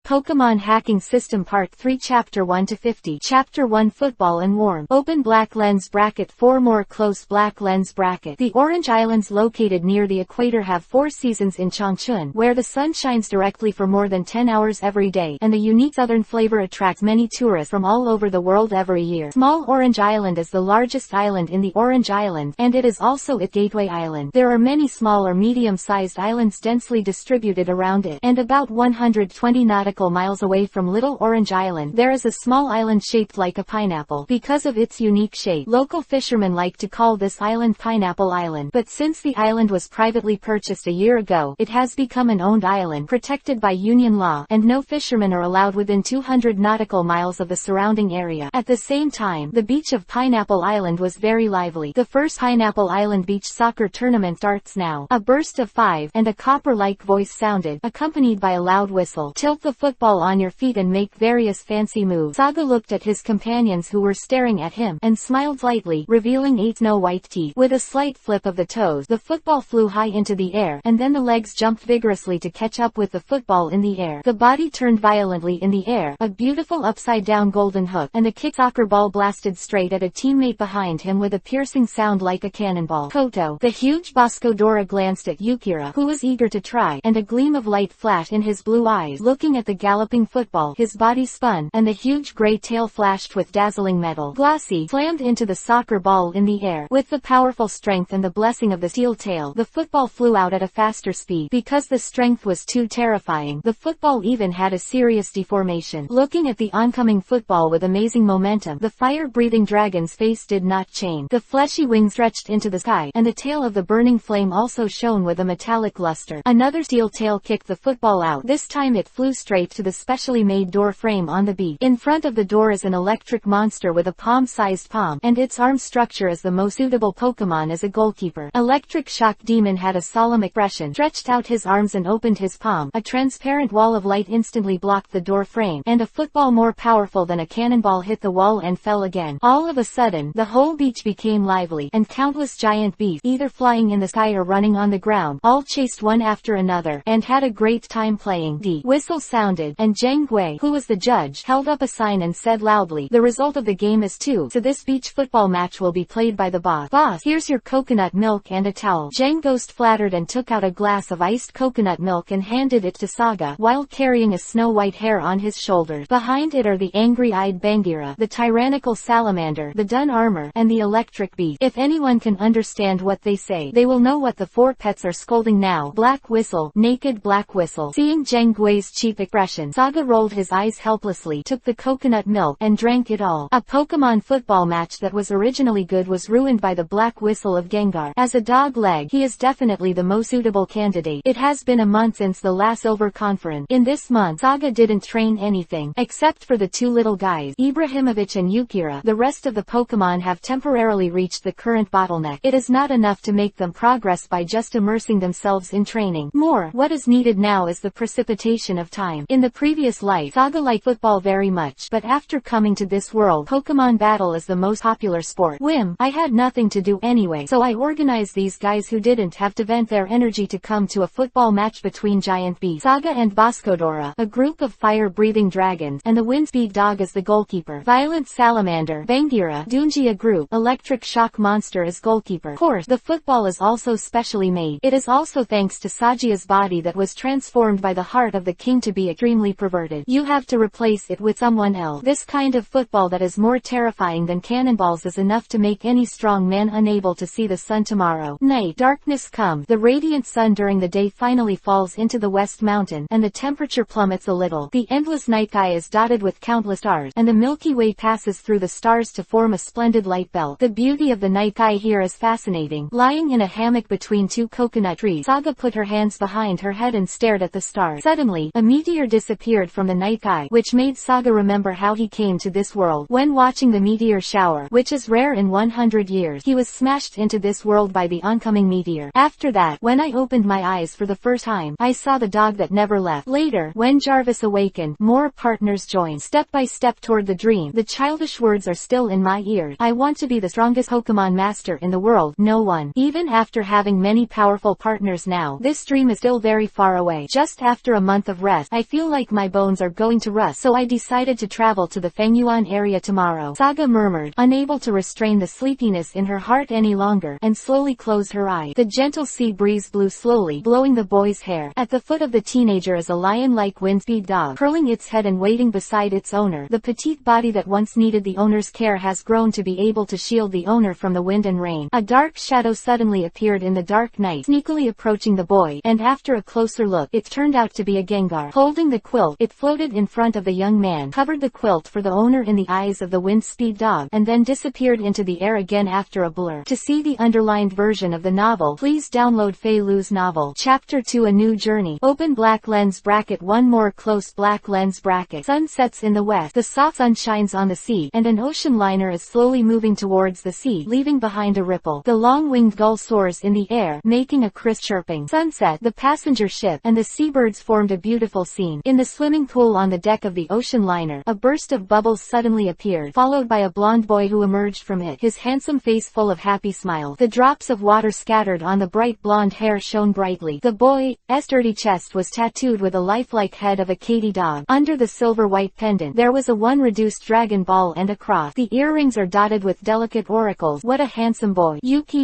Pokémon Hacking System Part 3 Chapter 1 to 50 Chapter 1 Football and Warm. Open black lens bracket 4 more close black lens bracket. The Orange Islands located near the equator have 4 seasons in Changchun, where the sun shines directly for more than 10 hours every day, and the unique southern flavor attracts many tourists from all over the world every year. Small Orange Island is the largest island in the Orange Island, and it is also its gateway island. There are many small or medium-sized islands densely distributed around it, and about 120 nautical miles away from Little Orange Island there is a small island shaped like a pineapple. Because of its unique shape, local fishermen like to call this island Pineapple Island, but since the island was privately purchased a year ago, it has become an owned island, protected by union law, and no fishermen are allowed within 200 nautical miles of the surrounding area. At the same time, the beach of Pineapple Island was very lively. The first Pineapple Island beach soccer tournament starts now. A burst of 5 and a copper-like voice sounded, accompanied by a loud whistle. Tilt the football on your feet and make various fancy moves. Saga looked at his companions who were staring at him, and smiled lightly, revealing 8 snow-white teeth. With a slight flip of the toes, the football flew high into the air, and then the legs jumped vigorously to catch up with the football in the air. The body turned violently in the air, a beautiful upside-down golden hook, and the kick soccer ball blasted straight at a teammate behind him with a piercing sound like a cannonball. Koto, the huge Boscodora, glanced at Yukira, who was eager to try, and a gleam of light flashed in his blue eyes. Looking at the galloping football, his body spun, and the huge gray tail flashed with dazzling metal. Glossy slammed into the soccer ball in the air. With the powerful strength and the blessing of the steel tail, the football flew out at a faster speed. Because the strength was too terrifying, the football even had a serious deformation. Looking at the oncoming football with amazing momentum, the fire-breathing dragon's face did not change. The fleshy wings stretched into the sky, and the tail of the burning flame also shone with a metallic luster. Another steel tail kicked the football out. This time it flew straight to the specially made door frame on the beach. In front of the door is an electric monster with a palm-sized palm, and its arm structure is the most suitable Pokemon as a goalkeeper. Electric Shock Demon had a solemn expression, stretched out his arms and opened his palm. A transparent wall of light instantly blocked the door frame, and a football more powerful than a cannonball hit the wall and fell again. All of a sudden, the whole beach became lively, and countless giant beasts, either flying in the sky or running on the ground, all chased one after another, and had a great time playing. The whistle sounded, and Zhang Gui, who was the judge, held up a sign and said loudly, "The result of the game is 2, so this beach football match will be played by the boss. Boss, here's your coconut milk and a towel." Zhang Ghost flattered and took out a glass of iced coconut milk and handed it to Saga, while carrying a snow-white hare on his shoulders. Behind it are the angry-eyed Bangira, the tyrannical salamander, the dun armor, and the electric beast. If anyone can understand what they say, they will know what the 4 pets are scolding now. Black Whistle, naked Black Whistle. Seeing Zhang Gui's cheap expression, Saga rolled his eyes helplessly, took the coconut milk, and drank it all. A Pokemon football match that was originally good was ruined by the Black Whistle of Gengar. As a dog leg, he is definitely the most suitable candidate. It has been a month since the last Silver Conference. In this month, Saga didn't train anything, except for the 2 little guys, Ibrahimovic and Yukira. The rest of the Pokemon have temporarily reached the current bottleneck. It is not enough to make them progress by just immersing themselves in training. What is needed now is the precipitation of time. In the previous life, Saga liked football very much, but after coming to this world, Pokemon battle is the most popular sport. I had nothing to do anyway, so I organized these guys who didn't have to vent their energy to come to a football match between giant beasts. Saga and Boscodora, a group of fire-breathing dragons, and the Windspeed dog as the goalkeeper. Violent Salamander, Bangira, Dungia group, Electric Shock Monster as goalkeeper. Course, the football is also specially made. It is also thanks to Sajia's body that was transformed by the heart of the king to be extremely perverted. You have to replace it with someone else. This kind of football that is more terrifying than cannonballs is enough to make any strong man unable to see the sun tomorrow. Night, darkness comes. The radiant sun during the day finally falls into the west mountain, and the temperature plummets a little. The endless night sky is dotted with countless stars, and the Milky Way passes through the stars to form a splendid light belt. The beauty of the night sky here is fascinating. Lying in a hammock between 2 coconut trees, Saga put her hands behind her head and stared at the stars. Suddenly, a meteor disappeared from the night sky, which made Saga remember how he came to this world. When watching the meteor shower, which is rare in 100 years, he was smashed into this world by the oncoming meteor. After that, when I opened my eyes for the first time, I saw the dog that never left. Later, when Jarvis awakened, more partners joined. Step by step toward the dream, the childish words are still in my ears. I want to be the strongest Pokemon master in the world. No one. Even after having many powerful partners now, this dream is still very far away. Just after a month of rest, I feel like my bones are going to rust, so I decided to travel to the Fangyuan area tomorrow, Saga murmured, unable to restrain the sleepiness in her heart any longer, and slowly closed her eyes. The gentle sea breeze blew slowly, blowing the boy's hair. At the foot of the teenager is a lion-like wind-speed dog, curling its head and waiting beside its owner. The petite body that once needed the owner's care has grown to be able to shield the owner from the wind and rain. A dark shadow suddenly appeared in the dark night, sneakily approaching the boy, and after a closer look, it turned out to be a Gengar. Holding the quilt, it floated in front of the young man, covered the quilt for the owner in the eyes of the wind-speed dog, and then disappeared into the air again after a blur. To see the underlined version of the novel, please download Fei Lu's novel. Chapter 2: A New Journey. Open black lens bracket. One more close black lens bracket. Sun sets in the west. The soft sun shines on the sea, and an ocean liner is slowly moving towards the sea, leaving behind a ripple. The long-winged gull soars in the air, making a crisp chirping. Sunset, the passenger ship, and the seabirds formed a beautiful scene. In the swimming pool on the deck of the ocean liner, a burst of bubbles suddenly appeared, followed by a blonde boy who emerged from it, his handsome face full of happy smiles. The drops of water scattered on the bright blonde hair shone brightly. The boy's sturdy chest was tattooed with a lifelike head of a Katy dog. Under the silver-white pendant, there was a one-reduced dragon ball and a cross. The earrings are dotted with delicate oracles. What a handsome boy. Yuki.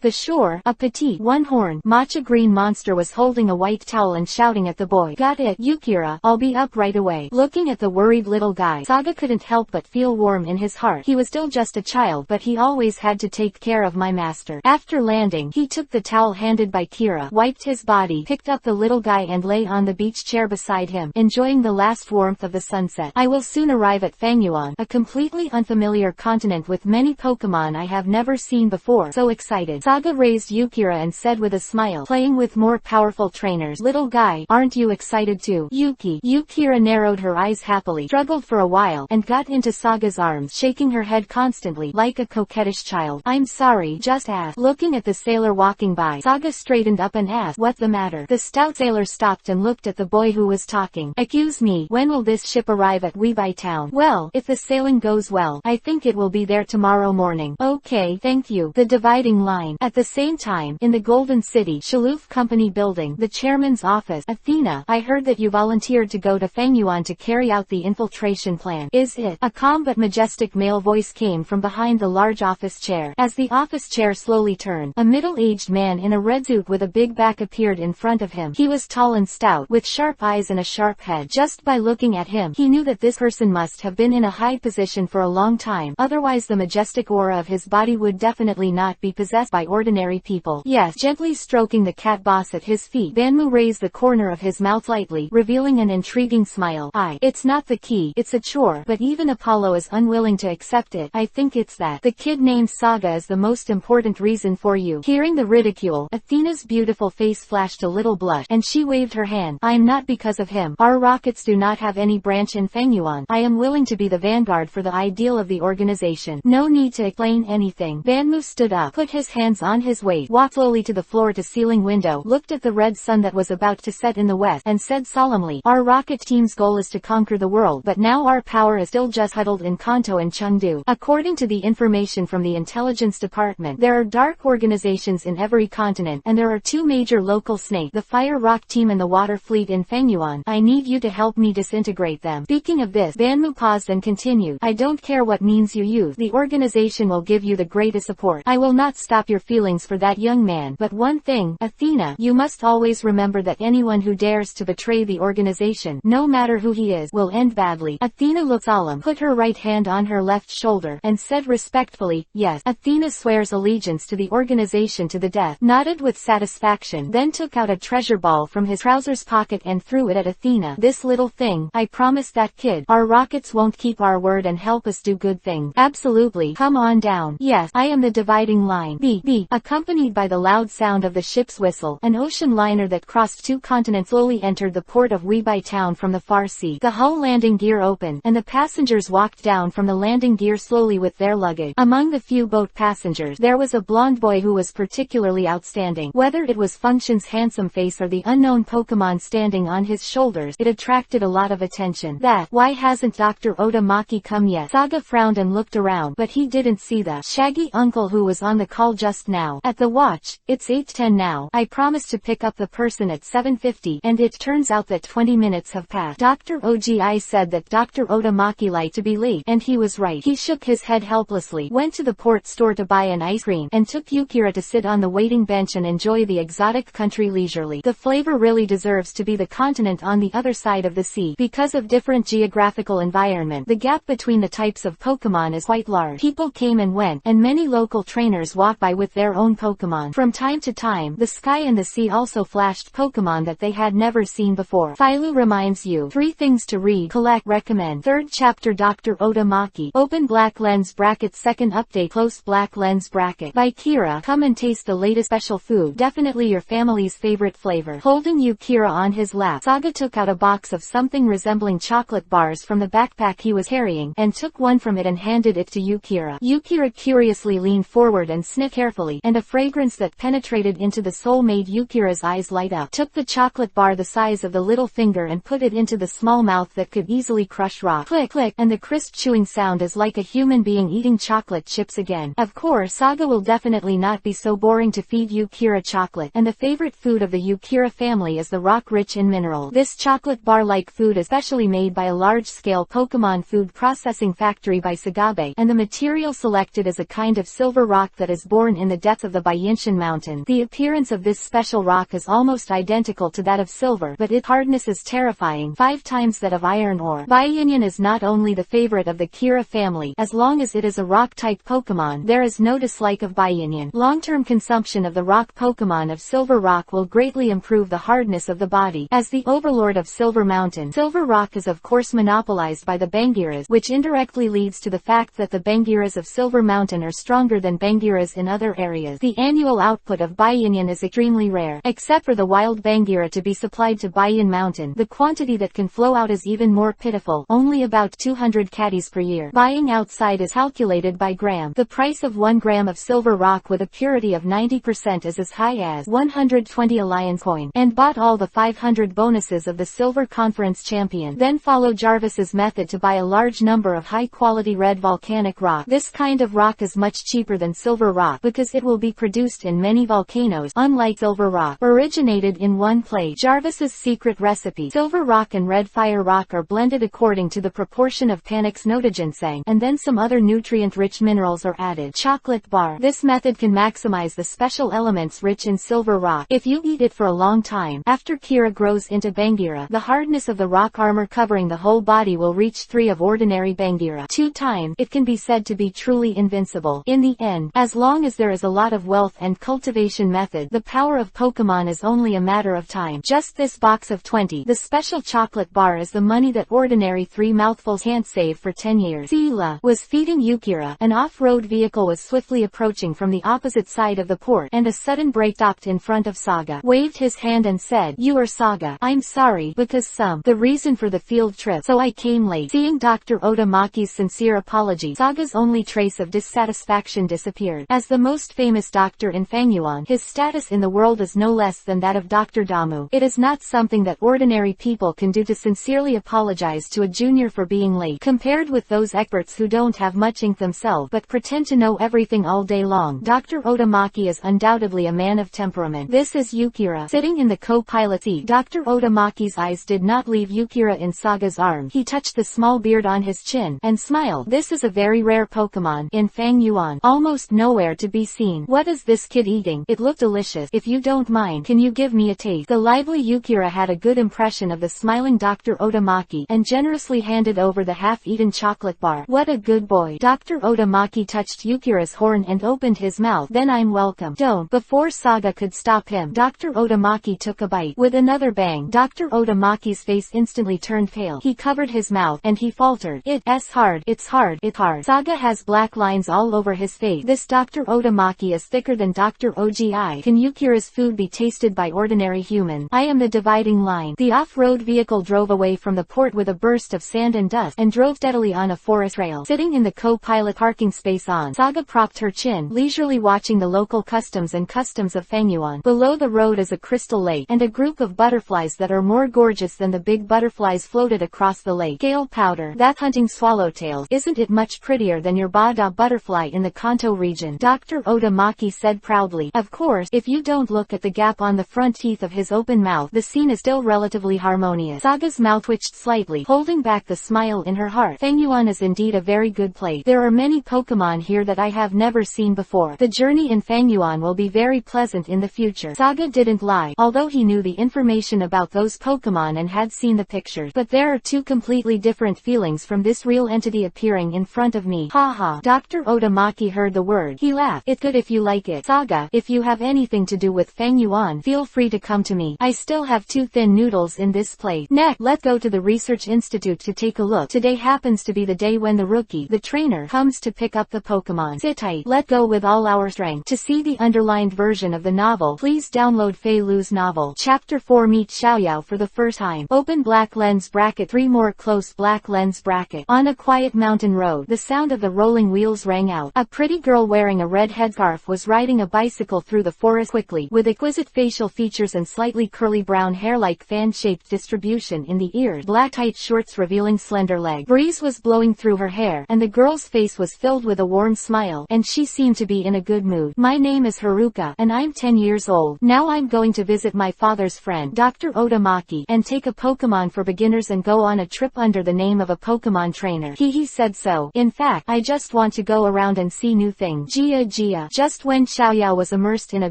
The shore, a petite, one-horned, matcha green monster was holding a white towel and shouting at the boy. Got it, Yukira, I'll be up right away. Looking at the worried little guy, Saga couldn't help but feel warm in his heart. He was still just a child, but he always had to take care of my master. After landing, he took the towel handed by Kira, wiped his body, picked up the little guy and lay on the beach chair beside him, enjoying the last warmth of the sunset. I will soon arrive at Fangyuan, a completely unfamiliar continent with many Pokemon I have never seen before. So excited. Saga raised Yukira and said with a smile, playing with more powerful trainers. Little guy, aren't you excited too? Yukira narrowed her eyes happily, struggled for a while, and got into Saga's arms, shaking her head constantly, like a coquettish child. I'm sorry, just ask. Looking at the sailor walking by, Saga straightened up and asked, what's the matter? The stout sailor stopped and looked at the boy who was talking. Excuse me, when will this ship arrive at Weebai Town? Well, if the sailing goes well, I think it will be there tomorrow morning. Okay, thank you. The dividing line. At the same time, in the Golden City Shaloof Company building, the chairman's office. Athena, I heard that you volunteered to go to Fangyuan to carry out the infiltration plan. Is it? A calm but majestic male voice came from behind the large office chair. As the office chair slowly turned, a middle-aged man in a red suit with a big back appeared in front of him. He was tall and stout, with sharp eyes and a sharp head. Just by looking at him, he knew that this person must have been in a high position for a long time, otherwise the majestic aura of his body would definitely not be possessed by ordinary people. Yes, gently stroking the cat boss at his feet, Banmu raised the corner of his mouth lightly, revealing an intriguing smile. It's not the key, it's a chore, but even Apollo is unwilling to accept it. I think it's that. The kid named Saga is the most important reason for you. Hearing the ridicule, Athena's beautiful face flashed a little blush, and she waved her hand. I'm not because of him. Our rockets do not have any branch in Fangyuan. I am willing to be the vanguard for the ideal of the organization. No need to explain anything. Banmu stood up, put his hands on his waist, walked slowly to the floor-to-ceiling window, looked at the red sun that was about to set in the west, and said solemnly, our rocket team's goal is to conquer the world, but now our power is still just huddled in Kanto and Chengdu. According to the information from the intelligence department, there are dark organizations in every continent, and there are two major local snakes, the Fire Rock Team and the Water Fleet in Fangyuan. I need you to help me disintegrate them. Speaking of this, Banmu paused and continued, I don't care what means you use, the organization will give you the greatest support. I will not stop your feelings for that young man, but one thing, Athena, you must always remember that anyone who dares to betray the organization, no matter who he is, will end badly. Athena looked solemn, put her right hand on her left shoulder, and said respectfully, yes. Athena swears allegiance to the organization to the death, nodded with satisfaction, then took out a treasure ball from his trousers pocket and threw it at Athena. This little thing, I promised that kid, our rockets won't keep our word and help us do good things. Absolutely. Come on down. Yes, I am the dividing line. Beep, beep. Accompanied by the loud sound of the ship's whistle, an ocean liner that crossed two continents slowly entered the port of Weebai Town from the far sea. The hull landing gear opened, and the passengers walked down from the landing gear slowly with their luggage. Among the few boat passengers, there was a blonde boy who was particularly outstanding. Whether it was Function's handsome face or the unknown Pokemon standing on his shoulders, it attracted a lot of attention. Why hasn't Dr. Oda Maki come yet? Saga frowned and looked around, but he didn't see the shaggy uncle who was on the call just now. At the watch, it's 8:10 now. I promised to pick up the person at 7:50, and it turns out that 20 minutes have passed. Dr. Ogi said that Dr. Otamaki liked to be late, and he was right. He shook his head helplessly, went to the port store to buy an ice cream, and took Yukira to sit on the waiting bench and enjoy the exotic country leisurely. The flavor really deserves to be the continent on the other side of the sea. Because of different geographical environment, the gap between the types of Pokemon is quite large. People came and went, and many local trainers walked by with their own Pokemon. From time to time, the sky and the sea also flashed Pokemon that they had never seen before. Philo reminds you 3 things to read, collect, recommend. 3rd chapter, Dr. Otamaki. Open black lens bracket. 2nd update, close black lens bracket. By Kira. Come and taste the latest special food. Definitely your family's favorite flavor. Holding Yukira on his lap, Saga took out a box of something resembling chocolate bars from the backpack he was carrying, and took one from it and handed it to Yukira. Yukira curiously leaned forward and sniffed carefully, and a fragrance that penetrated into the soul made Yukira's eyes light up. Took the chocolate bar the size of the little finger and put it into the small mouth that could easily crush rock. Click, click, and the crisp chewing sound is like a human being eating chocolate chips again. Of course, Saga will definitely not be so boring to feed Yukira chocolate, and the favorite food of the Yukira family is the rock rich in mineral. This chocolate bar-like food is specially made by a large-scale Pokemon food processing factory by Sagabe, and the material selected is a kind of silver rock that is born in the depths of the Baiyinshan mountain. The appearance of this special rock is almost identical to that of silver, but its hardness is terrifying, 5 times that of iron ore. Baiyinshan is not only the favorite of the Kira family. As long as it is a rock-type Pokemon, there is no dislike of Baiyinshan. Long-term consumption of the rock Pokemon of Silver Rock will greatly improve the hardness of the body. As the overlord of Silver Mountain, Silver Rock is of course monopolized by the Bangiras, which indirectly leads to the fact that the Bangiras of Silver Mountain are stronger than Bangiras in other areas. The annual output of Baiyinshan is extremely rare. Except for the wild Bangira to be supplied to Baiyin Mountain, the quantity that can flow out is even more pitiful, only about 200 caddies per year. Buying outside is calculated by gram. The price of 1 gram of Silver Rock with a purity of 90% is as high as 120 Alliance coin, and bought all the 500 bonuses of the Silver Conference champion. Then follow Jarvis's method to buy a large number of high-quality red volcanic rock. This kind of rock is much cheaper than Silver Rock because it will be produced in many volcanoes, unlike Silver Rock. Originated in one place. Jarvis's secret recipe. Silver Rock and Red Fire Rock are blended according to the proportion of Panax notoginseng, and then some other nutrient-rich minerals are added. Chocolate bar. This method can maximize the special elements rich in Silver Rock. If you eat it for a long time, after Kira grows into Bangira, the hardness of the rock armor covering the whole body will reach 3 of ordinary Bangira. 2 times, it can be said to be truly invincible. In the end, as long as there is a lot of wealth and cultivation method, the power of Pokemon is only a matter of time. Just this box of 20. The special chocolate bar is the money that ordinary 3 mouthfuls can't save for 10 years. Sela was feeding Yukira. An off-road vehicle was swiftly approaching from the opposite side of the port, and a sudden brake stopped in front of Saga. Waved his hand and said, "You are Saga. I'm sorry, because the reason for the field trip, so I came late." Seeing Dr. Otamaki's sincere apology, Saga's only trace of dissatisfaction disappeared. As the most famous doctor in Fangyuan, his status in the world is no less than that of Dr. Damu. It is not something that ordinary people can do to sincerely apologize to a junior for being late, compared with those experts who don't have much ink themselves but pretend to know everything all day long. Dr. Otamaki is undoubtedly a man of temperament. This is Yukira, sitting in the co-pilot seat. Dr. Otamaki's eyes did not leave Yukira in Saga's arms. He touched the small beard on his chin, and smiled. This is a very rare Pokemon, in Fangyuan, almost nowhere to be seen. What is this kid eating? It looked delicious. If you don't mind, can you give me a taste? The lively Yukira had a good impression of the smiling Dr. Otamaki, and generously handed over the half-eaten chocolate bar. What a good boy. Dr. Otamaki touched Yukira's horn and opened his mouth. Then I'm welcome. Don't. Before Saga could stop him, Dr. Otamaki took a bite. With another bang, Dr. Otamaki's face instantly turned pale. He covered his mouth, and he faltered. It's hard. It's hard. It's hard. Saga has black lines all over his face. This Dr. Otamaki is thicker than Dr. Ogi. Can Yukira's food be tasted by ordinary human? I am the dividing line. The off-road vehicle drove away from the port with a burst of sand and dust, and drove steadily on a forest trail. Sitting in the co-pilot parking space on, Saga propped her chin, leisurely watching the local customs and customs of Fangyuan. Below the road is a crystal lake, and a group of butterflies that are more gorgeous than the big butterflies floated across the lake. Gale powder. That hunting swallowtails. Isn't it much prettier than your Bada butterfly in the Kanto region? Dr. Otamaki said proudly. Of course, if you don't look at the gap on the front teeth of his open mouth, the scene is still relatively relatively harmonious. Saga's mouth twitched slightly, holding back the smile in her heart. Fangyuan is indeed a very good place. There are many Pokemon here that I have never seen before. The journey in Fangyuan will be very pleasant in the future. Saga didn't lie, although he knew the information about those Pokemon and had seen the pictures. But there are two completely different feelings from this real entity appearing in front of me. Haha. Dr. Otamaki heard the word. He laughed. It's good if you like it. Saga, if you have anything to do with Fangyuan, feel free to come to me. I still have 2 thin noodles in this plate. Next, let's go to the research institute to take a look. Today happens to be the day when the rookie, the trainer, comes to pick up the Pokemon. Sit tight. Let go with all our strength. To see the underlined version of the novel, please download Fei Lu's novel. Chapter 4. Meet Xiaoyao for the first time. Open black lens bracket 3 more close black lens bracket. On a quiet mountain road, the sound of the rolling wheels rang out. A pretty girl wearing a red headscarf was riding a bicycle through the forest quickly, with exquisite facial features and slightly curly brown hair like fan-shaped distribution in the ears, black tight shorts revealing slender legs. Breeze was blowing through her hair, and the girl's face was filled with a warm smile, and she seemed to be in a good mood. My name is Haruka, and I'm 10 years old. Now I'm going to visit my father's friend, Dr. Otamaki, and take a Pokemon for beginners and go on a trip under the name of a Pokemon trainer. He said so. In fact, I just want to go around and see new things. Gia. Just when Xiaoyao was immersed in a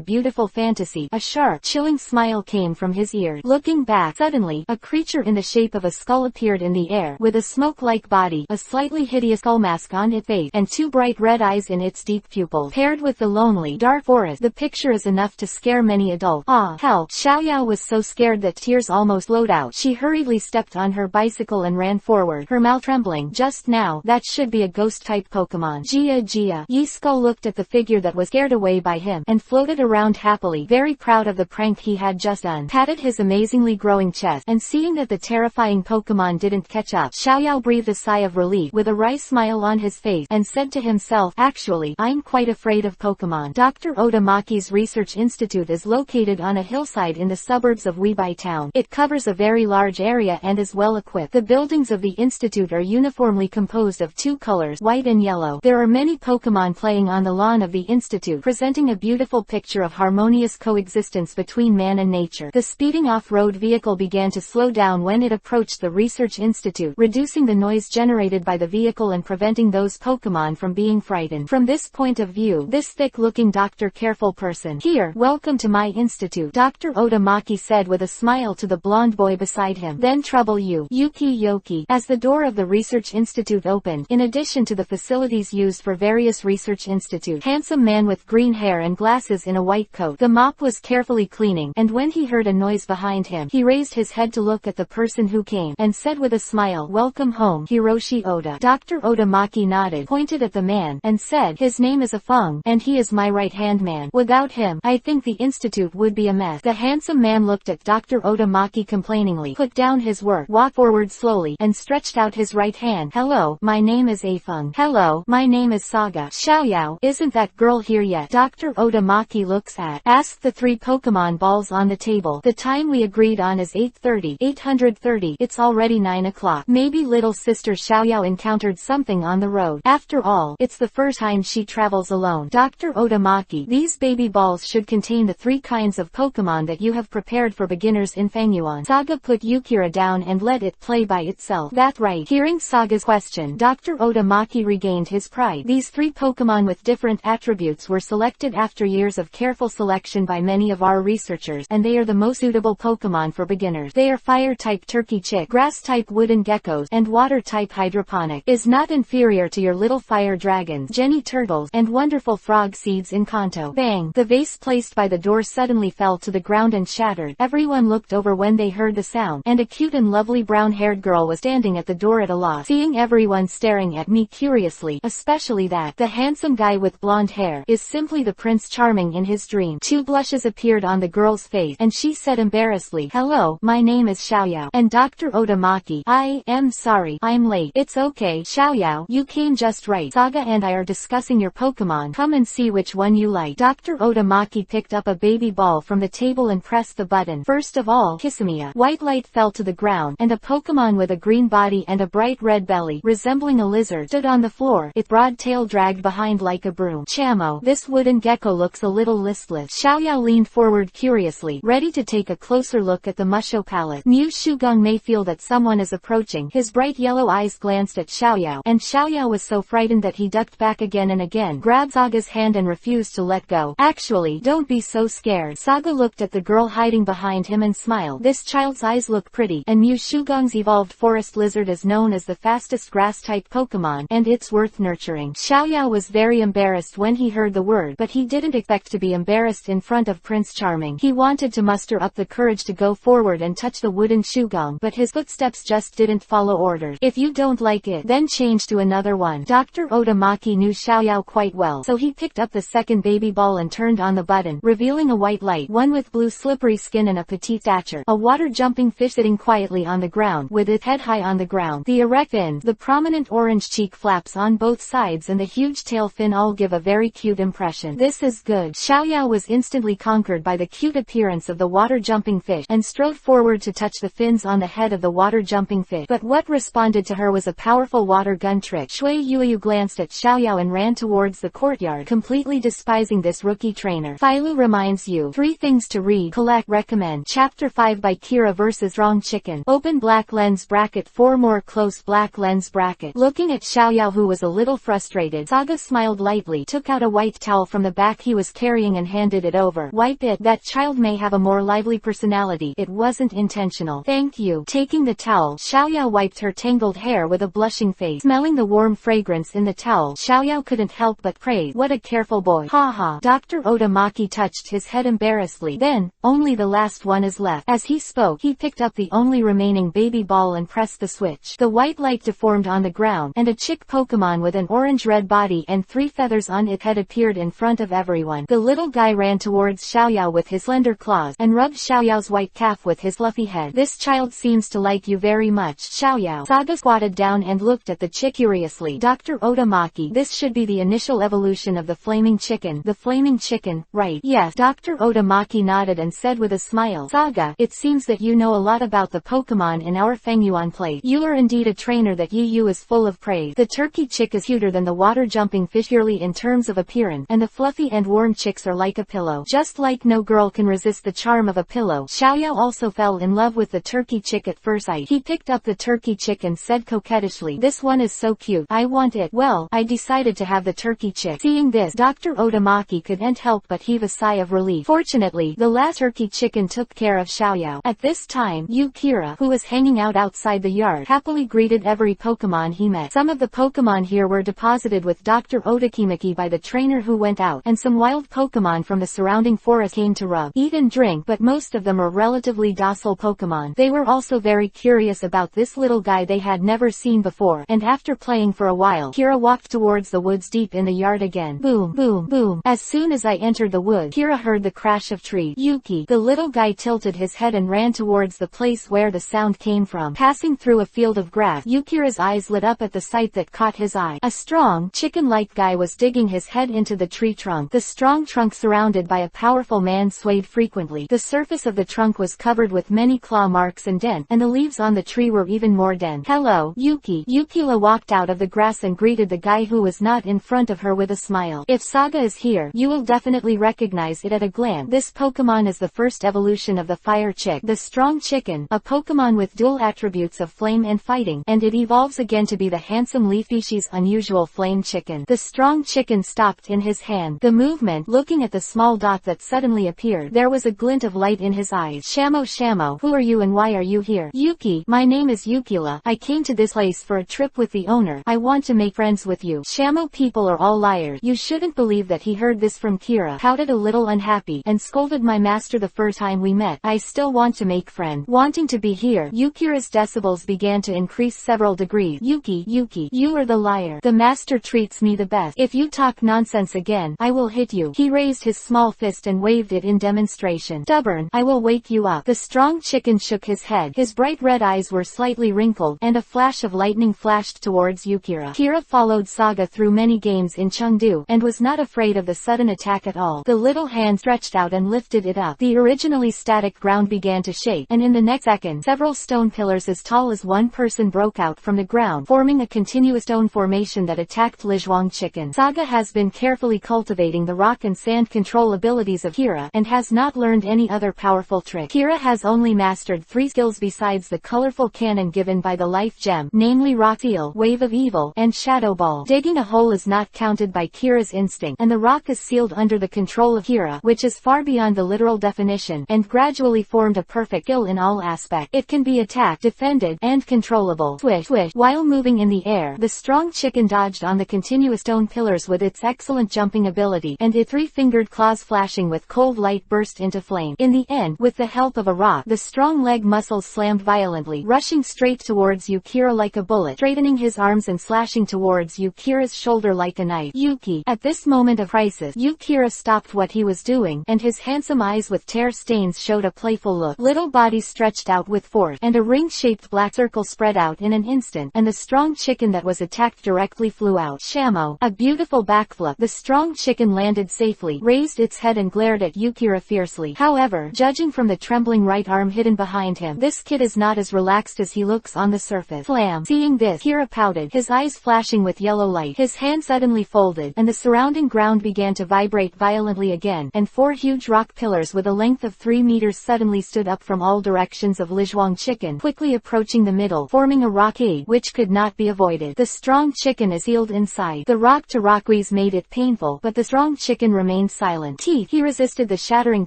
beautiful fantasy, a sharp, chilling smile came from his ears. Looking back, suddenly, a creature in the shape of a skull appeared in the air, with a smoke-like body, a slightly hideous skull mask on its face, and 2 bright red eyes in its deep pupils. Paired with the lonely, dark forest, the picture is enough to scare many adults. Ah, help! Xiaoyao was so scared that tears almost flowed out. She hurriedly stepped on her bicycle and ran forward, her mouth trembling. Just now, that should be a ghost-type Pokemon. Gia. Yi Skull looked at the figure that was scared away by him, and floated around happily, very proud of the prank he had just done. Patted his amazingly growing chest, and seeing that the terrifying Pokemon didn't catch up, Xiaoyao breathed a sigh of relief, with a wry smile on his face, and said to himself, actually, I'm quite afraid of Pokemon. Dr. Otamaki's research institute is located on a hillside in the suburbs of Weibai town. It covers a very large area and is well equipped. The buildings of the institute are uniformly composed of 2 colors, white and yellow. There are many Pokemon playing on the lawn of the institute, presenting a beautiful picture of harmonious coexistence between man and nature. The speeding off-road vehicle began to slow down when it approached the research institute, reducing the noise generated by the vehicle and preventing those Pokemon from being frightened. From this point of view, this thick-looking doctor careful person. Here, welcome to my institute, Dr. Otamaki said with a smile to the blonde boy beside him. Then trouble you, Yoki. As the door of the research institute opened, in addition to the facilities used for various research institutes, handsome man with green hair and glasses in a white coat. The mop was carefully cleaning, and when he heard a noise behind him, he raised his head to look at the person who came, and said with a smile, welcome home, Hiroshi Oda. Dr. Otamaki nodded, pointed at the man, and said, his name is Afeng, and he is my right-hand man. Without him, I think the institute would be a mess. The handsome man looked at Dr. Otamaki complainingly, put down his work, walked forward slowly, and stretched out his right hand. Hello, my name is Afeng. Hello, my name is Saga. Xiaoyao, isn't that girl here yet? Dr. Otamaki looks at, asked the 3 Pokemon balls on the table. The time we agreed on is 8:30. It's already 9 o'clock. Maybe little sister Xiaoyao encountered something on the road. After all, it's the first time she travels alone. Dr. Otamaki, these baby balls should contain the 3 kinds of Pokemon that you have prepared for beginners in Fangyuan. Saga put Yukira down and let it play by itself. That's right. Hearing Saga's question, Dr. Otamaki regained his pride. These 3 Pokemon with different attributes were selected after years of careful selection by many of our researchers, and they are the most suitable Pokemon for beginners. They are Fire-type Turkey Chick, Grass-type Wooden Geckos, and Water-type Hydroponic. Is not inferior to your little Fire Dragons, Jenny Turtles, and wonderful Frog Seeds in Kanto. Bang! The vase placed by the door suddenly fell to the ground and shattered. Everyone looked over when they heard the sound, and a cute and lovely brown-haired girl was standing at the door at a loss. Seeing everyone staring at me curiously, especially that, the handsome guy with blonde hair, is simply the Prince Charming in his dream. 2 blushes appeared on the girl's face, and she said embarrassedly, hello, my name is Xiaoyao. And Dr. Otamaki, I am sorry, I'm late. It's okay, Xiaoyao, you came just right. Saga and I are discussing your Pokemon. Come and see which one you like. Dr. Otamaki picked up a baby ball from the table and pressed the button. First of all, Kisamiya. White light fell to the ground, and a Pokemon with a green body and a bright red belly, resembling a lizard, stood on the floor, its broad tail dragged behind like a broom. Chamo, this wooden gecko looks a little listless. Xiaoyao leaned forward curiously, ready to take a closer look at the Musho palette. Mu Shugong may feel that someone is approaching. His bright yellow eyes glanced at Xiaoyao, and Xiaoyao was so frightened that he ducked back again and again, grabbed Saga's hand and refused to let go. Actually, don't be so scared. Saga looked at the girl hiding behind him and smiled. This child's eyes look pretty, and Mu Shugong's evolved forest lizard is known as the fastest grass-type Pokemon, and it's worth nurturing. Xiaoyao was very embarrassed when he heard the word, but he didn't expect to be embarrassed in front of Prince Charming. He wanted to muster up the courage to go forward and touch the wooden Shugong, but his footsteps just didn't follow orders. If you don't like it, then change to another one. Dr. Otamaki knew Xiaoyao quite well, so he picked up the second baby ball and turned on the button, revealing a white light, one with blue slippery skin and a petite stature, a water-jumping fish sitting quietly on the ground, with its head high on the ground. The erect fin, the prominent orange cheek flaps on both sides and the huge tail fin all give a very cute impression. This is good. Xiaoyao was instantly conquered by the cute appearance of the water-jumping fish, and strode forward to touch the fins on the head of the water-jumping fish. But what responded to her was a powerful water gun trick. Shui Yuyu glanced at Xiaoyao and ran towards the courtyard, completely despising this rookie trainer. Philo reminds you, 3 things to read, collect, recommend. Chapter 5 by Kira vs. Wrong Chicken. Open black lens bracket 4 more close black lens bracket. Looking at Xiaoyao, who was a little frustrated, Saga smiled lightly, took out a white towel from the back he was carrying and handed it over. Wipe it. That child may have a more lively personality. It wasn't intentional. Thank you. Taking the towel, Xiaoyao wiped her tangled hair with a blushing face. Smelling the warm fragrance in the towel, Xiaoyao couldn't help but praise. What a careful boy. Ha ha. Dr. Otamaki touched his head embarrassedly. Then, only the last one is left. As he spoke, he picked up the only remaining baby ball and pressed the switch. The white light deformed on the ground, and a chick Pokemon with an orange-red body and 3 feathers on its head appeared in front of everyone. The little guy ran towards Xiaoyao with his slender claws, and rubbed Xiaoyao's white calf with his fluffy head. This child seems to like you very much, Xiaoyao. Saga squatted down and looked at the chick curiously. Dr. Otamaki, this should be the initial evolution of the flaming chicken. The flaming chicken, right? Yes. Dr. Otamaki nodded and said with a smile, Saga, it seems that you know a lot about the Pokemon in our Fengyuan plate. You are indeed a trainer. That Yu is full of praise. The turkey chick is cuter than the water-jumping fish purely in terms of appearance, and the fluffy and warm chicks are like a pillow. Just like no girl can resist the charm of a pillow. Xiaoyao also fell in love with the turkey chick at first sight. He picked up the turkey chick and said coquettishly, this one is so cute. I want it. Well, I decided to have the turkey chick. Seeing this, Dr. Otamaki couldn't help but heave a sigh of relief. Fortunately, the last turkey chicken took care of Xiaoyao. At this time, Kira, who was hanging out outside the yard, happily greeted every Pokemon he met. Some of the Pokemon here were deposited with Dr. Otakimaki by the trainer who went out, and some wild Pokemon from the surrounding forest came to rub, eat and drink, but most of them were relatively docile Pokemon. They were also very curious about this little guy they had never seen before, and after playing for a while, Kira walked towards the woods deep in the yard again. Boom, boom, boom. As soon as I entered the wood, Kira heard the crash of trees. Yuki, the little guy tilted his head and ran towards the place where the sound came from. Passing through a field of grass, Yukira's eyes lit up at the sight that caught his eye. A strong, chicken-like guy was digging his head into the tree trunk. The strong trunk surrounded by a powerful man swayed frequently. The surface of the trunk was covered with many claw marks and dents, and the leaves on the tree were even more dense. Hello, Yuki. Yukila walked out of the grass and greeted the guy who was not in front of her with a smile. If Saga is here, you will definitely recognize it at a glance. This Pokemon is the first evolution of the fire chick, the strong chicken, a Pokemon with dual attributes of flame and fighting, and it evolves again to be the handsome Leafy's unusual flame chicken. The strong chicken stopped in his hand. The movement, looking at the small dot that suddenly appeared, there was a glint of light in his eyes. Shamo, who are you and why are you here? Yuki, my name is Yukila. I came to this place for a trip with the owner. I want to make friends with you. Shamo, people are all liars. You shouldn't believe that. He heard this from Kira, pouted a little unhappy, and scolded my master the first time we met. I still want to make friends. Wanting to be here. Yukira's decibels began to increase several degrees. Yuki, you are the liar. The master treats me the best. If you talk nonsense again, I will hit you. He raised his small fist and waved it in demonstration. Stubborn, I will wake you up. The strong chicken shook his head. His bright red eyes were slightly wrinkled, and a flash of lightning flashed towards Yukira. Kira followed Saga through many games in Chengdu, and was not afraid of the sudden attack at all. The little hand stretched out and lifted it up. The originally static ground began to shake, and in the next second, several stone pillars as tall as one person broke out from the ground, forming a continuous stone formation that attacked Lizhuang chicken. Saga has been carefully cultivating the rock and sand control abilities of Kira, and has not learned any other powerful trick. Kira has only mastered 3 skills besides the colorful cannon given by the life gem, namely Rock Seal, Wave of Evil, and Shadow Ball. Digging a hole is not counted by Kira's instinct, and the rock is sealed under the control of Kira, which is far beyond the literal definition, and gradually formed a perfect skill in all aspects. It can be attacked, defended, and controllable. Swish, swish. While moving in the air, the strong chicken dodged on the continuous stone pillars with its excellent jumping ability, and its 3-fingered claws flashing with cold light burst into flame. In the end, with the help of a rock, the strong leg muscles slammed violently, rushing straight towards Yukira like a bullet, straightening his arms and slashing towards Yukira's shoulder like a knife. Yuki. At this moment of crisis, Yukira stopped what he was doing, and his handsome eyes with tear stains showed a playful look. Little body stretched out with force, and a ring-shaped black circle spread out in an instant, and the strong chicken that was attacked directly flew out. Shamo. A beautiful backflip. The strong chicken landed safely, raised its head and glared at Yukira fiercely. However, judging from the trembling right arm hidden behind him, this kid is not as relaxed as he looks on the surface. Slam. Seeing this, Kira pouted, his eyes flashing with yellow light. His hand suddenly folded, and the surrounding ground began to vibrate violently again, and 4 huge rock pillars with a length of 3 meters suddenly stood up from all directions of Lizhuang chicken, quickly approaching the middle, forming a rockade, which could not be avoided. The strong chicken is sealed inside. The rock-to-rock squeeze made it painful, but the strong chicken remained silent. He resisted the shattering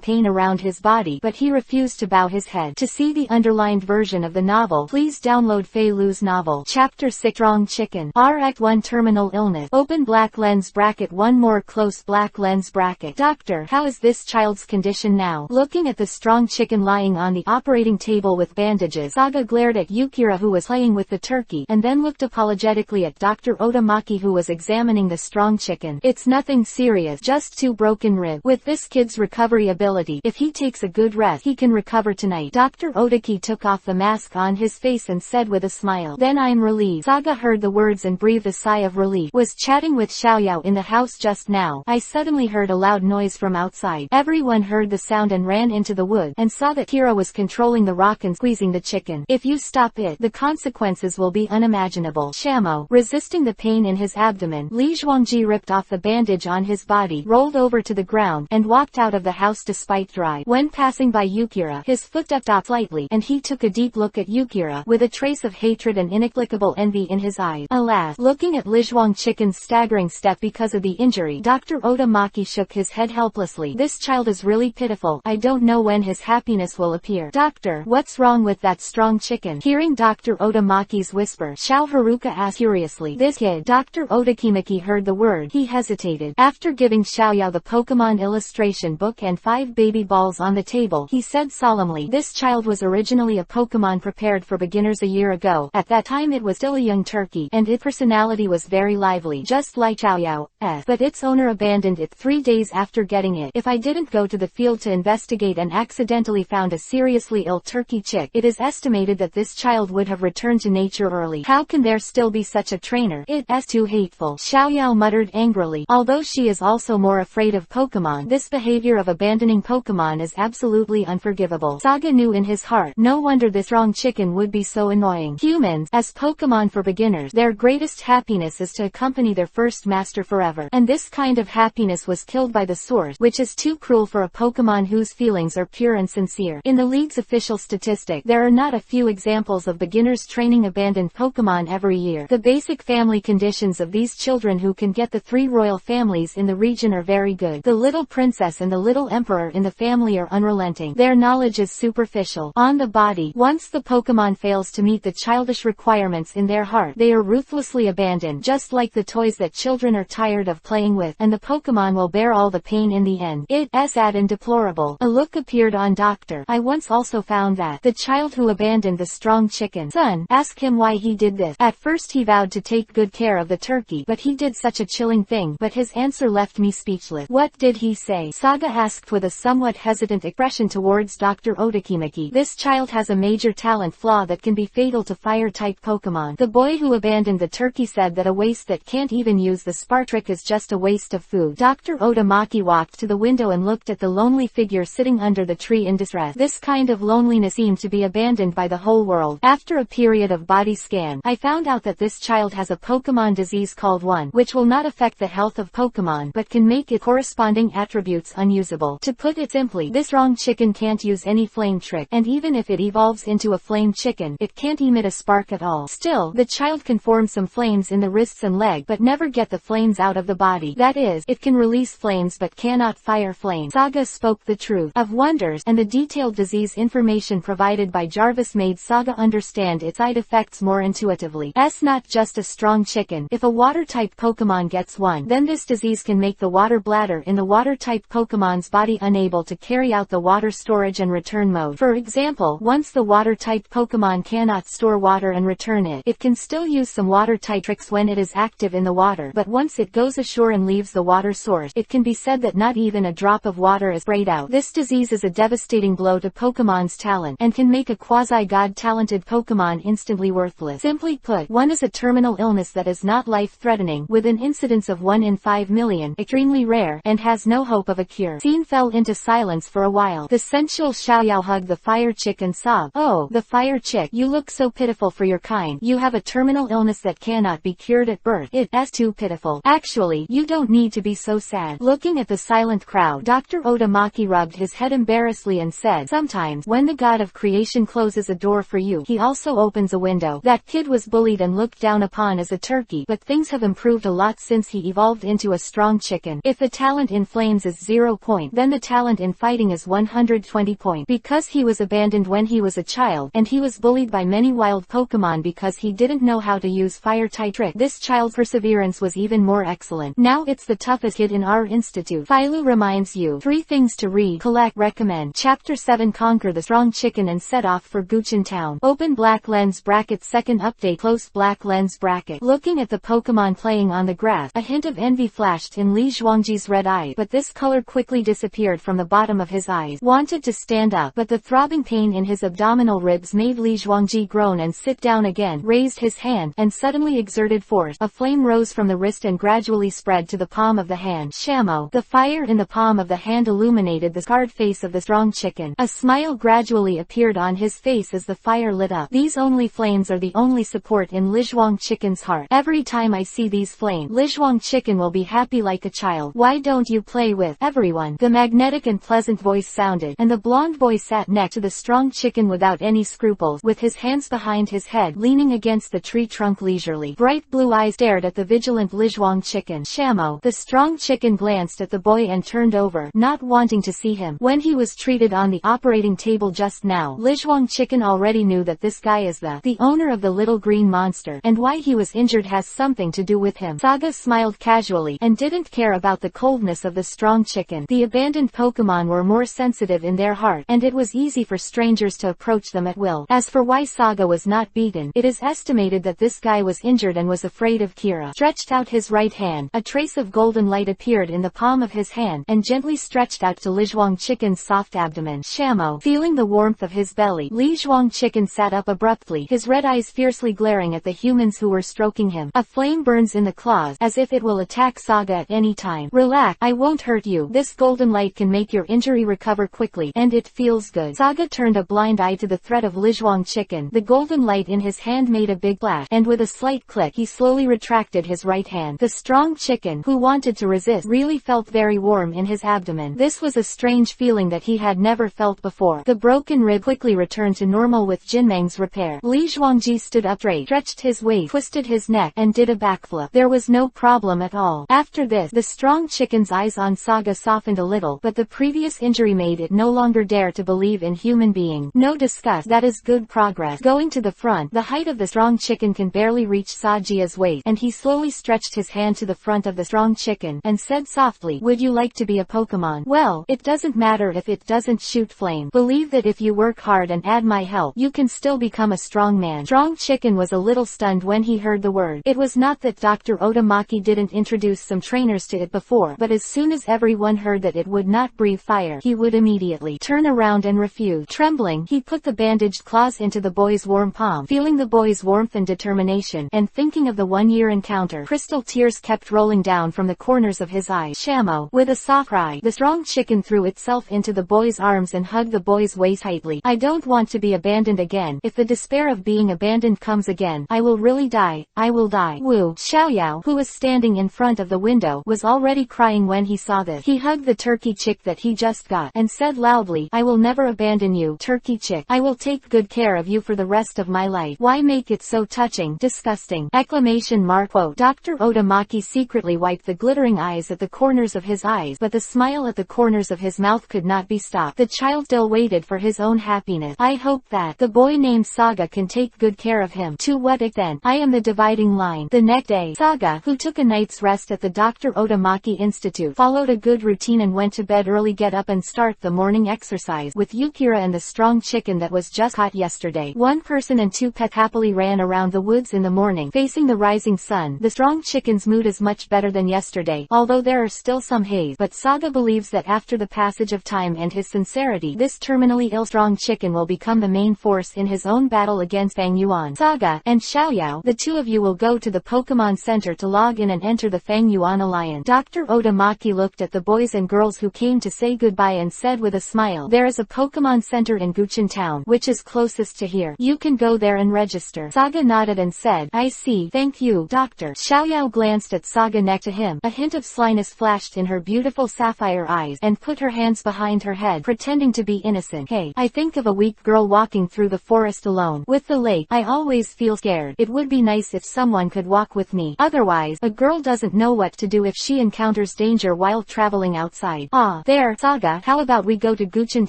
pain around his body, but he refused to bow his head. To see the underlined version of the novel, please download Fei Lu's novel. Chapter 6. Strong Chicken. Act 1. Terminal illness. Open black lens bracket 1 more close black lens bracket. Doctor, how is this child's condition now? Looking at the strong chicken lying on the operating table with bandages, Saga glared at Yukira who was playing with the turkey, and then looked apologetically at Dr. Otamaki who was examining the strong chicken. It's nothing serious, just 2 broken ribs. With this kid's recovery ability, if he takes a good rest, he can recover tonight. Dr. Otaki took off the mask on his face and said with a smile, then I'm relieved. Saga heard the words and breathed a sigh of relief. Was chatting with Xiaoyao in the house just now. I suddenly heard a loud noise from outside. Everyone heard the sound and ran into the wood, and saw that Kira was controlling the rock and squeezing the chicken. If you stop it, the consequences will be unimaginable. Shamo. Resisting the pain in his abdomen, Li Zhuangji ripped off the bandage on his body, rolled over to the ground, and walked out of the house despite dry. When passing by Yukira, his foot stepped off slightly, and he took a deep look at Yukira, with a trace of hatred and inexplicable envy in his eyes. Alas, looking at Lizhuang chicken's staggering step because of the injury, Dr. Otamaki shook his head helplessly. This child is really pitiful. I don't know when his happiness will appear. Doctor, what's wrong with that strong chicken? Hearing Dr. Otamaki's whisper, Xiao Haruka asked curiously. This kid. Dr. Otakimaki heard the word. He hesitated. After giving Xiaoyao the Pokemon illustration book and 5 baby balls on the table, he said solemnly, this child was originally a Pokemon prepared for beginners a year ago. At that time it was still a young turkey, and its personality was very lively, just like Xiaoyao's. But its owner abandoned it 3 days after getting it. If I didn't go to the field to investigate and accidentally found a seriously ill turkey chick, it is estimated that this child would have returned to nature early. How can there still be such a trainer? It's too hateful. Xiaoyao muttered angrily. Although she is also more afraid of Pokemon, this behavior of abandoning Pokemon is absolutely unforgivable. Saga knew in his heart, no wonder this strong chicken would be so annoying. Humans, as Pokemon for beginners, their greatest happiness is to accompany their first master forever. And this kind of happiness was killed by the source, which is too cruel for a Pokemon whose feelings are pure and sincere. In the league's official statistic, there are not a few examples of beginners training abandoned Pokemon every year. The basic family conditions of these children who can get the 3 royal families in the region are very good. The little princess and the little emperor in the family are unrelenting. Their knowledge is superficial. On the body, once the Pokemon fails to meet the childish requirements in their heart, they are ruthlessly abandoned, just like the toys that children are tired of playing with, and the Pokemon will bear all the pain in the end. It's sad and deplorable. A look appeared on Dr. I once also found that the child who abandoned the strong chicken, son, ask him why he did this. At first he vowed to take good care of the turkey, but he did such a chilling thing, but his answer left me speechless. What did he say? Saga asked with a somewhat hesitant expression towards Dr. Otakimaki. This child has a major talent flaw that can be fatal to fire-type Pokemon. The boy who abandoned the turkey said that a waste that can't even use the spark trick is just a waste of food. Dr. Otamaki walked to the window and looked at the lonely figure sitting under the tree in distress. This kind of loneliness seemed to be abandoned by the whole world. After a period of body scan, I found out that this child has a Pokemon disease called 1, which will not affect the health of Pokemon but can make its corresponding attributes unusable. To put it simply, this strong chicken can't can't use any flame trick, and even if it evolves into a flame chicken, it can't emit a spark at all. Still, the child can form some flames in the wrists and leg but never get the flames out of the body. That is, it can release flames but cannot fire flames. Saga spoke the truth of wonders, and the detailed disease information provided by Jarvis made Saga understand its side effects more intuitively. It's not just a strong chicken. If a water-type Pokemon gets one, then this disease can make the water bladder in the water-type Pokemon's body unable to carry out the water storage and return mode. For example, once the water-type Pokemon cannot store water and return it, it can still use some water-type tricks when it is active in the water, but once it goes ashore and leaves the water source, it can be said that not even a drop of water is sprayed out. This disease is a devastating blow to Pokemon's talent, and can make a quasi-god talented Pokemon instantly worthless. Simply put, one is a terminal illness that is not life-threatening, with an incidence of 1 in 5 million, extremely rare, and has no hope of a cure. Scene fell into silence for a while. The sensual Xiaoyao hugged the fire chick and sobbed. Oh, the fire chick, you look so pitiful for your kind. You have a terminal illness that cannot be cured at birth. It's too pitiful. Actually, you don't need to be so sad. Looking at the silent crowd, Dr. Otamaki rubbed his head embarrassedly and said, sometimes, when the god of creation closes a door for you, he also opens a window. That kid was bullied and looked down upon as a turkey, but things have improved a lot since he evolved into a strong chicken. If the talent in flames is 0 point, then the talent in fighting is 120 point. Because he was abandoned when he was a child, and he was bullied by many wild Pokemon because he didn't know how to use fire-type trick, this child's perseverance was even more excellent. Now it's the toughest kid in our institute. Philo reminds you 3 things to read, collect, recommend. Chapter 7 Conquer the Strong Chicken and set off for Guchin Town. Open black lens bracket. Second update. Close black lens bracket. Looking at the Pokemon playing on the grass, a hint of envy flashed in Li Zhuangji's red eye, but this color quickly disappeared from the bottom of his eyes. Wanted to stand up, but the throbbing pain in his abdominal ribs made Li Zhuangji groan and sit down again, raised his hand, and suddenly exerted force. A flame rose from the wrist and gradually spread to the palm of the hand. Shamo. The fire in the palm of the hand illuminated the scarred face of the strong chicken. A smile gradually appeared on his face as the fire lit up. These only flames are the only support in Lizhuang Chicken's heart. Every time I see these flames, Lizhuang Chicken will be happy like a child. Why don't you play with everyone? The magnetic and pleasant voice sounded, and the blonde boy sat next to the strong chicken without any scruples, with his hands behind his head, leaning against the tree trunk leisurely. Bright blue eyes stared at the vigilant Lizhuang Chicken. Shamo. The strong chicken glanced at the boy and turned over, not wanting to see him. When he was treated on the operating table just now, Lizhuang Chicken already knew that this guy is the owner of the little green monster, and why he was injured has something to do with him. Saga smiled casually, and didn't care about the coldness of the strong chicken. The abandoned Pokemon were more sensitive in their heart, and it was easy for strangers to approach them at will. As for why Saga was not beaten, it is estimated that this guy was injured and was afraid of Kira. Stretched out his right hand, a trace of golden light appeared in the palm of his hand, and gently stretched out to Lizhuang Chicken's soft abdomen. Shamo. Feeling the warmth of his belly, Lizhuang Chicken sat up abruptly, his red eyes fiercely glaring at the humans who were stroking him. A flame burns in the claws, as if it will attack Saga at any time. Relax, I won't hurt you. This golden light can make your injury recover quickly, and it feels good. Saga turned a blind eye to the threat of Lizhuang Chicken. The golden light in his hand made a big flash, and with a slight click he slowly retracted his right hand. The strong chicken, who wanted to resist, really felt very warm in his abdomen. This was a strange feeling that he had never felt before. The broken rib quickly returned to normal with Jinmeng's repair. Li Zhuangji stood up straight, stretched his waist, twisted his neck, and did a backflip. There was no problem at all. After this, the strong chicken's eyes on Saga softened a little, but the previous injury made it no longer dare to believe in human being. No disgust. That is good progress. Going to the front, the height of the strong chicken can barely reach Sajia's waist, and he slowly stretched his hand to the front of the strong chicken, and said softly, would you like to be a Pokemon? Well, it doesn't matter if it doesn't shoot flame. Believe that if you work hard and add my help, you can still become a strong man. Strong Chicken was a little stunned when he heard the word. It was not that Dr. Otamaki didn't introduce some trainers to it before, but as soon as everyone heard that it would not breathe fire, he would immediately turn around and refuse. Trembling, he put the bandaged claws into the boy's warm palm, feeling the boy's warmth and determination, and thinking of the one-year encounter. Crystal tears kept rolling down from the corners of his eyes. Shamo. With a soft cry, the strong chicken threw itself into the boy's arms and hugged the boy's waist tightly. I don't want to be abandoned again. If the despair of being abandoned comes again, I will really die. I will die. Wu Xiaoyao, who was standing in front of the window, was already crying when he saw this. He hugged the turkey chick that he just got, and said loudly, lovely. I will never abandon you, turkey chick. I will take good care of you for the rest of my life. Why make it so touching? Disgusting! Exclamation mark. Quote. Dr. Otamaki secretly wiped the glittering eyes at the corners of his eyes, but the smile at the corners of his mouth could not be stopped. The child still waited for his own happiness. I hope that the boy named Saga can take good care of him. To what extent? I am the dividing line. The next day, Saga, who took a night's rest at the Dr. Otamaki Institute, followed a good routine and went to bed early. Get up and start the morning exercise with Yukira and the strong chicken that was just caught yesterday. One person and two pets happily ran around the woods in the morning, facing the rising sun. The strong chicken's mood is much better than yesterday, although there are still some haze, but Saga believes that after the passage of time and his sincerity, this terminally ill strong chicken will become the main force in his own battle against Fang Yuan. Saga and Xiaoyao, the two of you will go to the Pokemon Center to log in and enter the Fang Yuan Alliance. Dr. Otamaki looked at the boys and girls who came to say goodbye and said with a smile, there is a Pokemon Center in Guchin Town, which is closest to here. You can go there and register. Saga nodded and said, I see, thank you, doctor. Xiaoyao glanced at Saga next to him. A hint of slyness flashed in her beautiful sapphire eyes, and put her hands behind her head, pretending to be innocent. Hey, I think of a weak girl walking through the forest alone. With the lake, I always feel scared. It would be nice if someone could walk with me. Otherwise, a girl doesn't know what to do if she encounters danger while traveling outside. Ah, there, Saga, how about we go to Guchin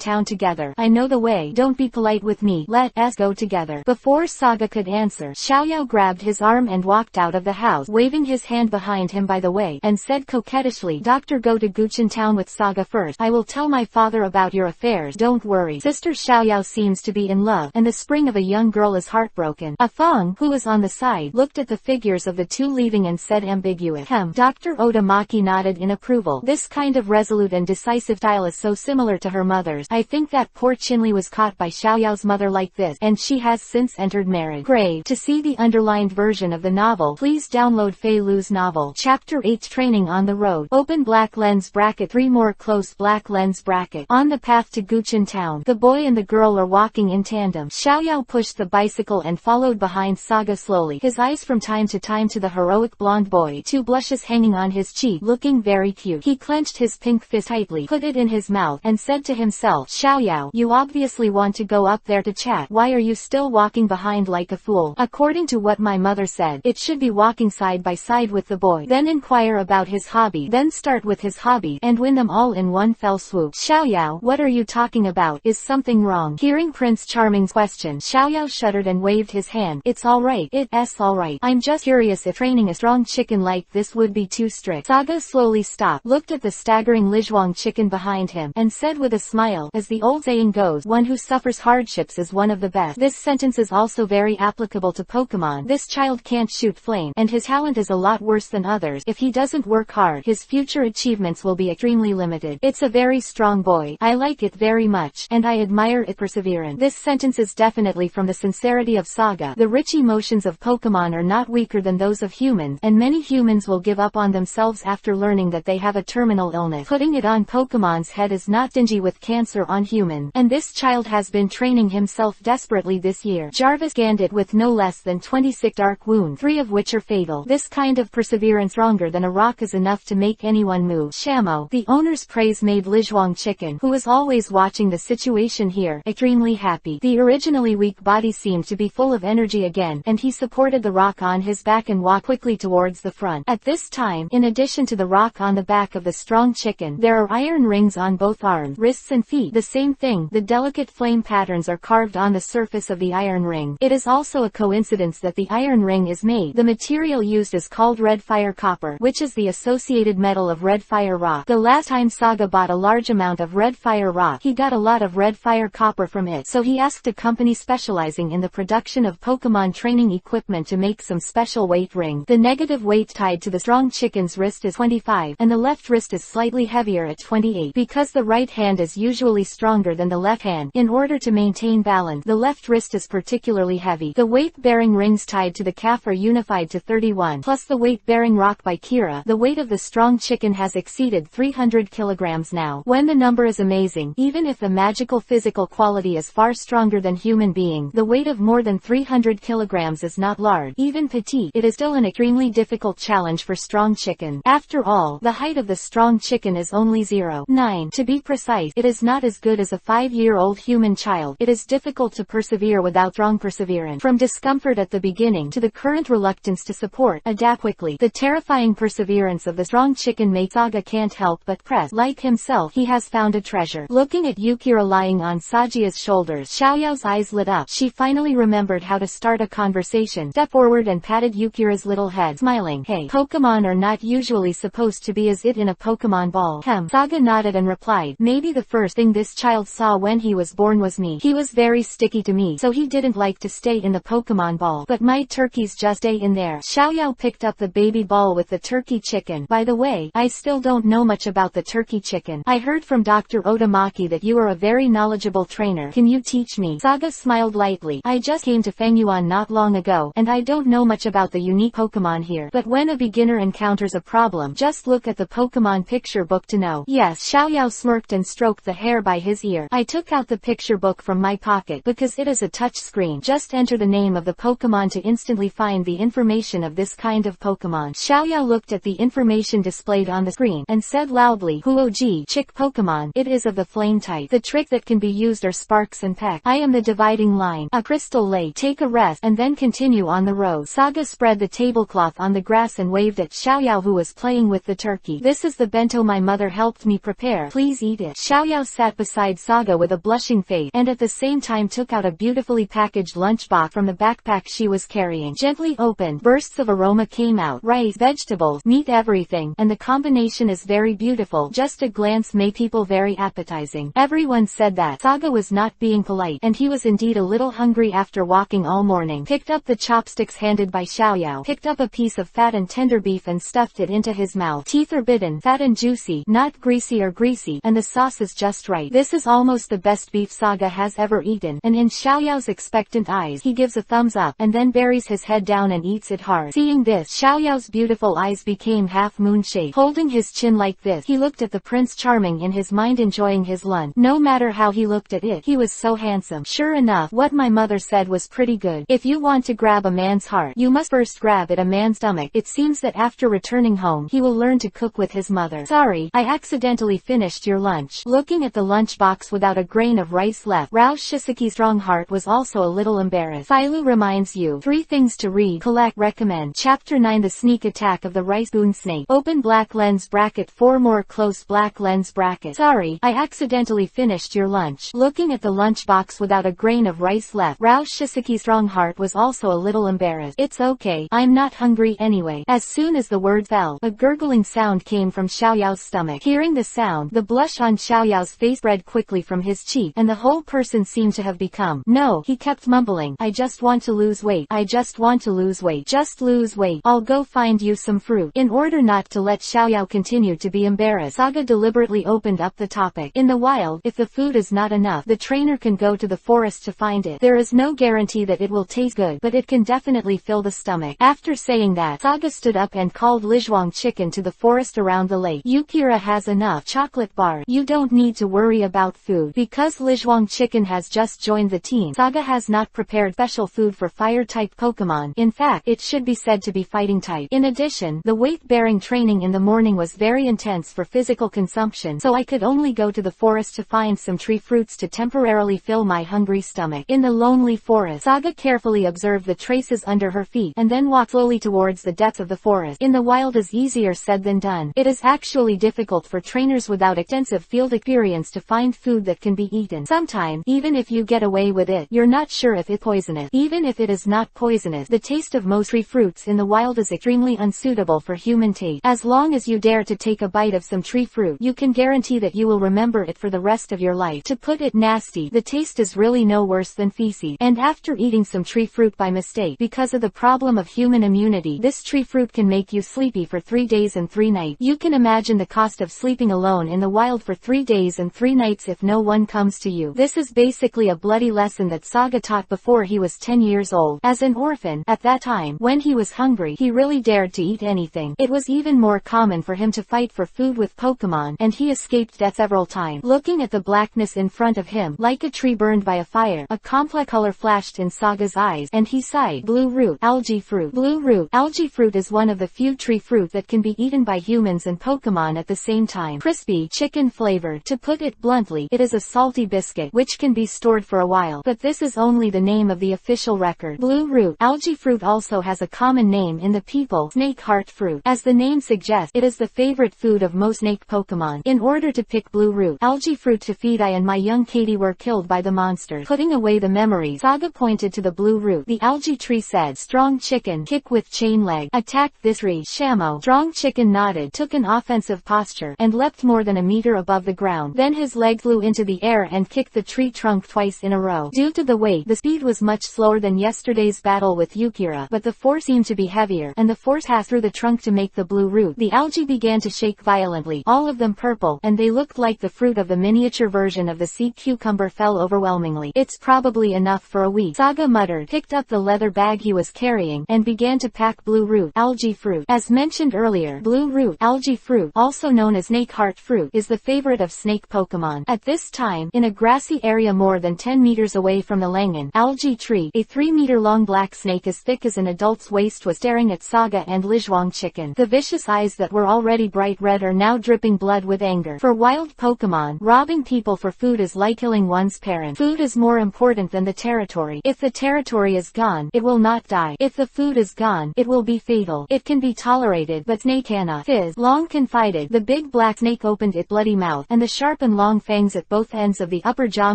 Town together? I know the way. Don't be polite with me. Let us go together. Before Saga could answer, Xiaoyao grabbed his arm and walked out of the house, waving his hand behind him by the way, and said coquettishly, Doctor, go to Guchin Town with Saga first. I will tell my father about your affairs. Don't worry. Sister Xiaoyao seems to be in love, and the spring of a young girl is heartbroken. A Fang, who was on the side, looked at the figures of the two leaving and said ambiguous. Dr. Otamaki nodded in approval. This kind of resolute and decisive style is so similar to her mother's. I think that poor Chinli was caught by Xiaoyao's mother like this, and she has since entered marriage. Grave. To see the underlined version of the novel, please download Fei Lu's novel. Chapter 8 Training on the Road. Open black lens bracket 3 more close black lens bracket. On the path to Guchin Town, the boy and the girl are walking in tandem. Xiaoyao pushed the bicycle and followed behind Saga slowly, his eyes from time to time to the heroic blonde boy, two blushes hanging on his cheek, looking very cute. He clenched his pink fist tightly, put it in his mouth, and said to himself, Xiaoyao, you obviously want to go up there to chat. Why are you still walking behind like a fool? According to what my mother said, it should be walking side by side with the boy, then inquire about his hobby, then start with his hobby, and win them all in one fell swoop. Xiaoyao, what are you talking about? Is something wrong? Hearing Prince Charming's question, Xiaoyao shuddered and waved his hand. It's alright. It's alright. I'm just curious if training a strong chicken like this would be too strict. Saga slowly stopped, looked at the staggering Lijuang chicken behind him, and said with a smile, as the old saying goes, one who suffers hardships is one of the best. This sentence is also very applicable to Pokemon. This child can't shoot flame, and his talent is a lot worse than others. If he doesn't work hard, his future achievements will be extremely limited. It's a very strong boy. I like it very much, and I admire its perseverance. This sentence is definitely from the sincerity of Saga. The rich emotions of Pokemon are not weaker than those of humans, and many humans will give up on themselves after learning that they have a terminal illness. Putting it on Pokemon's head is not stingy with cancer on humans, and this child has been training himself desperately this year. Jarvis scanned it with no less than 26 dark wounds, 3 of which are fatal. This kind of perseverance stronger than a rock is enough to make anyone move. Shamo, the owner's praise made Lijuang Chicken, who was always watching the situation here, extremely happy. The originally weak body seemed to be full of energy again, and he supported the rock on his back and walked quickly towards the front. At this time, in addition to the rock on the back of the strong chicken, there are iron rings on both arms, wrists and feet. The same thing, the delicate flame patterns are carved on the surface of the iron ring. It is also a coincidence that the iron ring is made. The material used is called red fire copper, which is the associated metal of red fire rock. The last time Saga bought a large amount of red fire rock, he got a lot of red fire copper from it, so he asked a company specializing in the production of Pokemon training equipment to make some special weight ring. The negative weight tied to the strong chicken's wrist is 25, and the left wrist is slightly heavier at 28. Because the right hand is usually stronger than the left hand, in order to maintain balance, the left wrist is particularly heavy. The weight-bearing rings tied to the calf are unified to 31, plus the weight-bearing rock by Kira. The weight of the strong chicken has exceeded 300 kilograms now. When the number is amazing, even if the magical physical quality is far stronger than human being, the weight of more than 300 kilograms is not large. Even petite, it is still an extremely difficult challenge for strong chicken. After all, the height of the strong chicken is only 0.9. To be precise, it is is not as good as a 5-year-old human child. It is difficult to persevere without strong perseverance. From discomfort at the beginning to the current reluctance to support, adapt quickly. The terrifying perseverance of the strong chicken makes Saga can't help but press. Like himself, he has found a treasure. Looking at Yukira lying on Sajia's shoulders, Xiaoyao's eyes lit up. She finally remembered how to start a conversation. Stepped forward and patted Yukira's little head, smiling. Hey, Pokemon are not usually supposed to be as it in a Pokemon ball. Saga nodded and replied, maybe the first thing this child saw when he was born was me. He was very sticky to me, so he didn't like to stay in the Pokemon ball. But my turkeys just stay in there. Xiaoyao picked up the baby ball with the turkey chicken. By the way, I still don't know much about the turkey chicken. I heard from Dr. Otamaki that you are a very knowledgeable trainer. Can you teach me? Saga smiled lightly. I just came to Fangyuan not long ago, and I don't know much about the unique Pokemon here. But when a beginner encounters a problem, just look at the Pokemon picture book to know. Yes, Xiaoyao smirked and stroked the hair by his ear. I took out the picture book from my pocket because it is a touch screen. Just enter the name of the Pokemon to instantly find the information of this kind of Pokemon. Xiaoyao looked at the information displayed on the screen and said loudly, Huoji, chick Pokemon. It is of the flame type. The trick that can be used are sparks and peck. I am the dividing line. A crystal lake. Take a rest and then continue on the road. Saga spread the tablecloth on the grass and waved at Xiaoyao, who was playing with the turkey. This is the bento my mother helped me prepare. Please eat it. Xiaoyao sat beside Saga with a blushing face and at the same time took out a beautifully packaged lunchbox from the backpack she was carrying. Gently opened, bursts of aroma came out. Rice, vegetables, meat, everything, and the combination is very beautiful. Just a glance made people very appetizing. Everyone said that Saga was not being polite, and he was indeed a little hungry after walking all morning. Picked up the chopsticks handed by Xiaoyao, picked up a piece of fat and tender beef and stuffed it into his mouth. Teeth are bitten, fat and juicy, not greasy or greasy, and the sauce is just right. This is almost the best beef Saga has ever eaten, and in Xiaoyao's expectant eyes, he gives a thumbs up, and then buries his head down and eats it hard. Seeing this, Xiaoyao's beautiful eyes became half-moon shaped. Holding his chin like this, he looked at the Prince Charming in his mind, enjoying his lunch. No matter how he looked at it, he was so handsome. Sure enough, what my mother said was pretty good. If you want to grab a man's heart, you must first grab at a man's stomach. It seems that after returning home, he will learn to cook with his mother. Sorry, I accidentally finished your lunch. Looking at the lunchbox without a grain of rice left, Rao Shiseki's strong heart was also a little embarrassed. Filu reminds you 3 things to read, collect, recommend. Chapter 9, The Sneak Attack of the Rice Spoon Snake. Open black lens bracket 4 more close black lens bracket. Sorry, I accidentally finished your lunch. Looking at the lunchbox without a grain of rice left, Rao Shiseki's strong heart was also a little embarrassed. It's okay, I'm not hungry anyway. As soon as the word fell, a gurgling sound came from Xiaoyao's stomach. Hearing the sound, the blush on Xiaoyao's face spread quickly from his cheek, and the whole person seemed to have become. No, he kept mumbling. I just want to lose weight. I just want to lose weight. Just lose weight. I'll go find you some fruit. In order not to let Xiaoyao continue to be embarrassed, Saga deliberately opened up the topic. In the wild, if the food is not enough, the trainer can go to the forest to find it. There is no guarantee that it will taste good, but it can definitely fill the stomach. After saying that, Saga stood up and called Lizhuang Chicken to the forest around the lake. Yukira has enough chocolate bars. You don't need to worry about food. Because Lizhuang Chicken has just joined the team, Saga has not prepared special food for fire-type Pokemon. In fact, it should be said to be fighting-type. In addition, the weight-bearing training in the morning was very intense for physical consumption, so I could only go to the forest to find some tree fruits to temporarily fill my hungry stomach. In the lonely forest, Saga carefully observed the traces under her feet, and then walked slowly towards the depths of the forest. In the wild is easier said than done. It is actually difficult for trainers without extensive field experience to find food that can be eaten. Sometimes, even if you get away with it, you're not sure if it's poisonous. Even if it is not poisonous, the taste of most tree fruits in the wild is extremely unsuitable for human taste. As long as you dare to take a bite of some tree fruit, you can guarantee that you will remember it for the rest of your life. To put it nasty, the taste is really no worse than feces. And after eating some tree fruit by mistake, because of the problem of human immunity, this tree fruit can make you sleepy for 3 days and 3 nights. You can imagine the cost of sleeping alone in the wild for 3 days and 3 nights if no one comes to you. This is basically a bloody lesson that Saga taught before he was 10 years old. As an orphan, at that time, when he was hungry, he really dared to eat anything. It was even more common for him to fight for food with Pokemon, and he escaped death several times. Looking at the blackness in front of him, like a tree burned by a fire, a complex color flashed in Saga's eyes, and he sighed. Blue root, algae fruit. Blue root, algae fruit is one of the few tree fruit that can be eaten by humans and Pokemon at the same time. Crispy, chicken flavored. To put it bluntly, it is a salty biscuit which can be stored for a while, but this is only the name of the official record. Blue root algae fruit also has a common name in the people, snake heart fruit. As the name suggests, it is the favorite food of most snake Pokemon. In order to pick blue root algae fruit to feed, I and my young Katie were killed by the monsters. Putting away the memories, Saga pointed to the blue root. The algae tree said, "Strong chicken, kick with chain leg. Attack this tree." Shamo. Strong chicken nodded, took an offensive posture, and leapt more than a meter above the ground. Then his leg flew into the air and kicked the tree trunk twice in a row. Due to the weight, the speed was much slower than yesterday's battle with Yukira, but the force seemed to be heavier, and the force passed through the trunk to make the blue root. The algae began to shake violently, all of them purple, and they looked like the fruit of the miniature version of the sea cucumber fell overwhelmingly. "It's probably enough for a week," Saga muttered, picked up the leather bag he was carrying, and began to pack blue root algae fruit. As mentioned earlier, blue root algae fruit, also known as snake heart fruit, is the favorite of snake Pokemon. At this time, in a grassy area more than 10 meters away from the Langan algae tree, a 3-meter-long black snake as thick as an adult's waist was staring at Saga and Lijuang Chicken. The vicious eyes that were already bright red are now dripping blood with anger. For wild Pokemon, robbing people for food is like killing one's parent. Food is more important than the territory. If the territory is gone, it will not die. If the food is gone, it will be fatal. It can be tolerated, but snake cannot. Fizz. Long confided. The big black snake opened its bloody mouth, and the sharp and long fangs at both ends of the upper jaw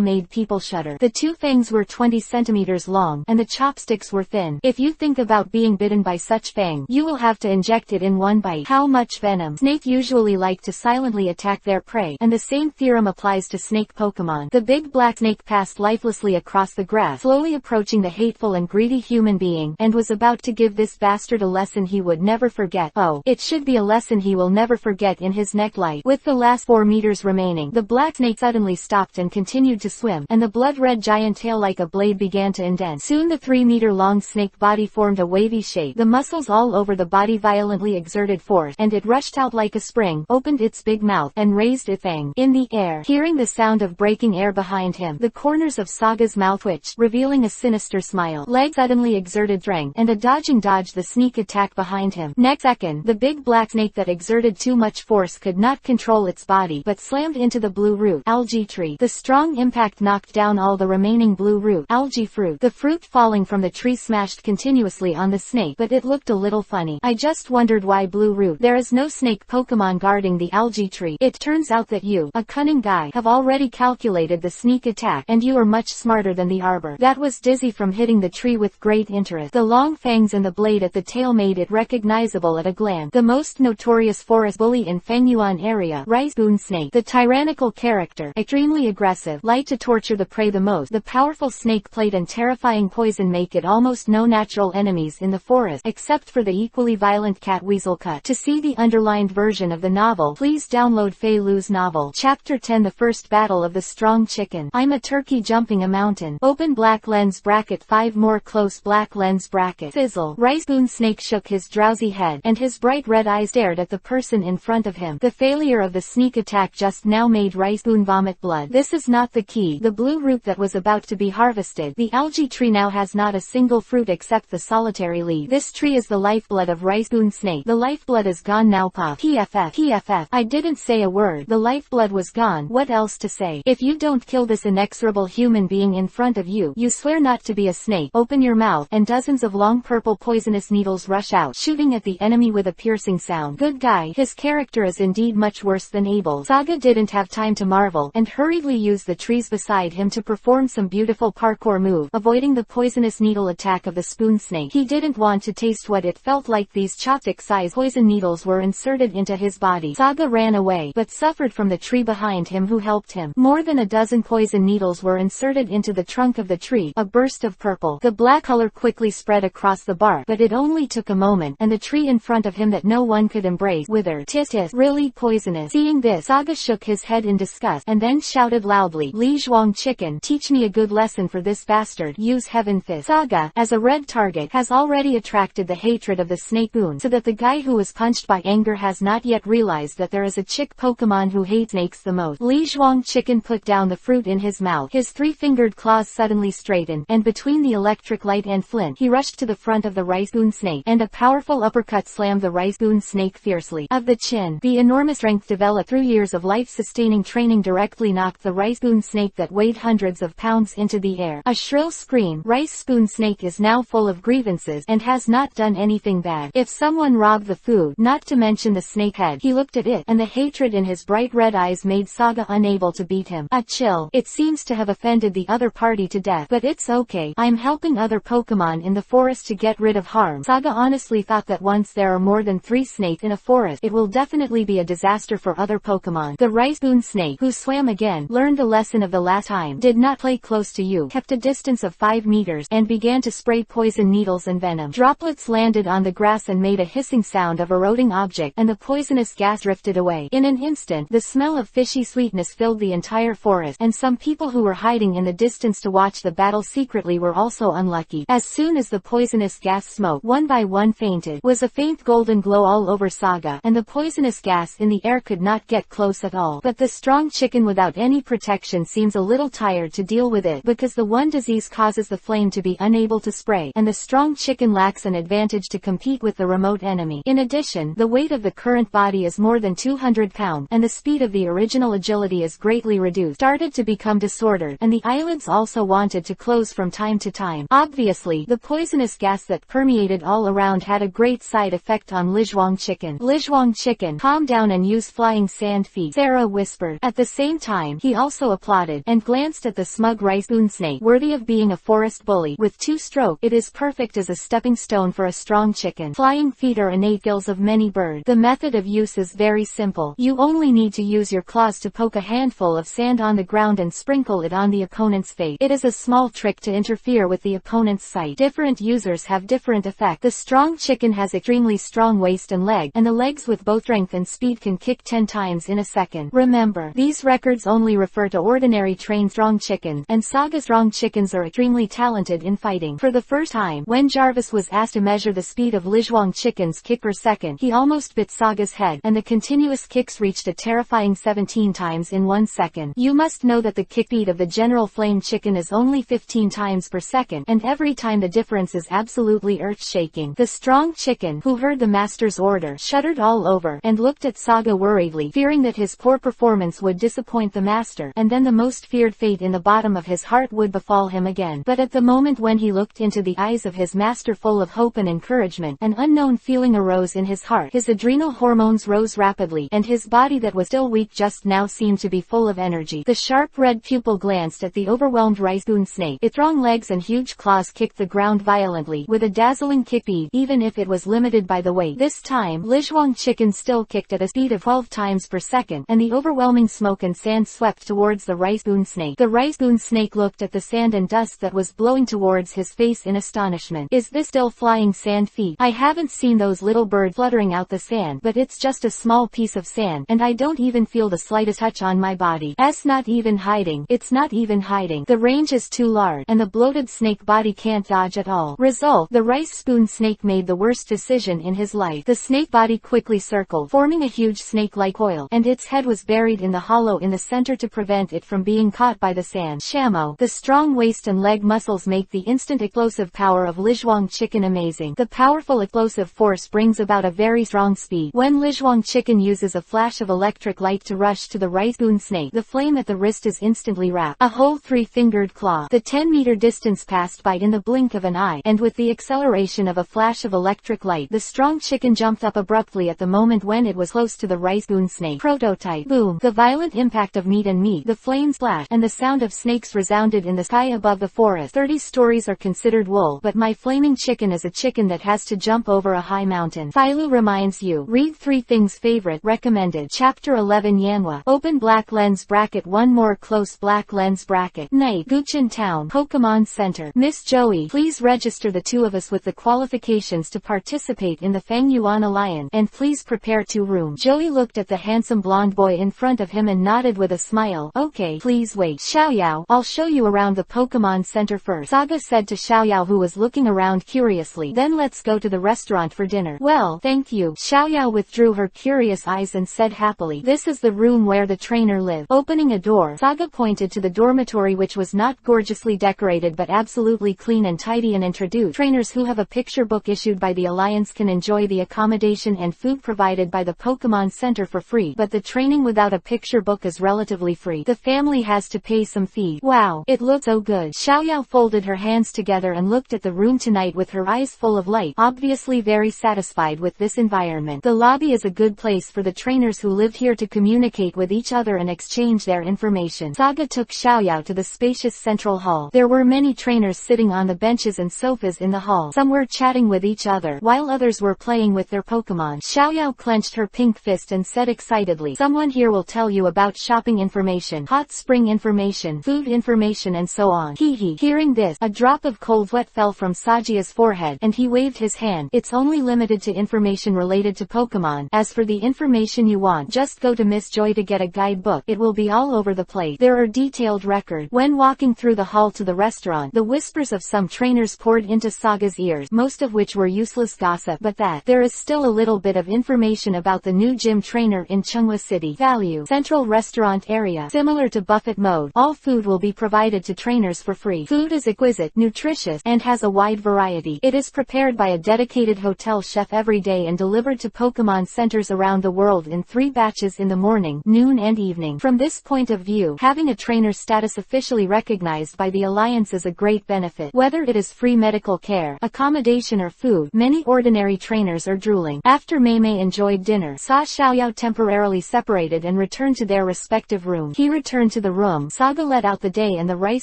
made people shudder. The two fangs were 20 centimeters long, and the chopsticks were thin. If you think about being bitten by such fang, you will have to inject it in one bite. How much venom? Snake usually like to silently attack their prey, and the same theorem applies to snake Pokemon. The big black snake passed lifelessly across the grass, slowly approaching the hateful and greedy human being, and was about to give this bastard a lesson he would never forget. Oh, it should be a lesson he will never forget in his neck light. With the last 4 meters remaining, the black snake suddenly stopped and continued to swim, and the blood-red giant tail like a blade began to indent. Soon the 3-meter-long snake body formed a wavy shape. The muscles all over the body violently exerted force, and it rushed out like a spring, opened its big mouth, and raised its fang in the air. Hearing the sound of breaking air behind him, the corners of Saga's mouth twitched, revealing a sinister smile. Leg suddenly exerted strength, and a dodged the sneak attack behind him. Next second, the big black snake that exerted too much force could not control its body, but slammed into the blue root algae tree. The strong impact knocked down all the remaining blue root algae fruit. The fruit falling from the tree smashed continuously on the snake, but it looked a little funny. I just wondered why blue root. There is no snake Pokemon guarding the algae tree. It turns out that you, a cunning guy, have already calculated the sneak attack, and you are much smarter than the arbor. That was Dizzy from hitting the tree with great interest. The long fangs and the blade at the tail made it recognizable at a glance. The most notorious forest bully in Fengyuan area, Rice Spoon Snake. The tyrannical character, extremely aggressive, light to torture the prey the most. The powerful snake plate and terrifying poison make it almost no natural enemies in the forest, except for the equally violent cat weasel cut. To see the underlined version of the novel, please download Fei Lu's novel. Chapter 10, The First Battle of the Strong Chicken. I'm a turkey jumping a mountain. Open black lens bracket 5 more close black lens bracket. Fizzle. Rice Spoon Snake shook his drowsy head, and his bright red eyes stared at the person in front of him. The failure of the sneak attack just now made Rice Spoon vomit blood. This is not the key. The blue root that was about to be harvested. The algae tree now has not a single fruit except the solitary leaf. This tree is the lifeblood of Rice Spoon Snake. The lifeblood is gone now. Puff. PFF. I didn't say a word. The lifeblood was gone. What else to say? If you don't kill this inexorable human being in front of you, you swear not to be a snake. Open your mouth, and dozens of long purple poisonous needles rush out, shooting at the enemy with a piercing sound. Good guy. His character is indeed much worse than Abel. Saga didn't have time to marvel, and hurriedly used the trees beside him to perform some beautiful parkour move, avoiding the poisonous needle attack of the spoon snake. He didn't want to taste what it felt like. These chopstick-sized poison needles were inserted into his body. Saga ran away, but suffered from the tree behind him who helped him. More than a dozen poison needles were inserted into the trunk of the tree. A burst of purple. The black color quickly spread across the bark, but it only took a moment, and the tree in front of him that no one could embrace withered. Tis, really poisonous. Seeing this, Saga shook his head in disgust, and then shouted loudly, Lijuang Chicken, teach me a good lesson for this bastard. Use Heaven Fist. Saga, as a red target, has already attracted the hatred of the snake goon, so that the guy who was punched by anger has not yet realized that there is a chick Pokemon who hates snakes the most. Lijuang Chicken put down the fruit in his mouth. His 3-fingered claws suddenly straightened, and between the electric light and flint, he rushed to the front of the Rice Spoon Snake, and a powerful uppercut slammed the Rice Spoon Snake fiercely of the chin. The enormous strength developed through years of life blood-staining training directly knocked the rice spoon snake that weighed hundreds of pounds into the air. A shrill scream. Rice spoon snake is now full of grievances and has not done anything bad. If someone robbed the food, not to mention the snake head, he looked at it, and the hatred in his bright red eyes made Saga unable to beat him. A chill. It seems to have offended the other party to death, but it's okay. I'm helping other Pokemon in the forest to get rid of harm. Saga honestly thought that once there are more than 3 snakes in a forest, it will definitely be a disaster for other Pokemon. The rice spoon snake, who swam again, learned the lesson of the last time, did not play close to you, kept a distance of 5 meters, and began to spray poison needles and venom. Droplets landed on the grass and made a hissing sound of eroding object, and the poisonous gas drifted away. In an instant, the smell of fishy sweetness filled the entire forest, and some people who were hiding in the distance to watch the battle secretly were also unlucky. As soon as the poisonous gas smoke, one by one fainted, was a faint golden glow all over Saga, and the poisonous gas in the air could not get close at all. But the strong chicken without any protection seems a little tired to deal with it, because the one disease causes the flame to be unable to spray, and the strong chicken lacks an advantage to compete with the remote enemy. In addition, the weight of the current body is more than 200 pounds, and the speed of the original agility is greatly reduced, started to become disordered, and the eyelids also wanted to close from time to time. Obviously, the poisonous gas that permeated all around had a great side effect on Lizhuang chicken. Lizhuang chicken, calm down and use flying sand feet, Sarah whispered. At the same time, he also applauded, and glanced at the smug rice spoon snake, worthy of being a forest bully. With 2 strokes, it is perfect as a stepping stone for a strong chicken. Flying feet are innate skills of many birds. The method of use is very simple. You only need to use your claws to poke a handful of sand on the ground and sprinkle it on the opponent's face. It is a small trick to interfere with the opponent's sight. Different users have different effects. The strong chicken has extremely strong waist and leg, and the legs with both strength and speed can kick 10 times in a second. Remember, these records only refer to ordinary trained strong chickens, and Saga strong chickens are extremely talented in fighting. For the first time, when Jarvis was asked to measure the speed of Lizhuang chicken's kick per second, he almost bit Saga's head, and the continuous kicks reached a terrifying 17 times in 1 second. You must know that the kick speed of the general flame chicken is only 15 times per second, and every time the difference is absolutely earth-shaking. The strong chicken, who heard the master's order, shuddered all over, and looked at Saga worriedly, fearing that his poor performance would disappoint the master, and then the most feared fate in the bottom of his heart would befall him again. But at the moment when he looked into the eyes of his master full of hope and encouragement, an unknown feeling arose in his heart. His adrenal hormones rose rapidly, and his body that was still weak just now seemed to be full of energy. The sharp red pupil glanced at the overwhelmed rice spoon snake. Its strong legs and huge claws kicked the ground violently, with a dazzling kick speed, even if it was limited by the weight. This time, Lizhuang chicken still kicked at a speed of 12 times per second, and the overwhelming smoke and sand swept towards the rice spoon snake. The rice spoon snake looked at the sand and dust that was blowing towards his face in astonishment. Is this still flying sand feet? I haven't seen those little birds fluttering out the sand, but it's just a small piece of sand, and I don't even feel the slightest touch on my body. It's not even hiding. It's not even hiding. The range is too large, and the bloated snake body can't dodge at all. Result: the rice spoon snake made the worst decision in his life. The snake body quickly circled, forming a huge snake-like coil, and its head was buried in the hollow in the center to prevent it from being caught by the sand. Shamo. The strong waist and leg muscles make the instant explosive power of Lizhuang chicken amazing. The powerful explosive force brings about a very strong speed. When Lizhuang chicken uses a flash of electric light to rush to the rice spoon snake, the flame at the wrist is instantly wrapped. A whole 3-fingered claw. The 10-meter distance passed by in the blink of an eye, and with the acceleration of a flash of electric light, the strong chicken jumped up abruptly at the moment when it was close to the rice spoon snake. Prototype. Boom. The violent impact of meat and meat, the flames flash, and the sound of snakes resounded in the sky above the forest. 30 stories are considered wool, but my flaming chicken is a chicken that has to jump over a high mountain. Philo reminds you. Read 3 things. Favorite. Recommended. Chapter 11. Yanhua. Open black lens bracket 1 more close black lens bracket. Night. Guchin Town. Pokemon Center. Miss Joey, please register the 2 of us with the qualifications to participate in the Fang Yuan Alliance, and please prepare 2 rooms. Joey looked at the handsome blonde boy in front of him and nodded with a smile. Okay, please wait. Xiaoyao, I'll show you around the Pokemon Center first, Saga said to Xiaoyao, who was looking around curiously. Then let's go to the restaurant for dinner. Well, thank you. Xiaoyao withdrew her curious eyes and said happily, this is the room where the trainer lived. Opening a door, Saga pointed to the dormitory, which was not gorgeously decorated but absolutely clean and tidy, and introduced. Trainers who have a picture book issued by the Alliance can enjoy the accommodation and food provided by the Pokemon Center for free, but the training without without a picture book is relatively free. The family has to pay some fee. Wow, it looks so good. Xiaoyao folded her hands together and looked at the room tonight with her eyes full of light, obviously very satisfied with this environment. The lobby is a good place for the trainers who lived here to communicate with each other and exchange their information. Saga took Xiaoyao to the spacious central hall. There were many trainers sitting on the benches and sofas in the hall. Some were chatting with each other, while others were playing with their Pokemon. Xiaoyao clenched her pink fist and said excitedly, "Someone here will tell you about shopping information, hot spring information, food information and so on." Hee. Hearing this, a drop of cold sweat fell from Sajia's forehead, and he waved his hand. "It's only limited to information related to Pokemon. As for the information you want, just go to Miss Joy to get a guidebook. It will be all over the place. There are detailed records." When walking through the hall to the restaurant, the whispers of some trainers poured into Saga's ears, most of which were useless gossip, but that there is still a little bit of information about the new gym trainer in Chunghua City. Value: central restaurant area. Similar to buffet mode, all food will be provided to trainers for free. Food is exquisite, nutritious, and has a wide variety. It is prepared by a dedicated hotel chef every day and delivered to Pokemon centers around the world in 3 batches in the morning, noon and evening. From this point of view, having a trainer status officially recognized by the Alliance is a great benefit. Whether it is free medical care, accommodation or food, many ordinary trainers are drooling. After Mei enjoyed dinner, Sa Xiaoyao temporarily separated and returned to their respective rooms. He returned to the room. Saga let out the day and the rice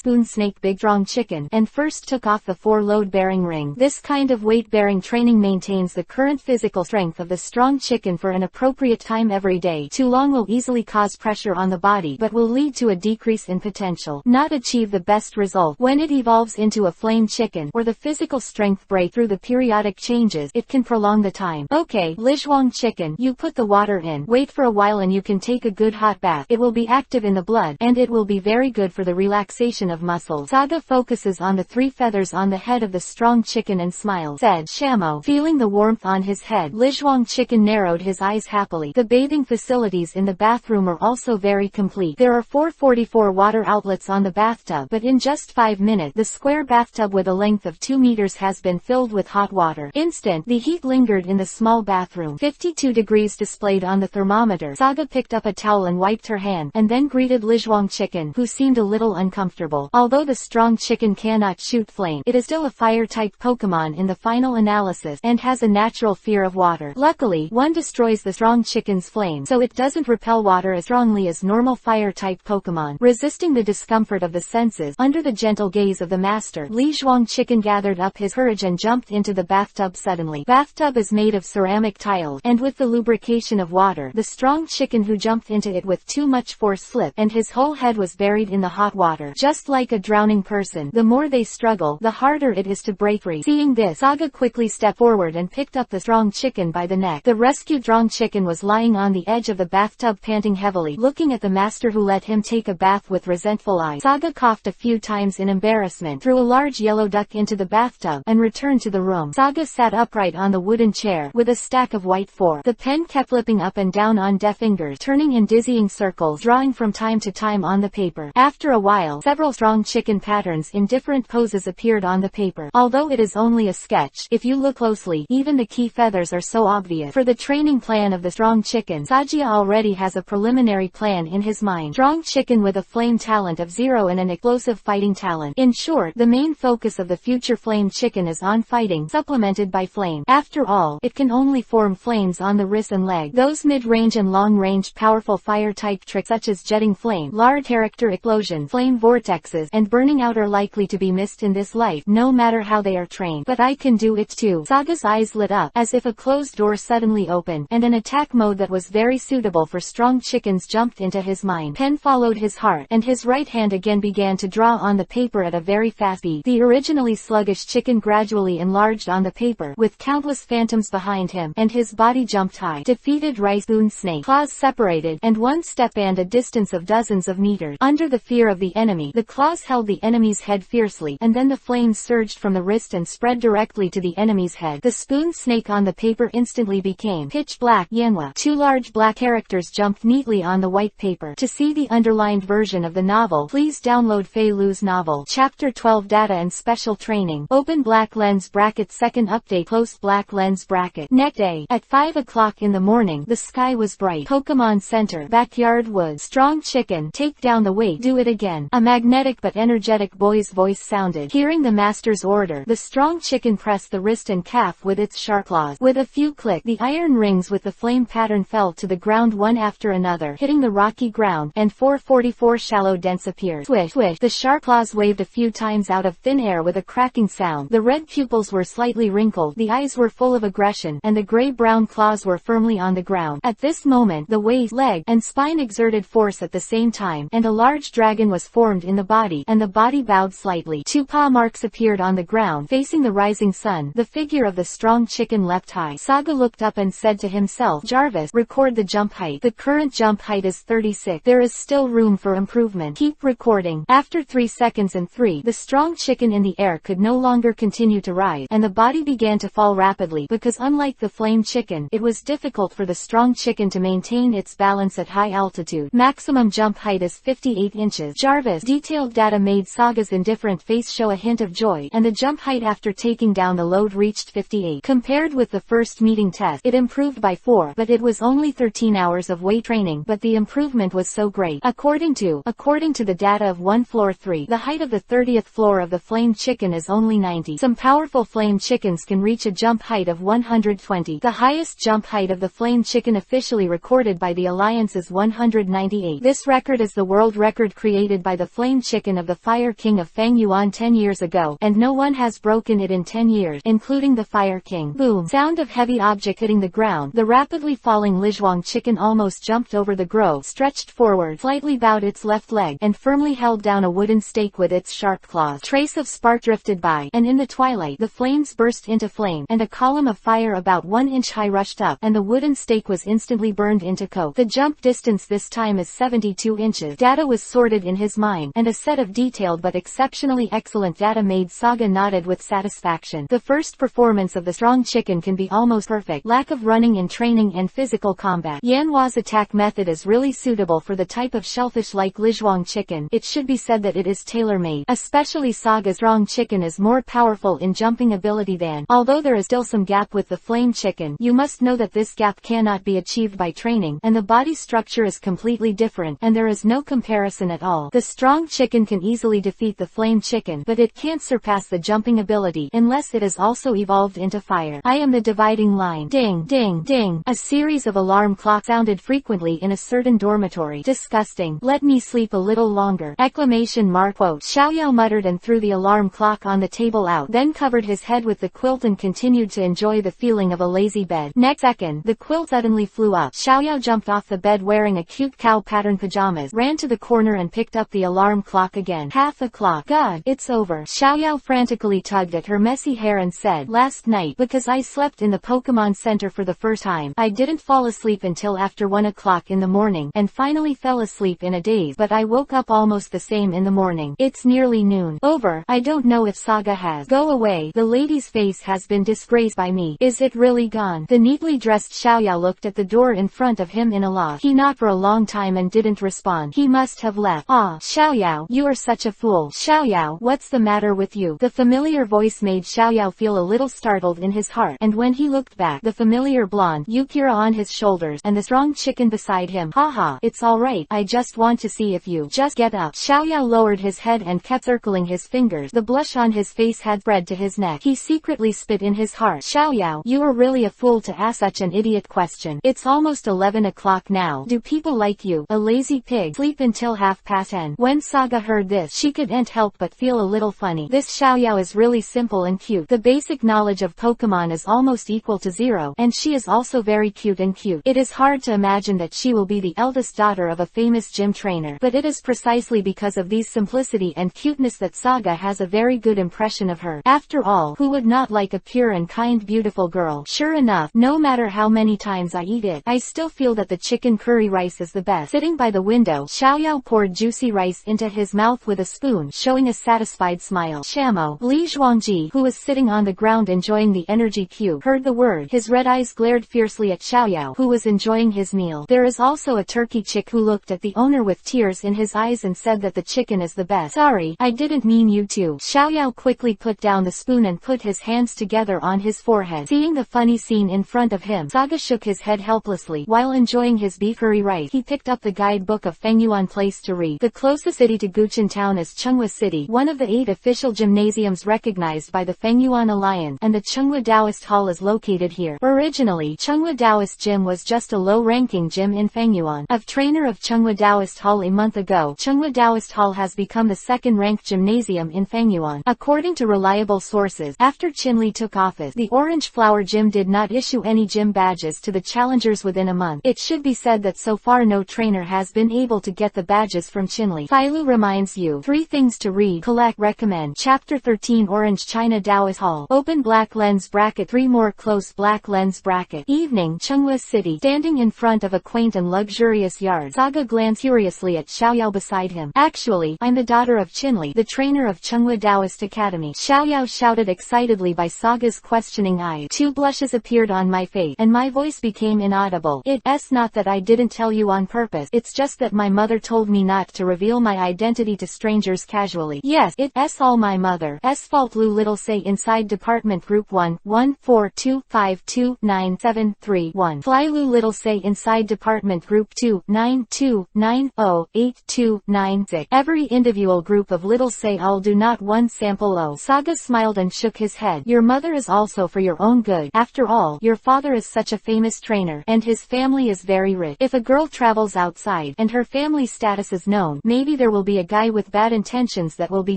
spoon snake big strong chicken, and first took off the 4 load-bearing ring. This kind of weight-bearing training maintains the current physical strength of the strong chicken for an appropriate time every day. Too long will easily cause pressure on the body, but will lead to a decrease in potential. Not achieve the best result. When it evolves into a flame chicken, or the physical strength break through the periodic changes, it can prolong the time. Okay, Lizhuang chicken, you put the water in, wait for a while and you can take a good hot bath. It will be active in the blood, and it will be very good for the relaxation of muscles. Saga focuses on the 3 feathers on the head of the strong chicken and smiles, said Shamo, feeling the warmth on his head. Lizhuang chicken narrowed his eyes happily. The bathing facilities in the bathroom are also very complete. There are 444 water outlets on the bathtub, but in just 5 minutes, the square bathtub with a length of 2 meters has been filled with hot water. Instant, the heat lingered in the small bathroom. 52 degrees displayed on the thermometer. Saga picked up a towel and wiped her hand, and then greeted Lizhuang chicken, who seemed a little uncomfortable. Although the strong chicken cannot shoot flame, it is still a fire-type Pokemon in the final analysis, and has a natural fear of water. Luckily, one destroys the strong chicken's flame, so it doesn't repel water as strongly as normal fire-type Pokemon. Resisting the discomfort of the senses, under the gentle gaze of the master, Lizhuang chicken gathered up his courage and jumped into the bathtub suddenly. Bathtub is made of ceramic tiles, and with the lubrication of water, the strong chicken who jumped into it with too much force slipped, and his whole head was buried in the hot water. Just like a drowning person, the more they struggle, the harder it is to break free. Seeing this, Saga quickly stepped forward and picked up the strong chicken by the neck. The rescued strong chicken was lying on the edge of the bathtub panting heavily, looking at the master who let him take a bath with resentful eyes. Saga coughed a few times in embarrassment, threw a large yellow duck into the bathtub, and returned to the room. Saga sat upright on the wooden chair, with a stack of white 4. The pen kept flipping up and down on deft fingers, turning in dizzying circles, drawing from time to time on the paper. After a while, several strong chicken patterns in different poses appeared on the paper. Although it is only a sketch, if you look closely, even the key feathers are so obvious. For the training plan of the strong chicken, Sajia already has a preliminary plan in his mind. Strong chicken with a flame talent of 0 and an explosive fighting talent. In short, the main focus of the future flame chicken is on fighting, supplemented by flame. After all, it can only form flames on the wrist and leg. Those mid-range and long-range powerful fire-type tricks such as jetting flame, large character explosion, flame vortexes, and burning out are likely to be missed in this life, no matter how they are trained. But I can do it too. Saga's eyes lit up, as if a closed door suddenly opened, and an attack mode that was very suitable for strong chickens jumped into his mind. Pen followed his heart, and his right hand again began to draw on the paper at a very fast speed. The originally sluggish chicken gradually enlarged on the paper, with countless phantoms behind him, and his body jumped high. Defeated rice spoon snake. Claws separated, and one step and a distance of dozens of meters. Under the fear of the enemy, the claws held the enemy's head fiercely, and then the flames surged from the wrist and spread directly to the enemy's head. The spoon snake on the paper instantly became pitch black. Yanhua. 2 large black characters jumped neatly on the white paper. To see the underlined version of the novel, please download Fei Lu's novel. Chapter 12 Data and Special Training. Open black lens bracket. Second update. Close black lens bracket. Next day, at 5 o'clock in the morning, the sky was bright. Pokemon center. Backyard woods. Strong chicken. Take down the weight. Do it again. A magnetic but energetic boy's voice sounded. Hearing the master's order, the strong chicken pressed the wrist and calf with its sharp claws. With a few clicks, the iron rings with the flame pattern fell to the ground one after another, hitting the rocky ground, and 444 shallow dents appeared. Swish, swish. The sharp claws waved a few times out of thin air with a cracking sound. The red pupils were slightly wrinkled, the eyes were full of aggression, and the gray-brown claws were firmly on the ground. At this moment, the waist, leg, and spine exerted force at the same time, and a large dragon was formed in the body, and the body bowed slightly. Two paw marks appeared on the ground, facing the rising sun. The figure of the strong chicken leapt high. Saga looked up and said to himself, Jarvis, record the jump height. The current jump height is 36. There is still room for improvement. Keep recording. After 3 seconds and 3, the strong chicken in the air could no longer continue to rise, and the body began to fall rapidly, because unlike the flame chicken, it was difficult for the strong chicken to maintain its balance at high altitude. Maximum jump height is 58 inches. Jarvis' detailed data made Saga's indifferent face show a hint of joy, and the jump height after taking down the load reached 58. Compared with the first meeting test, it improved by 4, but it was only 13 hours of weight training, but the improvement was so great. According to the data of 1 floor 3, the height of the 30th floor of the flame chicken is only 90. Some powerful flame chickens can reach a jump height of 120. The highest jump height of the flame chicken officially recorded by the Alliance is 198. This record is the world record created by the flame chicken of the Fire King of Fang Yuan 10 years ago, and no one has broken it in 10 years, including the Fire King. Boom! Sound of heavy object hitting the ground. The rapidly falling Lijuang chicken almost jumped over the grove, stretched forward, slightly bowed its left leg, and firmly held down a wooden stake with its sharp claws. Trace of spark drifted by, and in the twilight, the flames burst into flame, and a column of fire about 1 inch high rushed up, and the wooden stake was instantly burned into coke. The jump distance this time is 72 inches. Data was sorted in his mind, and a set of detailed but exceptionally excellent data made Saga nodded with satisfaction. The first performance of the strong chicken can be almost perfect. Lack of running in training and physical combat. Yanhua's attack method is really suitable for the type of shellfish-like Lijuang chicken. It should be said that it is tailor-made. Especially Saga's strong chicken is more powerful in jumping ability than, although there is still some gap with the flame chicken, you must know that this gap cannot be achieved by training, and the body structure is completely different, and there is no comparison at all. The strong chicken can easily defeat the flame chicken, but it can't surpass the jumping ability, unless it is also evolved into fire. I am the dividing line. Ding, ding, ding. A series of alarm clocks sounded frequently in a certain dormitory. Disgusting. Let me sleep a little longer. Exclamation mark quote. Xiaoyao muttered and threw the alarm clock on the table out, then covered his head with the quilt and continued to enjoy the feeling of a lazy bed. Next second, the quilt suddenly flew up. Xiaoyao jumped off the bed wearing a cute cow pattern pajamas, ran to the corner and picked up the alarm clock again. Half a clock. God, it's over. Xiaoyao frantically tugged at her messy hair and said, last night, because I slept in the Pokemon Center for the first time, I didn't fall asleep until after 1 o'clock in the morning, and finally fell asleep in a daze, but I woke up almost the same in the morning. It's nearly noon. Over. I don't know if Saga has. Go away. The lady's face has been disgraced by me. Is it really gone? The neatly dressed Xiaoyao looked at the door in front of him in a loss. He knocked for a long time and didn't respond. He must have left. Ah, Xiaoyao, you are such a fool. Xiaoyao, what's the matter with you? The familiar voice made Xiaoyao feel a little startled in his heart, and when he looked back, the familiar blonde Yukira on his shoulders, and the strong chicken beside him. Haha, it's alright, I just want to see if you just get up. Xiaoyao lowered his head and kept circling his fingers. The blush on his face had spread to his neck. He secretly spit in his heart. Xiaoyao, you are really a fool to ask such an idiot question. It's almost 11 o'clock now. Do people like you, a lazy pig, sleep until 10:30? When Saga heard this, she couldn't help but feel a little funny. This Xiaoyao is really simple and cute. The basic knowledge of Pokemon is almost equal to 0, and she is also very cute and cute. It is hard to imagine that she will be the eldest daughter of a famous gym trainer, but it is precisely because of these simplicity and cuteness that Saga has a very good impression of her. After all, who would not like a pure and kind beautiful girl? Sure enough, no matter how many times I eat it, I still feel that the chicken curry rice is the best. Sitting by the window, Xiaoyao poured juicy rice into his mouth with a spoon, showing a satisfied smile. Shamo, Li Zhuangji, who was sitting on the ground enjoying the energy cube, heard the word. His red eyes glared fiercely at Xiaoyao, who was enjoying his meal. There is also a turkey chick who looked at the owner with tears in his eyes and said that the chicken is the best. Sorry, I didn't mean you to. Xiaoyao quickly put down the spoon and put his hands together on his forehead. Seeing the funny scene in front of him, Saga shook his head helplessly. While enjoying his beef curry rice, he picked up the guidebook of Fengyuan Place to read. The closest city to Guchin Town is Chunghwa City, one of the 8 official gymnasiums recognized by the Fengyuan Alliance, and the Chunghwa Taoist Hall is located here. Originally, Chunghwa Taoist Gym was just a low-ranking gym in Fengyuan. Of trainer of Chunghwa Taoist Hall a month ago, Chunghwa Taoist Hall has become the second-ranked gymnasium in Fengyuan. According to reliable sources, after Chinli took office, the Orange Flower Gym did not issue any gym badges to the challengers within a month. It should be said that so far no trainer has been able to get the badges from Chinli. Filu reminds you 3 things to read, collect, recommend. Chapter 13 Orange China Taoist Hall. Open black lens bracket 3 more close black lens bracket. Evening, Chunghwa City. Standing in front of a quaint and luxurious yard, Saga glanced curiously at Xiaoyao beside him. Actually, I'm the daughter of Chinli, the trainer of Chunghwa Taoist Academy. Xiaoyao shouted excitedly by Saga's questioning eyes. 2 blushes appeared on my face, and my voice became inaudible. It's not that I didn't tell you on purpose, it's just that my mother told me not to reveal my identity to strangers casually. Yes, it's all my mother's fault. Lu Little say inside Department Group 1-142529731. Fly Lu Little say inside Department Group 2-92908296. Every individual group of Little say all do not one sample O. Saga smiled and shook his head. Your mother is also for your own good. After all, your father is such a famous trainer, and his family is very rich. If a girl travels outside, and her family's status is known, maybe there will be a guy with bad intentions that will be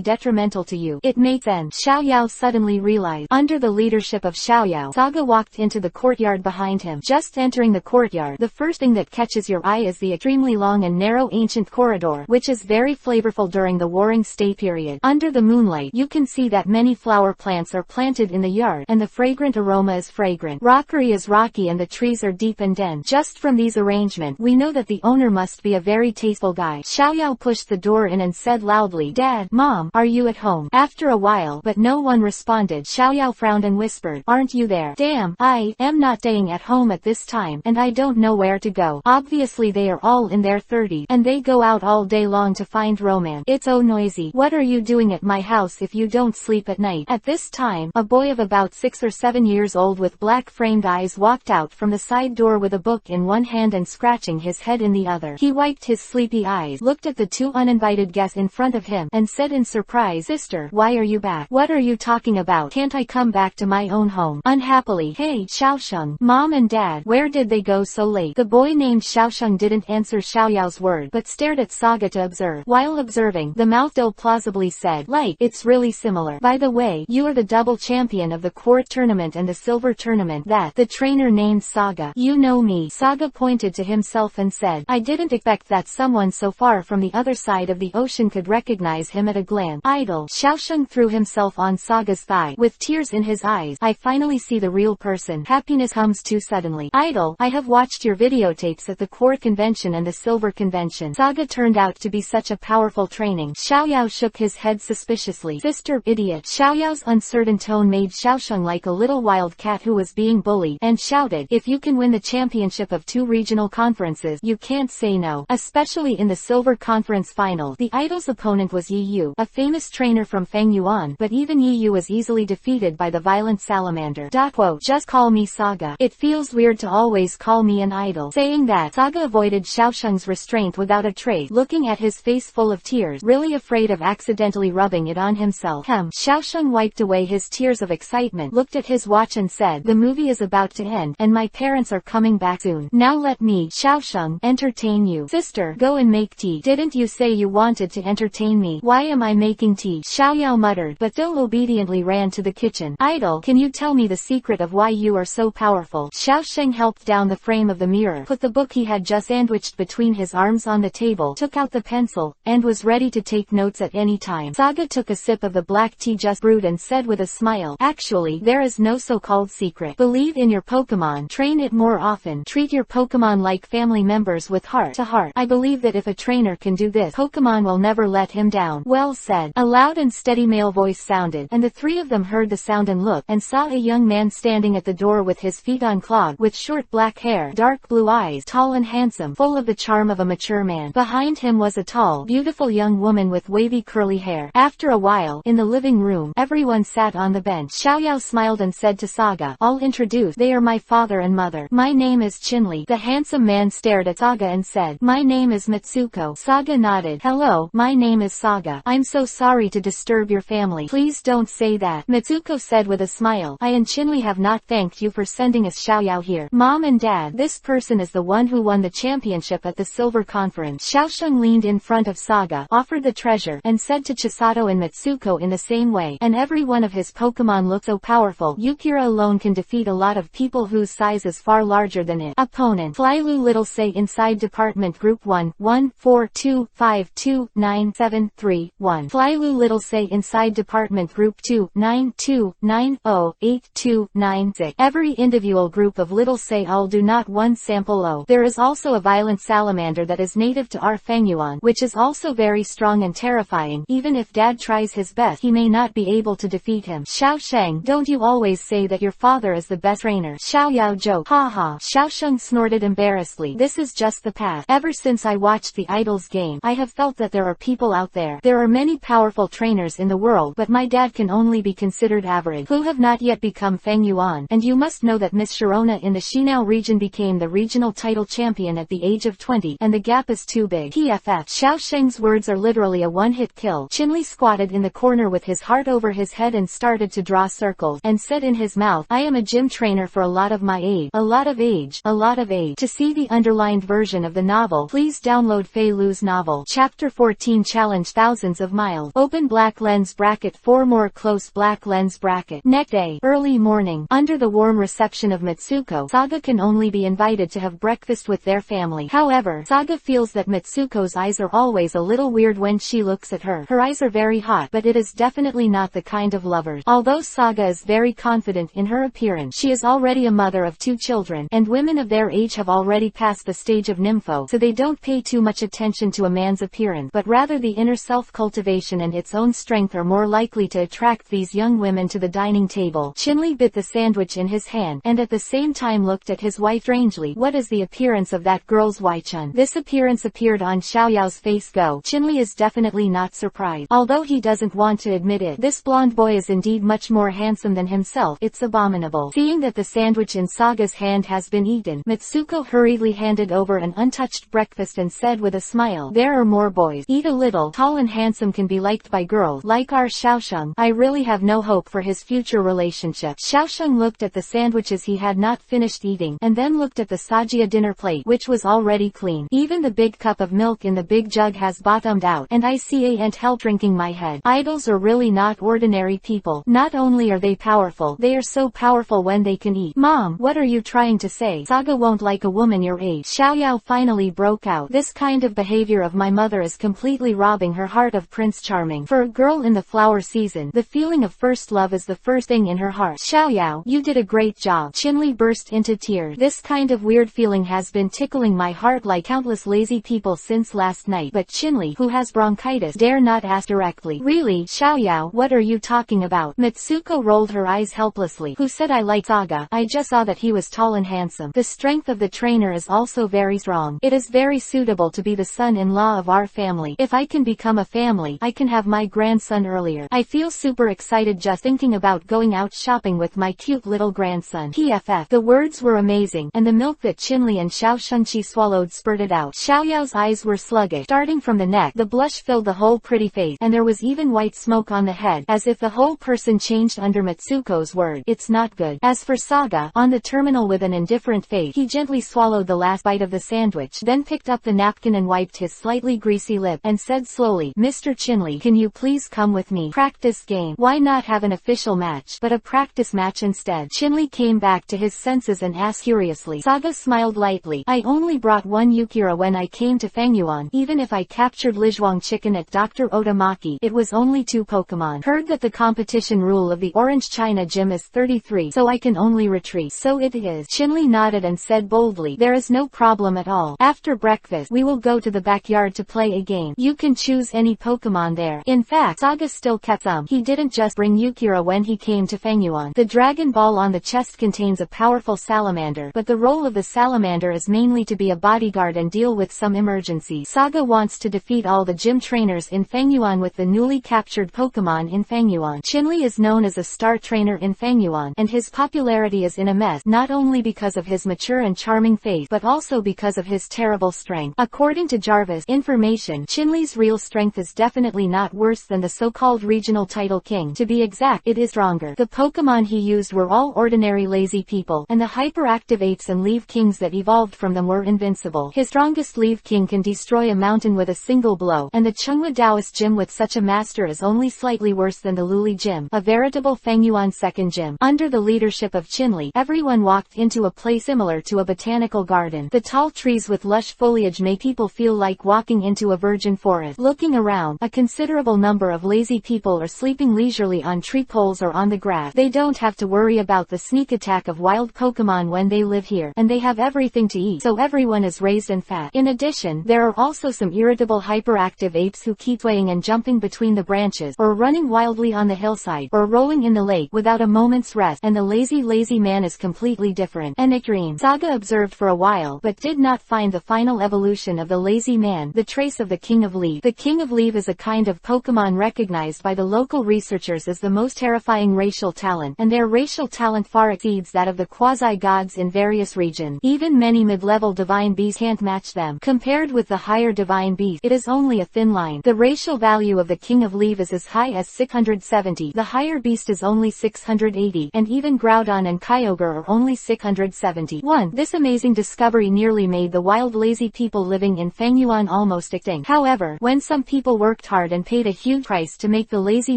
detrimental to you. It makes sense. Xiaoyao suddenly realized. Under the leadership of Xiaoyao, Saga walked into the courtyard behind him. Just entering the courtyard, the first thing that catches your eye is the extremely long and narrow ancient corridor, which is very flavorful during the warring stay period. Under the moonlight, you can see that many flower plants are planted in the yard, and the fragrant aroma is fragrant. Rockery is rocky and the trees are deep and dense. Just from these arrangements, we know that the owner must be a very tasteful guy. Xiaoyao pushed the door in and said loudly, Dad, Mom, are you at home? After a while, but no one responded, Xiaoyao frowned and whispered, Aren't you there? Damn, I am not staying at home at this time, and I don't know where to go. Obviously they are all in their 30s, and they go out all day long to find romance. It's so noisy. What are you doing at my house if you don't sleep at night? At this time, a boy of about 6 or 7 years old with black framed eyes walked out from the side door with a book in one hand and scratching his head in the other. He wiped his sleepy eyes, looked at the 2 uninvited guests in front of him, and said in surprise, Sister, why are you back? What are you talking about? Can't I come back to my own home? Unhappily, Hey, Xiaosheng, Mom and Dad, where did they go so late? The boy named Xiaosheng didn't answer Xiaoyao's word, but stared at Saga to observe. While observing, the mouth ill plausibly said, Like, it's really similar. By the way, you are the double champion of the quart tournament and the silver tournament. That, the trainer named Saga. You know me. Saga pointed to himself and said, I didn't expect that someone so far from the other side of the ocean could recognize him at a glance. Idle. Xiaosheng threw himself on Saga's thigh, with tears in his eyes. I finally see the real person. Happiness comes too suddenly. Idle. I have watched your videotapes at the quart convention and the silver convention. Saga turned out to be such a powerful training. Xiaoyao shook his head suspiciously. Sister, idiot. Xiaoyao's uncertain tone made Xiaosheng like a little wild cat who was being bullied, and shouted, If you can win the championship of 2 regional conferences, you can't say no. Especially in the silver conference final. The idol's opponent was Yi Yu, a famous trainer from Fengyuan, but even Yi Yu was easily defeated by the violent salamander. Quote, Just call me Saga. It feels weird to always call me an idol. Saying that, Saga avoided Xiaosheng's restraint without a trace, looking at his face full of tears, really afraid of accidentally rubbing it on himself. Xiaosheng wiped away his tears of excitement, looked at his watch and said, The movie is about to end, and my parents are coming back soon. Now let me, Xiaosheng, entertain you. Sister, go and make tea. Didn't you say you wanted to entertain me? Why am I making tea? Xiaoyao muttered, but still obediently ran to the kitchen. Idol, can you tell me the secret of why you are so powerful? Xiaosheng helped down the frame of the mirror, put the book he had just sandwiched between his arms on the table, took out the pencil, and was ready to take notes at any time. Saga took a sip of the black tea just brewed and said with a smile, Actually, there is no so-called secret. Believe in your Pokemon, train it more often, treat your Pokemon like family members with heart to heart. I believe that if a trainer can do this, Pokemon will never let him down. Well said. A loud and steady male voice sounded, and the 3 of them heard the sound and looked, and saw a young man standing at the door with his feet unclogged, with short black hair, dark blue eyes, tall and handsome, full of the charm of a mature man. Behind him was a tall, beautiful young woman with wavy curly hair. After a while, in the living room, everyone sat on the bench. Xiaoyao smiled and said to Saga, I'll introduce. They are my father and mother. My name is Chinli. The handsome man stared at Saga and said, "My name is Mitsuko." Saga nodded. "Hello, my name is Saga. I'm so sorry to disturb your family." "Please don't say that," Mitsuko said with a smile. "I and Chinli have not thanked you for sending us Xiaoyao here. Mom and Dad, this person is the one who won the championship at the Silver Conference." Xiaosheng leaned in front of Saga, offered the treasure, and said to Chisato and Mitsuko in the same way, "And every one of his Pokemon looks so powerful. Yukira alone can defeat a lot of people whose size is far larger than it." Opponent: Flylu Little Say inside Department Group 1-1-4-2-5-2-9-7-3-1. Flylu Little Say inside Department Group 2-9-2-9-0-8-2-9-6. Every individual group of Little Say all do not one sample O. There is also a violent salamander that is native to our Fangyuan, which is also very strong and terrifying. Even if Dad tries his best, he may not be able to defeat him. Xiaosheng, don't you always say that your father is the best trainer? Xiaoyao joked. "Ha ha." Xiaosheng snorted embarrassedly. "This is just the past. Ever since I watched the Idols game, I have felt that there are people out there. There are many powerful trainers in the world, but my dad can only be considered average, who have not yet become Fangyuan. And you must know that Miss Sharona in the Shinao region became the regional title champion at the age of 20, and the gap is too big." PFF. Xiaosheng's words are literally a one-hit kill. Chinli squatted in the corner with his heart over his head and started to draw circles, and said in his mouth, "I am a gym trainer for a lot of my age. A lot of age. A lot of age." To see the underlined version of the novel, please download Fei Lu's novel. Chapter 14 Challenge Thousands of Miles. Open black lens bracket 4 more close black lens bracket. Next day, early morning, under the warm reception of Mitsuko, Saga can only be invited to have breakfast with their family. However, Saga feels that Mitsuko's eyes are always a little weird when she looks at her. Her eyes are very hot, but it is definitely not the kind of lovers. Although Saga is very confident in her appearance, she is already a mother of 2 children, and women of their age have already passed the stage of nympho, so they don't pay too much attention to a man's appearance, but rather the inner self-cultivation and its own strength are more likely to attract these young women to the dining table. Chinli bit the sandwich in his hand, and at the same time looked at his wife strangely. "What is the appearance of that girl's Wai-chun?" This appearance appeared on Xiaoyao's face. Chinli is definitely not surprised, although he doesn't want to admit it. This blonde boy is indeed much more handsome than himself. It's abominable. Seeing that the sandwich in Saga's hand has been eaten, Mitsuko hurriedly handed over an untouched breakfast and said with a smile, "There are more boys. Eat a little. Tall and handsome can be liked by girls. Like our Xiaosheng. I really have no hope for his future relationship." Xiaosheng looked at the sandwiches he had not finished eating, and then looked at the Sajia dinner plate, which was already clean. "Even the big cup of milk in the big jug has bottomed out, and I see ain't help drinking my head. Idols are really not ordinary people. Not only are they powerful, they are so powerful when they can eat." "Mom, what are you trying to say? Saga won't like a woman your age." Xiaoyao finally broke out. "This kind of behavior of my mother is completely robbing her heart of Prince Charming. For a girl in the flower season, the feeling of first love is the first thing in her heart." "Xiaoyao, you did a great job." Chinli burst into tears. "This kind of weird feeling has been tickling my heart like countless lazy people since last night." But Chinli, who has bronchitis, dare not ask directly. "Really, Xiaoyao, what are you talking about?" Mitsuko rolled her eyes helplessly. "Who said I liked Saga? I just saw that he was tall and handsome. The strength of the trainer is also very strong. It is very suitable to be the son-in-law of our family. If I can become a family, I can have my grandson earlier. I feel super excited just thinking about going out shopping with my cute little grandson." PFF. The words were amazing, and the milk that Chinli and Xiaosheng swallowed spurted out. Xiaoyao's eyes were sluggish. Starting from the neck, the blush filled the whole pretty face, and there was even white smoke on the head, as if the whole person changed under Mitsuko's word. "It's not good." As for Saga, on the terminal with an indifferent face, he gently swallowed the last bite of the sandwich, then picked up the napkin and wiped his slightly greasy lip, and said slowly, "Mr. Chinli, can you please come with me? Practice game. Why not have an official match, but a practice match instead?" Chinli came back to his senses and asked curiously. Saga smiled lightly. "I only brought one Yukira when I came to Fangyuan. Even if I captured Lijuang chicken at Dr. Otamaki, it was only 2 Pokemon. Heard that the competition rule of the Orange China Gym is 33, so I can only retreat." "So it is." Chinli nodded and said boldly, "There is no problem at all. After breakfast, we will go to the backyard to play a game. You can choose any Pokemon there." In fact, Saga still kept some. He didn't just bring Yukira when he came to Fangyuan. The Dragon Ball on the chest contains a powerful salamander, but the role of the salamander is mainly to be a bodyguard and deal with some emergencies. Saga wants to defeat all the gym trainers in Fangyuan with the newly captured Pokemon in Fangyuan. Chinli is known as a star trainer in Fangyuan, and his popularity is in a mess, not only because of his mature and charming charming face, but also because of his terrible strength. According to Jarvis information, Chinley's real strength is definitely not worse than the so-called regional title king. To be exact, it is stronger. The Pokemon he used were all ordinary lazy people, and the hyperactive apes and Leaf Kings that evolved from them were invincible. His strongest Leaf King can destroy a mountain with a single blow, and the Chunghwa Taoist gym with such a master is only slightly worse than the Luli gym, a veritable Fangyuan second gym. Under the leadership of Chinley, everyone walked into a place similar to a botanical garden. The tall trees with lush foliage made people feel like walking into a virgin forest. Looking around, a considerable number of lazy people are sleeping leisurely on tree poles or on the grass. They don't have to worry about the sneak attack of wild Pokemon when they live here, and they have everything to eat, so everyone is raised and fat. In addition, there are also some irritable hyperactive apes who keep swaying and jumping between the branches, or running wildly on the hillside, or rowing in the lake without a moment's rest, and the lazy man is completely different. Enigream. Saga observed for a while, but did not find the final evolution of the lazy man, the trace of the King of Leaf. The King of Leaf is a kind of Pokemon recognized by the local researchers as the most terrifying racial talent, and their racial talent far exceeds that of the quasi-gods in various regions. Even many mid-level divine beasts can't match them. Compared with the higher divine beasts, it is only a thin line. The racial value of the King of Leaf is as high as 670, the higher beast is only 680, and even Groudon and Kyogre are only 671. This amazing discovery nearly made the wild lazy people living in Fangyuan almost extinct. However, when some people worked hard and paid a huge price to make the lazy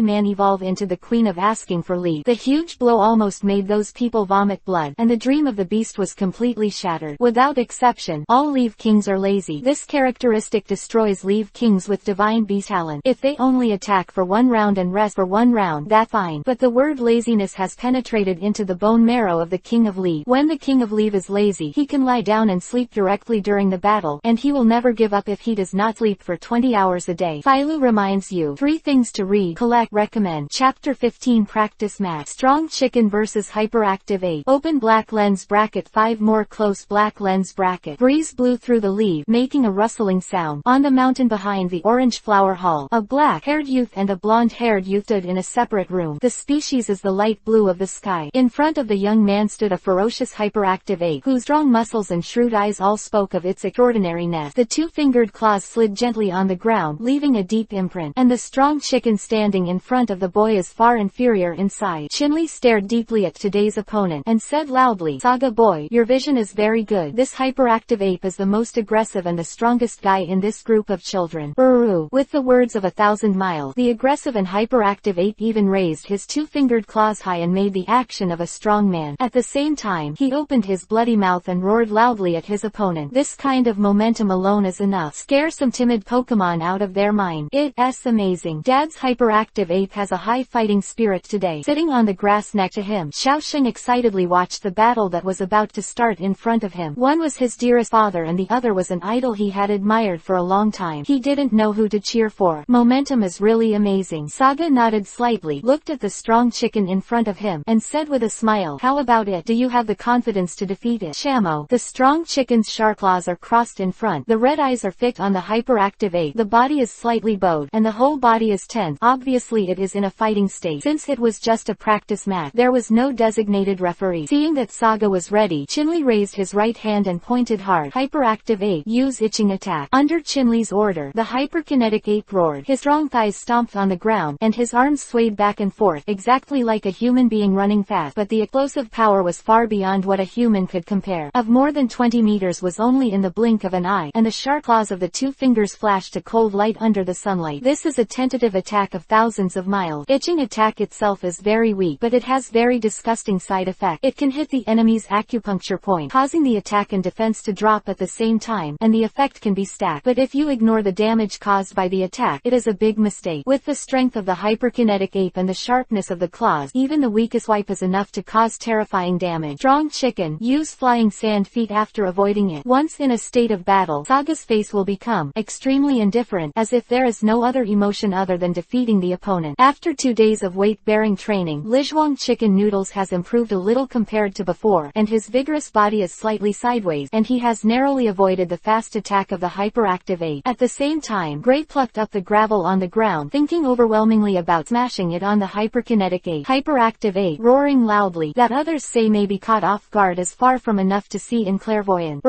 man evolve into the queen of asking for leave, the huge blow almost made those people vomit blood, and the dream of the beast was completely shattered. Without exception, all Leaf Kings are lazy. This characteristic destroys Leaf Kings with divine beast talent. If they only attack for one round and rest for one round, that's fine, but the word laziness has penetrated into the bone marrow of the King of Leaf. When the King of Leaf is lazy, he can lie down and sleep directly during the battle, and he will never give up if he does not sleep for 20 hours a day. Philo reminds you 3 things to read, collect, recommend. Chapter 15 Practice Match. Strong Chicken vs Hyperactive Ape. Open black lens bracket 5 more close black lens bracket. Breeze blew through the leaf, making a rustling sound. On the mountain behind the orange flower hall, a black-haired youth and a blonde-haired youth stood in a separate room. The species is the light blue of the sky. In front of the young man stood a ferocious hyperactive ape, whose strong muscles and shrewd eyes all spoke of its extraordinariness. The 2-fingered claws slid gently on the ground, leaving a deep imprint, and the strong chicken standing in front of the boy is far inferior in size. Chinley stared deeply at today's opponent, and said loudly, "Saga boy, your vision is very good. This hyperactive ape is the most aggressive and the strongest guy in this group of children." Uru. With the words of 1,000 miles, the aggressive and hyperactive ape even raised his 2-fingered claws high and made the action of a strong man. At the same time, he opened his bloody mouth and roared loudly at his opponent. This kind of momentum alone is enough. Scare some timid Pokemon out of their mind. It's amazing. Dad's hyperactive ape has a high fighting spirit today. Sitting on the grass next to him, Xiaosheng excitedly watched the battle that was about to start in front of him. One was his dearest father and the other was an idol he had admired for a long time. He didn't know who to cheer for. Momentum is really amazing. Saga nodded slightly, looked at the strong chicken in front of him, and said with a smile, "How about it? Do you have the confidence to defeat it?" Shamo. The strong chicken's sharp claws are crossed in front. The red eyes are fixed on the hyperactive ape. The body is slightly bowed, and the whole body is tense. Obviously it is in a fighting state. Since it was just a practice match, there was no designated referee. Seeing that Saga was ready, Chinley raised his right hand and pointed hard. Hyperactive ape, use itching attack. Under Chinley's order, the hyperkinetic ape roared. His strong thighs stomped on the ground, and his arms swayed back and forth, exactly like a human being running fast, but the explosive power was far beyond what a human could compare. Of more than 20 meters was only in the blink of an eye, and the sharp claws of the 2 fingers flashed a cold light under the sunlight. This is a tentative attack of thousands of miles. Itching attack itself is very weak, but it has very disgusting side effect. It can hit the enemy's acupuncture point, causing the attack and defense to drop at the same time, and the effect can be stacked. But if you ignore the damage caused by the attack, it is a big mistake. With the strength of the hyperkinetic ape and the sharpness of the claws, even the weakest swipe is enough to cause terrifying damage. Strong chicken, use flying sand feet after avoiding it. Once in a state of battle, Saga's face will become extremely indifferent, as if there is no other emotion other than defeating the opponent. After 2 days of weight-bearing training, Lizhuang chicken noodles has improved a little compared to before, and his vigorous body is slightly sideways, and he has narrowly avoided the fast attack of the hyperactive ape. At the same time, Gray plucked up the gravel on the ground, thinking overwhelmingly about smashing it on the hyperkinetic ape. Hyperactive ape, roaring loudly, that others say may be caught off guard, is far from enough enough to see in clairvoyance.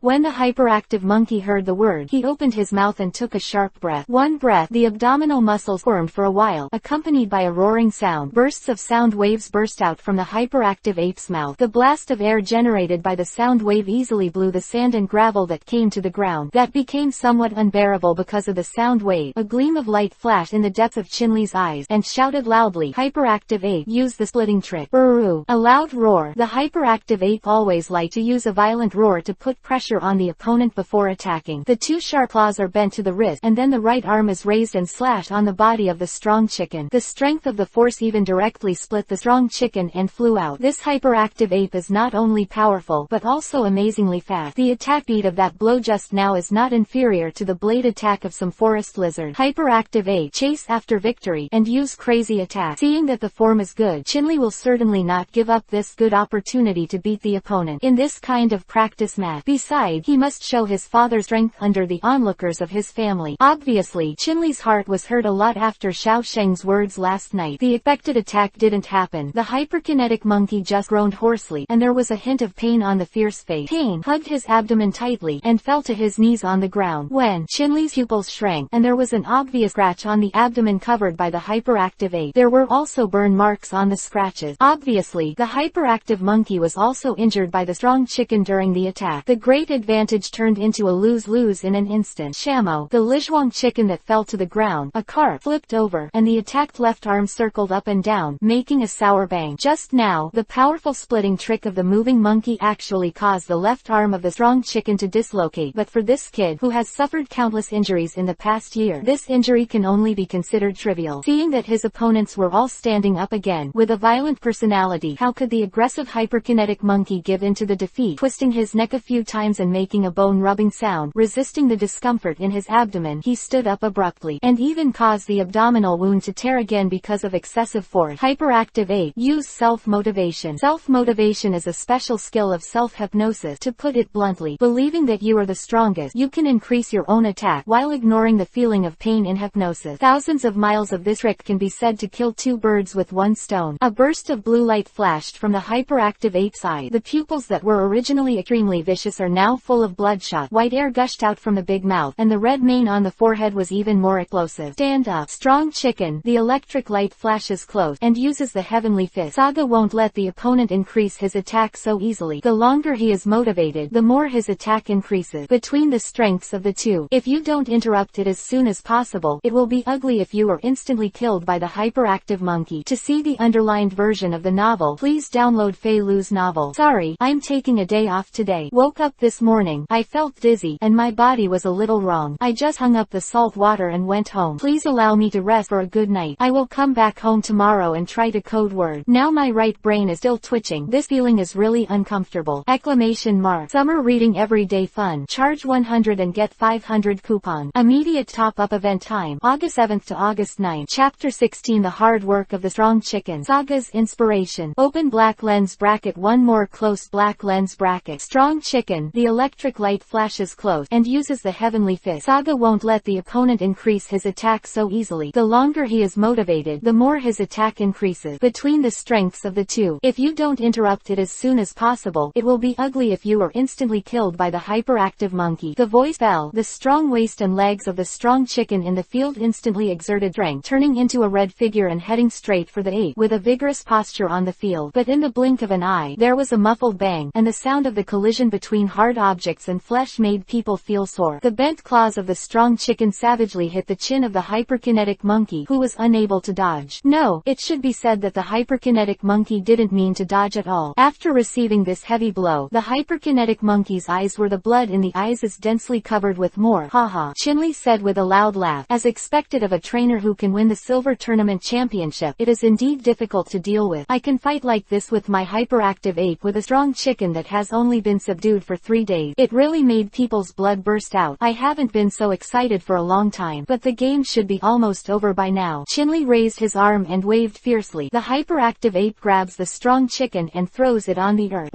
When the hyperactive monkey heard the word, he opened his mouth and took a sharp breath. One breath, the abdominal muscles squirmed for a while, accompanied by a roaring sound. Bursts of sound waves burst out from the hyperactive ape's mouth. The blast of air generated by the sound wave easily blew the sand and gravel that came to the ground. That became somewhat unbearable because of the sound wave. A gleam of light flashed in the depth of Chinley's eyes, and shouted loudly, "Hyperactive ape, use the splitting trick." A loud roar. The hyperactive ape always liked to use a violent roar to put pressure on the opponent before attacking. The two sharp claws are bent to the wrist, and then the right arm is raised and slashed on the body of the strong chicken. The strength of the force even directly split the strong chicken and flew out. This hyperactive ape is not only powerful but also amazingly fast. The attack speed of that blow just now is not inferior to the blade attack of some forest lizard. Hyperactive ape chase after victory and use crazy attack. Seeing that the form is good, Chinley will certainly not give up this good opportunity to beat the opponent in this kind of practice match. Besides, he must show his father's strength under the onlookers of his family. Obviously, Chinley's heart was hurt a lot after Xiao Sheng's words last night. The expected attack didn't happen. The hyperkinetic monkey just groaned hoarsely, and there was a hint of pain on the fierce face. Pain hugged his abdomen tightly and fell to his knees on the ground. When Chinley's pupils shrank, and there was an obvious scratch on the abdomen covered by the hyperactive ape, there were also burn marks on the scratches. Obviously, the hyperactive monkey was also injured by the strong chicken during the attack. The great advantage turned into a lose-lose in an instant. Shamo, the Lizhuang chicken that fell to the ground, a carp flipped over, and the attacked left arm circled up and down, making a sour bang. Just now, the powerful splitting trick of the moving monkey actually caused the left arm of the strong chicken to dislocate. But for this kid, who has suffered countless injuries in the past year, this injury can only be considered trivial. Seeing that his opponents were all standing up again, with a violent personality, how could the aggressive hyperkinetic monkey give in to the defeat? Twisting his neck a few times and making a bone-rubbing sound, resisting the discomfort in his abdomen, he stood up abruptly, and even caused the abdominal wound to tear again because of excessive force. Hyperactive ape, use self-motivation. Self-motivation is a special skill of self-hypnosis. To put it bluntly, believing that you are the strongest, you can increase your own attack, while ignoring the feeling of pain in hypnosis. Thousands of miles of this trick can be said to kill two birds with one stone. A burst of blue light flashed from the hyperactive ape's eye. The pupils that were originally extremely vicious are now full of bloodshot. White air gushed out from the big mouth, and the red mane on the forehead was even more explosive. Stand up, strong chicken. The electric light flashes close, and uses the heavenly fist. Saga won't let the opponent increase his attack so easily. The longer he is motivated, the more his attack increases. Between the strengths of the two, if you don't interrupt it as soon as possible, it will be ugly if you are instantly killed by the hyperactive monkey. To see the underlined version of the novel, please download Fei Lu's novel. Sorry, I'm taking a day off today. Woke up this morning, I felt dizzy, and my body was a little wrong. I just hung up the salt water and went home. Please allow me to rest for a good night. I will come back home tomorrow and try to code word. Now my right brain is still twitching. This feeling is really uncomfortable. Exclamation mark. Summer reading everyday fun. Charge 100 and get 500 coupon. Immediate top-up event time. August 7th to August 9th. Chapter 16. The Hard Work of the Strong Chicken. Saga's inspiration. Open black lens bracket. One more close black lens bracket. Strong chicken. The electric light flashes close, and uses the heavenly fist. Saga won't let the opponent increase his attack so easily. The longer he is motivated, the more his attack increases. Between the strengths of the two, if you don't interrupt it as soon as possible, it will be ugly if you are instantly killed by the hyperactive monkey. The voice fell. The strong waist and legs of the strong chicken in the field instantly exerted strength, turning into a red figure and heading straight for the ape with a vigorous posture on the field. But in the blink of an eye, there was a muffled bang, and the sound of the collision between hard objects and flesh made people feel sore. The bent claws of the strong chicken savagely hit the chin of the hyperkinetic monkey, who was unable to dodge. No, it should be said that the hyperkinetic monkey didn't mean to dodge at all. After receiving this heavy blow, the hyperkinetic monkey's eyes were the blood in the eyes is densely covered with more. Haha, Chinley said with a loud laugh. As expected of a trainer who can win the silver tournament championship, it is indeed difficult to deal with. I can fight like this with my hyperactive ape with a strong chicken that has only been subdued for 3 days. It really made people's blood burst out. I haven't been so excited for a long time, but the game should be almost over by now. Chinley raised his arm and waved fiercely. The hyperactive ape grabs the strong chicken and throws it on the earth.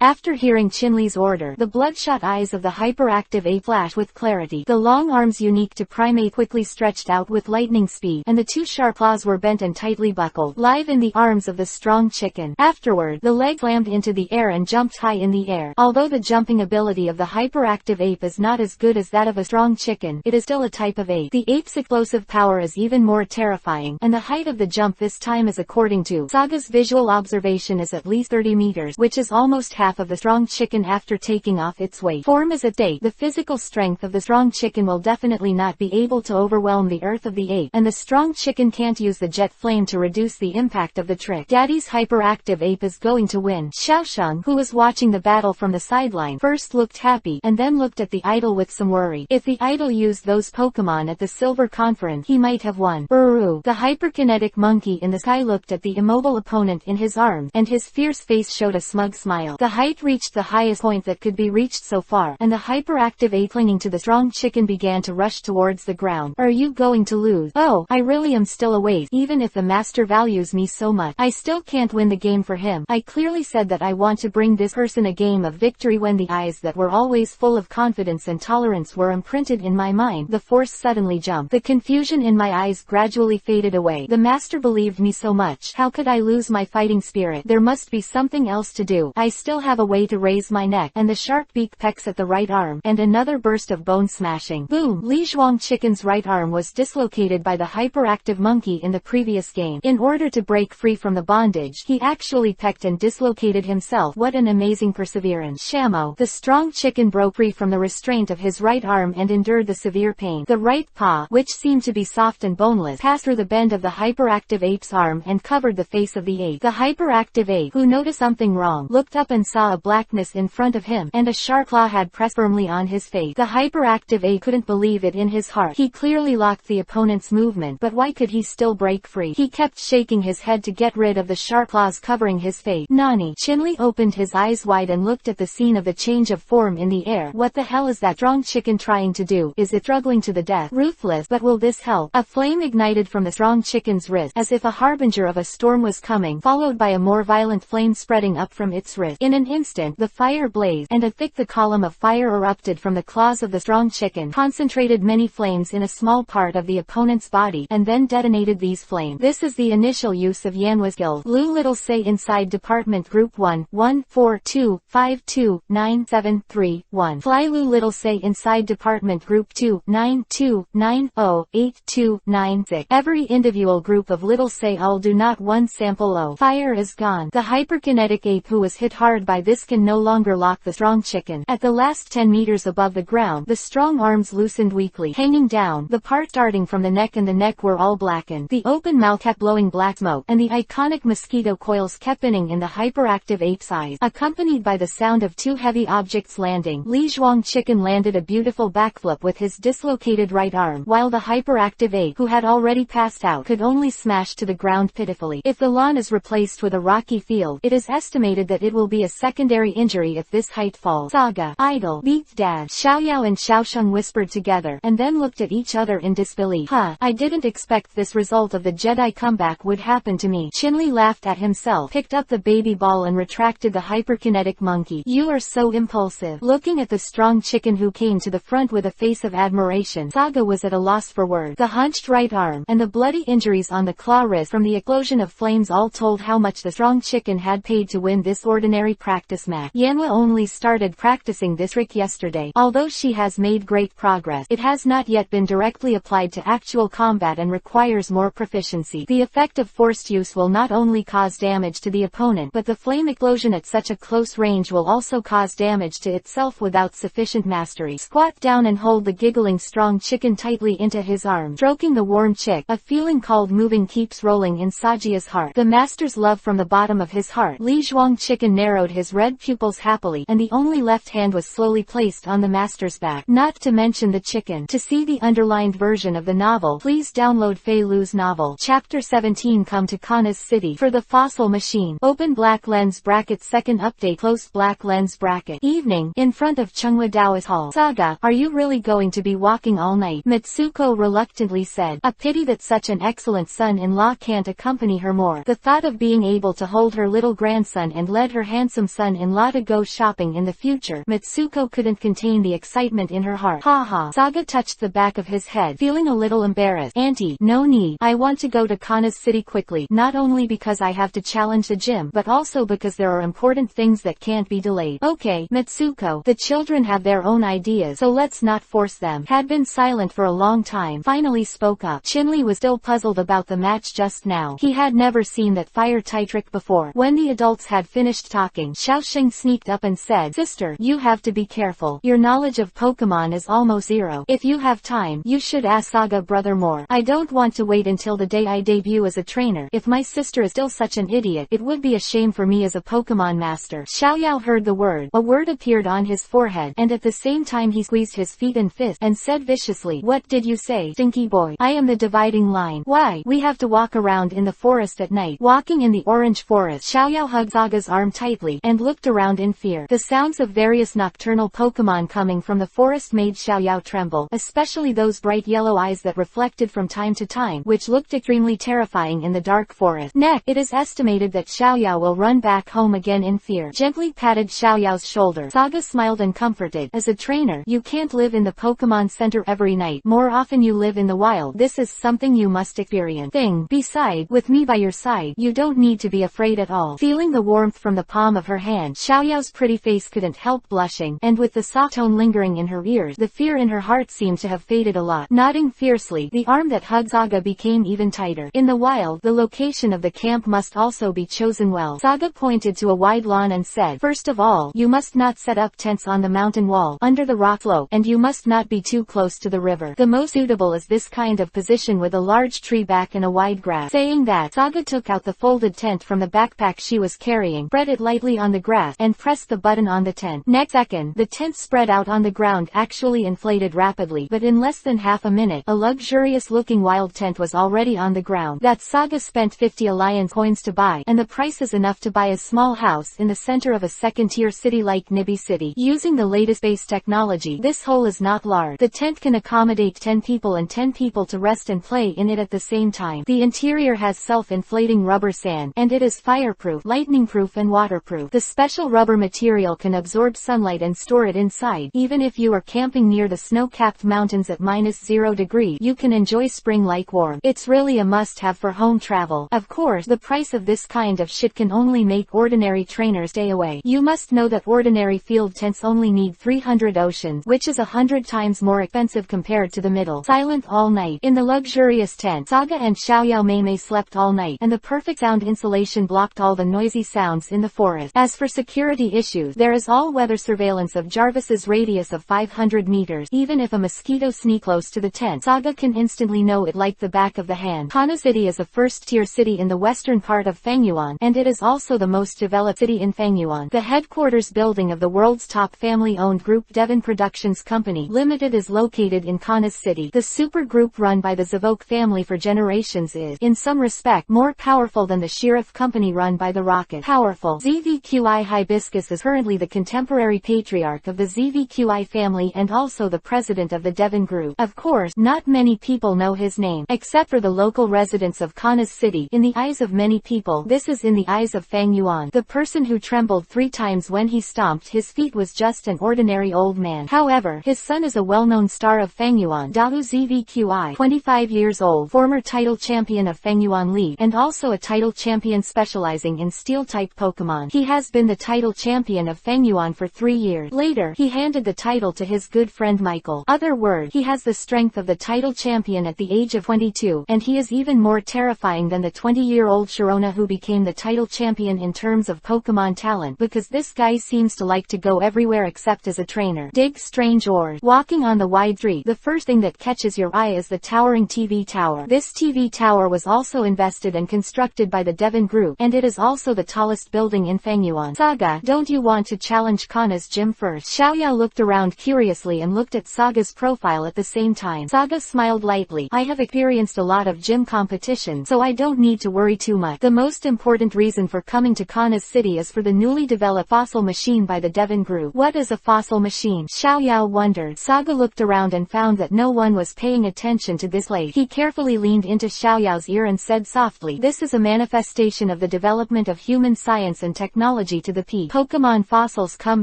After hearing Chinley's order, the bloodshot eyes of the hyperactive ape flashed with clarity. The long arms unique to primate quickly stretched out with lightning speed, and the two sharp claws were bent and tightly buckled, live in the arms of the strong chicken. Afterward, the leg slammed into the air and jumped jumped high in the air. Although the jumping ability of the hyperactive ape is not as good as that of a strong chicken, it is still a type of ape. The ape's explosive power is even more terrifying, and the height of the jump this time is, according to Saga's visual observation, is at least 30 meters, which is almost half of the strong chicken after taking off its weight. Form is at stake. The physical strength of the strong chicken will definitely not be able to overwhelm the earth of the ape, and the strong chicken can't use the jet flame to reduce the impact of the trick. Daddy's hyperactive ape is going to win. Xiaosheng, who was watching the battle from the sideline, first looked happy, and then looked at the idol with some worry. If the idol used those Pokemon at the Silver Conference, he might have won. Buru, the hyperkinetic monkey in the sky, looked at the immobile opponent in his arms, and his fierce face showed a smug smile. The height reached the highest point that could be reached so far, and the hyperactive ape clinging to the strong chicken began to rush towards the ground. Are you going to lose? Oh, I really am still a waste. Even if the master values me so much, I still can't win the game for him. I clearly said that I want to bring this person a game of victory. When the eyes that were always full of confidence and tolerance were imprinted in my mind, the force suddenly jumped. The confusion in my eyes gradually faded away. The master believed me so much. How could I lose my fighting spirit? There must be something else to do. I still have a way to raise my neck, and the sharp beak pecks at the right arm, and another burst of bone smashing. Boom! Li Zhuang Chicken's right arm was dislocated by the hyperactive monkey in the previous game. In order to break free from the bondage, he actually pecked and dislocated himself. What an amazing perseverance. Shamo, the strong chicken, broke free from the restraint of his right arm and endured the severe pain. The right paw, which seemed to be soft and boneless, passed through the bend of the hyperactive ape's arm and covered the face of the ape. The hyperactive ape, who noticed something wrong, looked up and saw a blackness in front of him, and a sharp claw had pressed firmly on his face. The hyperactive ape couldn't believe it in his heart. He clearly locked the opponent's movement, but why could he still break free? He kept shaking his head to get rid of the sharp claws covering his face. Nani? Chinli opened his eyes wide and looked at the scene of the change of form in the air. What the hell is that strong chicken trying to do? Is it struggling to the death? Ruthless, but will this help? A flame ignited from the strong chicken's wrist, as if a harbinger of a storm was coming, followed by a more violent flame spreading up from its wrist. In an instant, the fire blazed, and a thick column of fire erupted from the claws of the strong chicken, concentrated many flames in a small part of the opponent's body, and then detonated these flames. This is the initial use of Yanhua's skill. Lu Little Say inside Department Group 1, 142529731. Fly Lu Little Say inside Department Group 2, 92908296. Every individual group of Little Say all do not one sample O. Fire is gone. The hyperkinetic ape who was hit hard by this can no longer lock the strong chicken. At the last 10 meters above the ground, the strong arms loosened weakly, hanging down. The part starting from the neck and the neck were all blackened. The open mouth kept blowing black smoke, and the iconic mosquito coils kept spinning in the hyperactive ape's eyes, accompanied by the sound of two heavy objects landing. Li Zhuang Chicken landed a beautiful backflip with his dislocated right arm, while the hyperactive ape, who had already passed out, could only smash to the ground pitifully. If the lawn is replaced with a rocky field, it is estimated that it will be a secondary injury if this height falls. Saga, idol, beat dad. Xiaoyao and Xiaosheng whispered together, and then looked at each other in disbelief. I didn't expect this result of the Jedi comeback would happen to me. Chinli laughed at himself, picked up the baby ball and retracted the hyperkinetic monkey. You are so impulsive. Looking at the strong chicken who came to the front with a face of admiration, Saga was at a loss for words. The hunched right arm, and the bloody injuries on the claw wrist from the explosion of flames all told how much the strong chicken had paid to win this ordinary practice match. Yanhua only started practicing this trick yesterday. Although she has made great progress, it has not yet been directly applied to actual combat and requires more proficiency. The effect of forced use will not only cause damage to the opponent, but the flame explosion at such a close range will also cause damage to itself without sufficient mastery. Squat down and hold the giggling strong chicken tightly into his arm, stroking the warm chick. A feeling called moving keeps rolling in Sajia's heart. The master's love from the bottom of his heart. Li Zhuang Chicken narrowed his red pupils happily, and the only left hand was slowly placed on the master's back. Not to mention the chicken. To see the underlined version of the novel, please download Fei Lu's novel. Chapter 17. Come to Kana's city. For the fossil machine. Open black lens bracket. Second update. Close black lens bracket. Evening. In front of Chunghua Daoist Hall. Saga, are you really going to be walking all night? Mitsuko reluctantly said. A pity that such an excellent son-in-law can't accompany her more. The thought of being able to hold her little grandson and let her handsome son-in-law to go shopping in the future. Mitsuko couldn't contain the excitement in her heart. Ha. Saga touched the back of his head, feeling a little embarrassed. Auntie, no need. I want to go to Kana's city quickly, not only because I have to challenge the gym, but also because there are important things things that can't be delayed. Okay, Mitsuko, the children have their own ideas, so let's not force them. Had been silent for a long time, finally spoke up. Chinli was still puzzled about the match just now. He had never seen that fire-type trick before. When the adults had finished talking, Xiaoxing sneaked up and said, "Sister, you have to be careful. Your knowledge of Pokemon is almost zero. If you have time, you should ask Saga brother more. I don't want to wait until the day I debut as a trainer. If my sister is still such an idiot, it would be a shame for me as a Pokemon master." Xiaoyao heard the word. A word appeared on his forehead, and at the same time he squeezed his feet and fist, and said viciously, "What did you say, stinky boy? I am the dividing line. Why? We have to walk around in the forest at night." Walking in the orange forest, Xiaoyao hugged Saga's arm tightly, and looked around in fear. The sounds of various nocturnal Pokemon coming from the forest made Xiaoyao tremble, especially those bright yellow eyes that reflected from time to time, which looked extremely terrifying in the dark forest. Next, it is estimated that Xiaoyao will run back home again in fear. Gently patted Xiaoyao's shoulder. Saga smiled and comforted. "As a trainer, you can't live in the Pokemon Center every night. More often you live in the wild. This is something you must experience. Besides, with me by your side, you don't need to be afraid at all." Feeling the warmth from the palm of her hand, Xiaoyao's pretty face couldn't help blushing, and with the soft tone lingering in her ears, the fear in her heart seemed to have faded a lot. Nodding fiercely, the arm that hugged Saga became even tighter. In the wild, the location of the camp must also be chosen well. Saga pointed to a wide lawn and said, "First of all, you must not set up tents on the mountain wall, under the rock slope, and you must not be too close to the river. The most suitable is this kind of position with a large tree back and a wide grass." Saying that, Saga took out the folded tent from the backpack she was carrying, spread it lightly on the grass, and pressed the button on the tent. Next second, the tent spread out on the ground, actually inflated rapidly, but in less than half a minute, a luxurious-looking wild tent was already on the ground. That Saga spent 50 alliance coins to buy, and the price is enough to buy a small house in the center of a second-tier city like Nibi City. Using the latest space technology, this hole is not large. The tent can accommodate 10 people and 10 people to rest and play in it at the same time. The interior has self-inflating rubber sand, and it is fireproof, lightning-proof and waterproof. The special rubber material can absorb sunlight and store it inside. Even if you are camping near the snow-capped mountains at -0 degrees, you can enjoy spring-like warmth. It's really a must-have for home travel. Of course, the price of this kind of shit can only make ordinary trainers stay away. You must know that ordinary field tents only need 300 oceans, which is 100 times more expensive compared to the middle. Silent all night. In the luxurious tent, Saga and Xiaoyao Meimei slept all night, and the perfect sound insulation blocked all the noisy sounds in the forest. As for security issues, there is all-weather surveillance of Jarvis's radius of 500 meters. Even if a mosquito sneaks close to the tent, Saga can instantly know it like the back of the hand. Kana City is a first-tier city in the western part of Fangyuan, and it is also the most developed city in Fangyuan. The headquarters building of the world's top family-owned group Devon Productions Company Limited is located in Kanas City. The super group run by the Zavok family for generations is, in some respect, more powerful than the Sheriff Company run by the Rocket. Powerful. ZVQI Hibiscus is currently the contemporary patriarch of the ZVQI family and also the president of the Devon Group. Of course, not many people know his name, except for the local residents of Kanas City. In the eyes of many people, this is in the eyes of Fang Yuan. The person who trembled 3 times when he stomped his feet was just an ordinary old man. However, his son is a well-known star of Fang Yuan, Dalu ZVQI, 25 years old, former title champion of Fang Yuan League, and also a title champion specializing in steel-type Pokemon. He has been the title champion of Fang Yuan for 3 years. Later, he handed the title to his good friend Michael. Other word, he has the strength of the title champion at the age of 22, and he is even more terrifying than the 20-year-old Sharona who became the title champion in terms of Pokemon talent, because this guy seems to like to go everywhere except as a trainer. Dig strange ores. Walking on the wide street, the first thing that catches your eye is the towering TV tower. This TV tower was also invested and constructed by the Devon Group, and it is also the tallest building in Fangyuan. Saga, don't you want to challenge Kana's gym first? Xiaoyao looked around curiously and looked at Saga's profile at the same time. Saga smiled lightly. I have experienced a lot of gym competition, so I don't need to worry too much. The most important reason for coming to Kanas City is for the newly developed fossil machine by the Devon Group. What is a fossil machine? Xiaoyao wondered. Saga looked around and found that no one was paying attention to this late. He carefully leaned into Xiaoyao's ear and said softly, "This is a manifestation of the development of human science and technology to the peak. Pokemon fossils come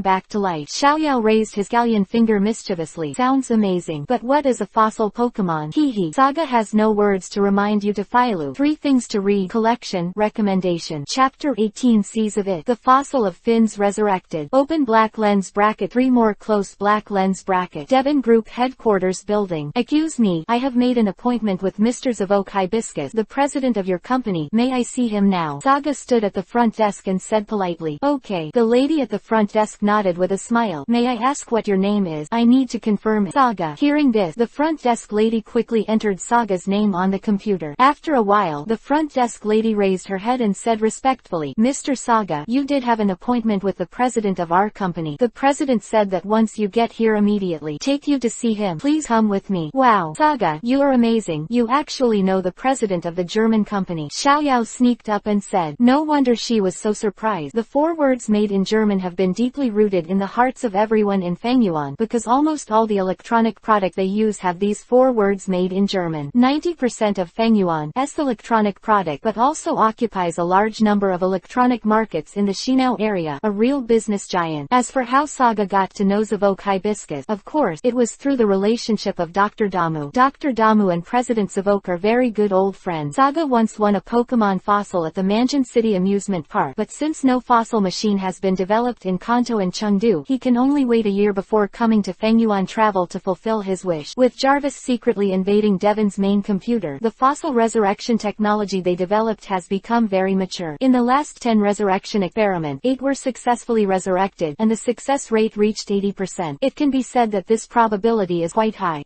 back to life." Xiaoyao raised his galleon finger mischievously. Sounds amazing. But what is a fossil Pokemon? Hehe. Saga has no words to remind you to follow. 3 things to read. Collection. Recommendation. Chapter 18 Seas of It. The fossil of fins resurrected. Open black lens bracket 3 more close black lens bracket. Devon Group Headquarters Building. Excuse me, I have made an appointment with Mr. Zavok Hibiscus, the president of your company. May I see him now? Saga stood at the front desk and said politely, okay. The lady at the front desk nodded with a smile. May I ask what your name is? I need to confirm it. Saga. Hearing this, the front desk lady quickly entered Saga's name on the computer. After a while, the front desk lady raised her head and said respectfully, Mr. Saga, you did have an appointment with the president of our company. The president said that once you get here immediately, take you to see him. Please come with me. Wow, Saga, you are amazing. You actually know the president of the German company. Xiaoyao sneaked up and said. No wonder she was so surprised. The 4 words made in German have been deeply rooted in the hearts of everyone in Fangyuan, because almost all the electronic product they use have these 4 words made in German. 90% of Fangyuan's electronic product but also occupies a large number of electronic markets in the Shinao area, a real business giant. As for how Saga got to know Zavok Hibiscus, of course, it was through the relationship of Dr. Damu. Dr. Damu and President Zavok are very good old friends. Saga once won a Pokemon fossil at the Mansion City amusement park, but since no fossil machine has been developed in Kanto and Chengdu, he can only wait a year before coming to Fangyuan travel to fulfill his wish. With Jarvis secretly invading Devon's main computer, the fossil resurrection technology they developed has become very mature. In the last 10 resurrection experiments, 8 were successfully resurrected, and the success rate reached 80%. It can be said that this probability is quite high.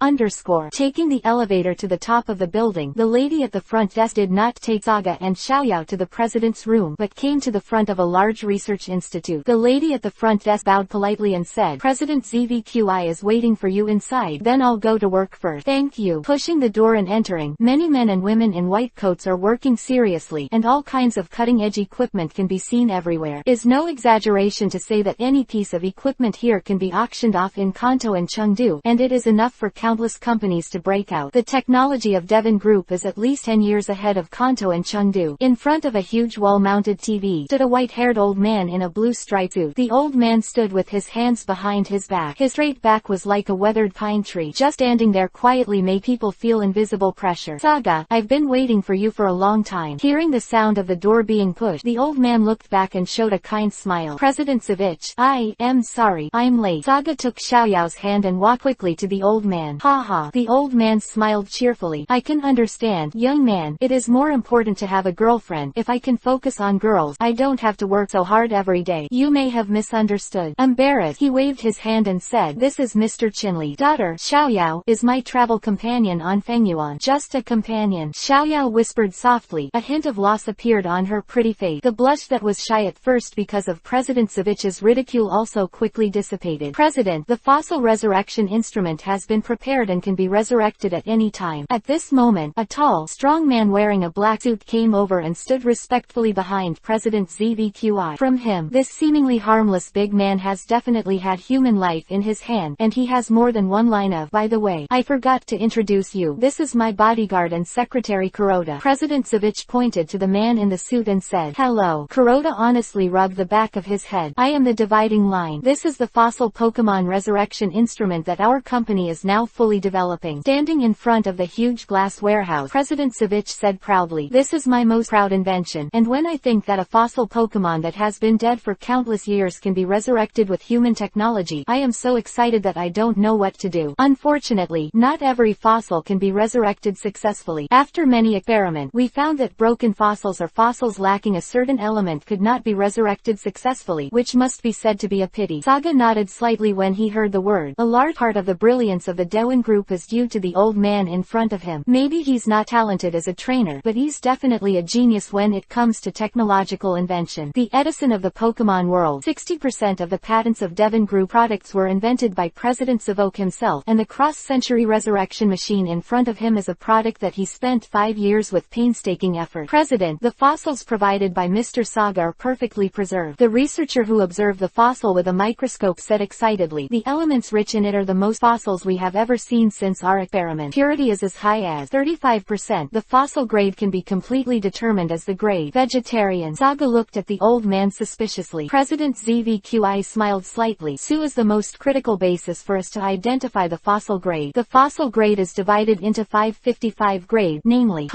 Taking the elevator to the top of the building, the lady at the front desk did not take Saga and Xiaoyao to the president's room, but came to the front of a large research institute. The lady at the front desk bowed politely and said, President ZVQI is waiting for you inside. Then I'll go to work first. Thank you. Pushing the door and entering, many men and women in white coats are working seriously, and all kinds of cutting-edge equipment can be seen everywhere. Is no exaggeration to say that any piece of equipment here can be auctioned off in Kanto and Chengdu, and it is enough for countless companies to break out. The technology of Devon Group is at least 10 years ahead of Kanto and Chengdu. In front of a huge wall-mounted TV stood a white-haired old man in a blue striped suit. The old man stood with his hands behind his back. His straight back was like a weathered pine tree. Just standing there quietly made people feel invisible pressure. Saga, I've been waiting for you for a long time. Hearing the sound of the door being pushed, the old man looked back and showed a kind smile. President Savich, I am sorry, I'm late. Saga took Xiaoyao's hand and walked quickly to the old man. Haha. The old man smiled cheerfully. I can understand, young man. It is more important to have a girlfriend. If I can focus on girls, I don't have to work so hard every day. You may have misunderstood. Embarrassed, he waved his hand and said, This is Mr. Chinli. Daughter, Xiaoyao, is my travel companion on Fangyuan. Just a companion. Xiaoyao whispered softly. A hint of loss appeared on her pretty face. The blush that was shy at first because of President Savich's ridicule also quickly dissipated. President, the fossil resurrection instrument has been prepared and can be resurrected at any time. At this moment, a tall, strong man wearing a black suit came over and stood respectfully behind President ZVQI. From him, this seemingly harmless big man has definitely had human life in his hand, and he has more than one line of, by the way, I forgot to introduce you. This is my bodyguard and secretary Kuroda. President Savich pointed to the man in the suit and said, Hello. Kuroda honestly rubbed the back of his head. I am the dividing line. This is the fossil Pokemon resurrection instrument that our company is now fully developing. Standing in front of the huge glass warehouse, President Savich said proudly, This is my most proud invention, and when I think that a fossil Pokemon that has been dead for countless years can be resurrected with human technology, I am so excited that I don't know what to do. Unfortunately, not every fossil can be resurrected successfully. After many experiments, we found that broken fossils or fossils lacking a certain element could not be resurrected successfully, which must be said to be a pity. Saga nodded slightly when he heard the word. A large part of the brilliance of the Dewan group is due to the old man in front of him. Maybe he's not talented as a trainer, but he's definitely a genius when it comes to technological invention. The Edison of the Pokemon world. 60% of the patents of Dewan Group products were invented by President Savok himself, and the cross-century resurrection machine in front of him is a product that he spent 5 years with painstaking effort. President, the fossils provided by Mr. Saga are perfectly preserved. The researcher who observed the fossil with a microscope said excitedly, The elements rich in it are the most fossils we have ever seen since our experiment. Purity is as high as 35%. The fossil grade can be completely determined as the grade vegetarian. Saga looked at the old man suspiciously. President ZVQI smiled slightly. Su is the most critical basis for us to identify the fossil grade. The fossil grade is divided into 555 grade, namely, !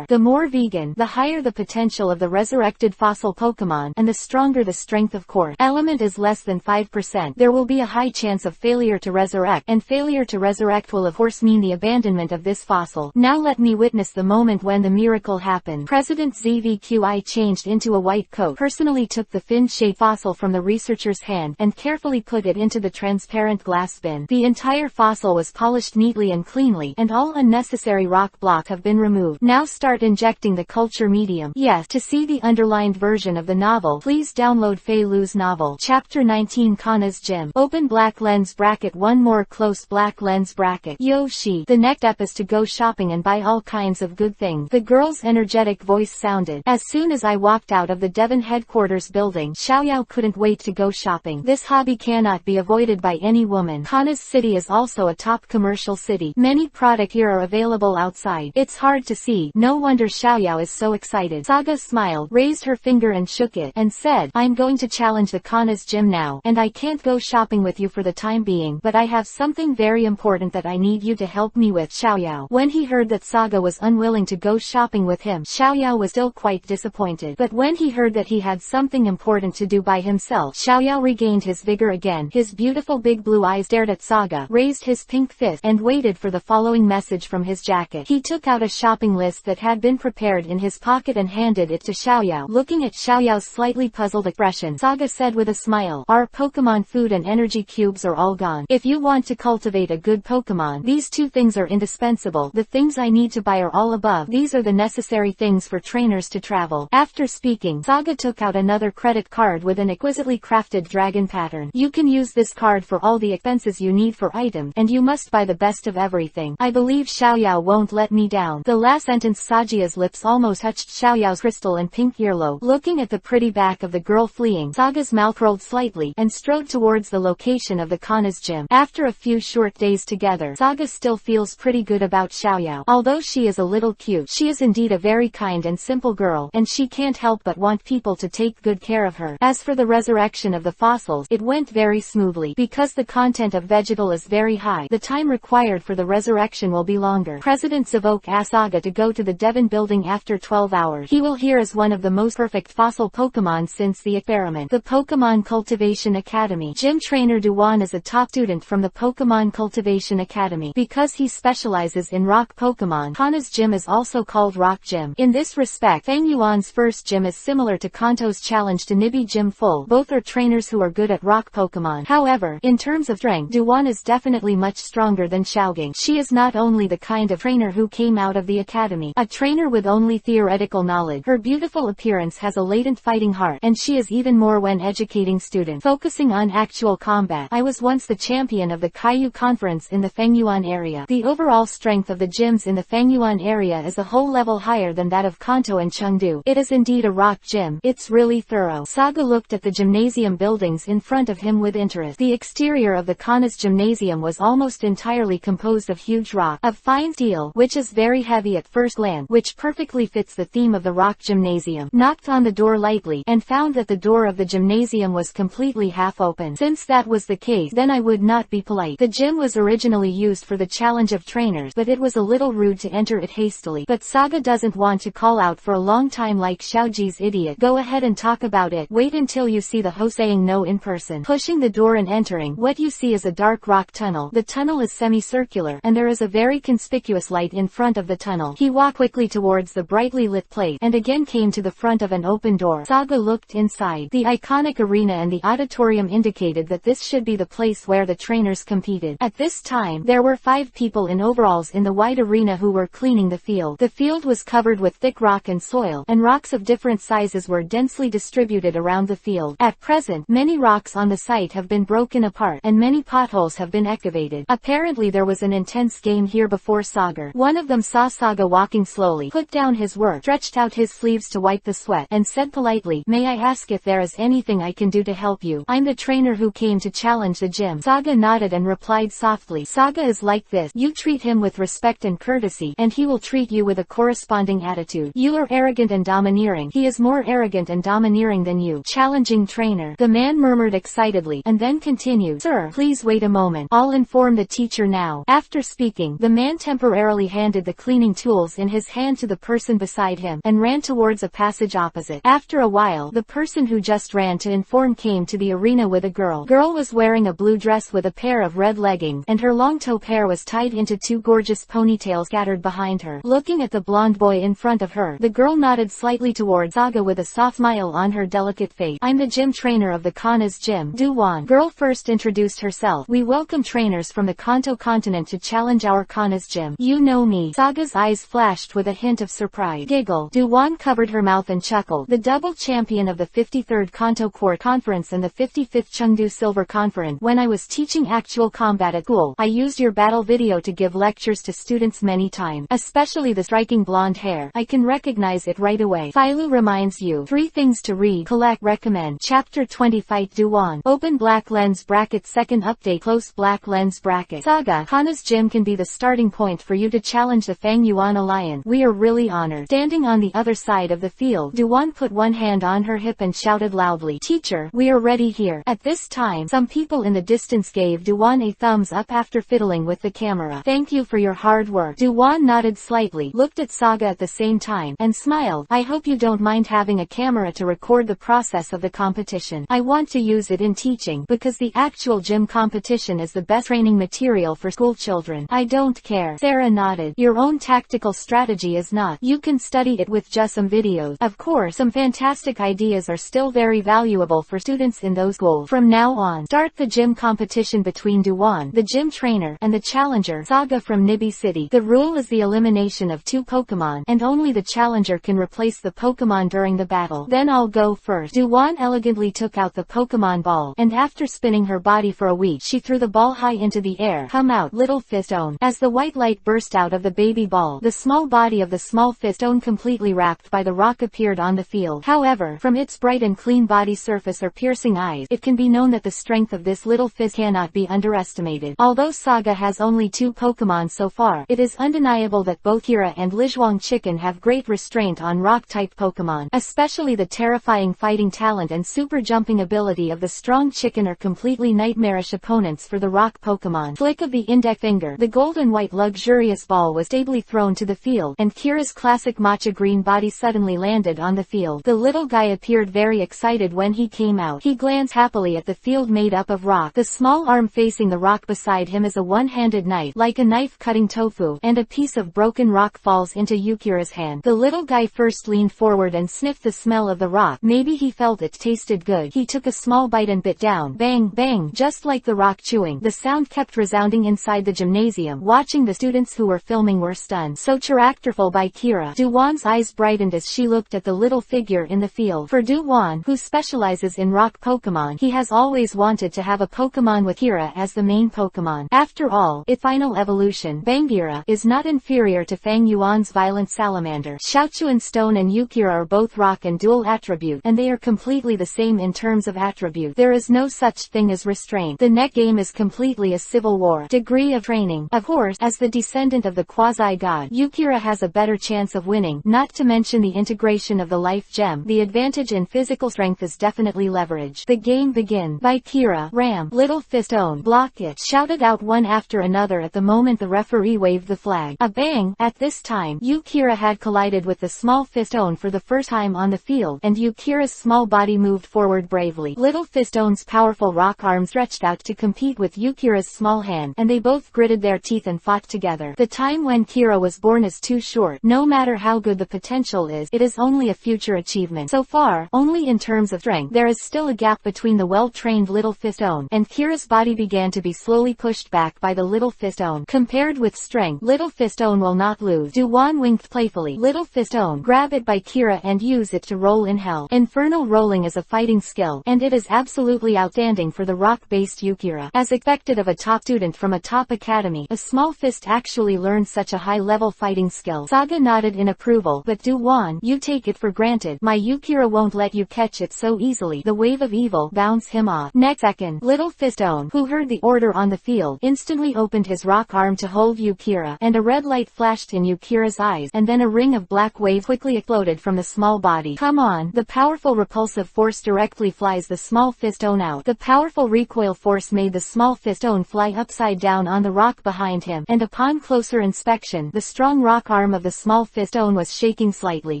The more vegan, the higher the potential of the resurrected fossil Pokemon, and the stronger the strength of course. Element is less than 5%. There will be a high chance of failure to resurrect, and failure to resurrect will of course mean the abandonment of this fossil. Now let me witness the moment when the miracle happened. President ZVQI changed into a white coat, personally took the fin-shaped fossil from the researcher's hand, and carefully put it into the transparent glass bin. The entire fossil was polished neatly and cleanly, and all unnecessary rock block have been removed. Now start injecting the culture medium. Yes, to see the underlined version of the novel, please download Fei Lu's novel. Chapter 19 Kana's Gym. Open black lens bracket, one more close black lens bracket. Yoshi. The next step is to go shopping and buy all kinds of good things. The girl's energetic voice sounded. As soon as I walked out of the Devon headquarters building, Xiaoyao couldn't wait to go shopping. This hobby cannot be avoided by any woman. Kana's city is also a top commercial city. Many products here are available outside. It's hard to see. No wonder Xiaoyao is so excited. Saga smiled, raised her finger and shook it, and said, I'm going to challenge the Kana's gym now, and I can't go shopping with you for the time being, but I have something very important that I need you to help me with. Xiaoyao. When he heard that Saga was unwilling to go shopping with him, Xiaoyao was still quite disappointed. But when he heard that he had something important to do by himself, Xiaoyao regained his vigor again. His beautiful big blue eyes stared at Saga, raised his pink fist, and waited for the following message from his jacket. He took out a shopping list that had been prepared in his pocket and handed it to Xiaoyao. Looking at Xiaoyao's slightly puzzled expression, Saga said with a smile, our Pokemon food and energy cubes are all gone. If you want to cultivate a good Pokemon, these two things are indispensable. The things I need to buy are all above. These are the necessary things for trainers to travel. After speaking, Saga took out another credit card with an exquisitely crafted dragon pattern. You can use this card for all the expenses you need for items, and you must buy the best of everything. I believe Xiaoyao won't let me down. The last sentence, Sajia's lips almost touched Xiaoyao's crystal and pink earlobe. Looking at the pretty back of the girl fleeing, Saga's mouth rolled slightly, and strode towards the location of the Kana's gym. After a few short days together, Saga still feels pretty good about Xiaoyao. Although she is a little cute, she is indeed a very kind and simple girl, and she can't help but want people to take good care of her. As for the resurrection of the fossils, it went very smoothly. Because the content of vegetal is very high, the time required for the resurrection will be longer. President Zavok asked Saga to go to the Devon building after 12 hours. He will here as one of the most perfect fossil Pokemon since the experiment. The Pokemon Cultivation Academy. Gym trainer Duan is a top student from the Pokemon Cultivation Academy. Because he specializes in rock Pokemon, Kana's gym is also called Rock Gym. In this respect, Feng Yuan's first gym is similar to Kanto's challenge to Nibi Gym Full. Both are trainers who are good at rock Pokemon. However, in terms of strength, Duan is definitely much stronger than Xiaogang. She is not only the kind of trainer who came out of the academy, a trainer with only theoretical knowledge. Her beautiful appearance has a latent fighting heart, and she is even more when educating students. Focusing on actual combat, I was once the champion of the Kaiyu conference in the Fengyuan area. The overall strength of the gyms in the Fengyuan area is a whole level higher than that of Kanto and Chengdu. It is indeed a rock gym. It's really thorough. Saga looked at the gymnasium buildings in front of him with interest. The exterior of the Kana's gymnasium was almost entirely composed of huge rock, of fine steel, which is very heavy at first glance, which perfectly fits the theme of the rock gymnasium. Knocked on the door lightly, and found that the door of the gymnasium was completely half open. Since that was the case, then I would not be polite. The gym was originally used for the challenge of trainers, but it was a little rude to enter it hastily. But Saga doesn't want to call out for a long time like Xiaoji's idiot. Go ahead and talk about it. Wait until you see the host saying no in person. Pushing the door and entering, what you see is a dark rock tunnel. The tunnel is semicircular, and there is a very conspicuous light in front of the tunnel. He walked quickly towards the brightly lit place, and again came to the front of an open door. Saga looked inside. The iconic arena and the auditorium indicated that this should be the place where the trainers competed. At this time, there were 5 people in overalls in the wide arena who were cleaning the field. The field was covered with thick rock and soil, and rocks of different sizes were densely distributed around the field. At present, many rocks on the site have been broken apart, and many potholes have been excavated. Apparently there was an intense game here before Saga. One of them saw Saga walking slowly, put down his work, stretched out his sleeves to wipe the sweat, and said politely, "May I ask if there is anything I can do to help you? I'm the trainer who came to challenge the gym." Saga nodded and replied softly, "Saga is like this. You treat him with respect and courtesy, and he will treat you with a corresponding attitude. You are arrogant and domineering. He is more arrogant and domineering than you." Challenging trainer. The man murmured excitedly, and then continued, "Sir, please wait a moment. I'll inform the teacher now." After speaking, the man temporarily handed the cleaning tools in his hand to the person beside him, and ran towards a passage opposite. After a while, the person who just ran to inform came to the arena with a girl. Girl was wearing a blue dress with a pair of red leggings, and her long taupe hair was tied into two gorgeous ponytails scattered behind her. Looking at the blonde boy in front of her, the girl nodded slightly towards Saga with a soft smile on her delicate face. I'm the gym trainer of the Kana's gym, Do-won. Girl first introduced herself. We welcome trainers from the Kanto continent to challenge our Kana's gym. You know me. Saga's eyes flashed with a hint of surprise. Giggle. Do-won covered her mouth and chuckled. The double champion of the 53rd Kanto Court Conference and the 55th Chengdu Silver Conference. When I was teaching actual combat at school, I used your battle video to give lectures to students many times, especially the striking blonde hair. I can recognize it right away. Filu reminds you. 3 things to read, collect, recommend. Chapter 20 Fight Do-won. Open black lens bracket. Second update. Close black lens bracket. Saga, Kana's gym can be the starting point for you to challenge the Fang Yuan Alliance. We are really honored. Standing on the other side of the field, Do-won put one hand on her hip and shouted loudly, Teacher, we are ready here. At this time, some people in the distance gave Do-won a thumbs up after fiddling with the camera. Thank you for your hard work. Do-won nodded slightly, looked at Saga at the same time, and smiled. I hope you don't mind having a camera to record the process of the competition. I want to use it in teaching, because the actual gym competition is the best training material for school children. I don't care. Sarah nodded. Your own tactical strategy is not. You can study it with just some videos. Of course, some fantastic ideas are still very valuable for students in those schools. From now on, start the gym competition between Do-won, the gym trainer, and the challenger, Saga from Nibi City. The rule is the elimination of 2 Pokemon, and only the challenger can replace the Pokemon during the battle. Then I'll go first. Do-won elegantly took out the Pokemon ball, and after spinning her body for a week, she threw the ball high into the air. Come out, little fistone. As the white light burst out of the baby ball, the small body of the small fistone completely wrapped by the rock appeared on the field. However, from its bright and clean body surface or piercing eyes, it can be known that the strength of this little fist cannot be underestimated. Although Saga has only 2 Pokemon so far, it is undeniable that both Kira and Lijuang Chicken have great restraint on rock-type Pokemon. Especially the terrifying fighting talent and super jumping ability of the strong chicken are completely nightmarish opponents for the rock Pokemon. Flick of the index finger, the golden white luxurious ball was stably thrown to the field, and Kira's classic matcha green body suddenly landed on the field. The little guy appeared very excited when he came out. He glanced happily at the field made up of rock. The small arm facing the rock beside him is a one-handed knife, like a knife cutting tofu, and a piece of broken rock falls into Yukira's hand. The little guy first leaned forward and sniffed the smell of the rock. Maybe he felt it tasted good. He took a small bite and bit down. Bang, bang, just like the rock chewing. The sound kept resounding inside the gymnasium. Watching, the students who were filming were stunned. So characterful by Kira. Do-won's eyes brightened as she looked at the little figure in the field. For Do-won, who specializes in rock Pokemon, he has always wanted to have a Pokemon with Kira as the main Pokemon. After all, its final evolution, Bangira, is not inferior to Fang Yuan's violent salamander. Xiaochuan Stone and Yukira are both rock and dual attribute, and they are completely the same in terms of attribute. There is no such thing as restraint. The next game is completely a civil war. Degree of training. Of course, as the descendant of the quasi-god, Yukira has a better chance of winning, not to mention the integration of the life gem. The advantage in physical strength is definitely leveraged. The game begins. By Kira, Ram, little fistone, block it, shouted out one after another at the moment the referee waved the flag. A bang! At this time, Yukira had collided with the small fistone for the first time on the field, and Yukira's small body moved forward bravely. Little fistone's powerful rock arm stretched out to compete with Yukira's small hand, and they both gritted their teeth and fought together. The time when Kira was born is too short. No matter how good the potential is, it is only a future achievement. So far, only in terms of strength, there is still a gap between the well-trained little fistone, and Kira's body began to be slowly pushed back by the little fistone. Compared with strength, little fistone will not lose. Do-won winked playfully. Little fistone, grab it by Kira and use it to roll in hell. Infernal rolling is a fighting skill, and it is absolutely outstanding for the rock-based Yukira. As expected of a top student from a top academy, a small fist actually learned such a high-level fighting skill. Saga nodded in approval, but Do-won, you take it for granted. My Yukira won't let you catch it so easily. The wave of evil bounced him off. Next second, little fistone, who heard the order on the field, instantly opened his rock arm to hold Yukira, and a red light flashed in Yukira's eyes, and then a ring of black waves quickly exploded from the small body. Come on! The powerful repulsive force directly flies the small fistone out. The powerful recoil force made the small fistone fly upside down on the rock behind him, and upon closer inspection, the strong rock arm of the small fistone was shaking slightly.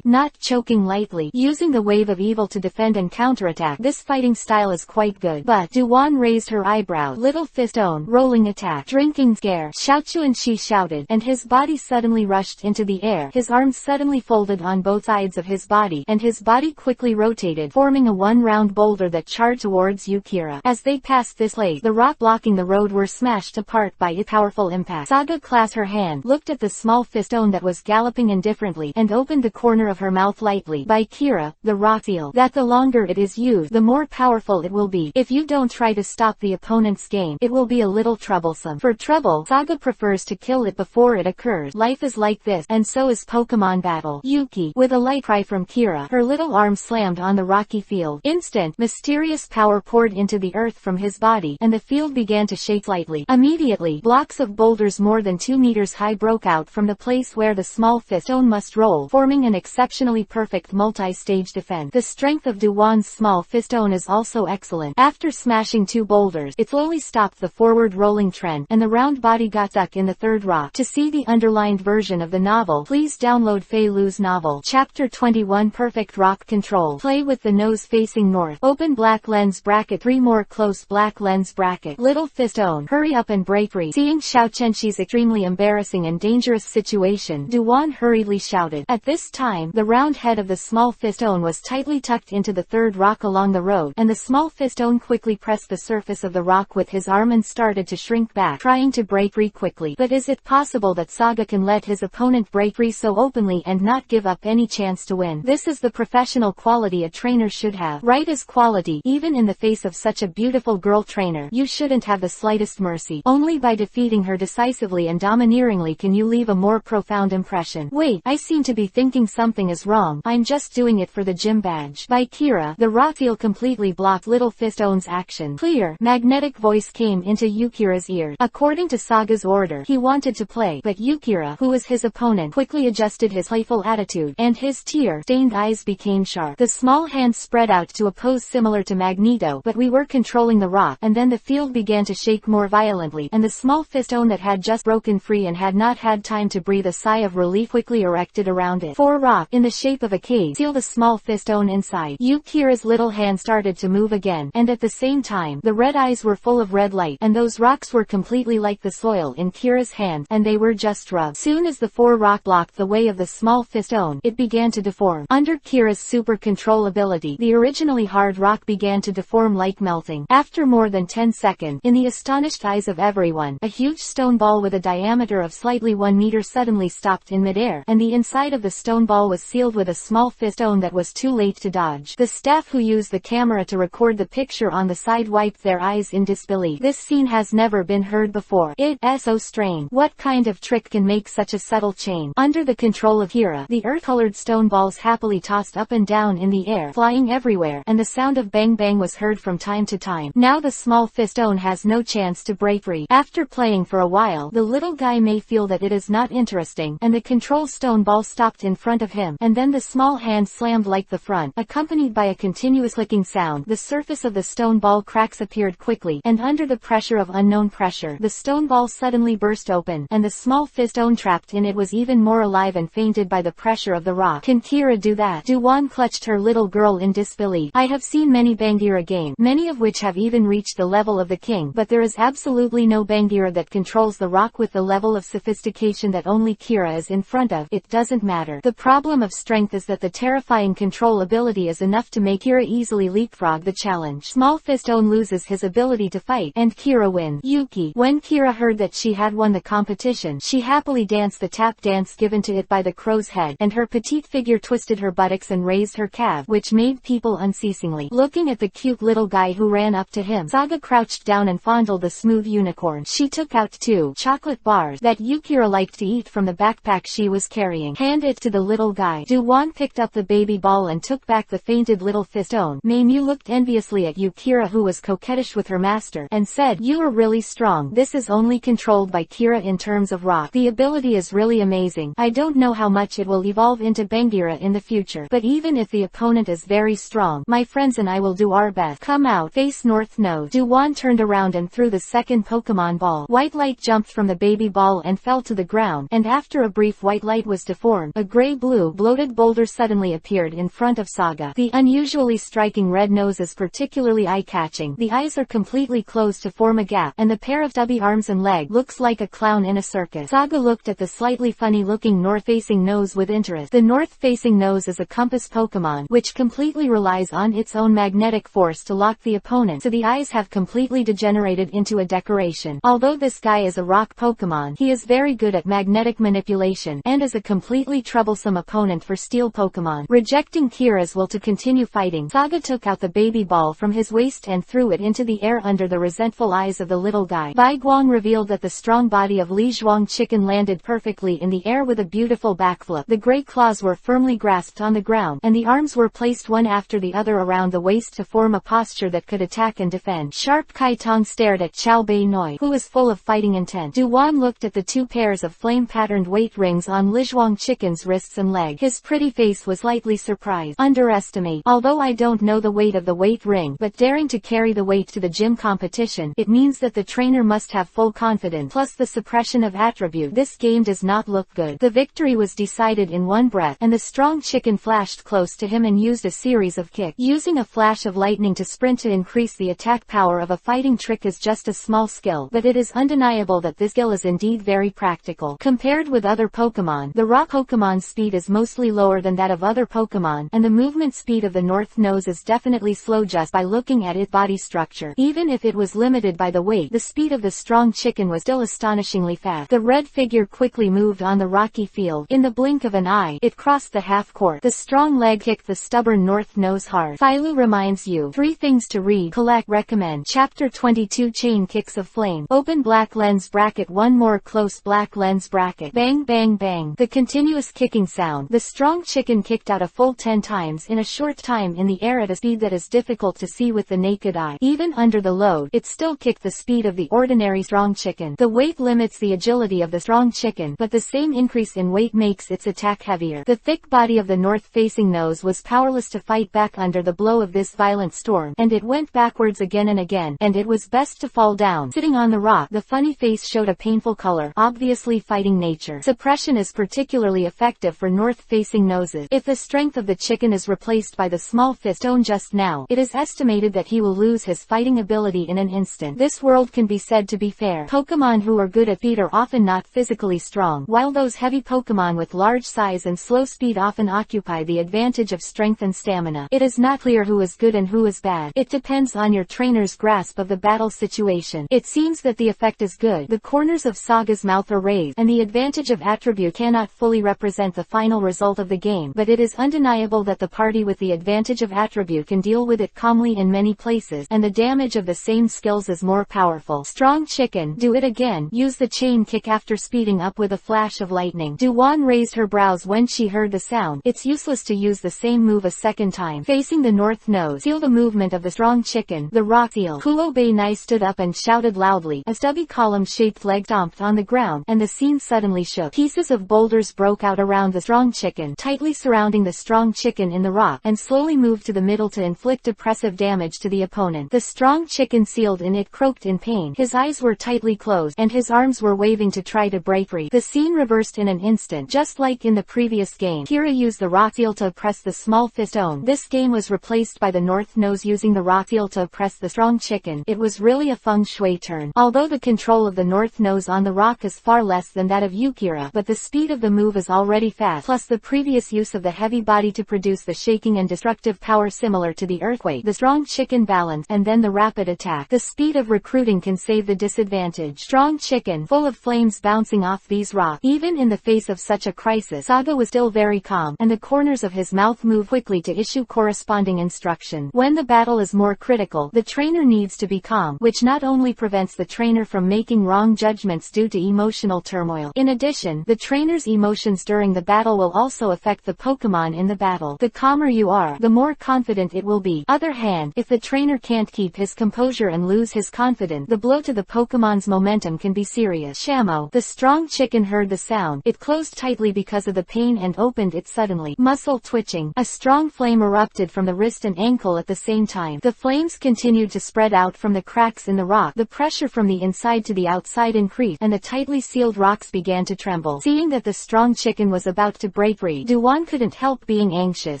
Not choking attacking lightly, using the wave of evil to defend and counterattack. This fighting style is quite good. But Duan raised her eyebrows. Little fistone, rolling attack, drinking scare, shout you, and she shouted, and his body suddenly rushed into the air. His arms suddenly folded on both sides of his body, and his body quickly rotated, forming a one-round boulder that charged towards Yukira. As they passed this lake, the rock blocking the road were smashed apart by its powerful impact. Saga clasped her hand, looked at the small fistone that was galloping indifferently, and opened the corner of her mouth lightly. By Kira, the rock seal, that the longer it is used, the more powerful it will be. If you don't try to stop the opponent's game, it will be a little troublesome. For trouble, Saga prefers to kill it before it occurs. Life is like this, and so is Pokemon battle. Yuki, with a light cry from Kira, her little arm slammed on the rocky field. Instant, mysterious power poured into the earth from his body, and the field began to shake slightly. Immediately, blocks of boulders more than 2 meters high broke out from the place where the small fistone must roll, forming an exceptionally perfect multi-stage defense. The strength of Duan's small fistone is also excellent. After smashing 2 boulders, it slowly stopped the forward rolling trend, and the round body got stuck in the third rock. To see the underlined version of the novel, please download Fei Lu's novel. Chapter 21 Perfect Rock Control. Play with the nose facing north. Open black lens bracket 3 more close black lens bracket. Little fistone, hurry up and break free. Seeing Xiao Chenxi's extremely embarrassing and dangerous situation, Duan hurriedly shouted. At this time, the round head of the small fistone was tightly tucked into the third rock along the road, and the small fistone quickly pressed the surface of the rock with his arm and started to shrink back, trying to break free quickly. But is it possible that Saga can let his opponent break free so openly and not give up any chance to win? This is the professional quality a trainer should have. Right as quality, even in the face of such a beautiful girl trainer, you shouldn't have the slightest mercy. Only by defeating her decisively and domineeringly can you leave a more profound impression. Wait, I seem to be thinking something is wrong. I'm just doing it for the gym badge. By Kira, the rock seal completely blocked Little Fistone's action. Clear, magnetic voice came into Yukira's ears. According to Saga's order, he wanted to play, but Yukira, who was his opponent, quickly adjusted his playful attitude, and his tear-stained eyes became sharp. The small hand spread out to a pose similar to Magneto, but we were controlling the rock, and then the field began to shake more violently, and the small fistone that had just broken free and had not had time to breathe a sigh of relief quickly erected around it. 4 rock, in the shape of a cave, sealed the small fistone inside. Yukira's little hand started to move again, and at the same time, the red eyes were full of red light, and those rocks were completely like the soil in Kira's hand, and they were just rubbed. Soon as the 4 rock blocked the way of the small fistone, it began to deform. Under Kira's super control ability, the originally hard rock began to deform like melting. After more than 10 seconds, in the astonished eyes of everyone, a huge stone ball with a diameter of slightly 1 meter suddenly stopped in midair, and the inside of the stone ball was sealed with a small fistone that was too late to dodge. The staff who used the camera to record the picture on the side wiped their eyes in disbelief. This scene has never been heard before. It's so strange. What kind of trick can make such a subtle change? Under the control of Kira, the earth-colored stone balls happily tossed up and down in the air, flying everywhere, and the sound of bang bang was heard from time to time. Now the small fistone has no chance to break free. After playing for a while, the little guy may feel that it is not interesting, and the control stone ball stopped in front of him, and then the small hand slammed like the front, accompanied by a continuous clicking sound. The surface of the stone ball cracks appeared quickly, and under the pressure of unknown pressure, the stone ball suddenly burst open, and the small fistone trapped in it was even more alive and fainted by the pressure of the rock. Can Kira do that? Duan clutched her little girl in disbelief. I have seen many Bangira games, many of which have even reached the level of the king, but there is absolutely no Bangira that controls the rock with the level of sophistication that only Kira is in front of. It doesn't matter. The problem of strength is that the terrifying control ability is enough to make Kira easily leapfrog the challenge. Small fistone loses his ability to fight, and Kira wins. Yuki. When Kira heard that she had won the competition, she happily danced the tap dance given to it by the crow's head, and her petite figure twisted her buttocks and raised her calf, which made people unceasingly looking at the cute little guy who ran up to him. Saga crouched down and fondled the smooth unicorn. She took out 2 chocolate bars that Yukira liked to eat from the backpack she was carrying. Hand it to the little guy. Duan picked up the baby ball and took back the fainted little fistone. Meimu looked enviously at Yukira, who was coquettish with her master, and said, "You are really strong. This is only controlled by Kira in terms of rock. The ability is really amazing. I don't know how much it will evolve into Bangira in the future, but even if the opponent is very strong, my friends and I will do our best. Come out, face north node." Duan turned around and threw the second Pokemon ball. White light jumped from the baby ball and fell to the ground, and after a brief white light was deformed, a gray-blue bloated boulder suddenly appeared in front of Saga. The unusually striking red nose is particularly eye-catching. The eyes are completely closed to form a gap, and the pair of stubby arms and leg looks like a clown in a circus. Saga looked at the slightly funny-looking north-facing nose with interest. The north-facing nose is a compass Pokemon, which completely relies on its own magnetic force to lock the opponent, so the eyes have completely degenerated into a decoration. Although this guy is a rock Pokemon, he is very good at magnetic manipulation, and is a completely troublesome opponent for steel Pokemon. Rejecting Kira's will to continue fighting, Saga took out the baby ball from his waist and threw it into the air under the resentful eyes of the little guy. Bai Guang revealed that the strong body of Li Zhuang Chicken landed perfectly in the air with a beautiful backflip. The gray claws were firmly grasped on the ground, and the arms were placed one after the other around the waist to form a posture that could attack and defend. Sharp Kai Tong stared at Chao Bei Noi, who was full of fighting intent. Du Wan looked at the two pairs of flame-patterned weight rings on Li Zhuang Chicken's wrists and leg. His pretty face was slightly surprised. Underestimate. Although I don't know the weight of the weight ring, but daring to carry the weight to the gym competition, it means that the trainer must have full confidence, plus the suppression of attribute. This game does not look good. The victory was decided in one breath, and the strong chicken flashed close to him and used a series of kicks. Using a flash of lightning to sprint to increase the attack power of a fighting trick is just a small skill, but it is undeniable that this skill is indeed very practical. Compared with other Pokemon, the rock Pokemon's speed is mostly lower than that of other Pokemon, and the movement speed of the North Nose is definitely slow just by looking at its body structure. Even if it was limited by the weight, the speed of the strong chicken was still astonishingly fast. The red figure quickly moved on the rocky field. In the blink of an eye, it crossed the half court. The strong leg kicked the stubborn North Nose hard. Philo reminds you 3 things to read, collect, recommend. Chapter 22 Chain Kicks of Flame. Open black lens bracket, one more close black lens bracket. Bang bang bang. The continuous kicking sound. The strong chicken kicked out a full 10 times in a short time in the air at a speed that is difficult to see with the naked eye. Even under the load, it still kicked the speed of the ordinary strong chicken. The weight limits the agility of the strong chicken, but the same increase in weight makes its attack heavier. The thick body of the north-facing nose was powerless to fight back under the blow of this violent storm, and it went backwards again and again, and it was best to fall down. Sitting on the rock, the funny face showed a painful color, obviously fighting nature. Suppression is particularly effective for north-facing noses. If the strength of the chicken is replaced by the small fist shown just now, it is estimated that he will lose his fighting ability in an instant. This world can be said to be fair. Pokemon who are good at speed are often not physically strong, while those heavy Pokemon with large size and slow speed often occupy the advantage of strength and stamina. It is not clear who is good and who is bad. It depends on your trainer's grasp of the battle situation. It seems that the effect is good. The corners of Saga's mouth are raised, and the advantage of attribute cannot fully represent the final result of the game, but it is undeniable that the party with the advantage of attribute can deal with it calmly in many places, and the damage of the same skills is more powerful. Strong chicken, do it again. Use the chain kick after speeding up with a flash of lightning. Duan raised her brows when she heard the sound. It's useless to use the same move a second time. Facing the North Nose, feel the movement of the strong chicken, the rock seal. Kuo Bei Nai stood up and shouted loudly. A stubby column-shaped leg stomped on the ground, and the scene suddenly shook. Pieces of boulders broke out around the strong chicken, tightly surrounding the strong chicken in the rock, and slowly moved to the middle to inflict oppressive damage to the opponent. The strong chicken sealed in it croaked in pain. His eyes were tightly closed, and his arms were waving to try to break free. The scene reversed in an instant, just like in the previous game. Kira used the rock seal to oppress the small fist stone. This game was replaced by the North Nose using the rock seal to oppress the strong chicken. It was really a feng shui turn. Although the control of the North Nose on the rock is far less than that of Yukira, but the speed of the move is already fast, plus the previous use of the heavy body to produce the shaking and destructive power similar to the earthquake, the strong chicken balance, and then the rapid attack. The speed of recruiting can save the disadvantage. Strong chicken, full of flames bouncing off these rocks. Even in the face of such a crisis, Saga was still very calm, and the corners of his mouth moved quickly to issue corresponding instruction. When the battle is more critical, the trainer needs to be calm, which not only prevents the trainer from making wrong judgments due to emotional turmoil. In addition, the trainer's emotions during the battle will also affect the Pokemon in the battle. The calmer you are, the more confident it will be. Other hand, if the trainer can't keep his composure and lose his confidence, the blow to the Pokemon's momentum can be serious. Shamo. The strong chicken heard the sound. It closed tightly because of the pain and opened it suddenly. Muscle twitching. A strong flame erupted from the wrist and ankle at the same time. The flames continued to spread out from the cracks in the rock. The pressure from the inside to the outside increased, and the tightly sealed rocks began to tremble. Seeing that the strong chicken was about to break free, Duan Duan couldn't help being anxious,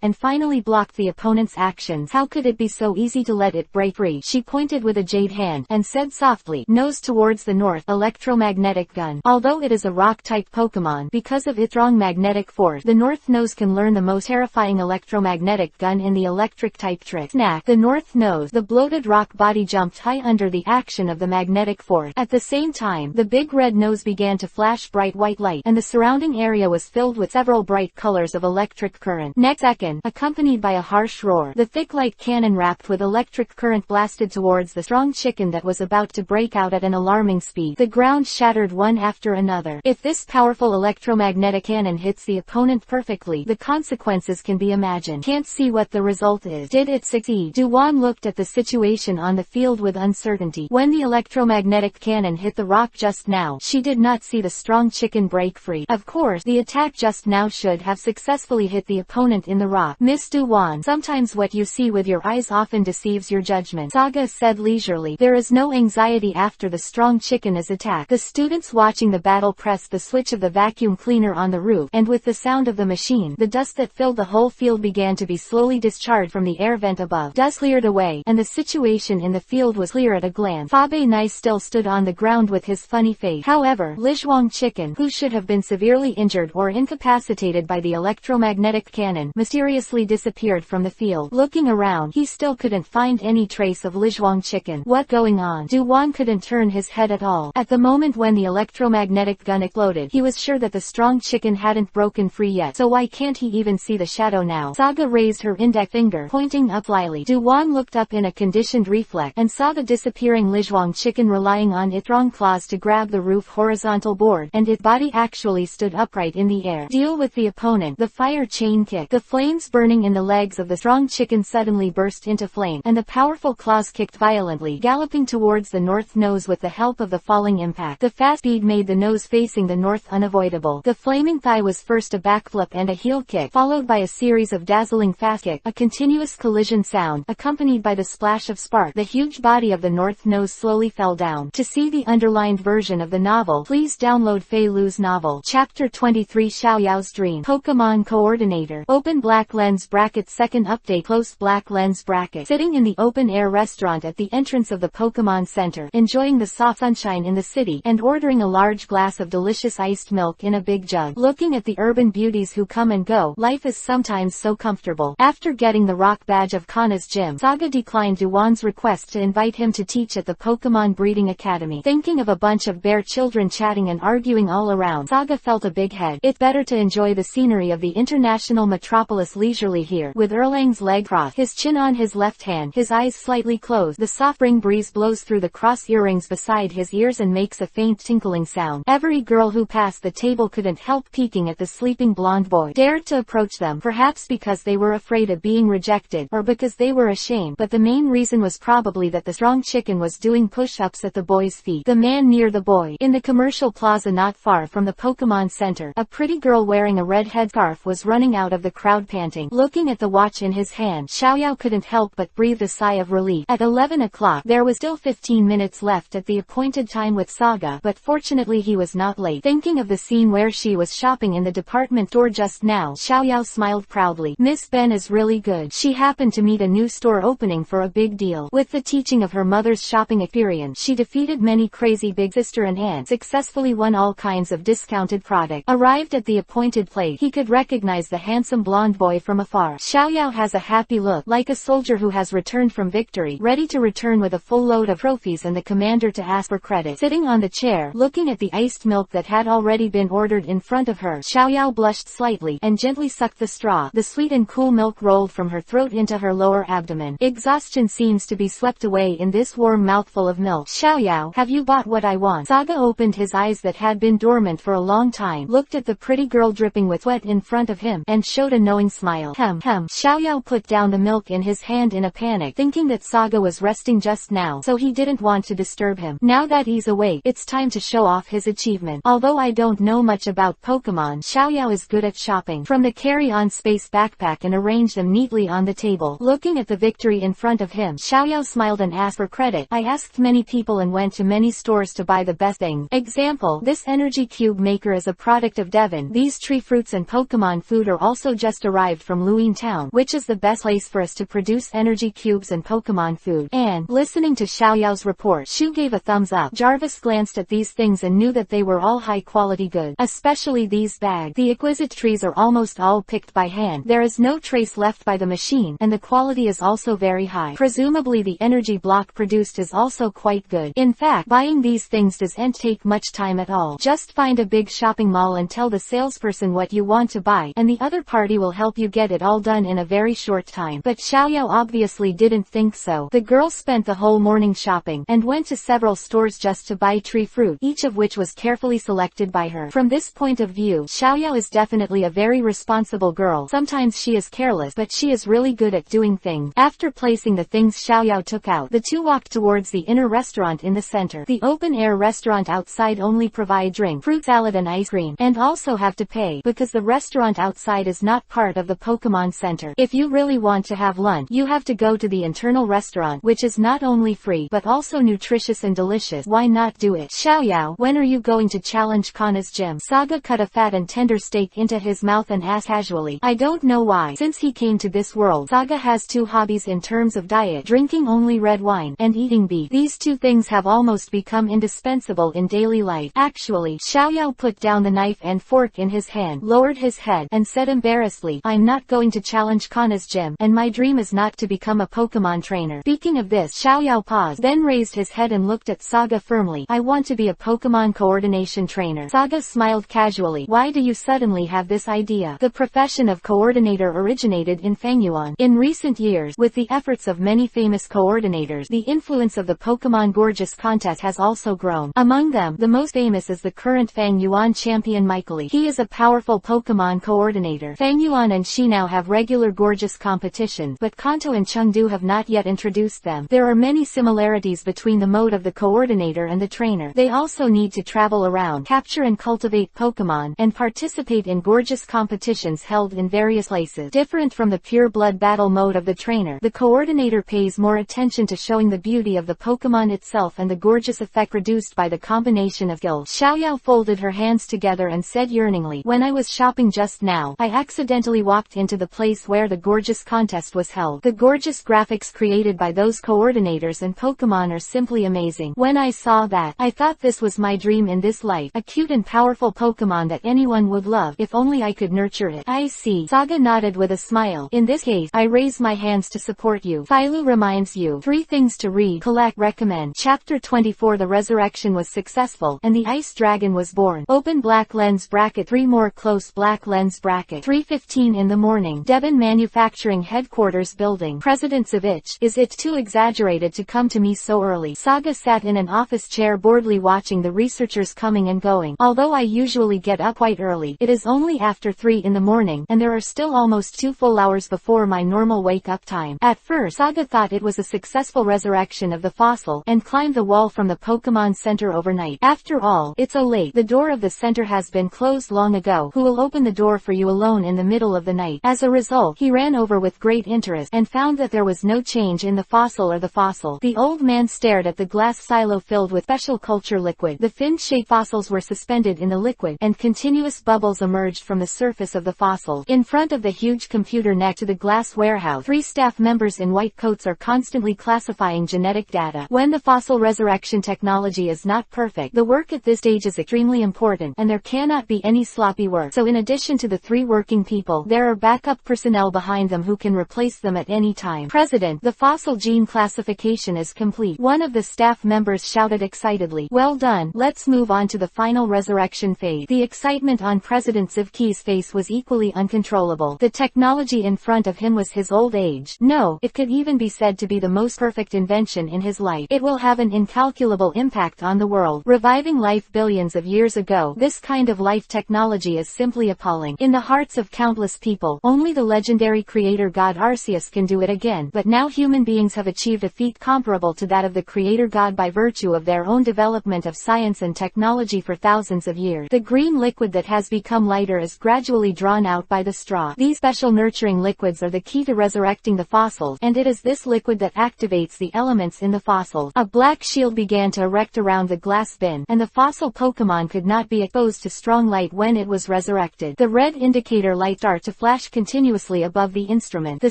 and finally blocked the opponent's actions. How could it be so easy to let it break free? She pointed with a jade hand, and said softly, "Nose towards the north, electromagnetic gun." Although it is a rock-type Pokemon, because of its strong magnetic force, the North Nose can learn the most terrifying electromagnetic gun in the electric-type trick. Snack. The North Nose, the bloated rock body, jumped high under the action of the magnetic force. At the same time, the big red nose began to flash bright white light, and the surrounding area was filled with several bright colors of electric current. Next second, accompanied by a harsh roar, the thick light cannon wrapped with electric current blasted towards the strong chicken that was about to break out at an alarming speed. The ground shattered one after another. If this powerful electromagnetic cannon hits the opponent perfectly, the consequences can be imagined. Can't see what the result is. Did it succeed? Duan looked at the situation on the field with uncertainty. When the electromagnetic cannon hit the rock just now, she did not see the strong chicken break free. Of course, the attack just now should have successfully hit the opponent in the rock. Miss Duan, sometimes what you see with your eyes often deceives your judgment, Saga said leisurely. There is no anxiety after the strong chicken is attacked. The students watching the battle pressed the switch of the vacuum cleaner on the roof, and with the sound of the machine, the dust that filled the whole field began to be slowly discharged from the air vent above. Dust cleared away, and the situation in the field was clear at a glance. Fabe Nai still stood on the ground with his funny face. However, Lizhuang Chicken, who should have been severely injured or incapacitated by the electromagnetic cannon, mysteriously disappeared from the field. Looking around, he still couldn't find any trace of Lizhuang Chicken. What going on? Duan couldn't turn his head at all. At the moment when the electromagnetic gun exploded, he was sure that the strong chicken hadn't broken free yet, so why can't he even see the shadow now? Saga raised her index finger, pointing up slyly. Duan looked up in a conditioned reflex, and saw the disappearing Lizhuang chicken relying on its strong claws to grab the roof horizontal board, and its body actually stood upright in the air. Deal with the opponent. The fire chain kick. The flames burning in the legs of the strong chicken suddenly burst into flame, and the powerful claws kicked violently, galloping towards the North Nose with the help of the falling impact. The fast speed made the nose facing the north unavoidable. The flaming thigh was first a backflip and a heel kick, followed by a series of dazzling fast kicks, a continuous collision sound, accompanied by the splash of spark. The huge body of the North Nose slowly fell down. To see the underlined version of the novel, please download Fei Lu's novel. Chapter 23 Xiaoyao's Dream. Pokemon Coordinator. Open black lens bracket. Second update. Close black lens bracket. Sitting in the open-air restaurant at the entrance of the Pokemon Center, enjoying the soft sunshine in the city, and ordering a large glass of delicious iced milk in a big jug. Looking at the urban beauties who come and go, life is sometimes so comfortable. After getting the rock badge of Kana's gym, Saga declined Duan's request to invite him to teach at the Pokemon Breeding Academy. Thinking of a bunch of bear children chatting and arguing all around, Saga felt a big head. It's better to enjoy the scenery of the international metropolis leisurely here, with Erlang's leg crossed, his chin on his left hand, his eyes slightly closed. The soft spring breeze blows through the cross earrings beside his ears and makes a faint tinkling sound. Every girl who passed the table couldn't help peeking at the sleeping blonde boy. Dared to approach them, perhaps because they were afraid of being rejected, or because they were ashamed, but the main reason was probably that the strong chicken was doing push-ups at the boy's feet. The man near the boy. In the commercial plaza not far from the Pokemon Center, a pretty girl wearing a red headscarf was running out of the crowd panting. Looking at the watch in his hand, Xiaoyao couldn't help but breathe a sigh of relief. At 11 o'clock, there was still 15 minutes left at the appointed time with Saga, but fortunately he was not late. Thinking of the scene where she was shopping in the department store just now, Xiaoyao smiled proudly. Miss Ben is really good. She happened to meet a new store opening for a big deal. With the teaching of her mother's shopping experience, she defeated many crazy big sister and aunt, successfully won all kinds of discounted product. Arrived at the appointed place, he could recognize the handsome blonde boy from afar. Xiaoyao has a happy look, like a soldier who has returned from victory, ready to return with a full load of trophies and the commander to ask for credit. Sitting on the chair, looking at the iced milk that had already been ordered in front of her, Xiaoyao blushed slightly, and gently sucked the straw. The sweet and cool milk rolled from her throat into her lower abdomen. Exhaustion seems to be swept away in this warm mouthful of milk. Xiaoyao, have you bought what I want? Saga opened his eyes that had been dormant for a long time, looked at the pretty girl dripping with sweat in front of him, and showed a knowing smile. Xiaoyao put down the milk in his hand in a panic, thinking that Saga was resting just now, so he didn't want to disturb him. Now that he's awake, it's time to show off his achievement. Although I don't know much about Pokemon, Xiaoyao is good at shopping from the carry-on space backpack and arranged them neatly on the table. Looking at the victory in front of him, Xiaoyao smiled and asked for credit. I asked many people and went to many stores to buy the best thing. Example, this energy cube maker is a product of Devon. These tree fruits and Pokemon Pokemon food are also just arrived from Luine Town, which is the best place for us to produce energy cubes and Pokemon food. And, listening to Xiaoyao's report, Shu gave a thumbs up. Jarvis glanced at these things and knew that they were all high-quality goods, especially these bags. The exquisite trees are almost all picked by hand. There is no trace left by the machine, and the quality is also very high. Presumably the energy block produced is also quite good. In fact, buying these things doesn't take much time at all. Just find a big shopping mall and tell the salesperson what you want to buy, and the other party will help you get it all done in a very short time. But Xiaoyao obviously didn't think so. The girl spent the whole morning shopping, and went to several stores just to buy tree fruit, each of which was carefully selected by her. From this point of view, Xiaoyao is definitely a very responsible girl. Sometimes she is careless, but she is really good at doing things. After placing the things Xiaoyao took out, the two walked towards the inner restaurant in the center. The open-air restaurant outside only provide drink, fruit salad and ice cream, and also have to pay, because the restaurant outside is not part of the Pokemon Center. If you really want to have lunch, you have to go to the internal restaurant, which is not only free, but also nutritious and delicious. Why not do it? Xiaoyao, when are you going to challenge Kana's gym? Saga cut a fat and tender steak into his mouth and asked casually. I don't know why. Since he came to this world, Saga has two hobbies in terms of diet: drinking only red wine, and eating beef. These two things have almost become indispensable in daily life. Actually, Xiaoyao put down the knife and fork in his hand, lowered his head, and said embarrassedly, I'm not going to challenge Kana's gym, and my dream is not to become a Pokemon trainer. Speaking of this, Xiaoyao paused, then raised his head and looked at Saga firmly. I want to be a Pokemon coordination trainer. Saga smiled casually. Why do you suddenly have this idea? The profession of coordinator originated in Fangyuan. In recent years, with the efforts of many famous coordinators, the influence of the Pokemon Gorgeous contest has also grown. Among them, the most famous is the current Fangyuan champion Michaeli. He is a powerful Pokemon coordinator. Fangyuan and Shinao have regular Gorgeous competitions, but Kanto and Chengdu have not yet introduced them. There are many similarities between the mode of the coordinator and the trainer. They also need to travel around, capture and cultivate Pokemon, and participate in Gorgeous competitions held in various places. Different from the pure blood battle mode of the trainer, the coordinator pays more attention to showing the beauty of the Pokemon itself and the Gorgeous effect produced by the combination of skills. Xiaoyao folded her hands together and said yearningly, when I was shopping just now, I accidentally walked into the place where the Gorgeous contest was held. The Gorgeous graphics created by those coordinators and Pokemon are simply amazing. When I saw that, I thought this was my dream in this life, a cute and powerful Pokemon that anyone would love, if only I could nurture it. I see. Saga nodded with a smile. In this case, I raise my hands to support you. Phailu reminds you. 3 things to read, collect, recommend. Chapter 24. The resurrection was successful, and the ice dragon was born. Open black lens bracket 3 more close black lens bracket. 3:15 in the morning. Devon Manufacturing Headquarters Building. President Savich. Is it too exaggerated to come to me so early? Saga sat in an office chair boredly watching the researchers coming and going. Although I usually get up quite early, it is only after 3 in the morning, and there are still almost 2 full hours before my normal wake-up time. At first, Saga thought it was a successful resurrection of the fossil, and climbed the wall from the Pokemon Center overnight. After all, it's so late. The door of the center has been closed long ago. Who will open the door for you alone in the middle of the night? As a result, he ran over with great interest, and found that there was no change in the fossil or the fossil. The old man stared at the glass silo filled with special culture liquid. The fin-shaped fossils were suspended in the liquid, and continuous bubbles emerged from the surface of the fossil. In front of the huge computer next to the glass warehouse, 3 staff members in white coats are constantly classifying genetic data. When the fossil resurrection technology is not perfect, the work at this stage is extremely important, and there cannot be any sloppy work. So in addition to the 3 working people, there are backup personnel behind them who can replace them at any time. President, the fossil gene classification is complete. One of the staff members shouted excitedly. Well done. Let's move on to the final resurrection phase. The excitement on President Zivki's face was equally uncontrollable. The technology in front of him was his old age. No, it could even be said to be the most perfect invention in his life. It will have an incalculable impact on the world, reviving life billions of years ago. This kind of life technology is simply appalling. In the hearts of countless people, only the legendary creator god Arceus can do it again, but now human beings have achieved a feat comparable to that of the creator god by virtue of their own development of science and technology for thousands of years. The green liquid that has become lighter is gradually drawn out by the straw. These special nurturing liquids are the key to resurrecting the fossils, and it is this liquid that activates the elements in the fossils. A black shield began to erect around the glass bin, and the fossil Pokemon could not be exposed to strong light when it was resurrected. The red indicator light start to flash continuously above the instrument. The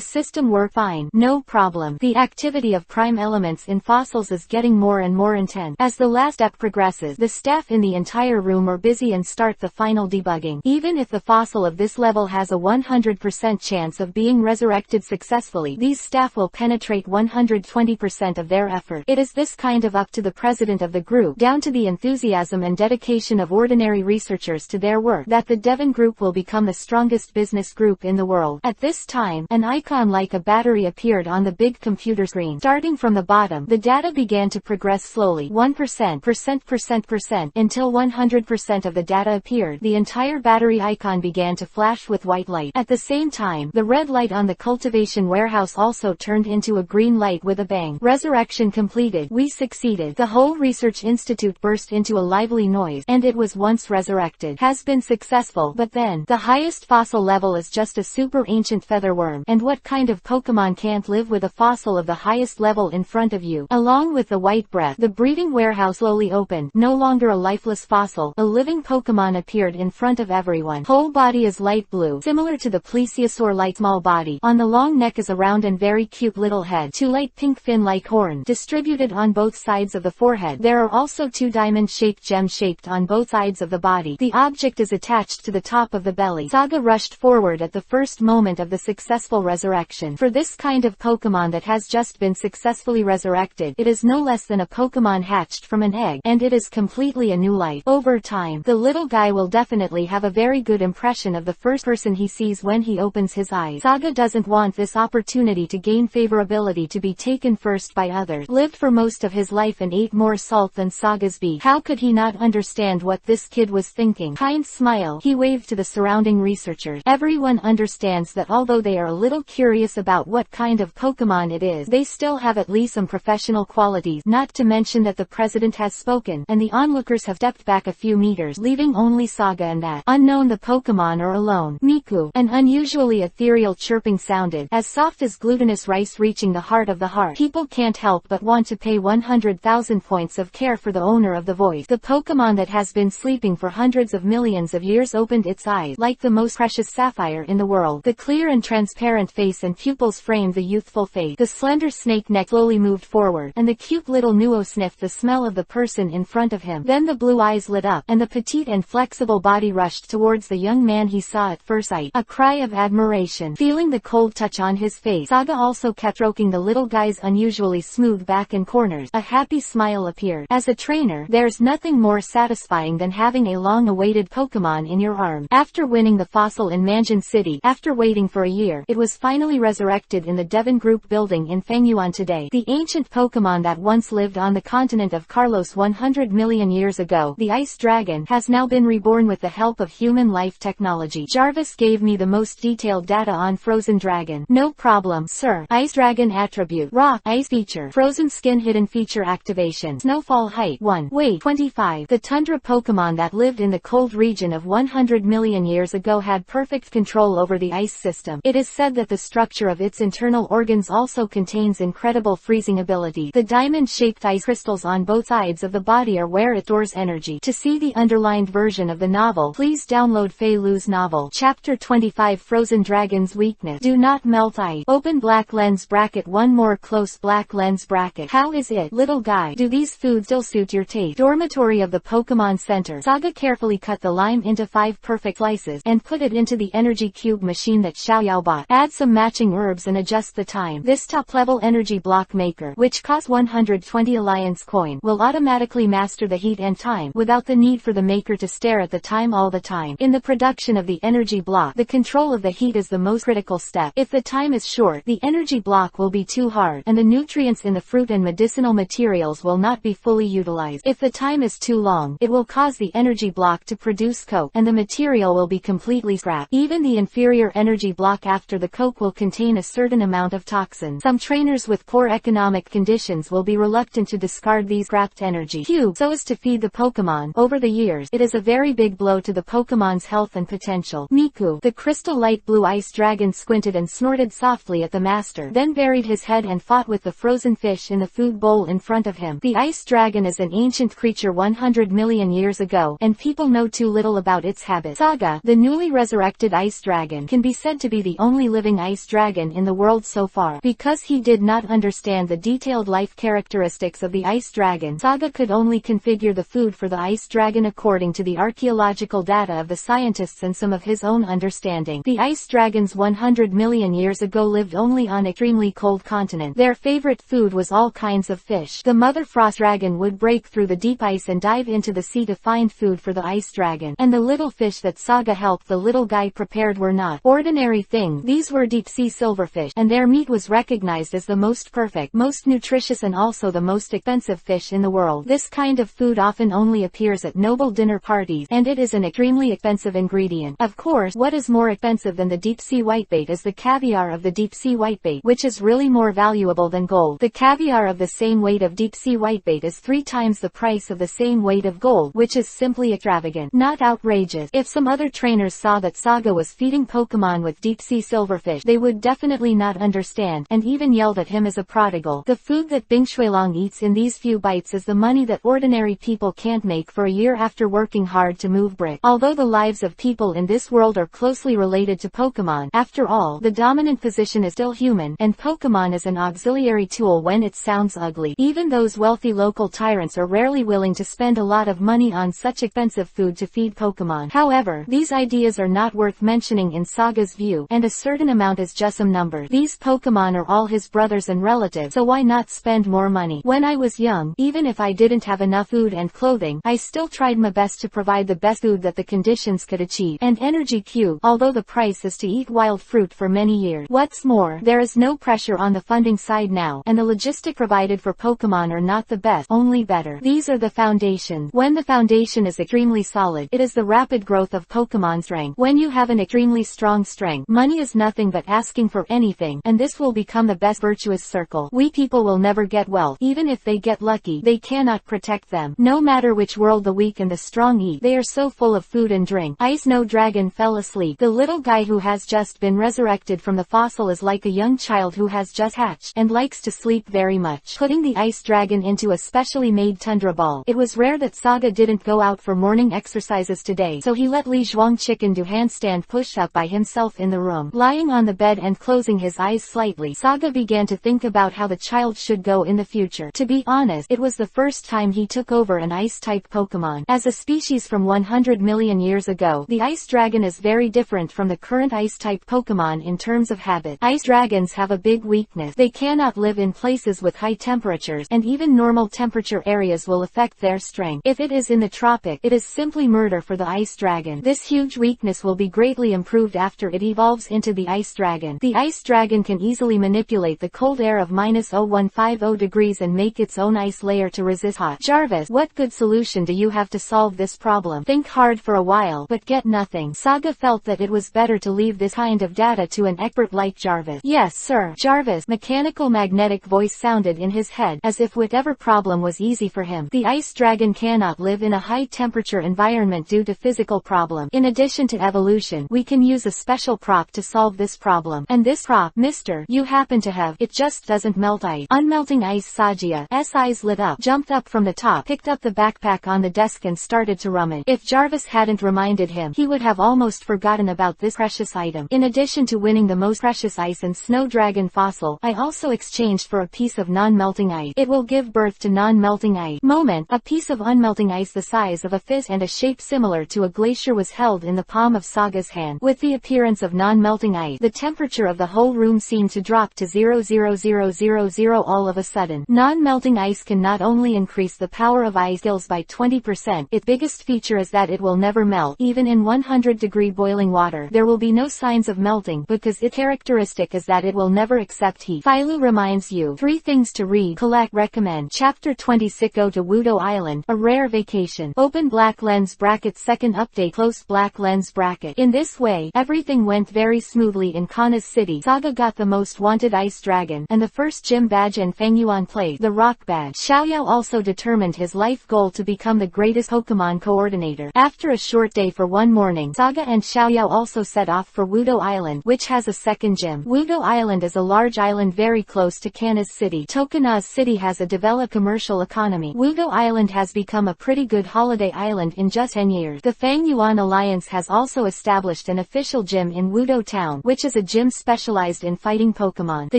system worked fine. No problem. The activity of prime elements in fossils is getting more and more intense. As the last step progresses, the staff in the entire room are busy and start the final debugging. Even if the fossil of this level has a 100% chance of being resurrected successfully, these staff will penetrate 120% of their effort. It is this kind of up to the president of the group, down to the enthusiasm and dedication of ordinary researchers to their work, that the Devon Group will become the strongest business group in the world. At this time, an icon like a battery appeared on the big computer screen. Starting from the bottom, the data began to progress slowly, 1%, until 100% of the data appeared. The entire battery icon began to flash with white light. At the same time, the red light on the cultivation warehouse also turned into a green light with a bang. Resurrection completed. We succeeded. The whole research institute burst into a lively noise, and it was once resurrected. Has been successful. But then, the highest fossil level is just a super ancient featherworm. And what kind of Pokemon can't live with a fossil of the highest level in front of you? Along with the white breath, the breeding warehouse slowly opened. No longer a lifeless fossil, a living Pokemon appeared in front of everyone. Whole body is light blue, similar to the plesiosaur-like small body. On the long neck is a round and very cute little head. Two light pink fin-like horns, distributed on both sides of the forehead. There are also two diamond-shaped gems shaped on both sides of the body. The object is attached to the top of the belly. Saga rushed forward at the first moment of the successful resurrection. For this kind of Pokemon that has just been successfully resurrected, it is no less than a Pokemon hatched from an egg, and it is completely a new life. Over time, the little guy will definitely have a very good impression of the first person he sees when he opens his eyes. Saga doesn't want this opportunity to gain favorability to be taken first by others. Lived for most of his life and ate more salt than Saga's beef. How could he not understand what this kid was thinking? Kind smile. He waved to the surrounding researchers. Everyone understands that although they are a little curious about what kind of Pokemon it is, they still have at least some professional qualities, not to mention that the president has spoken, and the onlookers have stepped back a few meters, leaving only Saga and that unknown. The Pokemon are alone. Miku. An unusually ethereal chirping sounded, as soft as glutinous rice reaching the heart of the heart. People can't help but want to pay 100,000 points of care for the owner of the voice. The Pokemon that has been sleeping for hundreds of millions of years opened its eyes, like the most precious sapphire in the world. The clear and transparent face and pupils framed the youthful face. The slender snake neck slowly moved forward, and the cute little Nuo sniffed the smell of the person in front of him. Then the blue eyes lit up, and the petite and flexible body rushed towards the young man he saw at first sight. A cry of admiration. Feeling the cold touch on his face, Saga also kept stroking the little guy's unusually smooth back and corners. A happy smile appeared. As a trainer, there's nothing more satisfying than having a long-awaited Pokemon in your arms. After winning the fossil in Mansion City, after waiting for a year, it was finally resurrected in the Devon Group building in Fangyuan today. The ancient Pokemon that once lived on the continent of Carlos 100 million years ago, the Ice Dragon, has now been reborn with the help of human life technology. Jarvis gave me the most detailed data on Frozen Dragon. No problem, sir. Ice Dragon attribute: Rock, Ice feature, Frozen Skin hidden feature activation, Snowfall height 1, weight 25. The Tundra Pokemon that lived in the cold region of 100 million years ago had perfect control over the ice system. It is said that the structure of its internal organs also contains incredible freezing ability. The diamond-shaped ice crystals on both sides of the body are where it stores energy. To see the underlined version of the novel, please download Fei Lu's novel. Chapter 25 Frozen Dragon's Weakness. Do not melt ice. Open black lens bracket. One more close black lens bracket. How is it, little guy? Do these foods still suit your taste? Dormitory of the Pokemon Center. Saga carefully cut the lime into 5 perfect slices, and put it into the energy cube machine that Xiaoyao bought. Add some matching herbs and adjust the time. This top-level energy block maker, which costs 120 Alliance coin, will automatically master the heat and time, without the need for the maker to stare at the time all the time. In the production of the energy block, the control of the heat is the most critical step. If the time is short, the energy block will be too hard, and the nutrients in the fruit and medicinal materials will not be fully utilized. If the time is too long, it will cause the energy block to produce coke, and the material will be completely scrapped. Even the inferior energy block after the coke will contain a certain amount of toxins. Some trainers with poor economic conditions will be reluctant to discard these scrapped energy cubes so as to feed the Pokemon. Over the years, it is a very big blow to the Pokemon's health and potential. Miku, the crystal light blue ice dragon, squinted and snorted softly at the master, then buried his head and fought with the frozen fish in the food bowl in front of him. The ice dragon is an ancient creature 100 million years ago, and people know too little about its habits. Saga Saga, the newly resurrected ice dragon, can be said to be the only living ice dragon in the world so far. Because he did not understand the detailed life characteristics of the ice dragon, Saga could only configure the food for the ice dragon according to the archaeological data of the scientists and some of his own understanding. The ice dragons 100 million years ago lived only on extremely cold continent. Their favorite food was all kinds of fish. The mother frost dragon would break through the deep ice and dive into the sea to find food for the ice dragon. And the little fish that Saga helped the little guy prepared were not ordinary things. These were deep-sea silverfish, and their meat was recognized as the most perfect, most nutritious and also the most expensive fish in the world. This kind of food often only appears at noble dinner parties, and it is an extremely expensive ingredient. Of course, what is more expensive than the deep-sea whitebait is the caviar of the deep-sea whitebait, which is really more valuable than gold. The caviar of the same weight of deep-sea whitebait is 3 times the price of the same weight of gold, which is simply extravagant, not outrageous. If some other trainers saw that Saga was feeding Pokemon with deep-sea silverfish, they would definitely not understand, and even yelled at him as a prodigal. The food that Bing Shuilong eats in these few bites is the money that ordinary people can't make for a year after working hard to move brick. Although the lives of people in this world are closely related to Pokemon, after all, the dominant position is still human, and Pokemon is an auxiliary tool when it sounds ugly. Even those wealthy local tyrants are rarely willing to spend a lot of money on such expensive food to feed Pokemon. However, these ideas are not worth mentioning in Saga's view, and a certain amount is just some number. These Pokemon are all his brothers and relatives, so why not spend more money? When I was young, even if I didn't have enough food and clothing, I still tried my best to provide the best food that the conditions could achieve. And Energy Cube, although the price is to eat wild fruit for many years. What's more, there is no pressure on the funding side now, and the logistic provided for Pokemon are not the best, only better. These are the foundations. When the foundation is extremely solid, it is the rapid growth of Pokemon's strength. When you have an extremely strong strength, money is nothing but asking for anything, and this will become the best virtuous circle. We people will never get wealth. Even if they get lucky, they cannot protect them. No matter which world the weak and the strong eat, they are so full of food and drink. Ice Snow Dragon fell asleep. The little guy who has just been resurrected from the fossil is like a young child who has just hatched, and likes to sleep very much. Putting the ice dragon into a specially made tundra ball. It was rare that Saga didn't go out for morning exercises today, so he let Li Zhuang Chicken do handstand push-up by himself in the room. Lying on the bed and closing his eyes slightly, Saga began to think about how the child should go in the future. To be honest, it was the first time he took over an ice-type Pokemon. As a species from 100 million years ago, the ice dragon is very different from the current ice-type Pokemon in terms of habit. Ice dragons have a big weakness. They cannot live in places with high temperatures, and even normal temperature areas will affect their strength. If it is in the tropic, it is simply murder for the ice dragon. This huge weakness will be greatly improved after it evolves into the ice dragon. The ice dragon can easily manipulate the cold air of -0150 degrees and make its own ice layer to resist hot. Jarvis, what good solution do you have to solve this problem? Think hard for a while, but get nothing. Saga felt that it was better to leave this kind of data to an expert like Jarvis. Yes, sir. Jarvis' mechanical magnetic voice sounded in his head, as if whatever problem was easy for him. The ice dragon cannot live in a high-temperature environment due to physical problem. In addition to evolution, we can use a special prop to solve this problem. And this prop, mister, you happen to have, it just doesn't melt ice. Unmelting ice. Sagia's eyes lit up, jumped up from the top, picked up the backpack on the desk and started to rummage. If Jarvis hadn't reminded him, he would have almost forgotten about this precious item. In addition to winning the most precious ice and snow dragon fossil, I also exchanged for a piece of non-melting ice. It will give birth to non-melting ice. Moment, a piece of unmelting ice the size of a fist and a shape similar to a glacier was held in the palm of Saga's hand. With the appearance of non-melting ice, the temperature of the whole room seemed to drop to 0.00000 all of a sudden. Non-melting ice can not only increase the power of ice skills by 20%, its biggest feature is that it will never melt. Even in 100-degree boiling water, there will be no signs of melting, because its characteristic is that it will never accept heat. Philo reminds you 3 things to read, collect, recommend. Chapter 26. Go to Wudo Island, a rare vacation. Open black lens bracket. Second update. Close black lens bracket. In this way, everything went very smoothly in Kana's city. Saga got the most wanted ice dragon, and the first gym badge, and Feng Yuan played the rock badge. Xiaoyao also determined his life goal to become the greatest Pokemon coordinator. After a short day for one morning, Saga and Xiaoyao also set off for Wudo Island, which has a second gym. Wudo Island is a large island very close to Kana's city. Tokana's city has a developed commercial economy. Wudo Island has become a pretty good holiday island in just 10 years. The Feng Yuan Alliance has also established an official gym in Wudo Town, which is a gym specialized in fighting Pokemon. The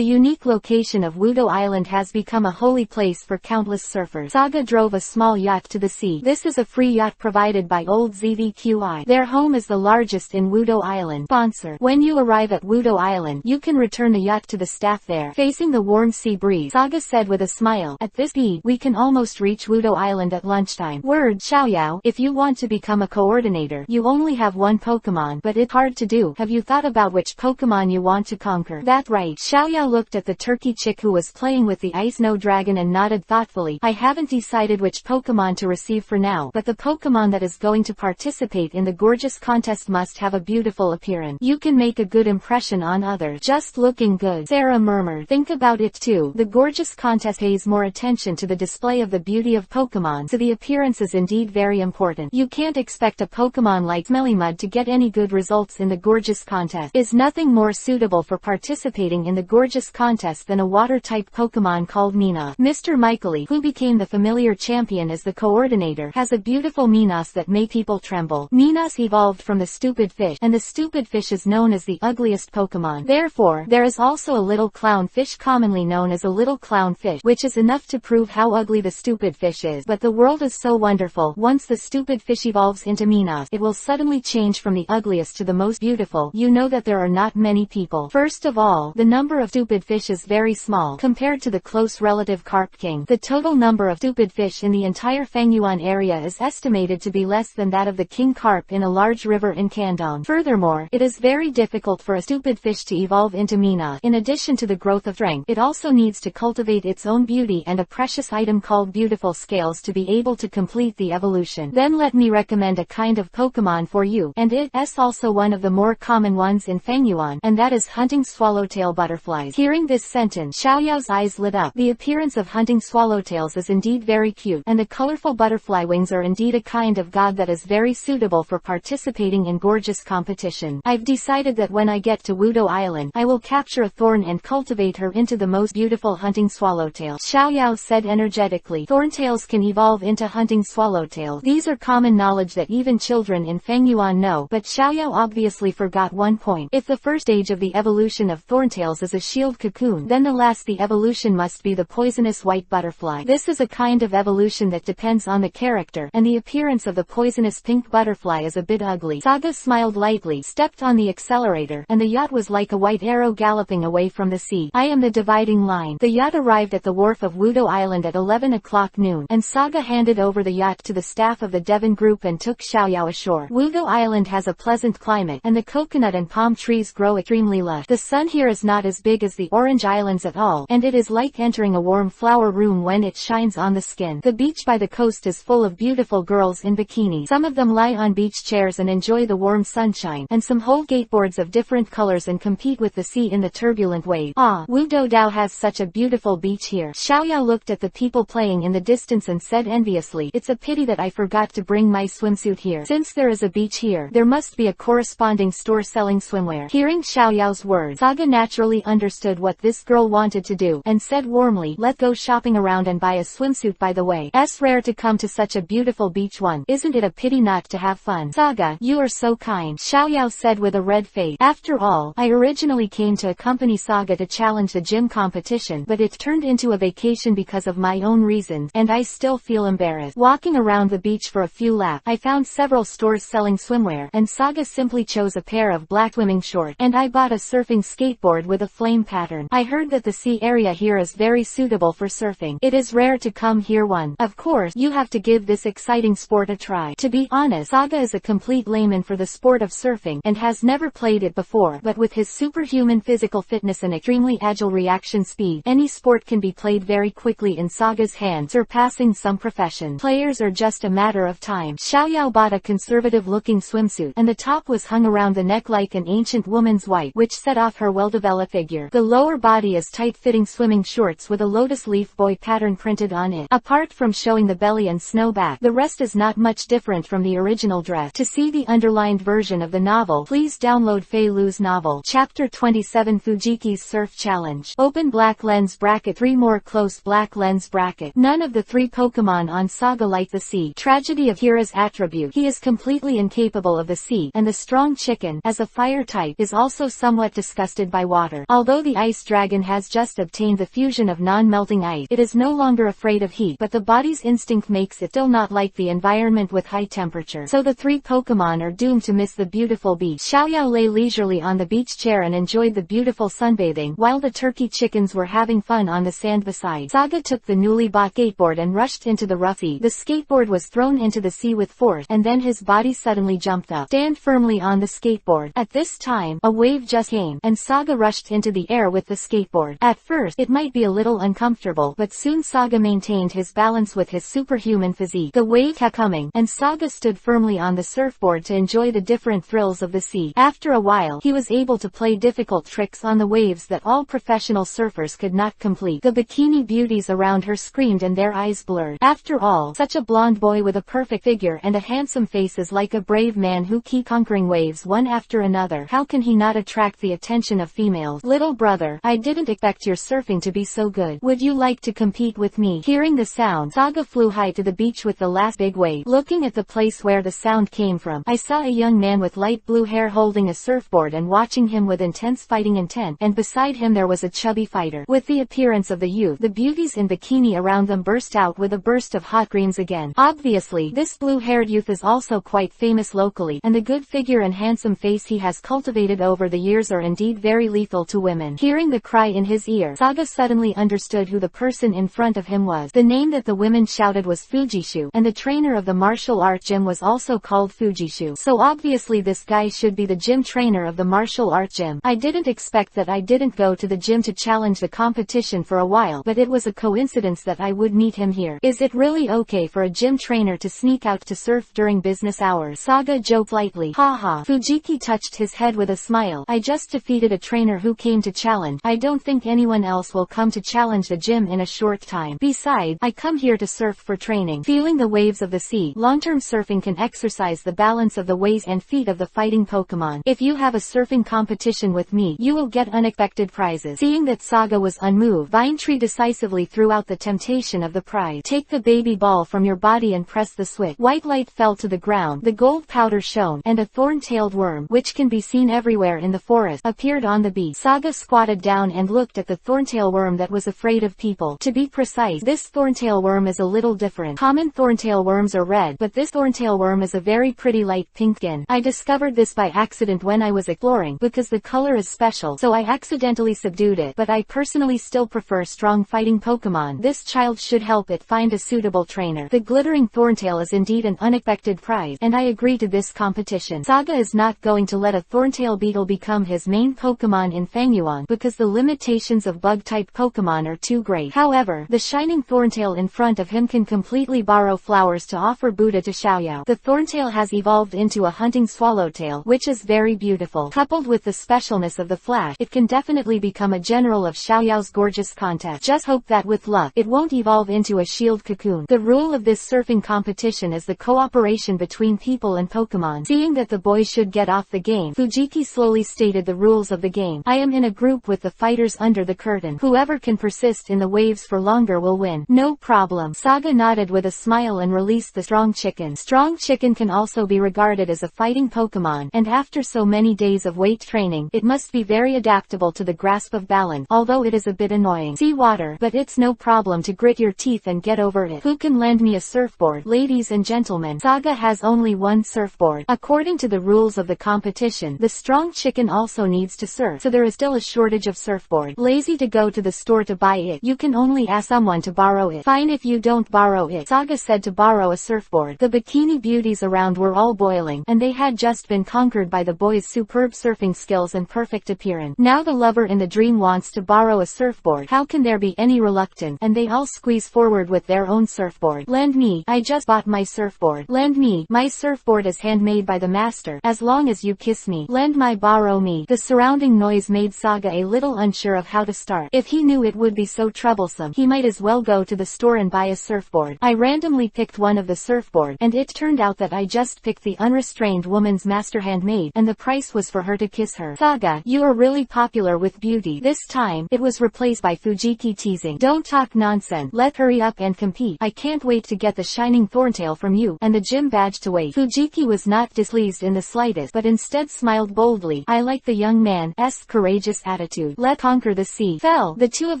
unique location of Wudo Island has become a holy place for countless surfers. Saga drove a small yacht to the sea. This is a free yacht provided by Old ZVQI. Their home is the largest in Wudo Island. Sponsor. When you arrive at Wudo Island, you can return the yacht to the staff there. Facing the warm sea breeze, Saga said with a smile, at this speed, we can almost reach Wudo Island at lunchtime. Word, Xiaoyao, if you want to become a coordinator, you only have one Pokemon, but it's hard to do. Have you thought about which Pokemon you want to conquer? That right. Xiaoyao looked at the turkey chick who was playing with the Ice Snow Dragon and nodded thoughtfully. I haven't decided which Pokemon to receive for now, but the Pokemon that is going to participate in the gorgeous contest must have a beautiful appearance. You can make a good impression on others. Just looking good, Sarah murmured. Think about it too. The gorgeous contest pays more attention to the display of the beauty of Pokemon, so the appearance is indeed very important. You can't expect a Pokemon like Smellimud to get any good results in the gorgeous contest. Is nothing more suitable for participating in the gorgeous contest than a water-type Pokemon called Mina. Mr. Michaely, who became the familiar champion as the coordinator, has a beautiful Minas that make people tremble. Minas evolved from the stupid fish, and the stupid fish is known as the ugliest Pokemon. Therefore, there is also a little clown fish commonly known as a little clown fish, which is enough to prove how ugly the stupid fish is. But the world is so wonderful. Once the stupid fish evolves into Minas, it will suddenly change from the ugliest to the most beautiful. You know that there are not many people. First of all, the number of stupid fish is very small compared to the close relative Carp King. The total number of stupid fish in the entire Fangyuan area is estimated to be less than that of the king carp in a large river in Kandong. Furthermore, it is very difficult for a stupid fish to evolve into Mina. In addition to the growth of strength, it also needs to cultivate its own beauty and a precious item called beautiful scales to be able to complete the evolution. Then let me recommend a kind of Pokemon for you, and it's also one of the more common ones in Fangyuan, and that is hunting swallowtail butterflies. Hearing this sentence, Xiaoyao's eyes lit up. The appearance of hunting swallowtails is indeed very cute, and the colorful butterfly wings are indeed a kind of god that is very suitable for participating in gorgeous competition. I've decided that when I get to Wudo Island, I will capture a thorn and cultivate her into the most beautiful hunting swallowtail. Xiaoyao said energetically. Thorntails can evolve into hunting swallowtails. These are common knowledge that even children in Fangyuan know, but Xiaoyao obviously forgot one point. If the first stage of the evolution of thorntails is a shield cocoon, then the evolution must be the poisonous white butterfly. This is a kind of evolution that depends on the character, and the appearance of the poisonous pink butterfly is a bit ugly. Saga smiled lightly, stepped on the accelerator, and the yacht was like a white arrow galloping away from the sea. I am the dividing line. The yacht arrived at the wharf of Wudo Island at 11 o'clock noon, and Saga handed over the yacht to the staff of the Devon group and took Xiaoyao ashore. Wudo Island has a pleasant climate, and the coconut and palm trees grow extremely lush. The sun here is not as big as the Orange Islands at all, and it is like entering a warm flower room when it shines on the skin. The beach by the coast is full of beautiful girls in bikinis. Some of them lie on beach chairs and enjoy the warm sunshine, and some hold skateboards of different colors and compete with the sea in the turbulent waves. Ah, Wudo Dao has such a beautiful beach here. Xiaoyao looked at the people playing in the distance and said enviously, it's a pity that I forgot to bring my swimsuit here. Since there is a beach here, there must be a corresponding store selling swimwear. Hearing Xiaoyao's words, Saga naturally understood what this girl wanted to do, and said warmly, let's go shopping around and buy a swimsuit. By the way, it's rare to come to such a beautiful beach one. Isn't it a pity not to have fun? Saga, you are so kind, Xiaoyao said with a red face. After all, I originally came to accompany Saga to challenge the gym competition, but it turned into a vacation because of my own reasons, and I still feel embarrassed. Walking around the beach for a few laps, I found several stores selling swimwear, and Saga simply chose a pair of black swimming shorts, and I bought a surfing skateboard with a flame pattern. I heard that the sea area here is very suitable for surfing. It is rare to come here one. Of course, you have to give this exciting sport a try. To be honest, Saga is a complete layman for the sport of surfing, and has never played it before, but with his superhuman physical fitness and extremely agile reaction speed, any sport can be played very quickly in Saga's hands, surpassing some profession. Players are just a matter of time. Xiaoyao bought a conservative-looking swimsuit, and the top was hung around the neck like an ancient woman's white, which set off her well-developed figure. The lower body is tight-fitting swimming shorts with a lotus leaf boy pattern printed on it. Apart from showing the belly and snow back, the rest is not much different from the original dress. To see the underlined version of the novel, please download Fei Lu's novel. Chapter 27 Fujiki's Surf Challenge. Open black lens bracket 3 more close black lens bracket. None of the 3 Pokemon on Saga like the sea. Tragedy of Hira's attribute. He is completely completely incapable of the sea, and the strong chicken, as a fire type, is also somewhat disgusted by water. Although the ice dragon has just obtained the fusion of non-melting ice, it is no longer afraid of heat, but the body's instinct makes it still not like the environment with high temperature. So the three Pokemon are doomed to miss the beautiful beach. Xiaoyao lay leisurely on the beach chair and enjoyed the beautiful sunbathing, while the turkey chickens were having fun on the sand beside. Saga took the newly bought skateboard and rushed into the rough sea. The skateboard was thrown into the sea with force, and then his body suddenly jumped up. Stand firmly on the skateboard. At this time, a wave just came, and Saga rushed into the air with the skateboard. At first, it might be a little uncomfortable, but soon Saga maintained his balance with his superhuman physique. The wave kept coming, and Saga stood firmly on the surfboard to enjoy the different thrills of the sea. After a while, he was able to play difficult tricks on the waves that all professional surfers could not complete. The bikini beauties around her screamed and their eyes blurred. After all, such a blonde boy with a perfect figure and a handsome face is like a brave man who keep conquering waves one after another. How can he not attract the attention of females? Little brother, I didn't expect your surfing to be so good. Would you like to compete with me? Hearing the sound, Saga flew high to the beach with the last big wave. Looking at the place where the sound came from, I saw a young man with light blue hair holding a surfboard and watching him with intense fighting intent, and beside him there was a chubby fighter. With the appearance of the youth, the beauties in bikini around them burst out with a burst of hot greens again. Obviously, this blue-haired youth is also quite famous locally, and the good figure and handsome face he has cultivated over the years are indeed very lethal to women. Hearing the cry in his ear, Saga suddenly understood who the person in front of him was. The name that the women shouted was Fujishu, and the trainer of the martial art gym was also called Fujishu. So obviously this guy should be the gym trainer of the martial art gym. I didn't expect that. I didn't go to the gym to challenge the competition for a while, but it was a coincidence that I would meet him here. Is it really okay for a gym trainer to sneak out to surf during business hours? Saga joked lightly. Haha. Fujiki touched his head with a smile. I just defeated a trainer who came to challenge. I don't think anyone else will come to challenge the gym in a short time. Besides, I come here to surf for training. Feeling the waves of the sea, long-term surfing can exercise the balance of the ways and feet of the fighting Pokemon. If you have a surfing competition with me, you will get unexpected prizes. Seeing that Saga was unmoved, Vinetree decisively threw out the temptation of the prize. Take the baby ball from your body and press the switch. White light fell to the ground, the gold powder shone, and a thorn-tailed worm, which can be seen everywhere in the forest, appeared on the beach. Saga squatted down and looked at the thorntail worm that was afraid of people. To be precise, this thorntail worm is a little different. Common thorntail worms are red, but this thorntail worm is a very pretty light pink skin. I discovered this by accident when I was exploring, because the color is special, so I accidentally subdued it, but I personally still prefer strong fighting Pokemon. This child should help it find a suitable trainer. The glittering thorntail is indeed an unexpected prize, and I agree to this competition. Saga is not going to let a thorntail beetle become his main Pokemon in Fangyuan, because the limitations of bug-type Pokemon are too great. However, the shining thorntail in front of him can completely borrow flowers to offer Buddha to Xiaoyao. The thorntail has evolved into a hunting swallowtail, which is very beautiful. Coupled with the specialness of the flash, it can definitely become a general of Xiaoyao's gorgeous contest. Just hope that with luck, it won't evolve into a shield cocoon. The rule of this surfing competition is the cooperation between people and Pokemon. Seeing that the boys should get off the game, Fujiki slowly stated the rules of the game. I am in a group with the fighters under the curtain. Whoever can persist in the waves for longer will win. No problem. Saga nodded with a smile and released the strong chicken. Strong chicken can also be regarded as a fighting Pokemon, and after so many days of weight training, it must be very adaptable to the grasp of balance, although it is a bit annoying. Sea water, but it's no problem to grit your teeth and get over it. Who can lend me a surfboard? Ladies and gentlemen, Saga has only one surfboard. According to the rules of the competition, the strong chicken also needs to surf, so there is still a shortage of surfboard. Lazy to go to the store to buy it, you can only ask someone to borrow it. Fine if you don't borrow it. Saga said to borrow a surfboard. The bikini beauties around were all boiling, and they had just been conquered by the boy's superb surfing skills and perfect appearance. Now the lover in the dream wants to borrow a surfboard. How can there be any reluctance? And they all squeeze forward with their own surfboard. Lend me. I just bought my surfboard. Lend me. My surfboard is handmade by the master. As long as you kiss me. Lend my. Borrow me. The surrounding noise made Saga a little unsure of how to start. If he knew it would be so troublesome, he might as well go to the store and buy a surfboard. I randomly picked one of the surfboard, and it turned out that I just picked the unrestrained woman's master handmade, and the price was for her to kiss her. Saga, you are really popular with beauty. This time, it was replaced by Fujiki teasing. Don't talk nonsense. Let's hurry up and compete. I can't wait to get the shining thorntail from you, and the gym badge to wait. plate. Fujiki was not displeased in the slightest, but instead smiled boldly. I like the young man's courageous attitude. Let's conquer the sea. Fell. The two of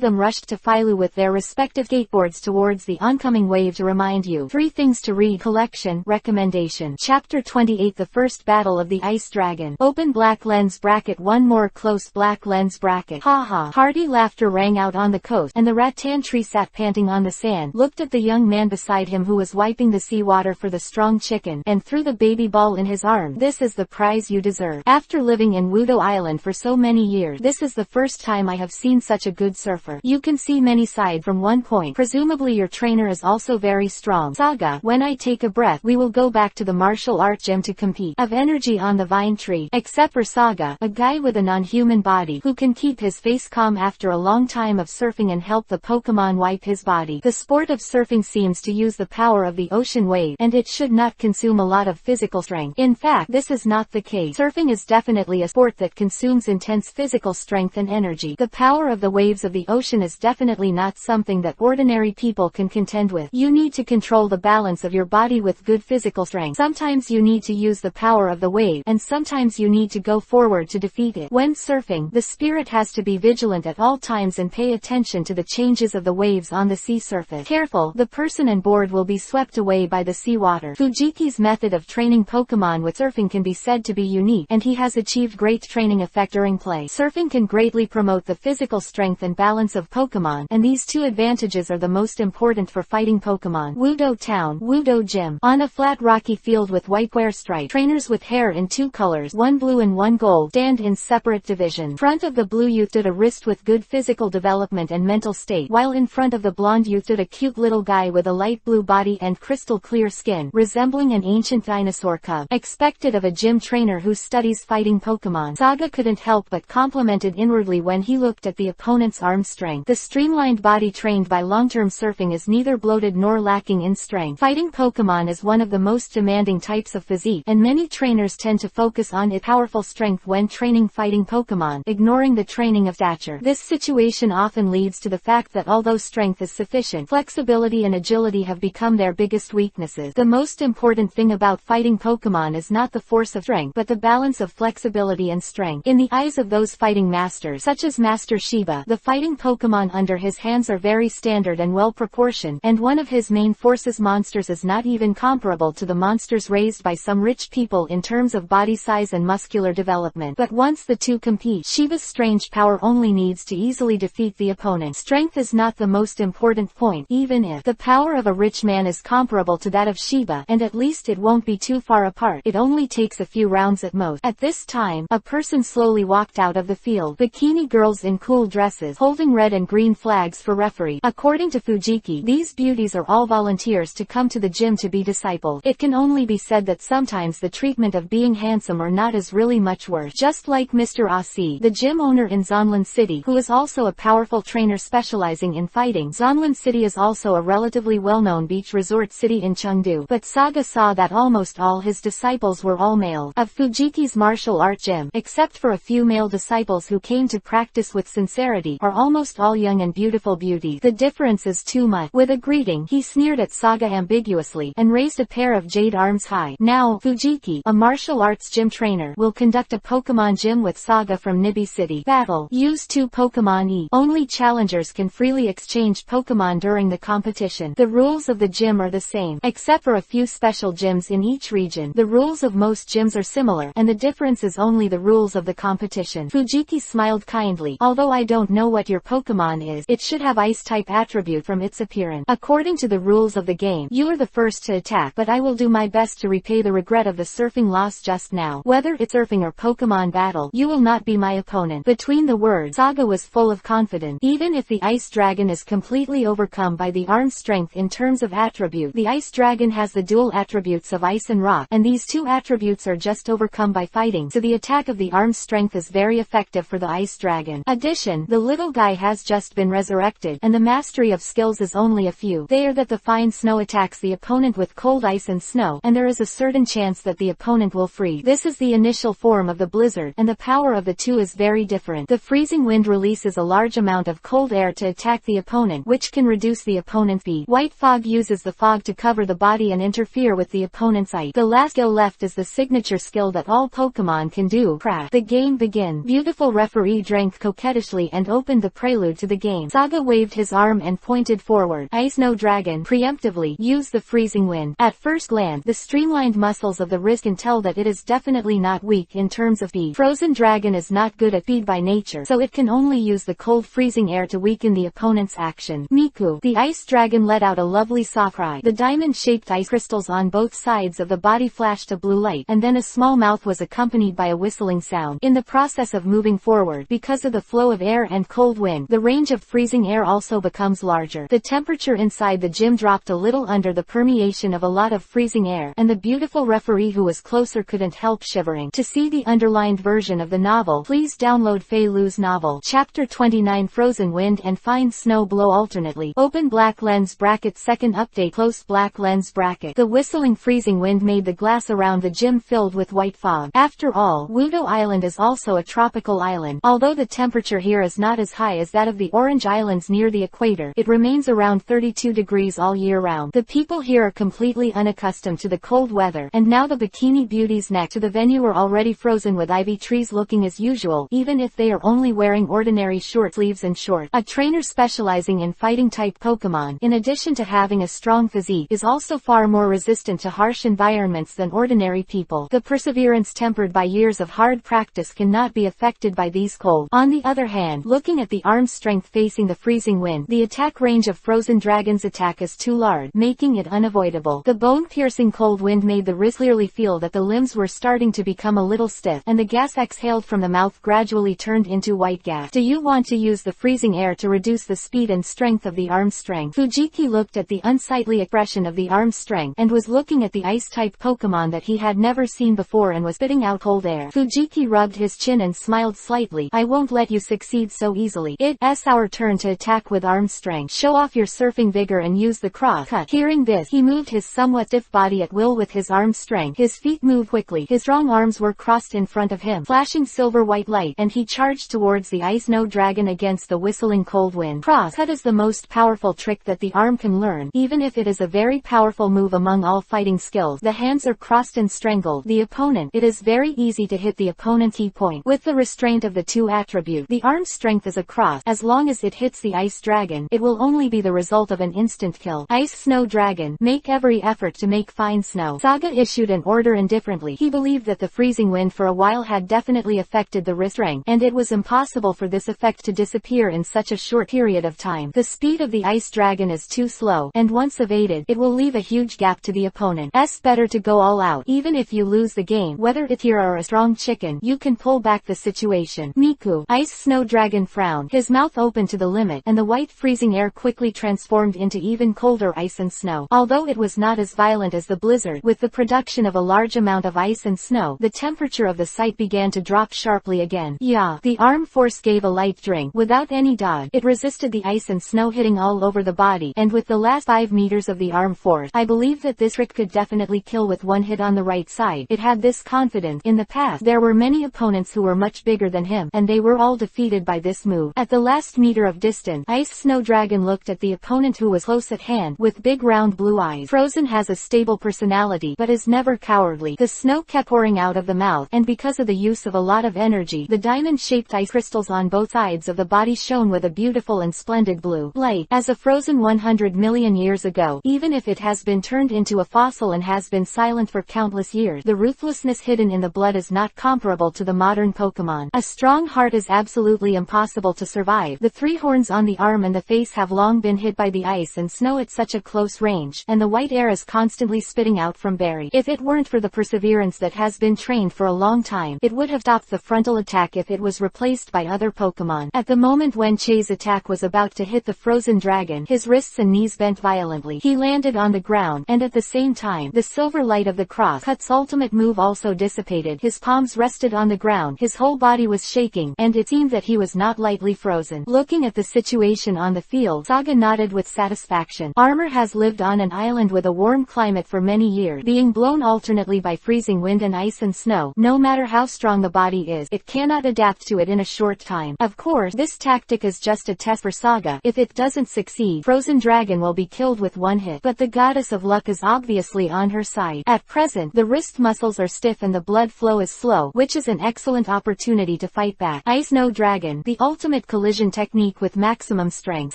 them rushed to Filu with their respective skateboards towards the oncoming wave. To remind you, 3 Things to Read Collection Recommendation. Chapter 28, The First Battle of the Ice Dragon. Open black lens bracket. One more close black lens bracket. Ha ha. Hearty laughter rang out on the coast, and the rattan tree sat panting on the sand, looked at the young man beside him who was wiping the seawater for the strong chicken, and threw the baby ball in his arms. This is the prize you deserve. After living in Wudo Island for so many years, this is the first time I have seen such a good surfer. You can see many sides from one point. Presumably your trainer is also very strong. Saga, when I take a breath, we will go back to the martial art gym to compete. Of energy on the vine tree. Except for Saga, a guy with a non-human body, who can keep his face calm after a long time of surfing and help the Pokemon wipe his body. The sport of surfing seems to use the power of the ocean wave, and it should not consume a lot of physical strength. In fact, this is not the case. Surfing is definitely a sport that consumes intense physical strength and energy. The power of the waves of the ocean is definitely not something that ordinary people can contend with. You need to control the balance of your body with good physical strength. Sometimes you need to use the power of the wave, and sometimes you need to go forward to defeat it. When surfing, the spirit has to be vigilant at all times and pay attention to the changes of the waves on the sea surface. Careful, the person on board will be swept away by the seawater. Fujiki's method of training Pokemon with surfing can be said to be unique, and he has achieved great training effect during play. Surfing can greatly promote the physical strength and balance of Pokemon, and these two advantages are the most important for fighting Pokemon. Wudo Town, Wudo Gym. On a flat rocky field with white wear stripe, trainers with hair in 2 colors, one blue and one gold, stand in separate divisions. Front of the blue youth stood a wrist with good physical development and mental state, while in front of the blonde youth stood a cute little guy with a light blue body and crystal clear skin, resembling an ancient dinosaur cub. Expected of a gym trainer who studies fighting Pokemon. Saga couldn't help but complimented inwardly when he looked at the opponent's arm strength. The streamlined body trained by long-term surfing is neither bloated nor lacking in strength. Fighting Pokemon is one of the most demanding types of physique, and many trainers tend to focus on its powerful strength when training fighting Pokemon, ignoring the training of stature. This situation often leads to the fact that although strength is sufficient, flexibility and agility have become their biggest weaknesses. The most important thing about fighting Pokemon is not the force of strength, but the balance of flexibility and strength. In the eyes of those fighting masters, such as Master Shiba, the fighting Pokemon under his hands are very standard and well proportioned, and one of his main forces monsters is not even comparable to the monsters raised by some rich people in terms of body size and muscular development. But once the two compete, Shiba's strange power only needs to easily defeat the opponent. Strength is not the most important point, even if the power of a rich man is comparable to that of Shiba, and at least it won't be too far apart. It only takes a few rounds at most. At this time, a person slowly walked out of the field. Bikini girls in cool dresses, holding red and green flags for referee. According to Fujiki, these beauties are all volunteers to come to the gym to be discipled. It can only be said that sometimes the treatment of being handsome or not is really much worse. Just like Mr. Asi, the gym owner in Zonlin City, who is also a powerful trainer specializing in fighting. Zonlin City is also a relatively well-known beach resort city in Chengdu, but Saga saw that almost all his disciples were all male. Of Fujiki's martial art gym, except for a few male disciples who came to practice with sincerity, are almost all young and beautiful beauties. The difference is too much. With a greeting, he sneered at Saga ambiguously, and raised a pair of jade arms high. Now, Fujiki, a martial arts gym trainer, will conduct a Pokemon gym with Saga from Nibi City. Battle. Use 2 Pokemon each. Only challengers can freely exchange Pokemon during the competition. The rules of the gym are the same, except for a few special gyms in each region. The rules of most gyms are similar, and the difference is only the rules of the competition. Fujiki smiled kindly. Although I don't know what your Pokemon is, it should have Ice-type attribute from its appearance. According to the rules of the game, you are the first to attack, but I will do my best to repay the regret of the surfing loss just now. Whether it's surfing or Pokemon battle, you will not be my opponent. Between the words, Saga was full of confidence. Even if the Ice Dragon is completely overcome by the arm strength in terms of attribute, the Ice Dragon has the dual attributes of Ice and Rock, and these two attributes are just overcome by fighting, so the attack of the arm strength is very effective for the Ice Dragon. Addition, the little guy has just been resurrected, and the mastery of skills is only a few. They are that the fine snow attacks the opponent with cold ice and snow, and there is a certain chance that the opponent will freeze. This is the initial form of the blizzard, and the power of the two is very different. The freezing wind releases a large amount of cold air to attack the opponent, which can reduce the opponent's speed. White fog uses the fog to cover the body and interfere with the opponent's ice. The last skill left is the signature skill that all Pokemon can do. Crack. The game begins. Beautiful referee drank coquettishly and opened the prelude to the game. Saga waved his arm and pointed forward. Ice No Dragon preemptively used the freezing wind. At first glance, the streamlined muscles of the wrist can tell that it is definitely not weak in terms of speed. Frozen Dragon is not good at speed by nature, so it can only use the cold freezing air to weaken the opponent's action. Miku. The ice dragon let out a lovely soft cry. The diamond-shaped ice crystals on both sides of the body flashed a blue light, and then a small mouth was accompanied by a whistling sound. In the process of moving forward, because of the flow of air and cold wind, the range of freezing air also becomes larger. The temperature inside the gym dropped a little under the permeation of a lot of freezing air, and the beautiful referee who was closer couldn't help shivering. To see the underlined version of the novel, please download Fei Lu's novel. Chapter 29. Frozen wind and fine snow blow alternately. Open black lens bracket. Second update. Close black lens bracket. The whistling freezing wind made the glass around the gym filled with white fog. After all, Wudo Island is also a tropical island. Although the temperature here is not as high as that of the Orange Islands near the equator, it remains around 32 degrees all year round. The people here are completely unaccustomed to the cold weather, and now the bikini beauties next to the venue are already frozen with ivy trees looking as usual, even if they are only wearing ordinary short sleeves and shorts. A trainer specializing in fighting-type Pokemon, in addition to having a strong physique, is also far more resistant to harsh environments than ordinary people. The perseverance tempered by years of hard practice cannot be affected by these cold. On the other hand, looking at the arm strength facing the freezing wind, the attack range of Frozen Dragon's attack is too large, making it unavoidable. The bone-piercing cold wind made the wrist clearly feel that the limbs were starting to become a little stiff, and the gas exhaled from the mouth gradually turned into white gas. Do you want to use the freezing air to reduce the speed and strength of the arm strength? Fujiki looked at the unsightly expression of the arm strength, and was looking at the ice-type Pokemon that he had never seen before and was spitting out cold air. Fujiki rubbed his chin and smiled slightly. I won't let you succeed so easily. It's our turn to attack with arm strength. Show off your surfing vigor and use the cross cut. Hearing this, he moved his somewhat stiff body at will with his arm strength. His feet moved quickly. His strong arms were crossed in front of him, flashing silver white light, and he charged towards the Ice No Dragon against the whistling cold wind. Cross cut is the most powerful trick that the arm can learn, even if it is a very powerful move among all fighting skills. The hands are crossed and strangled the opponent. It is very easy to hit the opponent's key point. With the restraint of the two attributes, the arm strength is a cross. As long as it hits the ice dragon, it will only be the result of an instant kill. Ice Snow Dragon, make every effort to make fine snow. Saga issued an order indifferently. He believed that the freezing wind for a while had definitely affected the wrist strength, and it was impossible for this effect to disappear in such a short period of time. The speed of the ice dragon is too slow, and once evaded, it will leave a huge gap to the opponent. It's better to go all out. Even if you lose the game, whether it's here or a strong chicken, you can pull back the situation. Miku. Ice Snow Dragon frowned. His mouth opened to the limit, and the white freezing air quickly transformed into even colder ice and snow. Although it was not as violent as the blizzard, with the production of a large amount of ice and snow, the temperature of the site began to drop sharply again. Yeah. The arm force gave a light drink. Without any dodge, it resisted the ice and snow hitting all over the body, and with the last 5 meters of the arm force, I believe that this trick could definitely kill with one hit on the right side. It had this confidence. In the past, there were many opponents who were much bigger than him, and they were all defeated by this move. At the last meter of distance, Ice Snow Dragon looked at the opponent who was close at hand, with big round blue eyes. Frozen has a stable personality, but is never cowardly. The snow kept pouring out of the mouth, and because of the use of a lot of energy, the diamond-shaped ice crystals on both sides of the body shone with a beautiful and splendid blue light. As a Frozen 100 million years ago, even if it has been turned into a fossil and has been silent for countless years, the ruthlessness hidden in the blood is not comparable to the modern Pokemon. A strong heart is absolutely impossible to survive. The 3 horns on the arm and the face have long been hit by the ice and snow at such a close range, and the white air is constantly spitting out from Barry. If it weren't for the perseverance that has been trained for a long time, it would have stopped the frontal attack if it was replaced by other Pokemon. At the moment when Che's attack was about to hit the Frozen Dragon, his wrists and knees bent violently. He landed on the ground, and at the same time, the silver light of the cross-cut's ultimate move also dissipated. His palms rested on the ground, his whole body was shaking, and it seemed that he was not lightly frozen. Looking at the situation on the field, Saga nodded with satisfaction. Armor has lived on an island with a warm climate for many years, being blown alternately by freezing wind and ice and snow. No matter how strong the body is, it cannot adapt to it in a short time. Of course, this tactic is just a test for Saga. If it doesn't succeed, Frozen Dragon will be killed with one hit. But the goddess of luck is obviously firmly on her side. At present, the wrist muscles are stiff and the blood flow is slow, which is an excellent opportunity to fight back. Ice No Dragon, the ultimate collision technique with maximum strength.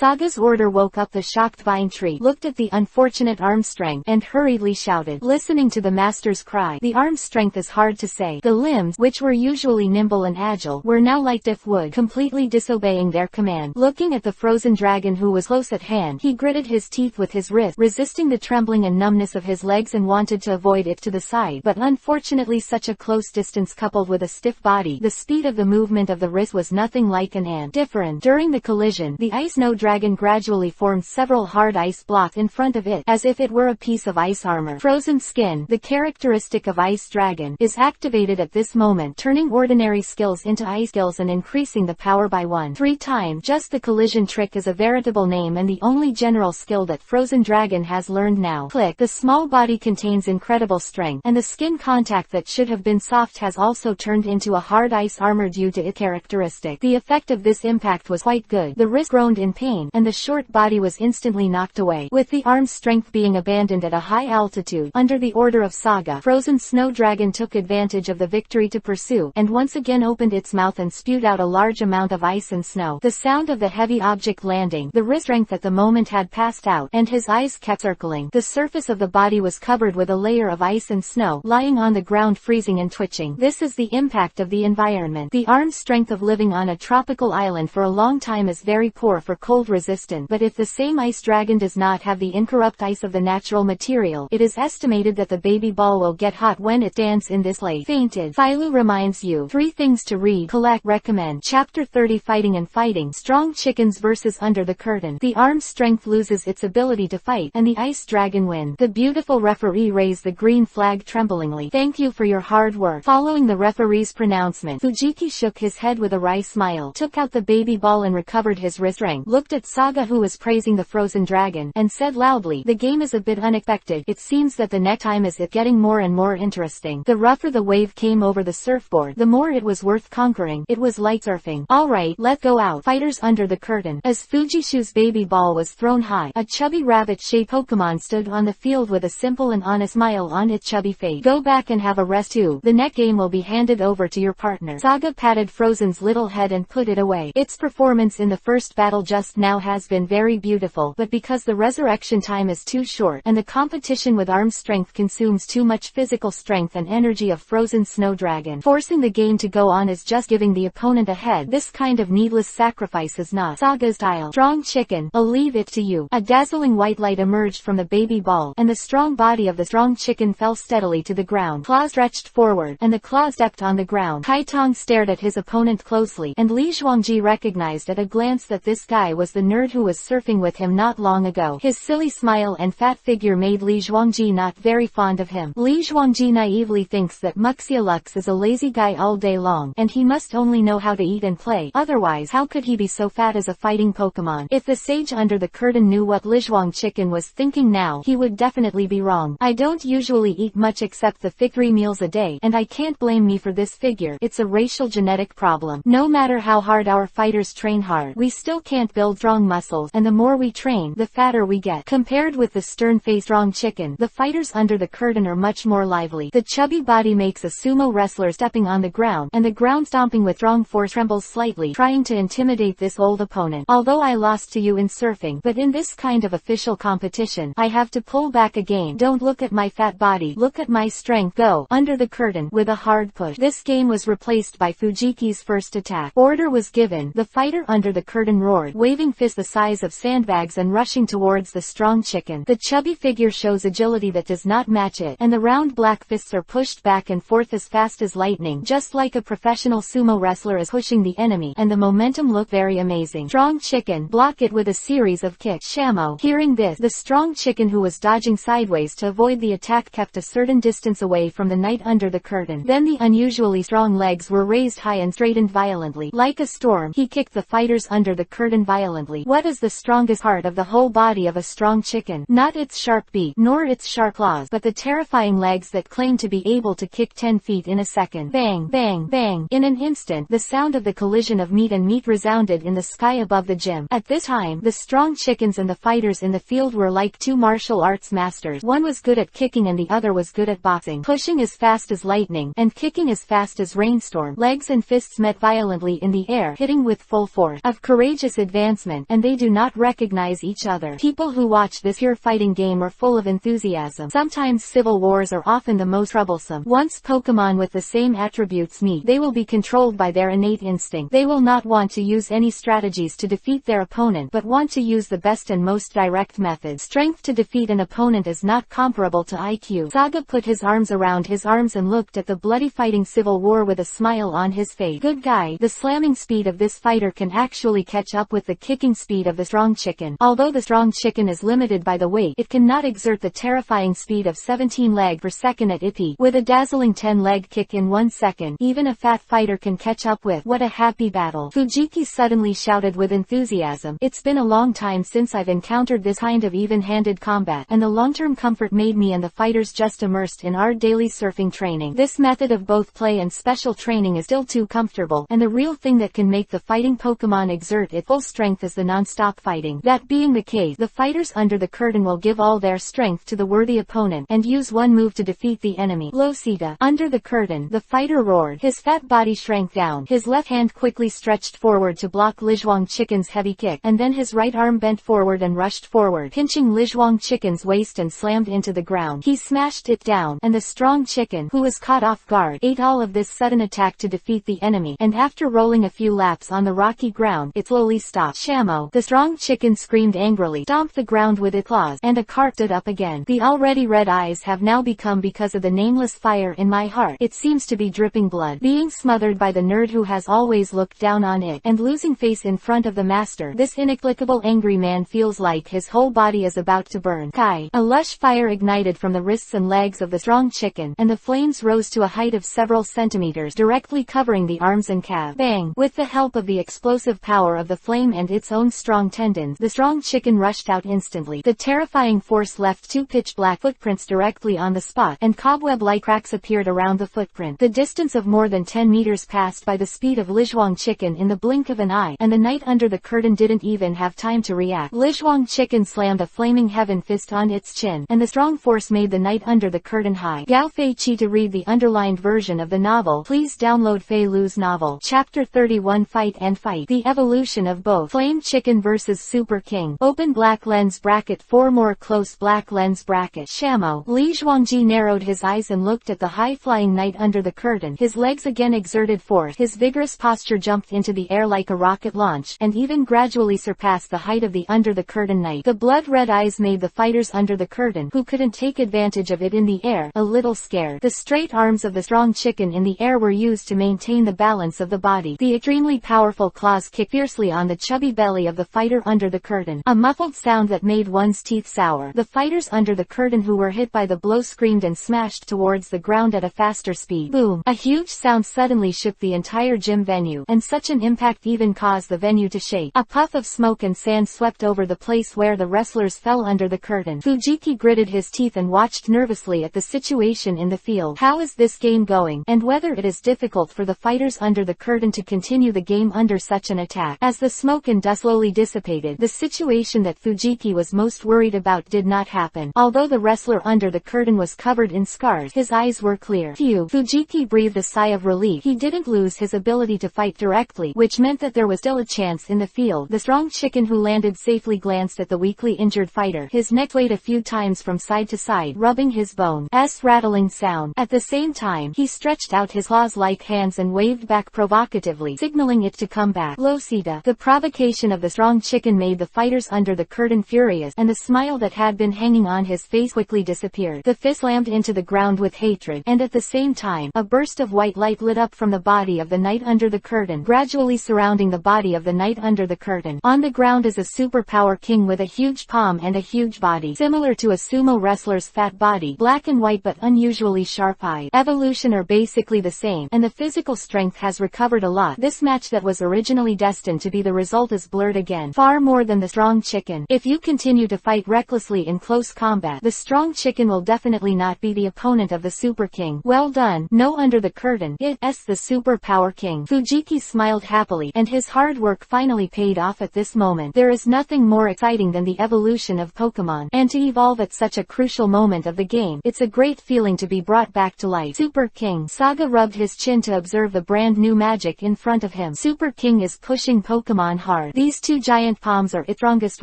Saga's order woke up the shocked Vine Tree, looked at the unfortunate arm strength, and hurriedly shouted. Listening to the master's cry, the arm strength is hard to say. The limbs, which were usually nimble and agile, were now like stiff wood, completely disobeying their command. Looking at the frozen dragon who was close at hand, he gritted his teeth with his wrist, resisting the trembling and numbness of his legs, and wanted to avoid it to the side, but unfortunately such a close distance coupled with a stiff body, the speed of the movement of the wrist was nothing like an ant. Different. During the collision, the Ice No Dragon gradually formed several hard ice blocks in front of it, as if it were a piece of ice armor. Frozen skin, the characteristic of Ice Dragon, is activated at this moment, turning ordinary skills into ice skills and increasing the power by 1/3 times. Just the collision trick is a veritable name and the only general skill that Frozen Dragon has learned now. Click. The small body contains incredible strength, and the skin contact that should have been soft has also turned into a hard ice armor due to its characteristic. The effect of this impact was quite good. The wrist groaned in pain, and the short body was instantly knocked away. With the arm's strength being abandoned at a high altitude, under the order of Saga, Frozen Snow Dragon took advantage of the victory to pursue, and once again opened its mouth and spewed out a large amount of ice and snow. The sound of the heavy object landing, the wrist strength at the moment had passed out, and his eyes kept circling. The surface of the body was covered with a layer of ice and snow, lying on the ground freezing and twitching. This is the impact of the environment. The arm's strength of living on a tropical island for a long time is very poor for cold resistance, but if the same ice dragon does not have the incorrupt ice of the natural material, it is estimated that the baby ball will get hot when it stands in this lake. Fainted. Philo reminds you 3 things to read, collect, recommend. Chapter 30 Fighting and Fighting. Strong Chickens vs. Under the Curtain. The arm's strength loses its ability to fight, and the ice dragon wins. The beautiful referee raised the green flag tremblingly. Thank you for your hard work. Following the referee's pronouncement, Fujiki shook his head with a wry smile, took out the baby ball and recovered his wrist strength, looked at Saga who was praising the frozen dragon, and said loudly, the game is a bit unexpected. It seems that the next time is getting more and more interesting. The rougher the wave came over the surfboard, the more it was worth conquering. It was like surfing. Alright, let go out. Fighters under the curtain. As Fujishu's baby ball was thrown high, a chubby rabbit-shaped Pokemon stood on the field with a simple and honest smile on its chubby face. Go back and have a rest too. The next game will be handed over to your partner. Saga patted Frozen's little head and put it away. Its performance in the first battle just now has been very beautiful, but because the resurrection time is too short, and the competition with arm strength consumes too much physical strength and energy of Frozen Snow Dragon, forcing the game to go on is just giving the opponent a head. This kind of needless sacrifice is not Saga's style. Strong Chicken, I'll leave it to you. A dazzling white light emerged from the baby ball, and the strong body of the strong chicken fell steadily to the ground. Claws stretched forward, and the claw stepped on the ground. Kaitong stared at his opponent closely, and Li Zhuangji recognized at a glance that this guy was the nerd who was surfing with him not long ago. His silly smile and fat figure made Li Zhuangji not very fond of him. Li Zhuangji naively thinks that Muxialux is a lazy guy all day long, and he must only know how to eat and play. Otherwise, how could he be so fat as a fighting Pokemon? If the sage under the curtain knew what Li Zhuang Chicken was thinking now, he would definitely be wrong. I don't usually eat much except the 3 meals a day, and I can't blame me for this figure. It's a racial genetic problem. No matter how hard our fighters train hard, we still can't build strong muscles, and the more we train, the fatter we get. Compared with the stern-faced strong chicken, the fighters under the curtain are much more lively. The chubby body makes a sumo wrestler stepping on the ground, and the ground stomping with strong force trembles slightly, trying to intimidate this old opponent. Although I lost to you in surfing, but in this kind of official competition, I have to pull back again. Don't look at my fat body, look at my strength. Go. Under the curtain, with a hard push. This game was replaced by Fujiki's first attack. Order was given. The fighter under the curtain roared, waving fists the size of sandbags and rushing towards the strong chicken. The chubby figure shows agility that does not match it, and the round black fists are pushed back and forth as fast as lightning, just like a professional sumo wrestler is pushing the enemy, and the momentum looked very amazing. Strong Chicken, block it with a series of kicks. Shamo. Hearing this, the strong chicken who was dodging sideways to avoid the attack kept a certain distance away from the knight under the curtain. Then the unusually strong legs were raised high and straightened violently. Like a storm, he kicked the fighters under the curtain violently. What is the strongest part of the whole body of a strong chicken? Not its sharp beak, nor its sharp claws, but the terrifying legs that claim to be able to kick 10 feet in a second. Bang, bang, bang. In an instant, the sound of the collision of meat and meat resounded in the sky above the gym. At this time, the strong chickens and the fighters in the field were like two martial arts masters. One One was good at kicking and the other was good at boxing. Pushing as fast as lightning, and kicking as fast as rainstorm. Legs and fists met violently in the air, hitting with full force. Of courageous advancement, and they do not recognize each other. People who watch this pure fighting game are full of enthusiasm. Sometimes civil wars are often the most troublesome. Once Pokemon with the same attributes meet, they will be controlled by their innate instinct. They will not want to use any strategies to defeat their opponent, but want to use the best and most direct method. Strength to defeat an opponent is not comparable to IQ. Saga put his arms around his arms and looked at the bloody fighting civil war with a smile on his face. Good guy. The slamming speed of this fighter can actually catch up with the kicking speed of the strong chicken. Although the strong chicken is limited by the weight, it cannot exert the terrifying speed of 17 leg per second at EPUB. With a dazzling 10 leg kick in 1 second, even a fat fighter can catch up with. What a happy battle. Fujiki suddenly shouted with enthusiasm. It's been a long time since I've encountered this kind of even-handed combat, and the long-term comfort made me and the fighters just immersed in our daily surfing training. This method of both play and special training is still too comfortable, and the real thing that can make the fighting Pokemon exert its full strength is the non-stop fighting. That being the case, the fighters under the curtain will give all their strength to the worthy opponent, and use one move to defeat the enemy. Losita. Under the curtain, the fighter roared. His fat body shrank down. His left hand quickly stretched forward to block Lizhuang Chicken's heavy kick, and then his right arm bent forward and rushed forward, pinching Lizhuang Chicken's waist and slammed into the ground. He smashed it down, and the strong chicken, who was caught off guard, ate all of this sudden attack to defeat the enemy, and after rolling a few laps on the rocky ground, it slowly stopped. Shamo. The strong chicken screamed angrily, stomped the ground with its claws, and a cart stood up again. The already red eyes have now become because of the nameless fire in my heart. It seems to be dripping blood, being smothered by the nerd who has always looked down on it, and losing face in front of the master. This inexplicable angry man feels like his whole body is about to burn. Kai. A lush fire ignited from the wrists and legs of the strong chicken, and the flames rose to a height of several centimeters, directly covering the arms and calves. Bang! With the help of the explosive power of the flame and its own strong tendons, the strong chicken rushed out instantly. The terrifying force left 2 pitch-black footprints directly on the spot, and cobweb-like cracks appeared around the footprint. The distance of more than 10 meters passed by the speed of Lizhuang Chicken in the blink of an eye, and the knight under the curtain didn't even have time to react. Lizhuang Chicken slammed a flaming heaven fist on its chin, and the strong force made the knight under the curtain high. Gao Fei Chi. To read the underlined version of the novel, please download Fei Lu's novel. Chapter 31. Fight and Fight. The evolution of both. Flame Chicken vs Super King. Open black lens bracket 4 more close black lens bracket. Shamo. Li Zhuangji narrowed his eyes and looked at the high-flying knight under the curtain. His legs again exerted force. His vigorous posture jumped into the air like a rocket launch, and even gradually surpassed the height of the under the curtain knight. The blood-red eyes made the fighters under the curtain, who couldn't take advantage of it in the air, a little scared. The straight arms of the strong chicken in the air were used to maintain the balance of the body. The extremely powerful claws kicked fiercely on the chubby belly of the fighter under the curtain. A muffled sound that made one's teeth sour. The fighters under the curtain who were hit by the blow screamed and smashed towards the ground at a faster speed. Boom! A huge sound suddenly shook the entire gym venue, and such an impact even caused the venue to shake. A puff of smoke and sand swept over the place where the wrestlers fell under the curtain. Fujiki gritted his teeth and watched nervously at the situation in the field. How is this game going, and whether it is difficult for the fighters under the curtain to continue the game under such an attack? As the smoke and dust slowly dissipated, the situation that Fujiki was most worried about did not happen. Although the wrestler under the curtain was covered in scars, his eyes were clear. Phew! Fujiki breathed a sigh of relief. He didn't lose his ability to fight directly, which meant that there was still a chance in the field. The strong chicken who landed safely glanced at the weakly injured fighter. His neck swayed a few times from side to side, rubbing his bone's rattling sound. At the same time, he stretched out his claws-like hands and waved back provocatively, signaling it to come back. Losita. The provocation of the strong chicken made the fighters under the curtain furious, and the smile that had been hanging on his face quickly disappeared. The fist slammed into the ground with hatred, and at the same time, a burst of white light lit up from the body of the knight under the curtain, gradually surrounding the body of the knight under the curtain. On the ground is a superpower king with a huge palm and a huge body, similar to a sumo wrestler's fat body, black and white but unusually sharp eyes. Evolution are basically the same, and the physical strength has recovered a lot. This match that was originally destined to be the result is blurred again, far more than the strong chicken. If you continue to fight recklessly in close combat, the strong chicken will definitely not be the opponent of the Super King. Well done. No under the curtain. It's the Super Power King. Fujiki smiled happily, and his hard work finally paid off at this moment. There is nothing more exciting than the evolution of Pokemon, and to evolve at such such a crucial moment of the game. It's a great feeling to be brought back to life. Super King. Saga rubbed his chin to observe the brand new magic in front of him. Super King is pushing Pokemon hard. These two giant palms are its strongest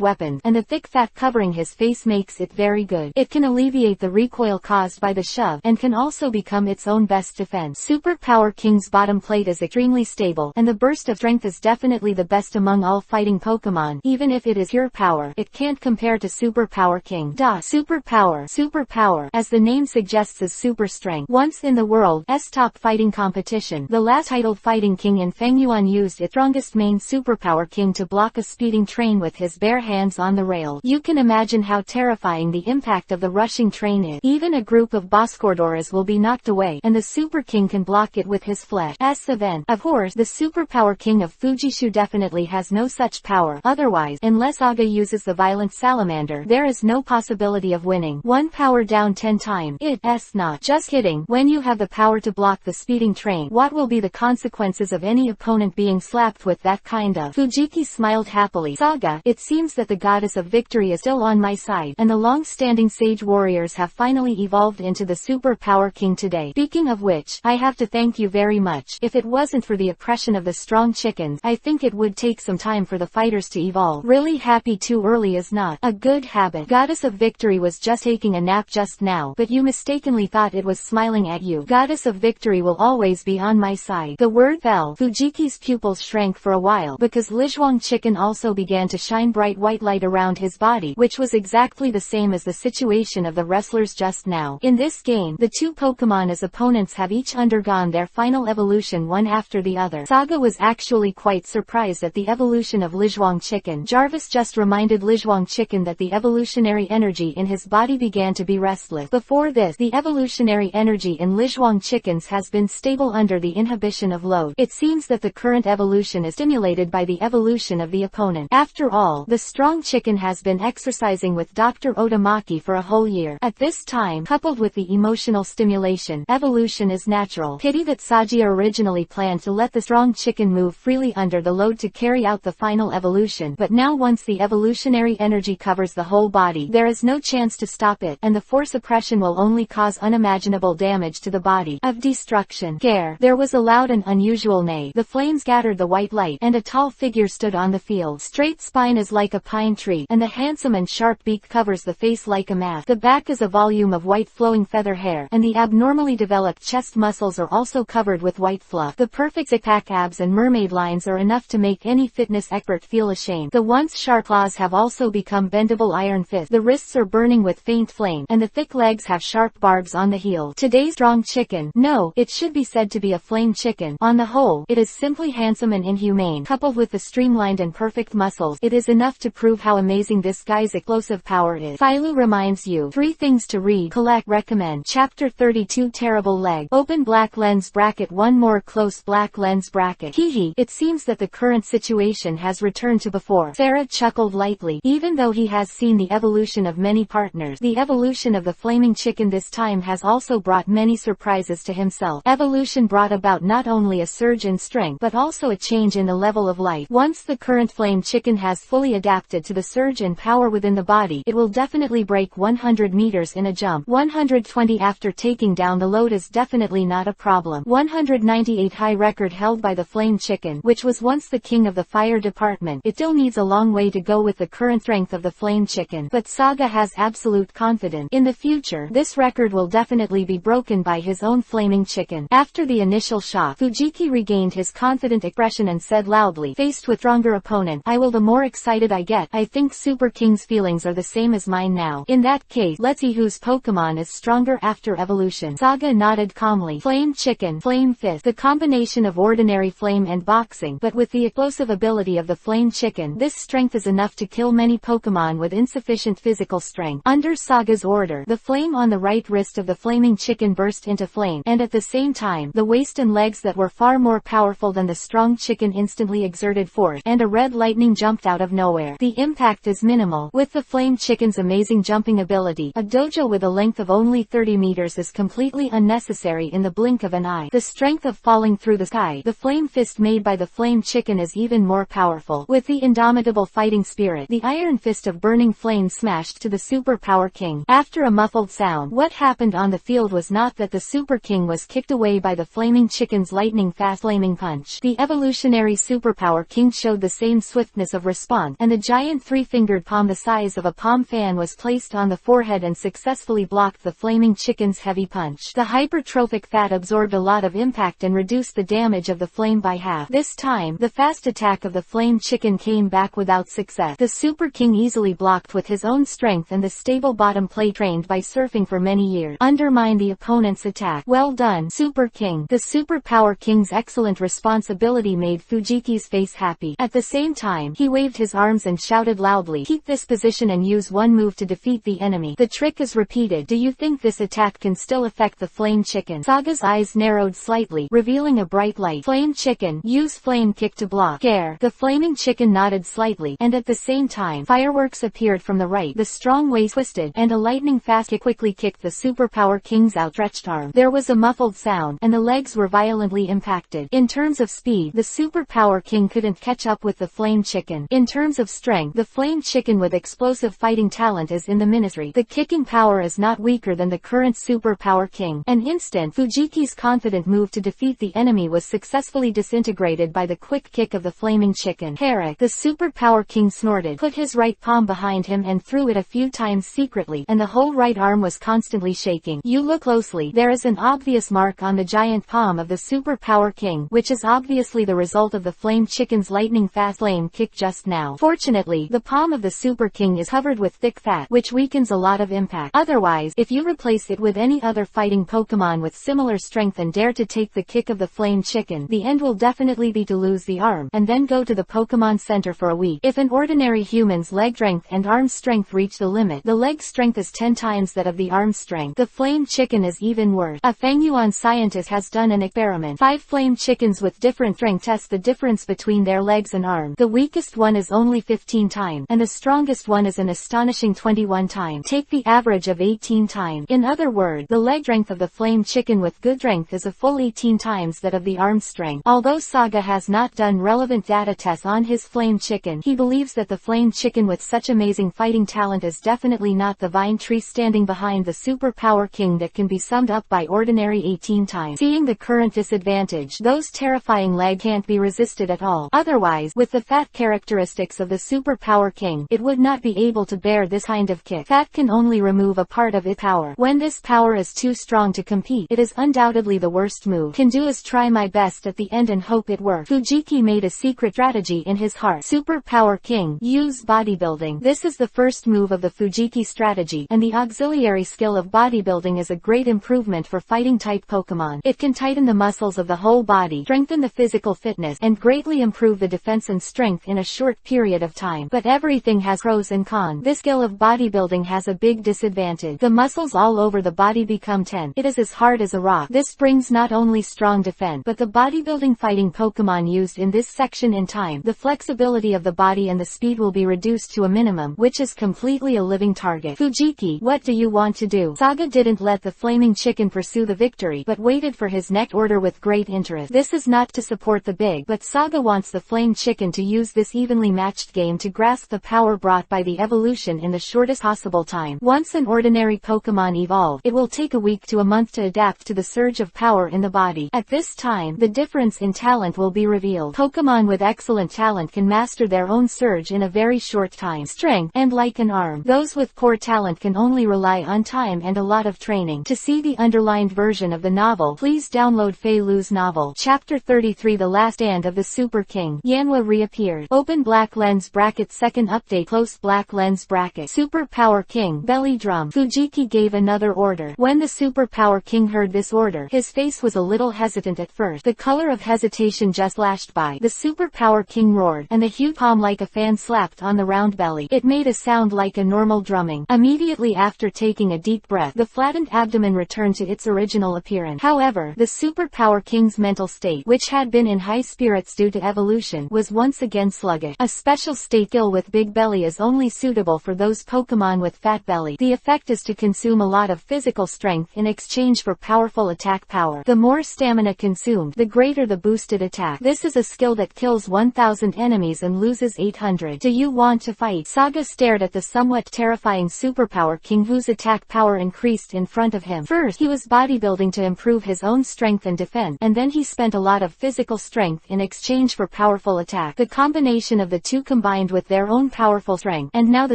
weapon, and the thick fat covering his face makes it very good. It can alleviate the recoil caused by the shove, and can also become its own best defense. Super Power King's bottom plate is extremely stable, and the burst of strength is definitely the best among all fighting Pokemon. Even if it is pure power, it can't compare to Super Power King. Super Power. Super Power, as the name suggests, is super strength. Once in the world's top fighting competition, the last titled fighting king in Fengyuan used its strongest main Superpower King to block a speeding train with his bare hands on the rail. You can imagine how terrifying the impact of the rushing train is. Even a group of Boscordoras will be knocked away, and the Super King can block it with his flesh. Event. Of course, the Superpower King of Fujishu definitely has no such power. Otherwise, unless Saga uses the Violent Salamander, there is no possibility of winning. 1 power down 10 times. It's not. Just kidding. When you have the power to block the speeding train, what will be the consequences of any opponent being slapped with that kind of? Fujiki smiled happily. Saga, it seems that the goddess of victory is still on my side, and the long-standing sage warriors have finally evolved into the Super Power King today. Speaking of which, I have to thank you very much. If it wasn't for the oppression of the strong chickens, I think it would take some time for the fighters to evolve. Really happy too early is not a good habit. Goddess of Victory was just taking a nap just now, but you mistakenly thought it was smiling at you. Goddess of Victory will always be on my side. The word fell. Fujiki's pupils shrank for a while, because Lizhuang Chicken also began to shine bright white light around his body, which was exactly the same as the situation of the wrestlers just now. In this game, the two Pokemon as opponents have each undergone their final evolution one after the other. Saga was actually quite surprised at the evolution of Lizhuang Chicken. Jarvis just reminded Lizhuang Chicken that the evolutionary energy in his body began to be restless. Before this, the evolutionary energy in Lizhuang Chickens has been stable under the inhibition of load. It seems that the current evolution is stimulated by the evolution of the opponent. After all, the strong chicken has been exercising with Dr. Otamaki for a whole year. At this time, coupled with the emotional stimulation, evolution is natural. Pity that Sagia originally planned to let the strong chicken move freely under the load to carry out the final evolution, but now once the evolutionary energy covers the whole body, there is no chance to stop it, and the force oppression will only cause unimaginable damage to the body. Of destruction. Gare. There was a loud and unusual neigh. The flames scattered the white light, and a tall figure stood on the field. Straight spine is like a pine tree, and the handsome and sharp beak covers the face like a mask. The back is a volume of white flowing feather hair, and the abnormally developed chest muscles are also covered with white fluff. The perfect six-pack abs and mermaid lines are enough to make any fitness expert feel ashamed. The once sharp claws have also become bendable iron fists. The wrists are burning with faint flame, and the thick legs have sharp barbs on the heel. Today's strong chicken. No, it should be said to be a flame chicken. On the whole, it is simply handsome and inhumane. Coupled with the streamlined and perfect muscles, it is enough to prove how amazing this guy's explosive power is. Philo reminds you. 3 things to read. Collect. Recommend. Chapter 32. Terrible leg. Open black lens bracket. 1 more close black lens bracket. Hehe. It seems that the current situation has returned to before. Sarah chuckled lightly. Even though he has seen the evolution of many partners, the evolution of the flaming chicken this time has also brought many surprises to himself. Evolution brought about not only a surge in strength but also a change in the level of life. Once the current flame chicken has fully adapted to the surge in power within the body, it will definitely break 100 meters in a jump. 120 after taking down the load is definitely not a problem. 198 high record held by the flame chicken, which was once the king of the fire department. It still needs a long way to go with the current strength of the flame chicken, but Saga has absolute confidence. In the future, this record will definitely be broken by his own flaming chicken. After the initial shock, Fujiki regained his confident expression and said loudly, faced with stronger opponent, I will the more excited I get. I think Super King's feelings are the same as mine now. In that case, let's see whose Pokemon is stronger after evolution. Saga nodded calmly. Flame chicken, flame fist, the combination of ordinary flame and boxing, but with the explosive ability of the flame chicken, this strength is enough to kill many Pokemon with insufficient physical strength. Under Saga's order, the flame on the right wrist of the flaming chicken burst into flame, and at the same time, the waist and legs that were far more powerful than the strong chicken instantly exerted force, and a red lightning jumped out of nowhere. The impact is minimal. With the flame chicken's amazing jumping ability, a dojo with a length of only 30 meters is completely unnecessary in the blink of an eye. The strength of falling through the sky, the flame fist made by the flame chicken is even more powerful. With the indomitable fighting spirit, the iron fist of burning flame smashed to the Super Superpower King. After a muffled sound, what happened on the field was not that the Super King was kicked away by the flaming chicken's lightning-fast flaming punch. The evolutionary Superpower King showed the same swiftness of response, and the giant three-fingered palm the size of a palm fan was placed on the forehead and successfully blocked the flaming chicken's heavy punch. The hypertrophic fat absorbed a lot of impact and reduced the damage of the flame by half. This time, the fast attack of the flame chicken came back without success. The Super King easily blocked with his own strength and the stable bottom plate trained by surfing for many years undermined the opponent's attack. Well done, Super King. The Superpower King's excellent responsibility made Fujiki's face happy. At the same time, he waved his arms and shouted loudly, "Keep this position and use one move to defeat the enemy." The trick is repeated. Do you think this attack can still affect the flame chicken? Saga's eyes narrowed slightly, revealing a bright light. Flame chicken, use flame kick to block. Scare. The flaming chicken nodded slightly, and at the same time, fireworks appeared from the right. The strong way twisted, and a lightning-fast kick quickly kicked the Superpower King's outstretched arm. There was a muffled sound, and the legs were violently impacted. In terms of speed, the Superpower King couldn't catch up with the flame chicken. In terms of strength, the flame chicken with explosive fighting talent is in the ministry. The kicking power is not weaker than the current Superpower King. An instant, Fujiki's confident move to defeat the enemy was successfully disintegrated by the quick kick of the flaming chicken. Herrick, the Superpower King snorted, put his right palm behind him and threw it a few times secretly, and the whole right arm was constantly shaking. You look closely, there is an obvious mark on the giant palm of the Superpower King, which is obviously the result of the flame chicken's lightning-fast flame kick just now. Fortunately, the palm of the Super King is covered with thick fat, which weakens a lot of impact. Otherwise, if you replace it with any other fighting Pokemon with similar strength and dare to take the kick of the flame chicken, the end will definitely be to lose the arm, and then go to the Pokemon Center for a week. If an ordinary human's leg strength and arm strength reach the limit, the leg strength is 10 times that of the arm strength. The flame chicken is even worse. A Fangyuan scientist has done an experiment. 5 flame chickens with different strength test the difference between their legs and arms. The weakest one is only 15 times, and the strongest one is an astonishing 21 times. Take the average of 18 times. In other words, the leg strength of the flame chicken with good strength is a full 18 times that of the arm strength. Although Saga has not done relevant data tests on his flame chicken, he believes that the flame chicken with such amazing fighting talent is definitely not the vine tree standing behind the Superpower King that can be summed up by ordinary 18 times. Seeing the current disadvantage, those terrifying legs can't be resisted at all. Otherwise, with the fat characteristics of the Superpower King, it would not be able to bear this kind of kick. Fat can only remove a part of its power. When this power is too strong to compete, it is undoubtedly the worst move. Can do is try my best at the end and hope it works. Fujiki made a secret strategy in his heart. Superpower King, use bodybuilding. This is the first move of the Fujiki strategy, and the auxiliary skill of bodybuilding is a great improvement for fighting type Pokemon. It can tighten the muscles of the whole body, strengthen the physical fitness, and greatly improve the defense and strength in a short period of time. But everything has pros and cons. This skill of bodybuilding has a big disadvantage. The muscles all over the body become tense. It is as hard as a rock. This brings not only strong defense, but the bodybuilding fighting Pokemon used in this section in time. The flexibility of the body and the speed will be reduced to a minimum, which is completely a living target. Fujiki, what do you want to do? Saga didn't let the flaming chicken pursue the victory, but waited for his next order with great interest. This is not to support the big, but Saga wants the flame chicken to use this evenly matched game to grasp the power brought by the evolution in the shortest possible time. Once an ordinary Pokemon evolves, it will take a week to a month to adapt to the surge of power in the body. At this time, the difference in talent will be revealed. Pokemon with excellent talent can master their own surge in a very short time. Strength, and like an arm. Those with poor talent can only rely on time and a lot of training. To see the underlined version of the novel, please download Fei Lu's novel. Chapter 33, The Last Stand of the Super King. Yanhua reappeared. Open black lens bracket. Second update. Close black lens bracket. Superpower King. Belly drum. Fujiki gave another order. When the Superpower King heard this order, his face was a little hesitant at first. The color of hesitation just flashed by. The Superpower King roared, and the huge palm like a fan slapped on the round belly. It made a sound like a normal drumming. Immediately after taking a deep breath, the flattened abdomen returned to its original appearance. However, the Superpower King's mental state, which had been in high spirits due to evolution, was once again sluggish. A special state skill with big belly is only suitable for those Pokemon with fat belly. The effect is to consume a lot of physical strength in exchange for powerful attack power. The more stamina consumed, the greater the boosted attack. This is a skill that kills 1,000 enemies and loses 800. Do you want to fight? Saga stared at the somewhat terrifying terrifying superpower king whose attack power increased in front of him. First, he was bodybuilding to improve his own strength and defense, and then he spent a lot of physical strength in exchange for powerful attack. The combination of the two combined with their own powerful strength, and now the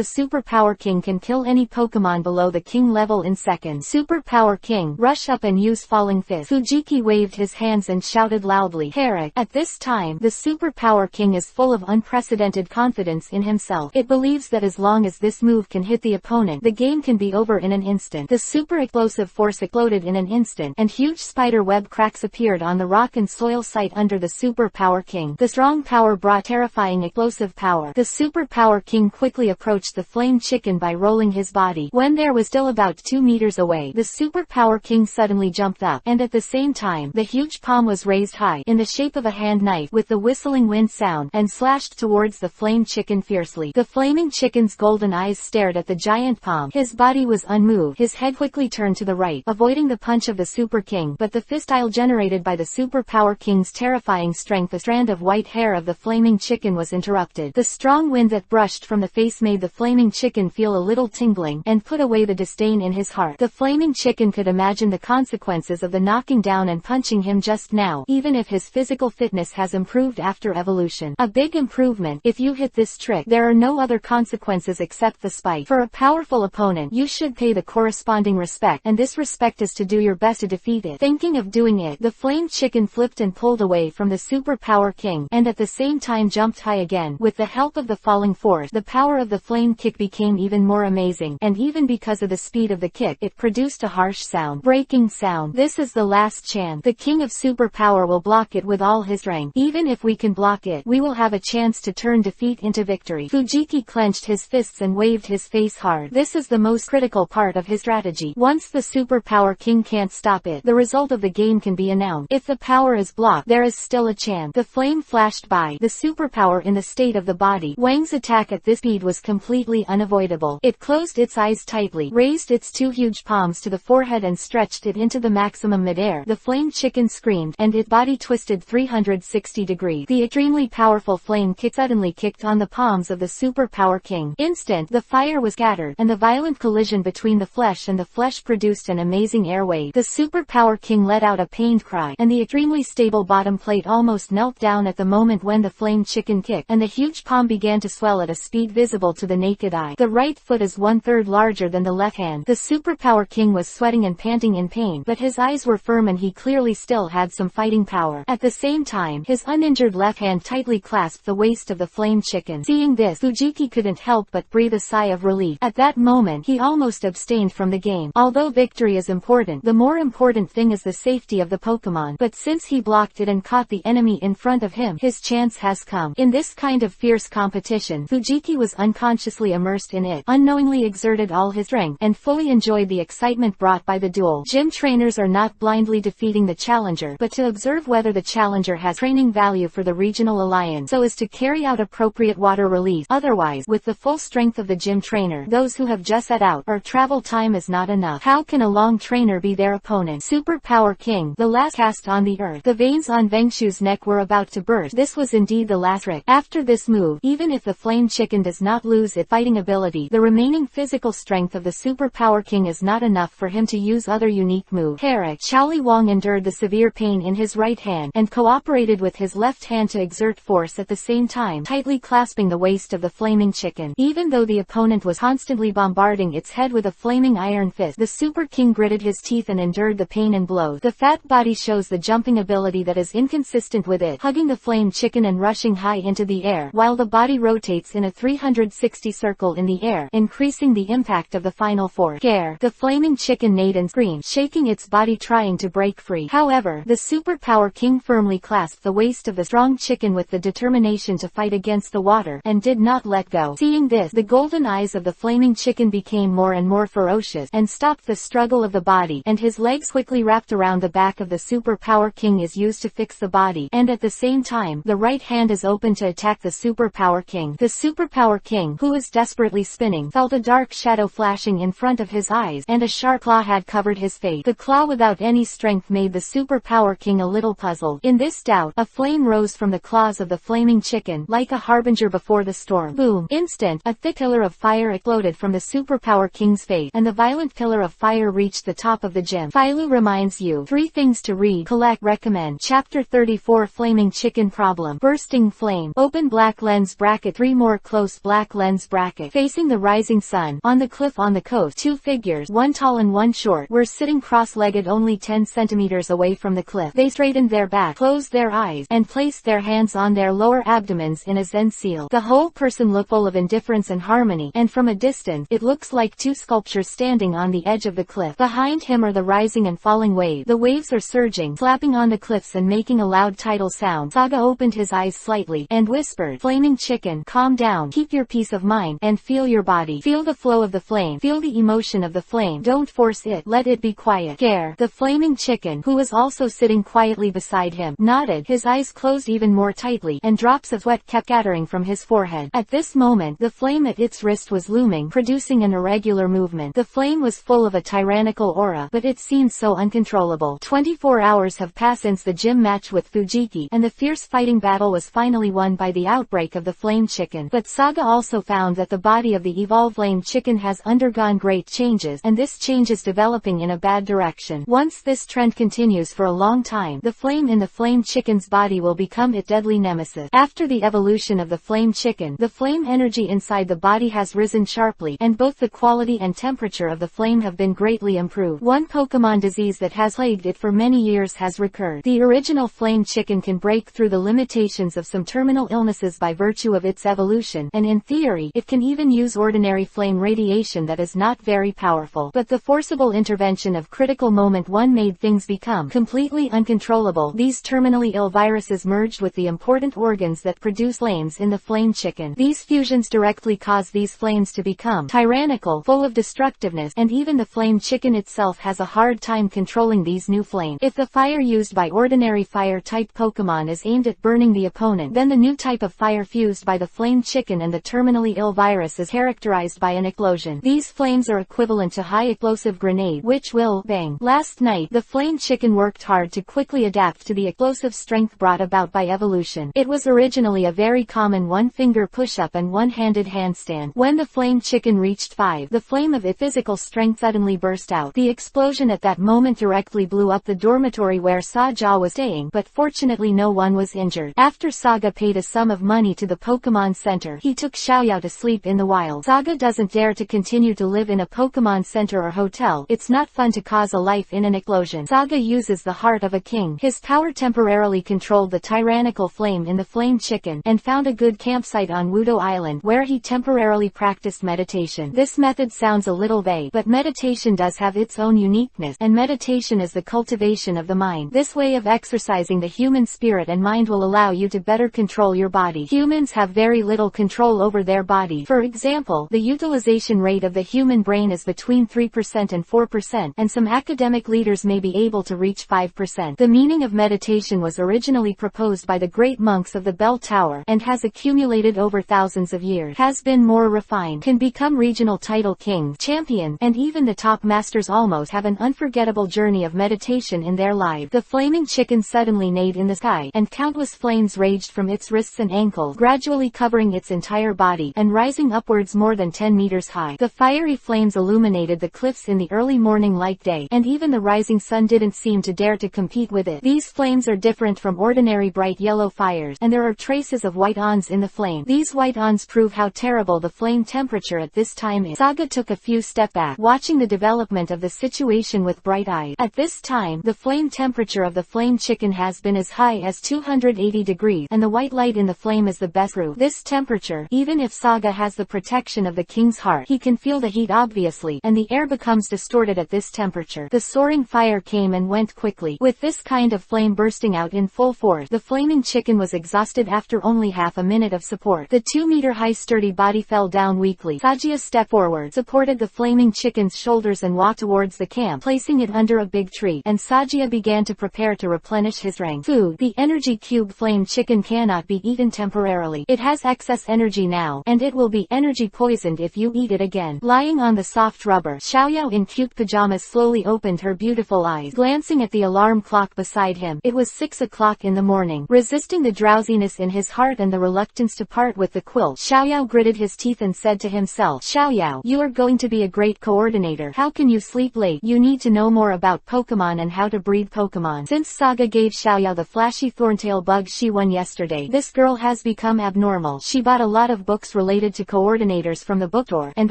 superpower king can kill any Pokemon below the king level in seconds. Superpower king, rush up and use falling fist. Fujiki waved his hands and shouted loudly, Herrick. At this time, the superpower king is full of unprecedented confidence in himself. It believes that as long as this move can hit the opponent, the game can be over in an instant. The super explosive force exploded in an instant, and huge spider web cracks appeared on the rock and soil site under the superpower king. The strong power brought terrifying explosive power. The superpower king quickly approached the flame chicken by rolling his body. When there was still about 2 meters away, the superpower king suddenly jumped up, and at the same time, the huge palm was raised high, in the shape of a hand knife, with the whistling wind sound, and slashed towards the flame chicken fiercely. The flaming chicken's golden eyes stared at the giant palm. His body was unmoved. His head quickly turned to the right, avoiding the punch of the super king, but the fistile generated by the superpower king's terrifying strength, a strand of white hair of the flaming chicken was interrupted. The strong wind that brushed from the face made the flaming chicken feel a little tingling, and put away the disdain in his heart. The flaming chicken could imagine the consequences of the knocking down and punching him just now, even if his physical fitness has improved after evolution. A big improvement. If you hit this trick, there are no other consequences except the spite. For a powerful opponent, you should pay the corresponding respect, and this respect is to do your best to defeat it. Thinking of doing it, the flame chicken flipped and pulled away from the superpower king, and at the same time jumped high again. With the help of the falling force, the power of the flame kick became even more amazing, and even because of the speed of the kick, it produced a harsh sound. Breaking sound. This is the last chance. The king of superpower will block it with all his strength. Even if we can block it, we will have a chance to turn defeat into victory. Fujiki clenched his fists and waved his face hard. This is the most critical part of his strategy. Once the superpower king can't stop it, the result of the game can be announced. If the power is blocked, there is still a chance. The flame flashed by. The superpower in the state of the body. Wang's attack at this speed was completely unavoidable. It closed its eyes tightly, raised its 2 huge palms to the forehead and stretched it into the maximum midair. The flame chicken screamed, and its body twisted 360 degrees. The extremely powerful flame kick suddenly kicked on the palms of the superpower king. Instant, the fire was scattered, and the violent collision between the flesh and the flesh produced an amazing air wave. The superpower king let out a pained cry, and the extremely stable bottom plate almost knelt down at the moment when the flame chicken kicked, and the huge palm began to swell at a speed visible to the naked eye. The right foot is 1/3 larger than the left hand. The superpower king was sweating and panting in pain, but his eyes were firm and he clearly still had some fighting power. At the same time, his uninjured left hand tightly clasped the waist of the flame chicken. Seeing this, Fujiki couldn't help but breathe a sigh of relief. At that moment, he almost abstained from the game. Although victory is important, the more important thing is the safety of the Pokemon. But since he blocked it and caught the enemy in front of him, his chance has come. In this kind of fierce competition, Fujiki was unconsciously immersed in it, unknowingly exerted all his strength, and fully enjoyed the excitement brought by the duel. Gym trainers are not blindly defeating the challenger, but to observe whether the challenger has training value for the regional alliance, so as to carry out appropriate water release. Otherwise, with the full strength of the gym trainer, those who have just set out, or travel time is not enough. How can a long trainer be their opponent? Superpower king, the last cast on the earth. The veins on Vengshu's neck were about to burst. This was indeed the last trick. After this move, even if the flame chicken does not lose its fighting ability, the remaining physical strength of the superpower king is not enough for him to use other unique moves. Herrick. Xiaoli Wang endured the severe pain in his right hand, and cooperated with his left hand to exert force at the same time, tightly clasping the waist of the flaming chicken. Even though the opponent was constantly bombarding its head with a flaming iron fist, the super king gritted his teeth and endured the pain and blows. The fat body shows the jumping ability that is inconsistent with it, hugging the flame chicken and rushing high into the air, while the body rotates in a 360 circle in the air, increasing the impact of the final force. Scare. The flaming chicken neighed and screamed, shaking its body trying to break free. However, the superpower king firmly clasped the waist of the strong chicken with the determination to fight against the water, and did not let go. Seeing this, the golden eyes of the flaming chicken became more and more ferocious, and stopped the struggle of the body, and his legs quickly wrapped around the back of the superpower king is used to fix the body, and at the same time, the right hand is open to attack the superpower king. The superpower king, who was desperately spinning, felt a dark shadow flashing in front of his eyes, and a sharp claw had covered his face. The claw without any strength made the superpower king a little puzzled. In this doubt, a flame rose from the claws of the flaming chicken, like a harbinger before the storm. Boom! Instant, a thick pillar of fire exploded from the superpower king's face, and the violent pillar of fire reached the top of the gym. Philo reminds you 3 things to read, collect, recommend. Chapter 34 Flaming Chicken Problem. Bursting flame. Open black lens bracket 3 more close black lens bracket. Facing the rising sun. On the cliff on the coast. 2 figures, one tall and one short, were sitting cross-legged only 10 centimeters away from the cliff. They straightened their back, closed their eyes, and placed their hands on their lower abdomens in a Zen seal. The whole person looked full of indifference and harmony, and from a distance, it looks like 2 sculptures standing on the edge of the cliff. Behind him are the rising and falling waves. The waves are surging, slapping on the cliffs and making a loud tidal sound. Saga opened his eyes slightly, and whispered, "Flaming chicken, calm down, keep your peace of mind, and feel your body. Feel the flow of the flame, feel the emotion of the flame. Don't force it, let it be quiet." Care. The flaming chicken, who was also sitting quietly beside him, nodded, his eyes closed even more tightly, and drops of sweat kept scattering from his forehead. At this moment, the flame at its wrist was looming, producing an irregular movement. The flame was full of a tyrannical aura, but it seemed so uncontrollable. 24 hours have passed since the gym match with Fujiki, and the fierce fighting battle was finally won by the outbreak of the flame chicken. But Saga also found that the body of the evolved flame chicken has undergone great changes, and this change is developing in a bad direction. Once this trend continues for a long time, the flame in the flame chicken's body will become its deadly nemesis. After the evolution of the flame chicken, the flame energy inside the body has risen sharply, and both the quality and temperature of the flame have been greatly improved. One Pokemon disease that has plagued it for many years has recurred. The original flame chicken can break through the limitations of some terminal illnesses by virtue of its evolution, and in theory, it can even use ordinary flame radiation that is not very powerful. But the forcible intervention of Critical Moment 1 made things become completely uncontrollable. These terminally ill viruses merged with the important organs that produce flames in the flame chicken. These fusions directly cause these flames to become tyrannical, full of destructiveness, and even the flame chicken itself has a hard time controlling these new flames. If the fire used by ordinary fire-type Pokemon is aimed at burning the opponent, then the new type of fire fused by the flame chicken and the terminally ill virus is characterized by an explosion. These flames are equivalent to high-explosive grenade, which will bang. Last night, the flame chicken worked hard to quickly adapt to the explosive strength brought about by evolution. It was originally a very common one-finger push-up and one-handed handstand. When the flame chicken reached 5, the flame of its physical strength suddenly burst out. The explosion at that moment directly blew up the dormitory where Saja was staying, but fortunately no one was injured. After Saga paid a sum of money to the Pokemon Center, he took Xiaoyao to sleep in the wild. Saga doesn't dare to continue to live in a Pokemon Center or hotel. It's not fun to cause a life in an explosion. Saga uses the heart of a king. His power temporarily controlled the tyrannical flame in the flame chicken, and found a good campsite on Wudo Island, where he temporarily practiced meditation. This method sounds a little vague, but meditation does have its own uniqueness, and meditation is the cultivation of the mind. This way of exercising the human spirit and mind will allow you to better control your body. Humans have very little control over their body. For example, the utilization rate of the human brain is between 3% and 4%, and some academic leaders may be able to reach 5%. The meaning of meditation was originally proposed by the great monks of the Bell Tower, and has accumulated over thousands of years, has been more refined, can become regional title kings, champions, and even the top masters almost have an unforgettable journey of meditation in their lives. The flaming chicken suddenly neighed in the sky, and countless flames raged from its wrists and ankles, gradually covering its entire body, and rising upwards more than 10 meters high. The fiery flames illuminated the cliffs in the early morning like day, and even the rising sun didn't seem to dare to compete with it. These flames are different from ordinary bright yellow fires, and there are traces of white ons in the flame. These white ons prove how terrible the flame temperature at this time is. Saga took a few steps back, watching the development of the situation with bright eyes. At this time, the flame temperature of the flame chicken has been as high as 280 degrees, and the white light in the flame is the best proof. This temperature, even if Saga has the protection of the king's heart, he can feel the heat obviously, and the air becomes distorted at this temperature. The soaring fire came and went quickly. With this kind of flame bursting out in full force, the flaming chicken was exhausted after only half a minute of support. The 2-meter-high sturdy body fell down weakly. Sagia stepped forward, supported the flaming chicken's shoulders and walked towards the camp, placing it under a big tree, and Sagia began to prepare to replenish his strength. Food. The energy cube flame chicken cannot be eaten temporarily. It has excess energy now, and it will be energy poisoned if you eat it again. Lying on the soft rubber, Xiaoyao in cute pajamas slowly opened her beautiful eyes, glancing at the alarm clock beside him. It was 6 o'clock in the morning. Resisting the drowsiness in his heart and the reluctance to part with the quilt, Xiaoyao gritted his teeth and said to to himself, Xiaoyao, you are going to be a great coordinator. How can you sleep late? You need to know more about Pokemon and how to breed Pokemon. Since Saga gave Xiaoyao the flashy thorntail bug she won yesterday, this girl has become abnormal. She bought a lot of books related to coordinators from the bookstore, and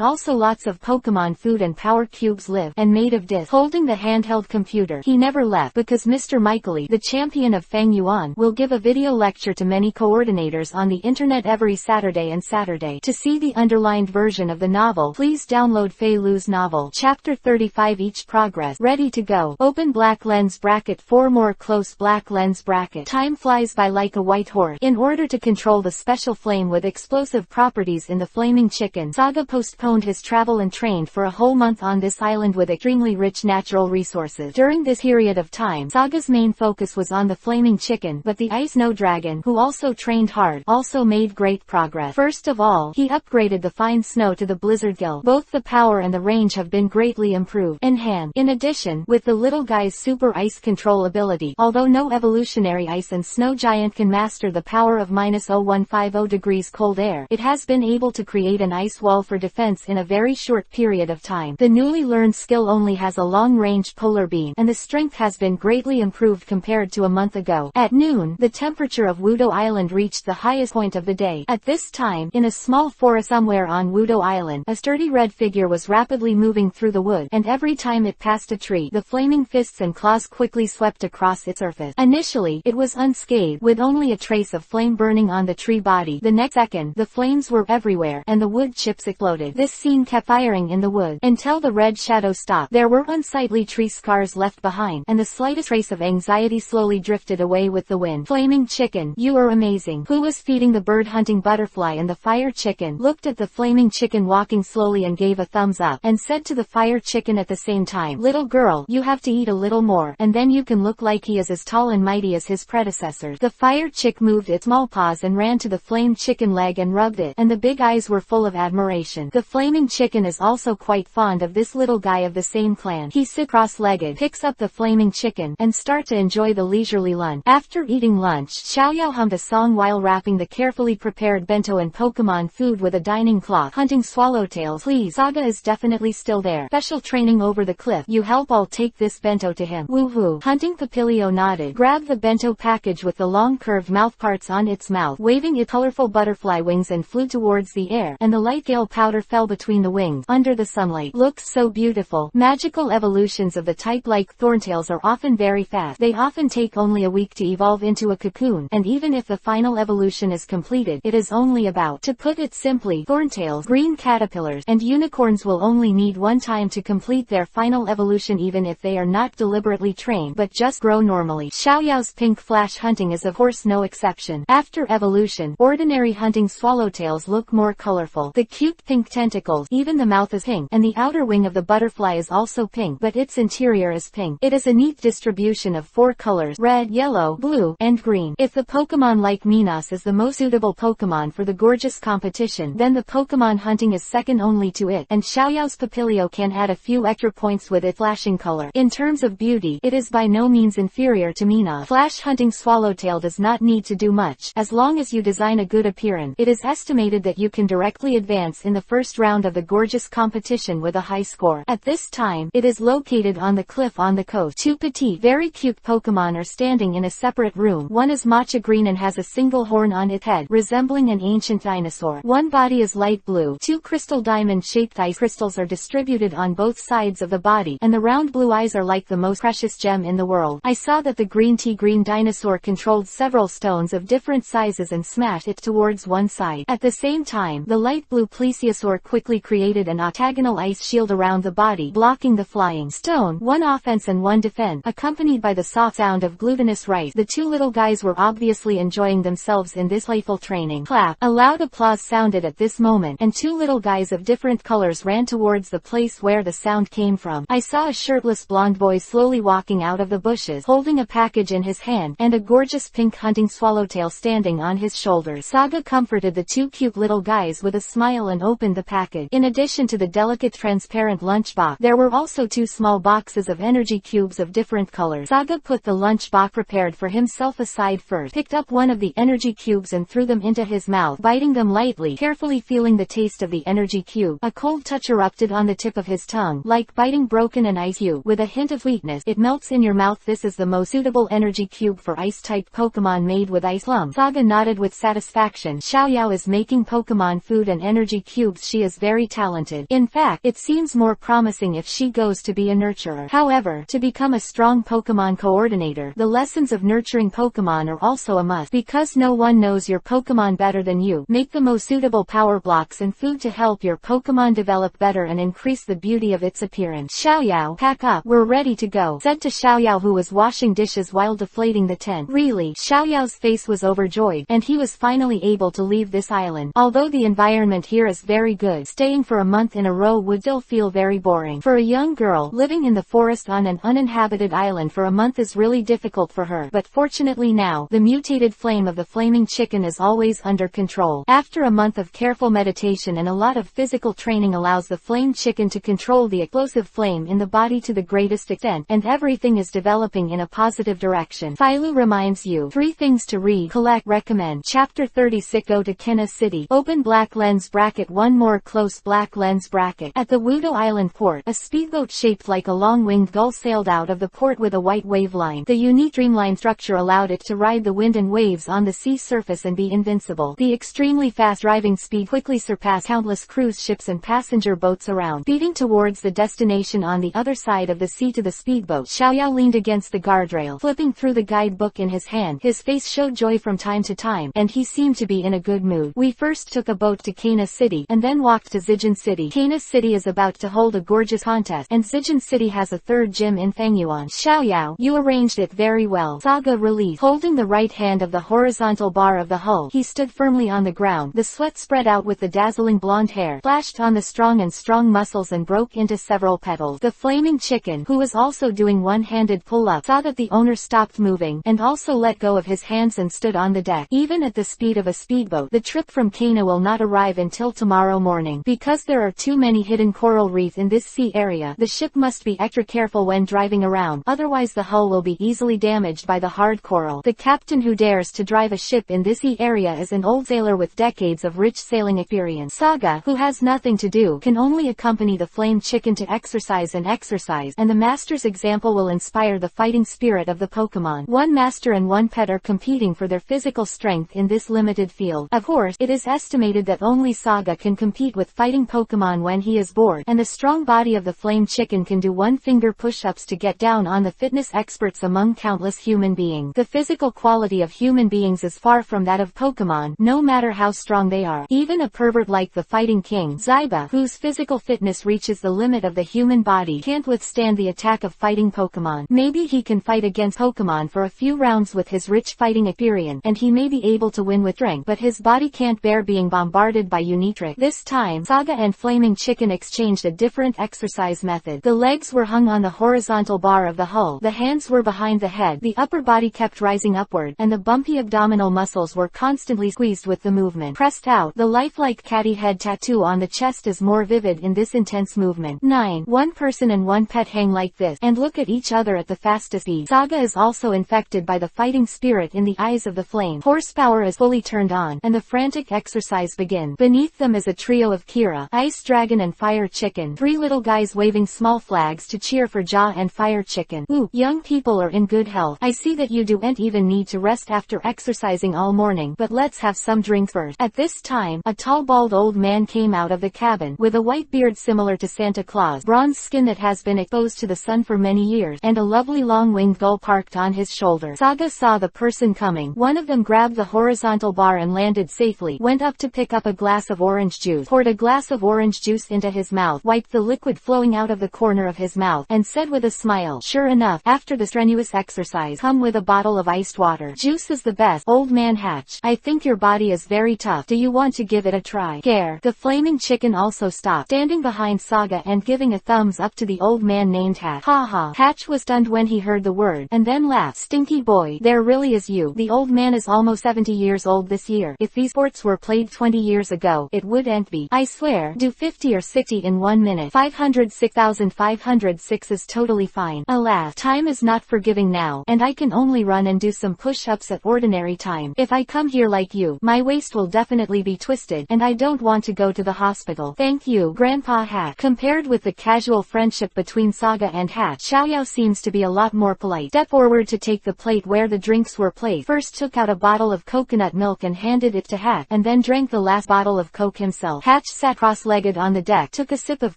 also lots of Pokemon food and power cubes live and made of discs. Holding the handheld computer, he never left, because Mr. Michaely, the champion of Feng Yuan, will give a video lecture to many coordinators on the internet every Saturday and Saturday. To see the underlined version of the novel, please download Fei Lu's novel. Chapter 35. Each progress. Ready to go. Open black lens bracket 4 more close black lens bracket. Time flies by like a white horse. In order to control the special flame with explosive properties in the flaming chicken, Saga postponed his travel and trained for a whole month on this island with extremely rich natural resources. During this period of time, Saga's main focus was on the flaming chicken, but the Ice Snow Dragon, who also trained hard, also made great progress. First of all, he upgraded the fine snow to the Blizzard Gill. Both the power and the range have been greatly improved. In addition, with the little guy's super ice control ability, although no evolutionary ice and snow giant can master the power of -0150 degrees cold air, it has been able to create an ice wall for defense in a very short period of time. The newly learned skill only has a long-range polar beam, and the strength has been greatly improved compared to a month ago. At noon, the temperature of Wudo Island reached the highest point of the day. At this time, in a small forest somewhere on Wudo Island, a sturdy red figure was rapidly moving through the wood, and every time it passed a tree, the flaming fists and claws quickly swept across its surface. Initially, it was unscathed, with only a trace of flame burning on the tree body. The next second, the flames were everywhere, and the wood chips exploded. This scene kept firing in the wood until the red shadow stopped. There were unsightly tree scars left behind, and the slightest trace of anxiety slowly drifted away with the wind. Flaming chicken, you are amazing. Who was feeding the bird-hunting butterfly? And the fire chicken looked at the flaming chicken walking slowly and gave a thumbs up, and said to the fire chicken at the same time, little girl, you have to eat a little more, and then you can look like he is as tall and mighty as his predecessors. The fire chick moved its small paws and ran to the flame chicken leg and rubbed it, and the big eyes were full of admiration. The flaming chicken is also quite fond of this little guy of the same clan. He sits cross-legged, picks up the flaming chicken, and start to enjoy the leisurely lunch. After eating lunch, Xiaoyao hummed a song while wrapping the carefully prepared bento and Pokemon food with a dining cloth. Hunting swallowtails, please. Saga is definitely still there. Special training over the cliff. You help, I'll take this bento to him. Woohoo. Hunting Papilio nodded. Grabbed the bento package with the long curved mouthparts on its mouth, waving its colorful butterfly wings, and flew towards the air, and the light gale powder fell between the wings, under the sunlight. Looks so beautiful. Magical evolutions of the type like thorntails are often very fast. They often take only a week to evolve into a cocoon, and even if the final evolution is completed, it is only about, to put it simply, thorntails, green caterpillars, and unicorns will only need one time to complete their final evolution, even if they are not deliberately trained but just grow normally. Xiaoyao's pink flash hunting is of course no exception. After evolution, ordinary hunting swallowtails look more colorful. The cute pink tentacles, even the mouth is pink, and the outer wing of the butterfly is also pink, but its interior is pink. It is a neat distribution of 4 colors: red, yellow, blue, and green. If the Pokemon like Minos is the most suitable Pokemon for the gorgeous competition, then the Pokemon hunting is second only to it, and Xiaoyao's Papilio can add a few extra points with its flashing color. In terms of beauty, it is by no means inferior to Minos. Flash hunting swallowtail does not need to do much, as long as you design a good appearance. It is estimated that you can directly advance in the first round of the gorgeous competition with a high score. At this time, it is located on the cliff on the coast. 2 petite, very cute Pokemon are standing in a separate room. One is matcha green and has a single horn on its head, resembling an ancient dinosaur. One body is light blue. 2 crystal diamond-shaped ice crystals are distributed on both sides of the body, and the round blue eyes are like the most precious gem in the world. I saw that the green dinosaur controlled several stones of different sizes and smashed it towards one side. At the same time, the light blue plesiosaur quickly created an octagonal ice shield around the body, blocking the flying stone. 1 offense and 1 defense, accompanied by the soft sound of glutinous rice. The 2 little guys were obviously enjoying themselves in this playful training. Clap. A loud applause sounded at this moment, and 2 little guys of different colors ran towards the place where the sound came from. I saw a shirtless blonde boy slowly walking out of the bushes, holding a package in his hand, and a gorgeous pink hunting swallowtail standing on his shoulders. Saga comforted the 2 cute little guys with a smile and opened the package. In addition to the delicate transparent lunchbox, there were also 2 small boxes of energy cubes of different colors. Saga put the lunchbox prepared for himself aside first, picked up one of the energy cubes and threw them into his mouth, biting them lightly, carefully feeling the taste of the energy cube. A cold touch erupted on the tip of his tongue, like biting broken and ice cube. With a hint of sweetness, it melts in your mouth. This is the most suitable energy cube for ice-type Pokemon made with ice plum. Saga nodded with satisfaction. Xiaoyao is making Pokemon food and energy cubes. She is very talented. In fact, it seems more promising if she goes to be a nurturer. However, to become a strong Pokemon coordinator, the lessons of nurturing Pokemon are also a must. Because no one knows your Pokemon better than you, make the most suitable power blocks and food to help your Pokemon develop better and increase the beauty of its appearance. Xiaoyao, pack up, we're ready to go, said to Xiaoyao, who was washing dishes while deflating the tent. Really? Xiaoyao's face was overjoyed, and he was finally able to leave this island. Although the environment here is very good, staying for a month in a row would still feel very boring. For a young girl, living in the forest on an uninhabited island for a month is really difficult for her. But fortunately now, the mutated flame of the flaming chicken is always under control. After a month of careful meditation and a lot of physical training allows the flame chicken to control the explosive flame in the body to the greatest extent, and everything is developing in a positive direction. Philo reminds you 3 things to read, collect, recommend. Chapter 36. Go to Kena City. Open black lens bracket. 1 more close black lens bracket. At the Wudo Island port, a speedboat shaped like a long-winged gull sailed out of the port with a white wave line. The unique streamline structure allowed it to ride the wind and waves on the sea surface and be invincible. The extremely fast driving speed quickly surpassed countless cruise ships and passenger boats around. Speeding towards the destination on the other side of the sea to the speedboat, Xiaoyao leaned against the guardrail, flipping through the guidebook in his hand. His face showed joy from time to time, and he seemed to be in a good mood. We first took a boat to Kena City, and then walked to Zijin City. Kena City is about to hold a gorgeous contest, and Zijin City has a 3rd gym in Fangyuan. Xiaoyao, you arranged it very well. Saga released. Holding the right hand of the horizontal bar of the hull, he stood firmly on the ground. The sweat spread out with the dazzling blonde hair, flashed on the strong muscles and broke into several petals. The flaming chicken, who was also doing one-handed pull-ups, saw that the owner stopped moving, and also let go of his hands and stood on the deck. Even at the speed of a speedboat, the trip from Kena will not arrive until tomorrow morning. Because there are too many hidden coral reefs in this sea area, the ship must be extra careful when driving around, otherwise the hull will be easily damaged by the hard coral. The captain who dares to drive a ship in this sea area is an old sailor with decades of rich sailing experience. Saga, who has nothing to do, can only accompany the flame chicken to exercise, and the master's example will inspire the fighting spirit of the Pokemon. One master and one pet are competing for their physical strength in this limited field. Of course, it is estimated that only Saga can compete with fighting Pokemon when he is bored, and the strong body of the flame chicken can do one-finger push-ups to get down on the fitness experts among countless human beings. The physical quality of human beings is far from that of Pokemon, no matter how strong they are. Even a pervert like the fighting king, Zyba, whose physical fitness reaches the limit of the human body, can't withstand the attack of fighting Pokemon. Maybe he can fight against Pokemon for a few rounds with his rich fighting experience, and he may be able to win with strength, but his body can't bear being bombarded by unique tricks. This time, Saga and Flaming Chicken exchanged a different exercise method. The legs were hung on the horizontal bar of the hull, the hands were behind the head, the upper body kept rising upward, and the bumpy abdominal muscles were constantly squeezed with the movement. Pressed out, the lifelike catty head tattoo on the chest is more vivid in this intense movement. 9. One person and one pet hang like this, and look at each other at the fastest speed. Saga is also infected by the fighting spirit in the eyes of the flame. Horsepower is fully turned on, and the frantic exercise begins. Beneath them is a trio of Kira, Ice Dragon and Fire Chicken, 3 little guys waving small flags to cheer for Ja and Fire Chicken. Ooh, young people are in good health. I see that you don't even need to rest after exercising all morning, but let's have some drinks first. At this time, a tall bald old man came out of the cabin, with a white beard similar to Santa Claus, bronze skin that has been exposed to the sun for many years, and a lovely long-winged gull parked on his shoulder. Saga saw the person coming. One of them grabbed the horizontal bar and landed safely, went up to pick up a glass of orange juice, poured a glass of orange juice into his mouth, wiped the liquid flowing out of the corner of his mouth, and said with a smile, "Sure enough, after the strenuous exercise, come with a bottle of iced water. Juice is the best, old man Hatch. I think your body is very tough. Do you want to give it a try?" Care. The flaming chicken also stopped, standing behind Saga and giving a thumbs up to the old man named Hatch. Ha ha. Hatch was stunned when he heard the word, and then laughed. "Stinky boy, there really is you." The old man is almost 70 years old this year. If these sports were played 20 years ago, it wouldn't be. I swear, do 50 or 60 in 1 minute. 506,506 is totally fine. Alas, time is not forgiving now, and I can only run and do some push-ups at ordinary time. If I come here like you, my waist will definitely be twisted, and I don't want to go to the hospital. Thank you, Grandpa Hat. Compared with the casual friendship between Saga and Hat, Xiaoyao seems to be a lot more polite. Stepped forward to take the plate where the drinks were placed. First took out a bottle of coconut milk and handed it to Hat, and then drank the last bottle of Coke himself. Hatch sat cross-legged on the deck, took a sip of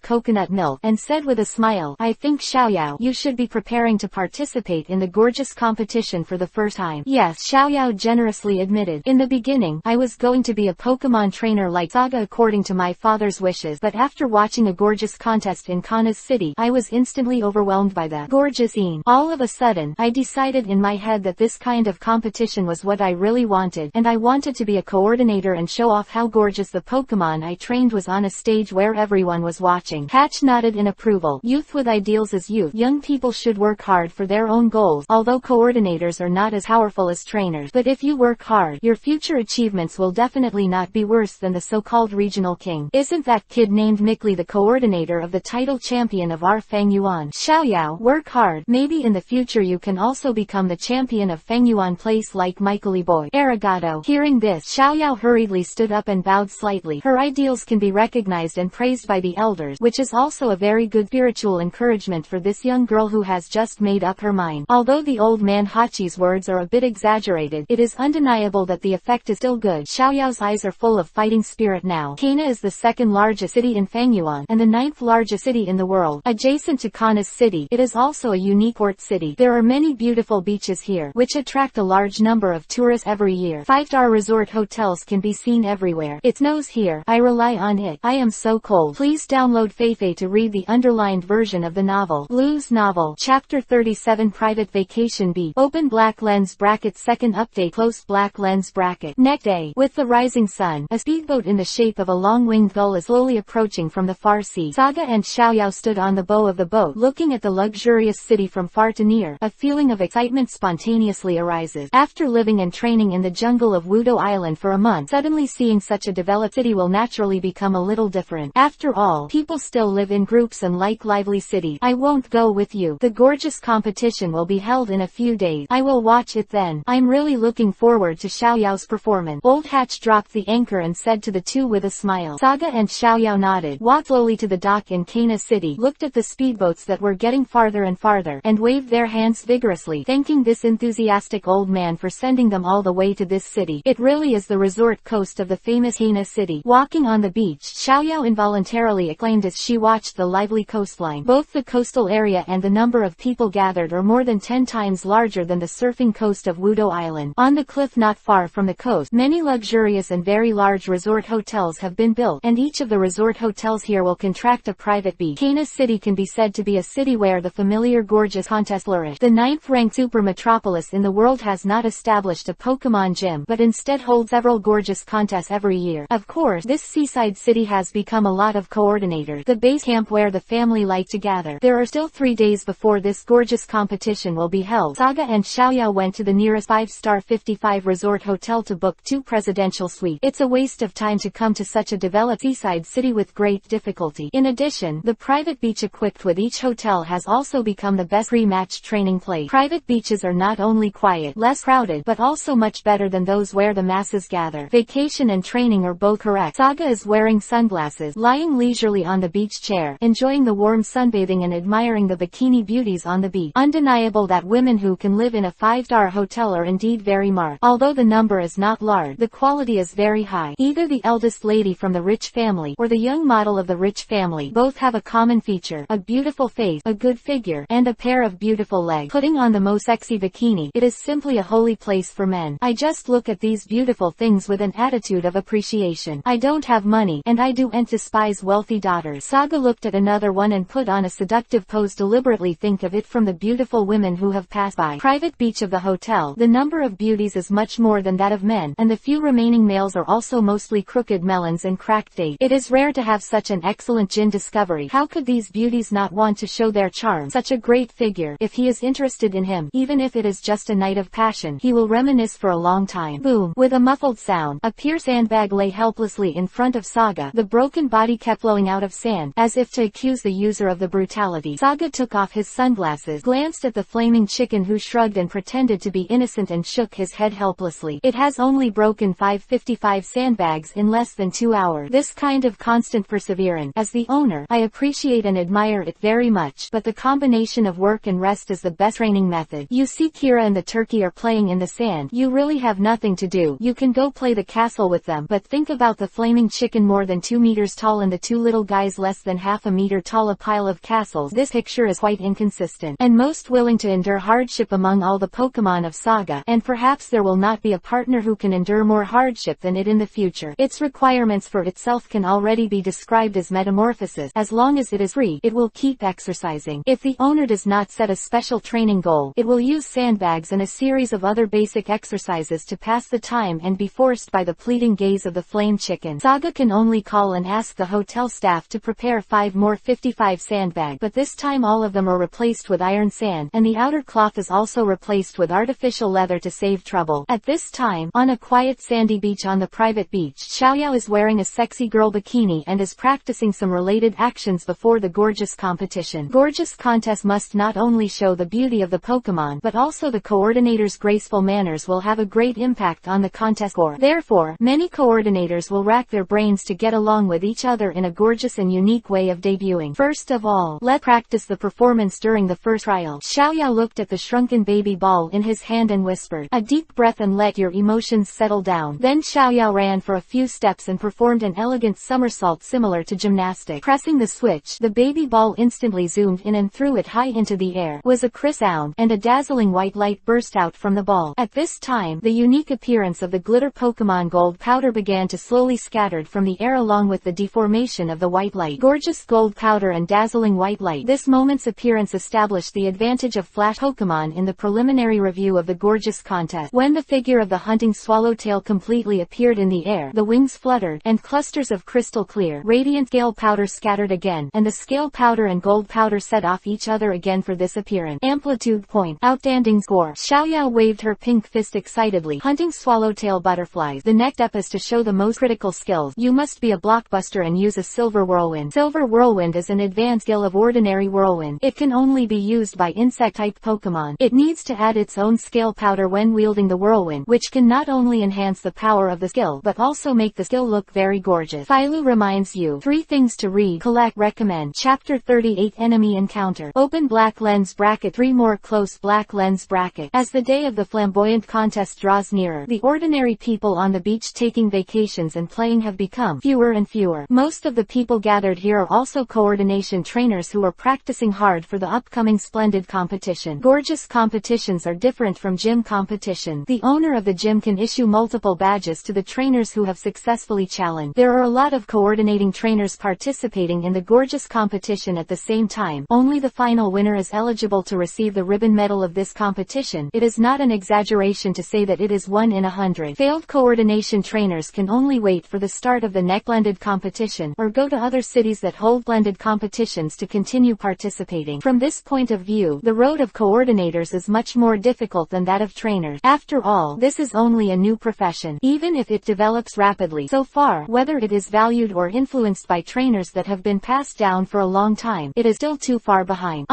coconut milk, and said with a smile, I think Xiaoyao, you should be preparing to participate in the gorgeous competition for the first time. Yes, Xiaoyao generously admitted. In the beginning, I was going to be a Pokemon trainer like Saga according to my father's wishes, but after watching a gorgeous contest in Kana's city, I was instantly overwhelmed by the gorgeous scene. All of a sudden, I decided in my head that this kind of competition was what I really wanted, and I wanted to be a coordinator and show off how gorgeous the Pokemon I trained was on a stage where everyone was watching. Hatch nodded in approval. Youth with ideals is youth. Young people should work hard for their own goals, although coordinators are not as powerful as trainers. But if you work hard, your future achievements will definitely not be worse than the so-called regional king. Isn't that kid named Mickley the coordinator of the title champion of our Fangyuan? Xiaoyao, work hard. Maybe in the future you can also become the champion of Fangyuan place like Mickley boy. Arigato. Hearing this, Xiaoyao hurriedly stood up and bowed slightly. Her ideals can be recognized and praised by the elders, which is also a very good spiritual encouragement for this young girl who has just made up her mind. Although the old man Hachi's words are a bit exaggerated, it is undeniable that the effect is still good. Xiaoyao's eyes are full of fighting spirit now. Kana is the second largest city in Fangyuan, and the 9th largest city in the world. Adjacent to Kana's city, it is also a unique port city. There are many beautiful beaches here, which attract a large number of tourists every year. 5-star resort hotels can be seen everywhere. It snows here. I rely on it. I am so cold. Please download Feifei to read the underlined version of the novel. Blue's novel. Chapter 37 Private Vacation B. Open black lens bracket. Second update. Close black lens bracket. Next day. With the rising sun, a speedboat in the shape of a long-winged gull is slowly approaching from the far sea. Saga and Xiaoyao stood on the bow of the boat, looking at the luxurious city from far to near. A feeling of excitement spontaneously arises. After living and training in the jungle of Wudo Island for a month, suddenly seeing such a developed city will naturally become a little different. After all, people still live in groups and like lively cities. I won't go with you. The gorgeous competition will be held in a few days. I will watch it then. I'm really looking forward to Xiaoyao's performance. Old Hatch dropped the anchor and said to the two with a smile. Saga and Xiaoyao nodded, walked slowly to the dock in Kana City, looked at the speedboats that were getting farther and farther, and waved their hands vigorously, thanking this enthusiastic old man for sending them all the way to this city. It really is the resort coast of the famous Kana City. Walking on the beach, Xiaoyao involuntarily exclaimed as she watched the lively coastline. Both the coastal area and the number of people gathered are more than 10 times larger than the surfing coast of Wudo Island. On the cliff not far from the coast, many luxurious and very large resort hotels have been built, and each of the resort hotels here will contract a private beach. Kana City can be said to be a city where the familiar gorgeous contest flourish. The 9th-ranked super metropolis in the world has not established a Pokemon gym, but instead holds several gorgeous contests every year. Of course, this seaside city has become a lot of coordinators, the base camp where the family like to gather. There are still 3 days before this gorgeous competition will be held. Saga and Xiaoyao went to the nearest 5-star 55 resort hotel to book 2 presidential suites. It's a waste of time to come to such a developed seaside city with great difficulty. In addition, the private beach equipped with each hotel has also become the best pre-match training place. Private beaches are not only quiet, less crowded, but also much better than those where the masses gather. Vacation and training are both correct. Saga is wearing sunglasses, lying leisurely on the beach chair, enjoying the warm sunbathing and admiring the bikini beauties on the beach. Undeniable that women who can live in a 5-star hotel are indeed very marked. Although the number is not large, the quality is very high. Either the eldest lady from the rich family, or the young model of the rich family, both have a common feature: a beautiful face, a good figure, and a pair of beautiful legs. Putting on the most sexy bikini, it is simply a holy place for men. I just look at these beautiful things with an attitude of appreciation. I don't have money, and I do despise wealthy daughters. Saga looked at another one and put on a seductive pose, deliberately think of it from the beautiful women who have passed by. Private beach of the hotel. The number of beauties is much more than that of men, and the few remaining males are also mostly crooked melons and cracked dates. It is rare to have such an excellent gin discovery. How could these beauties not want to show their charm? Such a great figure. If he is interested in him, even if it is just a night of passion, he will reminisce for a long time. Boom! With a muffled sound, a pure sandbag lay helplessly in front of Saga. The broken body kept flowing out of sand, as if to accuse the user of the brutality. Saga took off his sunglasses, glanced at the flaming chicken who shrugged and pretended to be innocent and shook his head helplessly. It has only broken 555 sandbags in less than 2 hours. This kind of constant perseverance, as the owner, I appreciate and admire it very much, but the combination of work and rest is the best training method. You see Kira and the turkey are playing in the sand. You really have nothing to do. You can go play the castle with them, but think about the flaming chicken more than 2 meters tall and the two little guys less than half a meter tall. A pile of castles. This picture is quite inconsistent, and most willing to endure hardship among all the Pokemon of Saga, and perhaps there will not be a partner who can endure more hardship than it in the future. Its requirements for itself can already be described as metamorphosis. As long as it is free, it will keep exercising. If the owner does not set a special training goal, it will use sandbags and a series of other basic exercises to pass the time and be forced by the pleading gaze of the flame chicken. Saga can only call and ask the hotel staff to prepare 5 more 55 sandbags, but this time all of them are replaced with iron sand, and the outer cloth is also replaced with artificial leather to save trouble. At this time, on a quiet sandy beach on the private beach, Xiaoyao is wearing a sexy girl bikini and is practicing some related actions before the gorgeous competition. Gorgeous contest must not only show the beauty of the Pokemon, but also the coordinator's graceful manners will have a great impact on the contest score. Therefore, many coordinators will rack their brains to get along with each other in a gorgeous and unique way of debuting. First of all, let's practice the performance during the first trial. Xiaoyao looked at the shrunken baby ball in his hand and whispered, "A deep breath and let your emotions settle down." Then Xiaoyao ran for a few steps and performed an elegant somersault similar to gymnastics. Pressing the switch, the baby ball instantly zoomed in and threw it high into the air. Was a crisp sound, and a dazzling white light burst out from the ball. At this time, the unique appearance of the glitter Pokemon gold powder began to slowly scatter from the air along with the deformation of the white light. Gorgeous gold powder and dazzling white light. This moment's appearance established the advantage of Flash Pokemon in the preliminary review of the gorgeous contest. When the figure of the hunting swallowtail completely appeared in the air, the wings fluttered, and clusters of crystal clear, radiant scale powder scattered again, and the scale powder and gold powder set off each other again for this appearance. Amplitude point. Outstanding score. Xiaoyao waved her pink fist excitedly. Hunting swallowtail butterflies. The next step is to show the most critical skills. You must be a blockbuster and use a silver whirlwind. Silver whirlwind is an advanced skill of ordinary whirlwind. It can only be used by insect-type Pokemon. It needs to add its own scale powder when wielding the whirlwind, which can not only enhance the power of the skill, but also make the skill look very gorgeous. Phyloo reminds you 3 things to read, collect, recommend. Chapter 38 Enemy Encounter. Open black lens bracket 3 more close black lens bracket. As the day of the flamboyant contest draws nearer, the ordinary people on the beach taking vacations and playing have become fewer and fewer. Most of the people gathered here are also coordination trainers who are practicing hard for the upcoming splendid competition. Gorgeous competitions are different from gym competition. The owner of the gym can issue multiple badges to the trainers who have successfully challenged. There are a lot of coordinating trainers participating in the gorgeous competition at the same time. Only the final winner is eligible to receive the ribbon medal of this competition. It is not an exaggeration to say that it is 1 in 100. Failed coordination trainers can only wait for the start of the next blended competition, or go to other cities that hold blended competitions to continue participating. From this point of view, the road of coordinators is much more difficult than that of trainers. After all, this is only a new profession. Even if it develops rapidly, so far, whether it is valued or influenced by trainers that have been passed down for a long time, it is still too far behind.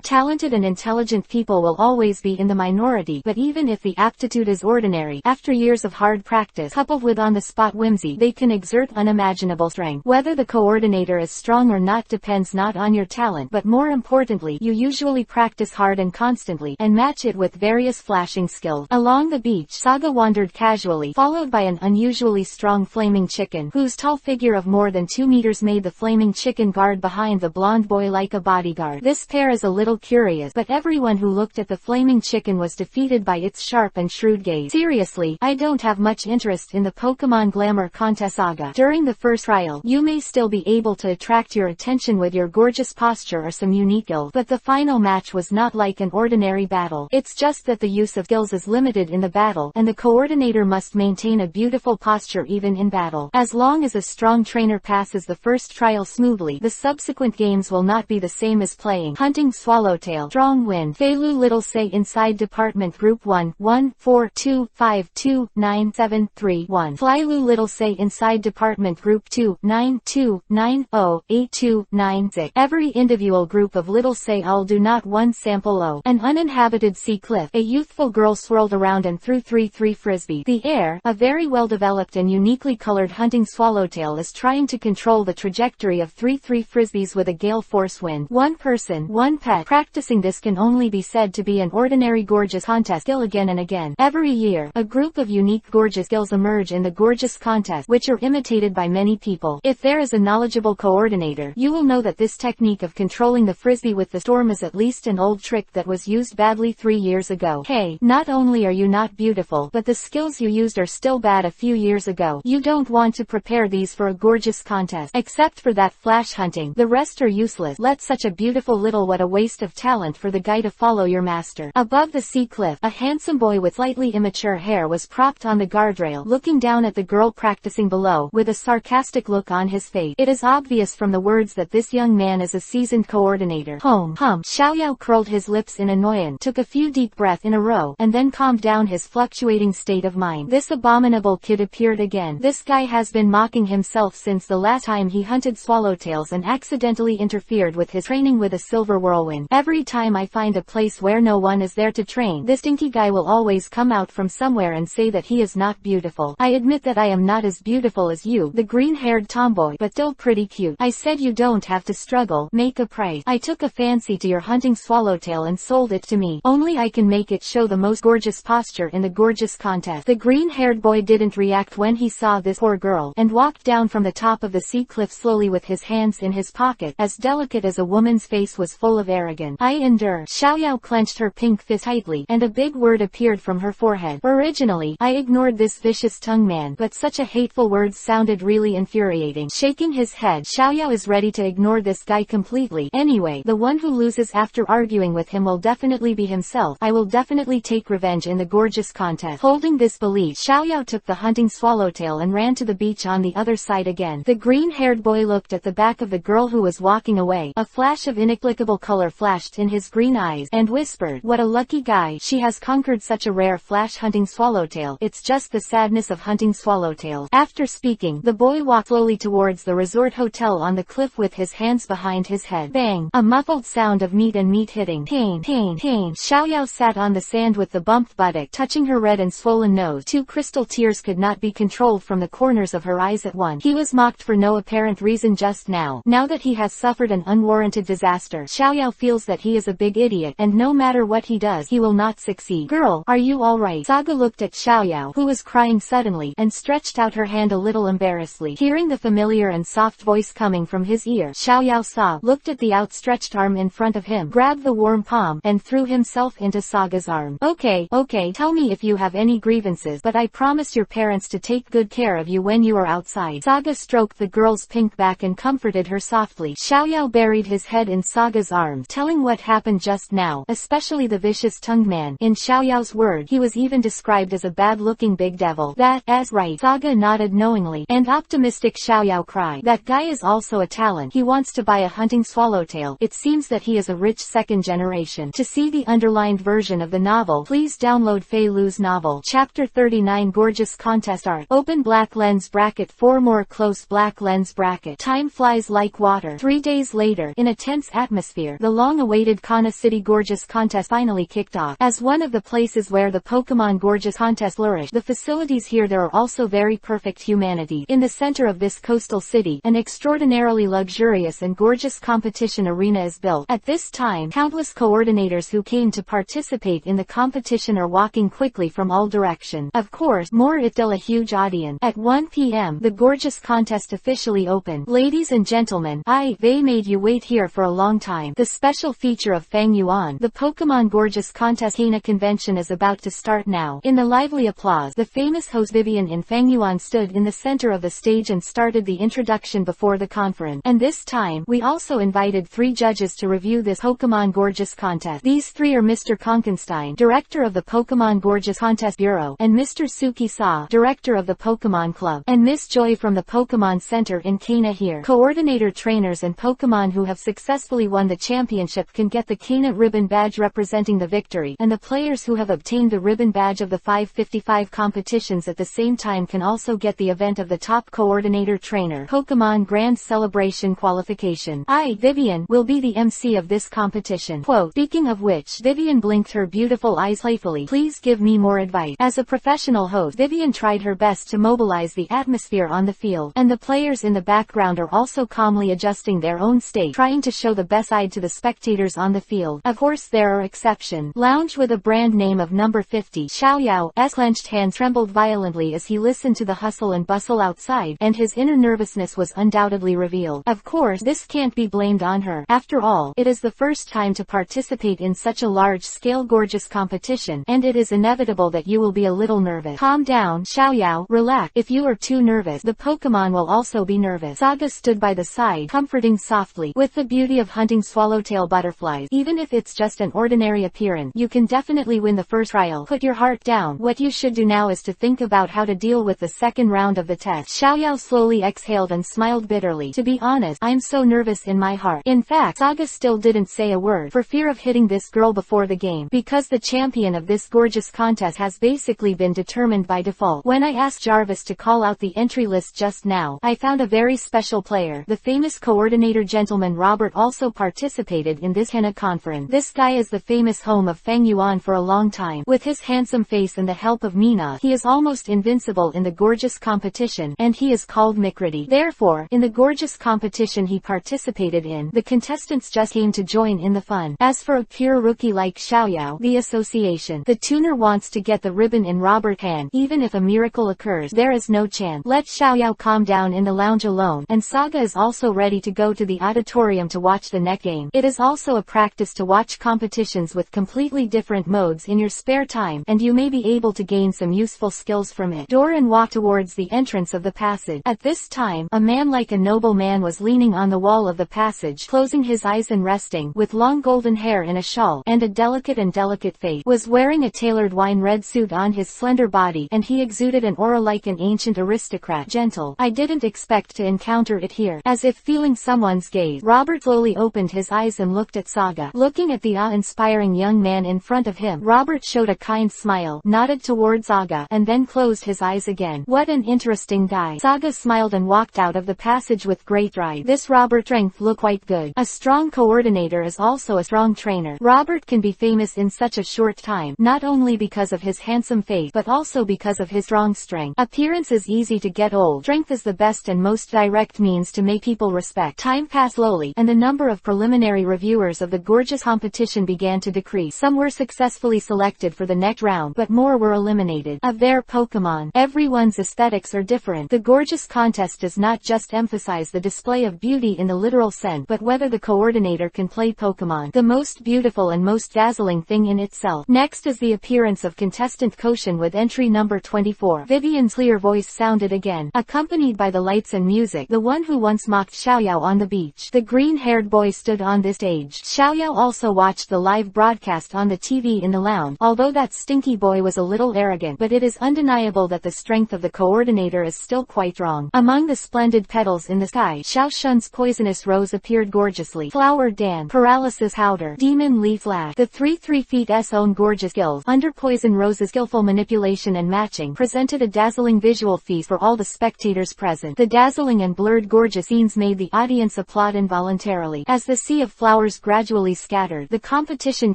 Talented and intelligent people will always be in the minority, but even if the aptitude is ordinary, after years of hard practice, coupled with on-the-spot whimsy, they can exert unimaginable strength. Whether the coordinator is strong or not depends not on your talent, but more importantly, you usually practice hard and constantly, and match it with various flashing skills. Along the beach, Saga wandered casually, followed by an unusually strong flaming chicken, whose tall figure of more than 2 meters made the flaming chicken guard behind the blonde boy like a bodyguard. This pair is a little curious, but everyone who looked at the flaming chicken was defeated by its sharp and shrewd gaze. Seriously, I don't have much interest in the Pokemon Glamour Contest Saga. During the first trial, you may still be able to attract your attention with your gorgeous posture or some unique skills, but the final match was not like an ordinary battle. It's just that the use of skills is limited in the battle, and the coordinator must maintain a beautiful posture even in battle. As long as a strong trainer passes the first trial smoothly, the subsequent games will not be the same as playing Hunting Swallowtail. Strong Wind. Phyloo Little Say inside Department Group 1, 1-4-2-5-2-9-7-3-1. Flyloo Little Say inside Department Group 2, 9-2-9-0-8-2-9-6. Every individual group of Little Say all do not one sample O. An uninhabited sea cliff. A youthful girl swirled around and threw 3 frisbee. The air, a very well developed and uniquely colored hunting swallowtail is trying to control the trajectory of 3 frisbees with a gale force wind. One person, one pet. Practicing this can only be said to be an ordinary gorgeous contest skill again and again. Every year, a group of unique gorgeous skills emerge in the gorgeous contest, which are imitated by many people. If there is a knowledgeable coordinator, you will know that this technique of controlling the frisbee with the storm is at least an old trick that was used badly 3 years ago. Hey, not only are you not beautiful, but the skills you used are still bad a few years ago. You don't want to prepare these for a gorgeous contest. Except for that flash hunting, the rest are useless. Let such a beautiful little, what a waste of talent for the guy to follow your master. Above the sea cliff, a handsome boy with slightly immature hair was propped on the guardrail, looking down at the girl practicing below, with a sarcastic look on his face. It is obvious from the words that this young man is a seasoned coordinator. Xiaoyao curled his lips in annoyance, took a few deep breaths in a row, and then calmed down his fluctuating state of mind. This abominable kid appeared again. This guy has been mocking himself since the last time he hunted swallowtails and accidentally interfered with his training with a silver whirlwind. Every time I find a place where no one is there to train, this stinky guy will always come out from somewhere and say that he is not beautiful. I admit that I am not as beautiful as you, the green-haired tomboy, but still pretty cute. I said you don't have to struggle. Make a price. I took a fancy to your hunting swallowtail and sold it to me. Only I can make it show the most gorgeous posture in the gorgeous contest. The green-haired boy didn't react when he saw this poor girl, and walked down from the top of the sea cliff slowly with his hands in his pocket. As delicate as a woman's face was full of arrogance. I endure. Xiaoyao clenched her pink fist tightly, and a big word appeared from her forehead. Originally, I ignored this vicious tongue man, but such a hateful word sounded really infuriating. Shaking his head, Xiaoyao is ready to ignore this guy completely. Anyway, the one who loses after arguing with him will definitely be himself. I will definitely take revenge in the gorgeous contest. Holding this belief, Xiaoyao took the hunting swallowtail and ran to the beach on the other side again. The green-haired boy looked at the back of the girl who was walking away. A flash of inexplicable color flashed in his green eyes, and whispered, "What a lucky guy. She has conquered such a rare flash hunting swallowtail. It's just the sadness of hunting swallowtails." After speaking, the boy walked slowly towards the resort hotel on the cliff with his hands behind his head. Bang! A muffled sound of meat and meat hitting. Pain, pain, pain. Xiaoyao sat on the sand with the bumped buttock touching her red and swollen nose. 2 crystal tears could not be controlled from the corners of her eyes at once. He was mocked for no apparent reason just now. Now that he has suffered an unwarranted disaster, Xiaoyao feels that he is a big idiot, and no matter what he does, he will not succeed. "Girl, are you alright?" Saga looked at Xiaoyao, who was crying suddenly, and stretched out her hand a little embarrassedly. Hearing the familiar and soft voice coming from his ear, Xiaoyao sobbed, looked at the outstretched arm in front of him, grabbed the warm palm, and threw himself into Saga's arm. Okay, tell me if you have any grievances, but I promise your parents to take good care of you when you are outside. Saga stroked the girl's pink back and comforted her softly. Xiaoyao buried his head in Saga's arms, telling what happened just now, especially the vicious-tongued man. In Xiaoyao's word, he was even described as a bad-looking big devil. That's right. Saga nodded knowingly, and optimistic Xiaoyao cried. That guy is also a talent. He wants to buy a hunting swallowtail. It seems that he is a rich second generation. To see the underlined version of the novel, please download Fei Lu's novel. Chapter 39 Gorgeous Contest Art. Open black lens bracket 4 more close black lens bracket. Time flies like water. 3 days later, in a tense atmosphere, the long-awaited Kana City Gorgeous Contest finally kicked off. As one of the places where the Pokemon Gorgeous Contest flourished, the facilities here there are also very perfect humanity. In the center of this coastal city, an extraordinarily luxurious and gorgeous competition arena is built. At this time, countless coordinators who came to participate in the competition are walking quickly from all directions. Of course, more it's still a huge audience. At 1 p.m., the gorgeous contest officially opened. Ladies and gentlemen, they made you wait here for a long time. The special feature of Fang Yuan, the Pokemon Gorgeous Contest Kana convention is about to start now. In the lively applause, the famous host Vivian in Fang Yuan stood in the center of the stage and started the introduction before the conference. And this time, we also invited 3 judges to review this Pokemon Gorgeous Contest. These 3 are Mr. Konkenstein, director of the Pokemon Gorgeous Contest Bureau, and Mr. Suki Sa, director of the Pokemon Club, and Miss Joy from the Pokemon Center in Kana here. Coordinator trainers and Pokemon who have successfully won the championship can get the Kana ribbon badge representing the victory, and the players who have obtained the ribbon badge of the 555 competitions at the same time can also get the event of the top coordinator trainer Pokemon Grand Celebration qualification. Vivian, will be the MC of this competition. Quote, speaking of which, Vivian blinked her beautiful eyes playfully. Please give me more advice. As a professional host, Vivian tried her best best to mobilize the atmosphere on the field, and the players in the background are also calmly adjusting their own state, trying to show the best side to the spectators on the field. Of course there are exceptions. Lounge with a brand name of number 50. Xiao Yao's clenched hand trembled violently as he listened to the hustle and bustle outside, and his inner nervousness was undoubtedly revealed. Of course, this can't be blamed on her. After all, it is the first time to participate in such a large-scale gorgeous competition, and it is inevitable that you will be a little nervous. Calm down, Xiao Yao. Relax. If you are too nervous, the Pokemon will also be nervous. Saga stood by the side, comforting softly. With the beauty of hunting swallowtail butterflies, even if it's just an ordinary appearance, you can definitely win the first trial. Put your heart down. What you should do now is to think about how to deal with the second round of the test. Xiao Yao slowly exhaled and smiled bitterly. To be honest, I'm so nervous in my heart. In fact, Saga still didn't say a word, for fear of hitting this girl before the game, because the champion of this gorgeous contest has basically been determined by default. When I asked Jarvis to call out the entry list just now, I found a very special player. The famous coordinator gentleman Robert also participated in this henna conference. This guy is the famous home of Feng Yuan for a long time. With his handsome face and the help of Mina, he is almost invincible in the gorgeous competition, and he is called Mikriti. Therefore, in the gorgeous competition he participated in, the contestants just came to join in the fun. As for a pure rookie like Xiao Yao, the association, the tuner wants to get the ribbon in Robert's hand. Even if a miracle occurs, there is no chance. Let Xiao Yao calm down in the lounge alone, and Saga is also ready to go to the auditorium to watch the next game. It is also a practice to watch competitions with completely different modes in your spare time, and you may be able to gain some useful skills from it. Doran walked towards the entrance of the passage. At this time, a man like a noble man was leaning on the wall of the passage, closing his eyes and resting, with long golden hair in a shawl, and a delicate face, was wearing a tailored wine red suit on his slender body, and he exuded an aura like an ancient aristocrat. Gentle. I didn't expect to encounter it here. As if feeling someone's gaze, Robert slowly opened his eyes and looked at Saga. Looking at the awe-inspiring young man in front of him, Robert showed a kind smile, nodded towards Saga, and then closed his eyes again. What an interesting guy. Saga smiled and walked out of the passage with great pride. This Robert strength look quite good. A strong coordinator is also a strong trainer. Robert can be famous in such a short time, not only because of his handsome face, but also because of his strong strength. Appearance is easy to get old. Strength is the best and most direct means to make people respect. Time passed slowly, and the number of preliminary reviewers of the gorgeous competition began to decrease. Some were successfully selected for the next round, but more were eliminated. Of their Pokemon, everyone's aesthetics are different. The gorgeous contest does not just emphasize the display of beauty in the literal sense, but whether the coordinator can play Pokemon, the most beautiful and most dazzling thing in itself. Next is the appearance of contestant Koshin with entry number 24. Vivian's clear voice sounded again, accompanied by the lights and music, the one who once mocked Xiao Yao on the beach. The green-haired boy stood on this stage. Xiao Yao also watched the live broadcast on the TV in the lounge. Although that stinky boy was a little arrogant, but it is undeniable that the strength of the coordinator is still quite strong. Among the splendid petals in the sky, Xiao Shun's poisonous rose appeared gorgeously. Flower Dan, paralysis powder, demon leaf lash. The 3 feet's own gorgeous skills, under poison rose's skillful manipulation and matching, presented a dazzling visual feast for all the spectators present. The dazzling and blurred gorgeous scenes made the audience applaud involuntarily. As the sea of flowers gradually scattered, the competition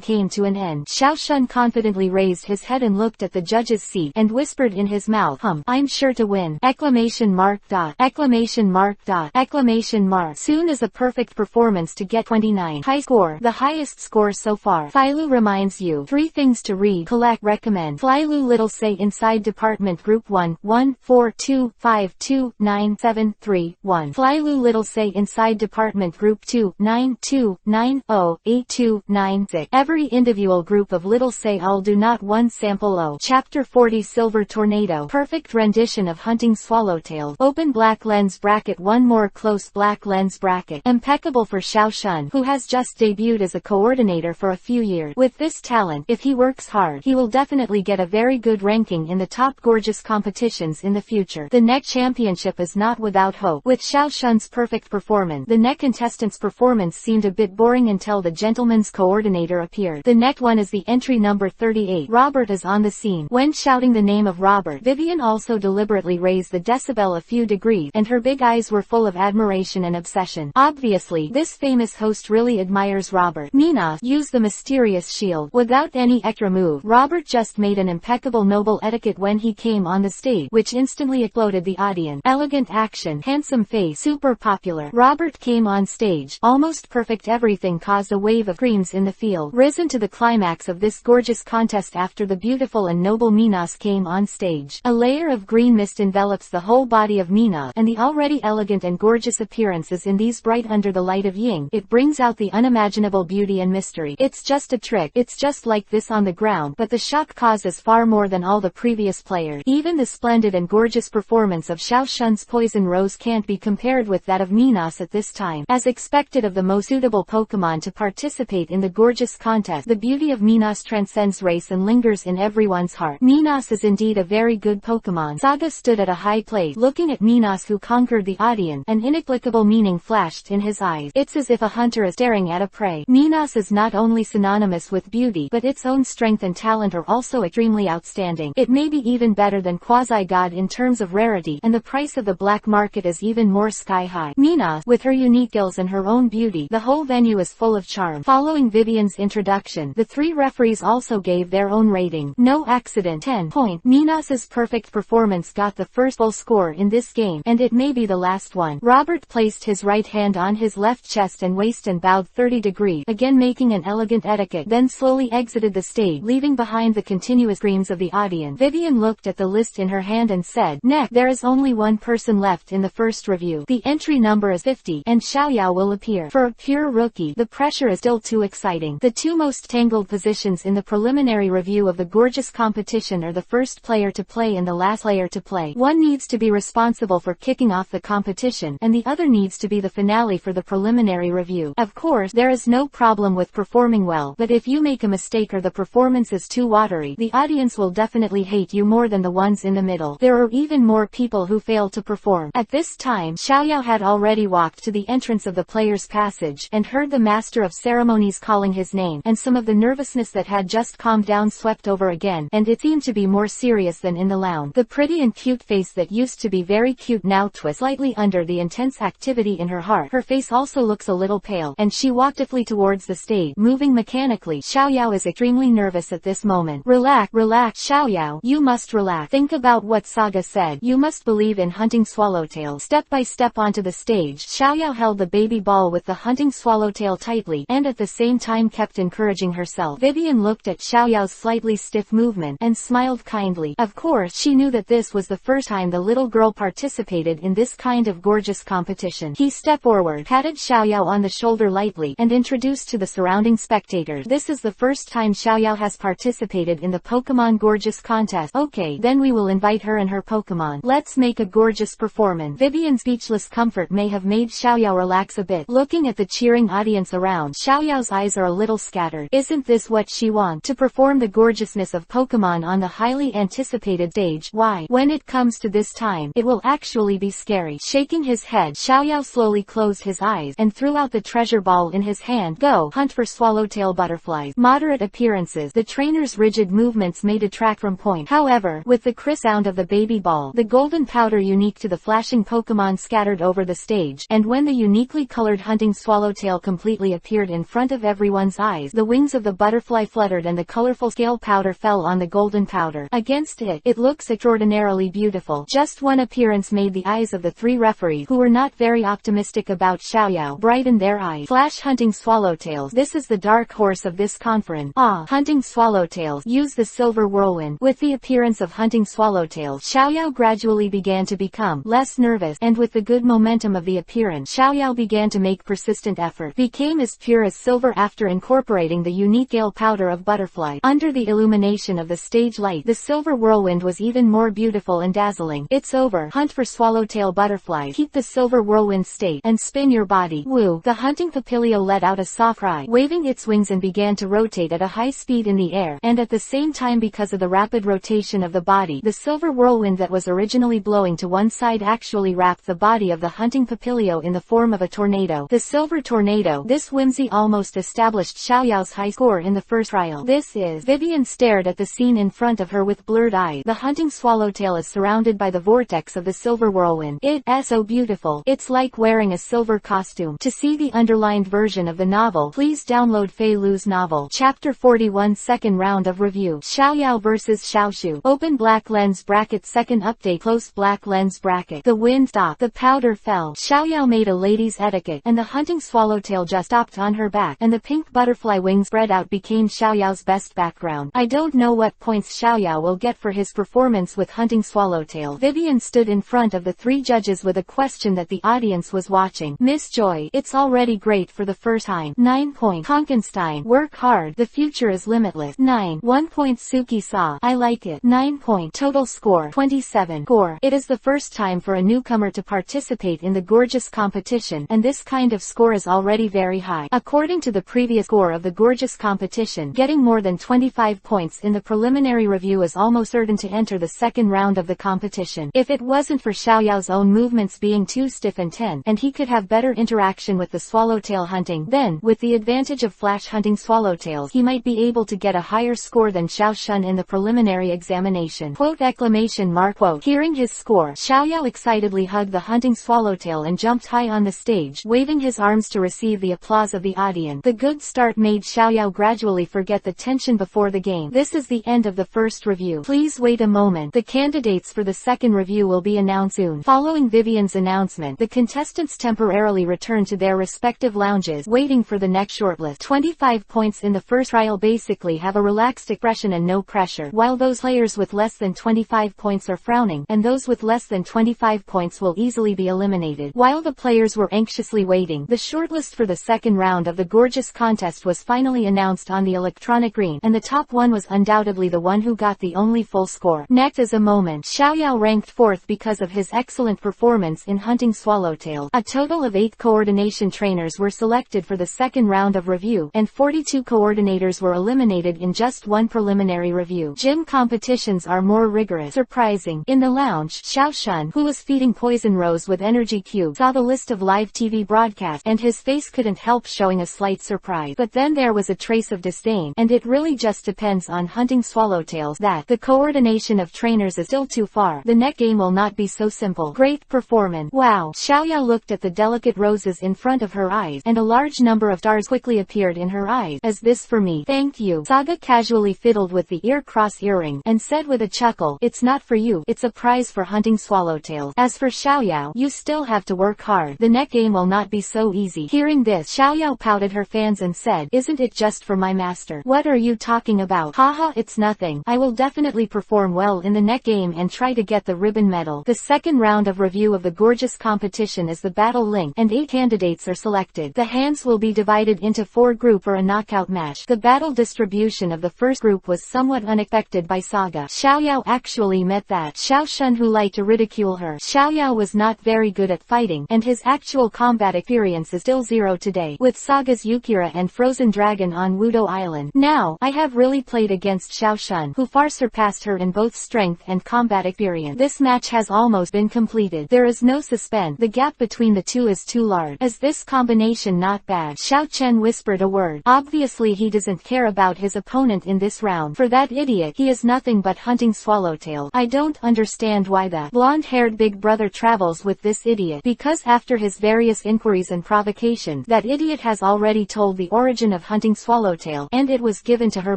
came to an end. Xiao Shun confidently raised his head and looked at the judge's seat, and whispered in his mouth, I'm sure to win! Exclamation mark dot. Exclamation mark dot. Exclamation mark. Soon as a perfect performance to get 29. High score. The highest score so far. Filu reminds you. 3 things to read. Collect. Recommend. Flylu Little Say Inside Department Group 1, 1-4-2-5-2-9-7-3-1. Flylu Little Say Inside Department Group 2, 9-2-9-0-8-2-9-6. Every individual group of Little Say all do not one sample O. Chapter 40 Silver Tornado. Perfect rendition of Hunting Swallowtail. Open black lens bracket. One more close black lens bracket. Impeccable for Xiao Shun, who has just debuted as a coordinator for a few years. With this talent, if he works hard, he will definitely get a very good ranking in the top gorgeous competitions in the future. The next championship is not without hope. With Xiao Shun's perfect performance, the next contestant's performance seemed a bit boring until the gentleman's coordinator appeared. The next one is the entry number 38. Robert is on the scene. When shouting the name of Robert, Vivian also deliberately raised the decibel a few degrees, and her big eyes were full of admiration and obsession. Obviously, this famous host really admires Robert. Mina used the mysterious shield. Without any extra move, Robert just made an impeccable noble etiquette when he came on the stage, which instantly exploded the audience. Elegant action, handsome face, super popular. Robert came on stage, almost perfect. Everything caused a wave of screams in the field. Risen to the climax of this gorgeous contest after the beautiful and noble Minas came on stage. A layer of green mist envelops the whole body of Mina, and the already elegant and gorgeous appearances in these bright under the light of Ying. It brings out the unimaginable beauty and mystery. It's just a trick. It's just like this on the ground, but the shock causes far more than all the previous players. Even the splendid and gorgeous performance of Xiao Shun's Poison Rose can't be compared with that of Minas at this time. As expected of the most suitable Pokemon to participate in the gorgeous contest, the beauty of Minas transcends race and lingers in everyone's heart. Minas is indeed a very good Pokemon. Saga stood at a high place, looking at Minas, who conquered the audience. An inexplicable meaning flashed in his eyes. It's as if a hunter is staring at a prey. Minas is not only synonymous with beauty, but its own strength and talent are also extremely outstanding. It may be even better than Quasi-God in terms of rarity, and the price of the black market is even more sky-high. Minas, with her unique skills and her own beauty, the whole venue is full of charm. Following Vivian's introduction, the three referees also gave their own rating. No accident. 10 point. Minas's perfect performance got the first full score in this game, and it may be the last one. Robert placed his right hand on his left chest and waist and bowed 30 degrees, again making an elegant etiquette, then slowly exited the stage, leaving behind the continuous screams of the audience. Vivian looked at the list in her hand and said, "Next, there is only one person left in the first review. The entry number is 50, and Xiaoyao will appear. For a pure rookie, the pressure is still too exciting." The two most tangled positions in the preliminary review of the gorgeous competition are the first player to play and the last player to play. One needs to be responsible for kicking off the competition, and the other needs to be the finale for the preliminary review. Of course, there is no problem with performing well, but if you make a mistake or the performance is too watery, the audience will definitely hate you more than the ones in the middle. There are even more people who fail to perform. At this time, Xiaoyao had already walked to the entrance of the player's passage, and heard the master of ceremonies calling his name, and some of the nervousness that had just calmed down swept over again, and it seemed to be more serious than in the lounge. The pretty and cute face that used to be very cute now twists slightly under the intense activity in her heart. Her face also looks a little pale, and she walked swiftly towards the stage, moving mechanically. Xiaoyao is extremely nervous at this moment. Relax, relax, Xiaoyao. You must relax. Think about what Saga said. You must believe in hunting swallowtail. Step by step onto the stage, Xiaoyao held the baby ball with the hunting swallowtail tightly, and at the same time kept encouraging herself. Vivian looked at Xiaoyao's slightly stiff movement, and smiled kindly. Of course, she knew that this was the first time the little girl participated in this kind of gorgeous competition. He stepped forward, patted Xiaoyao on the shoulder lightly, and introduced to the surrounding spectators. This is the first time Xiaoyao has participated in the Pokemon Gorgeous contest. Okay, then we will invite her and her Pokemon. Let's make a gorgeous performance. Vivian's speechless comfort may have made Xiaoyao relax a bit. Looking at the cheering audience around, Xiaoyao's eyes are a little scattered. Isn't this what she wants? To perform the gorgeousness of Pokemon on the highly anticipated stage? Why, when it comes to this time, it will actually be scary. Shaking his head, Xiaoyao slowly closed his eyes, and threw out the treasure ball in his hand. Go, hunt for swallowtail butterflies. Moderate appearances. The trainer's rigid movements may detract from point. However, with the crisp sound of the baby ball, the golden powder unique to the flashing Pokemon scattered over the stage, and when the uniquely colored hunting swallowtail completely appeared in front of everyone's eyes, the wings of the butterfly fluttered and the colorful scale powder fell on the golden powder. Against it, it looks extraordinarily beautiful. Just one appearance made the eyes of the three referees, who were not very optimistic about Xiaoyao, brighten their eyes. Flash hunting swallowtails. This is the dark horse of this conference. Ah, hunting swallowtails. Use the silver whirlwind. With the appearance of hunting swallowtails, Xiaoyao gradually began to become less nervous, and with the good momentum of the appearance, Xiaoyao began to make persistent effort. Became as pure as silver after incorporating the unique gale powder of butterfly. Under the illumination of the stage light, the silver whirlwind was even more beautiful and dazzling. It's over. Hunt for swallowtail butterflies. Keep the silver whirlwind state, and spin your body. Woo! The hunting papilio let out a soft cry, waving its wings, and began to rotate at a high speed in the air, and at the same time, because of the rapid rotation of the body, the silver whirlwind that was originally blowing to one side actually wrapped the body of the hunting papilio in the form of a tornado. The silver tornado. This whimsy almost established Xiaoyao's high score in the first trial. This is. Vivian stared at the scene in front of her with blurred eyes. The hunting swallowtail is surrounded by the vortex of the silver whirlwind. It's so beautiful. It's like wearing a silver costume. To see the underlined version of the novel, please download Fei Lu's novel. Chapter 41, Second Round of Review. Xiaoyao vs Xiaoshu. Open black lens lens bracket second update close black lens bracket. The wind stopped. The powder fell. Xiaoyao made a lady's etiquette, and the hunting swallowtail just stopped on her back, and the pink butterfly wings spread out became Xiaoyao's best background. I don't know what points Xiaoyao will get for his performance with hunting swallowtail. Vivian stood in front of the three judges with a question that the audience was watching. Miss Joy, it's already great for the first time. 9 point. Konkenstein, work hard. The future is limitless. 9. 1 point. Suki Sa, I like it. 9 point. Total score 27. Score. It is the first time for a newcomer to participate in the gorgeous competition, and this kind of score is already very high. According to the previous score of the gorgeous competition, getting more than 25 points in the preliminary review is almost certain to enter the second round of the competition. If it wasn't for Xiaoyao's own movements being too stiff and tense, and he could have better interaction with the swallowtail hunting, then, with the advantage of flash hunting swallowtails, he might be able to get a higher score than Xiao Shun in the preliminary examination. Quote exclamation mark quote. Hearing his score, Xiaoyao excitedly hugged the hunting swallowtail and jumped high on the stage, waving his arms to receive the applause of the audience. The good start made Xiaoyao gradually forget the tension before the game. This is the end of the first review. Please wait a moment. The candidates for the second review will be announced soon. Following Vivian's announcement, the contestants temporarily returned to their respective lounges, waiting for the next shortlist. 25 points in the first trial basically have a relaxed expression and no pressure, while those players with less than 25 points are frowning, and those with less than 25 points will easily be eliminated. While the players were anxiously waiting, the shortlist for the second round of the gorgeous contest was finally announced on the electronic screen, and the top one was undoubtedly the one who got the only full score. Next is a moment. Xiaoyao ranked 4th because of his excellent performance in hunting swallowtail. A total of 8 coordination trainers were selected for the second round of review, and 42 coordinators were eliminated in just one preliminary review. Gym competitions are more rigorous. Surprising. In the lounge, Xiao Shun, who was feeding Poison Rose with energy cube, saw the list of live TV broadcasts, and his face couldn't help showing a slight surprise. But then there was a trace of disdain, and it really just depends on hunting swallowtails that the coordination of trainers is still too far. The next game will not be so simple. Great performance. Wow. Xiaoyao looked at the delicate roses in front of her eyes, and a large number of stars quickly appeared in her eyes. Is this for me? Thank you. Saga casually fiddled with the ear-cross earring, and said with a chuckle, it's not for you, it's a prize for hunting swallowtails. As for Xiaoyao, you still have to work hard. The next game will not be so easy. Hearing this, Xiaoyao pouted her fans and said, isn't it just for my master? What are you talking about? Haha, it's nothing. I will definitely perform well in the next game and try to get the ribbon medal. The second round of review of the gorgeous competition is the battle link, and 8 candidates are selected. The hands will be divided into 4 groups for a knockout match. The battle distribution of the first group was somewhat unexpected by Saga. Xiaoyao actually met that Xiao Shun who liked to ridicule her. Xiaoyao was not very good at fighting, and his actual combat experience is still 0 today, with Saga's Yukira and Frozen Dragon on Wudo Island. Now, I have really played against Xiao Shun, who far surpassed her in both strength and combat experience. This match has almost been completed. There is no suspense. The gap between the two is too large. Is this combination not bad? Xiao Chen whispered a word. Obviously he doesn't care about his opponent in this round. For that idiot, he is nothing but hunting swallowtail. I don't understand why the blonde-haired big brother travels with this idiot, because after his various inquiries and provocations, that idiot has already told the origin of hunting swallowtail, and it was given to her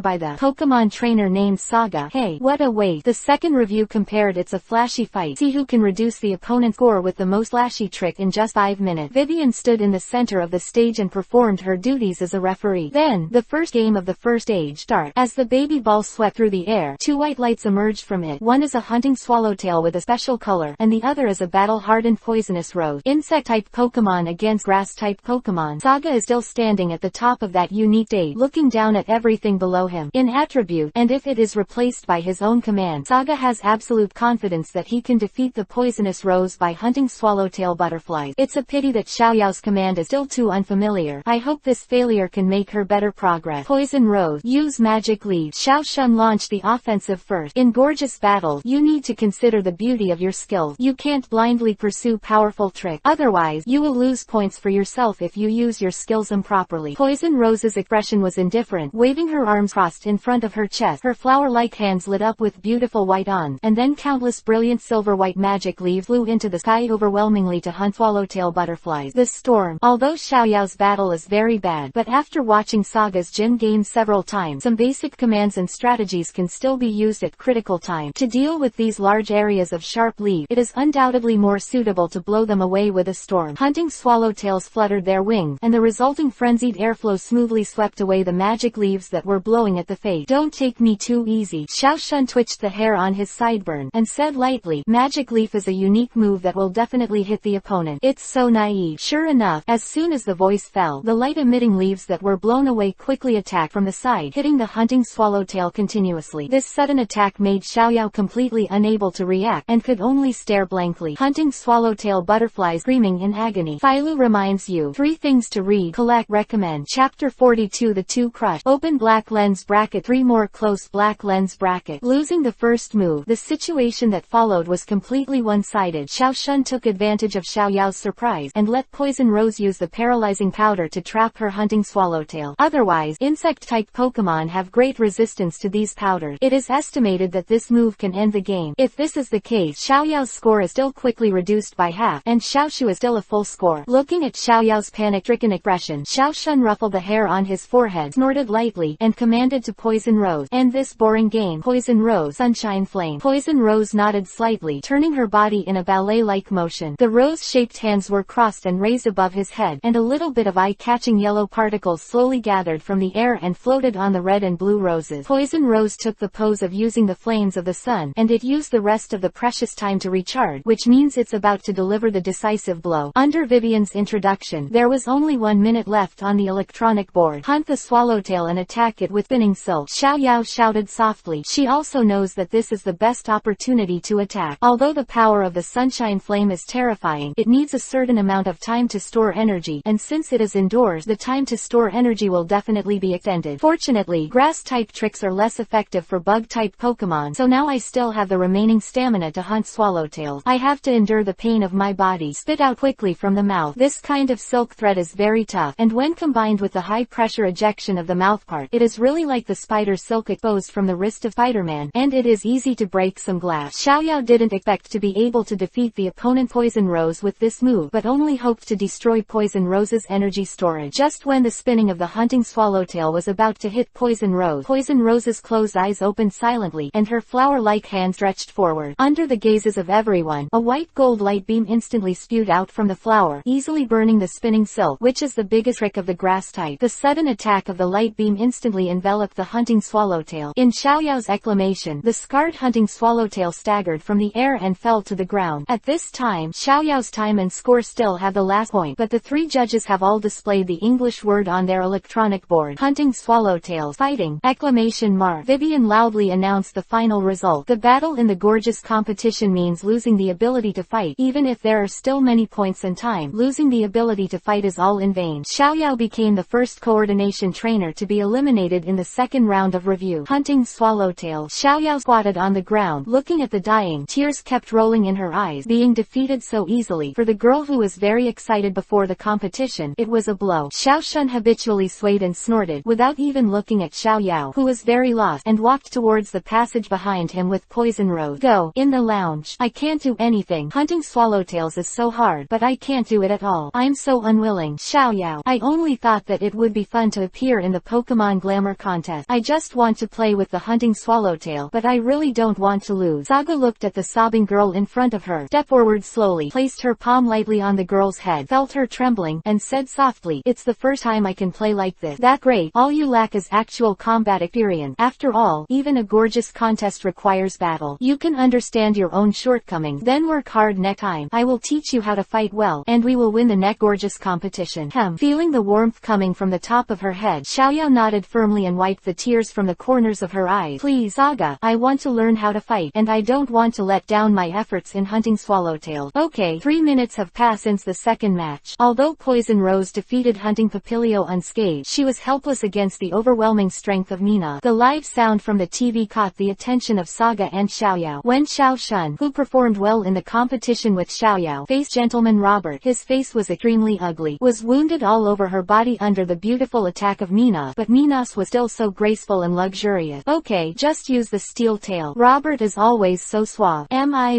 by the Pokemon trainer named Saga. Hey, what a waste. The second review compared it's a flashy fight. See who can reduce the opponent's score with the most flashy trick in just 5 minutes. Vivian stood in the center of the stage and performed her duties as a referee. Then, the first game of the first stage started. As the baby ball swept through the air, 2 white lights emerged from it. One is a hunting swallowtail with a special color, and the other is a battle-hardened poisonous rose. Insect-type Pokemon against grass-type Pokemon. Saga is still standing at the top of that unique stage, looking down at everything below him. In attribute, and if it is replaced by his own command, Saga has absolute confidence that he can defeat the poisonous rose by hunting swallowtail butterflies. It's a pity that Xiaoyao's command is still too unfamiliar. I hope this failure can make her better progress. Poison Rose. Use magic leaves. Xiao Shun launched the offensive first. In gorgeous battles, you need to consider the beauty of your skills. You can't blindly pursue powerful tricks. Otherwise, you will lose points for yourself if you use your skills improperly. Poison Rose's expression was indifferent, waving her arms crossed in front of her chest. Her flower-like hands lit up with beautiful white on, and then countless brilliant silver-white magic leaves flew into the sky overwhelmingly to hunt swallowtail butterflies. The storm. Although Xiaoyao's battle is very bad, but after watching Saga's gym game several times, some basic commands and strategies can still be used at critical times. time. To deal with these large areas of sharp leaf, it is undoubtedly more suitable to blow them away with a storm. Hunting swallowtails fluttered their wings, and the resulting frenzied airflow smoothly swept away the magic leaves that were blowing at the face. Don't take me too easy. Xiao Shun twitched the hair on his sideburn, and said lightly, magic leaf is a unique move that will definitely hit the opponent. It's so naive. Sure enough, as soon as the voice fell, the light-emitting leaves that were blown away quickly attacked from the side, hitting the hunting swallowtail continuously. This sudden attack made Xiaoyao completely unable to react, and could only stare blankly. Hunting swallowtail butterflies screaming in agony. Filu reminds you 3 things to read, collect, recommend. Chapter 42 The Two Crush. Open black lens bracket 3 more close black lens bracket. Losing the first move, the situation that followed was completely one-sided. Xiao Shun took advantage of Xiaoyao's surprise, and let Poison Rose use the paralyzing powder to trap her hunting swallowtail. Otherwise, insect-type Pokemon have great resistance to these powders. It is estimated that this move can end the game. If this is the case, Xiaoyao's score is still quickly reduced by half, and Xiaoshu is still a full score. Looking at Xiaoyao's panic-stricken expression, Xiao Shun ruffled the hair on his forehead, snorted lightly, and commanded to Poison Rose, "End this boring game." Poison Rose, Sunshine Flame. Poison Rose nodded slightly, turning her body in a ballet-like motion. The rose-shaped hands were crossed and raised above his head, and a little bit of eye-catching yellow particles slowly gathered from the air and floated on the red and blue roses. Poison Rose took the pose of using the flames of the sun, and it used the rest of the precious time to recharge, which means it's about to deliver the decisive blow. Under Vivian's introduction, there was only 1 minute left on the electronic board. Hunt the swallowtail and attack it with spinning silk. Xiaoyao shouted softly. She also knows that this is the best opportunity to attack. Although the power of the sunshine flame is terrifying, it needs a certain amount of time to store energy, and since it is indoors, the time to store energy will definitely be extended. Fortunately, grass-type tricks are less effective for bug-type Pokemon, so now I still have the remaining stamina to hunt swallowtails. I have to endure the pain of my body. Spit out quickly from the mouth. This kind of silk thread is very tough, and when combined with the high-pressure ejection of the mouthpart, it is really like the spider silk exposed from the wrist of Spider-Man, and it is easy to break some glass. Xiaoyao didn't expect to be able to defeat the opponent Poison Rose with this move, but only hoped to destroy Poison Rose's energy storage. Just when the spinning of the hunting swallowtail was about to hit Poison Rose's closed eyes opened silently, and her flower-like hand stretched forward. Under the gazes of everyone, a white gold light beam instantly spewed out from the flower, easily burning the spinning silk, which is the biggest trick of the grass type. The sudden attack of the light beam instantly enveloped the hunting swallowtail. In Xiaoyao's exclamation, the scarred hunting swallowtail staggered from the air and fell to the ground. At this time, Xiaoyao's time and score still have the last point, but the 3 judges have all displayed the English word on their electronic board. Hunting swallowtails. Fighting! Exclamation mark. Vivian loudly announced the final result. The battle in the gorgeous competition means losing the ability to fight. Even if there are still many points and time, losing the ability to fight is all in vain. Xiaoyao became the first coordination trainer to be eliminated in the second round of review. Hunting swallowtail. Xiaoyao squatted on the ground, looking at the dying. Tears kept rolling in her eyes. Being defeated so easily, for the girl who was very excited before the competition, it was a blow. Xiao Shun habitually swayed and snorted, without even looking at Xiaoyao, who was very lost, and walked towards the passage behind him with Poison Rose. Go, in the lounge. I can't do anything. Hunting swallowtails is so hard, but I can't do it at all. I'm so unwilling. Xiaoyao. I only thought that it would be fun to appear in the Pokemon Glamour contest. I just want to play with the hunting swallowtail, but I really don't want to lose. Saga looked at the sobbing girl in front of her, stepped forward slowly, placed her palm lightly on the girl's head, felt her trembling, and said softly, "It's the first time I can play like this." "That great. All you lack is actual combat experience. After all, even a gorgeous contest requires battle. You can understand your own shortcomings, then work hard next time. I will teach you how to fight well, and we will win the next gorgeous competition." Feeling the warmth coming from the top of her head, Xiaoyao nodded firmly and wiped the tears from the corners of her eyes. "Please, Saga, I want to learn how to fight, and I don't want to let down my efforts in hunting swallowtails." Okay, 3 minutes have passed since the second match. Although Poison Rose defeated Hunting Papilio unscathed, she was helpless against the overwhelming strength of Nina. The live sound from the TV caught the attention of Saga and Xiaoyao. When Xiao Shun, who performed well in the competition with Xiaoyao, faced Gentleman Robert, his face was extremely ugly, was wounded all over her body under the beautiful attack of Nina, but Nina's was still so graceful and luxurious. "Okay, just use the steel tail. Robert is always so suave.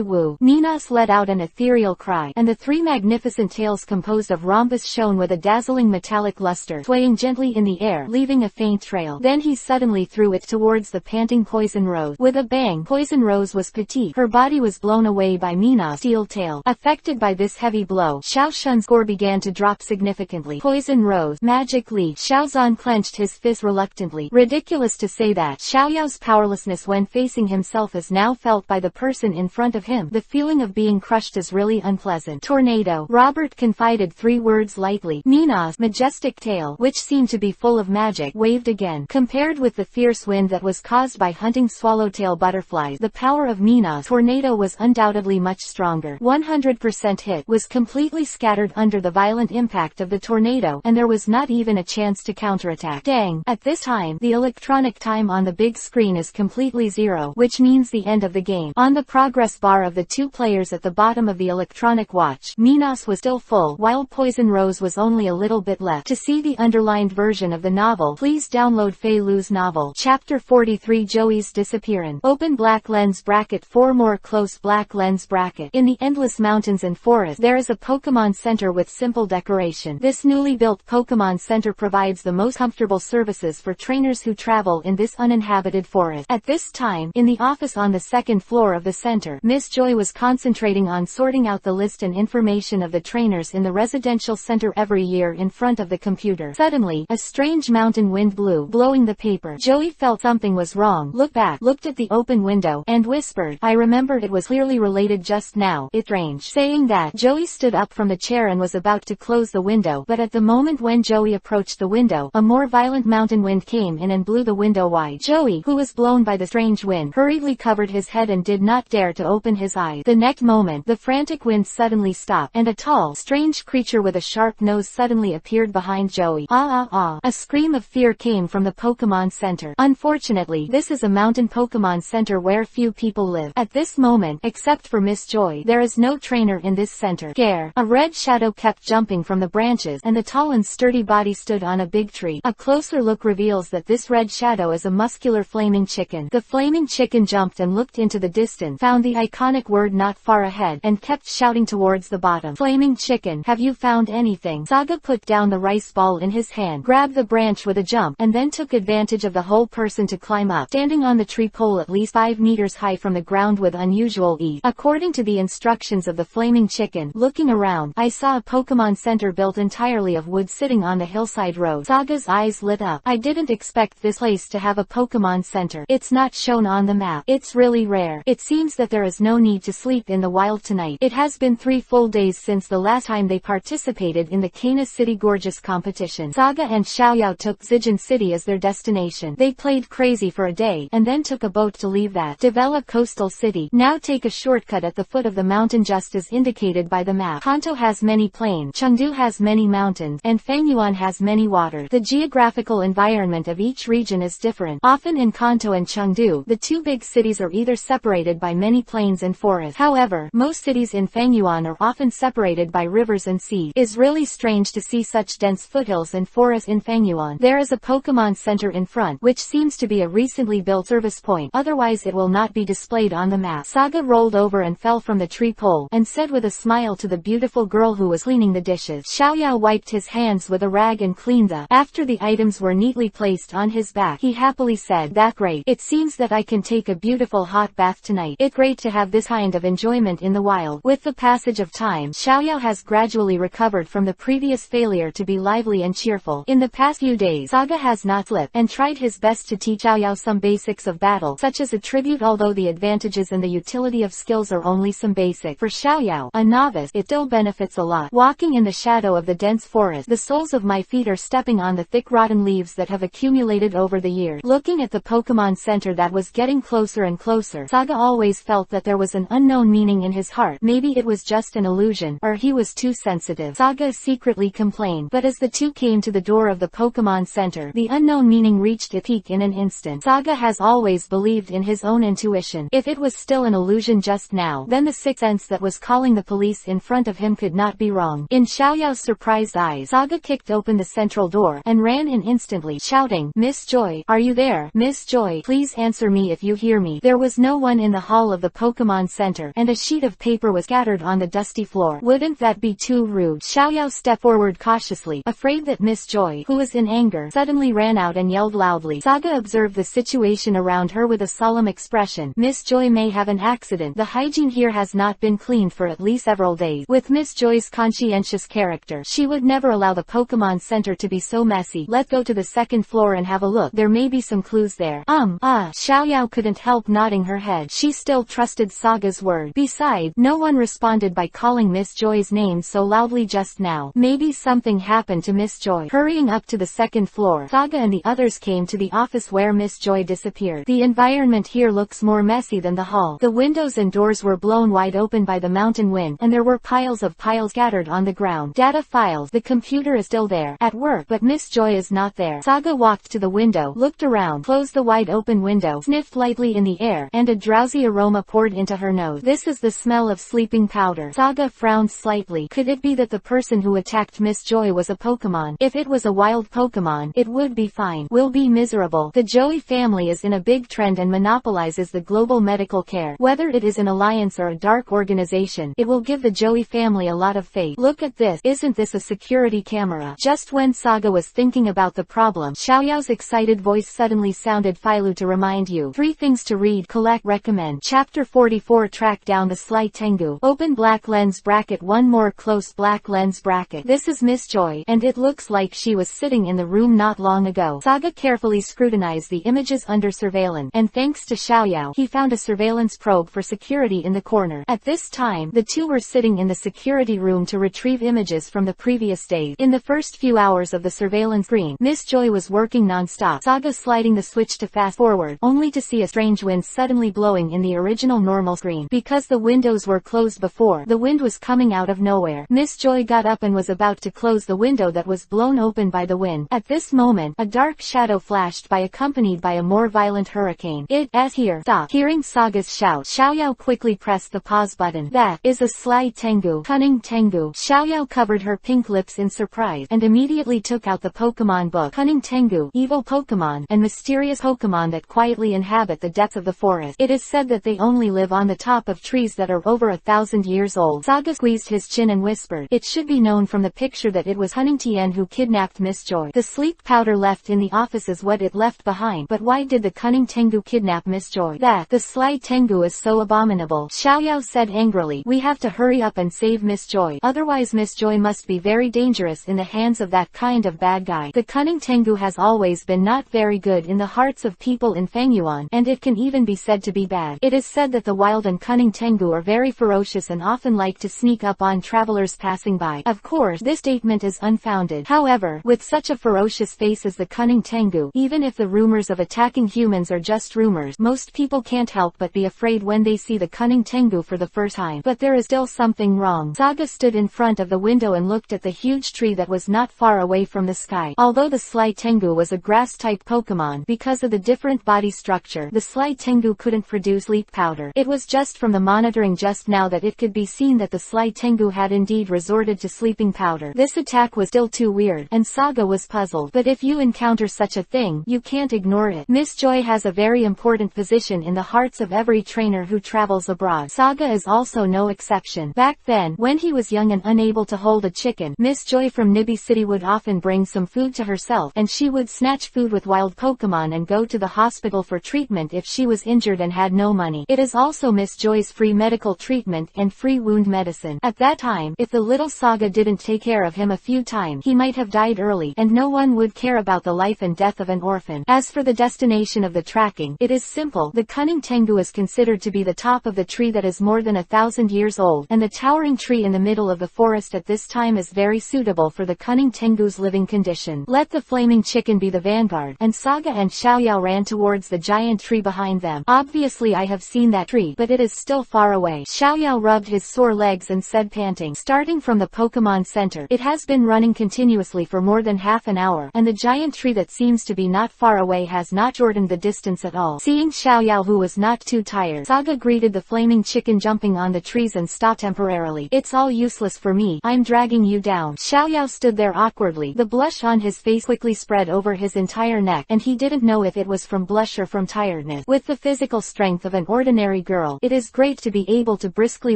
Woo." Nina's let out an ethereal cry, and the 3 magnificent tails composed of rhombus shone with a dazzling metallic luster, swaying gently in the air, leaving a faint trail. Then he suddenly threw it towards the panting Poison Rose. With a a bang, Poison Rose was petite. Her body was blown away by Mina's steel tail. Affected by this heavy blow, Xiao Shun's score began to drop significantly. Poison Rose, Magic Leaf. Xiao Zhan clenched his fist reluctantly. Ridiculous to say that Xiao Yao's powerlessness when facing himself is now felt by the person in front of him. The feeling of being crushed is really unpleasant. Tornado. Robert confided 3 words lightly. Mina's majestic tail, which seemed to be full of magic, waved again. Compared with the fierce wind that was caused by hunting swallowtail butterflies, the power of Mina's tornado was undoubtedly much stronger. 100% hit, was completely scattered under the violent impact of the tornado, and there was not even a chance to counterattack. Dang. At this time, the electronic time on the big screen is completely 0, which means the end of the game. On the progress bar of the 2 players at the bottom of the electronic watch, Minos was still full, while Poison Rose was only a little bit left. To see the underlined version of the novel, please download Fei Lu's novel. Chapter 43, Joey's Disappearance. Open black lens bracket 4 more close black lens bracket. In the endless mountains and forests, there is a Pokemon Center with simple decoration. This newly built Pokemon Center provides the most comfortable services for trainers who travel in this uninhabited forest. At this time, in the office on the 2nd floor of the center, Miss Joy was concentrating on sorting out the list and information of the trainers in the residential center every year in front of the computer. Suddenly, a strange mountain wind blew, blowing the paper. Joey felt something was wrong, looked back, looked at the open window, and whispered, "I remembered it was clearly related just now. It's strange." Saying that, Joey stood up from the chair and was about to close the window, but at the moment when Joey approached the window, a more violent mountain wind came in and blew the window wide. Joey, who was blown by the strange wind, hurriedly covered his head and did not dare to open his eyes. The next moment, the frantic wind suddenly stopped, and a tall, strange creature with a sharp nose suddenly appeared behind Joey. Ah ah ah! A scream of fear came from the Pokemon Center. Unfortunately, this is a mountain Pokemon Center where few people live. At this moment, except for Miss Joy, there is no trainer in this center. Scare! A red shadow kept jumping from the branches, and the tall and sturdy body stood on a big tree. A closer look reveals that this red shadow is a muscular flaming chicken. The flaming chicken jumped and looked into the distance, found the iconic word not far ahead, and kept shouting towards the bottom. "Flaming chicken, have you found anything?" Saga put down the rice ball in his hand, grabbed the branch with a jump, and then took advantage of the whole person to climb up, standing on the tree pole at least 5 meters high from the ground with unusual ease. According to the instructions of the flaming chicken, looking around, I saw a Pokemon Center built entirely of wood sitting on the hillside road. Saga's eyes lit up. I didn't expect this place to have a Pokemon Center. It's not shown on the map. It's really rare. It seems that there is no need to sleep in the wild tonight. It has been 3 full days since the last time they participated in the Kana City Gorgeous competition. Saga and Xiaoyao took Zijin City as their destination. They played crazy for a day, and then took a boat to leave that developed coastal city. Now take a shortcut at the foot of the mountain just as indicated by the map. Kanto has many plains, Chengdu has many mountains, and Fangyuan has many waters. The geographical environment of each region is different. Often in Kanto and Chengdu, the 2 big cities are either separated by many plains and forests. However, most cities in Fangyuan are often separated by rivers and seas. It's really strange to see such dense foothills and forests in Fangyuan. There is a Pokemon Center in front, which seems to be a recently built service point, otherwise it will not be displayed on the map. Saga rolled over and fell from the tree pole, and said with a smile to the beautiful girl who was cleaning the dishes. Xiaoyao wiped his hands with a rag and cleaned them. After the items were neatly placed on his back, he happily said, "That's great. It seems that I can take a beautiful hot bath tonight. It's great to have this kind of enjoyment in the wild." With the passage of time, Xiaoyao has gradually recovered from the previous failure to be lively and cheerful. In the past few days, Saga has not slipped, and tried his best to teach Xiaoyao some basics of battle, such as attribute, although the advantages and the utility of skills are only some basic. For Xiaoyao, a novice, it still benefits a lot. Walking in the shadow of the dense forest, the soles of my feet are stepping on the thick rotten leaves that have accumulated over the years. Looking at the Pokemon Center that was getting closer and closer, Saga always felt that there was an unknown meaning in his heart. Maybe it was just an illusion, or he was too sensitive. Saga secretly complained, but as the 2 came to the door of the Pokemon Center, the unknown meaning reached its peak in an instant. Saga has always believed in his own intuition. If it was still an illusion just now, then the sixth sense that was calling the police in front of him could not be wrong. In Xiaoyao's surprised eyes, Saga kicked open the central door, and ran in instantly, shouting, "Miss Joy, are you there? Miss Joy, please answer me if you hear me." There was no one in the hall of the Pokemon Center, and a sheet of paper was scattered on the dusty floor. Wouldn't that be too rude? Xiaoyao stepped forward cautiously, afraid that Miss Joy, who was in anger, suddenly ran out and yelled loudly. Saga observed the situation around her with a solemn expression. Miss Joy may have an accident. The hygiene here has not been cleaned for at least several days. With Miss Joy's conscientious character, she would never allow the Pokemon Center to be so messy. Let's go to the second floor and have a look. There may be some clues there. Xiaoyao couldn't help nodding her head. She still trusted Saga's word. Besides, no one responded by calling Miss Joy's name so loudly just now. Maybe something happened to Miss Joy. Hurrying up to the second floor, Saga and the others came to the office where Miss Joy disappeared. The environment here looks more messy than the hall. The windows and doors were blown wide open by the mountain wind, and there were piles scattered on the ground. Data files. The computer is still there, at work, but Miss Joy is not there. Saga walked to the window, looked around, closed the wide open window, sniffed lightly in the air, and a drowsy aroma poured into her nose. This is the smell of sleeping powder. Saga frowned slightly. Could it be that the person who attacked Miss Joy was a Pokemon? If it was a wild Pokemon, it would be fine. Will be miserable. The Joey family is in a big trend and monopolizes the global medical care. Whether it is an alliance or a dark organization, it will give the Joey family a lot of faith. Look at this. Isn't this a security camera? Just when Saga was thinking about the problem, Xiaoyao's excited voice suddenly sounded. Filu to remind you. 3 things to read, collect, recommend. Chapter 44. Track down the Sly Tengu. Open black lens bracket. One more close black lens bracket. This is Miss Joy, and it looks like she was sitting in the room not long ago. Saga carefully scrutinized the images under surveillance, and thanks to Xiaoyao, he found a surveillance probe for security in the corner. At this time, the two were sitting in the security room to retrieve images from the previous days. In the first few hours of the surveillance screen, Miss Joy was working non-stop. Saga sliding the switch to fast forward, only to see a strange wind suddenly blowing in the original normal screen. Because the windows were closed before, the wind was coming out of nowhere. Miss Joy got up and was about to close the window that was blown open by the wind. At this moment, a dark shadow flashed by, accompanied by a more violent hurricane. It's here. Stop. Hearing Saga's shout, Xiaoyao quickly pressed the pause button. That is a Sly Tengu. Cunning Tengu. Xiaoyao covered her pink lips in surprise, and immediately took out the Pokemon book. Cunning Tengu, evil Pokemon, and mysterious Pokemon that quietly inhabit the depths of the forest. It is said that they only live on the top of trees that are over 1,000 years old. Saga squeezed his chin and whispered, it should be known from the picture that it was Cunning Tien who kidnapped Miss Joy. The sleep powder left in the office is what it left behind. But why did the Cunning Tengu kidnap Miss Joy? That, the Sly Tengu is so abominable. Xiaoyao said angrily. We have to hurry up and save Miss Joy. Otherwise Miss Joy must be very dangerous in the hands of that kind of bad guy. The Cunning Tengu has always been not very good in the hearts of people in Fangyuan, and it can even be said to be bad. It is said that the wild and cunning Tengu are very ferocious and often like to sneak up on travelers passing by. Of course, this statement is unfounded. However, with such a ferocious face as the cunning Tengu, even if the rumors of attacking humans are just rumors, most people can't help but be afraid when they see the cunning Tengu for the first time. But there is still something wrong. Saga stood in front of the window and looked at the huge tree that was not far away from the sky. Although the Sly Tengu was a grass-type Pokemon, because of the different body structure, the Sly Tengu couldn't produce leaf powder. It was just from the monitoring just now that it could be seen that the Sly Tengu had indeed resorted to sleeping powder. This attack was still too weird, and Saga was puzzled. But if you encounter such a thing, you can't ignore it. Miss Joy has a very important position in the hearts of every trainer who travels abroad. Saga is also no exception. Back then, when he was young and unable to hold a chicken, Miss Joy from Nibi City would often bring some food to herself, and she would snatch food with wild Pokemon and go to the hospital for treatment if she was injured and had no money. It is also Miss Joy's free medical treatment and free wound medicine. At that time, if the little Saga didn't take care of him a few times, he might have died early, and no one would care about the life and death of an orphan. As for the destination of the tracking, it is simple. The cunning Tengu is considered to be the top of the tree that is more than 1,000 years old, and the towering tree in the middle of the forest at this time is very suitable for the cunning Tengu's living condition. Let the flaming chicken be the vanguard, and Saga and Xiaoyao ran towards the giant tree behind them. Obviously I have seen that tree, but it is still far away. Xiaoyao rubbed his sore legs and said panting. Starting from the Pokemon Center, it has been running continuously for more than half an hour, and the giant tree that seems to be not far away has not shortened the distance at all. Seeing Xiaoyao who was not too tired, Saga greeted the flaming chicken jumping on the trees and stopped temporarily. It's all useless for me, I'm dragging you down. Xiaoyao stood there awkwardly. The blush on his face quickly spread over his entire neck, and he didn't know if it was from blush or from tiredness. With the physical strength of an ordinary girl, it is great to be able to briskly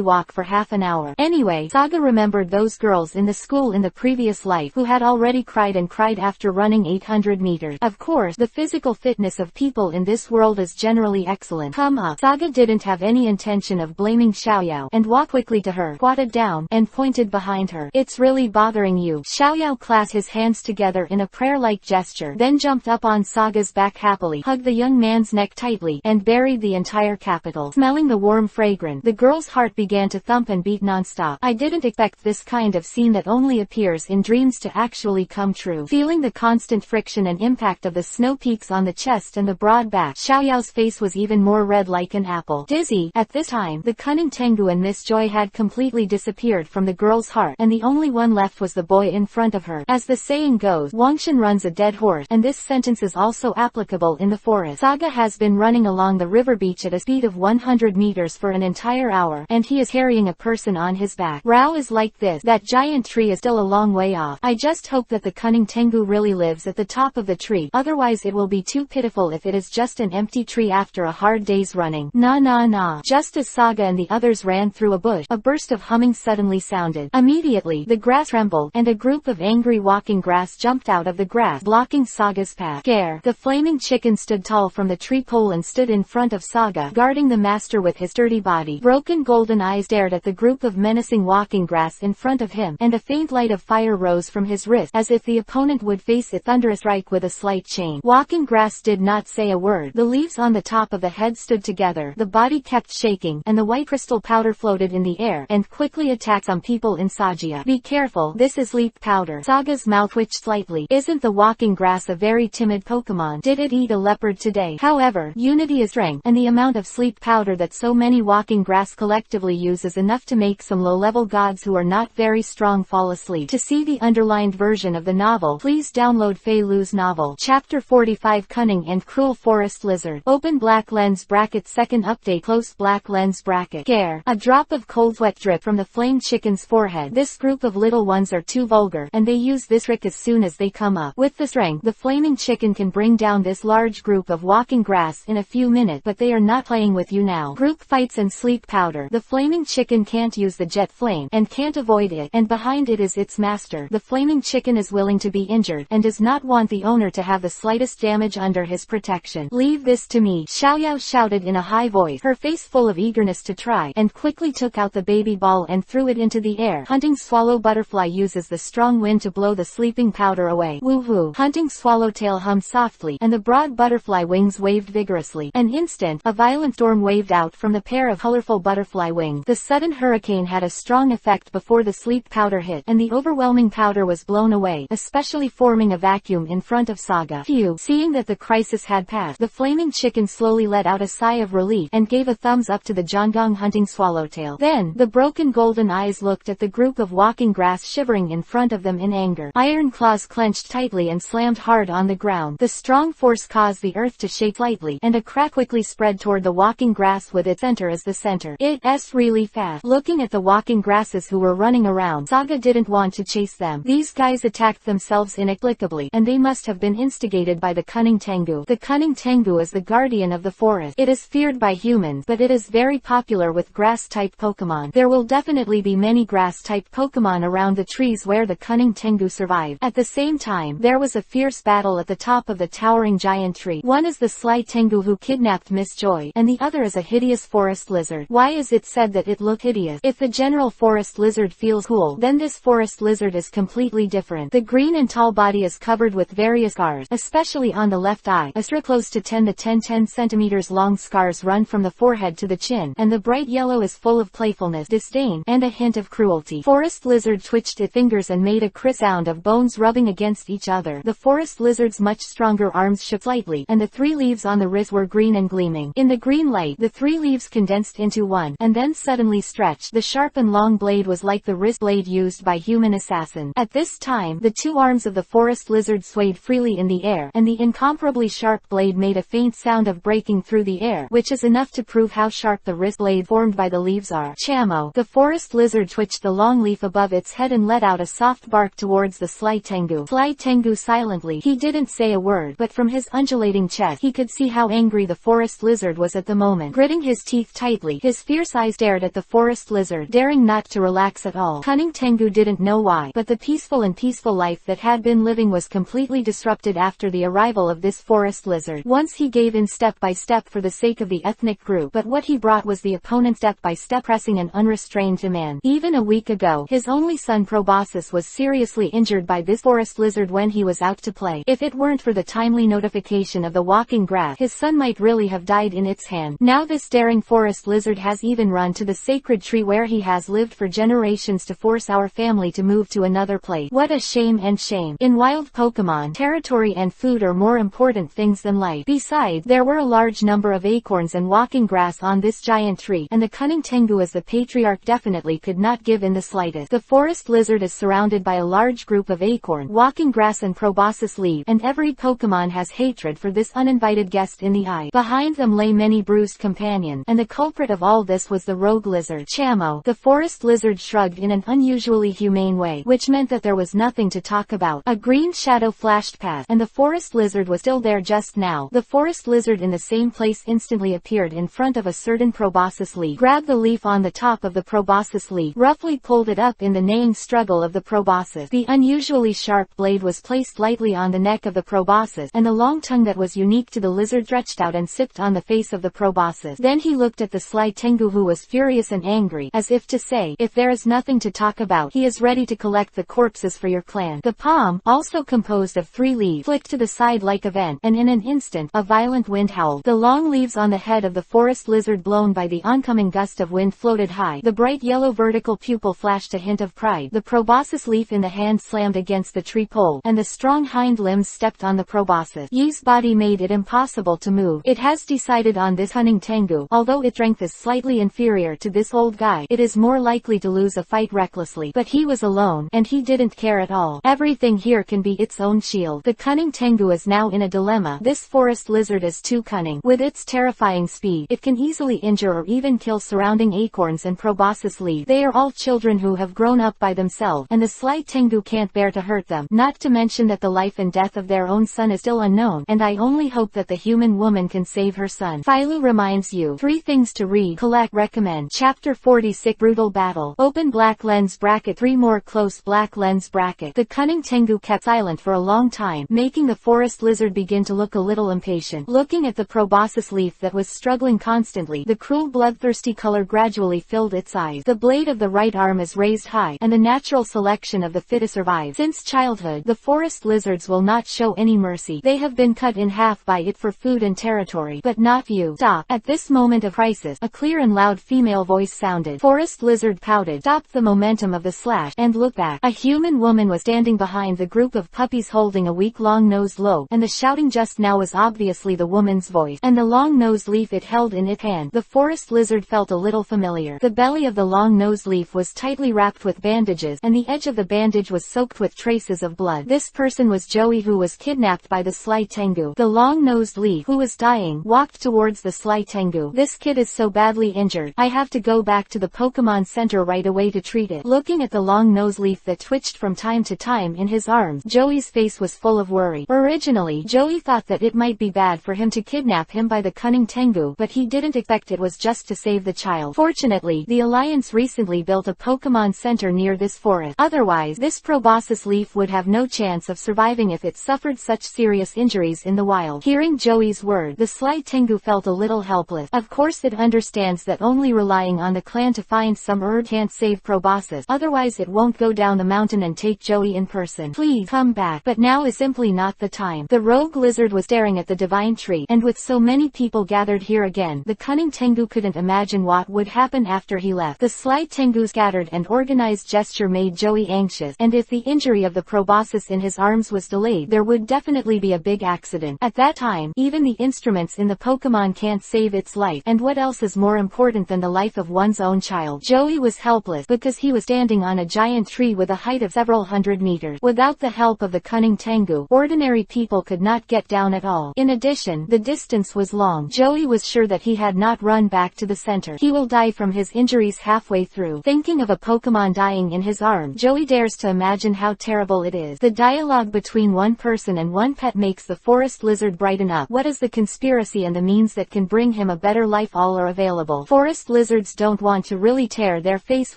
walk for half an hour. Anyway, Saga remembered those girls in the school in the previous life who had already cried and cried after running 800 meters. Of course, the physical fitness of people in this world world is generally excellent. Come up. Saga didn't have any intention of blaming Xiaoyao, and walked quickly to her, squatted down, and pointed behind her. It's really bothering you. Xiaoyao clasped his hands together in a prayer-like gesture, then jumped up on Saga's back happily, hugged the young man's neck tightly, and buried the entire capital. Smelling the warm fragrance, the girl's heart began to thump and beat non-stop. I didn't expect this kind of scene that only appears in dreams to actually come true. Feeling the constant friction and impact of the snow peaks on the chest and the broad back, Xiaoyao's face was even more red like an apple. Dizzy. At this time, the cunning Tengu and Miss Joy had completely disappeared from the girl's heart, and the only one left was the boy in front of her. As the saying goes, Wangshan runs a dead horse, and this sentence is also applicable in the forest. Saga has been running along the river beach at a speed of 100 meters for an entire hour, and he is carrying a person on his back. Rao is like this. That giant tree is still a long way off. I just hope that the cunning Tengu really lives at the top of the tree, otherwise it will be too pitiful if it is just an empty tree after a hard day's running. Nah nah nah. Just as Saga and the others ran through a bush, a burst of humming suddenly sounded. Immediately, the grass trembled, and a group of angry walking grass jumped out of the grass, blocking Saga's path. Scare. The flaming chicken stood tall from the tree pole and stood in front of Saga, guarding the master with his sturdy body. Broken golden eyes stared at the group of menacing walking grass in front of him, and a faint light of fire rose from his wrist, as if the opponent would face a thunderous strike with a slight change. Walking grass did not say a word. The leaves on the top of the head stood together, the body kept shaking, and the white crystal powder floated in the air, and quickly attacked some people in Sagia. Be careful, this is leaf powder. Saga's mouth twitched slightly. Isn't the walking grass a very timid Pokemon? Did it eat a leopard today? However, unity is strength, and the amount of sleep powder that so many walking grass collectively use is enough to make some low-level gods who are not very strong fall asleep. To see the underlined version of the novel, please download Fei Lu's novel. Chapter 45 Cunning and Cruel Forest Lizard. Open black lens bracket. Second update. Close black lens bracket. Scare. A drop of cold sweat dripped from the flame chicken's forehead. This group of little ones are too vulgar, and they use this trick as soon as they come up. With the strength, the flaming chicken can bring down this large group of walking grass in a few minutes, but they are not playing with you now. Group fights and sleep powder. The flaming chicken can't use the jet flame, and can't avoid it, and behind it is its master. The flaming chicken is willing to be injured, and does not want the owner to have the slightest damage under his protection. Leave this to me, Xiaoyao shouted in a high voice, her face full of eagerness to try, and quickly took out the baby ball and threw it into the air. Hunting swallow butterfly uses the strong wind to blow the sleeping powder away. Woo-hoo. Hunting swallowtail hummed softly, and the broad butterfly wings waved vigorously. An instant, a violent storm waved out from the pair of colorful butterfly wings. The sudden hurricane had a strong effect before the sleep powder hit, and the overwhelming powder was blown away, especially forming a vacuum in front of Saga. Phew. Seeing that the crisis had passed, the flaming chicken slowly let out a sigh of relief, and gave a thumbs up to the Jongong hunting swallowtail. Then, the broken golden eyes looked at the group of walking grass shivering in front of them in anger. Iron claws clenched tightly and slammed hard on the ground. The strong force caused the earth to shake slightly, and a crack quickly spread toward the walking grass with its center as the center. It's really fast. Looking at the walking grasses who were running around, Saga didn't want to chase them. These guys attacked themselves inexplicably, and they must have been instigated by the cunning Tengu. The cunning Tengu is the guardian of the forest. It is feared by humans, but it is very popular with grass-type Pokemon. There will definitely be many grass-type Pokemon around the trees where the cunning Tengu survived. At the same time, there was a fierce battle at the top of the towering giant tree. One is the sly Tengu who kidnapped Miss Joy, and the other is a hideous forest lizard. Why is it said that it looked hideous? If the general forest lizard feels cool, then this forest lizard is completely different. The green and tall body is covered with various scars, especially on the left eye. A strip close to 10 centimeters long scars run from the forehead to the chin, and the bright yellow is full of playfulness, disdain, and a hint of cruelty. Forest lizard twitched its fingers and made a crisp sound of bones rubbing against each other. The forest lizard's much stronger arms shook slightly, and the 3 leaves on the wrist were green and gleaming. In the green light, the 3 leaves condensed into one, and then suddenly stretched. The sharp and long blade was like the wrist blade used by human assassins. At this time, the 2 arms of the forest lizard swayed freely in the air, and the incomparably sharp blade made a faint sound of breaking through the air, which is enough to prove how sharp the wrist blade formed by the leaves are. Chamo. The forest lizard twitched the long leaf above its head and let out a soft bark towards the sly Tengu. Sly Tengu silently. He didn't say a word, but from his undulating chest, he could see how angry the forest lizard was at the moment. Gritting his teeth tightly, his fierce eyes stared at the forest lizard, daring not to relax at all. Cunning Tengu didn't know why, but the peaceful life that had been living was completely disrupted after the arrival of this forest lizard. Once he he gave in step by step for the sake of the ethnic group, but what he brought was the opponent step by step pressing an unrestrained demand. Even a week ago, his only son Proboscis was seriously injured by this forest lizard when he was out to play. If it weren't for the timely notification of the walking grass, his son might really have died in its hand. Now this daring forest lizard has even run to the sacred tree where he has lived for generations to force our family to move to another place. What a shame and shame. In wild Pokemon, territory and food are more important things than life. Besides, there were a large number of acorns and walking grass on this giant tree, and the cunning Tengu as the patriarch definitely could not give in the slightest. The forest lizard is surrounded by a large group of acorn, walking grass and proboscis leaf, and every Pokemon has hatred for this uninvited guest in the eye. Behind them lay many bruised companions, and the culprit of all this was the rogue lizard, Chamo. The forest lizard shrugged in an unusually humane way, which meant that there was nothing to talk about. A green shadow flashed past, and the forest lizard was still there just now. The forest lizard in the same place instantly appeared in front of a certain proboscis leaf, grabbed the leaf on the top of the proboscis leaf, roughly pulled it up in the neighing struggle of the proboscis. The unusually sharp blade was placed lightly on the neck of the proboscis, and the long tongue that was unique to the lizard stretched out and sipped on the face of the proboscis. Then he looked at the sly Tengu, who was furious and angry, as if to say, if there is nothing to talk about, he is ready to collect the corpses for your clan. The palm, also composed of 3 leaves, flicked to the side like a vent, and in an instant, a violent wind howled. The long leaves on the head of the forest lizard, blown by the oncoming gust of wind, floated high. The bright yellow vertical pupil flashed a hint of pride. The proboscis leaf in the hand slammed against the tree pole, and the strong hind limbs stepped on the proboscis. Yi's body made it impossible to move. It has decided on this cunning Tengu. Although its strength is slightly inferior to this old guy, it is more likely to lose a fight recklessly. But he was alone, and he didn't care at all. Everything here can be its own shield. The cunning Tengu is now in a dilemma. This forest lizard is too cunning. With its terrifying speed, it can easily injure or even kill surrounding acorns and proboscis leaves. They are all children who have grown up by themselves, and the sly Tengu can't bear to hurt them. Not to mention that the life and death of their own son is still unknown, and I only hope that the human woman can save her son. Philo reminds you 3 things to read, collect, recommend. Chapter 46, Brutal Battle. Open black lens bracket 3 more close black lens bracket. The cunning Tengu kept silent for a long time, making the forest lizard begin to look a little impatient. Looking at the proboscis leaf that was struggling constantly, the cruel bloodthirsty color gradually filled its eyes. The blade of the right arm is raised high, and the natural selection of the fittest survives. Since childhood, the forest lizards will not show any mercy. They have been cut in half by it for food and territory. But not you. Stop. At this moment of crisis, a clear and loud female voice sounded. Forest lizard pouted, stopped the momentum of the slash, and looked back. A human woman was standing behind the group of puppies holding a weak long-nosed lobe, and the shouting just now was obviously the woman's voice, and the long-nosed leaf it held in its hand. The forest lizard felt a little familiar. The belly of the long-nosed leaf was tightly wrapped with bandages, and the edge of the bandage was soaked with traces of blood. This person was Joey, who was kidnapped by the sly Tengu. The long-nosed leaf, who was dying, walked towards the sly Tengu. This kid is so badly injured. I have to go back to the Pokemon Center right away to treat it. Looking at the long-nosed leaf that twitched from time to time in his arms, Joey's face was full of worry. Originally, Joey thought that it might be bad for him to kidnap him by the cunning Tengu, but he didn't expect it was just to save the child. Fortunately, the Alliance recently built a Pokemon Center near this forest. Otherwise, this proboscis leaf would have no chance of surviving if it suffered such serious injuries in the wild. Hearing Joey's word, the sly Tengu felt a little helpless. Of course it understands that only relying on the clan to find some herb can't save proboscis, otherwise it won't go down the mountain and take Joey in person. Please come back. But now is simply not the time. The rogue lizard was staring at the divine tree, and with so many people gathered here again, the cunning Tengu couldn't imagine what would happen after he left. The sly Tengu's scattered and organized gesture made Joey anxious, and if the injury of the proboscis in his arms was delayed, there would definitely be a big accident. At that time, even the instruments in the Pokemon can't save its life, and what else is more important than the life of one's own child? Joey was helpless because he was standing on a giant tree with a height of several hundred meters. Without the help of the cunning Tengu, ordinary people could not get down at all. In addition, the distance was long. Joey was sure that he had not run back to the center. He will die from his injuries halfway through. Thinking of a Pokemon dying in his arms, Joey dares to imagine how terrible it is. The dialogue between one person and one pet makes the forest lizard brighten up. What is the conspiracy and the means that can bring him a better life? All are available. Forest lizards don't want to really tear their face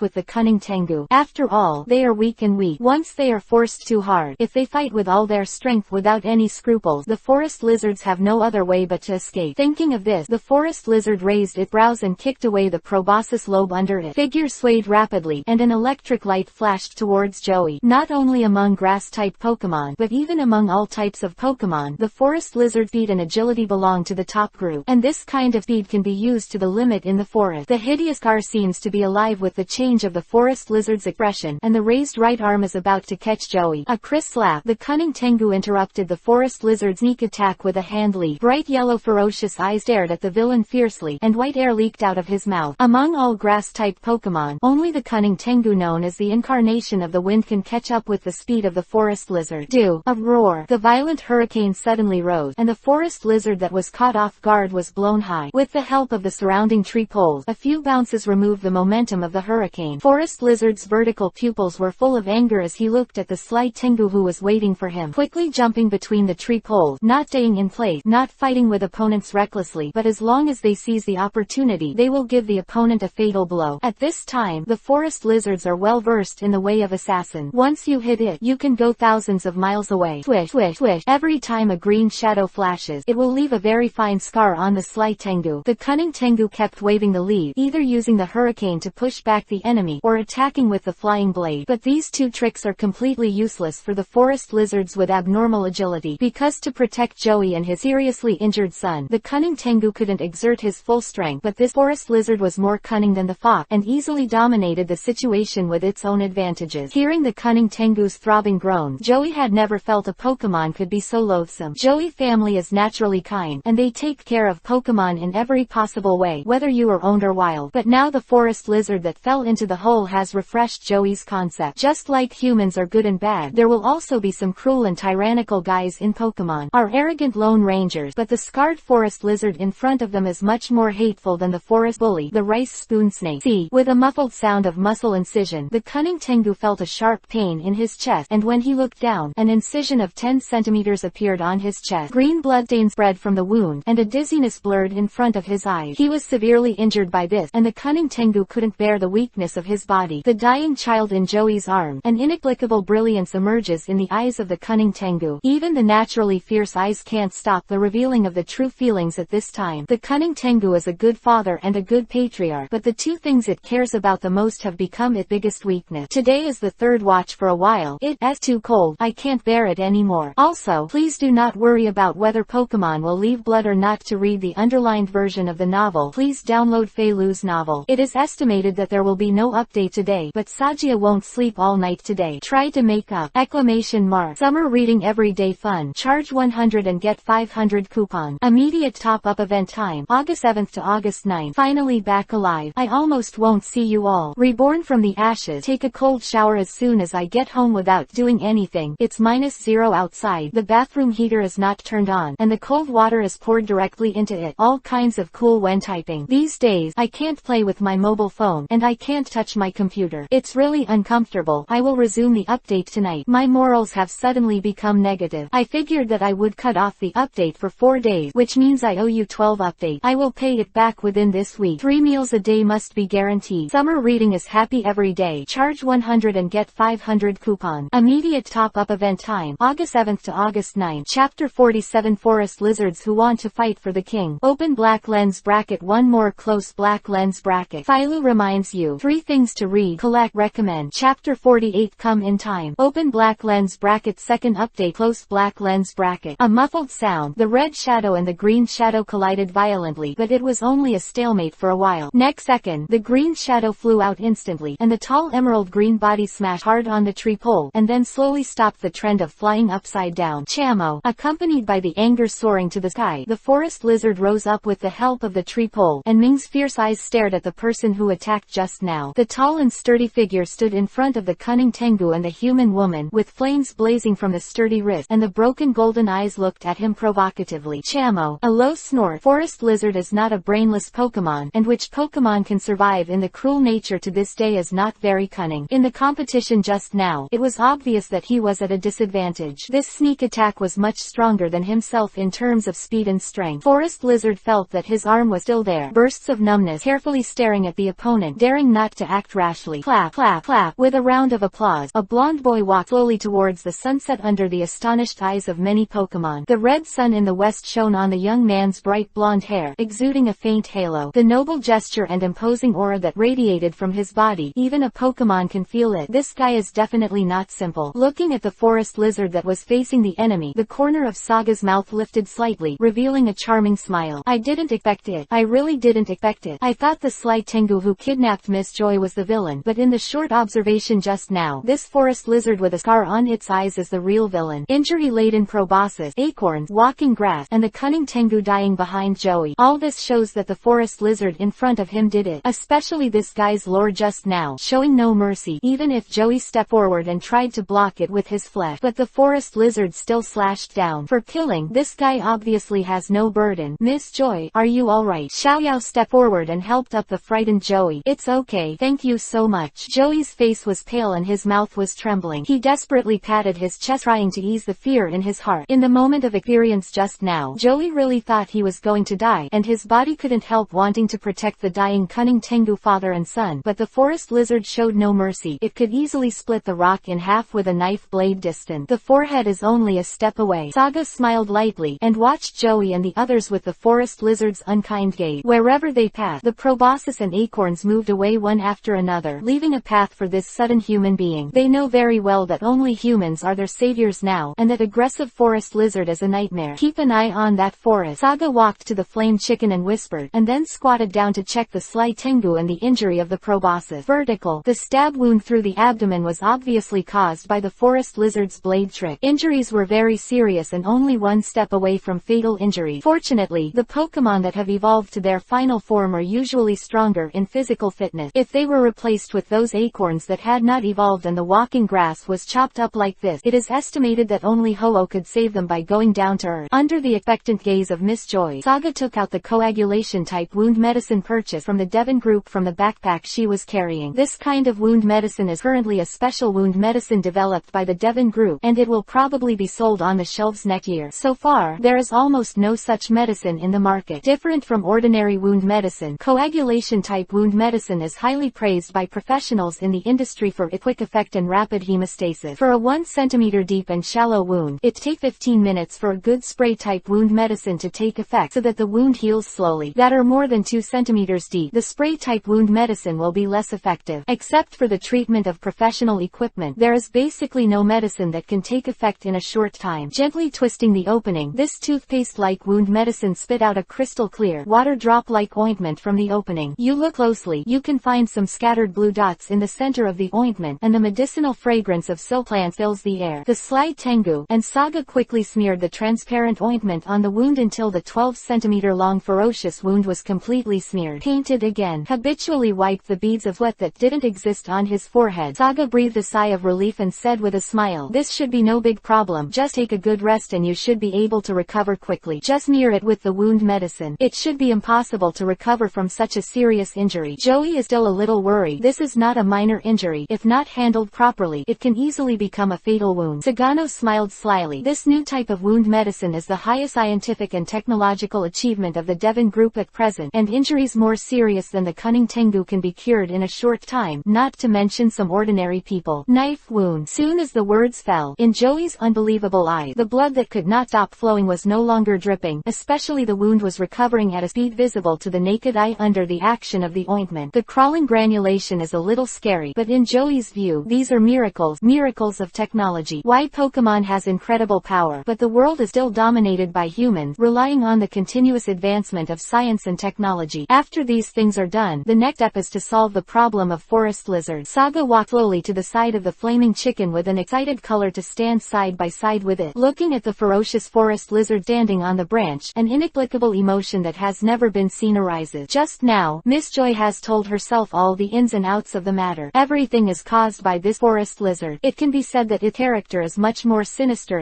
with the cunning Tengu. After all, they are weak and weak. Once they are forced too hard, if they fight with all their strength without any scruples, the forest lizards have no other way but to escape. Thinking of this, the forest lizard raised its brows and kicked away the proboscis lobe under it. Figure swayed rapidly, and an electric light flashed towards Joey. Not only among grass-type Pokemon, but even among all types of Pokemon, the forest lizard speed and agility belong to the top group, and this kind of speed can be used to the limit in the forest. The hideous car seems to be alive with the change of the forest lizard's expression, and the raised right arm is about to catch Joey. A crisp slap. The cunning Tengu interrupted the forest lizard's sneak attack with a hand leap. Bright yellow ferocious eyes stared at the villain fiercely, and white air leaked out of his mouth. Among all grass-type Pokemon, only the cunning Tengu, known as the incarnation of the wind, can catch up with the speed of the forest lizard. A roar. The violent hurricane suddenly rose, and the forest lizard that was caught off guard was blown high. With the help of the surrounding tree poles, a few bounces removed the momentum of the hurricane. Forest lizard's vertical pupils were full of anger as he looked at the slight Tengu who was waiting for him. Quickly jumping between the tree poles, not staying in place, not fighting with opponents recklessly, but as long as they seize the opportunity, they will give the opponent a fatal blow. At this time, the forest lizards are well versed in the way of assassin. Once you hit it, you can go thousands of miles away. Swish, swish, swish. Every time a green shadow flashes, it will leave a very fine scar on the slight Tengu. The cunning Tengu kept waving the lead, either using the hurricane to push back the enemy, or attacking with the flying blade. But these two tricks are completely useless for the forest lizards with abnormal agility, because to protect Joey and his seriously injured son, the cunning Tengu couldn't exert his full strength. But this forest lizard was more cunning than the fox, and easily dominated the situation with its own advantages. Hearing the cunning Tengu's throbbing groans, Joey had never felt a Pokemon could be so loathsome. Joey family is naturally kind, and they take care of Pokemon in every possible way, whether you are owned or wild. But now the forest lizard that fell into the hole has refreshed Joey's concept. Just like humans are good and bad, there will also be some cruel and tyrannical guys in Pokemon. Are arrogant Lone Rangers, but the scarred forest lizard in front of them is much more hateful than the forest bully, the rice spoon snake. See, with a muffled sound of muscle incision, the cunning Tengu felt a sharp pain in his chest, and when he looked down, an incision of 10 centimeters appeared on his chest. Green bloodstains spread from the wound, and a dizziness blurred in front of his eyes. He was severely injured by this, and the cunning Tengu couldn't bear the weakness of his body. The dying child in Joey's arm. An inexplicable brilliance emerges in the eyes of the cunning Tengu. Even the naturally fierce eyes can't stop the revealing of the true feelings at this time. The cunning Tengu is a good father and a good patriarch, but the two things it cares about the most have become its biggest weakness. Today is the third watch for a while. It's too cold. I can't bear it anymore. Also, please do not worry about whether Pokemon will leave blood or not. To read the underlined version of the novel, please download Feilu's novel. It is estimated that there will be no update today, but Sagia won't sleep all night today. Try to make up! Exclamation mark. Summer reading everyday fun. Charge 100 and get 500 coupon. Immediate top-up event time. August 7th to August 9th. Finally back alive. I almost won't see you all. Reborn from the ashes. Take a cold shower as soon as I get home without doing anything. It's -0 outside. The bathroom heater is not turned on, and the cold water is poured directly into it. All kinds of cool when typing. These days, I can't play with my mobile phone, and I can't touch my computer. It's really uncomfortable. I will resume the update tonight. My morals have suddenly become negative. I figured that I would cut off the update for 4 days, which means I owe you 12 updates. I will pay it back within this week. 3 meals a day must be guaranteed. Summer reading is happy every day. Charge 100 and get 500 coupon. Immediate top-up event time. August 7th to August 9th. Chapter 47 Forest Lizards Who Want to Fight for the King. Open black lens bracket. One more close black lens bracket. Feilu reminds you. 3 things to read, collect, recommend. Chapter 48 Come in Time. Open black lens bracket. Second update. Close black lens bracket. A muffled sound. The red shadow and the green shadow collided violently, but it was only a stalemate for a while. Next second, the green shadow flew out instantly, and the tall emerald green body smashed hard on the tree pole, and then slowly stopped the trend of flying upside down. Chamo. Accompanied by the anger soaring to the sky, the forest lizard rose up with the help of the tree pole, and Ming's fierce eyes stared at the person who attacked just now. The tall and sturdy figure stood in front of the cunning Tengu and the human woman, with flames blazing from the sturdy wrist, and the broken golden eyes looked at him provocatively. Chamo. A low snort. Forest lizard is not a brainless Pokemon, and which Pokemon can survive in the cruel nature to this day is not very cunning. In the competition just now, it was obvious that he was at a disadvantage. This sneak attack was much stronger than himself in terms of speed and strength. Forest lizard felt that his arm was still there. Bursts of numbness, carefully staring at the opponent, daring not to act rashly. Clap, clap, clap. With a round of applause, a blonde boy walked slowly towards the sunset under the astonished eyes of many Pokemon. The red sun sun in the west shone on the young man's bright blonde hair, exuding a faint halo. The noble gesture and imposing aura that radiated from his body, even a Pokemon can feel it. This guy is definitely not simple. Looking at the forest lizard that was facing the enemy, the corner of Saga's mouth lifted slightly, revealing a charming smile. I didn't expect it. I really didn't expect it. I thought the sly Tengu who kidnapped Miss Joy was the villain, but in the short observation just now, this forest lizard with a scar on its eyes is the real villain. Injury-laden proboscis, acorns, walking grass, and the cunning Tengu dying behind Joey. All this shows that the forest lizard in front of him did it. Especially this guy's lore just now, showing no mercy, even if Joey stepped forward and tried to block it with his flesh. But the forest lizard still slashed down. For killing, this guy obviously has no burden. Miss Joy, are you alright? Xiaoyao stepped forward and helped up the frightened Joey. It's okay, thank you so much. Joey's face was pale and his mouth was trembling. He desperately patted his chest trying to ease the fear in his heart. In the moment of experience just now, Joey really thought he was going to die, and his body couldn't help wanting to protect the dying cunning Tengu father and son. But the forest lizard showed no mercy. It could easily split the rock in half with a knife blade distant. The forehead is only a step away. Saga smiled lightly, and watched Joey and the others with the forest lizard's unkind gaze. Wherever they passed, the proboscis and acorns moved away one after another, leaving a path for this sudden human being. They know very well that only humans are their saviors now, and that aggressive forest lizard is a nightmare. Keep an eye on that forest. Saga walked to the flame chicken and whispered, and then squatted down to check the sly Tengu and the injury of the proboscis. Vertical. The stab wound through the abdomen was obviously caused by the forest lizard's blade trick. Injuries were very serious and only one step away from fatal injury. Fortunately, the Pokemon that have evolved to their final form are usually stronger in physical fitness. If they were replaced with those acorns that had not evolved and the walking grass was chopped up like this, it is estimated that only Ho-Oh could save them by going down to earth. Under the expectant gaze of Miss Joy, Saga took out the coagulation-type wound medicine purchased from the Devon group from the backpack she was carrying. This kind of wound medicine is currently a special wound medicine developed by the Devon group, and it will probably be sold on the shelves next year. So far, there is almost no such medicine in the market. Different from ordinary wound medicine, coagulation-type wound medicine is highly praised by professionals in the industry for its quick effect and rapid hemostasis. For a 1 cm deep and shallow wound, it takes 15 minutes for a good spray-type wound medicine to take effect so that the wound heals slowly. That are more than 2 cm deep, the spray-type wound medicine will be less effective. Except for the treatment of professional equipment, there is basically no medicine that can take effect in a short time. Gently twisting the opening, this toothpaste-like wound medicine spit out a crystal-clear, water drop-like ointment from the opening. You look closely, you can find some scattered blue dots in the center of the ointment, and the medicinal fragrance of silk plants fills the air. The sly Tengu and Saga quickly smeared the transparent ointment on the wound until the 12 cm long ferocious wound was completely smeared. Painted again. Habitually wiped the beads of sweat that didn't exist on his forehead. Saga breathed a sigh of relief and said with a smile, "This should be no big problem. Just take a good rest and you should be able to recover quickly. Just smear it with the wound medicine. It should be impossible to recover from such a serious injury." Joey is still a little worried. This is not a minor injury. If not handled properly, it can easily become a fatal wound. Sagano smiled slyly. This new type of wound medicine is the highest scientific and technological achievement of the Devon group at present, and injuries more serious than the cunning Tengu can be cured in a short time, not to mention some ordinary people. Knife wound. Soon as the words fell, in Joey's unbelievable eyes, the blood that could not stop flowing was no longer dripping, especially the wound was recovering at a speed visible to the naked eye under the action of the ointment. The crawling granulation is a little scary, but in Joey's view, these are miracles of technology. Why Pokemon has incredible power, but the world is still dominated by humans, relying on the continuous advancement of science and technology. After these things are done, the next step is to solve the problem of forest lizards. Saga walked slowly to the side of the flaming chicken with an excited color to stand side by side with it. Looking at the ferocious forest lizard standing on the branch, an inexplicable emotion that has never been seen arises. Just now, Miss Joy has told herself all the ins and outs of the matter. Everything is caused by this forest lizard. It can be said that its character is much more sinister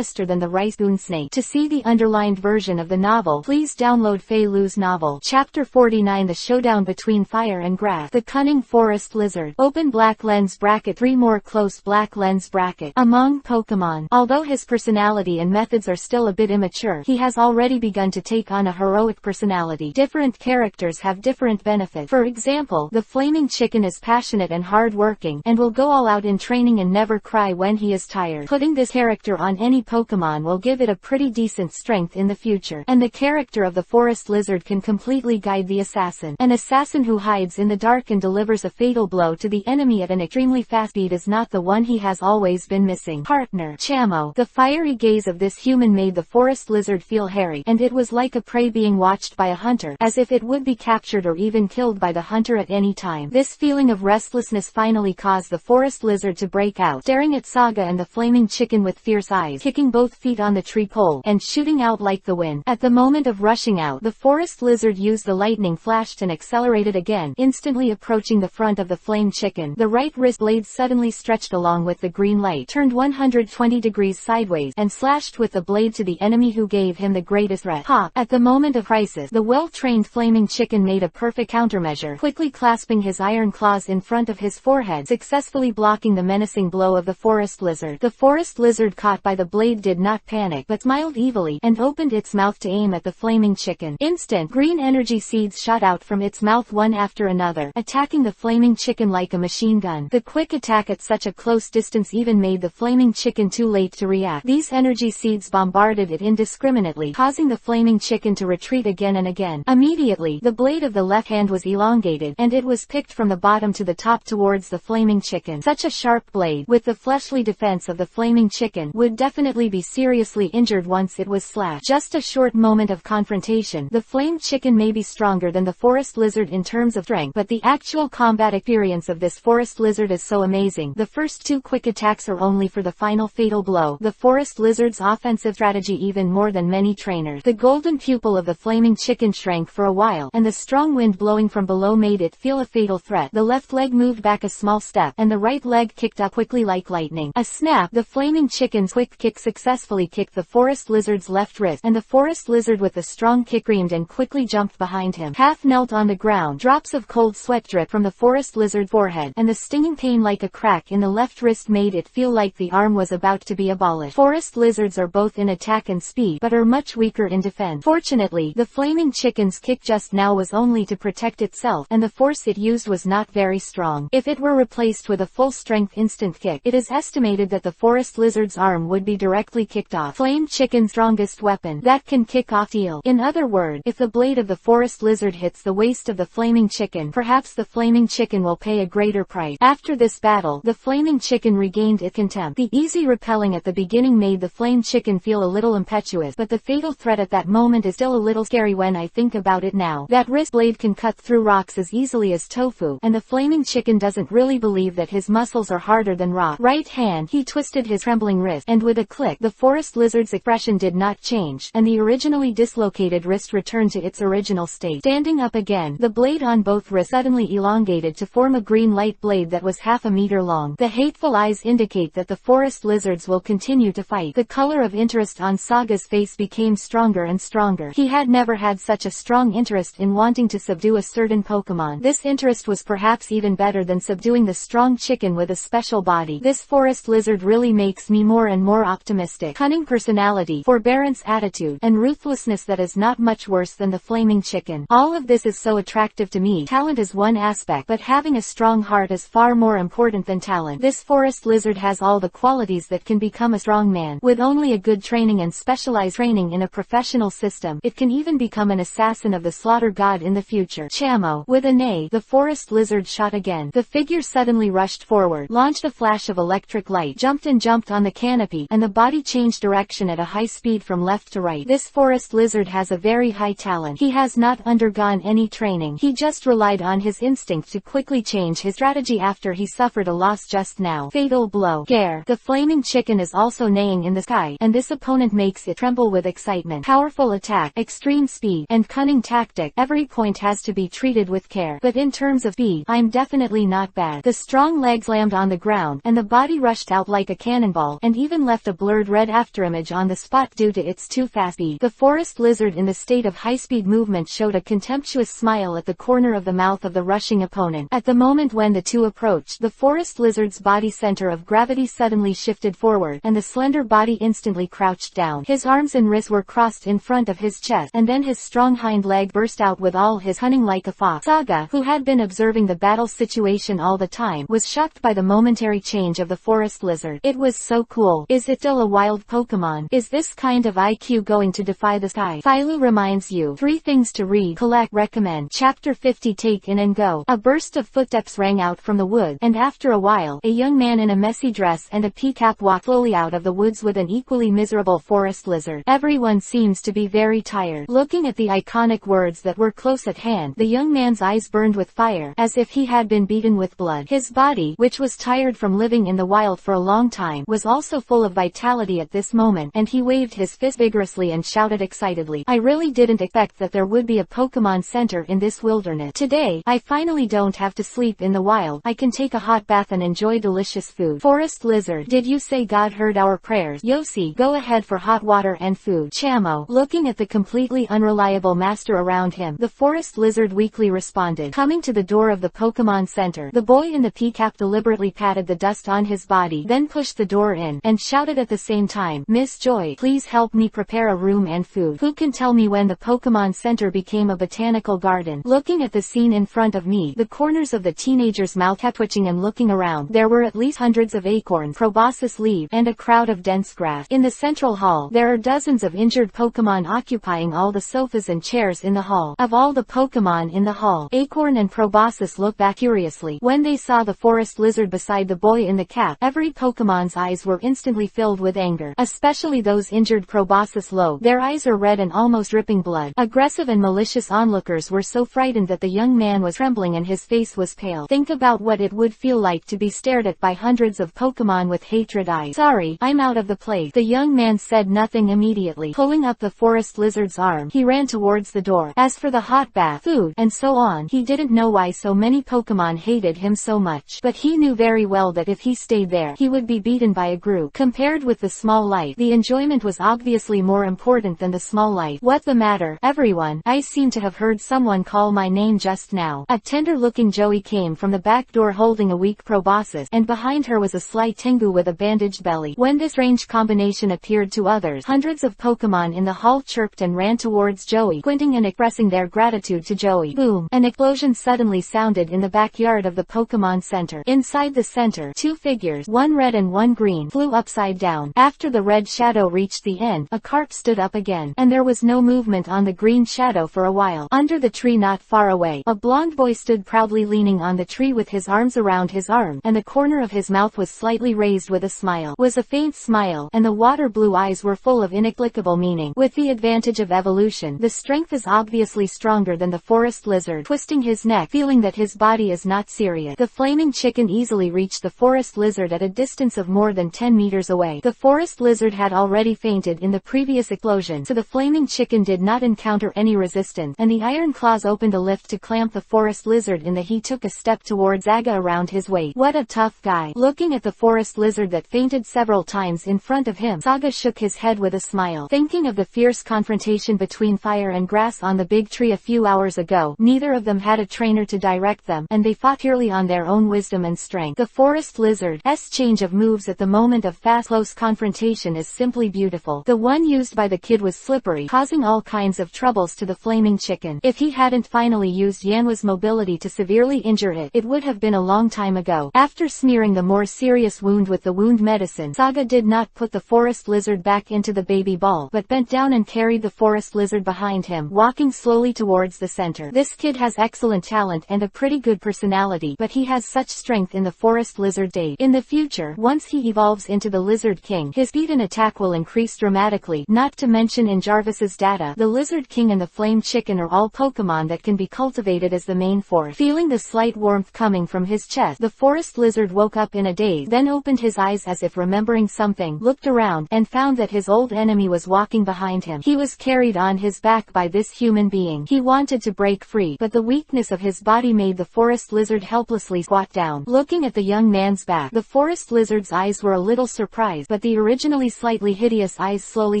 than the rice spoon snake. To see the underlined version of the novel, please download Fei Lu's novel. Chapter 49: The Showdown Between Fire and Grass. The Cunning Forest Lizard. Open black lens bracket 3 more close black lens bracket. Among Pokemon, although his personality and methods are still a bit immature, he has already begun to take on a heroic personality. Different characters have different benefits. For example, the flaming chicken is passionate and hard-working, and will go all out in training and never cry when he is tired. Putting this character on any Pokemon will give it a pretty pretty decent strength in the future. And the character of the forest lizard can completely guide the assassin. An assassin who hides in the dark and delivers a fatal blow to the enemy at an extremely fast speed is not the one he has always been missing. Partner. Chamo. The fiery gaze of this human made the forest lizard feel hairy, and it was like a prey being watched by a hunter, as if it would be captured or even killed by the hunter at any time. This feeling of restlessness finally caused the forest lizard to break out, staring at Saga and the flaming chicken with fierce eyes, kicking both feet on the tree pole, and shooting out like the wind. At the moment of rushing out, the forest lizard used the lightning flashed and accelerated again, instantly approaching the front of the flame chicken. The right wrist blade suddenly stretched along with the green light, turned 120 degrees sideways, and slashed with the blade to the enemy who gave him the greatest threat. Pop! At the moment of crisis, the well-trained flaming chicken made a perfect countermeasure, quickly clasping his iron claws in front of his forehead, successfully blocking the menacing blow of the forest lizard. The forest lizard caught by the blade did not panic, but smiled evilly, and opened its mouth to aim at the flaming chicken. Instant green energy seeds shot out from its mouth one after another, attacking the flaming chicken like a machine gun. The quick attack at such a close distance even made the flaming chicken too late to react. These energy seeds bombarded it indiscriminately, causing the flaming chicken to retreat again and again. Immediately, the blade of the left hand was elongated, and it was picked from the bottom to the top towards the flaming chicken. Such a sharp blade, with the fleshly defense of the flaming chicken, would definitely be seriously injured once it was slashed. Just a short moment of confrontation. The flame chicken may be stronger than the forest lizard in terms of strength, but the actual combat experience of this forest lizard is so amazing. The first two quick attacks are only for the final fatal blow. The forest lizard's offensive strategy even more than many trainers. The golden pupil of the flaming chicken shrank for a while, and the strong wind blowing from below made it feel a fatal threat. The left leg moved back a small step, and the right leg kicked up quickly like lightning. A snap! The flaming chicken's quick kick successfully kicked the forest lizard's left wrist, and the forest lizard with a strong kick screamed and quickly jumped behind him. Half knelt on the ground. Drops of cold sweat dripped from the forest lizard's forehead, and the stinging pain like a crack in the left wrist made it feel like the arm was about to be abolished. Forest lizards are both in attack and speed, but are much weaker in defense. Fortunately, the flaming chicken's kick just now was only to protect itself, and the force it used was not very strong. If it were replaced with a full-strength instant kick, it is estimated that the forest lizard's arm would be directly kicked off. Flame chicken's strongest weapon that can kick off steel. In other words, if the blade of the forest lizard hits the waist of the flaming chicken, perhaps the flaming chicken will pay a greater price. After this battle, the flaming chicken regained its contempt. The easy repelling at the beginning made the flame chicken feel a little impetuous, but the fatal threat at that moment is still a little scary when I think about it now. That wrist blade can cut through rocks as easily as tofu, and the flaming chicken doesn't really believe that his muscles are harder than rock. Right hand, he twisted his trembling wrist, and with a click, the forest lizard's expression did not change, and the originally dislocated wrist returned to its original state. Standing up again, the blade on both wrists suddenly elongated to form a green light blade that was half a meter long. The hateful eyes indicate that the forest lizards will continue to fight. The color of interest on Saga's face became stronger and stronger. He had never had such a strong interest in wanting to subdue a certain Pokemon. This interest was perhaps even better than subduing the strong chicken with a special body. This forest lizard really makes me more and more optimistic. Cunning personality, forbearance attitude, and ruthlessness that is not much worse than the flaming chicken. All of this is so attractive to me. Talent is one aspect, but having a strong heart is far more important than talent. This forest lizard has all the qualities that can become a strong man. With only a good training and specialized training in a professional system, it can even become an assassin of the slaughter god in the future. Chamo. With a neigh, the forest lizard shot again. The figure suddenly rushed forward, launched a flash of electric light, jumped on the canopy, and the body changed direction at a high speed from left to right. This forest lizard has a very high talent. He has not undergone any training. He just relied on his instinct to quickly change his strategy after he suffered a loss just now. Fatal blow. Gare. The flaming chicken is also neighing in the sky, and this opponent makes it tremble with excitement. Powerful attack, extreme speed, and cunning tactic. Every point has to be treated with care. But in terms of speed, I'm definitely not bad. The strong leg slammed on the ground, and the body rushed out like a cannonball, and even left a blurred red afterimage on the spot due to its too fast speed. The forest lizard in the state of high-speed movement showed a contemptuous smile at the corner of the mouth of the rushing opponent. At the moment when the two approached, the forest lizard's body center of gravity suddenly shifted forward, and the slender body instantly crouched down. His arms and wrists were crossed in front of his chest, and then his strong hind leg burst out with all his cunning like a fox. Saga, who had been observing the battle situation all the time, was shocked by the momentary change of the forest lizard. It was so cool. Is it still a wild Pokemon? Is this kind of IQ going to defy the sky? Philo reminds you. 3 things to read, collect, recommend. Chapter 50. Take in and go. A burst of footsteps rang out from the wood, and after a while, a young man in a messy dress and a pea-cap walked slowly out of the woods with an equally miserable forest lizard. Everyone seems to be very tired. Looking at the iconic words that were close at hand, the young man's eyes burned with fire, as if he had been beaten with blood. His body, which was tired from living in the wild for a long time, was also full of vitality at this moment, and he waved his fist vigorously and shouted excitedly, "I really didn't expect that there would be a Pokemon Center in this wilderness. Today, I finally don't have to sleep in the wild. I can take a hot bath and enjoy delicious food." Forest lizard, did you say God heard our prayers? Yossi, go ahead for hot water and food. Chamo, looking at the completely unreliable master around him, the forest lizard weakly responded. Coming to the door of the Pokemon Center, the boy in the pea-cap deliberately patted the dust on his body, then pushed the door in, and shouted at the same time, "Miss Joy, please help me prepare a room and food. Who can tell me when the Pokemon Center became a botanical garden?" Looking at the scene in front of me, the corners of the teenager's mouth kept twitching and looking around. There were at least hundreds of acorns, proboscis leaves, and a crowd of dense grass. In the central hall, there are dozens of injured Pokemon occupying all the sofas and chairs in the hall. Of all the Pokemon in the hall, Acorn and Proboscis looked back curiously. When they saw the forest lizard beside the boy in the cap, every Pokemon's eyes were instantly filled with anger, especially those injured Proboscis low. Their eyes are red and almost dripping blood. Aggressive and malicious onlookers were so frightened that the young man was trembling and his face was pale. Think about what it would feel like to be stared at by hundreds of Pokemon with hatred eyes. "Sorry, I'm out of the place." The young man said nothing immediately. Pulling up the forest lizard's arm, he ran towards the door. As for the hot bath, food, and so on, he didn't know why so many Pokemon hated him so much. But he knew very well that if he stayed there, he would be beaten by a group. Compared with the small light, the enjoyment was obviously more important than the small light. "What the matter, everyone? I seem to have heard someone call my name just now." A tender-looking Joey came from the back door holding a weak Proboscis, and behind her was a sly Tengu with a bandaged belly. When this strange combination appeared to others, hundreds of Pokemon in the hall chirped and ran towards Joey, squinting and expressing their gratitude to Joey. Boom! An explosion suddenly sounded in the backyard of the Pokemon Center. Inside the center, 2 figures, one red and one green, flew upside down. After the red shadow reached the end, a cart stood up again, and there was no movement on the green shadow for a while. Under the tree not far away, a blonde boy stood proudly leaning on the tree with his arms around his arm, and the corner of his mouth was slightly raised with a smile. Was a faint smile, and the water blue eyes were full of inexplicable meaning. With the advantage of evolution, the strength is obviously stronger than the forest lizard. Twisting his neck, feeling that his body is not serious, the flaming chicken easily reached the forest lizard at a distance of more than 10 meters away. The forest lizard had already fainted in the previous explosion, so the flaming chicken did not encounter any resistance, and the iron claws opened a lift to clamp the forest lizard in. He took a step towards Zaga around his waist. What a tough guy. Looking at the forest lizard that fainted several times in front of him, Saga shook his head with a smile. Thinking of the fierce confrontation between fire and grass on the big tree a few hours ago, neither of them had a trainer to direct them, and they fought purely on their own wisdom and strength. The forest lizard's change of moves at the moment of fast close confrontation is simply beautiful. The one used by the kid was slippery, causing all kinds of troubles to the flaming chicken. If he hadn't finally used Yanwa's mobility to severely injure it, it would have been a long time ago. After smearing the more serious wound with the wound medicine, Saga did not put the forest lizard back into the baby ball, but bent down and carried the forest lizard behind him, walking slowly towards the center. This kid has excellent talent and a pretty good personality, but he has such strength in the forest lizard state. In the future, once he evolves into the Lizard King, his speed and attack will increase dramatically. Not to mention in Jarvis's data, the Lizard King and the Flame Chicken are all Pokemon that can be cultivated as the main force. Feeling the slight warmth coming from his chest, the forest lizard woke up in a daze, then opened his eyes as if remembering something, looked around, and found that his old enemy was walking behind him. He was carried on his back by this human being. He wanted to break free, but the weakness of his body made the forest lizard helplessly squat down. Looking at the young man's back, the forest lizard's eyes were a little surprised, but the originally slightly hideous eyes slowly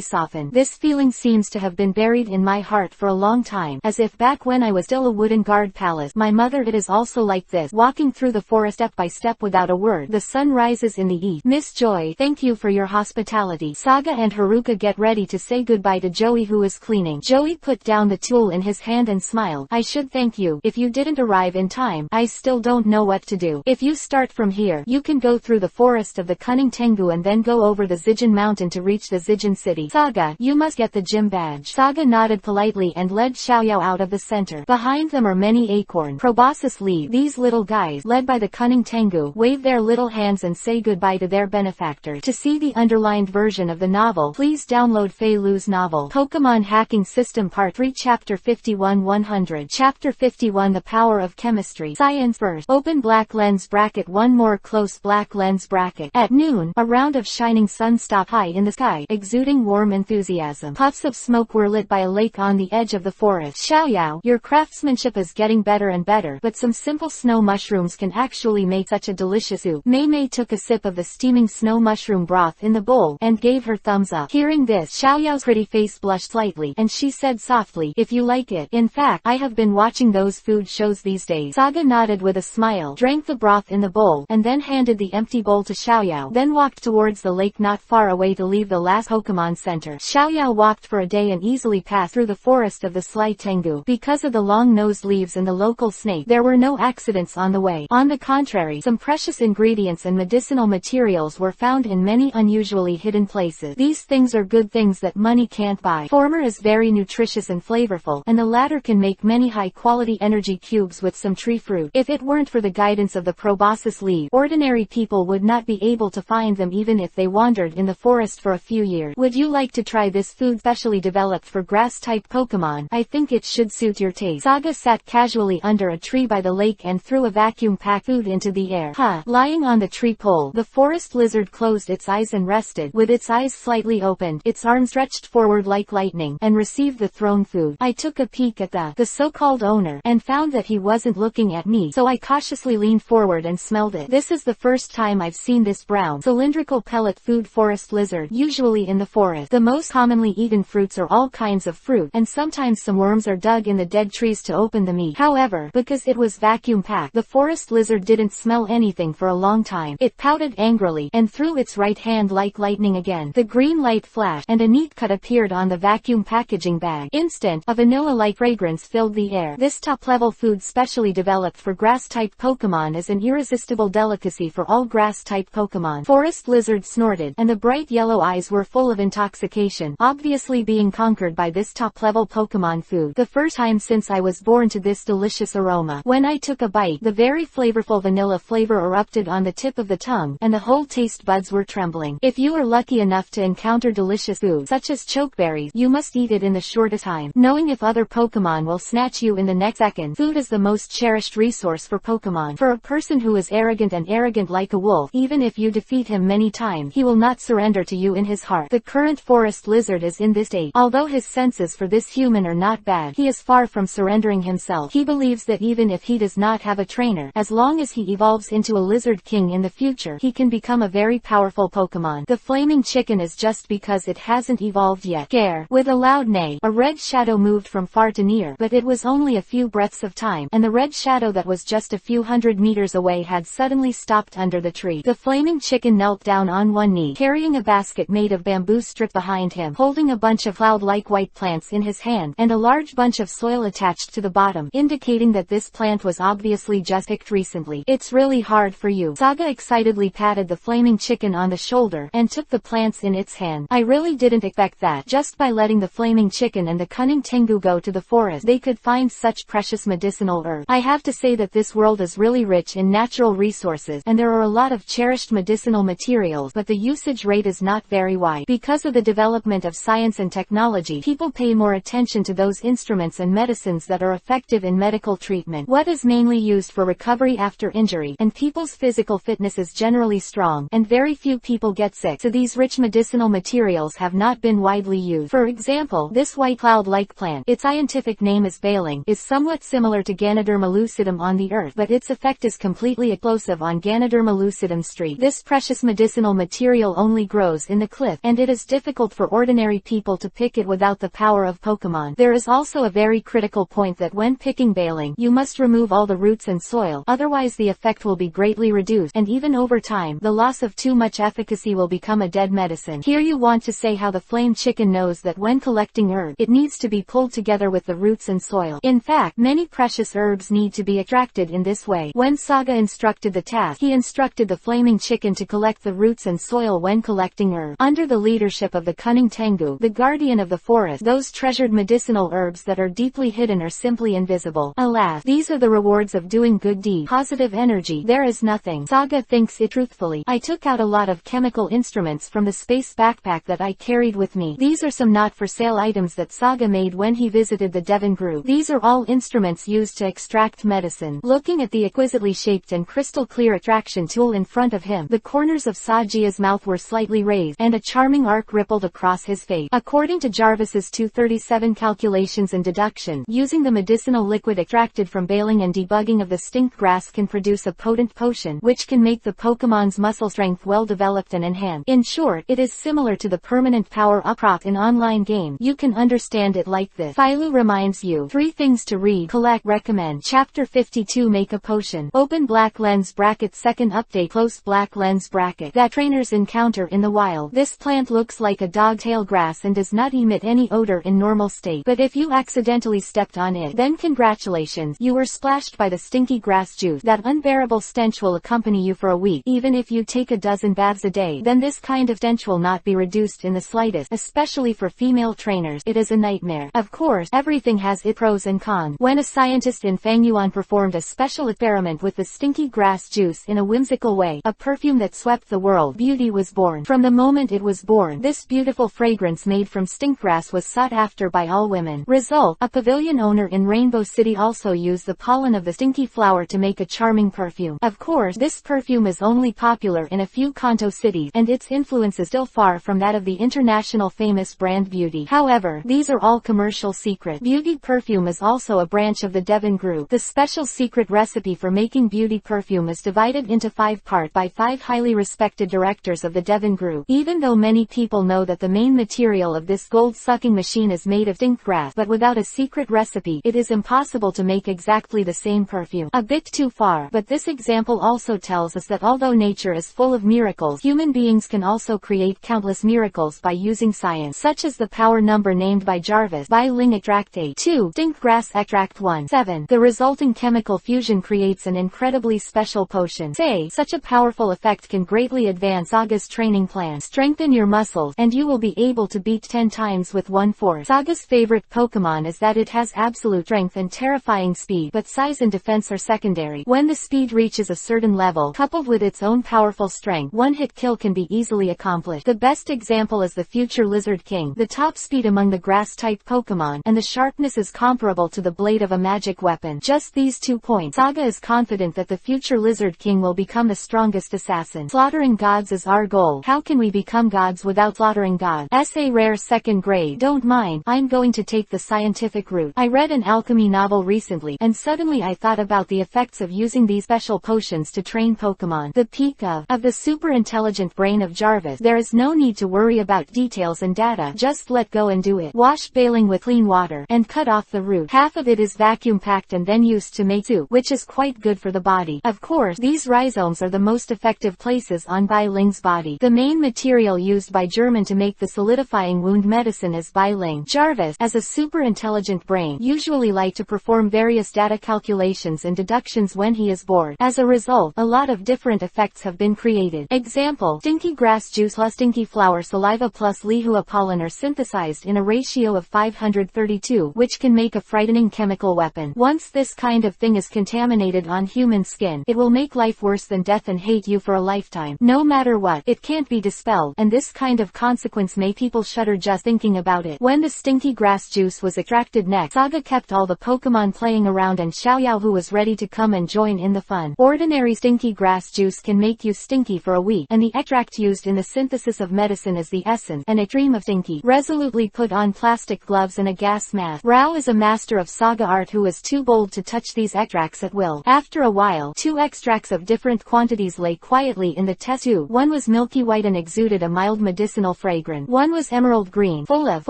softened. This feeling seems to have been buried in my heart for a long time, as if back when I was still a wooden guard palace. My mother, it is also like this. Walking through the forest step by step without a word, the sun rises in the east. Miss Joy, thank you for your hospitality. Saga and Haruka get ready to say goodbye to Joey, who is cleaning. Joey put down the tool in his hand and smiled. I should thank you. If you didn't arrive in time, I still don't know what to do. If you start from here, you can go through the forest of the Cunning Tengu and then go over the Zijin Mountain to reach reach the Zijin city. Saga, you must get the gym badge. Saga nodded politely and led Xiaoyao out of the center. Behind them are many acorn proboscis leaves. These little guys, led by the cunning Tengu, wave their little hands and say goodbye to their benefactor. To see the underlined version of the novel, please download Fei Lu's novel, Pokemon Hacking System Part 3 Chapter 51 100. Chapter 51 The Power of Chemistry. Science first. Open black lens bracket. One more close black lens bracket. At noon, a round of shining sun stopped high in the sky, exuding warm enthusiasm. Puffs of smoke were lit by a lake on the edge of the forest. Xiaoyao, your craftsmanship is getting better and better, but some simple snow mushrooms can actually make such a delicious soup. Mei Mei took a sip of the steaming snow mushroom broth in the bowl, and gave her thumbs up. Hearing this, Xiaoyao's pretty face blushed slightly, and she said softly, if you like it. In fact, I have been watching those food shows these days. Saga nodded with a smile, drank the broth in the bowl, and then handed the empty bowl to Xiaoyao, then walked towards the lake not far away to leave the last Pokemon Center. Xiaoyao walked for a day and easily passed through the forest of the sly Tengu. Because of the long-nosed leaves and the local snake, there were no accidents on the way. On the contrary, some precious ingredients and medicinal materials were found in many unusually hidden places. These things are good things that money can't buy. Former is very nutritious and flavorful, and the latter can make many high-quality energy cubes with some tree fruit. If it weren't for the guidance of the proboscis leaf, ordinary people would not be able to find them even if they wandered in the forest for a few years. Would you like to try this food specially developed for grass-type Pokemon? I think it should suit your taste. Saga sat casually under a tree by the lake and threw a vacuum-packed food into the air. Lying on the tree pole, the forest lizard closed its eyes and rested, with its eyes slightly opened, its arms stretched forward like lightning, and received the thrown food. I took a peek at the so-called owner, and found that he wasn't looking at me, so I cautiously leaned forward and smelled it. This is the first time I've seen this brown, cylindrical pellet food forest lizard. Usually in the forest, the most commonly eaten fruits are all kinds of fruit, and sometimes some worms are dug in the dead trees to open the meat. However, because it was vacuum-packed, the forest lizard didn't smell anything for a long time. It pouted angrily, and threw its right hand like lightning again. The green light flashed, and a neat cut appeared on the vacuum packaging bag. Instant, a vanilla-like fragrance filled the air. This top-level food specially developed for grass-type Pokemon is an irresistible delicacy for all grass-type Pokemon. Forest lizard snorted, and the bright yellow eyes were full of intoxication, obviously being conquered by this top-level Pokemon food. The first time since I was born to this delicious aroma. When I took a bite, the very flavorful vanilla flavor erupted on the tip of the tongue, and the whole taste buds were trembling. If you are lucky enough to encounter delicious food, such as chokeberries, you must eat it in the shortest time, knowing if other Pokemon will snatch you in the next second. Food is the most cherished resource for Pokemon. For a person who is arrogant like a wolf, even if you defeat him many times, he will not surrender to you in his heart. The current forest lizard is in this state. Although his senses for this human are not bad, he is far from surrendering himself. He believes that even if he does not have a trainer, as long as he evolves into a lizard king in the future, he can become a very powerful Pokemon. The flaming chicken is just because it hasn't evolved yet. Gare. With a loud neigh, a red shadow moved from far to near, but it was only a few breaths of time, and the red shadow that was just a few hundred meters away had suddenly stopped under the tree. The flaming chicken knelt down on one knee, carrying a basket made of bamboo strip behind him, holding a bunch of cloud-like white plants in his hand, and a large bunch of soil attached to the bottom, indicating that this plant was obviously just picked recently. It's really hard for you. Saga excitedly patted the flaming chicken on the shoulder, and took the plants in its hand. I really didn't expect that. Just by letting the flaming chicken and the cunning Tengu go to the forest, they could find such precious medicinal herbs. I have to say that this world is really rich in natural resources, and there are a lot of cherished medicinal materials, but the usage rate is not very wide. Because of the development of science and technology, people pay more attention to those instruments and medicines that are effective in medical treatment. What is mainly used for recovery after injury, and people's physical fitness is generally strong, and very few people get sick, so these rich medicinal materials have not been widely used. For example, this white cloud-like plant, its scientific name is baling, is somewhat similar to Ganoderma lucidum on the earth, but its effect is completely explosive on Ganoderma lucidum street. This precious medicinal material only grows in the cliff, and it is difficult for ordinary people to pick it without the power of Pokemon. There is also a very critical point that when picking baling, you must remove all the roots and soil, otherwise the effect will be greatly reduced, and even over time, the loss of too much efficacy will become a dead medicine. Here you want to say how the flame chicken knows that when collecting herbs, it needs to be pulled together with the roots and soil. In fact, many precious herbs need to be extracted in this way. When Saga instructed the task, he instructed the flaming chicken to collect the roots and soil when collecting herbs. under the leadership of the cunning Tengu, the guardian of the forest. Those treasured medicinal herbs that are deeply hidden are simply invisible. Alas, these are the rewards of doing good deeds. Positive energy. There is nothing. Saga thinks it truthfully. I took out a lot of chemical instruments from the space backpack that I carried with me. These are some not-for-sale items that Saga made when he visited the Devon group. These are all instruments used to extract medicine. Looking at the exquisitely shaped and crystal clear extraction tool in front of him, the corners of Sajia's mouth were slightly raised, and a charming arc rippled across his face. According to Jarvis's 237 calculations and deduction, using the medicinal liquid extracted from baling and debugging of the stink grass can produce a potent potion, which can make the Pokemon's muscle strength well developed and enhanced. In short, it is similar to the permanent power-up prop in online game. You can understand it like this. Philo reminds you. 3 things to read, collect, recommend. Chapter 52. Make a potion. Open black lens bracket. Second update. Close black lens bracket. That trainers encounter in the wild. This plant looks like a dogtail grass and does not emit any odor in normal state. But if you accidentally stepped on it, then congratulations, you were splashed by the stinky grass juice. That unbearable stench will accompany you for a week. Even if you take a dozen baths a day, then this kind of stench will not be reduced in the slightest. Especially for female trainers, it is a nightmare. Of course, everything has its pros and cons. When a scientist in Fangyuan performed a special experiment with the stinky grass juice in a whimsical way, a perfume that swept the world, beauty was born. From the moment it was born, this beautiful fragrance made from stinkgrass was sought after by all women. Result, a pavilion owner in Rainbow City also used the pollen of the stinky flower to make a charming perfume. Of course, this perfume is only popular in a few Kanto cities, and its influence is still far from that of the international famous brand Beauty. However, these are all commercial secrets. Beauty perfume is also a branch of the Devon group. The special secret recipe for making beauty perfume is divided into 5 parts by 5 highly respected directors of the Devon group. Even though many people know that the main material of this gold-sucking machine is made of stinkgrass, but without a secret recipe, it is impossible to make exactly the same perfume. A bit too far, but this example also tells us that although nature is full of miracles, human beings can also create countless miracles by using science, such as the power number named by Jarvis, Ling Extract 8, 2, Stinkgrass Extract 1, 7. The resulting chemical fusion creates an incredibly special potion. Say, such a powerful effect can greatly advance Saga's training plan. Strengthen your muscles, and you will be able to beat 10 times with 1 force. Saga's favorite Pokemon is that it has absolute strength and terrifying speed, but size and defense are secondary. When the speed reaches a certain level, coupled with its own powerful strength, one-hit kill can be easily accomplished. The best example is the future Lizard King. The top speed among the grass-type Pokemon, and the sharpness is comparable to the blade of a magic weapon. Just these 2 points. Saga is confident that the future Lizard King will become the strongest assassin. Slaughtering gods is our goal. How can we become gods without slaughtering gods? A rare 2nd grade. Don't mind, I'm going to take the scientific route. I read an alchemy novel recently, and suddenly I thought about the effects of using these special potions to train Pokemon. The peak of the super intelligent brain of Jarvis. There is no need to worry about details and data, just let go and do it. Wash baling with clean water, and cut off the root. Half of it is vacuum packed and then used to make soup, which is quite good for the body. Of course, these rhizomes are the most effective places on Ling's body. The main material used by German to make the solidifying wound medicine is Ling. Jarvis, as a super intelligent brain, usually like to perform various data calculations and deductions when he is bored. As a result, a lot of different effects have been created. Example, stinky grass juice plus stinky flower saliva plus lihua pollen are synthesized in a ratio of 532, which can make a frightening chemical weapon. Once this kind of thing is contaminated on human skin, it will make life worse than death and hate you for a lifetime. No matter what, it can't be dispelled, and this kind of consequence make people shudder just thinking about it. When the stinky grass juice was extracted next, Saga kept all the Pokemon playing around and Xiaoyao who was ready to come and join in the fun. Ordinary stinky grass juice can make you stinky for a week, and the extract used in the synthesis of medicine is the essence, an extreme of stinky. Resolutely put on plastic gloves and a gas mask. Rao is a master of Saga art who is too bold to touch these extracts at will. After a while, 2 extracts of different quantities lay quietly in the test tube. One was milky white and exuded a mild medicinal fragrance. One was emerald green, full of.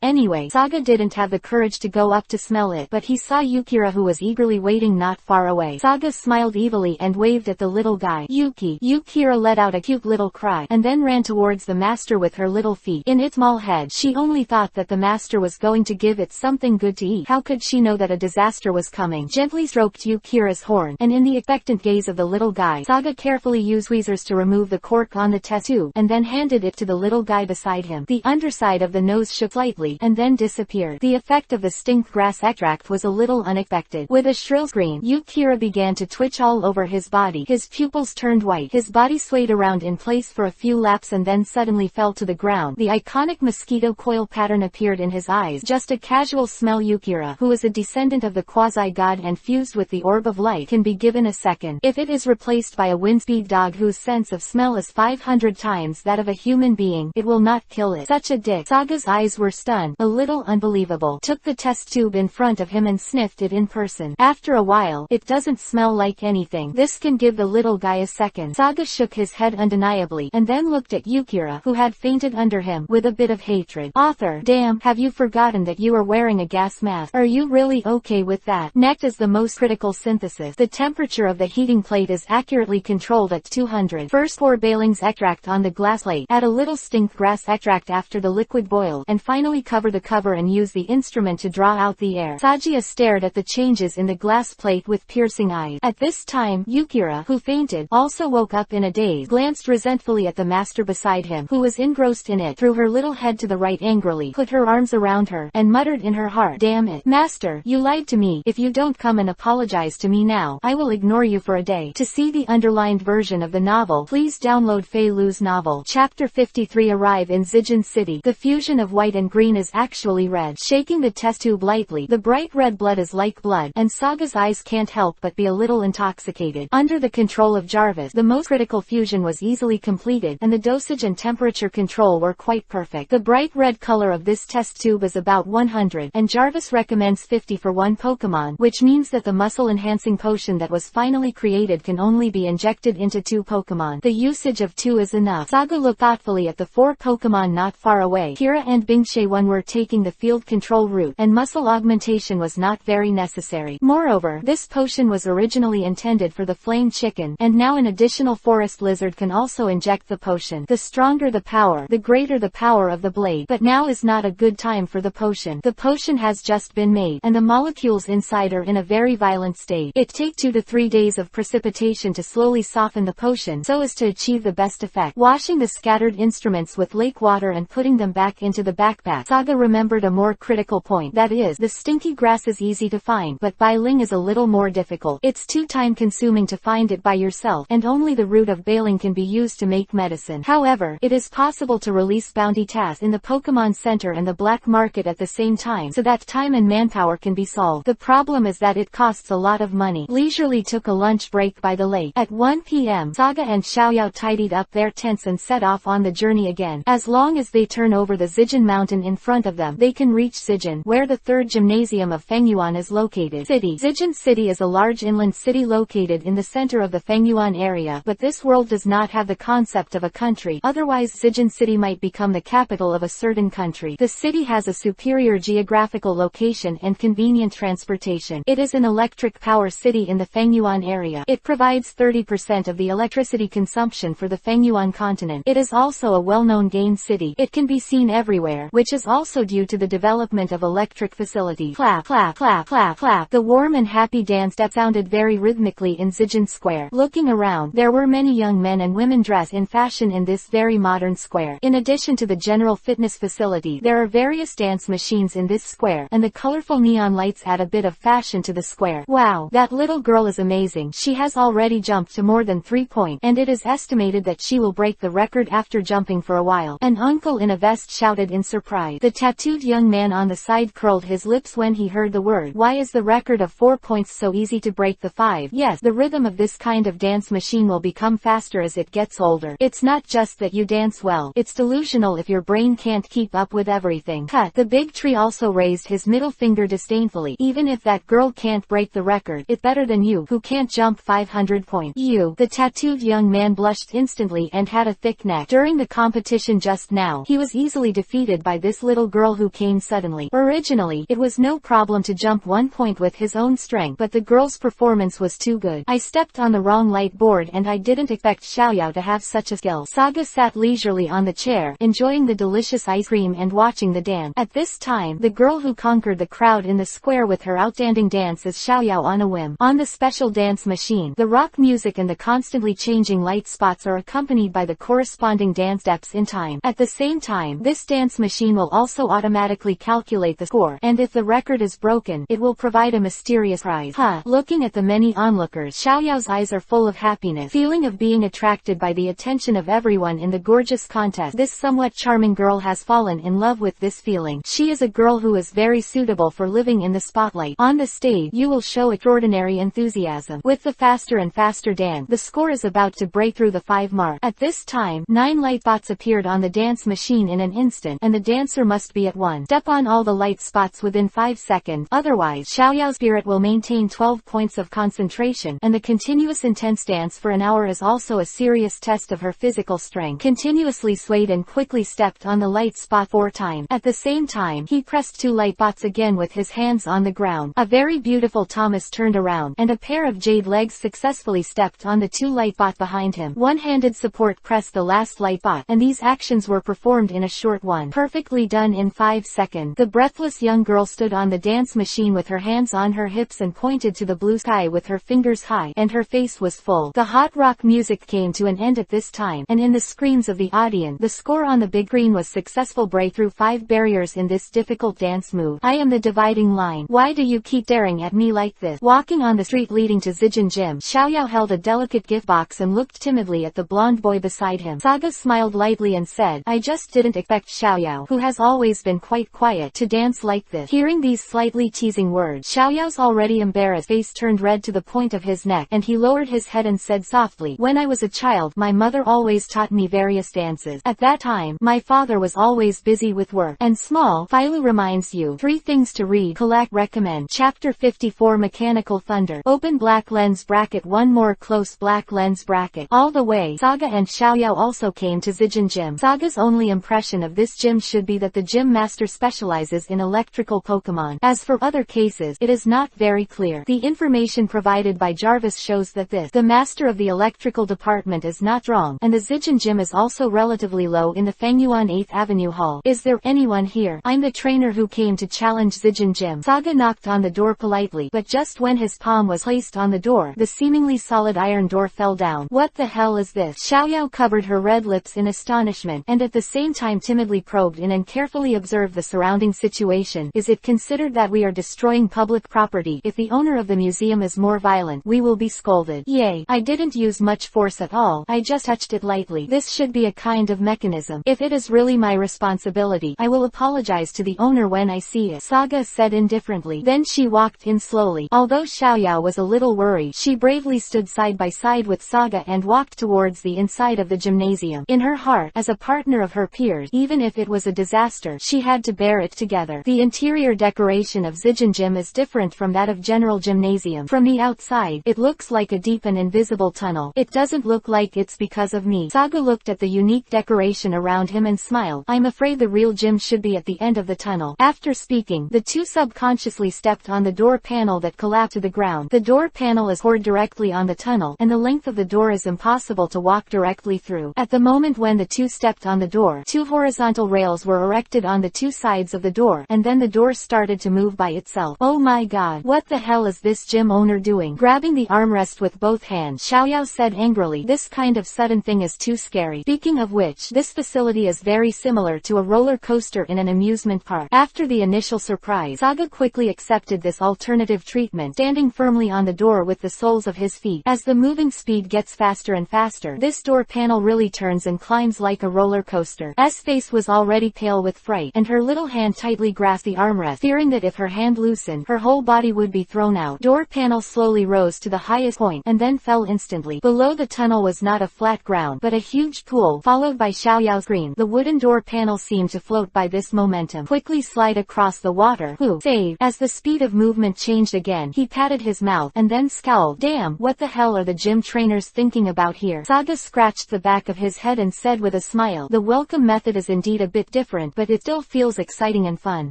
Anyway, Saga didn't have the courage to go up to smell it, but he saw Yukira who was eagerly waiting not far away. Saga smiled evilly and waved at the little guy. Yuki. Yukira let out a cute little cry, and then ran towards the master with her little feet. In its small head, she only thought that the master was going to give it something good to eat. How could she know that a disaster was coming? Gently stroked Yukira's horn, and in the expectant gaze of the little guy, Saga carefully used tweezers to remove the cork on the test tube, and then handed handed it to the little guy beside him. The underside of the nose shook slightly, and then disappeared. The effect of the stink grass extract was a little unexpected. With a shrill scream, Yukira began to twitch all over his body. His pupils turned white. His body swayed around in place for a few laps and then suddenly fell to the ground. The iconic mosquito coil pattern appeared in his eyes. Just a casual smell. Yukira, who is a descendant of the quasi-god and fused with the orb of light, can be given a second. If it is replaced by a windspeed dog whose sense of smell is 500 times that of a human being, it will not kill it. Such a dick. Saga's eyes were stunned, a little unbelievable. Took the test tube in front of him and sniffed it in person. After a while, it doesn't smell like anything. This can give the little guy a second. Saga shook his head undeniably, and then looked at Yukira, who had fainted under him, with a bit of hatred. Author, damn, have you forgotten that you are wearing a gas mask? Are you really okay with that? Next is the most critical synthesis. The temperature of the heating plate is accurately controlled at 200. First pour Bailing's extract on the glass plate, add a little stink grass extract after the liquid boiled, and finally cover the cover and use the instrument to draw out the air. Sagia stared at the changes in the glass plate with piercing eyes. At this time, Yukira, who fainted, also woke up in a daze, glanced resentfully at the master beside him, who was engrossed in it, threw her little head to the right angrily, put her arms around her, and muttered in her heart, damn it, master, you lied to me. If you don't come and apologize to me now, I will ignore you for a day. To see the underlined version of the novel, please download Fei Lu's novel. Chapter 53. Arrive in Zijin City. The fusion of white and green is actually red. Shaking the test tube lightly, the bright red blood is like blood, and Saga's eyes can't help but be a little intoxicated. Under the control of Jarvis, the most critical fusion was easily completed, and the dosage and temperature control were quite perfect. The bright red color of this test tube is about 100, and Jarvis recommends 50 for one Pokemon, which means that the muscle-enhancing potion that was finally created can only be injected into 2 Pokemon. The usage of 2 is enough. Saga looked thoughtfully at the 4 Pokemon not far away. Kira and Bingshaewon were taking the field control route, and muscle augmentation was not very necessary. Moreover, this potion was originally intended for the flame chicken, and now an additional forest lizard can also inject the potion. The stronger the power, the greater the power of the blade. But now is not a good time for the potion. The potion has just been made, and the molecules inside are in a very violent state. It takes 2 to 3 days of precipitation to slowly soften the potion so as to achieve the best effect. Washing the scattered instruments with lake water and putting them back into the backpack, Saga remembered a more critical point. That is, the stinky grass is easy to find, but Bailing is a little more difficult. It's too time-consuming to find it by yourself, and only the root of Bailing can be used to make medicine. However, it is possible to release bounty tasks in the Pokemon Center and the black market at the same time, so that time and manpower can be solved. The problem is that it costs a lot of money. Leisurely took a lunch break by the lake. At 1 p.m., Saga and Xiaoyao tidied up their tents and set off on the journey again. As long as they turn over the Zijin mountain in front of them, they can reach Zijin, where the 3rd gymnasium of Fengyuan is located. Zijin City is a large inland city located in the center of the Fengyuan area, but this world does not have the concept of a country, otherwise Zijin City might become the capital of a certain country. The city has a superior geographical location and convenient transportation. It is an electric power city in the Fengyuan area. It provides 30% of the electricity consumption for the Fengyuan continent. It is also a well-known game city. It can be seen everywhere, which is also due to the development of electric facilities. Clap, clap, clap, clap, clap. The warm and happy dance that sounded very rhythmically in Zijin Square. Looking around, there were many young men and women dressed in fashion in this very modern square. In addition to the general fitness facility, there are various dance machines in this square, and the colorful neon lights add a bit of fashion to the square. Wow, that little girl is amazing. She has already jumped to more than 3 points, and it is estimated that she will break the record after jumping for a while. An uncle in a vest shouted in surprise. The tattooed young man on the side curled his lips when he heard the word. Why is the record of 4 points so easy to break the 5? Yes, the rhythm of this kind of dance machine will become faster as it gets older. It's not just that you dance well, it's delusional if your brain can't keep up with everything. Cut. The big tree also raised his middle finger disdainfully. Even if that girl can't break the record, it's better than you, who can't jump 500 points. You. The tattooed young man blushed instantly and had a thick neck. During the competition just now, he was easily defeated by this little girl who came suddenly. Originally, it was no problem to jump 1 point with his own strength, but the girl's performance was too good. I stepped on the wrong light board and I didn't expect Xiaoyao to have such a skill. Saga sat leisurely on the chair, enjoying the delicious ice cream and watching the dance. At this time, the girl who conquered the crowd in the square with her outstanding dance is Xiaoyao on a whim. On the special dance machine, the rock music and the constantly changing light spots are accompanied by the corresponding corresponding dance steps in time. At the same time, this dance machine will also automatically calculate the score, and if the record is broken, it will provide a mysterious prize. Looking at the many onlookers, Xiaoyao's eyes are full of happiness, feeling of being attracted by the attention of everyone in the gorgeous contest. This somewhat charming girl has fallen in love with this feeling. She is a girl who is very suitable for living in the spotlight. On the stage, you will show extraordinary enthusiasm. With the faster and faster dance, the score is about to break through the 5 mark. At this time, 9 light spots appeared on the dance machine in an instant, and the dancer must be at 1 step on all the light spots within 5 seconds. Otherwise, Xiaoyao's spirit will maintain 12 points of concentration, and the continuous intense dance for an hour is also a serious test of her physical strength. Continuously swayed and quickly stepped on the light spot 4 times. At the same time, he pressed 2 light spots again with his hands on the ground. A very beautiful Thomas turned around, and a pair of jade legs successfully stepped on the 2 light spots behind him. One-handed support pressed the last light spot, and these actions were performed in a short one. Perfectly done in 5 seconds. The breathless young girl stood on the dance machine with her hands on her hips and pointed to the blue sky with her fingers high, and her face was full. The hot rock music came to an end at this time, and in the screams of the audience, the score on the big screen was successful. Break through 5 barriers in this difficult dance move. I am the dividing line. Why do you keep staring at me like this? Walking on the street leading to Zijin Gym, Xiaoyao held a delicate gift box and looked timidly at the blonde boy beside him. Saga smiled lightly and said, I just didn't expect Xiaoyao, who has always been quite quiet, to dance like this. Hearing these slightly teasing words, Xiaoyao's already embarrassed face turned red to the point of his neck, and he lowered his head and said softly, when I was a child, my mother always taught me various dances. At that time, my father was always busy with work. And small, Filu reminds you, 3 things to read, collect, recommend. Chapter 54 Mechanical Thunder. Open black lens bracket 1 more close black lens bracket. All the way, Saga and Xiaoyao also came to Zijin Gym. Saga's only impression of this gym should be that the gym master specializes in electrical Pokemon. As for other cases, it is not very clear. The information provided by Jarvis shows that the master of the electrical department is not wrong, and the Zijin Gym is also relatively low in the Fangyuan 8th Avenue Hall. Is there anyone here? I'm the trainer who came to challenge Zijin Gym. Saga knocked on the door politely, but just when his palm was placed on the door, the seemingly solid iron door fell down. What the hell is this? Xiaoyao covered her red lips in astonishment, and at the same time timidly probed in and carefully observed the surrounding situation. Is it considered that we are destroying public property? If the owner of the museum is more violent, we will be scolded. Yay, I didn't use much force at all, I just touched it lightly. This should be a kind of mechanism. If it is really my responsibility, I will apologize to the owner when I see it, Saga said indifferently. Then she walked in slowly. Although Xiaoyao was a little worried, she bravely stood side by side with Saga and walked towards the inside of the gymnasium. In her heart, as a partner of her peers, even if it was a disaster, she had to bear it together. The interior decoration of Zijin Gym is different from that of general gymnasium. From the outside, it looks like a deep and invisible tunnel. It doesn't look like it's because of me. Saga looked at the unique decoration around him and smiled. I'm afraid the real gym should be at the end of the tunnel. After speaking, the two subconsciously stepped on the door panel that collapsed to the ground. The door panel is poured directly on the tunnel, and the length of the door is impossible to walk directly through. At the moment when the two stepped on the door, 2 horizontal rails were erected on the 2 sides of the door, and then the door started to move by itself. Oh my god, what the hell is this gym owner doing? Grabbing the armrest with both hands, Xiaoyao said angrily, this kind of sudden thing is too scary. Speaking of which, this facility is very similar to a roller coaster in an amusement park. After the initial surprise, Saga quickly accepted this alternative treatment, standing firmly on the door with the soles of his feet. As the moving speed gets faster and faster, this door panel really turns and climbs like a roller coaster. S face was already pale with fright, and her little hand tightly grasped the armrest, fearing that if her hand loosened, her whole body would be thrown out. Door panel slowly rose to the highest point, and then fell instantly. Below the tunnel was not a flat ground, but a huge pool, followed by Xiaoyao's scream. The wooden door panel seemed to float by this momentum, quickly slide across the water. Who saved? As the speed of movement changed again, he patted his mouth, and then scowled. Damn, what the hell are the gym trainers thinking about here? Saga scratched the back of his head and said with a smile, the welcome method is indeed a bit different, but it still feels exciting and fun.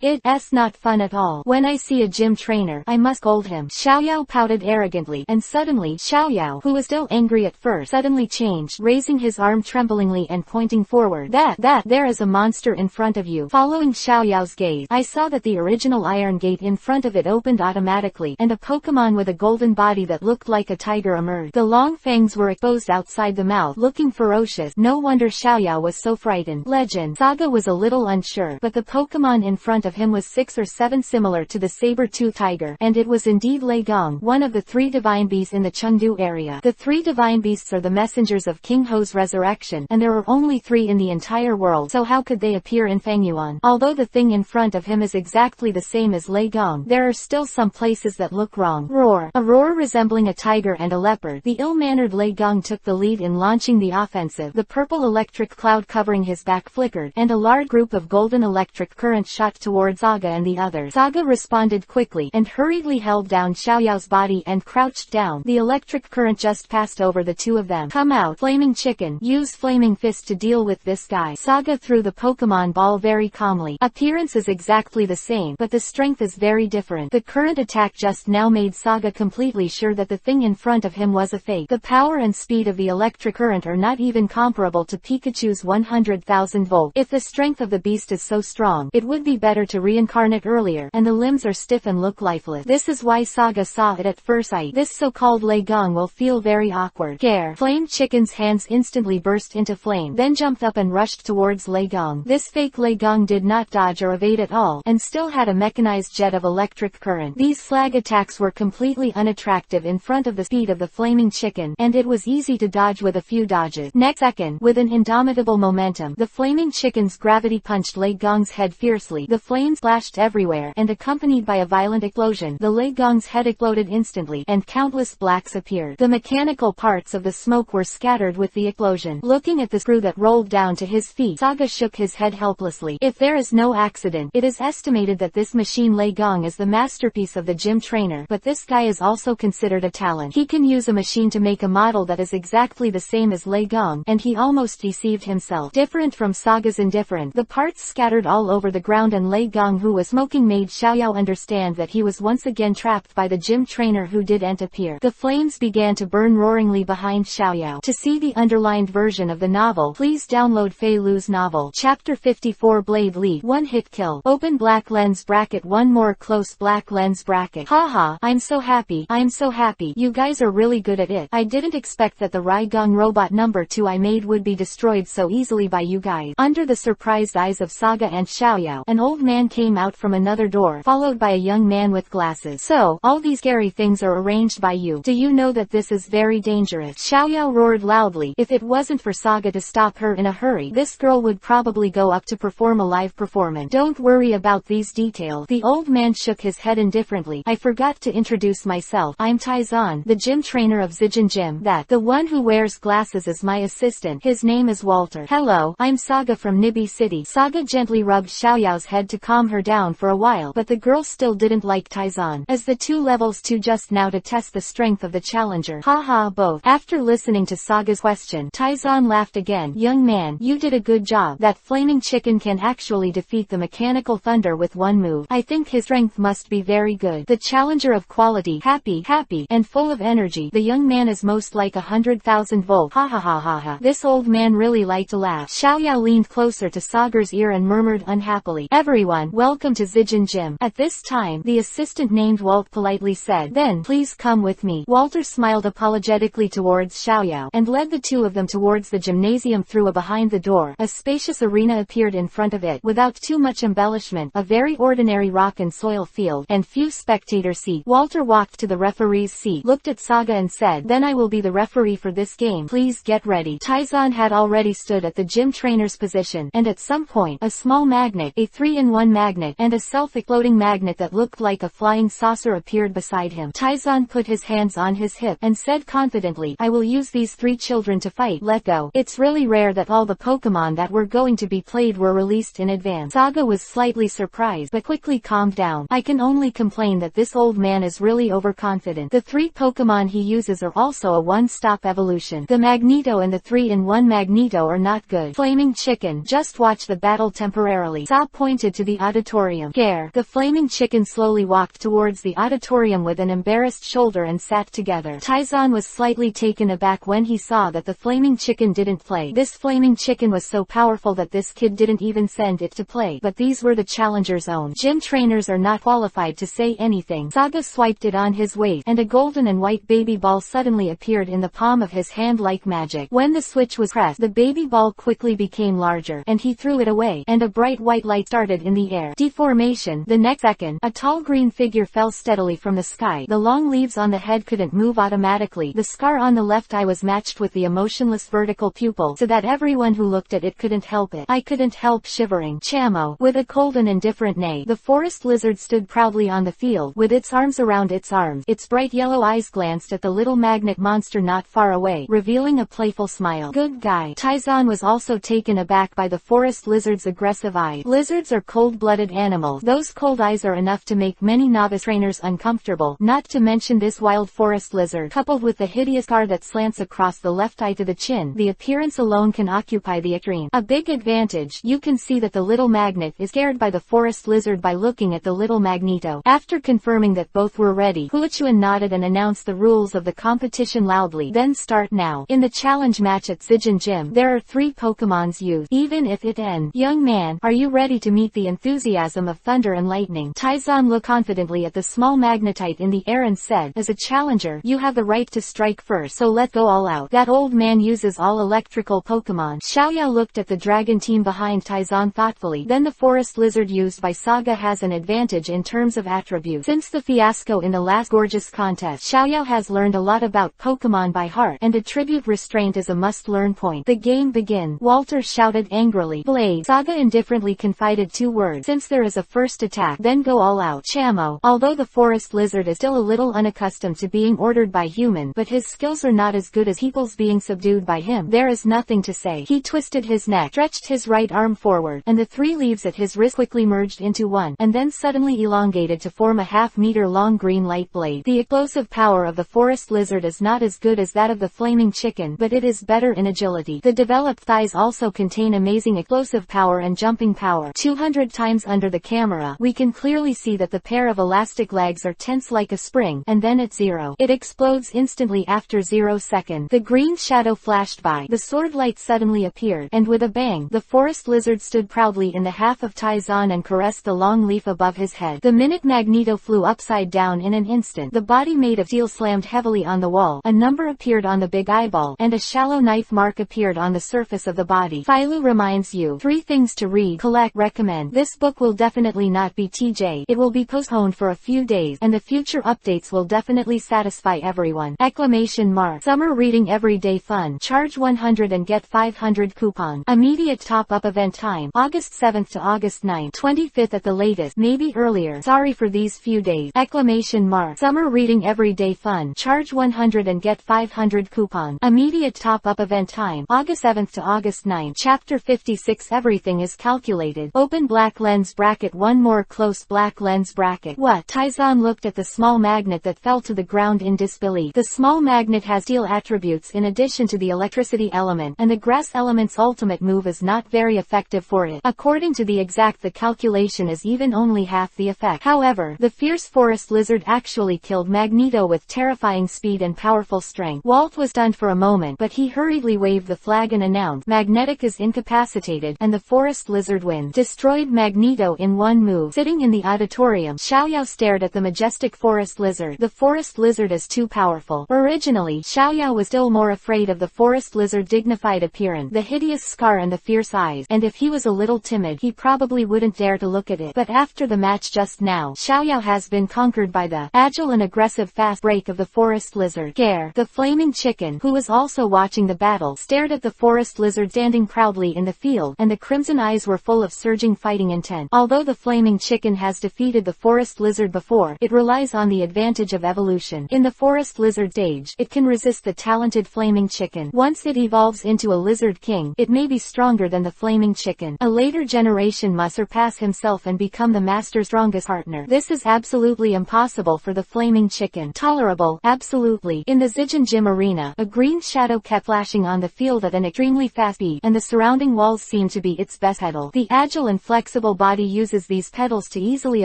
It's not fun at all. When I see a gym trainer, I must scold him. Xiaoyao pouted arrogantly, and suddenly, Xiaoyao, who was still angry at first, suddenly changed, raising his arm tremblingly and pointing forward. There is a monster in front of you. Following Xiaoyao's gaze, I saw that the original iron gate in front of it opened automatically, and a Pokemon with a golden body that looked like a tiger emerged. The long fangs were exposed outside the mouth, looking ferocious. No wonder Xiaoyao was so frightened. Legend. Saga was a little unsure, but the Pokemon in front of him was 6 or 7 similar to the saber-tooth tiger, and it was indeed Lei Gong, one of the 3 divine beasts in the Chengdu area. The 3 divine beasts are the messengers of King Ho's resurrection, and there are only 3 in the entire world, so how could they appear in Fangyuan? Although the thing in front of him is exactly the same as Lei Gong, there are still some places that look wrong. Roar. A roar resembling a tiger and a leopard. The ill-mannered Lei Gong took the lead in launching the offensive. The purple electric cloud covering his back flickered, and a large group of golden electric current shot towards Saga and the others. Saga responded quickly, and hurriedly held down Xiaoyao's body and crouched down. The electric current just passed over the 2 of them. Come out, Flaming Chicken. Use Flaming Fist to deal with this guy. Saga threw the Pokemon ball very calmly. Appearance is exactly the same, but the strength is very different. The current attack just now made Saga completely sure that the thing in front of him was a fake. The power and speed of the electric current are not even comparable to Pikachu's 100,000 volt. If the strength of the beast is so strong, it would be better to reincarnate earlier, and the limbs are stiff and look lifeless. This is why Saga saw it at first sight. This so-called Lei Gong will feel very awkward. Gare. Flame Chicken's hands instantly burst into flame, then jumped up and rushed towards Lei Gong. This fake Lei Gong did not dodge or evade at all, and still had a mechanized jet of electric current. These slag attacks were completely unattractive in front of the speed of the Flaming Chicken, and it was easy to dodge with a few dodges. Next second, with an indomitable momentum, the Flaming Chicken's gravity punched Lei Gong's head fiercely. The flames splashed everywhere, and accompanied by a violent explosion, the Lei Gong's head exploded instantly, and countless blacks appeared. The mechanical parts of the smoke were scattered with the explosion. Looking at the screw that rolled down to his feet, Saga shook his head helplessly. If there is no accident, it is estimated that this machine Lei Gong is the masterpiece of the gym trainer, but this guy is also considered a talent. He can use a machine to make a model that is exactly the same as Lei Gong, and he almost deceived himself. Different from Saga's indifferent, the parts scattered all over the ground, and Lei Gong, who was smoking, made Xiaoyao understand that he was once again trapped by the gym trainer who didn't appear. The flames began to burn roaringly behind Xiaoyao. To see the underlined version of the novel, please download Fei Lu's novel. Chapter 54 Blade Lead. One hit kill. Open black lens bracket. One more close black lens bracket. Haha, I'm so happy. I'm so happy. You guys are really good at it. I didn't expect that the Rai Gong robot number 2 I made would be destroyed so easily by you guys. Under the surprised eyes of Saga and Xiaoyao, an old man came out from another door, followed by a young man with glasses. So, all these scary things are arranged by you. Do you know that this is very dangerous? Xiaoyao roared loudly. If it wasn't for Saga to stop her in a hurry, this girl would probably go up to perform a live performance. Don't worry about these details. The old man shook his head indifferently. I forgot to introduce myself. I'm Taizan, the gym trainer of Zijin Gym. The one who wears glasses is my assistant. His name is Walter. Hello, I'm Saga from Nibi City. Saga gently rubbed Xiaoyao's head to calm her down for a while, but the girl still didn't like Taizan, as the 2 levels 2 just now to test the strength of the challenger. Haha, both. After listening to Saga's question, Taizan laughed again. Young man, you did a good job. That Flaming Chicken can actually defeat the mechanical thunder with one move. I think his strength must be very good. The challenger of quality, happy, and full of energy. The young man is most like 100,000 volt. Ha ha ha ha ha. This old man really liked to laugh. Xiaoyao leaned closer to Saga's ear and murmured unhappily, everyone, welcome to Zijin Gym. At this time, the assistant named Walt politely said, then, please come with me. Walter smiled apologetically towards Xiaoyao, and led the 2 of them towards the gymnasium. Through a behind the door, a spacious arena appeared in front of it, without too much embellishment, a very ordinary rock and soil field, and few spectator seats. Walter walked to the referee's seat, looked at Saga and said, then I will be the referee for this game. Please get ready. Taizan had already stood at the gym trainer's position, and at some point, a small magnet, a 3-in-1 magnet, and a self-exploding magnet that looked like a flying saucer appeared beside him. Taizan put his hands on his hip, and said confidently, I will use these 3 children to fight. Let go. It's really rare that all the Pokemon that were going to be played were released in advance. Saga was slightly surprised, but quickly calmed down. I can only complain that this old man is really overconfident. The 3 Pokemon he uses are also a one-stop evolution. The Magneto and the 3-in-1 Magneto are not good. Flaming Chicken, just watch the battle temporarily. Sa pointed to the auditorium. Gare. The Flaming Chicken slowly walked towards the auditorium with an embarrassed shoulder and sat together. Taizan was slightly taken aback when he saw that the Flaming Chicken didn't play. This Flaming Chicken was so powerful that this kid didn't even send it to play. But these were the challenger's own. Gym trainers are not qualified to say anything. Saga swiped it on his waist, and a golden and white baby ball suddenly appeared in the palm of his hand like magic. When the switch was pressed, the baby ball quickly became larger, and he threw it away, and a bright white light started in the air. Deformation. The next second, a tall green figure fell steadily from the sky. The long leaves on the head couldn't move automatically. The scar on the left eye was matched with the emotionless vertical pupil, so that everyone who looked at it couldn't help it. I couldn't help shivering. Chamo. With a cold and indifferent neigh, the forest lizard stood proudly on the field, with its arms around its arms. Its bright yellow eyes glanced at the little magnet monster not far away, revealing a playful smile. Good guy. Taizan was also taken aback by the forest lizard's aggressive eyes. Lizards are cold-blooded animals. Those cold eyes are enough to make many novice trainers uncomfortable, not to mention this wild forest lizard. Coupled with the hideous scar that slants across the left eye to the chin, the appearance alone can occupy the extreme. A big advantage. You can see that the little magnet is scared by the forest lizard by looking at the little Magneto. After confirming that both were ready, Huichuan nodded and announced the rules of the competition loudly. Then start now. In the challenge match at Zijin Gym, there are 3 Pokémons used, even if it ends. Young man, are you ready to meet the enthusiasm of thunder and lightning? Taizan looked confidently at the small magnetite in the air and said, as a challenger, you have the right to strike first, so let go all out. That old man uses all electrical Pokémon. Xiaoyao looked at the dragon team behind Taizan thoughtfully. Then the forest lizard used by Saga has an advantage in terms of attributes. Since the fiasco in the last gorgeous contest, Xiaoyao has learned a lot about Pokémon by heart, and attribute restraint is a must-learn point. The game begins. Walter shouted angrily. Blaze. Saga indifferently confided 2 words. Since there is a first attack, then go all out. Chamo. Although the forest lizard is still a little unaccustomed to being ordered by human, but his skills are not as good as people's being subdued by him, there is nothing to say. He twisted his neck, stretched his right arm forward, and the 3 leaves at his wrist quickly merged into one, and then suddenly elongated to form a half-meter long green light blade. The explosive power of the forest lizard is not as good as that of the flaming chicken, but it is better in agility. The developed thighs also contain amazing explosive power and jumping power. 200 times under the camera, we can clearly see that the pair of elastic legs are tense like a spring, and then at 0, it explodes instantly after 0 seconds. The green shadow flashed by, the sword light suddenly appeared, and with a bang, the forest lizard stood proudly in the half of Taizan and caressed the long leaf above his head. The minute Magneto flew upside down in an instant, the body made of steel slammed heavily on the wall, a number appeared on the big eyeball, and a shallow knife mark appeared on the surface of the body. Philo reminds you, 3 things to read, collect, recommend. This book will definitely not be TJ. It will be postponed for a few days, and the future updates will definitely satisfy everyone. Exclamation mark. Summer reading everyday fun. Charge 100 and get 500 coupon. Immediate top-up event time. August 7th to August 9th. 25th at the latest. Maybe earlier. Sorry for these few days. Exclamation mark. Summer reading everyday fun. Charge 100 and get 500 coupon. Immediate top-up event time. August 7th to August 9th. Chapter 56. Everything is calculated. Open black lens bracket. One more close black lens bracket. What? Taizan looked at the small magnet that fell to the ground in disbelief. The small magnet has steel attributes in addition to the electricity element, and the grass element's ultimate move is not very effective for it. According to the exact, the calculation is even only half the effect. However, the fierce forest lizard actually killed Magneto with terrifying speed and powerful strength. Walt was stunned for a moment, but he hurriedly waved the flag and announced, Magnetic is incapacitated, and the forest lizard wins. Destroyed Magneto in one move. Sitting in the auditorium, Xiaoyao stared at the majestic forest lizard. The forest lizard is too powerful. Originally, Xiaoyao was still more afraid of the forest lizard's dignified appearance, the hideous scar and the fierce eyes, and if he was a little timid, he probably wouldn't dare to look at it. But after the match just now, Xiaoyao has been conquered by the agile and aggressive fast break of the forest lizard. Gare, the flaming chicken, who was also watching the battle, stared at the forest lizard standing proudly in the field, and the crimson eyes were full of surging fighting intent. Although the flaming chicken has defeated the forest lizard before, it relies on the advantage of evolution. In the forest lizard stage, it can resist the talented flaming chicken. Once it evolves into a lizard king, it may be stronger than the flaming chicken. A later generation must surpass himself and become the master's strongest partner. This is absolutely impossible for the flaming chicken. Tolerable? Absolutely. In the Zijin Gym arena, a green shadow kept flashing on the field at an extremely fast speed, and the surrounding walls seemed to be its best pedal. The agile and flexible body uses these pedals to easily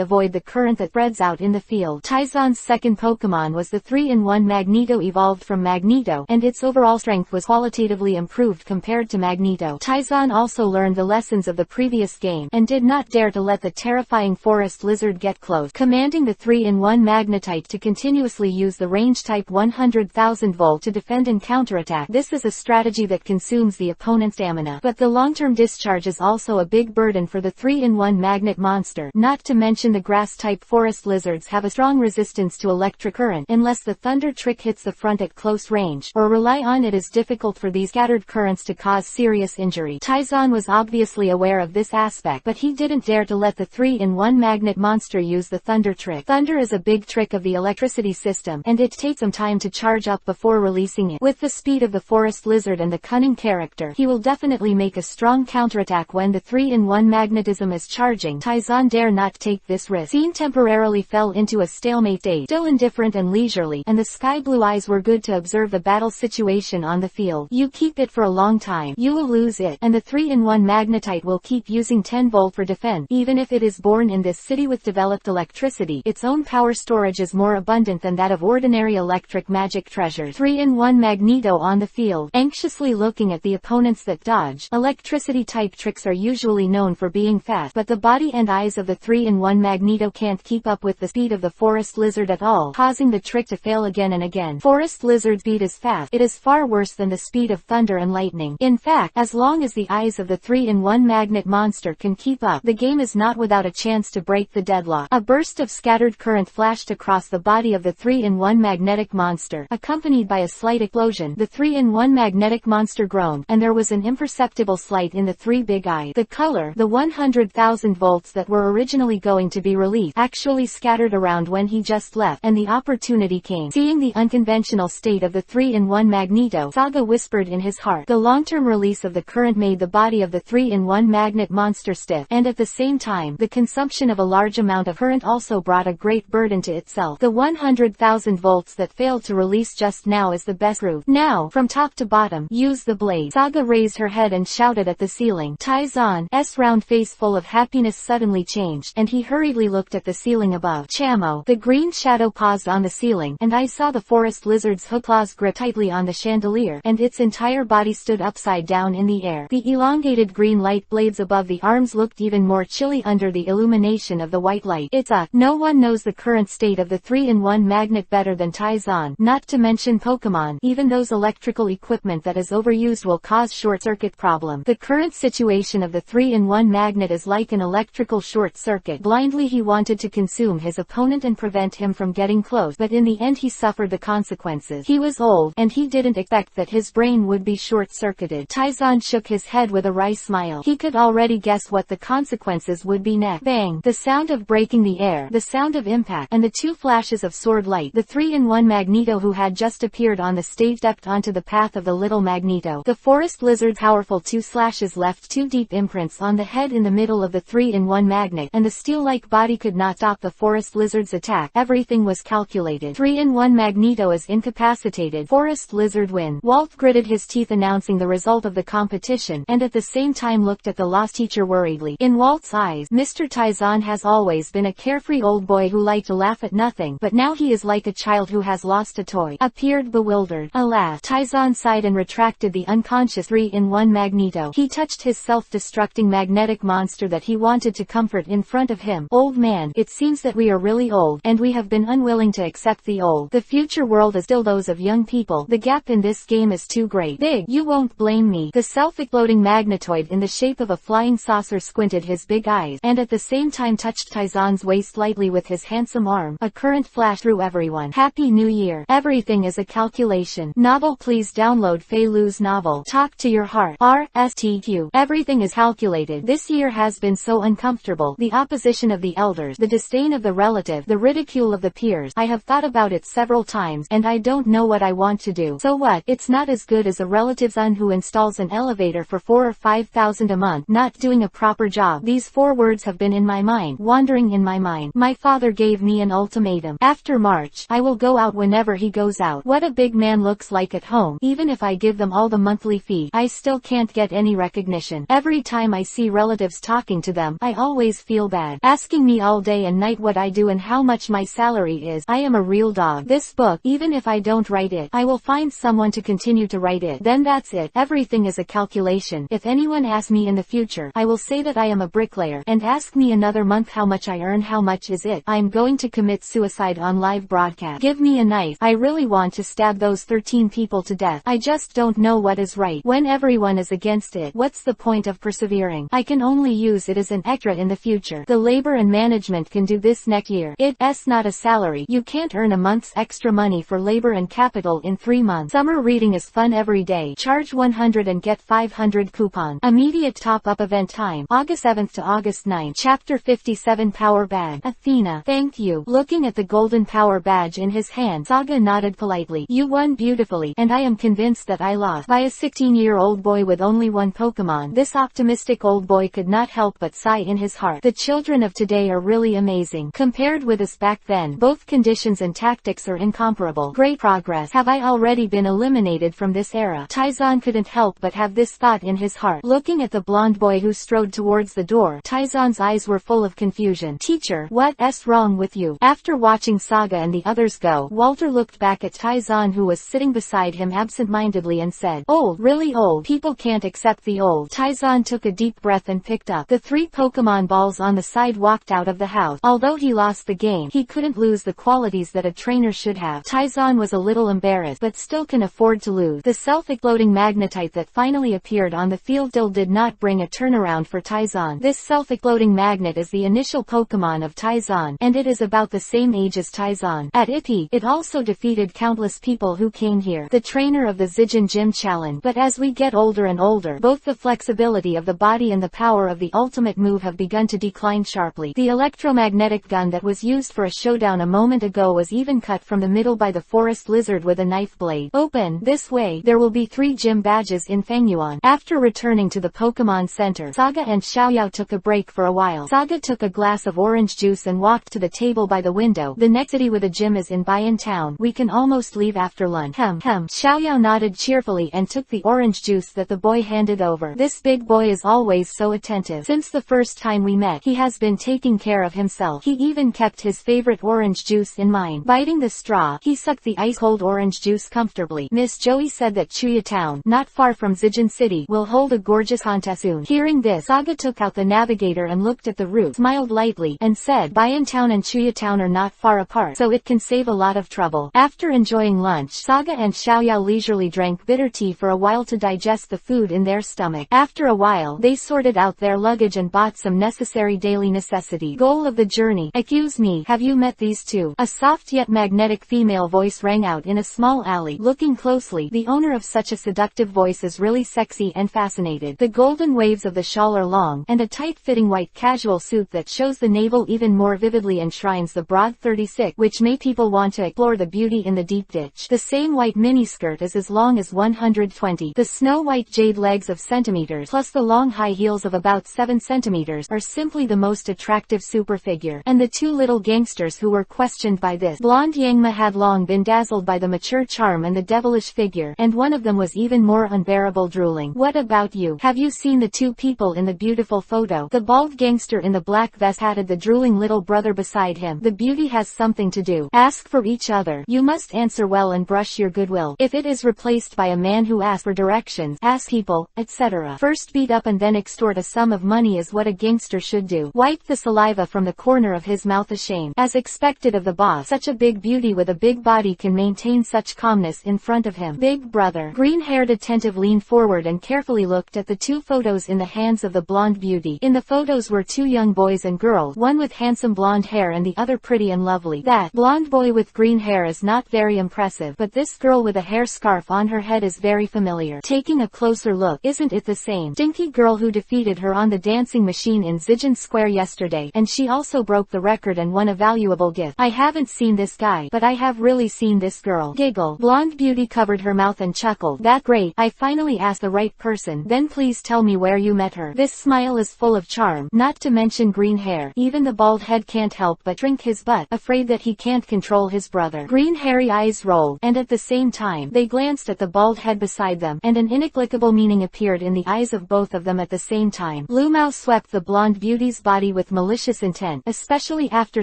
avoid the current that spreads out in the field. Taizan's second Pokemon was the 3-in-1 Magneto, evolved from Magneto, and its overall strength was qualitatively improved compared to Magneto. Taizan also learned the lessons of the previous game, and did not dare to let the terrifying forest lizard get close, commanding the 3-in-1 Magnetite to continuously use the range type 100,000 volt to defend and counterattack. This is a strategy that consumes the opponent's stamina. But the long-term discharge is also a big burden for the 3-in-1 magnet monster. Not to mention the grass-type forest lizards have a strong resistance to electric current unless the thunder trick hits the front at close range, or rely on it is difficult for these scattered currents to cause serious injury. Taizan was obviously aware of this aspect, but he didn't dare to let the 3-in-1 magnet monster use the thunder trick. Thunder is a big trick of the electricity system, and it takes some time to charge up before releasing it. With the speed of the forest lizard and the cunning character, he will definitely make a strong counterattack when the 3-in-1 magnetism is charging. Taizan dare not take this risk. Scene temporarily fell into a stalemate state, still indifferent and leisurely, and the sky blue eyes were good to observe the battle situation on the field. You keep it for a long time, you will lose it, and the 3-in-1 magnetite will keep using 10 volt for defense. Even if it is born in this city with developed electricity, its own power storage is more abundant than that of ordinary electric magic treasures. 3-in-1 Magneto on the field, anxiously looking at the opponents that dodge. Electricity type tricks are usually known for being fast, but the body and eyes of the 3-in-1 Magneto can't keep up with the speed of the forest lizard at all, causing the trick to fail again and again. Forest lizard speed is fast. It is far worse than the speed of thunder and lightning. In fact, as long as the eyes of the 3-in-1 magnet monster can keep up, the game is not without a chance to break the deadlock. A burst of scattered current flashed across the body of the 3-in-1 magnetic monster, accompanied by a slight explosion. The 3-in-1 magnetic monster groaned, and there was an imperceptible slight in the three big eyes. The color, the 100,000 volts that were originally going to be released, actually scattered around when he just left, and the opportunity came. Seeing the unconventional state of the 3-in-1 Magneto, Saga whispered in his heart. The long-term release of the current made the body of the 3-in-1 magnet monster stiff, and at the same time, the consumption of a large amount of current also brought a great burden to itself. The 100,000 volts that failed to release just now is the best route. Now, from top to bottom, use the blade. Saga raised her head and shouted at the ceiling. Taizan's round face full of happiness suddenly changed, and he hurriedly looked at the ceiling above. Chamo. The green shadow paused on the ceiling, and I saw the forest lizard's hook claws grip tightly on the chandelier, and its entire body stood upside down in the air. The elongated green light blades above the arms looked even more chilly under the illumination of the white light. No one knows the current state of the 3-in-1 magnet better than Taizan, not to mention Pokemon. Even those electrical equipment that is overused will cause short-circuit problem. The current situation of the 3-in-1 magnet is like an electrical short-circuit. Blindly he wanted to consume his opponent and prevent him from getting close, but in the end he suffered the consequences. He was old, and he didn't expect that his brain would be short-circuited. Taizan shook his head with a wry smile. He could already guess what the consequences would be next. Bang! The sound of breaking the air, the sound of impact, and the two flashes of sword light. The 3-in-1 Magneto who had just appeared on the stage stepped onto the path of the little Magneto. The forest lizard's powerful two slashes left two deep imprints on the head in the middle of the 3-in-1 magnet, and the steel-like body could not stop the forest lizard's attack. Everything was calculated. 3-in-1 Magneto is incapacitated. Forest lizard win. Walt gritted his teeth announcing the result of the competition, and at the same time looked at the lost teacher worriedly. In Walt's eyes, Mr. Taizan has always been a carefree old boy who liked to laugh at nothing, but now he is like a child who has lost a toy. Appeared bewildered. Alas. Taizan sighed and retracted the unconscious 3-in-1 Magneto. He touched his self-destructing magnetic monster that he wanted to comfort in front of him. Old man, it seems that we are really old, and we have been unwilling to accept the old. The future world is still those of young people. The gap in this game is too great. Big. You won't blame me. The self-exploding magnetoid in the shape of a flying saucer squinted his big eyes, and at the same time touched Taizan's waist lightly with his handsome arm. A current flashed through everyone. Happy New Year. Everything is a calculation. Novel. Please download Fei Lu's novel. Talk to your heart. RSTQ. Everything is calculated. This year has been so uncomfortable. The opposition of the elders, the disdain of the relative, the ridicule of the peers. I have thought about it several times, and I don't know what I want to do. So what? It's not as good as a relative's son who installs an elevator for 4,000 or 5,000 a month, not doing a proper job. These 4 words have been in my mind, wandering in my mind. My father gave me an ultimatum. After March, I will go out whenever he goes out. What a big man looks like at home. Even if I give them all the monthly fee, I still can't get any recognition. Every time I see relatives talking to them, I always feel bad. Asking me all day and night what I do and how much my salary is. I am a real dog. This book, even if I don't write it, I will find someone to continue to write it. Then that's it. Everything is a calculation. If anyone asks me in the future, I will say that I am a bricklayer, and ask me another month how much I earn. How much is it? I'm going to commit suicide on live broadcast. Give me a knife. I really want to stab those 13 people to death. I just just don't know what is right. When everyone is against it, what's the point of persevering? I can only use it as an extra in the future. The labor and management can do this next year. It's not a salary. You can't earn a month's extra money for labor and capital in 3 months. Summer reading is fun every day. Charge 100 and get 500 coupon. Immediate top-up event time. August 7th to August 9th. Chapter 57 Power Badge. Athena. Thank you. Looking at the golden power badge in his hand, Saga nodded politely. You won beautifully, and I am convinced that I lost. By a 16-year-old boy with only one Pokemon. This optimistic old boy could not help but sigh in his heart. The children of today are really amazing. Compared with us back then, both conditions and tactics are incomparable. Great progress. Have I already been eliminated from this era? Taizan couldn't help but have this thought in his heart. Looking at the blonde boy who strode towards the door, Taizan's eyes were full of confusion. Teacher, what's wrong with you? After watching Saga and the others go, Walter looked back at Taizan who was sitting beside him absent-mindedly and said, old, really old. People can't accept the old. Taizan took a deep breath and picked up the 3 Pokemon balls on the side, walked out of the house. Although he lost the game, he couldn't lose the qualities that a trainer should have. Taizan was a little embarrassed, but still can afford to lose. The self-exploding magnetite that finally appeared on the field still did not bring a turnaround for Taizan. This self-exploding magnet is the initial Pokemon of Taizan, and it is about the same age as Taizan. At EPUB, it also defeated countless people who came here. The trainer of the Zijin Gym Challenge. But as we get older and older, both the flexibility of the body and the power of the ultimate move have begun to decline sharply. The electromagnetic gun that was used for a showdown a moment ago was even cut from the middle by the forest lizard with a knife blade. Open. This way, there will be 3 gym badges in Fangyuan. After returning to the Pokemon Center, Saga and Xiaoyao took a break for a while. Saga took a glass of orange juice and walked to the table by the window. The next city with a gym is in Bayan Town. We can almost leave after lunch. Xiaoyao nodded cheerfully and took the orange juice that the boy handed over. This big boy is always so attentive. Since the first time we met, he has been taking care of himself. He even kept his favorite orange juice in mind. Biting the straw, he sucked the ice-cold orange juice comfortably. Miss Joey said that Chuya Town, not far from Zijin City, will hold a gorgeous contest soon. Hearing this, Saga took out the navigator and looked at the route, smiled lightly, and said, Bayan Town and Chuya Town are not far apart, so it can save a lot of trouble. After enjoying lunch, Saga and Xiaoyao leisurely drank bitter tea for a while to digest the food in their stomach. After a while, they sorted out their luggage and bought some necessary daily necessities. Goal of the journey. Excuse me, have you met these two? A soft yet magnetic female voice rang out in a small alley. Looking closely, the owner of such a seductive voice is really sexy and fascinated. The golden waves of the shawl are long, and a tight-fitting white casual suit that shows the navel even more vividly enshrines the broad 36, which make people want to explore the beauty in the deep ditch. The same white miniskirt is as long as 120. The snow-white jade legs of centimeters, plus the long high heels of about 7 centimeters, are simply the most attractive super figure. And the 2 little gangsters who were questioned by this blonde Yangma had long been dazzled by the mature charm and the devilish figure, and one of them was even more unbearable, drooling. What about you? Have you seen the 2 people in the beautiful photo? The bald gangster in the black vest patted the drooling little brother beside him. The beauty has something to do. Ask for each other. You must answer well and brush your goodwill. If it is replaced by a man who asks for directions, ask people, etc. First beat up and then extort a sum of money is what a gangster should do. Wiped the saliva from the corner of his mouth ashamed. As expected of the boss, such a big beauty with a big body can maintain such calmness in front of him. Big brother. Green-haired attentive leaned forward and carefully looked at the 2 photos in the hands of the blonde beauty. In the photos were 2 young boys and girls, one with handsome blonde hair and the other pretty and lovely. That blonde boy with green hair is not very impressive, but this girl with a hair scarf on her head is very familiar. Taking a closer look, isn't it the same dinky girl who defeated her on the dancing machine in Zijin Square yesterday? And she also broke the record and won a valuable gift. I haven't seen this guy, but I have really seen this girl. Giggle. Blonde beauty covered her mouth and chuckled. That great, I finally asked the right person. Then please tell me where you met her. This smile is full of charm, not to mention green hair. Even the bald head can't help but shrink his butt, afraid that he can't control his brother. Green hairy eyes rolled, and at the same time, they glanced at the bald head beside them, and an inexplicable meaning appeared in the eyes of both of them at the same time. Lumao swept the blonde beauty's body with malicious intent, especially after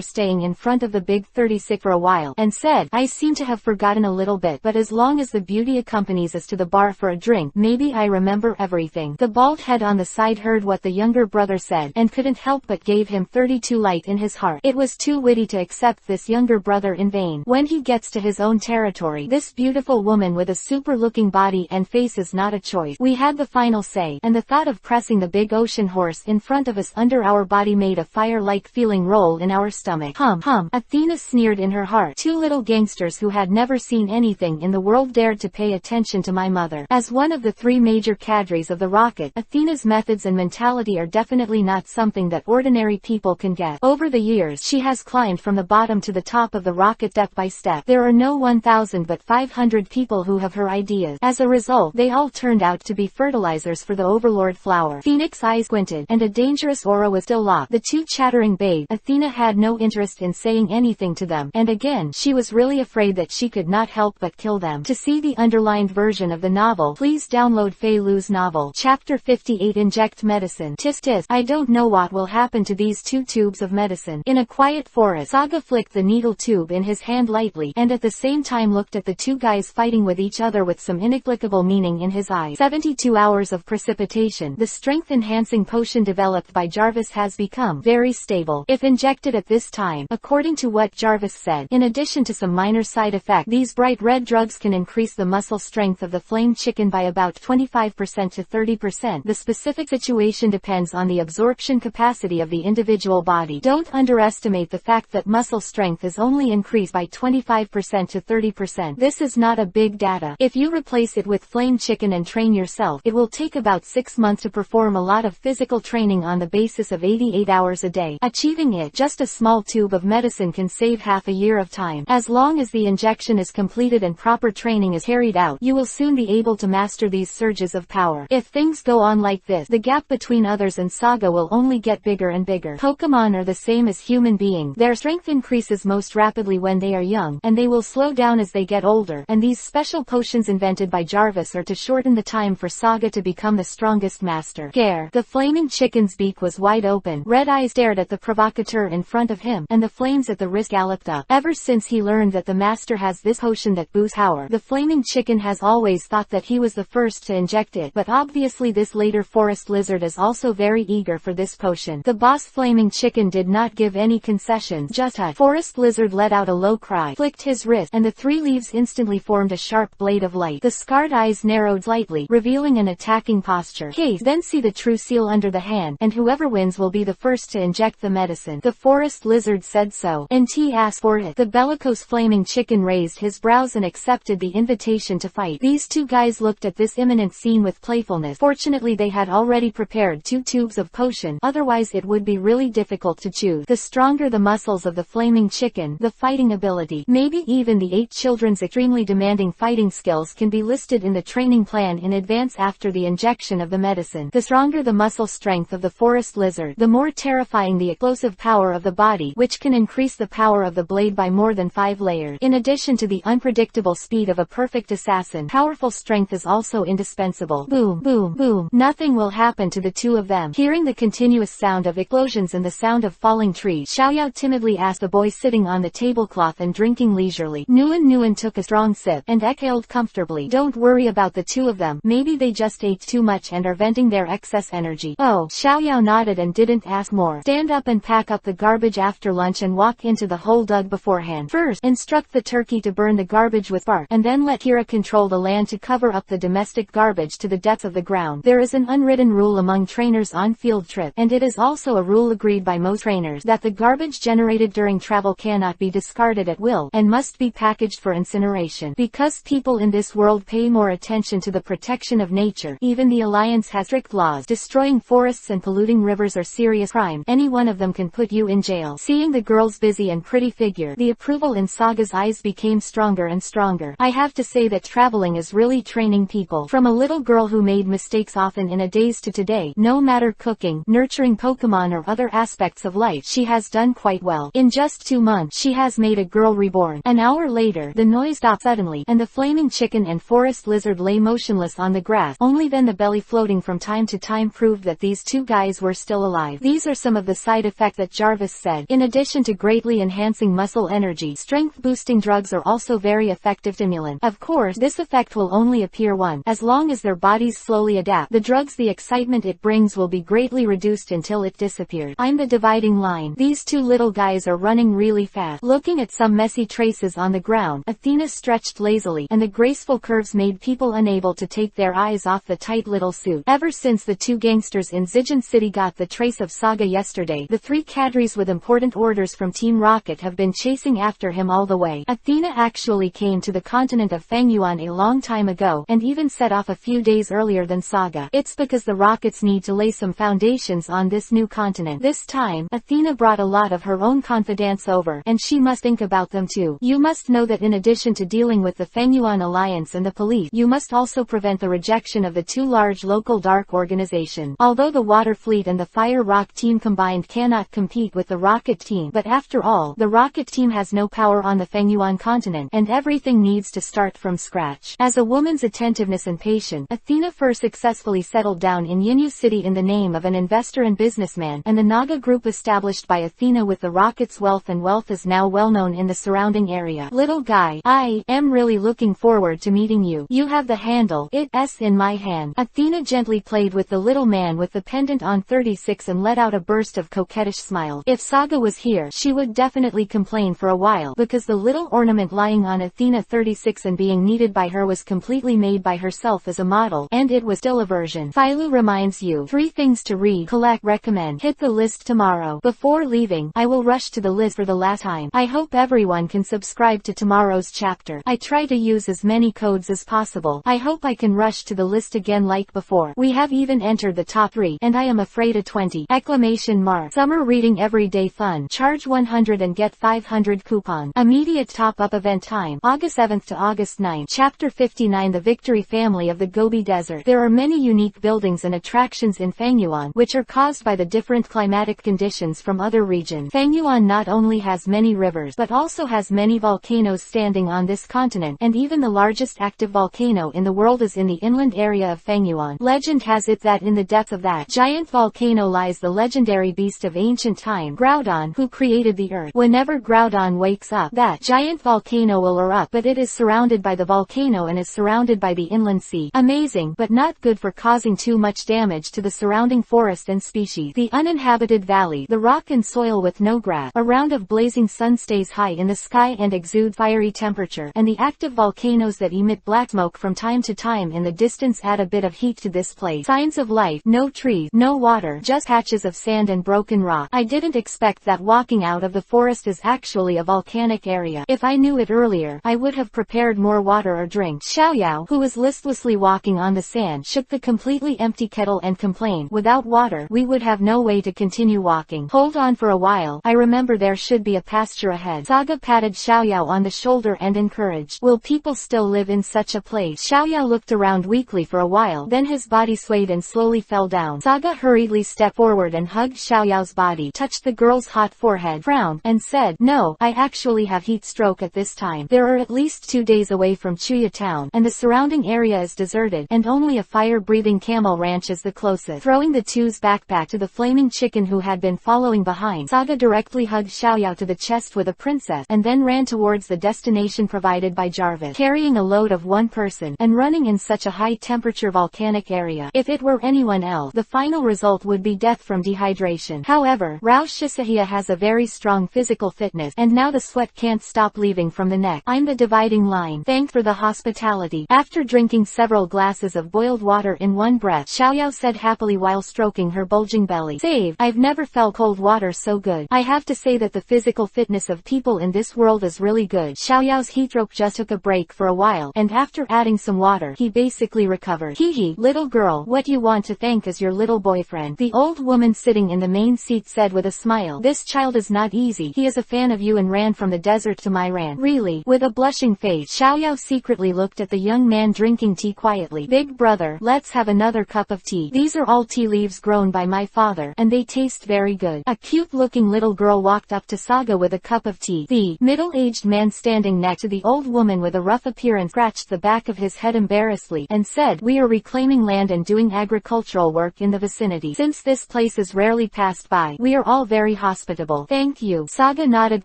staying in front of the big 36 for a while, and said, I seem to have forgotten a little bit, but as long as the beauty accompanies us to the bar for a drink, maybe I remember everything. The bald head on the side heard what the younger brother said, and couldn't help but gave him 32 light in his heart. It was too witty to accept this younger brother in vain. When he gets to his own territory, this beautiful woman with a super super-looking body and face is not a choice. We had the final say, and the thought of pressing the big ocean horse in front of us under our body made a fire-like feeling roll in our stomach. Athena sneered in her heart. Two little gangsters who had never seen anything in the world dared to pay attention to my mother. As one of the three major cadres of the rocket, Athena's methods and mentality are definitely not something that ordinary people can get. Over the years, she has climbed from the bottom to the top of the rocket step by step. There are no 1,000 but 500 people who have her ideas. As a result, they all turned out to be fertilizers for the overlord flower. Phoenix's eyes squinted, and a dangerous aura was still locked. The two chattering bayed. Athena had no interest in saying anything to them, and again, she was really afraid that she could not help but kill them. To see the underlined version of the novel, please download Fei Lu's novel. Chapter 58 Inject Medicine. Tis tis, I don't know what will happen to these two tubes of medicine. In a quiet forest, Saga flicked the needle tube in his hand lightly, and at the same time looked at the two guys fighting with each other with some inexplicable meaning in his eyes. 72 hours of precipitation. The strength-enhancing potion developed by Jarvis has become very stable if injected at this time, according to what Jarvis said. In addition to some minor side effects, these bright red drugs can increase the muscle strength of the flame chicken by about 25% to 30%. The specific situation depends on the absorption capacity of the individual body. Don't underestimate the fact that muscle strength is only increased by 25% to 30%. This is not a big data. If you replace it with flame chicken and train yourself, it will take about 6 months to perform a lot of physical training on the basis of 88 hours a day. Achieving it, just a small tube of medicine can save half a year of time. As long as the injection is completed and proper training is carried out, you will soon be able to master these surges of power. If things go on like this, the gap between others and Saga will only get bigger and bigger. Pokemon are the same as human beings. Their strength increases most rapidly when they are young, and they will slow down as they get older, and these special potions invented by Jarvis are to shorten the time for Saga to become the strongest master. Gare. The flaming chicken's beak was wide open. Red eyes stared at the provocateur in front of him, and the flames at the wrist galloped up. Ever since he learned that the master has this potion that boosts power, the flaming chicken has always thought that he was the first to inject it, but obviously this later forest lizard is also very eager for this potion. The boss flaming chicken did not give any concessions, just a forest lizard let out a low cry, flicked his wrist, and the three leaves instantly formed a sharp blade of light. The scarred eyes narrowed slightly, revealing an attacking posture. Case, then see the true seal under the hand, and whoever wins will be the first to inject the medicine. The forest lizard said so. NT asked for it. The bellicose flaming chicken raised his brows and accepted the invitation to fight. These two guys looked at this imminent scene with playfulness. Fortunately they had already prepared 2 tubes of potion, otherwise it would be really difficult to choose. The stronger the muscles of the flaming chicken, the fighting ability, maybe even the 8 children's extremely demanding fighting skills can be listed in the training plan in advance after the injection of the medicine. The stronger the muscle strength of the forest lizard, the more terrifying the explosive power of the body, which can increase the power of the blade by more than 5 layers. In addition to the unpredictable speed of a perfect assassin, powerful strength is also indispensable. Boom, boom, boom. Nothing will happen to the two of them. Hearing the continuous sound of explosions and the sound of falling trees, Xiaoyao timidly asked the boy sitting on the tablecloth and drinking leisurely. Nguyen took a strong sip, and exhaled comfortably. Don't worry about the two of them. Maybe they just ate too much and are venting their excess energy. Oh, Xiaoyao nodded and didn't ask more. Stand up and pack up the garbage after lunch and walk into the hole dug beforehand. First, instruct the turkey to burn the garbage with bark, and then let Kira control the land to cover up the domestic garbage to the depths of the ground. There is an unwritten rule among trainers on field trip, and it is also a rule agreed by most trainers, that the garbage generated during travel cannot be discarded at will, and must be packaged for incineration. Because people in this world pay more attention to the protection of nature, even the Alliance has strict laws. Destroying forests and polluting rivers are serious crime. Any one of them can put you in jail. Seeing the girl's busy and pretty figure, the approval in Saga's eyes became stronger and stronger. I have to say that traveling is really training people. From a little girl who made mistakes often in a daze to today, no matter cooking, nurturing Pokemon or other aspects of life, she has done quite well. In just 2 months, she has made a girl reborn. An hour later, the noise stopped suddenly, and the flaming chicken and forest lizard lay motionless on the grass. Only then the belly floating from time to time proved that these two guys were still alive. These are some of the side effects that Jarvis said. In addition to greatly enhancing muscle energy, strength-boosting drugs are also very effective stimulant. Of course, this effect will only appear once. As long as their bodies slowly adapt, the excitement it brings will be greatly reduced until it disappears. I'm the dividing line. These two little guys are running really fast. Looking at some messy traces on the ground, Athena stretched lazily, and the graceful curves made people unable to take their eyes off the tight little suit. Ever since the two gangsters in Zijin City got the trace of Saga yesterday, the three cadres with important orders from Team Rocket have been chasing after him all the way. Athena actually came to the continent of Fangyuan a long time ago, and even set off a few days earlier than Saga. It's because the Rockets need to lay some foundations on this new continent. This time, Athena brought a lot of her own confidants over, and she must think about them too. You must know that in addition to dealing with the Fangyuan Alliance and the police, you must also prevent the rejection of the two large local dark organizations. Although the Water Fleet and the Fire Rock team combined cannot compete with the Rocket team, but after all, the Rocket team has no power on the Fangyuan continent, and everything needs to start from scratch. As a woman's attentiveness and patience, Athena first successfully settled down in Yinyu City in the name of an investor and businessman, and the Naga group established by Athena with the Rocket's wealth is now well known in the surrounding area. Little guy, I am really looking forward to meeting you. You have the handle, it's in my hand. Athena gently played with the little man with the pendant on 36 and let out a burst of coquettish smile. If Saga was here, she would definitely complain for a while, because the little ornament lying on Athena 36 and being needed by her was completely made by herself as a model, and it was still a version. Philo reminds you, 3 things to read, collect, recommend. Hit the list tomorrow. Before leaving, I will rush to the list for the last time. I hope everyone can subscribe to tomorrow's chapter. I try to use as many codes as possible. I hope I can rush to the list again like before. We have even entered the top 3, and I am afraid of 20! Exclamation mark. Summer reading everyday fun. Charge 100 and get 500 coupon. Immediate top-up event time. August 7th to August 9th. Chapter 59. The Victory Family of the Gobi Desert. There are many unique buildings and attractions in Fangyuan, which are caused by the different climatic conditions from other regions. Fangyuan not only has many rivers, but also has many volcanoes standing on this continent, and even the largest active volcano in the world is in the inland area of Fangyuan. Legend has it that in the depth of that giant volcano lies the legendary beast of ancient time, Groudon, who created the earth. Whenever Groudon wakes up, that giant volcano will erupt, but it is surrounded by the volcano and is surrounded by the inland sea. Amazing, but not good for causing too much damage to the surrounding forest and species. The uninhabited valley, the rock and soil with no grass, a round of blazing sun stays high in the sky and exude fiery temperature, and the active volcanoes that emit black smoke from time to time in the distance add a bit of heat to this place. Signs of life, no trees, no water, just patches of sand and broken rock. I didn't expect that walking out of the forest is actually a volcanic area. If I knew it earlier, I would have prepared more water or drink. Xiaoyao, who was listlessly walking on the sand, shook the completely empty kettle and complained, without water, we would have no way to continue walking. Hold on for a while, I remember there should be a pasture ahead. Saga patted Xiaoyao on the shoulder and encouraged. Will people still live in such a place? Xiaoyao looked around weakly for a while, then his body swayed and slowly fell down. Saga hurriedly stepped forward and hugged Xiaoyao's body, touched the girl's hot forehead, frowned, and said, no, I actually have heat stroke at this time. There are at least 2 days away from Chuya town, and the surrounding area is deserted, and only a fire-breathing camel ranch is the closest. Throwing the two's backpack to the flaming chicken who had been following behind, Saga directly hugged Xiaoyao to the chest with a princess, and then ran towards the destination provided by Jarvis. Carrying a load of 1 person, and running in such a high-temperature volcanic area. If it were anyone else, the final result would be death from dehydration. However, Rao Shisahia has a very strong physical fitness, and now the sweat can't stop leaving from the neck. I'm the dividing line. Thanks for the hospitality. After drinking several glasses of boiled water in one breath, Xiaoyao said happily while stroking her bulging belly. Save, I've never felt cold water so good. I have to say that the physical fitness of people in this world is really good. Xiaoyao's heatstroke just took a break for a while, and after adding some water, he basically recovered. Hee, little girl, what you want to thank is your little boyfriend. The old woman sitting in the main seat said with a smile. This child is not easy. He is a fan of you and ran from the desert to my ranch. Really? With a blushing face, Xiaoyao secretly looked at the young man drinking tea quietly. Big brother, let's have another cup of tea. These are all tea leaves grown by my father, and they taste very good. A cute-looking little girl walked up to Saga with a cup of tea. The middle-aged man standing next to the old woman with a rough appearance scratched the back of his head embarrassedly, and said, we are reclaiming land and doing agricultural work in the vicinity. Since this place is rarely passed by, we are all very hospitable. Thank you. Saga nodded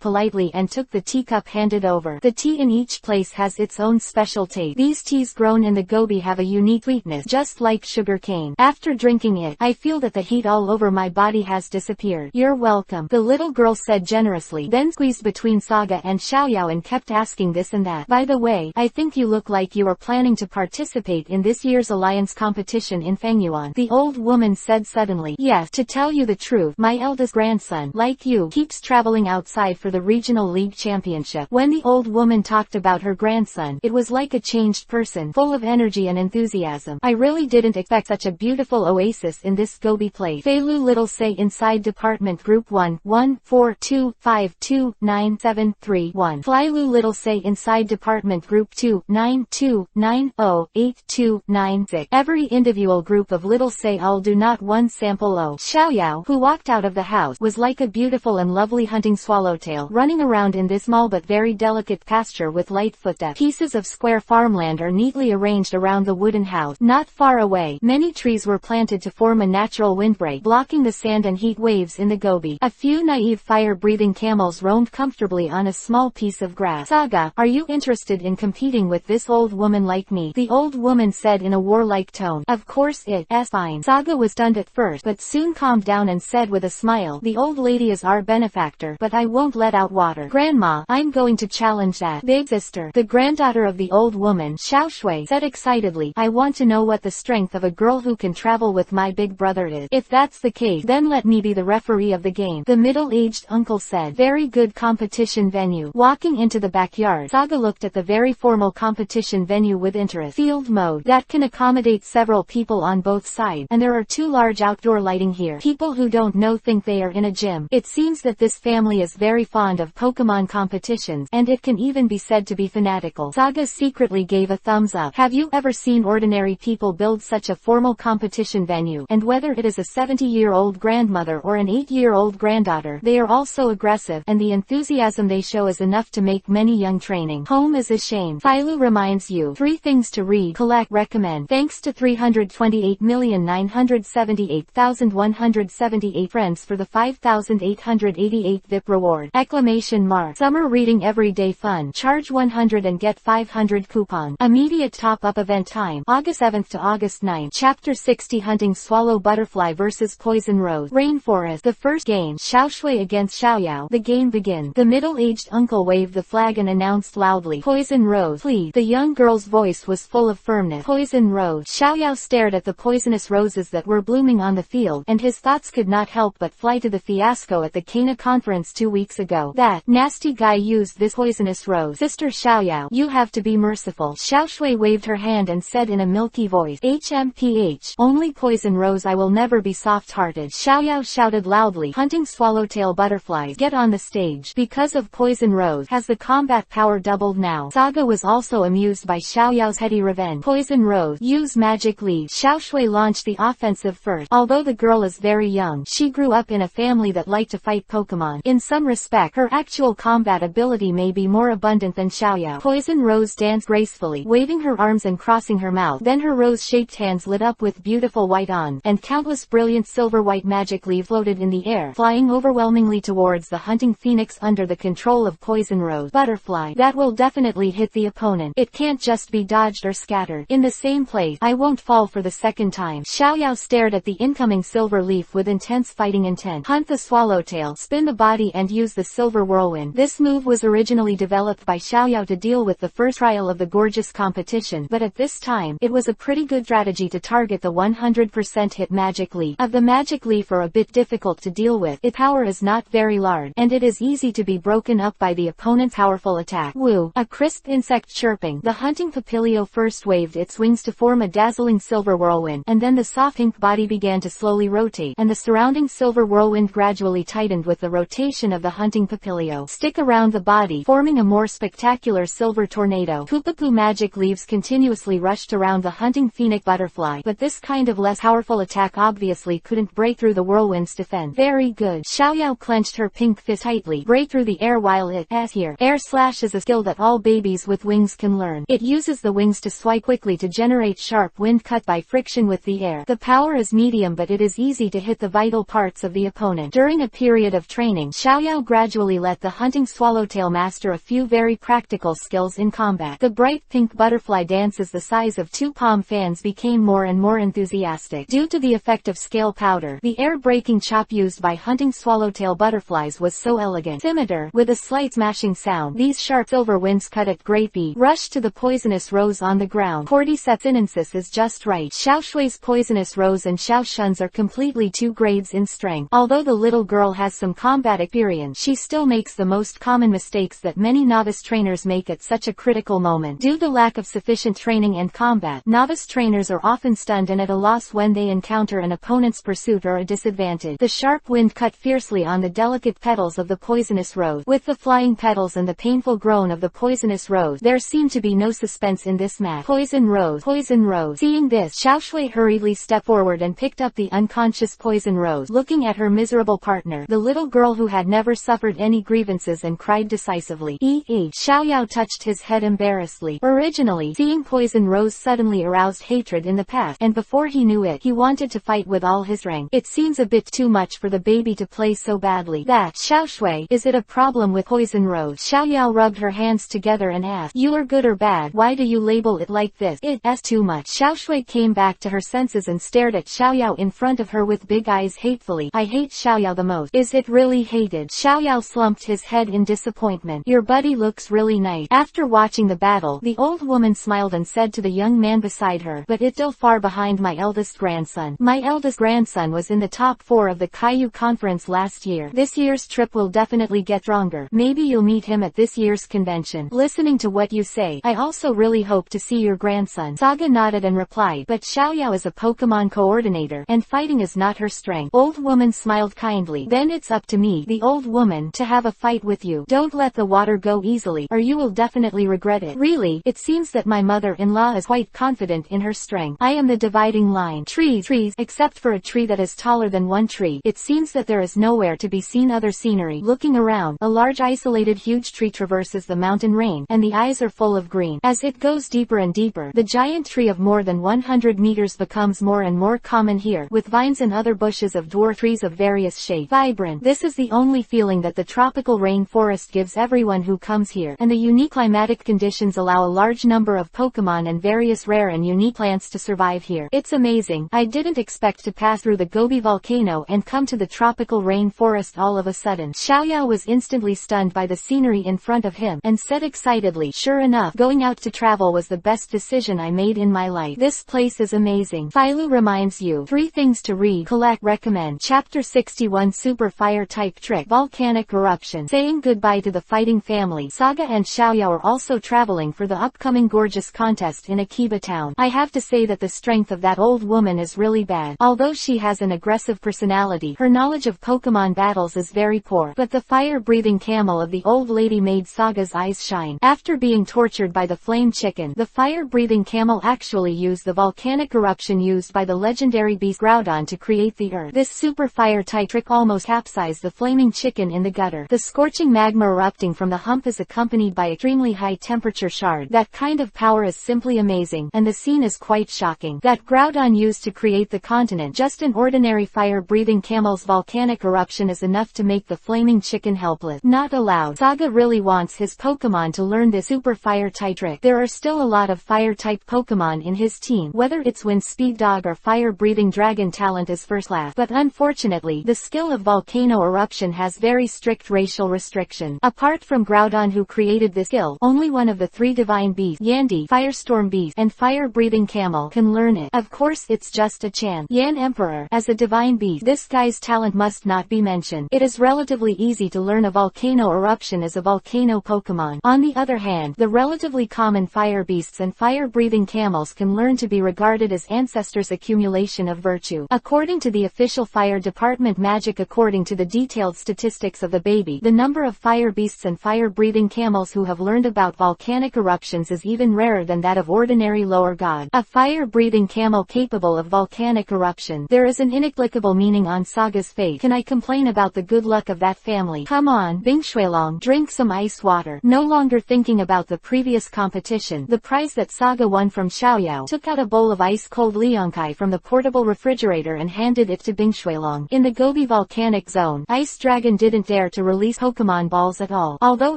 politely and took the teacup handed over. The tea in each place has its own special taste. These teas grown in the Gobi have a unique sweetness, just like sugar cane. After drinking it, I feel that the heat all over my body has disappeared. You're welcome, the little girl said generously, then squeezed between Saga and Xiaoyao and kept asking this and that. By the way, I think you look like you are planning to participate in this year's alliance competition in Fangyuan," the old woman said suddenly. "Yes, to tell you the truth, my eldest grandson, like you, keeps traveling outside for the regional league championship." When the old woman talked about her grandson, it was like a changed person, full of energy and enthusiasm. "I really didn't expect such a beautiful oasis in this Gobi place." Feilu Little Say inside Department Group 1-1-4-2-5-2-9-7-3-1. Flylu Little Say inside Department Group 2-9-2-9-0-8-2-9-6. Every individual group of Little Say all do not one sample O. Xiaoyao, who walked out of the house, was like a beautiful and lovely hunting swallowtail, running around in this small but very delicate pasture with light footsteps. Pieces of square farmland are neatly arranged around the wooden house. Not far away, many trees were planted to form a natural windbreak, blocking the sand and heat waves in the Gobi. A few naive fire-breathing camels roamed comfortably on a small piece of grass. "Saga, are you interested in competing with this old woman like me?" the old woman said in a warlike tone. "Of course it's fine." Saga was stunned at first, but soon calmed down and said with a smile, "The old lady is our benefactor, but I won't let out water." "Grandma, I'm going to challenge that." Big sister, the granddaughter of the old woman, Xiao Shui, said excitedly, "I want to know what the strength of a girl who can travel with my big brother is. If that's the case, then let me be the referee of the game." The middle-aged uncle said, "Very good competition venue." Walking into the backyard, Saga looked at the very formal competition venue with interest. Field mode that can accommodate several people on both sides, and there are 2 large outdoor lighting here. People who don't know think they are in a gym. It seems that this family is very fond of Pokemon competitions, and it can even be said to be fanatical. Saga secretly gave a thumbs up. "Have you ever seen ordinary people build such a formal competition venue? And whether it is a 70-year-old grandmother or an 8-year-old granddaughter, they are all so aggressive, and the enthusiasm they show is enough to make many young training home is a shame." Filu reminds you 3 things to read, collect, recommend. Thanks to 328,978,178 friends for the 5,888 VIP reward. Exclamation mark. Summer reading everyday fun. Charge 100 and get 500 coupon. Immediate top-up event time. August 7th to August 9th. Chapter 60 Hunting Swallow Butterfly vs Poison Rose. Rainforest. The first game. Xiao Shui against Xiaoyao. The game begins. The middle-aged uncle waved the flag and announced loudly, "Poison Rose, please." The young girl's voice was full of firmness. "Poison Rose." Xiaoyao stared at the poisonous roses that were blooming on the field, and his thoughts could not help but fly to the fiasco at the Kana conference 2 weeks ago. "That nasty guy used this poisonous rose. Sister Xiaoyao, you have to be merciful." Xiao Shui waved her hand and said in a milky voice, "HMPH, only Poison Rose, I will never be soft-hearted." Xiaoyao shouted loudly, "Hunting swallowtail butterflies, get on the stage." Because of Poison Rose, has the combat power doubled now? Saga was also amused by Xiaoyao's heady revenge. "Poison Rose, use magic lead." Xiao Shui launched the offensive first. Although the girl is very young, she grew up in a family that liked to fight Pokemon. In some respect, her actual combat ability may be more abundant than Xiaoyao. Poison Rose danced gracefully, waving her arms and crossing her mouth. Then her rose-shaped hands lit up with beautiful white on, and countless brilliant silver-white magic leaves floated in the air, flying overwhelmingly towards the hunting phoenix under the control of Poison Rose. "Butterfly, that will definitely hit the opponent. It can't just be dodged or scattered." "In the same place, I won't fall for the second time." Xiaoyao stared at the incoming silver leaf with intense fighting intent. "Hunt the swallowtail, spin the body and use the silver whirlwind." This move was originally developed by Xiaoyao to deal with the first trial of the gorgeous competition, but at this time, it was a pretty good strategy to target the 100% hit magic leaf. Of the magic leaf are a bit difficult to deal with. Its power is not very large, and it is easy to be broken up by the opponent's powerful attack. Woo! A crisp insect chirping. The hunting papilio first waved its wings to form a dazzling silver whirlwind, and then the soft pink body began to slowly rotate, and the surrounding silver whirlwind gradually tightened with the rotation of the hunting papilio. Stick around the body, forming a more spectacular silver tornado. Poo-poo magic leaves continuously rushed around the hunting phoenix butterfly, but this kind of less powerful attack obviously couldn't break through the whirlwind's defense. "Very good." Xiaoyao clenched her pink fist tightly, break through the air while it here. Air slash is a skill that all babies with wings can learn. It uses the wings to swipe quickly to generate sharp wind cut by friction with the air. The power is medium, but it is easy to hit the vital parts of the opponent. During a period of training, Xiaoyao gradually let the hunting swallowtail master a few very practical skills in combat. The bright pink butterfly dances the size of 2 palm fans became more and more enthusiastic. Due to the effect of scale powder, the air-breaking chop used by hunting swallowtail butterflies was so elegant. Scimitar, with a slight smashing sound, these sharp silver winds cut at great speed. he rushed to the poisonous rose on the ground. Cordyceps sinensis is just right. Xiaoshui's poisonous rose and Xiaoshun's are completely 2 grades in strength. Although the little girl has some combat experience, she still makes the most common mistakes that many novice trainers make at such a critical moment. Due to lack of sufficient training and combat, novice trainers are often stunned and at a loss when they encounter an opponent's pursuit or a disadvantage. The sharp wind cut fiercely on the delicate petals of the poisonous rose. With the flying petals and the painful groan of the poisonous rose, there seemed to be no suspense in this match. Poison rose. Poison rose. Seeing this, Xiaoshui hurriedly stepped forward and picked up the unconscious poison rose. Looking at her miserable partner, the little girl who had never suffered any grievances and cried decisively. Xiaoyao touched his head embarrassedly. Originally, seeing poison rose suddenly aroused hatred in the past, and before he knew it, he wanted to fight with all his strength. It seems a bit too much for the baby to play so badly. That, Xiaoshui, is it a problem with poison rose? Xiaoyao rubbed her hands together and asked, you are good or bad? Why do you label it like this? It's too much. Xiaoshui came back to her senses and stared at Xiaoyao in front of her with big eyes hatefully. I hate Xiaoyao the most. Is it really hated? Xiaoyao slumped his head in disappointment. Your buddy looks really nice. After watching the battle, the old woman smiled and said to the young man beside her, but it's still far behind my eldest grandson. My eldest grandson was in the top 4 of the Caillou conference last year. This year's trip will definitely get stronger. Maybe you'll meet him at this year's convention. Listening to what you say, I also really hope to see your grandson. Saga nodded and replied, but Xiaoyao is a Pokemon coordinator, and fighting is not her strength. Old woman smiled kindly. Then it's up to me, the old woman, to have a fight with you. Don't let the water go easily, or you will definitely regret it. Really, it seems that my mother-in-law is quite confident in her strength. I am the dividing line. Trees, except for a tree that is taller than one tree. It seems that there is nowhere to be seen other scenery. Looking around, a large isolated huge tree traverses the mountain range, and the eyes are full of green. As it goes deeper and deeper, the giant tree of more than 100 meters becomes more and more common here, with vines and other bushes of dwarf trees of various shapes. Vibrant. This is the only feeling that the tropical rainforest gives everyone who comes here, and the unique climatic conditions allow a large number of Pokemon and various rare and unique plants to survive here. It's amazing. I didn't expect to pass through the Gobi volcano and come to the tropical rainforest all of a sudden. Xiaoyao was instantly stunned by the scenery in front of him, and said excitedly, sure enough, going out to travel was the best decision I made in my life. This place is amazing. Philo reminds you. 3 things to read, collect, recommend. Chapter 61 Super Fire Type Trick. Volcanic Eruption. Saying goodbye to the fighting family, Saga and Xiaoyao are also traveling for the upcoming gorgeous contest in Akiba town. I have to say that the strength of that old woman is really bad. Although she has an aggressive personality, her knowledge of Pokemon battles is very poor. But the fire-breathing camel of the old lady made Saga's eyes shine. After being tortured by the flame chicken, the fire-breathing camel actually used the volcanic eruption used by the legendary beast Groudon to create the earth. This super fire-type trick almost capsized the flaming chicken in the gutter. The scorching magma erupting from the hump is accompanied by extremely high temperature shard. That kind of power is simply amazing, and the scene is quite shocking. That Groudon used to create the continent, just an ordinary fire-breathing camel's volcanic eruption is enough to make the flaming chicken helpless. Not allowed. Saga really wants his Pokemon to learn this super fire-type trick. There are still a lot of fire-type Pokemon in his team, whether it's Wind Speed Dog or fire-breathing dragon talent is first class. But unfortunately, the skill of volcano eruption has very strict racial restriction. Apart from Groudon who created this skill, only one of the 3 divine beasts, Yandy, Firestorm Beast, and Fire-breathing Camel, can learn it. Of course it's just a chance. Yan Emperor, as a divine beast, this guy's talent must not be mentioned. It is relatively easy to learn a volcano eruption as a volcano Pokemon. On the other hand, the relatively common fire beasts and fire-breathing camels can learn to be regarded as ancestors' accumulation of virtue. According to the official fire department magic, according to the detailed statistics of the baby, the number of fire beasts and fire-breathing camels who have learned about volcanic eruptions is even rarer than that of ordinary lower god. A fire-breathing camel capable of volcanic eruption. There is an inexplicable meaning on Saga's fate. Can I complain about the good luck of that family? Come on, Bing Shuilong, drink some ice water. No longer thinking about the previous competition, the prize that Saga won from Xiaoyao, took out a bowl of ice-cold Liangkai from the portable refrigerator and handed it to Bing Shuilong. In the Gobi volcanic zone, Ice Dragon didn't dare to release Pokemon balls at all. Although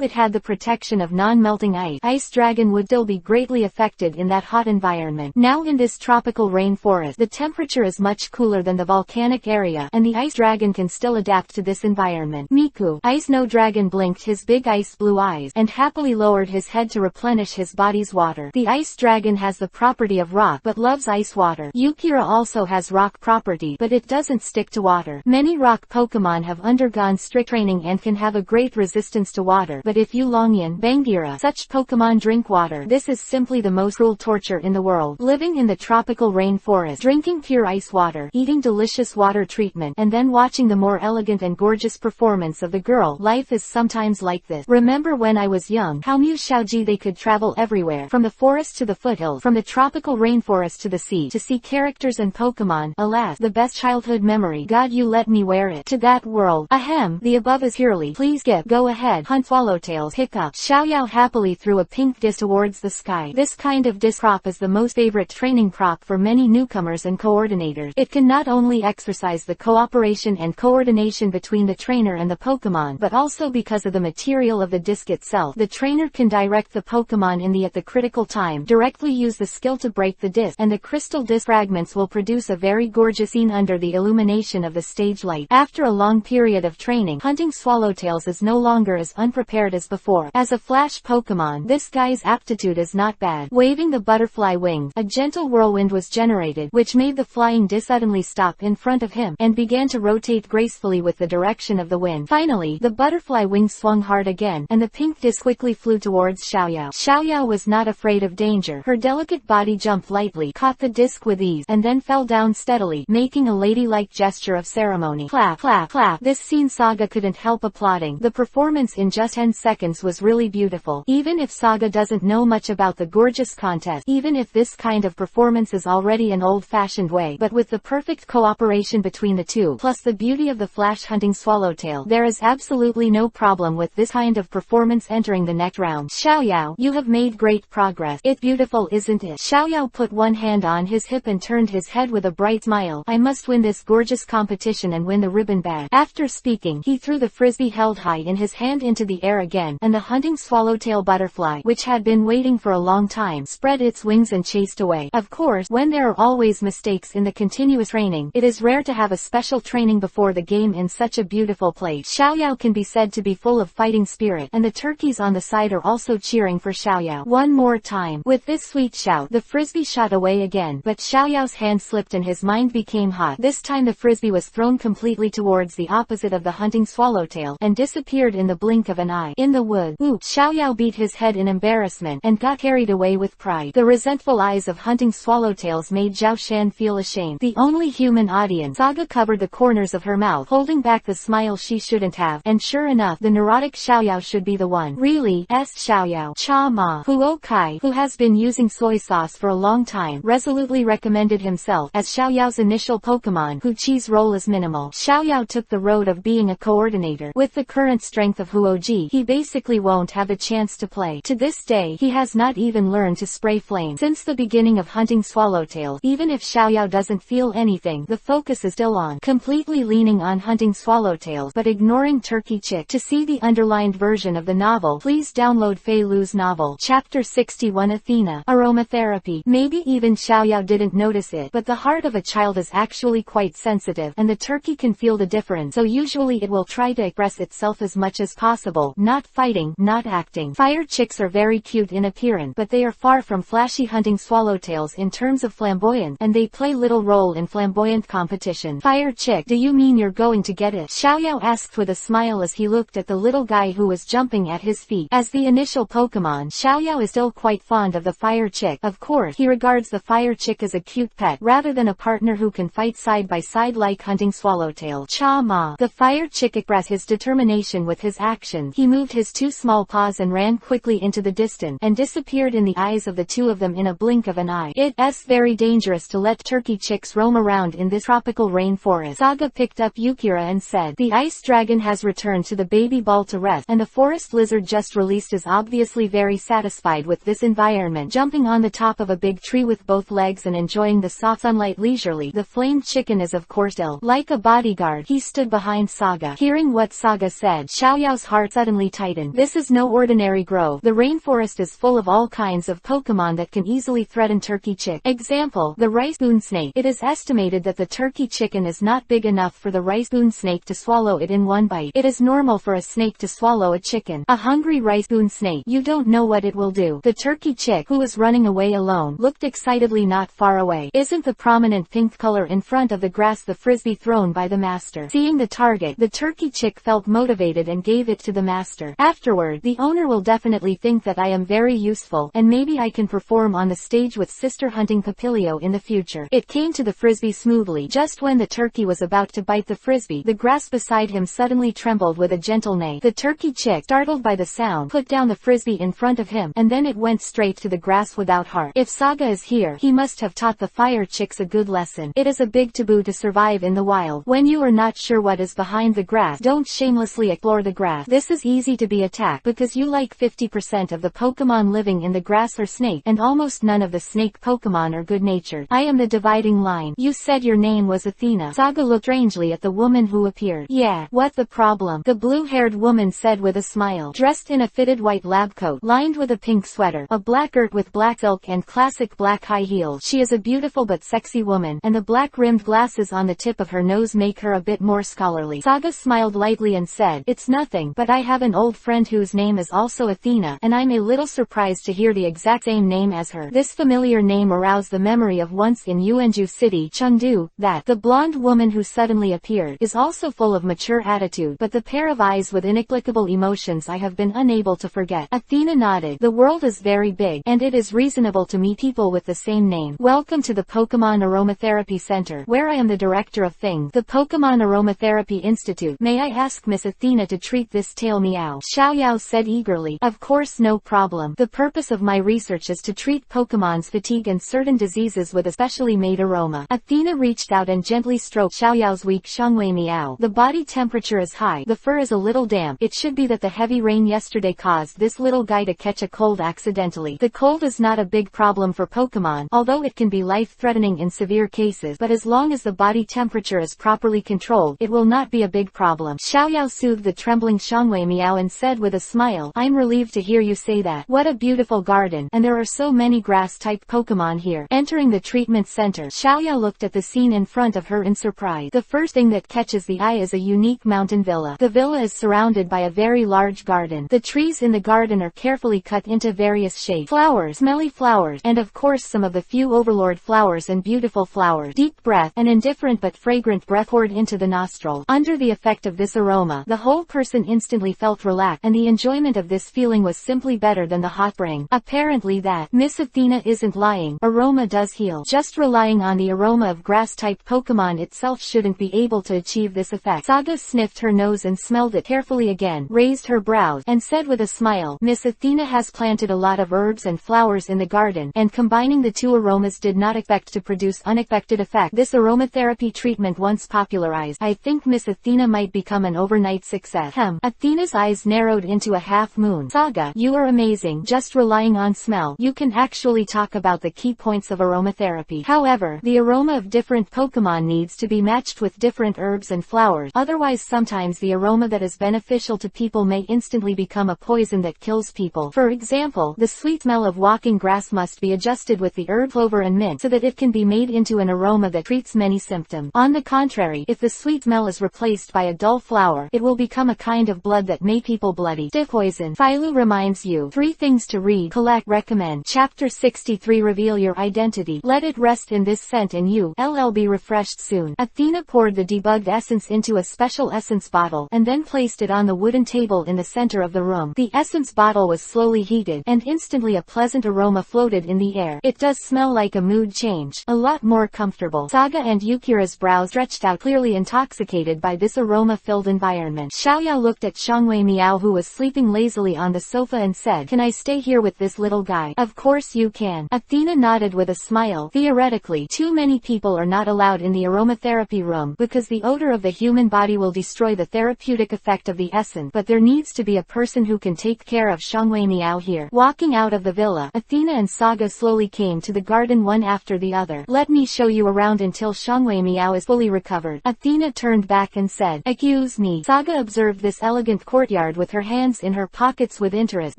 it had the protection of non-melting ice, Ice Dragon would still be greatly affected in that hot environment. Now in this tropical rainforest, the temperature is much cooler than the volcanic area, and the Ice Dragon can still adapt to this environment. Miku, Ice No Dragon blinked his big ice blue eyes, and happily lowered his head to replenish his body's water. The ice dragon has the property of rock but loves ice water. Yukira also has rock property, but it doesn't stick to water. Many rock Pokemon have undergone strict training and can have a great resistance to water, but if you Longyan, Bangira, such Pokemon drink water, this is simply the most cruel torture in the world. Living in the tropical rainforest, drinking pure ice water, eating delicious water treatment, and then watching the more elegant and gorgeous performance of the girl. Life is sometimes like this. Remember when I was young, how Mew Xiaoji they could travel everywhere, from the forest to the foothills, from the tropical rainforest to the sea, to see characters and Pokemon. Alas, the best childhood memory. God, you let me wear it to that world. Ahem, the above is purely. Please skip. Go ahead. Hunt Swallowtails. Hiccup. Xiaoyao happily threw a pink disc towards the sky. This kind of disc prop is the most favorite training prop for many newcomers and coordinators. It can not only exercise the cooperation and coordination between the trainer and the Pokemon, but also because of the material of the disc itself, the trainer can direct the Pokemon at the critical time, directly use the skill to break the disc, and the crystal disc fragments will produce a very gorgeous scene under the illumination of the stage light. After a long period of training, hunting Swallowtails is no longer as unprepared as before. As a flash Pokemon, this guy's aptitude is not bad. Waving the butterfly wings, a gentle whirlwind was generated, which made the flying disc suddenly stop in front of him, and began to rotate gracefully with the direction of the wind. Finally, the butterfly wings swung hard again, and the pink disc quickly flew towards Xiaoyao. Xiaoyao was not afraid of danger. Her delicate body jumped lightly, caught the disc with ease, and then fell down steadily, making a ladylike gesture of ceremony. Clap, clap, clap. This scene Saga couldn't help applauding. The performance in just 10 seconds was really beautiful. Even if Saga doesn't know much about the gorgeous contest, even if this kind of performance is already an old-fashioned way, but with the perfect cooperation between the two, plus the beauty of the flash hunting Swallowtail, there is absolutely no problem with this kind of performance entering the next round. Xiaoyao, you have made great progress. It's beautiful, isn't it? Xiaoyao put one hand on his hip and turned his head with a bright smile. I must win this gorgeous competition and win the ribbon bag. After speaking, he threw the frisbee held high in his hand into the air again, and the hunting Swallowtail butterfly, which had been waiting for a long time, spread its wings and chased away. Of course, when there are always mistakes in the continuous training, it is rare to have a special training before the game in such a beautiful place. Xiaoyao can be said to be full of fighting spirit, and the turkeys on the side are also cheering for Xiaoyao. One more time. With this sweet shout, the frisbee shot away again, but Xiaoyao's hand slipped and his mind became hot. This time the frisbee was thrown completely towards the opposite of the hunting Swallowtail, and disappeared in the blink of an eye. In the woods. Oops! Xiaoyao beat his head in embarrassment, and got carried away with pride. The resentful eyes of hunting Swallowtails made Zhao Shan feel ashamed. The only human audience. Saga covered the corners of her mouth, holding back the smile she shouldn't have, and sure enough, the neurotic Xiaoyao should be the one. Really? Xiaoyao. Cha Ma. Huo Kai, who has been using soy sauce for a long time, resolutely recommended himself as Xiaoyao's initial Pokemon, whose cheese roll is minimal. Xiaoyao took the road of being a coordinator. With the current strength of Huoji, he basically won't have a chance to play. To this day, he has not even learned to spray flame. Since the beginning of hunting Swallowtail, even if Xiaoyao doesn't feel anything, the focus is still on, completely leaning on hunting Swallowtails, but ignoring Turkey Chick. To see the underlined version of the novel, please download Fei Lu's novel. Chapter 61 Athena. Aromatherapy. Maybe even Xiaoyao didn't notice it, but the heart of a child is actually quite sensitive, and the turkey can feel the difference, so usually it will try to express itself as much as possible, not fighting, not acting. Fire chicks are very cute in appearance, but they are far from flashy hunting Swallowtails in terms of flamboyance, and they play little role in flamboyant competition. Fire chick, do you mean you're going to get it? Xiaoyao asked with a smile as he looked at the little guy who was jumping at his feet. As the initial Pokemon, Xiaoyao is still quite fond of the fire chick. Of course, he regards the fire chick as a cute pet, rather than a partner who can fight side by side like hunting Swallowtail. Cha Ma. The fire chick expressed his determination with his actions. He moved his two small paws and ran quickly into the distance, and disappeared in the eyes of the two of them in a blink of an eye. It's very dangerous to let turkey chicks roam around in this tropical rainforest. Saga picked up Yukira and said, the ice dragon has returned to the baby ball to rest, and the forest lizard just released is obviously very satisfied with this environment, jumping on the top of a big tree with both legs and enjoying the soft sunlight leisurely. The flamed chicken is of course ill. Like a bodyguard, he stood behind Saga. Hearing what Saga said, Xiaoyao's heart suddenly tightened. This is no ordinary grove. The rainforest is full of all kinds of Pokemon that can easily threaten turkey chick. Example, the rice spoon snake. It is estimated that the turkey chicken is not big enough for the rice spoon snake to swallow it in one bite. It is normal for a snake to swallow a chicken. A hungry rice spoon snake, You don't know what it will do. The turkey chick, who was running away alone, looked excitedly not far away. Isn't the prominent pink color in front of the grass the frisbee thrown by the master? Seeing the target, the turkey chick felt motivated and gave it to the master. Afterward, the owner will definitely think that I am very useful, and maybe I can perform on the stage with sister hunting Papilio in the future. It came to the frisbee smoothly. Just when the turkey was about to bite the frisbee, the grass beside him suddenly trembled with a gentle neigh. The turkey chick, startled by the sound, put down the frisbee in front of him, and then it went straight to the grass without heart. If Saga is here, he must have taught the fire chicks a good lesson. It is a big taboo to survive in the wild. When you are not sure what is behind the grass, don't shamelessly explore the grass. This is easy to be attacked because you like 50% of the Pokemon living in the grass are snake, and almost none of the snake Pokemon are good-natured. I am the dividing line. You said your name was Athena. Saga looked strangely at the woman who appeared. Yeah, what the problem? The blue-haired woman said with a smile. Dressed in a fitted white lab coat, lined with a pink sweater, a black shirt with black silk and classic black high heels. She is a beautiful but sexy woman, and the black-rimmed glasses on the tip of her nose make her a bit more scholarly. Saga smiled lightly and said, "It's nothing, but I have an old friend whose name is also Athena, and I'm a little surprised to hear the exact same name as her." This familiar name aroused the memory of once in Uenju City, Chengdu, that the blonde woman who suddenly appeared is also full of mature attitude, but the pair of eyes with inexplicable emotions I have been unable to forget. Athena nodded. The world is very big, and it is reasonable to meet people with the same name. Welcome to the Pokemon Aromatherapy Center, where I am the director of things. The Pokemon Aromatherapy Institute. May I ask Miss Athena to treat this tail meow? Xiaoyao said eagerly. Of course, no problem. The purpose of my research is to treat Pokemon's fatigue and certain diseases with a specially made aroma. Athena reached out and gently stroked Xiaoyao's weak Shangwei meow. The body temperature is high. The fur is a little damp. It should be that the heavy rain yesterday caused this little guy to catch a cold accidentally. The cold is not a big problem for Pokemon, although it can be life-threatening in severe cases, but as long as the body temperature is properly controlled, it will not be a big problem. Xiaoyao soothed the trembling Shangwei meow and said with a smile, I'm relieved to hear you say that. What a beautiful garden, and there are so many grass-type Pokemon here. Entering the treatment center, Xiaoyao looked at the scene in front of her in surprise. The first thing that catches the eye is a unique mountain villa. The villa is surrounded by a very large garden. The trees in the garden are carefully cut into various shapes. Flowers, smelly flowers, and of course some of the few overlord flowers and beautiful flowers. Deep breath, an indifferent but fragrant breath poured into the nostril. Under the effect of this aroma, the whole person instantly felt relaxed, and the enjoyment of this feeling was simply better than the hot spring. Apparently that Miss Athena isn't lying. Aroma does heal. Just relying on the aroma of grass-type Pokemon itself shouldn't be able to achieve this effect. Saga sniffed her nose and smelled it carefully again, raised her brows, and said with a smile, Miss Athena has planted a lot of herbs and flowers in the garden, and combining the two aromas did not expect to produce unexpected effect. This aromatherapy treatment once popularized, I think Miss Athena might become an overnight success. Athena's eyes narrowed into a half moon. Saga, you are amazing. Just relying on smell, you can actually talk about the key points of aromatherapy. However, the aroma of different Pokemon needs to be matched with different herbs and flowers, otherwise sometimes the aroma that is beneficial to people may instantly become a poison that kills people. For example, the sweet smell of walking grass must be adjusted with the herb clover and mint so that it can be made into an aroma that treats many symptoms. On the contrary, if the sweet smell is replaced by a dull flower, it will become a kind of blood that may people bloody. Stiff poison. Philo reminds you. 3 things to read, collect, recommend. Chapter 63. Reveal your identity. Let it rest in this scent and you will be refreshed soon. Athena poured the debugged essence into a special essence bottle, and then placed it on the wooden table in the center of the room. The essence bottle was slowly heated, and instantly a pleasant aroma floated in the air. It does smell like a mood change. A lot more comfortable. Saga and Yukira's brows stretched out, clearly intoxicated by this aroma-filled environment. Xiaoyao looked at Shangwei Meow, who was sleeping lazily on the sofa, and said, Can I stay here with this little guy? Of course you can. Athena nodded with a smile. Theoretically, too many people are not allowed in the aromatherapy room because the odor of the human body will destroy the therapeutic effect of the essence, but there needs to be a person who can take care of Shangwei Meow here. Walking out of the villa, Athena and Saga slowly came to the garden one after the other. Let me show you around until Shangwei Meow is fully recovered. Athena turned back and said, Excuse me. Saga observed this elegant courtyard with her hands in her pockets with interest.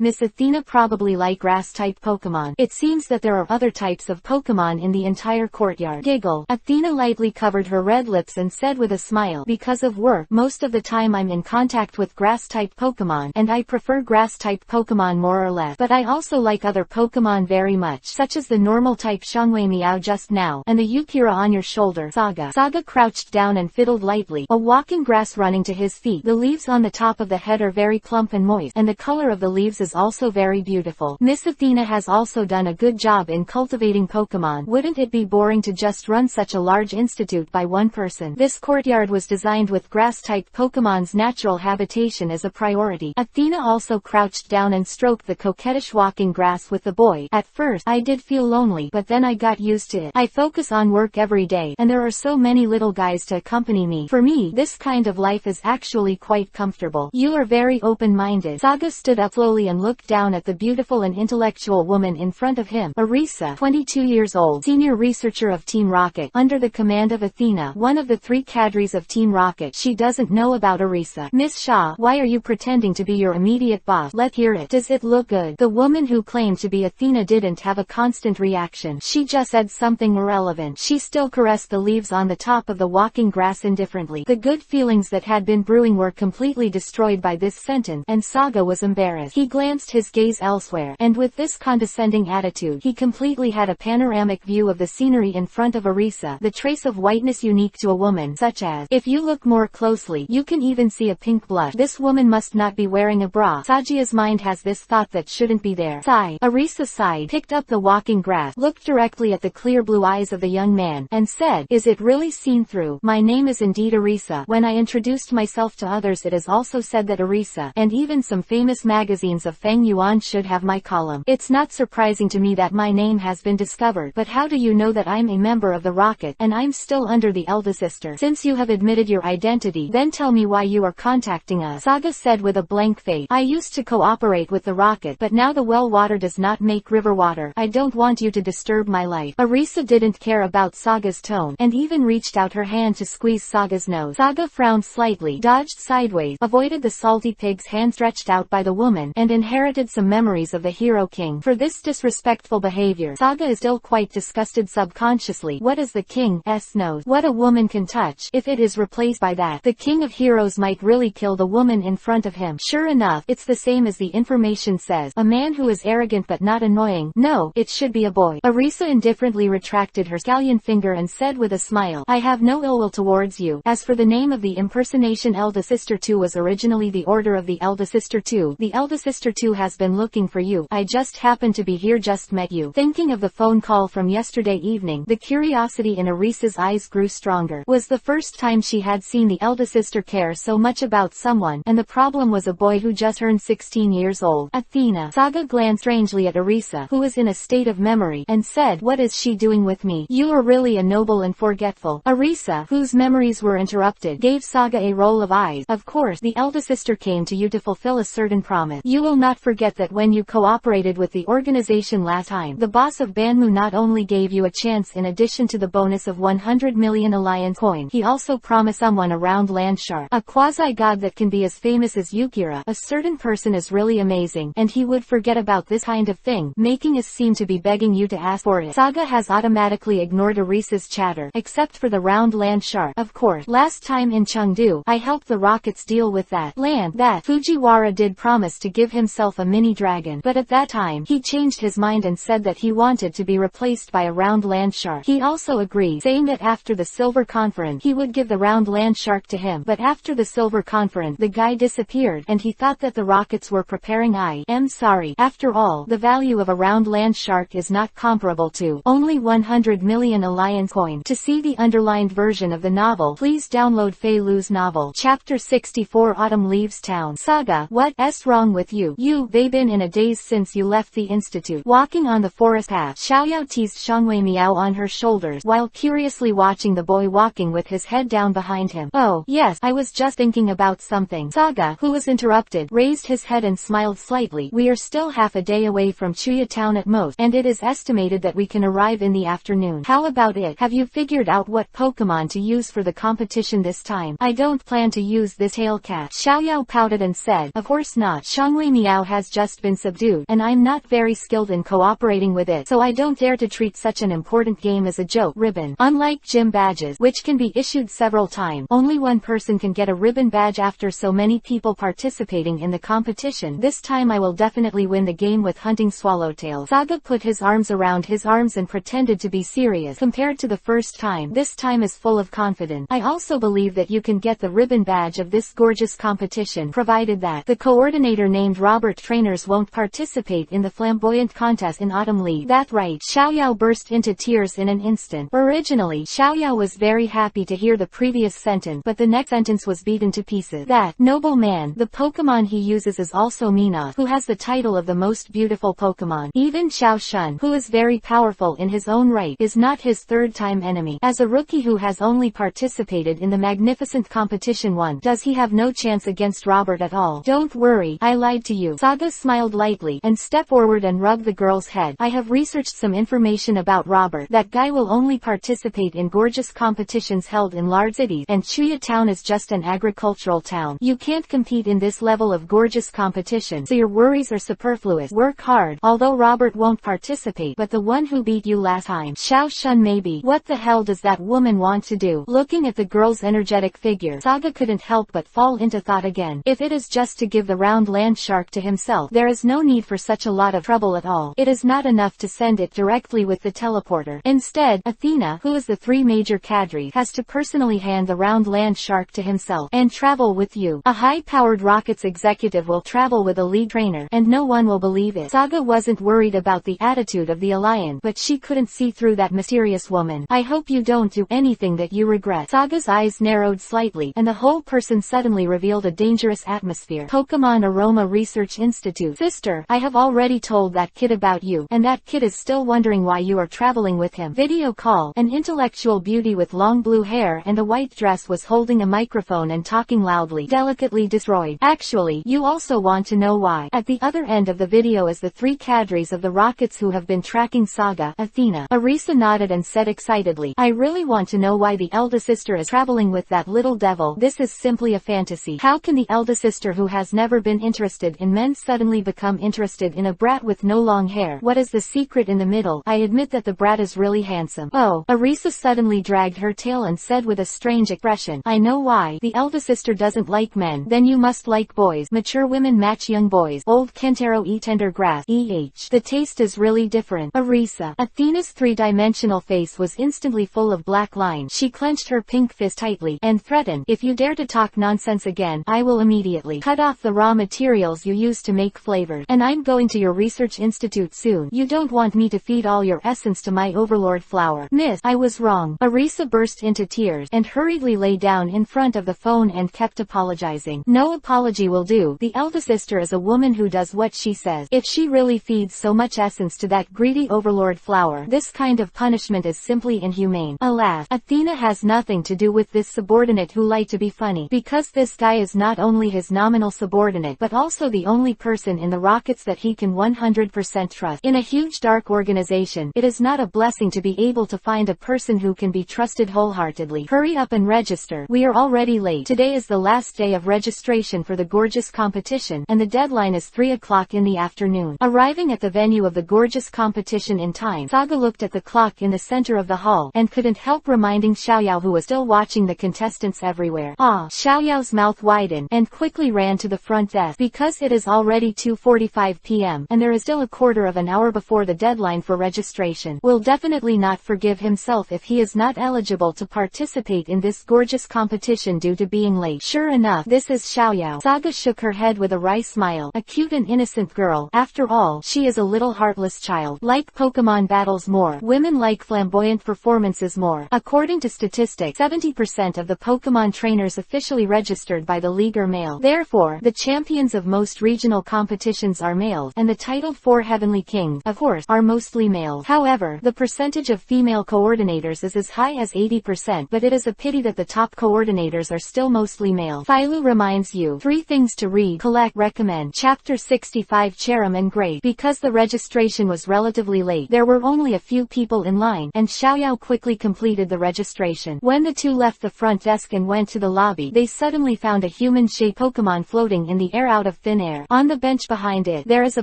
Miss Athena probably like grass-type Pokemon. It seems that there are other types of Pokemon in the entire courtyard. Giggle. Athena lightly covered her red lips and said with a smile, Because of work, most of the time I'm in contact with grass-type Pokemon, and I prefer grass-type type Pokemon more or less, but I also like other Pokemon very much, such as the normal type Shangwei Meow just now, and the Yukira on your shoulder. Saga. Saga crouched down and fiddled lightly, a walking grass running to his feet. The leaves on the top of the head are very plump and moist, and the color of the leaves is also very beautiful. Miss Athena has also done a good job in cultivating Pokemon. Wouldn't it be boring to just run such a large institute by one person? This courtyard was designed with grass-type Pokemon's natural habitation as a priority. Athena also crouched down and stroked the coquettish walking grass with the boy. At first, I did feel lonely, but then I got used to it. I focus on work every day, and there are so many little guys to accompany me. For me, this kind of life is actually quite comfortable. You are very open-minded. Saga stood up slowly and looked down at the beautiful and intellectual woman in front of him. Arisa, 22 years old, senior researcher of Team Rocket, under the command of Athena, one of the 3 cadres of Team Rocket. She doesn't know about Arisa. Miss Shaw, why are you pretending to be your immediate boss? Let's hear it. Does it look good? The woman who claimed to be Athena didn't have a constant reaction. She just said something irrelevant. She still caressed the leaves on the top of the walking grass indifferently. The good feelings that had been brewing were completely destroyed by this sentence, and Saga was embarrassed. He glanced his gaze elsewhere, and with this condescending attitude, he completely had a panoramic view of the scenery in front of Arisa, the trace of whiteness unique to a woman, such as, if you look more closely, you can even see a pink blush. This woman must not be wearing a bra. Sajia's mind has this thought that shouldn't be there. Sigh. Arisa sighed, picked up the walking grass, looked directly at the clear blue eyes of the young man, and said, is it really seen through? My name is indeed Arisa. When I introduced myself to others, it is also said that Arisa, and even some famous magazines of Feng Yuan should have my column. It's not surprising to me that my name has been discovered, but how do you know that I'm a member of the Rocket, and I'm still under the eldest sister? Since you have admitted your identity, then tell me why you are contacting us. Saga said with a blank face, I used to cooperate with the Rocket, but now the well water does not make river water. I don't want you to disturb my life. Arisa didn't care about Saga's tone, and even reached out her hand to squeeze Saga's nose. Saga frowned slightly, dodged sideways, avoided the salty pig's hand stretched out by the woman, and inherited some memories of the Hero King. For this disrespectful behavior, Saga is still quite disgusted subconsciously. What is the King's nose? What a woman can touch. If it is replaced by that, the King of Heroes might really kill the woman in front of him. Sure enough, it's the same as the information says. A man who is arrogant but not annoying. No, it should be a boy. Arisa indifferently retracted her scallion finger and said with a smile, I have no ill will towards you. As for the name of the impersonation, Elder Sister 2 was originally the Order of the Elder Sister 2. The Elder Sister 2 has been looking for you. I just happened to be here, just met you. Thinking of the phone call from yesterday evening, the curiosity in Arisa's eyes grew stronger. Was the first time she had seen the elder sister care so much about someone, and the problem was a boy who just turned 16 years old. Athena. Saga glanced strangely at Arisa, who was in a state of memory, and said, what is she doing with me? You are really a noble and forgetful. Arisa, whose memories were interrupted, gave Saga a roll of eyes. Of course, the elder sister came to you to fulfill a certain promise. You will not forget that when you cooperated with the organization last time, the boss of Banmu not only gave you a chance in addition to the bonus of 100 million alliance coin, he also promised someone around land shark, a quasi-god that can be as famous as Yukira. A certain person is really amazing, and he would forget about this kind of thing, making us seem to be begging you to ask for it. Saga has automatically ignored Arisa's chatter, except for the round land shark. Of course, last time in Chengdu, I helped the Rockets deal with that land. That Fujiwara did promise to give himself a mini dragon, but at that time, he changed his mind and said that he wanted to be replaced by a round land shark. He also agreed, saying that after the Silver Conference, he would give the round land shark to him. But after the Silver Conference, the guy disappeared, and he thought that the Rockets were preparing. I am sorry. After all, the value of a round land shark is not comparable to only 100 million alliance coin. To see the underlined version of the novel, please download Fei Lu's novel. Chapter 64, Autumn Leaves Town. Saga, what's wrong with you? They've been in a daze since you left the institute. Walking on the forest path, Xiaoyao teased Shangwei Miao on her shoulders, while curiously watching the boy walking with his head down behind him. Oh, yes, I was just thinking about something. Saga, who was interrupted, raised his head and smiled slightly. We are still half a day away from Chuya Town at most, and it is estimated that we can arrive in the afternoon. How about it? Have you figured out what Pokemon to use for the competition this time? I don't plan to use this Tailcat. Xiaoyao pouted and said, of course not. Shangwei Miao has just been subdued, and I'm not very skilled in cooperating with it, so I don't dare to treat such an important game as a joke. Ribbon. Unlike gym badges, which can be issued several times, only one person can get a ribbon badge after so many people participating in the competition. competition. This time I will definitely win the game with hunting swallowtail. Saga put his arms around his arms and pretended to be serious. Compared to the first time, this time is full of confidence. I also believe that you can get the ribbon badge of this gorgeous competition, provided that the coordinator named Robert trainers won't participate in the flamboyant contest in Autumn League. That right, Xiaoyao burst into tears in an instant. Originally, Xiaoyao was very happy to hear the previous sentence, but the next sentence was beaten to pieces. That noble man, the Pokemon he uses is also Mina, who has the title of the most beautiful Pokemon. Even Xiao Shun, who is very powerful in his own right, is not his third-time enemy. As a rookie who has only participated in the magnificent competition once, does he have no chance against Robert at all? Don't worry, I lied to you. Saga smiled lightly, and stepped forward and rubbed the girl's head. I have researched some information about Robert. That guy will only participate in gorgeous competitions held in large cities, and Chuya Town is just an agricultural town. You can't compete in this level of gorgeous competition, so your worries are superfluous. Work hard. Although Robert won't participate, but the one who beat you last time, Xiao Shun, maybe. What the hell does that woman want to do? Looking at the girl's energetic figure, Saga couldn't help but fall into thought again. If it is just to give the round land shark to himself, there is no need for such a lot of trouble at all. It is not enough to send it directly with the teleporter. Instead, Athena, who is the three major cadre, has to personally hand the round land shark to himself and travel with you. A high-powered rockets executive will travel with a lead trainer, and no one will believe it. Saga wasn't worried about the attitude of the alliance, but she couldn't see through that mysterious woman. I hope you don't do anything that you regret. Saga's eyes narrowed slightly, and the whole person suddenly revealed a dangerous atmosphere. Pokemon Aroma Research Institute. Sister, I have already told that kid about you, and that kid is still wondering why you are traveling with him. Video call. An intellectual beauty with long blue hair and a white dress was holding a microphone and talking loudly. Delicately destroyed. Actually, you also want to know why. At the other end of the video is the three cadres of the Rockets who have been tracking Saga. Athena. Arisa nodded and said excitedly, I really want to know why the elder sister is traveling with that little devil. This is simply a fantasy. How can the elder sister who has never been interested in men suddenly become interested in a brat with no long hair? What is the secret in the middle? I admit that the brat is really handsome. Oh, Arisa suddenly dragged her tail and said with a strange expression, I know why. The elder sister doesn't like men. Then you must like boys. Mature women match young boys. Old Kentaro eat tender grass. The taste is really different. Arisa. Athena's three-dimensional face was instantly full of black lines. She clenched her pink fist tightly, and threatened, if you dare to talk nonsense again, I will immediately cut off the raw materials you use to make flavors. And I'm going to your research institute soon. You don't want me to feed all your essence to my overlord flower. Miss, I was wrong. Arisa burst into tears, and hurriedly lay down in front of the phone and kept apologizing. No apology will do. The elder sister is a woman who does what she says. If she really feeds so much essence to that greedy overlord flower, this kind of punishment is simply inhumane. Alas, Athena has nothing to do with this subordinate who liked to be funny, because this guy is not only his nominal subordinate but also the only person in the Rockets that he can 100% trust. In a huge dark organization, it is not a blessing to be able to find a person who can be trusted wholeheartedly. Hurry up and register. We are already late. Today is the last day of registration for the gorgeous competition, and the deadline is 3 o'clock in the afternoon. Arriving at the venue of the gorgeous competition in time, Saga looked at the clock in the center of the hall, and couldn't help reminding Xiaoyao, who was still watching the contestants everywhere. Xiaoyao's mouth widened, and quickly ran to the front desk. Because it is already 2:45 p.m., and there is still a quarter of an hour before the deadline for registration, will definitely not forgive himself if he is not eligible to participate in this gorgeous competition due to being late. Sure enough, this is Xiaoyao. Saga shook her head with a wry smile. A cute and innocent girl. After all, she is a little heartless child. Like Pokemon battles more. Women like flamboyant performances more. According to statistics, 70% of the Pokemon trainers officially registered by the league are male. Therefore, the champions of most regional competitions are males, and the titled 4 Heavenly Kings, of course, are mostly males. However, the percentage of female coordinators is as high as 80%, but it is a pity that the top coordinators are still mostly male. Philo reminds you 3 things to read, collect, recommend. Chapter 65 Cherim and Great. Because the registration was relatively late, there were only a few people in line, and Xiaoyao quickly completed the registration. When the two left the front desk and went to the lobby, they suddenly found a human-shaped Pokemon floating in the air out of thin air. On the bench behind it, there is a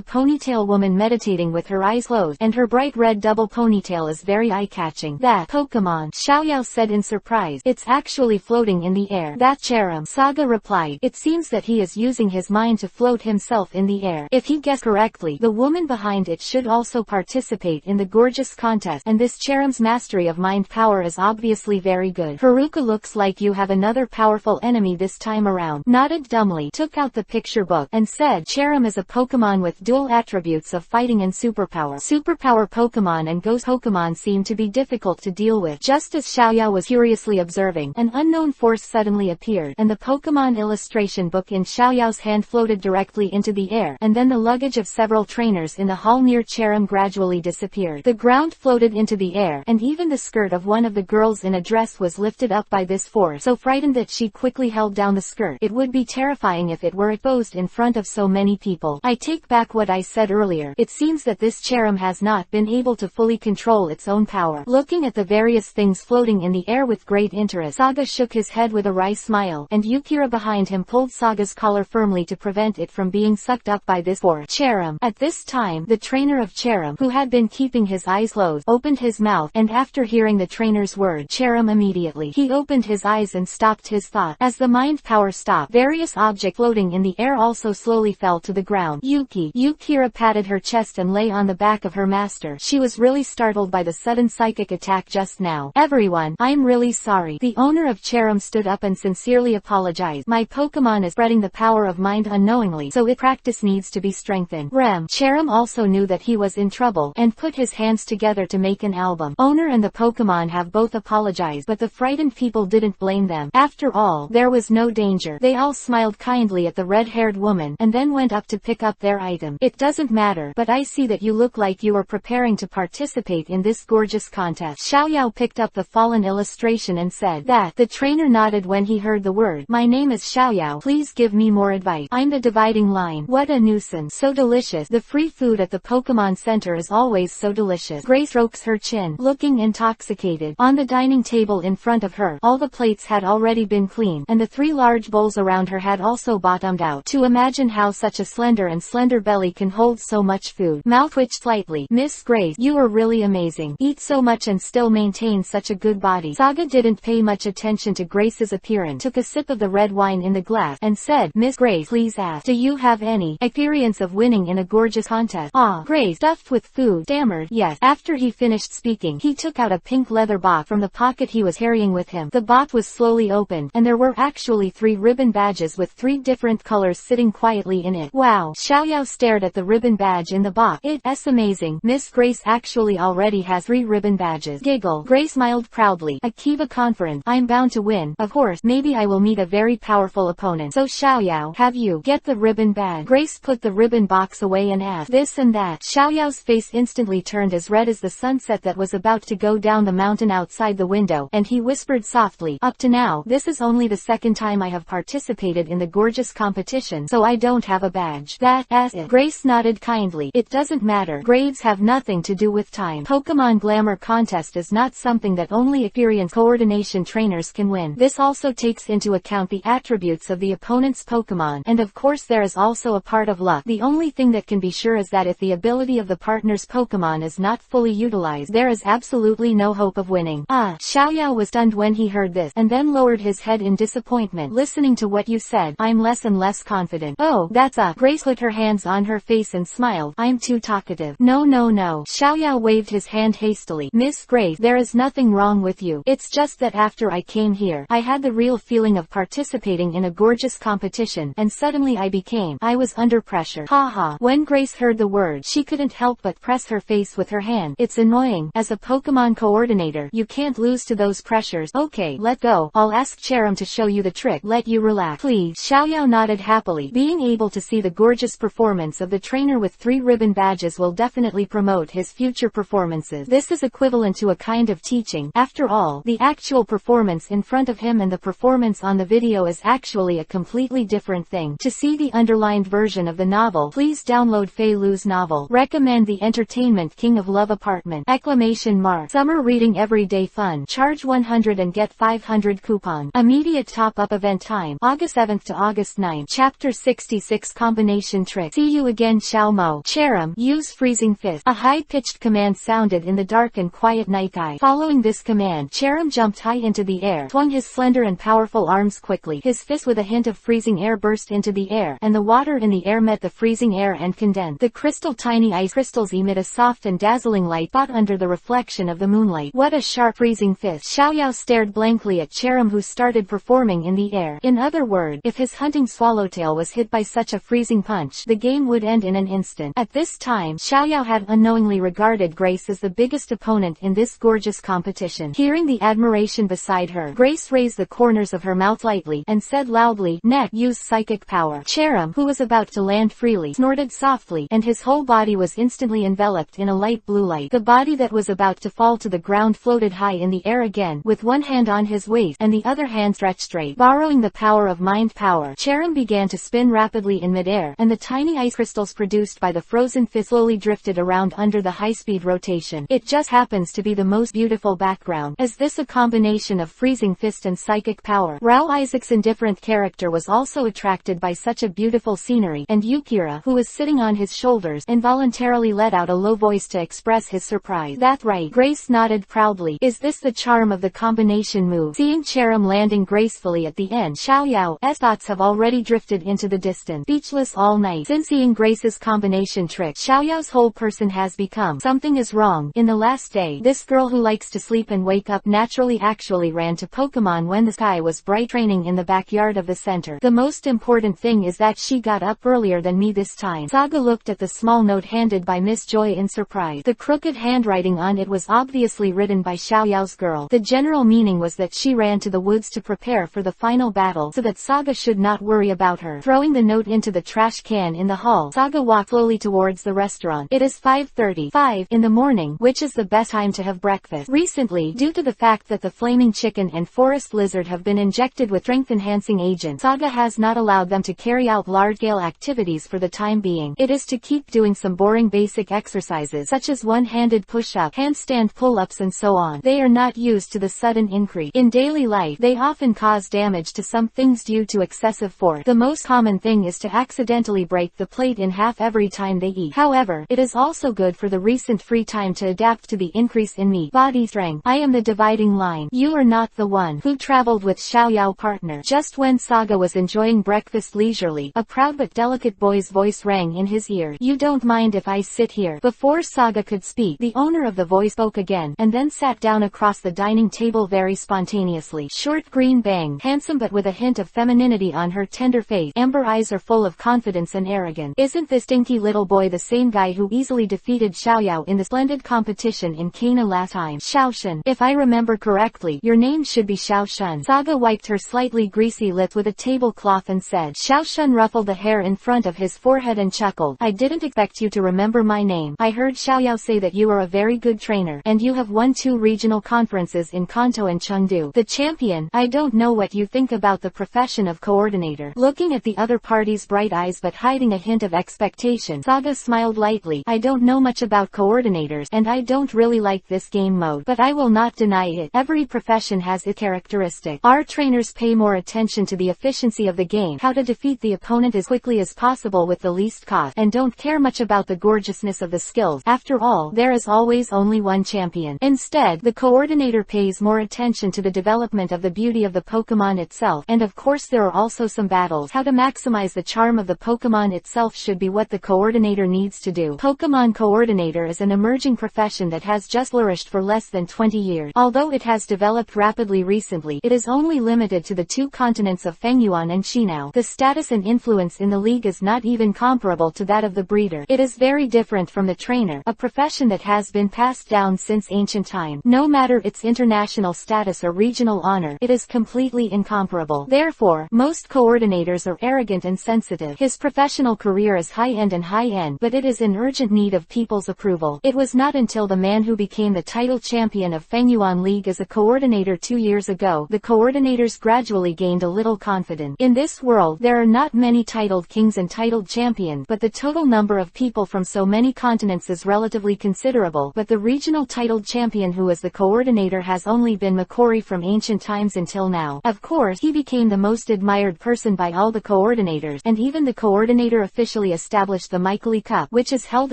ponytail woman meditating with her eyes closed, and her bright red double ponytail is very eye-catching. That Pokemon, Xiaoyao said in surprise. It's actually floating in the air. That Cherim, Saga replied. It seems that he is using his mind to to float himself in the air. If he guessed correctly, the woman behind it should also participate in the gorgeous contest, and this Cherum's mastery of mind power is obviously very good. Haruka, looks like you have another powerful enemy this time around. Nodded dumbly, took out the picture book, and said, Cherum is a Pokemon with dual attributes of fighting and superpower. Superpower Pokemon and ghost Pokemon seem to be difficult to deal with. Just as Xiaoyao was curiously observing, an unknown force suddenly appeared, and the Pokemon illustration book in Xiaoyao's hand floated directly into the air, and then the luggage of several trainers in the hall near Cherum gradually disappeared. The ground floated into the air, and even the skirt of one of the girls in a dress was lifted up by this force, so frightened that she quickly held down the skirt. It would be terrifying if it were exposed in front of so many people. I take back what I said earlier. It seems that this Cherum has not been able to fully control its own power. Looking at the various things floating in the air with great interest, Saga shook his head with a wry smile, and Yukira behind him pulled Saga's collar firmly to prevent it from being sucked up by this force. Cherum. At this time, the trainer of Cherum, who had been keeping his eyes closed, opened his mouth, and after hearing the trainer's word, Cherum, immediately he opened his eyes and stopped his thought. As the mind power stopped, various objects floating in the air also slowly fell to the ground. Yukira patted her chest and lay on the back of her master. She was really startled by the sudden psychic attack just now. Everyone, I'm really sorry. The owner of Cherum stood up and sincerely apologized. My Pokemon is spreading the power of mind unknowingly, so its practice needs to be strengthened. Cherum also knew that he was in trouble, and put his hands together to make an album. Owner and the Pokemon have both apologized, but the frightened people didn't blame them. After all, there was no danger. They all smiled kindly at the red-haired woman, and then went up to pick up their item. It doesn't matter, but I see that you look like you are preparing to participate in this gorgeous contest. Xiaoyao picked up the fallen illustration and said that. The trainer nodded when he heard the word. My name is Xiaoyao. Please give me more advice. I'm the dividing line. What a nuisance. So delicious. The free food at the Pokemon Center is always so delicious. Grace strokes her chin, looking intoxicated. On the dining table in front of her, all the plates had already been cleaned, and the 3 large bowls around her had also bottomed out. To imagine how such a slender belly can hold so much food. Mouth twitched slightly. Miss Grace, you are really amazing. Eat so much and still maintain such a good body. Saga didn't pay much attention to Grace's appearance, took a sip of the red wine in the glass, and said, Miss Grace, please ask, do you have any experience of winning in a gorgeous contest? Grace, stuffed with food, stammered, yes. After he finished speaking, he took out a pink leather box from the pocket he was carrying with him. The box was slowly opened, and there were actually 3 ribbon badges with 3 different colors sitting quietly in it. Wow! Xiaoyao stared at the ribbon badge in the box. It's amazing. Miss Grace actually already has 3 ribbon badges. Giggle. Grace smiled proudly. A Kiva conference. I'm bound to win. Of course, maybe I will meet a very powerful opponent. So Xiaoyao, have you get the ribbon badge? Grace put the ribbon box away and asked this and that. Xiaoyao's face instantly turned as red as the sunset that was about to go down the mountain outside the window, and he whispered softly, up to now, this is only the second time I have participated in the gorgeous competition, so I don't have a badge. That's it. Grace nodded kindly. It doesn't matter. Grades have nothing to do with time. Pokemon Glamour Contest is not something that only experienced coordination trainers can win. This also takes into account the attributes of the opponent's Pokemon, and of course there is also a part of luck. The only thing that can be sure is that if the ability of the partner's Pokemon is not fully utilized, there is absolutely no hope of winning. Xiaoyao was stunned when he heard this, and then lowered his head in disappointment. Listening to what you said, I'm less and less confident. Oh, that's Grace put her hands on her face and smiled. I'm too talkative. No. Xiaoyao waved his hand hastily. Miss Grace, there is nothing wrong with you. It's just that after I came here, I had the real feeling of participating in a gorgeous competition, and suddenly I was under pressure. Haha. When Grace heard the word, she couldn't help but press her face with her hand. It's annoying. As a Pokemon coordinator, you can't lose to those pressures. Okay, let go. I'll ask Cherum to show you the trick. Let you relax. Please. Xiaoyao nodded happily. Being able to see the gorgeous performance of the trainer with 3 ribbon badges will definitely promote his future performances. This is equivalent to a kind of teaching. After all, the actual performance in front of him and the performance on the video is actually a completely different thing. To see the underlined version of the novel, please download Fei Lu's novel. Recommend The Entertainment King of Love Apartment! Summer reading everyday fun. Charge 100 and get 500 coupon. Immediate top-up event time. August 7th to August 9th. Chapter 66 Combination Trick. See you again, Xiao Mo. Cherum, use Freezing Fist. A high-pitched command sounded in the dark and quiet night sky. Following this command, Cherum jumped high into the air, swung his slender and powerful arms quickly. His fist with a hint of freezing air burst into the air, and the water in the air met the freezing air and condensed. The tiny ice crystals emit a soft and dazzling light caught under the reflection of the moonlight. What a sharp freezing fist! Xiaoyao stared blankly at Cherim, who started performing in the air. In other words, if his hunting swallowtail was hit by such a freezing punch, the game would end in an instant. At this time, Xiaoyao had unknowingly regarded Grace as the biggest opponent in this gorgeous competition. Hearing the admiration beside her, Grace raised the corners of her mouth lightly, and said loudly, "Next, use psychic power." Cherim, who was about to land freely, snorted softly, and his whole body was instantly enveloped in a light blue light. The body that was about to fall to the ground floated high in the air again, with one hand on his waist, and the other hand stretched straight. Borrowing the power of mind power, Cherim began to spin rapidly in midair, and the tiny ice crystals produced by the frozen fist slowly drifted around under the high-speed rotation. It just happens to be the most beautiful background. Is this a combination of freezing fist and psychic power? Rao Isaac's indifferent character was also attracted by such a beautiful scenery, and Yukira, who was sitting on his shoulders, involuntarily let out a low voice to express his surprise. "That's right." Grace nodded proudly. "Is this the charm of the combination move?" Seeing Cherim landing gracefully at the end, Xiaoyao's thoughts have already drifted into the distance. Speechless all night. Since seeing Grace's combination trick, Xiaoyao's whole person has become, something is wrong. In the last day, this girl who likes to sleep and wake up naturally actually ran to Pokemon when the sky was bright, training in the backyard of the center. The most important thing is that she got up earlier than me this time. Saga looked at the small note handed by Miss Joy in surprise. The crooked handwriting on it was obviously written by Xiaoyao's girl. The general meaning was that she ran to the woods to prepare for the final battle so that Saga should not worry about her. Throwing the note into the trash can in the hall, Saga walked slowly towards the restaurant. It is 5:35 in the morning, which is the best time to have breakfast. Recently, due to the fact that the flaming chicken and forest lizard have been injected with strength-enhancing agents, Saga has not allowed them to carry out large-scale activities for the time being. It is to keep doing some boring basic exercises such as one-handed push-up, handstand pull-ups and so on. They are not used to the sudden increase. In daily life, they often cause damage to some things due to excessive force. The most common thing is to accidentally break the plate in half every time they eat. However, it is also good for the recent free time to adapt to the increase in meat body strength. I am the dividing line. You are not the one who traveled with Xiaoyao partner. Just when Saga was enjoying breakfast leisurely, a proud but delicate boy's voice rang in his ear. "You don't mind if I sit here?" Before Saga could speak, the owner of the voice spoke again, and then sat down across the dining table very spontaneously. Short green bangs, handsome but with a hint of femininity on her tender face, amber eyes are full of confidence and arrogance. "Isn't this dinky little boy the same guy who easily defeated Xiaoyao in the splendid competition in Kana last time?" "Xiaoshun. If I remember correctly, your name should be Xiaoshun." Saga wiped her slightly greasy lips with a tablecloth and said. Xiaoshun ruffled the hair in front of his forehead and chuckled. "I didn't expect you to remember my name. I heard Xiaoyao say that you are a very good trainer, and you have won 2 regional conferences in Kanto and Chengdu. The champion. I don't know what you think about the profession of coordinator." Looking at the other party's bright eyes but hiding a hint of expectation, Saga smiled lightly. "I don't know much about coordinators, and I don't really like this game mode, but I will not deny it. Every profession has its characteristic. Our trainers pay more attention to the efficiency of the game, how to defeat the opponent as quickly as possible with the least cost, and don't care much about the gorgeousness of the skills. After all, there is always only one champion. Instead, the coordinator pays more attention to the development of the beauty of the Pokemon itself, and of course there are also some battles. How to maximize the charm of the Pokemon itself should be what the coordinator needs to do." Pokemon coordinator is an emerging profession that has just flourished for less than 20 years. Although it has developed rapidly recently, it is only limited to the 2 continents of Fengyuan and Shinao. The status and influence in the league is not even comparable to that of the breeder. It is very different from the trainer, a profession that has been passed down since ancient time. No matter its international status or regional honor, it is completely incomparable. Therefore, most coordinators are arrogant and sensitive. His professional career is high-end and high-end, but it is in urgent need of people's approval. It was not until the man who became the title champion of Fengyuan League as a coordinator 2 years ago, the coordinators gradually gained a little confidence. In this world, there are not many titled kings and titled champions, but the total number of people from so many continents is relatively considerable. But the regional titled champion who is the coordinator has only been Makori from ancient times until now. Of course, he became the most admired person by all the coordinators, and even the coordinator officially established the Michaeli Cup, which is held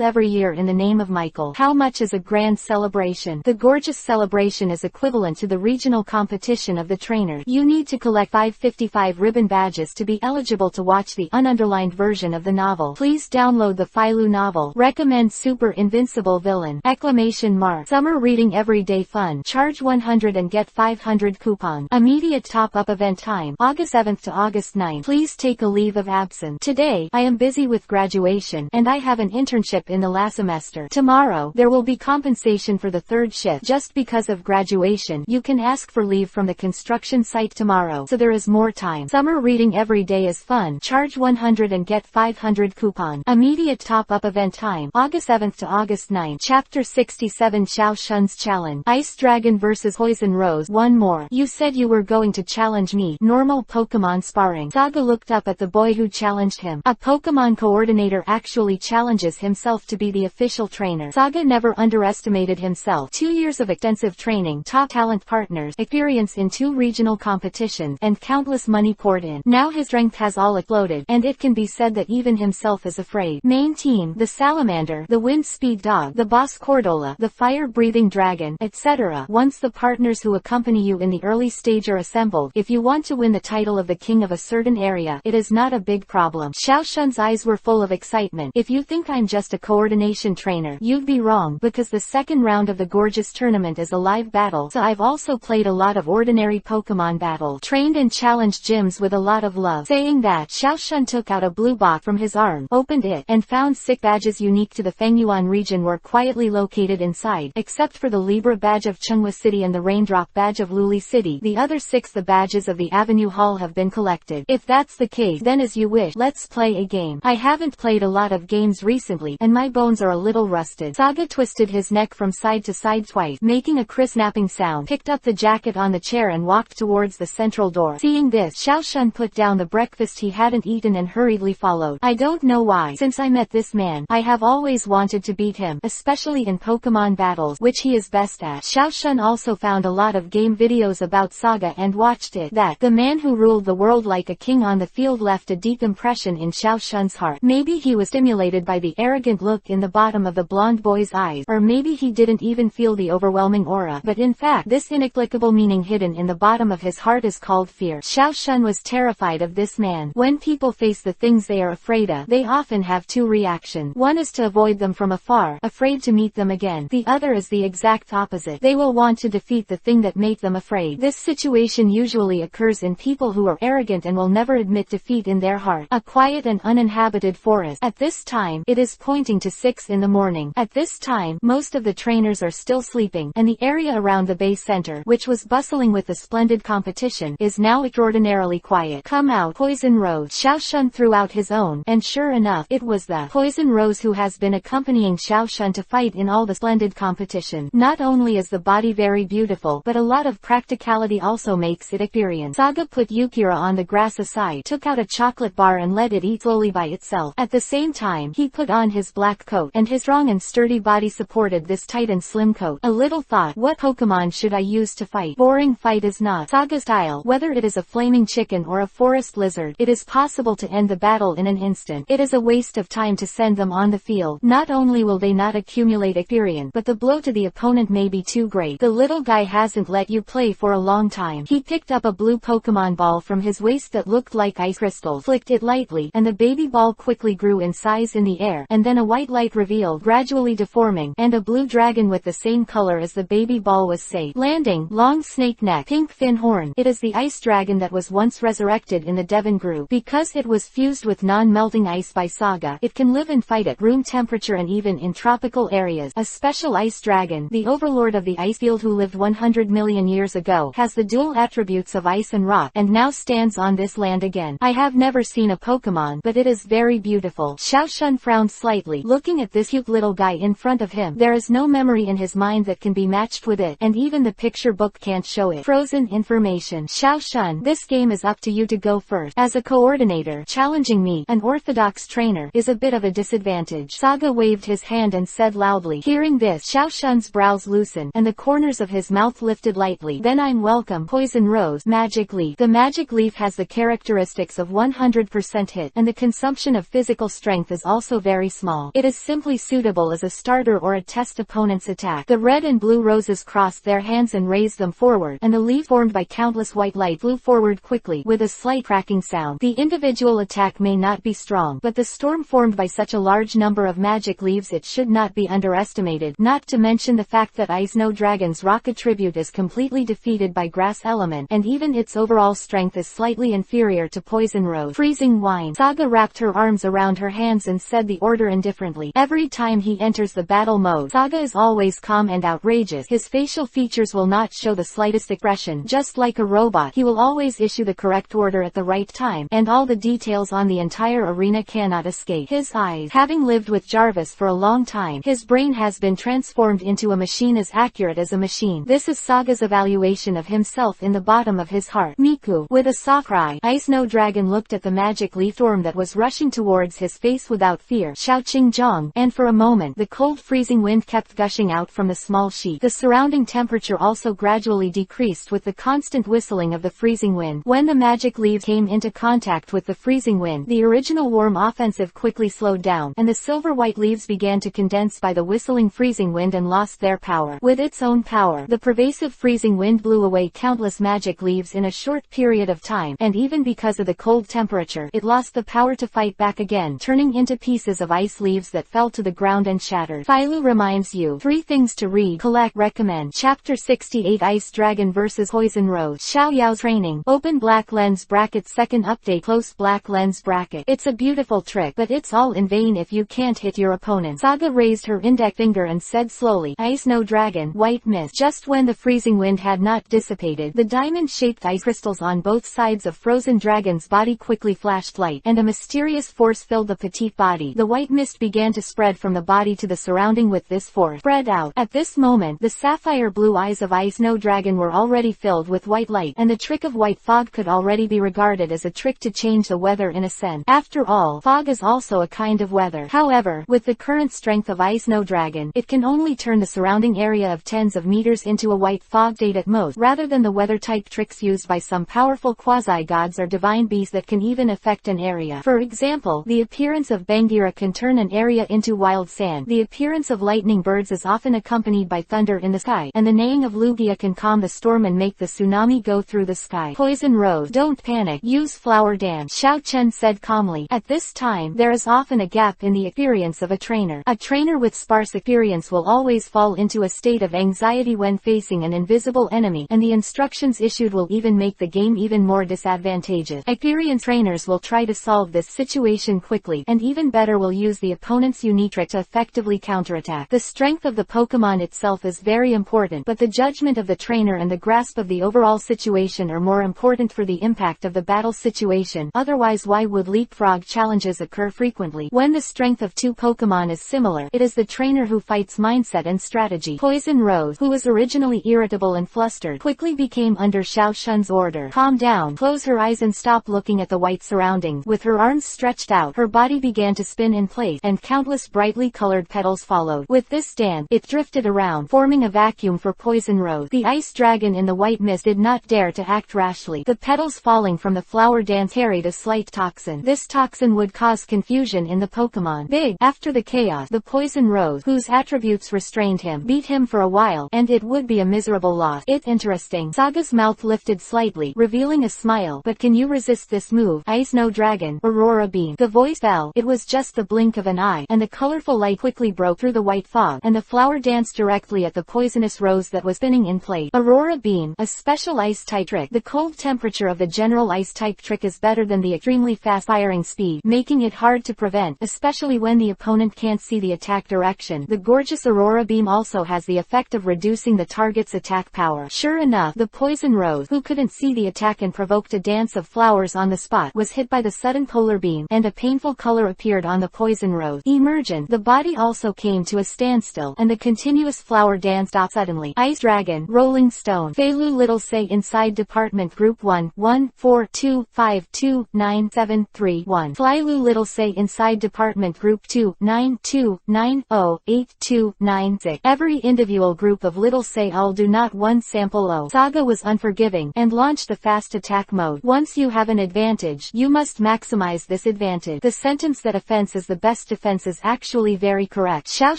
every year in the name of Michael. How much is a grand celebration? The gorgeous celebration is equivalent to the regional competition of the trainers. You need to collect 555 ribbon badges to be eligible to watch the ununderlined version of the novel. Please download the Filu novel. Recommend super invincible villain! Exclamation mark. Summer reading everyday fun. Charge 100 and get 500 coupon. Immediate top-up event time. August 7th to August 9th. Please take a leave of absence. Today, I am busy with graduation, and I have an internship in the last semester. Tomorrow, there will be compensation for the third shift. Just because of graduation, you can ask for leave from the construction site tomorrow, so there is more time. Summer reading every day is fun. Charge 100 and get 500 coupon. Immediate top-up event time. August 7th to August 9th. Chapter 67 Xiao Shun's Challenge. Ice Dragon vs Poison Rose. One more. You said you were going to challenge me. Normal Pokemon sparring. Saga looked up at the boy who challenged him. A Pokemon coordinator actually challenges himself to be the official trainer. Saga never underestimated himself. 2 years of extensive training, top talent partners, experience in 2 regional competitions, and countless money poured in. Now his strength has all exploded, and it can be said that even himself is afraid. Main team: the Salamander, the Wind Speed Dog, the Boss Cordola, the Fire-Breathing Dragon, etc. Once the partners who accompany you in the early stage are assembled, if you want to win the title of the king of a certain area, it is not a big problem. Xiao Shun's eyes were full of excitement. If you think I'm just a coordination trainer, you'd be wrong, because the second round of the gorgeous tournament is a live battle, so I've also played a lot of ordinary Pokemon battle, trained in challenge gyms with a lot of love. Saying that, Xiao Shun took out a blue box from his arm, opened it, and found 6 badges unique to the Fengyuan region were quietly located inside. Except for the Libra badge of Chunghua City and the Raindrop badge of Luli City, the other 6 the badges of the Avenue Hall have been collected. If that's the case, then as you wish, let's play a game. I haven't played a lot of games recently, and my bones are a little rusted. Saga twisted his neck from side to side twice, making a crisp snapping sound, picked up the jacket on the chair and walked towards the central door. Seeing this, Xiao Shun put down the breakfast he hadn't eaten and hurriedly followed. I don't know why, since I met this man, I have always wanted to beat him, especially in Pokemon battles, which he is best at. Xiao Shun also found a lot of game videos about Saga and watched it. That the man who ruled the world like a king on the field left a deep impression in Xiao Shun's heart. Maybe he was stimulated by the arrogant look in the bottom of the blonde boy's eyes, or maybe he didn't even feel the overwhelming aura, but in fact this inexplicable meaning hidden in the bottom of his heart is called fear. Xiao Shun was terrified of this man. When people face the things they are afraid of, they often have 2 reactions. One is to avoid them from afar, afraid to meet them again. The other is the exact opposite. They will want to defeat the thing that made them afraid. This situation usually occurs in people who are arrogant and will never admit defeat in their heart. A quiet and uninhabited forest. At this time, it is pointing to 6 in the morning. At this time, most of the trainers are still sleeping, and the area around the base center, which was bustling with a splendid competition, is now extraordinarily quiet. Come out, Poison Rose. Xiao Shun threw out his own, and sure enough, it was the Poison Rose who has been accompanying Xiao Shun to fight in all the splendid competition. Not only is the body very beautiful, but a lot of practicality also makes it experience. Saga put Yukira on the grass aside, took out a chocolate bar and let it eat slowly by itself. At the same time, he put on his black coat, and his strong and sturdy body supported this tight and slim coat. A little thought, what Pokemon should I use to fight? Boring fight is not Saga's style. Whether it is a flaming chicken or a forest lizard, it is possible to end the battle in an instant. It is a waste of time to send them on the field. Not only will they not accumulate experience, but the blow to the opponent may be too great. The little guy hasn't let you play for a long time. He picked up a blue Pokemon ball from his waist that looked like ice crystals, flicked it lightly, and the baby ball quickly grew in size in the air, and then a white light revealed, gradually deforming, and a blue dragon with the same color as the baby ball was safe. Landing, long snake neck, pink fin horn. It is the ice dragon that was once resurrected in the Devon group. Because it was fused with non-melting ice by Saga, it can live and fight at room temperature and even in tropical areas. A special ice dragon, the overlord of the ice field who lived 100 million years ago, has the dual attributes of ice and rock, and now stands on this land again. I have never seen a Pokemon, but it is very beautiful. Xiao Shun frowned slightly, looking at this cute little guy in front of him. There is no memory in his mind that can be matched with it, and even the picture book can't show it. Frozen information. Xiao Shun, this game is up to you to go first. As a coordinator, challenging me, an orthodox trainer, is a bit of a disadvantage. Saga waved his hand and said loudly. Hearing this, Xiao Shun's brows loosened, and the corners of his mouth lifted lightly. Then I'm welcome. Poison Rose. Magic Leaf. The Magic Leaf has the characteristics of 100% hit, and the consumption of physical strength is also very small. It is simply suitable as a starter or a test opponent's attack. The red and blue roses crossed their hands and raised them forward, and the leaf formed by countless white light flew forward quickly, with a slight cracking sound. The individual attack may not be strong, but the storm formed by such a large number of magic leaves it should not be underestimated, not to mention the fact that Ice No Dragon's rock attribute is completely defeated by grass element, and even its overall strength is slightly inferior to Poison Rose. Freezing Wine. Saga wrapped her arms around her hands and said the order indifferently. Every time he enters the battle mode, Saga is always calm and outrageous. His facial features will not show the slightest expression. Just like a robot, he will always issue the correct order at the right time, and all the details on the entire arena cannot escape his eyes. Having lived with Jarvis for a long time, his brain has been transformed into a machine as accurate as a machine. This is Saga's evaluation of himself in the bottom of his heart. Miku. With a soft cry, Ice No Dragon looked at the magic leaf storm that was rushing towards his face without fear. Xiaoqing Zhang. And for a moment, the cold freezing wind kept gushing out from the small sheet. The surrounding temperature also gradually decreased with the constant whistling of the freezing wind. When the magic leaves came into contact with the freezing wind, the original warm offensive quickly slowed down, and the silver-white leaves began to condense by the whistling freezing wind and lost their power. With its own power, the pervasive freezing wind blew away countless magic leaves in a short period of time, and even because of the cold temperature, it lost the power to fight back again, turning into pieces of ice leaves that fell to the ground and shattered. Phailu reminds you. 3 things to read, collect, recommend. Chapter 68 Ice Dragon vs Poison Rose. Xiao Yao's training. Open black lens bracket. Second update. Close black lens bracket. It's a beautiful trick, but it's all in vain if you can't hit your opponent. Saga raised her index finger and said slowly, Ice No Dragon, white mist. Just when the freezing wind had not dissipated, the diamond-shaped ice crystals on both sides of Frozen Dragon's body quickly flashed light, and a mysterious force filled the petite body. The white mist began to spread from the body to the surrounding. With this force spread out, at this moment, the sapphire blue eyes of Ice No Dragon were already filled with white light, and the trick of white fog could already be regarded as a trick to change the weather in a sense. After all, fog is also a kind of weather. However, with the current strength of Ice No Dragon, it can only turn the surrounding area of tens of meters into a white fog state at most, rather than the weather-type tricks used by some powerful quasi-gods or divine beasts that can even affect an area. For example, the appearance of Bangira can turn an area into wild sand. The appearance of lightning birds is often accompanied by thunder in the sky, and the neighing of Lugia can calm the storm and make the tsunami go through the sky. Poison Rose. Don't panic. Use flower dance. Xiao Chen said calmly. At this time, there is often a gap in the experience of a trainer. A trainer with sparse experience will always fall into a state of anxiety when facing an invisible enemy, and the instructions issued will even make the game even more disadvantageous. Experienced trainers will try to solve this situation quickly, and even better will use the opponent's unique trick to effectively counterattack. The strength of the Pokemon itself is very important, but the judgment of the trainer and the grasp of the overall situation are more important for the impact of the battle situation. Otherwise, why would leapfrog challenges occur frequently? When the strength of 2 Pokemon is similar, it is the trainer who fights mindset and strategy. Poison Rose, who was originally irritable and flustered, quickly became under Xiao Shun's order. Calm down, close her eyes and stop looking at the white surroundings. With her arms stretched out, her body began to spin in place, and countless brightly colored petals followed. With this dance, it drifted around, forming a vacuum for Poison Rose. The ice dragon in the white mist did not dare to act rashly. The petals falling from the flower dance carried a slight toxin. This toxin would cause confusion in the Pokemon. Big. After the chaos, the Poison Rose, whose attributes restrained him, beat him for a while, and it would be a miserable loss. It's interesting. Saga's mouth lifted slightly, revealing a smile. But can you resist this move? Ice No Dragon. Aurora Beam. The voice fell. It was just the blink of an eye, and the colorful light quickly broke through the white fog, and the flower danced directly at the poisonous rose that was spinning in place. Aurora Beam. A special ice-type trick. The cold temperature of the general ice-type trick is better than the extremely fast-firing speed, making it hard to prevent, especially when the opponent can't see the attack direction. The gorgeous Aurora Beam also has the effect of reducing the target's attack power. Sure enough, the Poison Rose, who couldn't see the attack and provoked a dance of flowers on the spot, was hit by the sudden polar beam, and a painful color appeared on the Poison Rose. Emergent. The body also came to a standstill, and the continuous flower dance stopped suddenly. Ice Dragon. Rolling Stone. Feilu Little Say inside Department Group 1, 1-4-2-5-2-9-7-3-1. Flylu Little Say inside Department Group 2, 9-2-9-0-8-2-9-6. Every individual group of Little Say all do not one sample O. Saga was unforgiving, and launched the fast attack mode. Once you have an advantage, you must maximize this advantage. The sentence that offense is the best defense is actually very correct. Xiao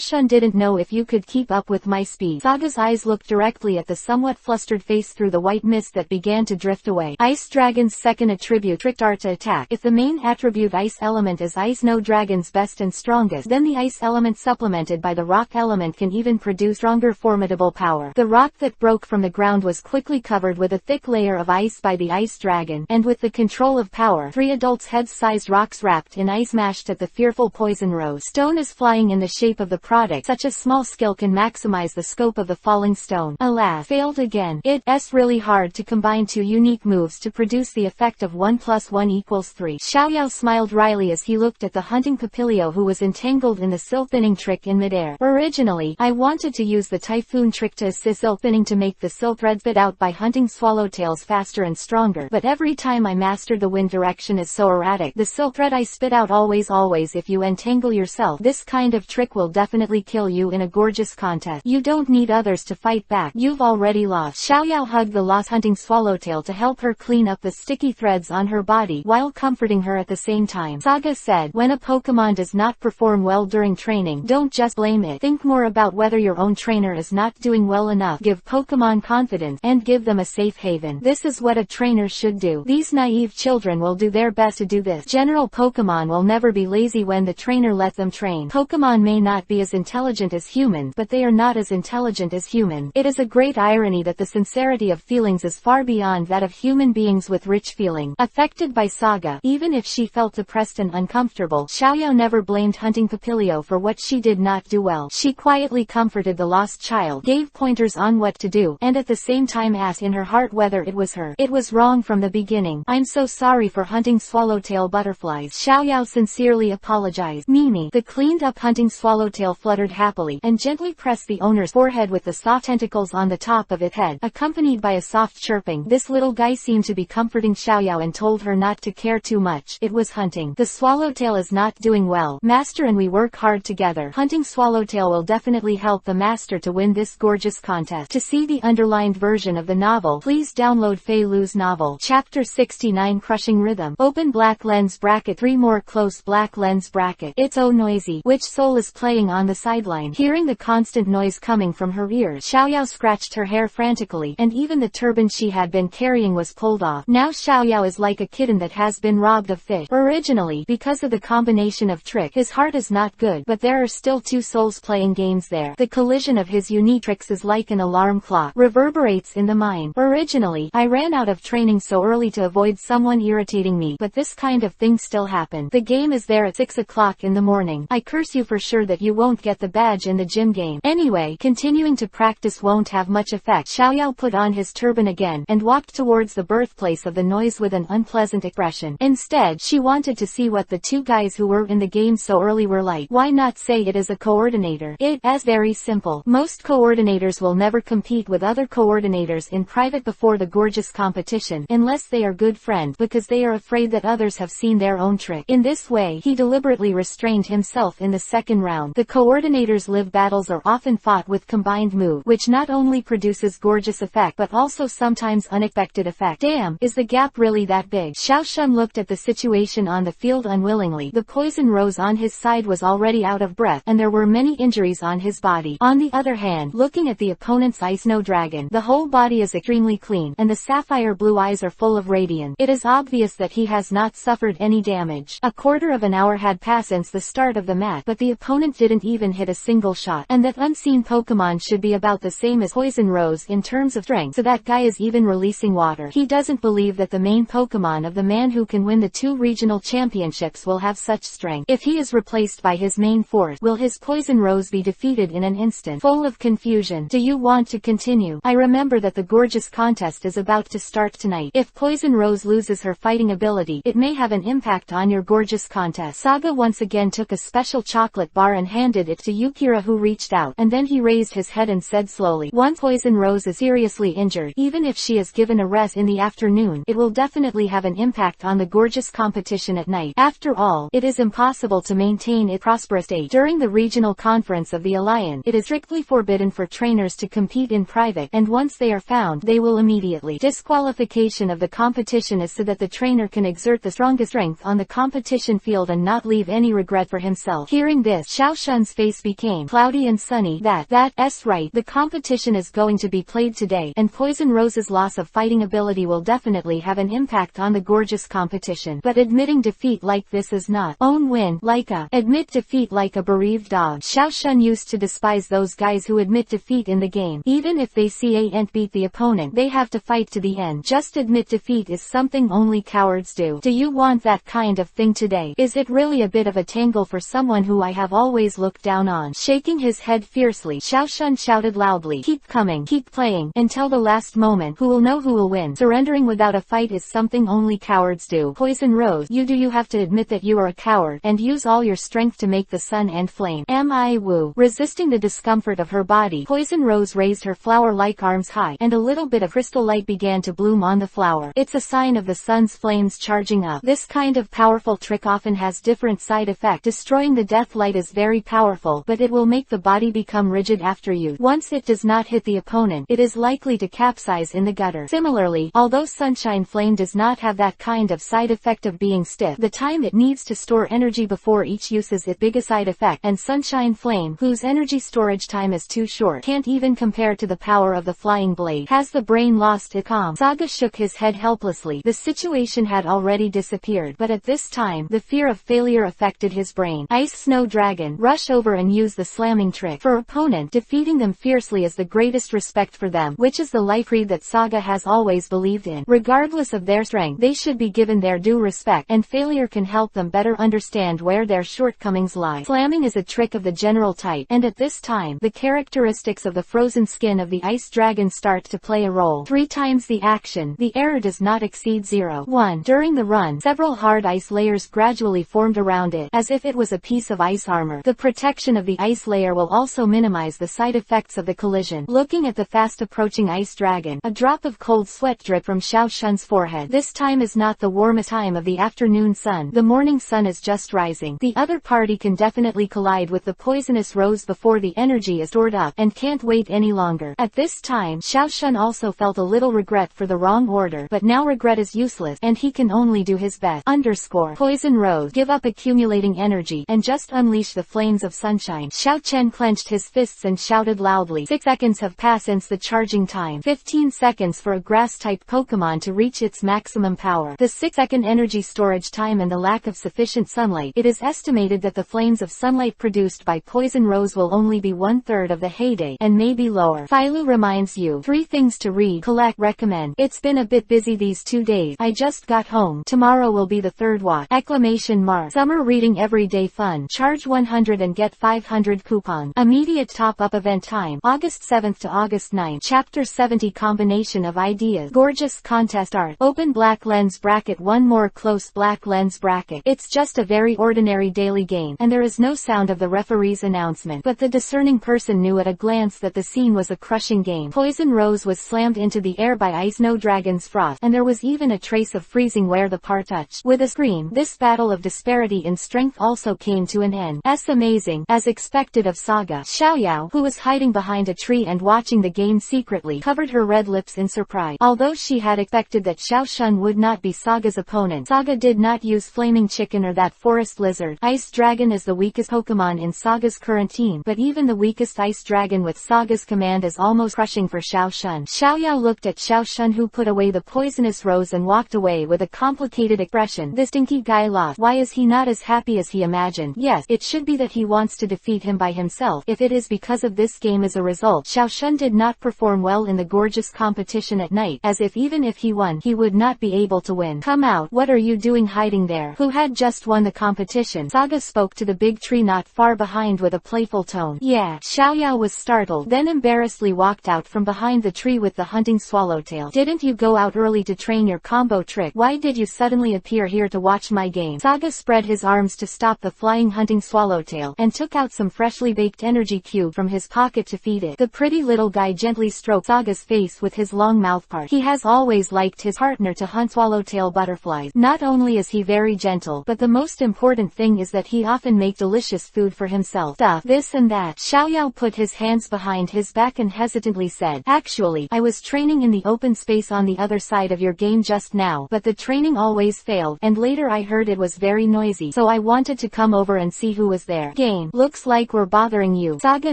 Shun didn't know if you could keep up with my speed. Saga's eyes looked directly at the somewhat flustered face through the white mist that began to drift away. Ice Dragon's second attribute attribute trick dart to attack. If the main attribute ice element is ice, no dragon's best and strongest, then the ice element supplemented by the rock element can even produce stronger formidable power. The rock that broke from the ground was quickly covered with a thick layer of ice by the ice dragon, and with the control of power, 3 adults' head-sized rocks wrapped in ice mashed at the fearful poison rose. Stone is flying in the shape of the product. Such a small skill can maximize the scope of the falling stone. Alas, failed again. It's really hard to combine 2 unique moves to produce the effect of 1 + 1 = 3. Xiaoyao smiled wryly as he looked at the hunting papilio who was entangled in the silk thinning trick in midair. Originally, I wanted to use the typhoon trick to assist silk thinning to make the silk thread spit out by hunting swallowtails faster and stronger, but every time I mastered the wind direction is so erratic. The silk thread I spit out always if you entangle yourself. This kind of trick will definitely kill you in a gorgeous contest. You don't need others to fight back. You've already lost. Xiaoyao hugged the lost hunting swallowtail to help her clean up the sticky threads on her body, while comforting her at the same time. Saga said, when a Pokemon does not perform well during training, don't just blame it. Think more about whether your own trainer is not doing well enough. Give Pokemon confidence, and give them a safe haven. This is what a trainer should do. These naive children will do their best to do this. General Pokemon will never be lazy when the trainer lets them train. Pokemon may not be as intelligent as humans, but they are not as intelligent as humans. It is a great irony that the sincerity of feelings is far beyond that of human beings with rich feeling. Affected by Saga, even if she felt depressed and uncomfortable, Xiaoyao never blamed hunting Papilio for what she did not do well. She quietly comforted the lost child, gave pointers on what to do, and at the same time asked in her heart whether it was her. It was wrong from the beginning. I'm so sorry for hunting swallowtail butterflies. Xiaoyao sincerely apologized. Mimi, the cleaned-up hunting swallowtail, fluttered happily, and gently pressed the owner's forehead with the soft tentacles on the top of its head, accompanied by a soft chirping. This little guy seemed to be comforting Xiaoyao and told her not to care too much. It was hunting. The swallowtail is not doing well, master, and we work hard together. Hunting swallowtail will definitely help the master to win this gorgeous contest. To see the underlined version of the novel, please download Fei Lu's novel. Chapter 69, Crushing Rhythm. Open black lens bracket 3 more close black lens bracket. It's so noisy. Which soul is playing on the sideline? Hearing the constant noise coming from her ears, Xiaoyao scratched her hair frantically, and even the turban she had been carrying was pulled off. Now Xiaoyao is like a kitten that has been robbed of fish. Originally, because of the combination of trick, his heart is not good, but there are still 2 souls playing games there. The collision of his unique tricks is like an alarm clock, reverberates in the mind. Originally, I ran out of training so early to avoid someone irritating me, but this kind of thing still happened. The game is there at 6 o'clock in the morning. I curse you for sure that you won't get the badge in the gym game. Anyway, continuing to practice won't have much effect. Xiaoyao put on his turban again, and walked towards the birthplace of the noise with an unpleasant expression. Instead, she wanted to see what the 2 guys who were in the game so early were like. Why not say it is a coordinator? It's very simple. Most coordinators will never compete with other coordinators in private before the gorgeous competition, unless they are good friends, because they are afraid that others have seen their own trick. In this way, he deliberately restrained himself in the second round. The coordinators' live battles are often fought with combined move, which not only produces gorgeous effect but also sometimes unexpected effect. Damn, is the gap really that big? Xiao Shun looked at the situation on the field unwillingly. The poison rose on his side was already out of breath, and there were many injuries on his body. On the other hand, looking at the opponent's ice snow dragon, the whole body is extremely clean, and the sapphire blue eyes are full of radiance. It is obvious that he has not suffered any damage. A quarter of an hour had passed since the start of the match, but the opponent didn't even hit a single shot. And that unseen Pokemon should be about the same as Poison Rose in terms of strength, so that guy is even releasing water. He doesn't believe that the main Pokemon of the man who can win the 2 regional championships will have such strength. If he is replaced by his main force, will his Poison Rose be defeated in an instant? Full of confusion. Do you want to continue? I remember that the gorgeous contest is about to start tonight. If Poison Rose loses her fighting ability, it may have an impact on your gorgeous contest. Saga once again took a special chocolate bar and handed it to Yukira, who reached out, and then he raised his head and said slowly, "Once Poison Rose is seriously injured, even if she is given a rest in the afternoon, it will definitely have an impact on the gorgeous competition at night. After all, it is impossible to maintain a prosperous state. During the regional conference of the Alliance, it is strictly forbidden for trainers to compete in private, and once they are found, they will immediately disqualification of the competition is so that the trainer can exert the strongest strength on the competition field and not leave any regret for himself." Hearing this, Xiao Shun's face became cloudy and sunny. That's right. The competition is going to be played today, and Poison Rose's loss of fighting ability will definitely have an impact effect on the gorgeous competition. But admitting defeat like this is not own win like a admit defeat like a bereaved dog. Xiao Shun used to despise those guys who admit defeat in the game. Even if they can't beat the opponent, they have to fight to the end. Just admit defeat is something only cowards do. Do you want that kind of thing today? Is it really a bit of a tangle for someone who I have always looked down on? Shaking his head fiercely, Xiao Shun shouted loudly, keep coming, keep playing, until the last moment. Who will know who will win? Surrendering without a fight is something only cowards do. Poison Rose, you have to admit that you are a coward, and use all your strength to make the sun and flame. Am I woo? Resisting the discomfort of her body, Poison Rose raised her flower-like arms high, and a little bit of crystal light began to bloom on the flower. It's a sign of the sun's flames charging up. This kind of powerful trick often has different side effects. Destroying the death light is very powerful, but it will make the body become rigid after use. Once it does not hit the opponent, it is likely to capsize in the gutter. Similarly, although Sunshine Flame does not have that kind of side effect of being stiff, the time it needs to store energy before each use is its biggest side effect, and Sunshine Flame, whose energy storage time is too short, can't even compare to the power of the flying blade. Has the brain lost its calm? Saga shook his head helplessly. The situation had already disappeared, but at this time, the fear of failure affected his brain. Ice Snow Dragon, rush over and use the slamming trick. For opponent, defeating them fiercely is the greatest respect for them, which is the life creed that Saga has always believed in. Regardless of their strength, they should be given their due respect, and failure can help them better understand where their shortcomings lie. Slamming is a trick of the general type, and at this time, the characteristics of the frozen skin of the ice dragon start to play a role. 3 times the action, the error does not exceed 0.1. During the run, several hard ice layers gradually formed around it, as if it was a piece of ice armor. The protection of the ice layer will also minimize the side effects of the collision. Looking at the fast approaching ice dragon, a drop of cold sweat dripped from Xiao Shun's forehead. This time is not the warmest time of the afternoon sun. The morning sun is just rising. The other party can definitely collide with the poisonous rose before the energy is stored up, and can't wait any longer. At this time, Xiao Shun also felt a little regret for the wrong order, but now regret is useless, and he can only do his best. Poison Rose, give up accumulating energy, and just unleash the flames of sunshine. Xiao Chen clenched his fists and shouted loudly. 6 seconds have passed since the charging time. 15 seconds for a grass-type Pokemon to reach its maximum power. The 6-second energy storage time and the lack of sufficient sunlight. It is estimated that the flames of sunlight produced by Poison Rose will only be 1/3 of the heyday, and maybe lower. Philo reminds you. 3 things to read, collect, recommend. It's been a bit busy these 2 days. I just got home. Tomorrow will be the 3rd watch. Exclamation mark. Summer reading everyday fun. Charge 100 and get 500 coupon. Immediate top-up event time. August 7th to August 9th. Chapter 70 Combination of Ideas. Gorgeous contest art. Open black lens bracket. One more close black lens bracket. It's just a very ordinary daily game, and there is no sound of the referee's announcement, but the discerning person knew at a glance that the scene was a crushing game. Poison Rose was slammed into the air by Ice Snow Dragon's frost, and there was even a trace of freezing where the part touched. With a scream, this battle of disparity in strength also came to an end. Amazing, as expected of Saga. Xiaoyao, who was hiding behind a tree and watching the game secretly, covered her red lips in surprise. Although she had expected that Xiao Shun would not be Saga's opponent, Saga did not use Flaming Chicken or that forest lizard. Ice Dragon is the weakest Pokemon in Saga's current team, but even the weakest Ice Dragon with Saga's command is almost crushing for Xiao Shun. Xiaoyao looked at Xiao Shun, who put away the poisonous rose and walked away with a complicated expression. This stinky guy lost. Why is he not as happy as he imagined? Yes, it should be that he wants to defeat him by himself. If it is because of this game as a result, Xiao Shun did not perform well in the gorgeous competition at night, as if even if he won, he would not be able to win. Come out, what are you doing hiding there? Who had just won the competition? Saga spoke to the big tree not far behind with a playful tone. Yeah. Xiaoyao was startled, then embarrassedly walked out from behind the tree with the hunting swallowtail. Didn't you go out early to train your combo trick? Why did you suddenly appear here to watch my game? Saga spread his arms to stop the flying hunting swallowtail, and took out some freshly baked energy cube from his pocket to feed it. The pretty little guy gently stroked Saga's face with his long mouthpart. He has always liked his partner to hunt swallowtail butterflies. Not only is he very gentle, but the most important thing is that he often makes delicious food for himself. Stuff, this and that. Xiaoyao put his hands behind his back and hesitantly said, actually, I was training in the open space on the other side of your game just now, but the training always failed, and later I heard it was very noisy, so I wanted to come over and see who was there. Game, looks like we're bothering you. Saga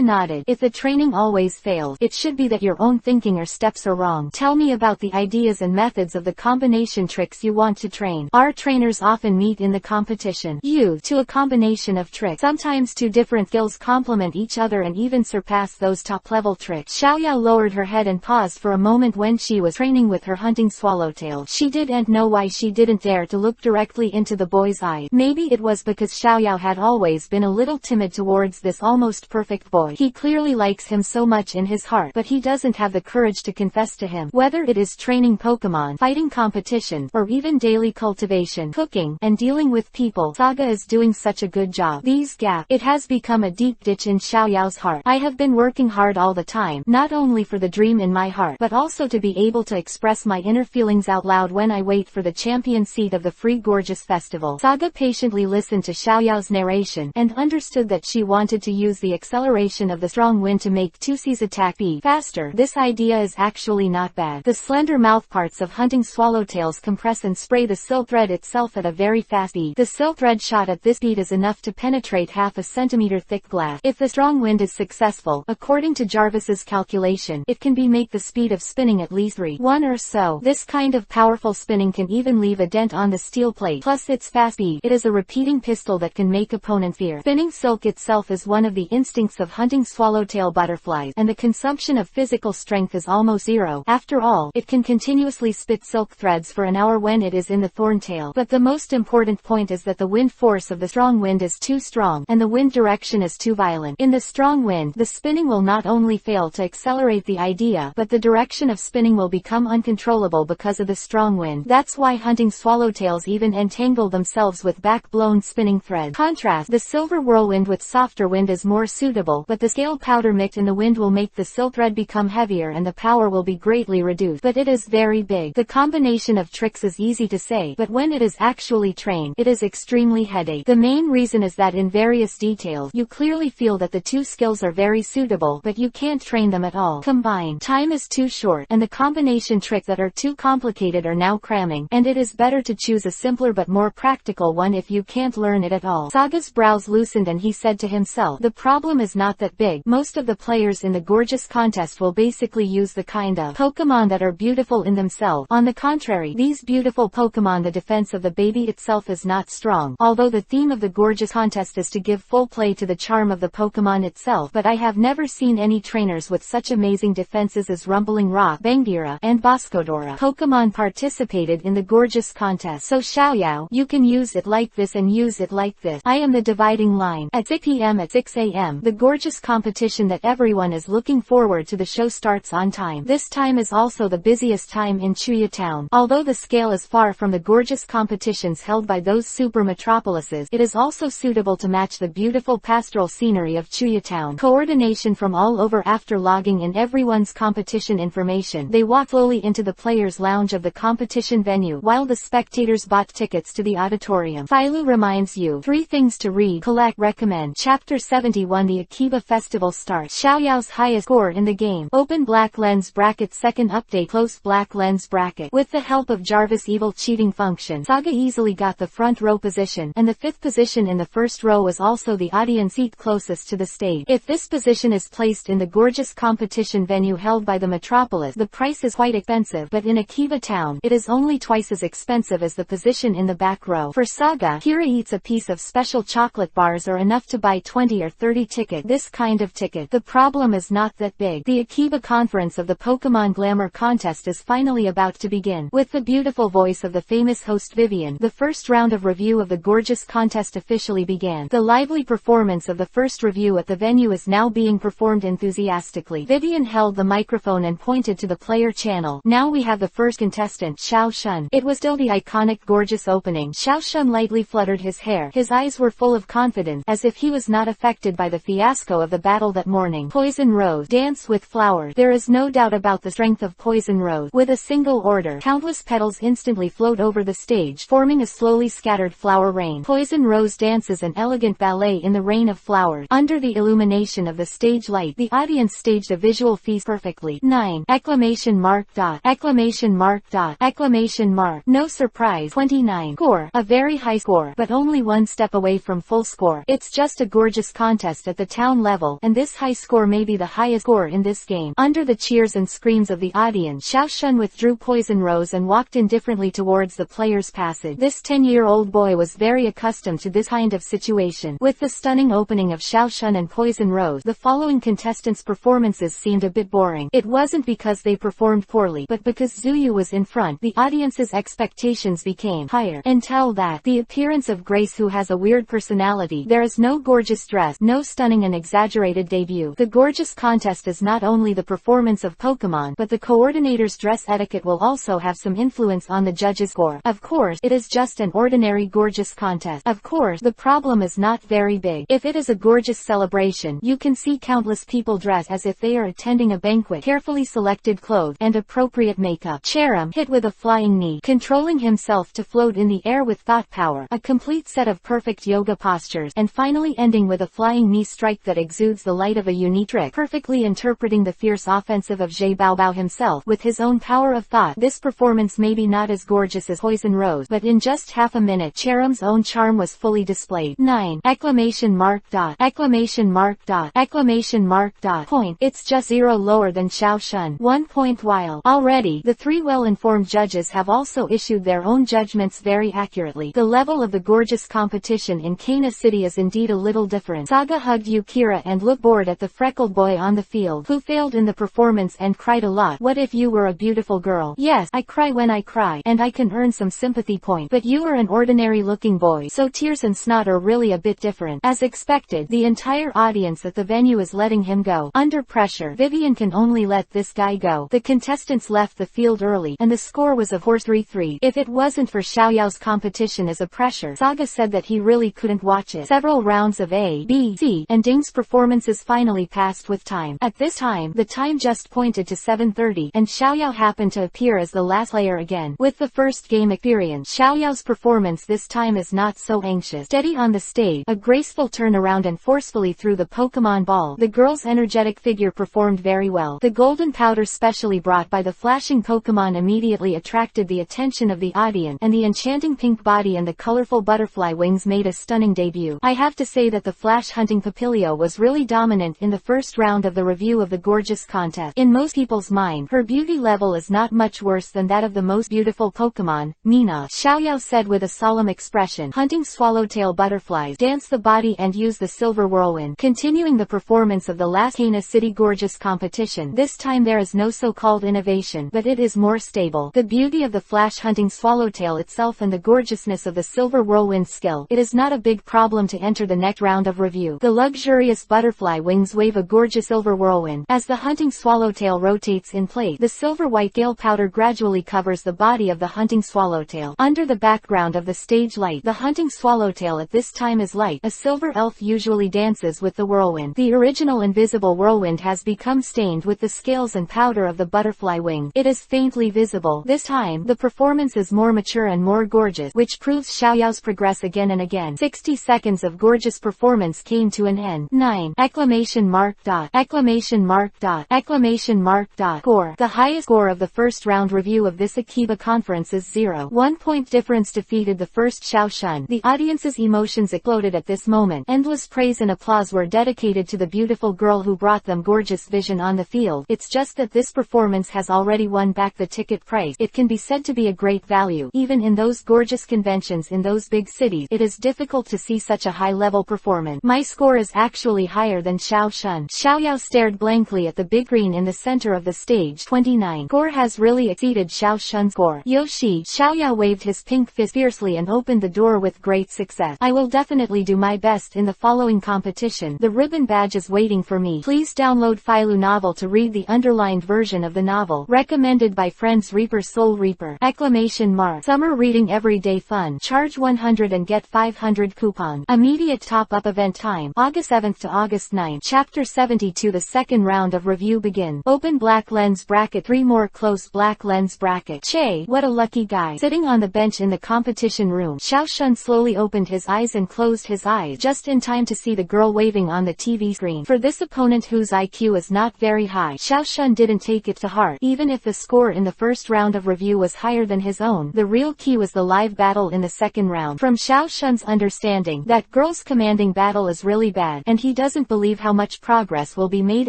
nodded. If the training always fails, it should be that your own thinking or steps are wrong. Tell me about the ideas and methods of the combination combination tricks you want to train. Our trainers often meet in the competition. To a combination of tricks. Sometimes two different skills complement each other and even surpass those top-level tricks. Xiaoyao lowered her head and paused for a moment when she was training with her hunting swallowtail. She didn't know why she didn't dare to look directly into the boy's eyes. Maybe it was because Xiaoyao had always been a little timid towards this almost perfect boy. He clearly likes him so much in his heart, but he doesn't have the courage to confess to him. Whether it is training Pokemon, fighting competition, or even daily cultivation, cooking, and dealing with people, Saga is doing such a good job. These gaps, it has become a deep ditch in Xiaoyao's heart. I have been working hard all the time, not only for the dream in my heart, but also to be able to express my inner feelings out loud when I wait for the champion seat of the Free Gorgeous Festival. Saga patiently listened to Xiaoyao's narration, and understood that she wanted to use the acceleration of the strong wind to make Tusi's attack be faster. This idea is actually not bad. The slender mouthparts of hunting swallowtails compress and spray the silk thread itself at a very fast speed. The silk thread shot at this speed is enough to penetrate half a centimeter thick glass. If the strong wind is successful, according to Jarvis's calculation, it can make the speed of spinning at least 3-1 or so. This kind of powerful spinning can even leave a dent on the steel plate. Plus its fast speed, it is a repeating pistol that can make opponents fear. Spinning silk itself is one of the instincts of hunting swallowtail butterflies, and the consumption of physical strength is almost zero. After all, it can continuously spit silk threads for an hour when it is in the thorntail. But the most important point is that the wind force of the strong wind is too strong, and the wind direction is too violent. In the strong wind, the spinning will not only fail to accelerate the idea, but the direction of spinning will become uncontrollable because of the strong wind. That's why hunting swallowtails even entangle themselves with back-blown spinning threads. Contrast, the silver whirlwind with softer wind is more suitable, but the scale powder mixed in the wind will make the silk thread become heavier and the power will be greatly reduced. But it is very big. The combination of tricks is easy to say, but when it is actually trained, it is extremely headache. The main reason is that in various details, you clearly feel that the two skills are very suitable, but you can't train them at all. Combined, time is too short, and the combination tricks that are too complicated are now cramming, and it is better to choose a simpler but more practical one if you can't learn it at all. Saga's brows loosened and he said to himself, the problem is not that big. Most of the players in the gorgeous contest will basically use the kind of Pokemon that are beautiful in themselves. On the contrary, these beautiful Pokemon, the defense of the baby itself is not strong. Although the theme of the gorgeous contest is to give full play to the charm of the Pokemon itself, but I have never seen any trainers with such amazing defenses as Rumbling Rock, Bangira, and Boscodora. Pokemon participated in the gorgeous contest. So Xiaoyao, you can use it like this and use it like this. I am the dividing line. At 6 p.m. at 6 a.m., the gorgeous competition that everyone is looking forward to, the show starts on time. This time is also the busiest time in Chuya Town. Although the scale is far from the gorgeous competitions held by those super metropolises, it is also suitable to match the beautiful pastoral scenery of Chuya Town. Coordination from all over. After logging in everyone's competition information, they walk slowly into the players' lounge of the competition venue, while the spectators bought tickets to the auditorium. Philo reminds you 3 things to read, collect, recommend. Chapter 71. The Akiba Festival starts. Xiaoyao's highest score in the game. Open black lens bracket. Second update. Close black lens bracket. With the help of Jarvis' evil cheating function, Saga easily got the front row position, and the 5th position in the first row was also the audience seat closest to the stage. If this position is placed in the gorgeous competition venue held by the metropolis, the price is quite expensive, but in Akiba Town, it is only twice as expensive as the position in the back row. For Saga, Kira eats a piece of special chocolate bars are enough to buy 20 or 30 ticket. This kind of ticket. The problem is not that big. The Akiba conference of the Pokemon Glamour contest is finally about to begin. With the beautiful voice of the famous host Vivian, the first round of review of the gorgeous contest officially began. The lively performance of the first review at the venue is now being performed enthusiastically. Vivian held the microphone and pointed to the player channel. Now we have the first contestant, Xiao Shun. It was still the iconic gorgeous opening. Xiao Shun lightly fluttered his hair. His eyes were full of confidence, as if he was not affected by the fiasco of the battle that morning. Poison Rose. Dance with flowers. There is no doubt about the strength of Poison Rose. With a single order, countless petals instantly float over the stage, forming a slowly scattered flower rain. Poison Rose dances an elegant ballet in the rain of flowers. Under the illumination of the stage light, the audience staged a visual feast perfectly. 9! Exclamation mark dot. Exclamation mark dot. Exclamation mark. No surprise. 29. Score. A very high score, but only one step away from full score. It's just a gorgeous contest at the town level, and this high score may be the highest score in this game. Under the cheers and screams of the audience, Xiao Shun withdrew Poison Rose and and walked indifferently towards the player's passage. This 10-year-old boy was very accustomed to this kind of situation. With the stunning opening of Xiao Shun and Poison Rose, the following contestants' performances seemed a bit boring. It wasn't because they performed poorly, but because Zuyu was in front, the audience's expectations became higher. Until that, the appearance of Grace, who has a weird personality. There is no gorgeous dress, no stunning and exaggerated debut. The gorgeous contest is not only the performance of Pokemon, but the coordinator's dress etiquette will also have some influence on the judges' score. Of course, it is just an ordinary gorgeous contest. Of course, the problem is not very big. If it is a gorgeous celebration, you can see countless people dressed as if they are attending a banquet, carefully selected clothes, and appropriate makeup. Cherim, hit with a flying knee, controlling himself to float in the air with thought power, a complete set of perfect yoga postures, and finally ending with a flying knee strike that exudes the light of a unique trick, perfectly interpreting the fierce offensive of Zhe Baobao himself with his own power of thought. This performance may be not as gorgeous as Poison Rose, but in just half a minute Cherim's own charm was fully displayed. 9! Exclamation mark dot. Exclamation mark dot. Exclamation mark dot. Point. It's just 0 lower than Xiao Shun. 1 point. While already the 3 well-informed judges have also issued their own judgments very accurately, the level of the gorgeous competition in Kana City is indeed a little different. Saga hugged Yukira and looked bored at the freckled boy on the field, who failed in the performance and cried a lot. What if you were a beautiful girl? Yes, I cry when I cry, and I can earn some sympathy points. But you are an ordinary-looking boy, so tears and snot are really a bit different. As expected, the entire audience at the venue is letting him go. Under pressure, Vivian can only let this guy go. The contestants left the field early, and the score was of course 3-3. If it wasn't for Xiaoyao's competition as a pressure, Saga said that he really couldn't watch it. Several rounds of A, B, C, and Ding's performances finally passed with time. At this time, the time just pointed to 7:30, and Xiaoyao happened to appear as the last player again. With the first game experience, Xiaoyao's performance this time is not so anxious. Steady on the stage, a graceful turnaround and forcefully threw the Pokemon ball. The girl's energetic figure performed very well. The golden powder specially brought by the flashing Pokemon immediately attracted the attention of the audience, and the enchanting pink body and the colorful butterfly wings made a stunning debut. I have to say that the flash hunting Papilio was really dominant in the first round of the review of the gorgeous contest. In most people's mind, her beauty level is not much worse than that of the most beautiful Pokemon, Nina. Xiaoyao said with a solemn expression, hunting swallowtail butterflies, dance the body and use the silver whirlwind. Continuing the performance of the last Kana City gorgeous competition, this time there is no so-called innovation, but it is more stable. The beauty of the flash hunting swallowtail itself and the gorgeousness of the silver whirlwind skill, it is not a big problem to enter the next round of review. The luxurious butterfly wings wave a gorgeous silver whirlwind. As the hunting swallowtail rotates in place, the silver-white gale powder gradually covers the body of the hunting swallowtail. Under the background of the stage light, the hunting swallowtail at this time is light. A silver elf usually dances with the whirlwind. The original invisible whirlwind has become stained with the scales and powder of the butterfly wing. It is faintly visible. This time, the performance is more mature and more gorgeous, which proves Xiaoyao's progress again and again. 60 seconds of gorgeous performance came to an end. 9! Exclamation mark dot. Exclamation mark dot. Exclamation mark dot. Score. The highest score of the first round review of this Akiba conference is 0. 1 point difference defeated the first Xiao Shun. The audience's emotions exploded at this moment. Endless praise and applause were dedicated to the beautiful girl who brought them gorgeous vision on the field. It's just that this performance has already won back the ticket price. It can be said to be a great value. Even in those gorgeous conventions in those big cities, it is difficult to see such a high-level performance. My score is actually higher than Xiao Shun. Xiaoyao stared blankly at the big green in the center of the stage. 29. Score has really exceeded Xiao Shun's score. Yoshi. Xiaoyao waved his pink fist fiercely and opened the door with great success. I will definitely do my best in the following competition. The ribbon badge is waiting for me. Please download Filu Novel to read the underlined version of the novel. Recommended by friends Reaper Soul Reaper. Exclamation mark. Summer reading everyday fun. Charge 100 and get 500 coupon. Immediate top-up event time. August 7th to August 9th. Chapter 72. The second round of review begins. Open black lens bracket. 3 more close black lens bracket. Che, what a lucky guy. Sitting on the bench in the competition room, Xiao Shun slowly opened his eyes and closed his eyes just in time to see the girl waving on the TV screen. For this opponent whose IQ is not very high, Xiao Shun didn't take it to heart. Even if the score in the first round of review was higher than his own, the real key was the live battle in the second round. From Xiao Shun's understanding, that girl's commanding battle is really bad, and he doesn't believe how much progress will be made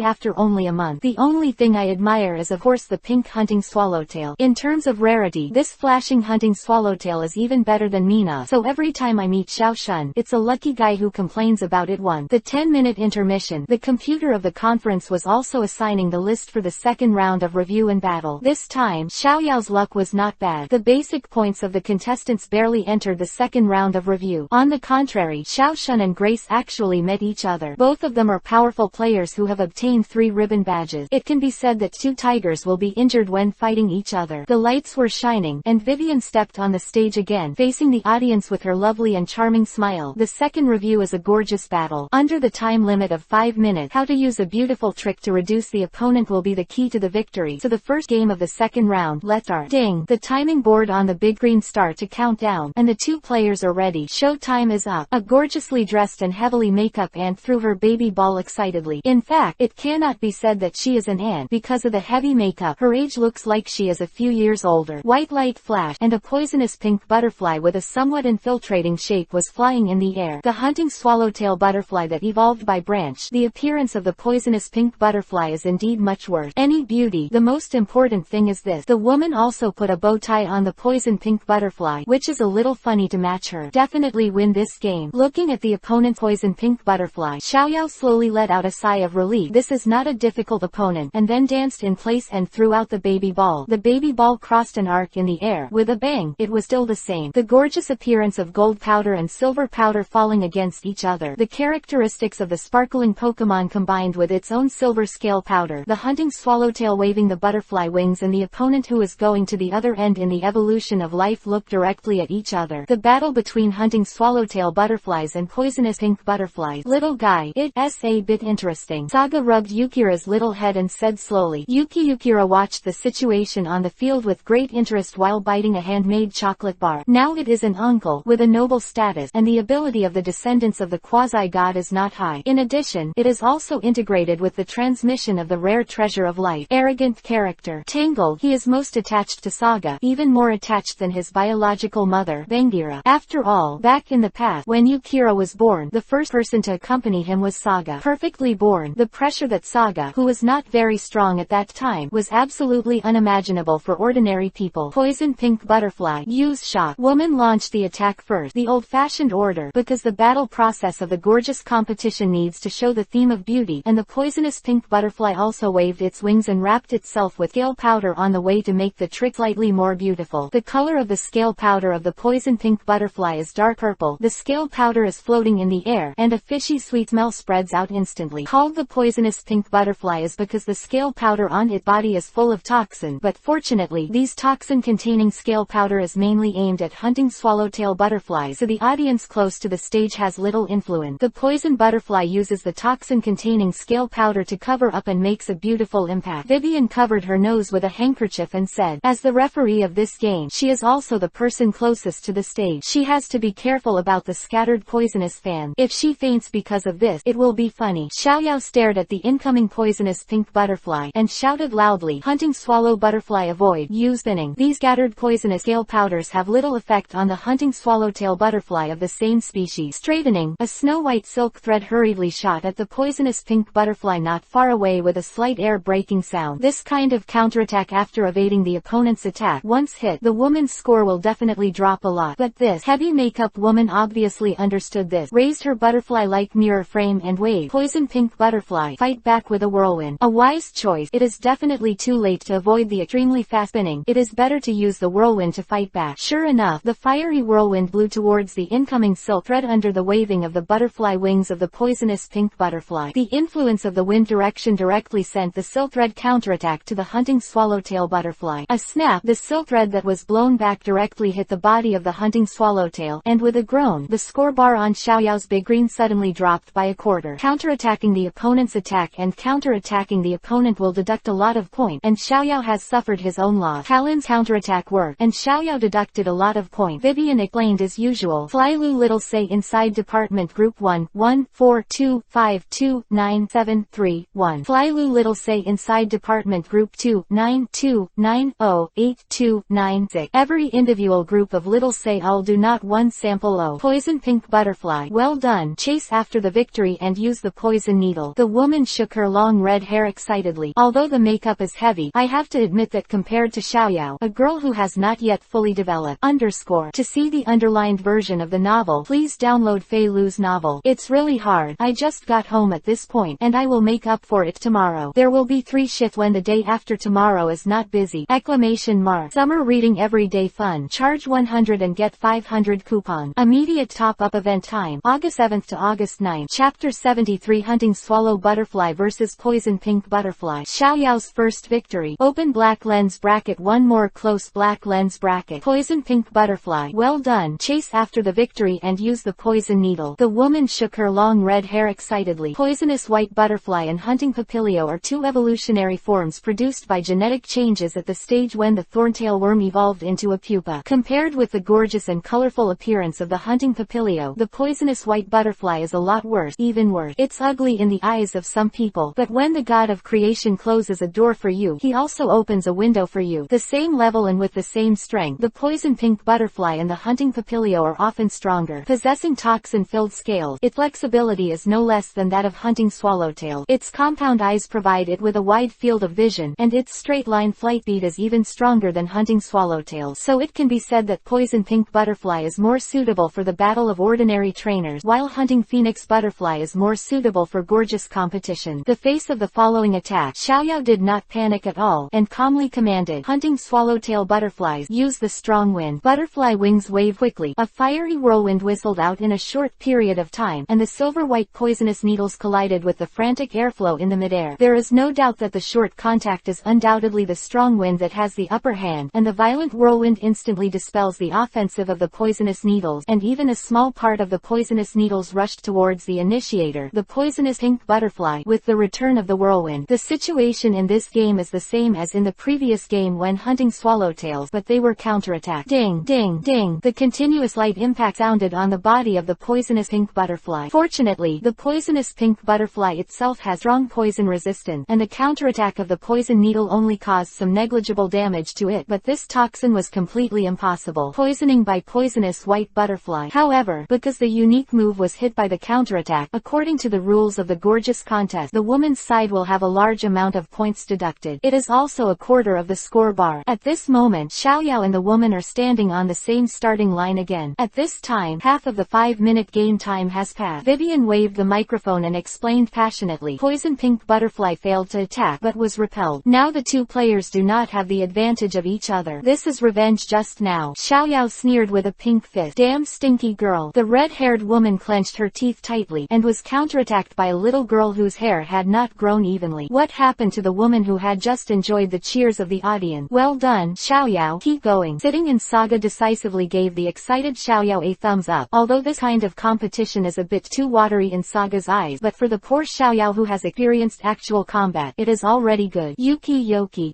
after only a month. The only thing I admire is of course the pink hunting swallowtail. In terms terms of rarity, this flashing hunting swallowtail is even better than Mina, so every time I meet Xiao Shun, it's a lucky guy who complains about it. 1. The 10-minute intermission. The computer of the conference was also assigning the list for the second round of review and battle. This time, Xiaoyao's luck was not bad. The basic points of the contestants barely entered the second round of review. On the contrary, Xiao Shun and Grace actually met each other. Both of them are powerful players who have obtained 3 ribbon badges. It can be said that 2 tigers will be injured when fighting each other. The lights were shining, and Vivian stepped on the stage again, facing the audience with her lovely and charming smile. The second review is a gorgeous battle. Under the time limit of 5 minutes, how to use a beautiful trick to reduce the opponent will be the key to the victory. So the first game of the second round, let's start. Ding! The timing board on the big green start to count down, and the 2 players are ready. Show time is up. A gorgeously dressed and heavily makeup ant threw her baby ball excitedly. In fact, it cannot be said that she is an ant. Because of the heavy makeup, her age looks like she is a few years older. White light flashed, and a poisonous pink butterfly with a somewhat infiltrating shape was flying in the air. The hunting swallowtail butterfly that evolved by branch. The appearance of the poisonous pink butterfly is indeed much worth any beauty. The most important thing is this: the woman also put a bow tie on the poison pink butterfly, which is a little funny to match her. Definitely win this game. Looking at the opponent's poison pink butterfly, Xiaoyao slowly let out a sigh of relief. This is not a difficult opponent, and then danced in place and threw out the baby ball. The baby ball crossed an arc in the air. With a bang, it was still the same. The gorgeous appearance of gold powder and silver powder falling against each other. The characteristics of the sparkling Pokemon combined with its own silver scale powder. The hunting swallowtail waving the butterfly wings, and the opponent who is going to the other end in the evolution of life look directly at each other. The battle between hunting swallowtail butterflies and poisonous pink butterflies. Little guy, it's a bit interesting. Saga rubbed Yukira's little head and said slowly. Yukira watched the situation on the field with great interest while biting a handmade chocolate bar. Now it is an uncle, with a noble status, and the ability of the descendants of the quasi-god is not high. In addition, it is also integrated with the transmission of the rare treasure of life. Arrogant character. Tangle. He is most attached to Saga, even more attached than his biological mother, Bangira. After all, back in the past, when Yukira was born, the first person to accompany him was Saga. Perfectly born. The pressure that Saga, who was not very strong at that time, was absolutely unimaginable for ordinary people. Poison pink butterfly. Use shock. Woman launched the attack first. The old-fashioned order, because the battle process of the gorgeous competition needs to show the theme of beauty, and the poisonous pink butterfly also waved its wings and wrapped itself with scale powder on the way to make the trick slightly more beautiful. The color of the scale powder of the poison pink butterfly is dark purple. The scale powder is floating in the air, and a fishy sweet smell spreads out instantly. Called the poisonous pink butterfly is because the scale powder on its body is full of toxin, but fortunately, these toxin-containing scale powder is mainly aimed at hunting swallowtail butterflies, so the audience close to the stage has little influence. The poison butterfly uses the toxin-containing scale powder to cover up and makes a beautiful impact. Vivian covered her nose with a handkerchief and said, as the referee of this game, she is also the person closest to the stage. She has to be careful about the scattered poisonous fan. If she faints because of this, it will be funny. Xiaoyao stared at the incoming poisonous pink butterfly, and shouted loudly, hunting swallow butterfly avoid, use spinning. These scattered poisonous scale powders have little effect on the hunting swallowtail butterfly of the same species. Straightening, a snow-white silk thread hurriedly shot at the poisonous pink butterfly not far away with a slight air-breaking sound. This kind of counterattack after evading the opponent's attack, once hit, the woman's score will definitely drop a lot. But this heavy makeup woman obviously understood this, raised her butterfly-like mirror frame and waved, poison pink butterfly, fight back with a whirlwind. A wise choice. It is definitely too late to avoid the extremely fast spinning. It is better to use the whirlwind to fight back. Sure enough, the fiery whirlwind blew towards the incoming silk thread under the waving of the butterfly wings of the poisonous pink butterfly. The influence of the wind direction directly sent the silk thread counterattack to the hunting swallowtail butterfly. A snap, the silk thread that was blown back directly hit the body of the hunting swallowtail, and with a groan, the score bar on Xiaoyao's big green suddenly dropped by a quarter. Counterattacking the opponent's attack and counterattacking the opponent will deduct a lot of points, and Xiaoyao has suffered his own loss. Talon's counterattack worked, and Xiaoyao deducted a lot of points. Vivian explained as usual. Flylu Little Say inside Department Group 1, 1, 4, 2, 5, 2, 9, 7, 3, 1. Flylu Little Say inside Department Group 2, 9, 2, 9, 0, 8, 2, 9, 6. Every individual group of Little Say all do not one sample O. Poison pink butterfly. Well done. Chase after the victory and use the poison needle. The woman shook her long red hair excitedly. Although the makeup is heavy, I have to admit that compared compared to Xiaoyao, a girl who has not yet fully developed. To see the underlined version of the novel, please download Fei Lu's novel. It's really hard. I just got home at this point, and I will make up for it tomorrow. There will be 3 shifts when the day after tomorrow is not busy. Exclamation mark. Summer reading everyday fun. Charge 100 and get 500 coupon. Immediate top-up event time. August 7th to August 9th. Chapter 73 Hunting Swallow Butterfly vs Poison Pink Butterfly. Xiaoyao's first victory. Open black lens bracket. One more close black lens bracket. Poison Pink Butterfly. Well done. Chase after the victory and use the poison needle. The woman shook her long red hair excitedly. Poisonous white butterfly and hunting papilio are 2 evolutionary forms produced by genetic changes at the stage when the thorntail worm evolved into a pupa. Compared with the gorgeous and colorful appearance of the hunting papilio, the poisonous white butterfly is a lot worse, even worse. It's ugly in the eyes of some people, but when the god of creation closes a door for you, he also opens a window for you. The same level and with the same strength, the poison pink butterfly and the hunting papilio are often stronger. Possessing toxin-filled scales, its flexibility is no less than that of hunting swallowtail. Its compound eyes provide it with a wide field of vision, and its straight-line flight speed is even stronger than hunting swallowtail. So it can be said that poison pink butterfly is more suitable for the battle of ordinary trainers, while hunting phoenix butterfly is more suitable for gorgeous competition. The face of the following attack, Xiaoyao did not panic at all, and calmly commanded, hunting swallowtail butterflies, use the strong wind. Butterfly wings wave quickly. A fiery whirlwind whistled out in a short period of time, and the silver-white poisonous needles collided with the frantic airflow in the midair. There is no doubt that the short contact is undoubtedly the strong wind that has the upper hand, and the violent whirlwind instantly dispels the offensive of the poisonous needles, and even a small part of the poisonous needles rushed towards the initiator, the poisonous pink butterfly, with the return of the whirlwind. The situation in this game is the same as in the previous game when hunting swallowtails, but they were counterattacked. Ding, ding, ding. The continuous light impact sounded on the body of the poisonous pink butterfly. Fortunately, the poisonous pink butterfly itself has strong poison resistance, and the counterattack of the poison needle only caused some negligible damage to it, but this toxin was completely impossible. Poisoning by poisonous white butterfly. However, because the unique move was hit by the counterattack, according to the rules of the gorgeous contest, the woman's side will have a large amount of points deducted. It is also a quarter of the score bar. At this moment, Xiaoyao and the woman are standing on the same starting line again. At this time, half of the 5-minute game time has passed. Vivian waved the microphone and explained passionately, poison pink butterfly failed to attack but was repelled. Now the 2 players do not have the advantage of each other. This is revenge just now. Xiaoyao sneered with a pink fist. Damn stinky girl. The red-haired woman clenched her teeth tightly, and was counterattacked by a little girl whose hair had not grown evenly. What happened to the woman who had just enjoyed the cheers of the audience? Well done, Xiaoyao. Keep going. Sitting in Saga decisively gave the excited Xiaoyao a thumbs up, although this kind of competition is a bit too watery in Saga's eyes, but for the poor Xiaoyao who has experienced actual combat, it is already good. Yuki.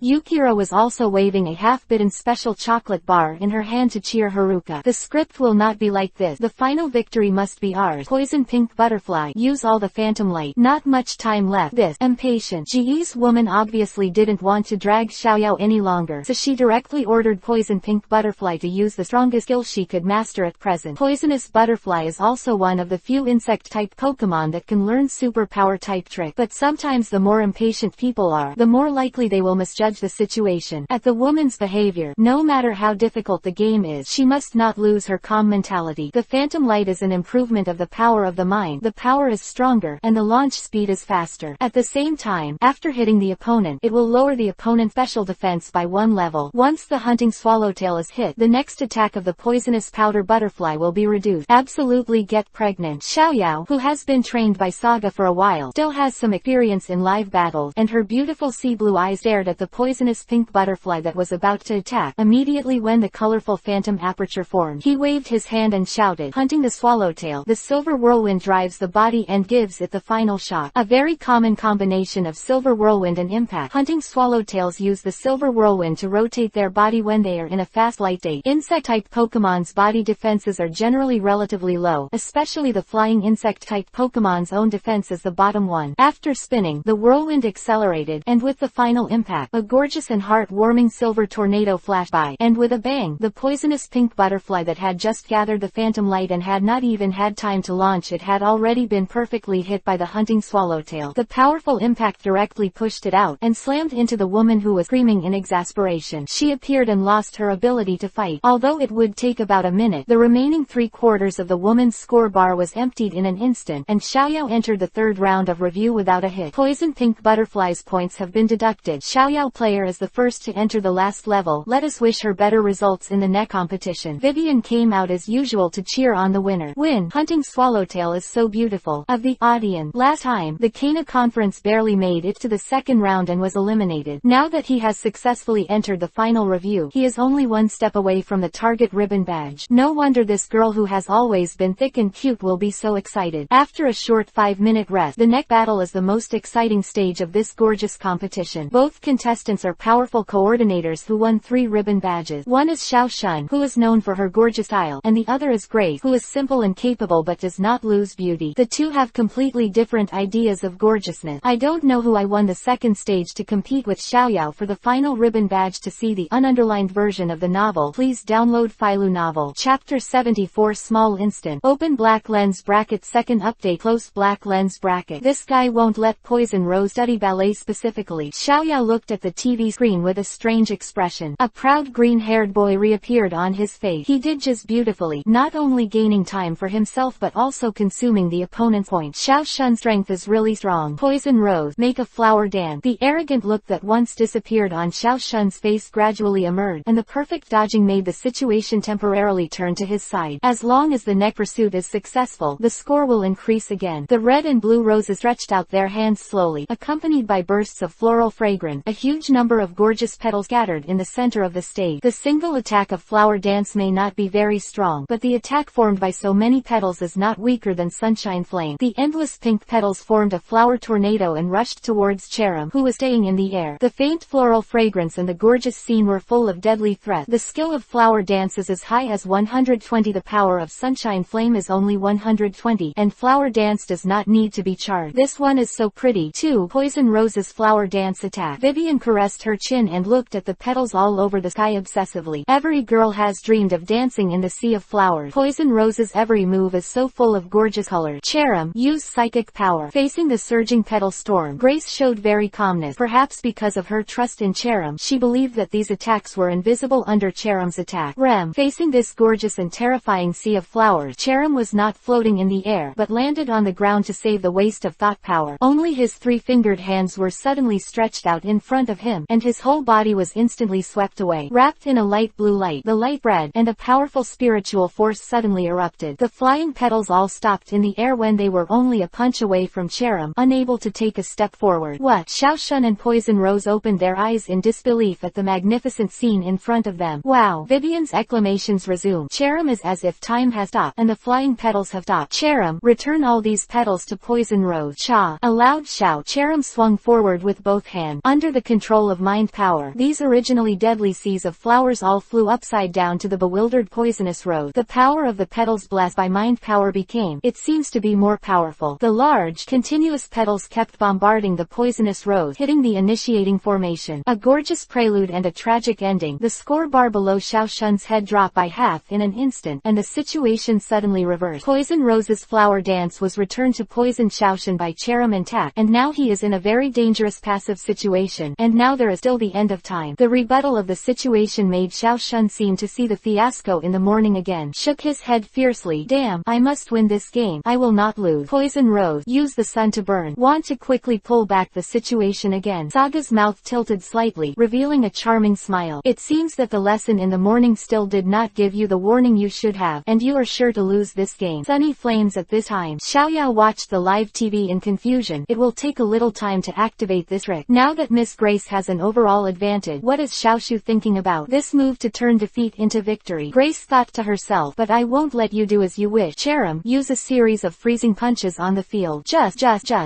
Yukiro was also waving a half-bitten special chocolate bar in her hand to cheer Haruka. The script will not be like this. The final victory must be ours. Poison pink butterfly, use all the phantom light. Not much time left. This impatient Ji's woman obviously didn't want to drag Xiaoyao any longer, so she directly ordered poison pink butterfly to use the strongest skill she could master at present. Poisonous butterfly is also one of the few insect-type Pokemon that can learn superpower type trick, but sometimes the more impatient people are, the more likely they will misjudge the situation. At the woman's behavior, no matter how difficult the game is, she must not lose her calm mentality. The phantom light is an improvement of the power of the mind. The power is stronger, and the launch speed is faster. At the same time, after hitting the opponent, it will lower the opponent's special defense by 1 level. Once the hunting swallowtail is hit, the next attack of the poisonous powder butterfly will be reduced. Absolutely get pregnant. Xiaoyao, who has been trained by Saga for a while, still has some experience in live battles, and her beautiful sea blue eyes stared at the poisonous pink butterfly that was about to attack. Immediately when the colorful phantom aperture formed, he waved his hand and shouted, hunting the swallowtail. The silver whirlwind drives the body and gives it the final shock. A very common combination of silver whirlwind and impact. Hunting swallowtails use the silver whirlwind to rotate their body when they are in a fast light state. Insect-type Pokemon's body defenses are generally relatively low, especially the flying insect-type Pokemon's own defense is the bottom one. After spinning, the whirlwind accelerated, and with the final impact, a gorgeous and heart-warming silver tornado flashed by, and with a bang, the poisonous pink butterfly that had just gathered the phantom light and had not even had time to launch it had already been perfectly hit by the hunting swallowtail. The powerful impact directly pushed it out, and slammed into the woman who was screaming in exasperation. She appeared and lost her ability to fight. Although it would take about a minute, the remaining 3/4 of the woman's score bar was emptied in an instant, and Xiaoyao entered the third round of review without a hit. Poison Pink Butterflies points have been deducted. Xiaoyao player is the first to enter the last level. Let us wish her better results in the next competition. Vivian came out as usual to cheer on the winner. Win. Hunting Swallowtail is so beautiful. Of the audience. Last time, the Kana conference barely made it to the second round and was eliminated. Now that he has successfully entered the final review, he is only one step away from the target ribbon badge. No wonder this girl who has always been thick and cute will be so excited. After a short 5-minute rest, the neck battle is the most exciting stage of this gorgeous competition. Both contestants are powerful coordinators who won 3 ribbon badges. One is Xiao Shun, who is known for her gorgeous style, and the other is Grace, who is simple and capable but does not lose beauty. The two have completely different ideas of gorgeousness. I don't know who I won the second stage to compete with Xiaoyao for the final ribbon badge. To see the ununderlined version of the novel, please download Filu Novel. Chapter 74 Small Instant. Open black lens bracket. Second update. Close black lens bracket. This guy won't let Poison Rose study ballet specifically. Xiaoyao looked at the TV screen with a strange expression. A proud green-haired boy reappeared on his face. He did just beautifully, not only gaining time for himself but also consuming the opponent's point. Xiao Shun's strength is really strong. Poison Rose, make a flower dance. The arrogant look that once disappeared on Xiao Shun's face gradually emerged, and the perfect dodging made the situation temporarily turn to his side. As long as the neck pursuit is successful, the score will increase again. The red and blue roses stretched out their hands slowly, accompanied by bursts of floral fragrance. A huge number of gorgeous petals scattered in the center of the stage. The single attack of flower dance may not be very strong, but the attack formed by so many petals is not weaker than sunshine flame. The endless pink petals formed a flower tornado and rushed towards Cherim, who was staying in the air. The faint floral fragrance and the gorgeous scene were full of deadly threat. The skill of flower dance is as high as 120. The power of sunshine flame is only 120, and flower dance does not need to be charged. This one is so pretty, too. Poison Rose's flower dance attack. Vivian caressed her chin and looked at the petals all over the sky obsessively. Every girl has dreamed of dancing in the sea of flowers. Poison Rose's every move is so full of gorgeous color. Cherim, use psychic power. Facing the surging petal storm, Grace showed very calmness. Perhaps because of her trust in Cherim, she believed that these attacks were invisible under Cherim's attack. Rem, facing this gorgeous and terrifying sea of flowers, Cherim was not floating in the air, but landed on the ground to save the waste of thought power. Only his 3-fingered hands were suddenly stretched out in front of him, and his whole body was instantly swept away. Wrapped in a light blue light, the light spread, and a powerful spiritual force suddenly erupted. The flying petals all stopped in the air when they were only a punch away from Cherim, unable to take a step forward. What? Xiao Shun and Poison Rose opened their eyes in disbelief at the magnificent scene in front of them. Wow! Vivian's exclamations resumed. Cherim is as if time has stopped, and the flying petals have stopped. Cherim, return all these petals to Poison Rose. Cha! A loud shout. Cherim swung forward with both hands. Under the control of mind power, these originally deadly seas of flowers all flew upside down to the bewildered poisonous rose. The power of the petals blessed by mind power became, it seems to be more powerful. The large, continuous petals kept bombarding the poisonous rose, hitting the initiating formation. A gorgeous prelude and a tragic ending. The score bar below Xiao Shun's head dropped by half in an instant, and the situation suddenly reversed. Poison Rose's flower dance was returned to Poison Xiao Shun by Cherim intact, and now he is in a very dangerous passive situation, and now there is still the end of time. The rebuttal of the situation made Xiao Shun seem to see the fiasco in the morning again. Shook his head fiercely. Damn, I must win this game. I will not lose. Poison Rose, use the sun to burn. Want to quickly pull back the situation again. Saga's mouth tilted slightly, revealing a charming smile. It seems that the lesson in the morning still did not give you the warning you should have, and you are sure to lose this game. Sunny flames at this time. Xiaoyao watched the live TV in confusion. It will take a little time to activate this trick. Now that Miss Grace has an overall advantage, what is Xiaoshu thinking about? This move to turn defeat into victory. Grace thought to herself, but I won't let you do as you wish. Cherim, use a series of freezing punches on the field. Just.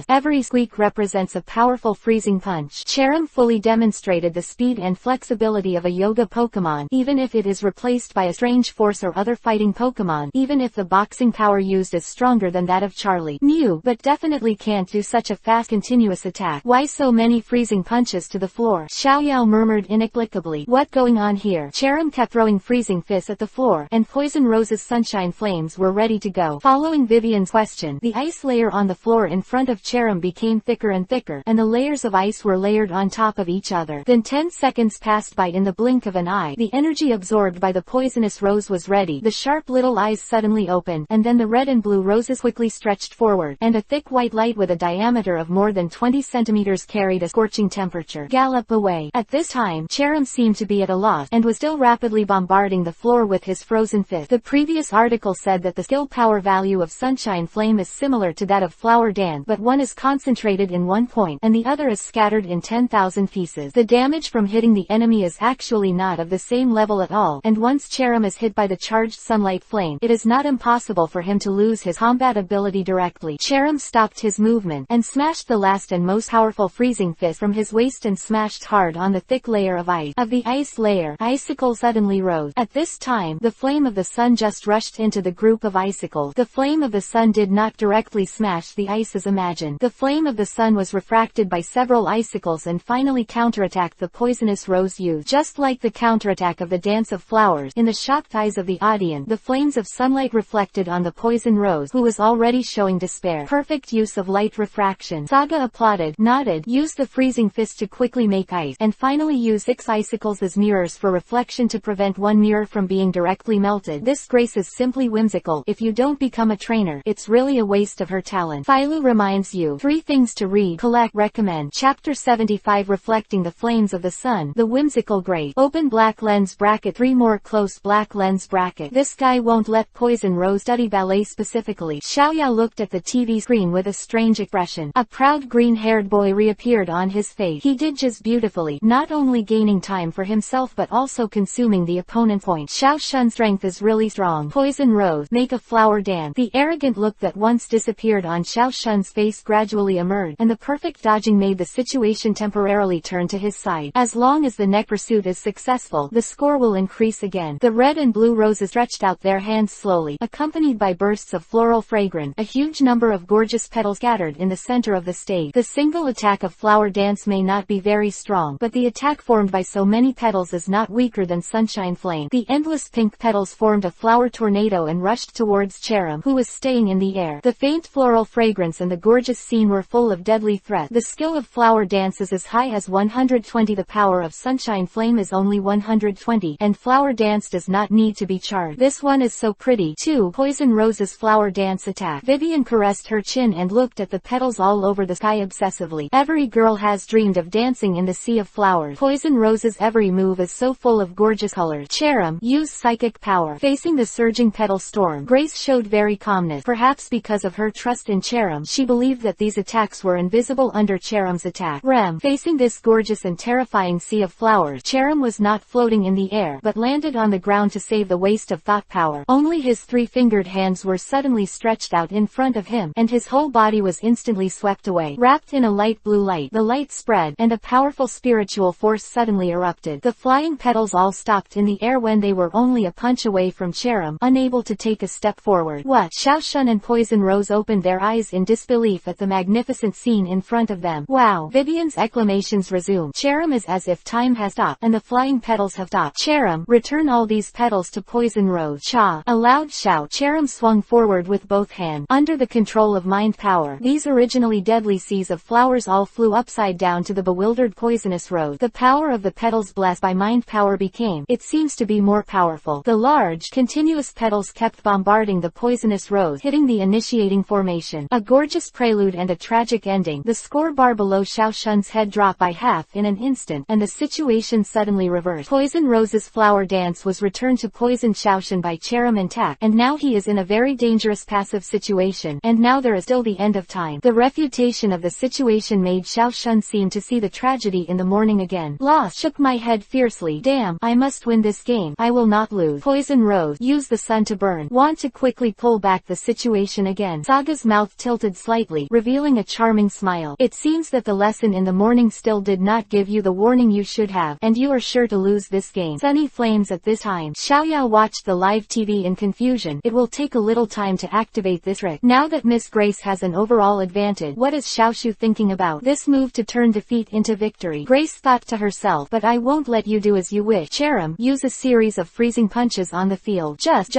Every squeak represents a powerful freezing punch. Cherim fully demonstrated the speed and flexibility of a yoga Pokemon, even if it is replaced by a strange force or other fighting Pokemon, even if the boxing power used is stronger than that of Charlie. Mew, but definitely can't do such a fast continuous attack. Why so many freezing punches to the floor? Xiaoyao murmured inexplicably. What going on here? Cherim kept throwing freezing fists at the floor, and Poison Rose's sunshine flames were ready to go. Following Vivian's question, the ice layer on the floor in front of Cherim became thicker and thicker, and the layers of ice were layered on top of each other. Then 10 seconds passed by in the blink of an eye. The energy absorbed by the poisonous rose was ready. The sharp little eyes suddenly opened, and then the red and blue roses quickly stretched forward, and a thick white light with a diameter of more than 20 centimeters carried a scorching temperature. Gallop away. At this time, Cherim seemed to be at a loss, and was still rapidly bombarding the floor with his frozen fist. The previous article said that the skill power value of Sunshine Flame is similar to that of Flower Dance, but one is concentrated in one point, and the other is scattered in 10,000 pieces. The damage from hitting the enemy is actually not of the same level at all, and once Cherim is hit by the charged sunlight flame, it is not impossible for him to lose his combat ability directly. Cherim stopped his movement, and smashed the last and most powerful freezing fist from his waist and smashed hard on the thick layer of ice. Of the ice layer, icicles suddenly rose. At this time, the flame of the sun just rushed into the group of icicles. The flame of the sun did not directly smash the ice as imagined. The flame of the sun was refracted by several icicles and finally counterattacked the poisonous rose used. Just like the counterattack of the Dance of Flowers, in the shocked eyes of the audience, the flames of sunlight reflected on the poison rose, who was already showing despair. Perfect use of light refraction. Saga applauded, nodded, used the freezing fist to quickly make ice, and finally used 6 icicles as mirrors for reflection to prevent one mirror from being directly melted. This grace is simply whimsical. If you don't become a trainer, it's really a waste of her talent. Philo reminds you 3 things to read, collect, recommend. Chapter 75, Reflecting the Flames of the Sun. The whimsical grace. Open black lens bracket 3 more close black lens bracket. This guy won't let Poison Rose study ballet specifically. Xiaoyao looked at the TV screen with a strange expression. A proud green-haired boy reappeared on his face. He did just beautifully, not only gaining time for himself but also consuming the opponent's point. Xiao Shun's strength is really strong. Poison Rose, make a flower dance. The arrogant look that once disappeared on Xiao Shun's face gradually emerged, and the perfect dodging made the situation temporarily turn to his side. As long as the neck pursuit is successful, the score will increase again. The red and blue roses stretched out their hands slowly, accompanied by bursts of floral fragrance. A huge number of gorgeous petals scattered in the center of the stage. The single attack of Flower Dance may not be very strong, but the attack formed by so many petals is not weaker than Sunshine Flame. The endless pink petals formed a flower tornado and rushed towards Cherim, who was staying in the air. The faint floral fragrance and the gorgeous scene were full of deadly threat. The skill of Flower Dance is as high as 120. The power of Sunshine Flame is only 120, and Flower Dance does not need to be charged. This one is so pretty, too. Poison Rose's Flower Dance attack. Vivian caressed her chin and looked at the petals all over the sky obsessively. Every girl has dreamed of dancing in the sea of flowers. Poison Rose's every move is so full of gorgeous colors. Cherim, use psychic power. Facing the surging petal storm, Grace showed very calmness. Perhaps because of her trust in Cherim, she believed that these attacks were invisible under Cherim's attack. Rem, facing this gorgeous and terrifying sea of flowers, Cherim was not floating in the air, but landed on the ground to save the waste of thought power. Only his 3-fingered hands were suddenly stretched out in front of him, and his whole body was instantly swept away. Wrapped in a light blue light, the light spread, and a powerful spiritual force suddenly erupted. The flying petals all stopped in the air when they were only a punch away from Cherim, unable to take a step forward. What? Xiao Shun and Poison Rose opened their eyes in disbelief at the magnificent scene in front of them. Wow! Vivian's exclamations resumed. Cherim is as if time has stopped, and the flying petals have stopped. Cherim, return all these petals to Poison Rose. Cha! A loud shout. Cherim swung forward with both hands. Under the control of mind power, these originally deadly seas of flowers all flew upside down to the bewildered poisonous rose. The power of the petals blessed by mind power became, it seems to be more powerful. The large, continuous petals kept bombarding the poisonous rose, hitting the initiating formation. A gorgeous prelude and a tragic ending. The score bar below Xiao Shun's head dropped by half in an instant, and the situation suddenly reversed. Poison Rose's flower dance was returned to Poison Xiao Shun by Cherim intact, and now he is in a very dangerous passive situation, and now there is still the end of time. The refutation of the situation made Xiao Shun seem to see the tragedy in the morning again. Lost. Shook my head fiercely. Damn, I must win this game. I will not lose. Poison Rose, use the sun to burn. Want to quickly pull back the situation again. Saga's mouth tilted slightly, revealing a charming smile. It seems that the lesson in the morning still did not give you the warning you should have, and you are sure to lose this game. Sunny flames at this time. Xiaoyao watched the live TV in confusion. It will take a little time to activate this trick. Now that Miss Grace has an overall advantage, what is Xiaoshu thinking about? This move to turn defeat into victory. Grace thought to herself, but I won't let you do as you wish. Cherim, use a series of freezing punches on the field. Just.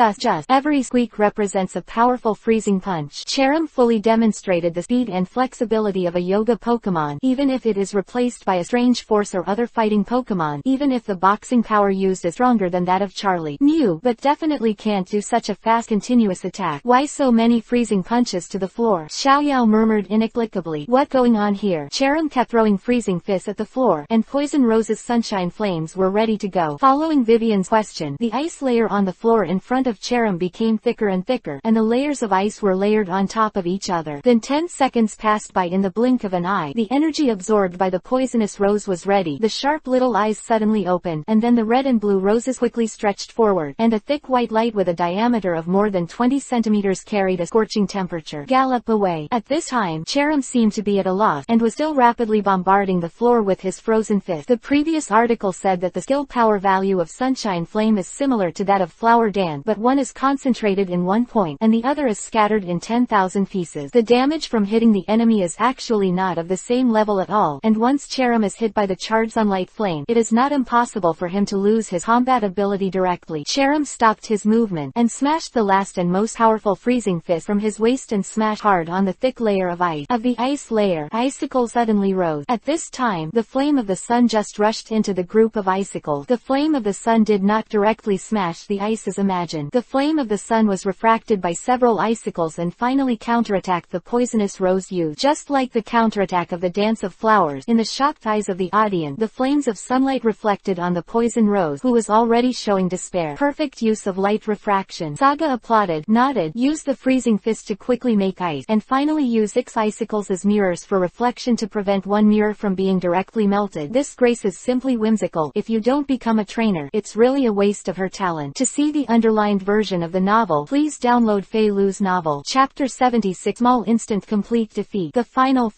Every squeak represents a powerful freezing punch. Cherim fully demonstrated the speed and flexibility of a yoga Pokemon, even if it is replaced by a strange force Force or other fighting Pokemon, even if the boxing power used is stronger than that of Charlie. Mew, but definitely can't do such a fast continuous attack. Why so many freezing punches to the floor? Xiaoyao murmured inexplicably. What going on here? Cherim kept throwing freezing fists at the floor, and Poison Rose's sunshine flames were ready to go. Following Vivian's question, the ice layer on the floor in front of Cherim became thicker and thicker, and the layers of ice were layered on top of each other. Then 10 seconds passed by in the blink of an eye. The energy absorbed by the poisonous rose was ready. The sharp little eyes suddenly opened, and then the red and blue roses quickly stretched forward, and a thick white light with a diameter of more than 20 centimeters carried a scorching temperature. Gallop away. At this time, Cherim seemed to be at a loss, and was still rapidly bombarding the floor with his frozen fist. The previous article said that the skill power value of Sunshine Flame is similar to that of Flower Dance, but one is concentrated in one point, and the other is scattered in 10,000 pieces. The damage from hitting the enemy is actually not of the same level at all, and once Cherim is hit by the charged sunlight flame, it is not impossible for him to lose his combat ability directly. Cherim stopped his movement, and smashed the last and most powerful freezing fist from his waist and smashed hard on the thick layer of ice. Of the ice layer, icicles suddenly rose. At this time, the flame of the sun just rushed into the group of icicles. The flame of the sun did not directly smash the ice as imagined. The flame of the sun was refracted by several icicles and finally counterattacked the poisonous rose used. Just like the counterattack of the Dance of Flowers, in the shocked eyes of the audience, the flames of sunlight reflected on the poison rose, who was already showing despair. Perfect use of light refraction. Saga applauded, nodded, used the freezing fist to quickly make ice, and finally used 6 icicles as mirrors for reflection to prevent one mirror from being directly melted. This grace is simply whimsical. If you don't become a trainer, it's really a waste of her talent. To see the underlined version of the novel, please download Fei Lu's novel. Chapter 76. Small instant complete defeat. The final.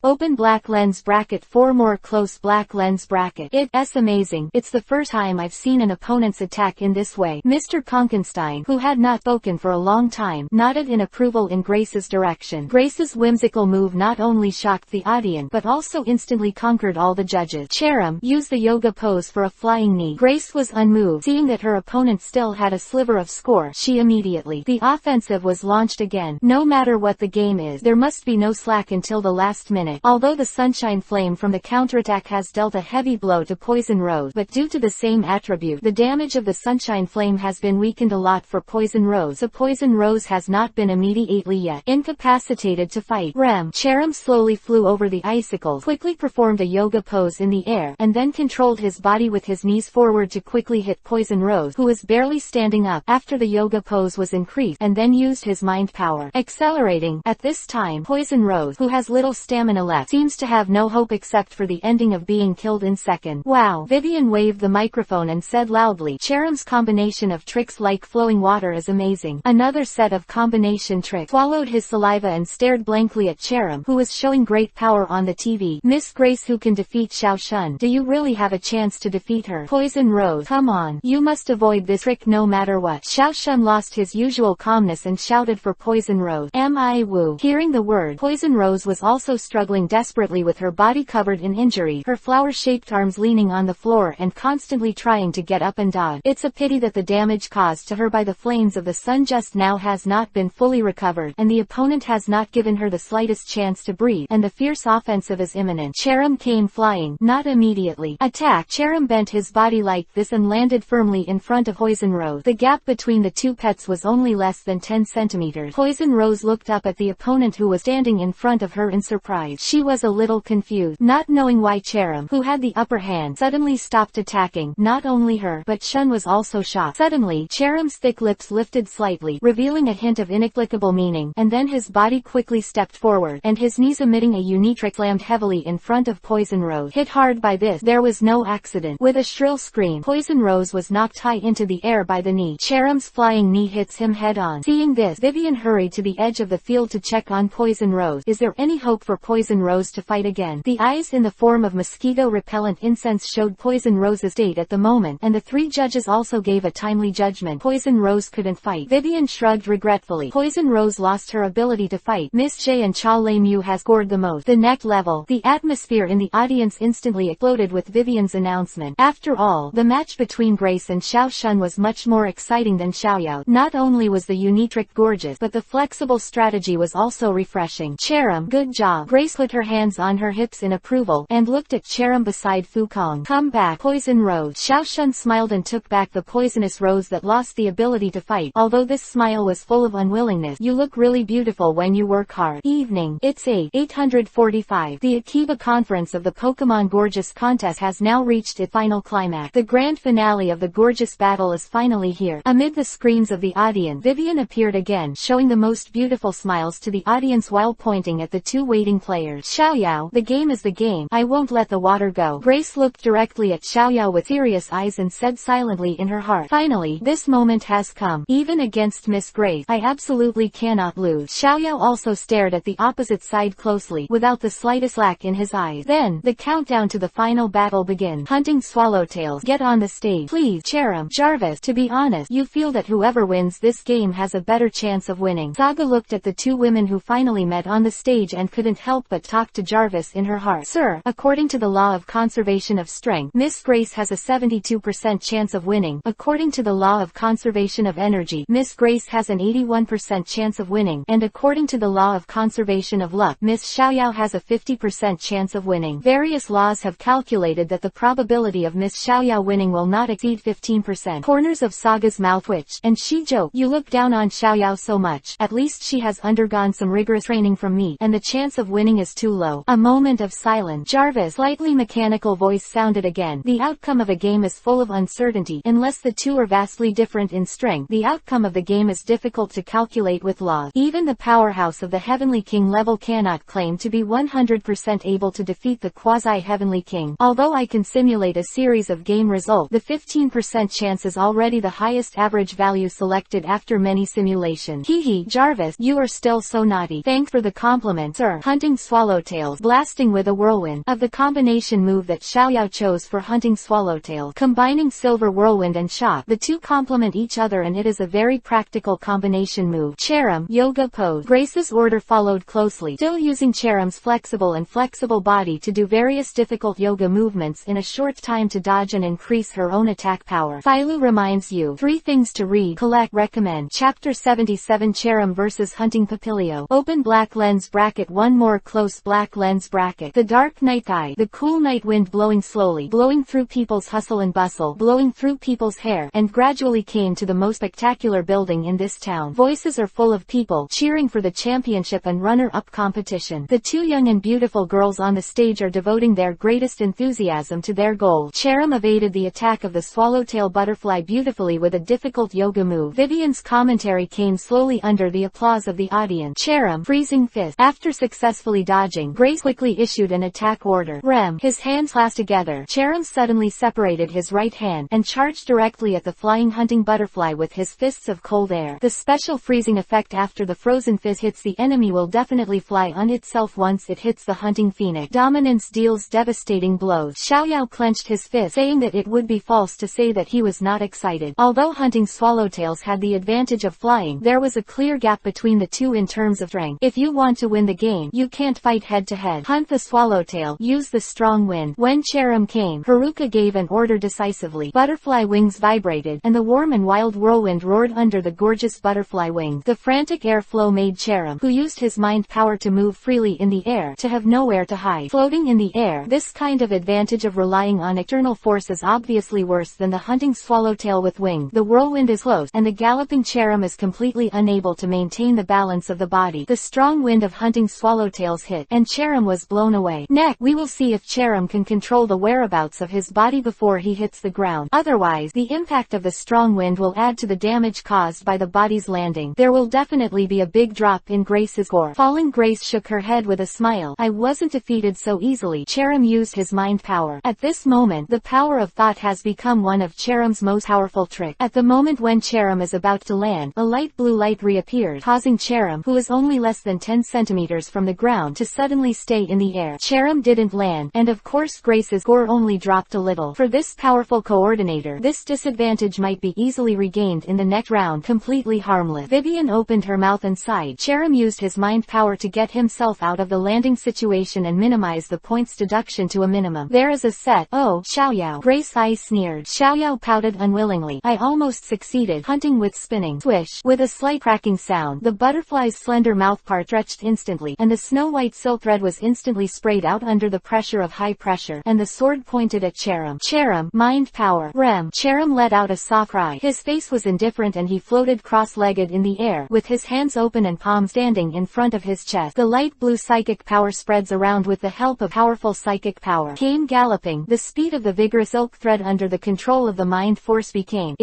Open black lens bracket 4 more close black lens bracket. It's amazing. It's the first time I've seen an opponent's attack in this way. Mr. Konkenstein, who had not spoken for a long time, nodded in approval in Grace's direction. Grace's whimsical move not only shocked the audience, but also instantly conquered all the judges. Cherim used the yoga pose for a flying knee. Grace was unmoved. Seeing that her opponent still had a sliver of score, she immediately. The offensive was launched again. No matter what the game is, there must be no slack until the last minute. Although the sunshine flame from the counterattack has dealt a heavy blow to Poison Rose, but due to the same attribute, the damage of the sunshine flame has been weakened a lot for Poison Rose. The Poison Rose has not been immediately yet incapacitated to fight. Cherim slowly flew over the icicles, quickly performed a yoga pose in the air, and then controlled his body with his knees forward to quickly hit Poison Rose, who was barely standing up after the yoga pose was increased, and then used his mind power, accelerating. At this time, Poison Rose, who has little stamina left, seems to have no hope except for the ending of being killed in second. Wow! Vivian waved the microphone and said loudly, Cherim's combination of tricks like flowing water is amazing. Another set of combination tricks. Swallowed his saliva and stared blankly at Cherim, who was showing great power on the TV. Miss Grace, who can defeat Xiao Shun? Do you really have a chance to defeat her? Poison Rose, come on. You must avoid this trick no matter what. Xiao Shun lost his usual calmness and shouted for Poison Rose. Woo. Hearing the word, Poison Rose was also struggling desperately with her body covered in injury, her flower-shaped arms leaning on the floor and constantly trying to get up and dodge. It's a pity that the damage caused to her by the flames of the sun just now has not been fully recovered, and the opponent has not given her the slightest chance to breathe, and the fierce offensive is imminent. Cherim came flying. Not immediately. Attack! Cherim bent his body like this and landed firmly in front of Poison Rose. The gap between the two pets was only less than 10 centimeters. Poison Rose looked up at the opponent who was standing in front of her in surprise. She was a little confused, not knowing why Cherim, who had the upper hand, suddenly stopped attacking. Not only her, but Shun was also shocked. Suddenly, Cherim's thick lips lifted slightly, revealing a hint of inexplicable meaning, and then his body quickly stepped forward, and his knees emitting a unique trick slammed heavily in front of Poison Rose. Hit hard by this, there was no accident. With a shrill scream, Poison Rose was knocked high into the air by the knee. Cherim's flying knee hits him head on. Seeing this, Vivian hurried to the edge of the field to check on Poison Rose. Is there any hope for Poison Rose to fight again? The eyes in the form of mosquito-repellent incense showed Poison Rose's state at the moment, and the 3 judges also gave a timely judgment. Poison Rose couldn't fight. Vivian shrugged regretfully. Poison Rose lost her ability to fight. Miss J and Cha Lei Mew has scored the most. The next level. The atmosphere in the audience instantly exploded with Vivian's announcement. After all, the match between Grace and Xiao Shun was much more exciting than Xiaoyao. Not only was the unique trick gorgeous, but the flexible strategy was also refreshing. Cherim, good job. Grace put her hands on her hips in approval, and looked at left Cherim beside Fukong. Come back, Poison Rose. Xiao Shun smiled and took back the poisonous rose that lost the ability to fight. Although this smile was full of unwillingness. You look really beautiful when you work hard. Evening. It's 8:45. The EPUB conference of the Pokemon Gorgeous contest has now reached its final climax. The grand finale of the Gorgeous battle is finally here. Amid the screams of the audience, Vivian appeared again, showing the most beautiful smiles to the audience while pointing at the two waiting players. Xiaoyao, the game is the game. I won't let the water go. Grace looked directly at Xiaoyao with serious eyes and said silently in her heart, finally, this moment has come. Even against Miss Grace, I absolutely cannot lose. Xiaoyao also stared at the opposite side closely, without the slightest lack in his eyes. Then, the countdown to the final battle begins. Hunting Swallowtails, get on the stage. Please, Cherim, Jarvis, to be honest, you feel that whoever wins this game has a better chance of winning. Saga looked at the two women who finally met on the stage and couldn't help but talk to Jarvis in her heart. Sir, according to the law of conservation of strength, Miss Grace has a 72% chance of winning. According to the law of conservation of energy, Miss Grace has an 81% chance of winning. And according to the law of conservation of luck, Miss Xiaoyao has a 50% chance of winning. Various laws have calculated that the probability of Miss Xiaoyao winning will not exceed 15%. Corners of Saga's mouth twitched, and she joked, you look down on Xiaoyao so much. At least she has undergone some rigorous training from me, and the chance of winning is too low. A moment of silence. Jarvis' slightly mechanical voice sounded again. The outcome of a game is full of uncertainty. Unless the two are vastly different in strength, the outcome of the game is difficult to calculate with laws. Even the powerhouse of the Heavenly King level cannot claim to be 100% able to defeat the quasi-Heavenly King. Although I can simulate a series of game results, the 15% chance is already the highest average value selected after many simulations. Hee, Jarvis, you are still so naughty. Thanks for the compliment, sir. Hunting Swallowtails, blasting with a whirlwind. Of the combination move that Xiaoyao chose for hunting Swallowtails, combining Silver Whirlwind and Shock, the two complement each other and it is a very practical combination move. Cherim, Yoga Pose. Grace's order followed closely, still using Cherim's flexible body to do various difficult yoga movements in a short time to dodge and increase her own attack power. Phyllu reminds you, 3 things to read, collect, recommend. Chapter 77 Cherim vs Hunting Papilio. Open black lens bracket 1 more close black lens bracket. The dark night sky, the cool night wind blowing slowly, blowing through people's hustle and bustle, blowing through people's hair, and gradually came to the most spectacular building in this town. Voices are full of people cheering for the championship and runner-up competition. The two young and beautiful girls on the stage are devoting their greatest enthusiasm to their goal. Cherim evaded the attack of the swallowtail butterfly beautifully with a difficult yoga move. Vivian's commentary came slowly under the applause of the audience. Cherim, freezing fist. After successfully dodging, Grace quickly issued an attack order. Rem, his hands clasped together. Cherim suddenly separated his right hand and charged directly at the flying hunting butterfly with his fists of cold air. The special freezing effect after the frozen fist hits the enemy will definitely fly on itself once it hits the hunting phoenix. Dominance deals devastating blows. Xiaoyao clenched his fist, saying that it would be false to say that he was not excited. Although hunting swallowtails had the advantage of flying, there was a clear gap between the two in terms of strength. If you want to win the game, you can't fight head to head. Hunt the swallowtail, use the strong wind. When Cherim came, Haruka gave an order decisively. Butterfly wings vibrated, and the warm and wild whirlwind roared under the gorgeous butterfly wings. The frantic airflow made Cherim, who used his mind power to move freely in the air, to have nowhere to hide. Floating in the air, this kind of advantage of relying on external force is obviously worse than the hunting swallowtail with wings. The whirlwind is close, and the galloping Cherim is completely unable to maintain the balance of the body. The strong wind of hunting swallowtails hit, and Cherim was blown away. Next, we will see if Cherim can control the whereabouts of his body before he hits the ground. Otherwise, the impact of the strong wind will add to the damage caused by the body's landing. There will definitely be a big drop in Grace's score. Falling Grace shook her head with a smile. I wasn't defeated so easily. Cherim used his mind power. At this moment, the power of thought has become one of Cherim's most powerful tricks. At the moment when Cherim is about to land, a light blue light reappeared, causing Cherim, who is only less than 10 centimeters from the ground, to suddenly stay in the air. Cherim didn't land, and of course Grace's score only dropped a little. For this powerful coordinator, this disadvantage might be easily regained in the next round completely harmless. Vivian opened her mouth and sighed. Cherim used his mind power to get himself out of the landing situation and minimize the points deduction to a minimum. There is a set. Oh, Xiaoyao. Grace's eyes sneered. Xiaoyao pouted unwillingly. I almost succeeded. Hunting with spinning. Swish. With a slight cracking sound, the butterfly's slender mouthpart stretched instantly, and the snow-white silk thread was instantly sprayed out under the pressure pressure of high pressure, and the sword pointed at Cherim. Cherim, mind power. Rem. Cherim let out a soft cry. His face was indifferent and he floated cross-legged in the air, with his hands open and palms standing in front of his chest. The light blue psychic power spreads around with the help of powerful psychic power. Came galloping. The speed of the vigorous silk thread under the control of the mind force became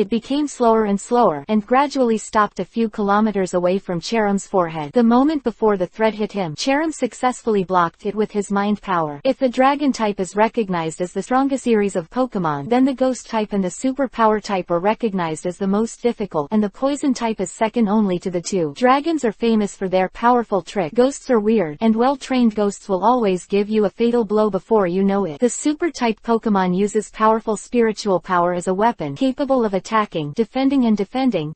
slower and slower, and gradually stopped a few kilometers away from Cherim's forehead. The moment before the thread hit him, Cherim successfully blocked it with his mind power. If the dragon type is recognized as the strongest series of Pokemon, then the ghost type and the super power type are recognized as the most difficult, and the poison type is second only to the two. Dragons are famous for their powerful trick. Ghosts are weird, and well-trained ghosts will always give you a fatal blow before you know it. The super type Pokemon uses powerful spiritual power as a weapon, capable of attacking, defending,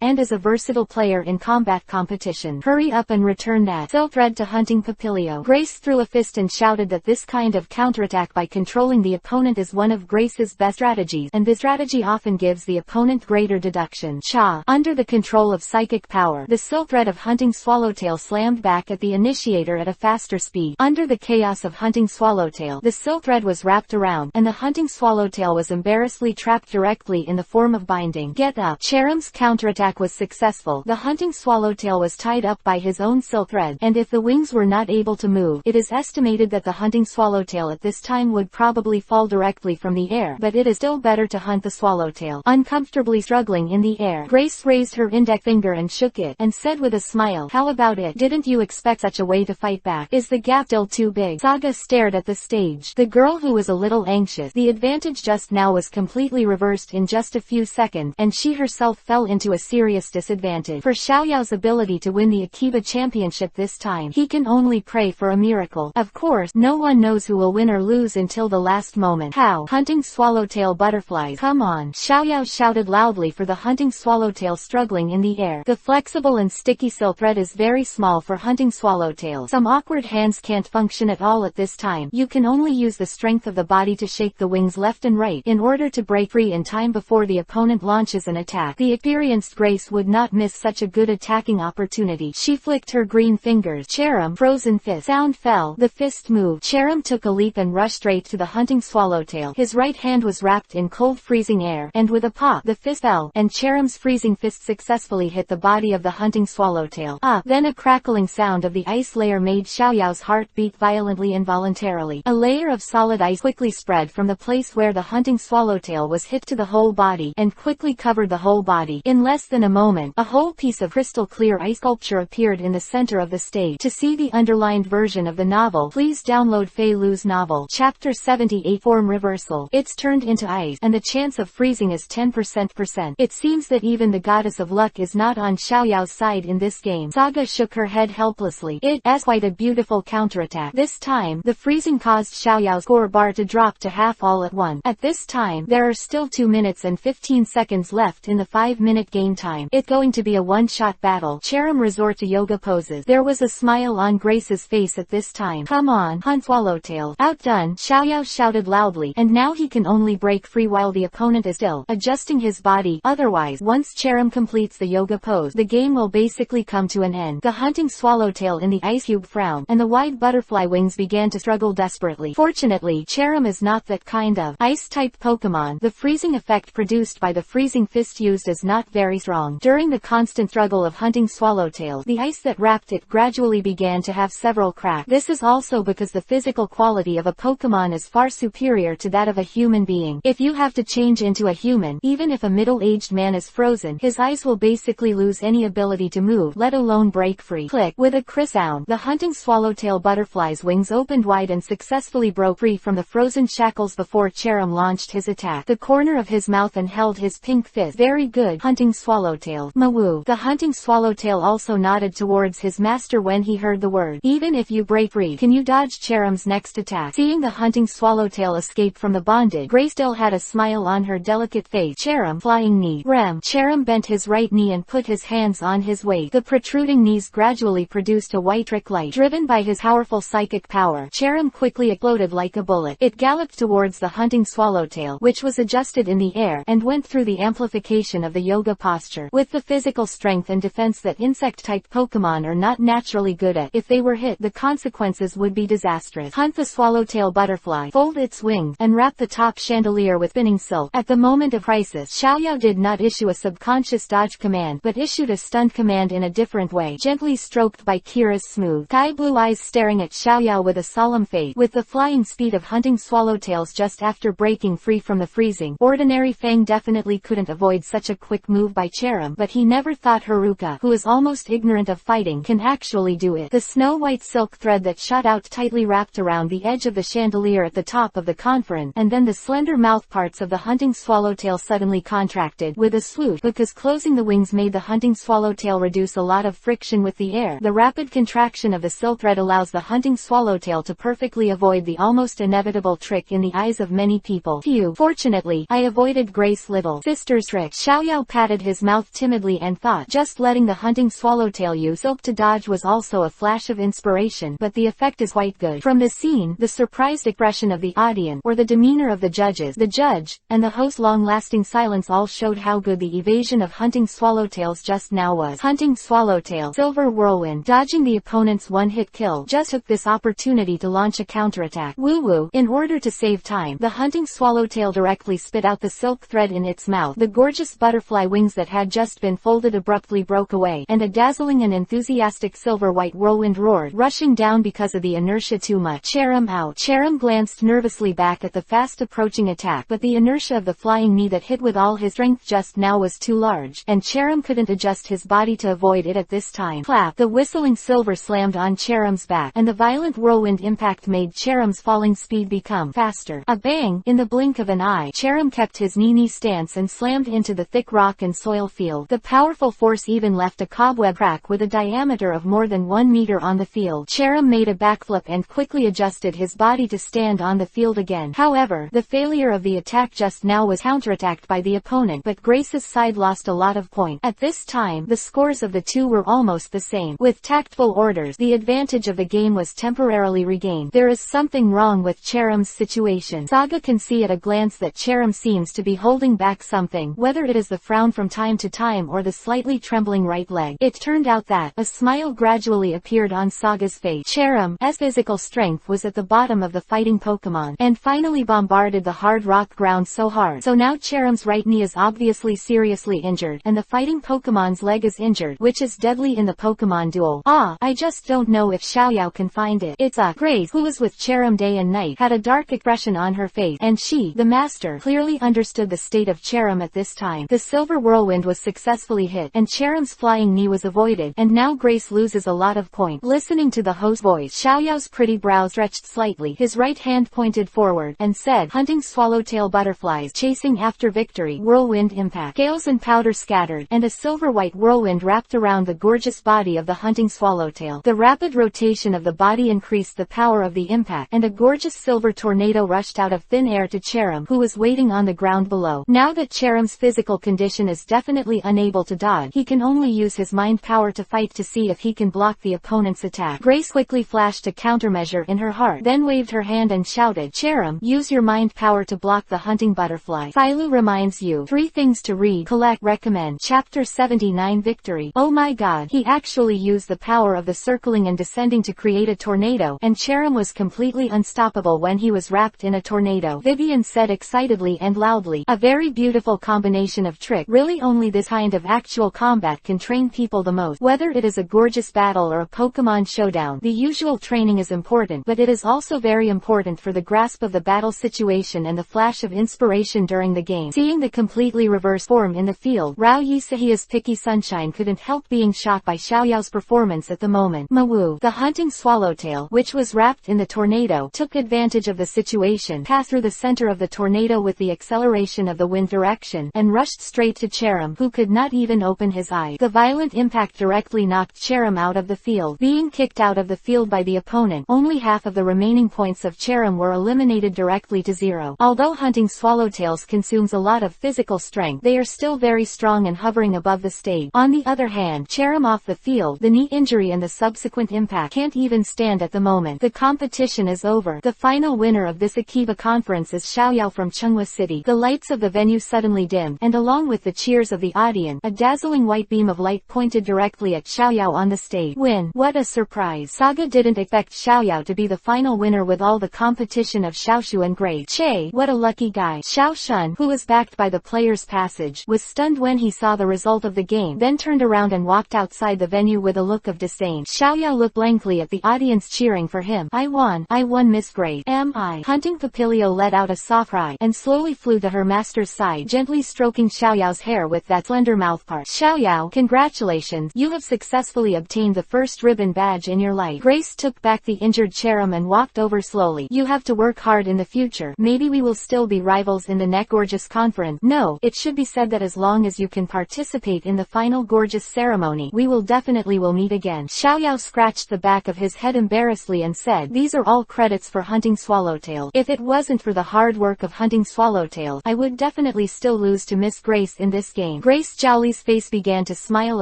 and is a versatile player in combat competition. Hurry up and return that silk thread to Hunting Papilio. Grace threw a fist and shouted that this kind of counterattack by controlling the opponent is one of Grace's best strategies, and this strategy often gives the opponent greater deduction. Cha! Under the control of psychic power, the silk thread of Hunting Swallowtail slammed back at the initiator at a faster speed. Under the chaos of Hunting Swallowtail, the silk thread was wrapped around, and the Hunting Swallowtail was embarrassedly trapped directly in the form of binding. Get up! Cherim's counterattack was successful. The Hunting Swallowtail was tied up by his own silk thread, and if the wings were not able to move, it is estimated that the Hunting Swallowtail at this time would probably fall directly from the air, but it is still better to hunt the Swallowtail. Uncomfortably struggling in the air, Grace raised her index finger and shook it, and said with a smile, "How about it? Didn't you expect such a way to fight back? Is the gap still too big?" Saga stared at the stage. The girl, who was a little anxious, the advantage just now was completely reversed in just a few seconds, and she herself fell into a serious disadvantage. For Xiaoyao's ability to win the EPUB championship this time, he can only pray for a miracle. Of course, no one knows who will win or lose until the last moment. How? Hunting Swallowtail butterflies. Come on! Xiaoyao shouted loudly for the Hunting Swallowtail struggling in the air. The flexible and sticky silk thread is very small for Hunting Swallowtail. Some awkward hands can't function at all at this time. You can only use the strength of the body to shake the wings left and right in order to break free in time before the opponent launches an attack. The experienced Grace would not miss such a good attacking opportunity. She flicked her green fingers. Cherim, frozen fist. Sound fell. The fist moved. Cherim took a leap and rushed straight to the Hunting Swallowtail. His right hand was wrapped in cold freezing air, and with a pop, the fist fell, and Cherim's freezing fist successfully hit the body of the Hunting Swallowtail. Then a crackling sound of the ice layer made Xiaoyao's heart beat violently involuntarily. A layer of solid ice quickly spread from the place where the Hunting Swallowtail was hit to the whole body, and quickly covered the whole body. In less than a moment, a whole piece of crystal clear ice sculpture appeared in the center of the stage. To see the underlined version of the novel, please download Fei Lu's novel. Chapter 78. Form Reversal. It's turned into ice, and the chance of freezing is 10%. It seems that even the goddess of luck is not on Xiaoyao's side in this game. Saga shook her head helplessly. It's quite a beautiful counterattack. This time, the freezing caused Xiaoyao's score bar to drop to half all at once. At this time, there are still 2 minutes and 15 seconds left in the 5-minute game time. It's going to be a one-shot battle. Cherim resort to yoga poses. There was a smile on Grace's face at this time. Come on, Hunt Swallowtail. Outdone, Xiaoyao shouted loudly, and now he can only break free while the opponent is still adjusting his body. Otherwise, once Cherim completes the yoga pose, the game will basically come to an end. The Hunting Swallowtail in the ice cube frowned, and the wide butterfly wings began to struggle desperately. Fortunately, Cherim is not that kind of ice-type Pokemon. The freezing effect produced by the freezing fist used is not very strong. During the constant struggle of Hunting Swallowtail, the ice that wrapped it gradually began to have several cracks. This is also because the physical quality of a Pokemon is far superior to that of a human being. If you have to change into a human, even if a middle-aged man is frozen, his eyes will basically lose any ability to move, let alone break free. Click. With a crisp sound, the Hunting Swallowtail butterfly's wings opened wide and successfully broke free from the frozen shackles before Cherim launched his attack. The corner of his mouth and held his pink fist. Very good, Hunting Swallowtail. Mawoo. The Hunting Swallowtail also nodded towards his master when he heard the word. Even if you break free, can you dodge Cherim's next attack? Seeing the Hunting Swallowtail escape from the bondage, Grace still had a smile on her delicate face. Cherim, flying knee. Rem. Cherim bent his right knee and put his hands on his waist. The protruding knees gradually produced a white trick light. Driven by his powerful psychic power, Cherim quickly exploded like a bullet. It galloped towards the Hunting Swallowtail, which was adjusted in the air, and went through the amplification of the yoga posture. With the physical strength and defense that insect-type Pokemon are not naturally good at, if they were hit, the consequences would be disastrous. Hunt the Swallowtail swallowtail butterfly fold its wings and wrap the top chandelier with spinning silk. At the moment of crisis, Xiaoyao did not issue a subconscious dodge command, but issued a stunned command in a different way, gently stroked by Kira's smooth, sky-blue eyes staring at Xiaoyao with a solemn face. With the flying speed of hunting swallowtails just after breaking free from the freezing, ordinary Fang definitely couldn't avoid such a quick move by Cherim, but he never thought Haruka, who is almost ignorant of fighting, can actually do it. The snow-white silk thread that shot out tightly wrapped around the edge of the chandelier at the top of the conference, and then the slender mouthparts of the hunting swallowtail suddenly contracted with a swoosh, because closing the wings made the hunting swallowtail reduce a lot of friction with the air. The rapid contraction of the silk thread allows the hunting swallowtail to perfectly avoid the almost inevitable trick in the eyes of many people. Phew, fortunately, I avoided Grace's little sister's trick. Xiaoyao patted his mouth timidly and thought just letting the hunting swallowtail use silk to dodge was also a flash of inspiration, but the effect is quite good. From the scene, the surprised expression of the audience, or the demeanor of the judges, the judge, and the host's long-lasting silence all showed how good the evasion of hunting swallowtails just now was. Hunting swallowtail, silver whirlwind, dodging the opponent's one-hit kill, just took this opportunity to launch a counterattack. Woo-woo. In order to save time, the hunting swallowtail directly spit out the silk thread in its mouth. The gorgeous butterfly wings that had just been folded abruptly broke away, and a dazzling and enthusiastic silver-white whirlwind roared, rushing down because of the inertia too much. Cherim out. Cherim glanced nervously back at the fast-approaching attack, but the inertia of the flying knee that hit with all his strength just now was too large, and Cherim couldn't adjust his body to avoid it at this time. Clap! The whistling silver slammed on Cherim's back, and the violent whirlwind impact made Cherim's falling speed become faster. A bang! In the blink of an eye, Cherim kept his knee stance and slammed into the thick rock and soil field. The powerful force even left a cobweb crack with a diameter of more than 1 meter on the field. Cherim made a backflip and quickly adjusted his body to stand on the field again. However, the failure of the attack just now was counterattacked by the opponent, but Grace's side lost a lot of points. At this time, the scores of the two were almost the same. With tactful orders, the advantage of the game was temporarily regained. There is something wrong with Cherim's situation. Saga can see at a glance that Cherim seems to be holding back something, whether it is the frown from time to time or the slightly trembling right leg. It turned out that a smile gradually appeared on Saga's face. Cherim's physical strength was at the bottom of the fighting Pokemon, and finally bombarded the hard rock ground so hard. So now Cherim's right knee is obviously seriously injured, and the fighting Pokemon's leg is injured, which is deadly in the Pokemon duel. I just don't know if Xiaoyao can find it. It's Grace, who was with Cherim day and night, had a dark expression on her face, and she, the master, clearly understood the state of Cherim at this time. The silver whirlwind was successfully hit, and Cherim's flying knee was avoided, and now Grace loses a lot of points. Listening to the host's voice, Xiaoyao's pretty brow stretched slightly, his right hand pointed forward, and said, hunting swallowtail butterflies, chasing after victory, whirlwind impact. Scales and powder scattered, and a silver-white whirlwind wrapped around the gorgeous body of the hunting swallowtail. The rapid rotation of the body increased the power of the impact, and a gorgeous silver tornado rushed out of thin air to Cherim, who was waiting on the ground below. Now that Cherim's physical condition is definitely unable to dodge, he can only use his mind power to fight to see if he can block the opponent's attack. Grace quickly flashed a countermeasure in her heart, then waved her hand and shouted, Cherim, use your mind power to block the hunting butterfly. Filu reminds you, 3 things to read, collect, recommend. Chapter 79 Victory. Oh my god, he actually used the power of the circling and descending to create a tornado, and Cherim was completely unstoppable when he was wrapped in a tornado. Vivian said excitedly and loudly, a very beautiful combination of trick. Really only this kind of actual combat can train people the most. Whether it is a gorgeous battle or a Pokemon showdown, the usual training is important, but it is also very important for the grasp of the battle situation and the flash of inspiration during the game. Seeing the completely reversed form in the field, Rao Yisahia's picky sunshine couldn't help being shocked by Xiaoyao's performance at the moment. Mawoo. The hunting swallowtail, which was wrapped in the tornado, took advantage of the situation, passed through the center of the tornado with the acceleration of the wind direction, and rushed straight to Cherim, who could not even open his eyes. The violent impact directly knocked Cherim out of the field. Being kicked out of the field by the opponent, only half of the remaining points of Cherim were eliminated directly to 0. Although hunting swallowtails consumes a lot of physical strength, they are still very strong and hovering above the stage. On the other hand, Cherim off the field, the knee injury and the subsequent impact can't even stand at the moment. The competition is over. The final winner of this Akiba conference is Xiaoyao from Chunghua City. The lights of the venue suddenly dimmed, and along with the cheers of the audience, a dazzling white beam of light pointed directly at Xiaoyao on the stage. Win! What a surprise! Saga didn't expect Xiaoyao to be the final winner winner with all the competition of Xiaoshu and Grace. Che, what a lucky guy. Xiao Shun, who was backed by the player's passage, was stunned when he saw the result of the game, then turned around and walked outside the venue with a look of disdain. Xiaoyao looked blankly at the audience cheering for him. I won, Miss Grace. Am I? Hunting Papilio let out a soft cry, and slowly flew to her master's side, gently stroking Xiaoyao's hair with that slender mouthpart. Xiaoyao, congratulations, you have successfully obtained the first ribbon badge in your life. Grace took back the injured Cherim and walked over slowly. You have to work hard in the future. Maybe we will still be rivals in the next Gorgeous conference. No, it should be said that as long as you can participate in the final Gorgeous ceremony, we will definitely meet again. Xiaoyao scratched the back of his head embarrassedly and said, these are all credits for hunting Swallowtail. If it wasn't for the hard work of hunting Swallowtail, I would definitely still lose to Miss Grace in this game. Grace Jolly's face began to smile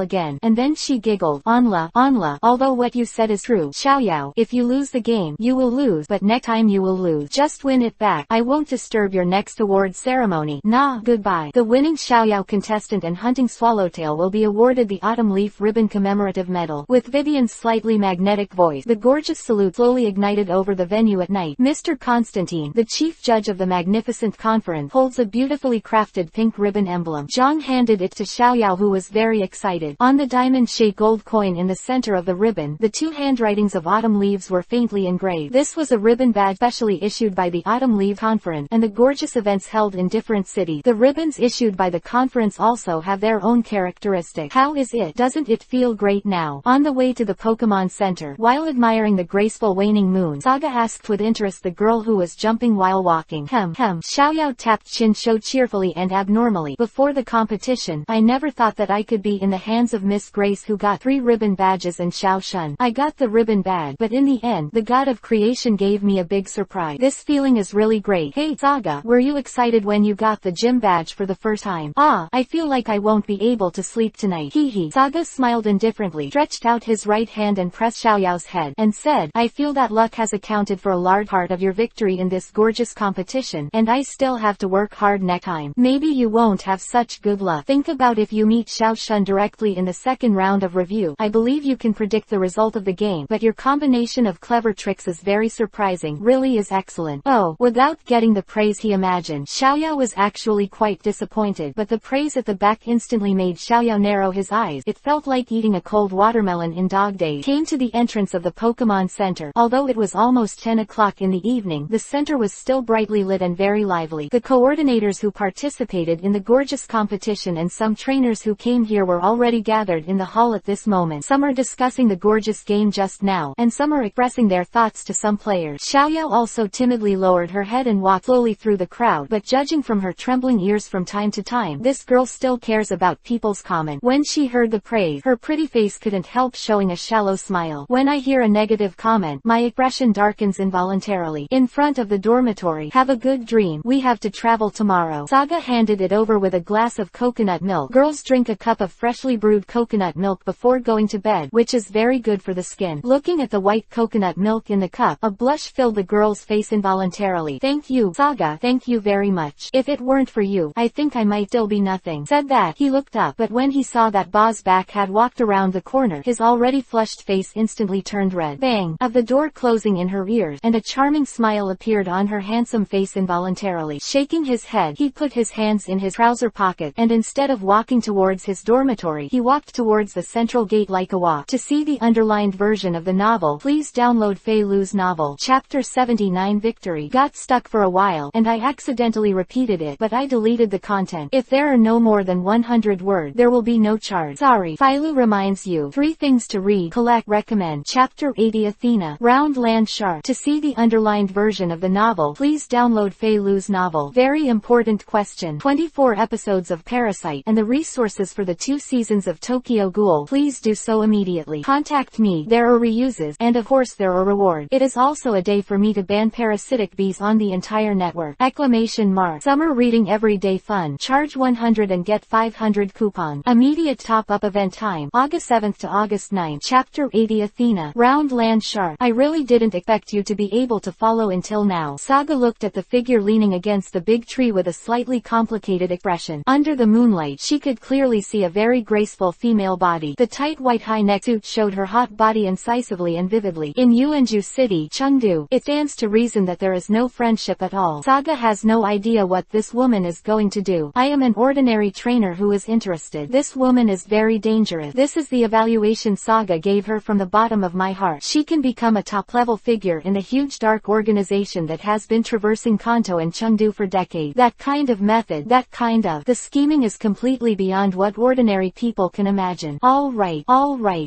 again, and then she giggled. Onla, although what you said is true, Xiaoyao, if you lose the game, you will lose, but next time you will lose. Just win it back. I won't disturb your next award ceremony. Nah, goodbye. The winning Xiaoyao contestant and hunting Swallowtail will be awarded the Autumn Leaf Ribbon Commemorative Medal. With Vivian's slightly magnetic voice, the gorgeous salute slowly ignited over the venue at night. Mr. Constantine, the chief judge of the magnificent conference, holds a beautifully crafted pink ribbon emblem. Zhang handed it to Xiaoyao, who was very excited. On the diamond-shaped gold coin in the center of the ribbon, the two handwritings of autumn leaves were faintly engraved. This was a ribbon badge specially issued by the Autumn Leaf Conference and the gorgeous events held in different cities. The ribbons issued by the conference also have their own characteristics. How is it? Doesn't it feel great now? On the way to the Pokemon Center, while admiring the graceful waning moon, Saga asked with interest the girl who was jumping while walking. Xiaoyao tapped Shinsho cheerfully and abnormally. Before the competition, I never thought that I could be in the hands of Miss Grace, who got 3 ribbon badges, and Xiao Shun. I got the ribbon badge, but in the end, the god of creation gave me a big surprise. This feeling is really great. Hey Saga, were you excited when you got the gym badge for the first time? I feel like I won't be able to sleep tonight. Hehe. Saga smiled indifferently, stretched out his right hand and pressed Xiaoyao's head, and said, I feel that luck has accounted for a large part of your victory in this gorgeous competition, and I still have to work hard next time. Maybe you won't have such good luck. Think about if you meet Xiao Shun directly in the second round of review. I believe you can predict the result of the game, but your combination of clever tricks is very surprising. Really is excellent. Oh, without getting the praise he imagined, Xiaoyao was actually quite disappointed, but the praise at the back instantly made Xiaoyao narrow his eyes. It felt like eating a cold watermelon in dog days. Came to the entrance of the Pokemon Center. Although it was almost 10 o'clock in the evening, the center was still brightly lit and very lively. The coordinators who participated in the gorgeous competition and some trainers who came here were already gathered in the hall at this moment. Some are discussing the gorgeous game just now, and some are expressing their thoughts to some players. Xiaoyao also timidly lowered her head and walked slowly through the crowd, but judging from her trembling ears from time to time, this girl still cares about people's comment. When she heard the praise, her pretty face couldn't help showing a shallow smile. When I hear a negative comment, my expression darkens involuntarily. In front of the dormitory, have a good dream. We have to travel tomorrow. Saga handed it over with a glass of coconut milk. Girls drink a cup of freshly brewed coconut milk before going to bed, which is very good for the skin. Looking at the white coconut milk in the cup, a blush filled the girl's face involuntarily. Thank you, Saga. Thank you very much. If it weren't for you, I think I might still be nothing. Said that, he looked up, but when he saw that Bozbak had walked around the corner, his already flushed face instantly turned red. Bang! Of the door closing in her ears, and a charming smile appeared on her handsome face involuntarily. Shaking his head, he put his hands in his trouser pocket, and instead of walking towards his dormitory, he walked towards the central gate like a walk. To see the underlined version of the novel, please download Fei Lu's novel. Chapter 79 Victory. Got stuck for a while, and I accidentally repeated it, but I deleted the content. If there are no more than 100 words, there will be no charge. Sorry. Fei Lu reminds you. 3 things to read, collect, recommend. Chapter 80 Athena. Round Land Shark. To see the underlined version of the novel, please download Fei Lu's novel. Very important question. 24 episodes of Parasite, and the resources for the 2 seasons of Tokyo Ghoul. Please do so immediately. Contact me. There are reuses, and of course there are rewards. It is also a day for me to ban parasitic bees on the entire network. Exclamation mark. Summer reading everyday fun. Charge 100 and get 500 coupon. Immediate top-up event time. August 7th to August 9th. Chapter 80 Athena. Round Land Shark. I really didn't expect you to be able to follow until now. Saga looked at the figure leaning against the big tree with a slightly complicated expression. Under the moonlight, she could clearly see a very graceful female body. The tight white high-neck suit showed her hot body incisively and vividly. In Yuanju City, Chengdu. It stands to reason that there is no friendship at all. Saga has no idea what this woman is going to do. I am an ordinary trainer who is interested. This woman is very dangerous. This is the evaluation Saga gave her from the bottom of my heart. She can become a top-level figure in the huge dark organization that has been traversing Kanto and Chengdu for decades. That kind of method, the scheming is completely beyond what ordinary people can imagine. All right,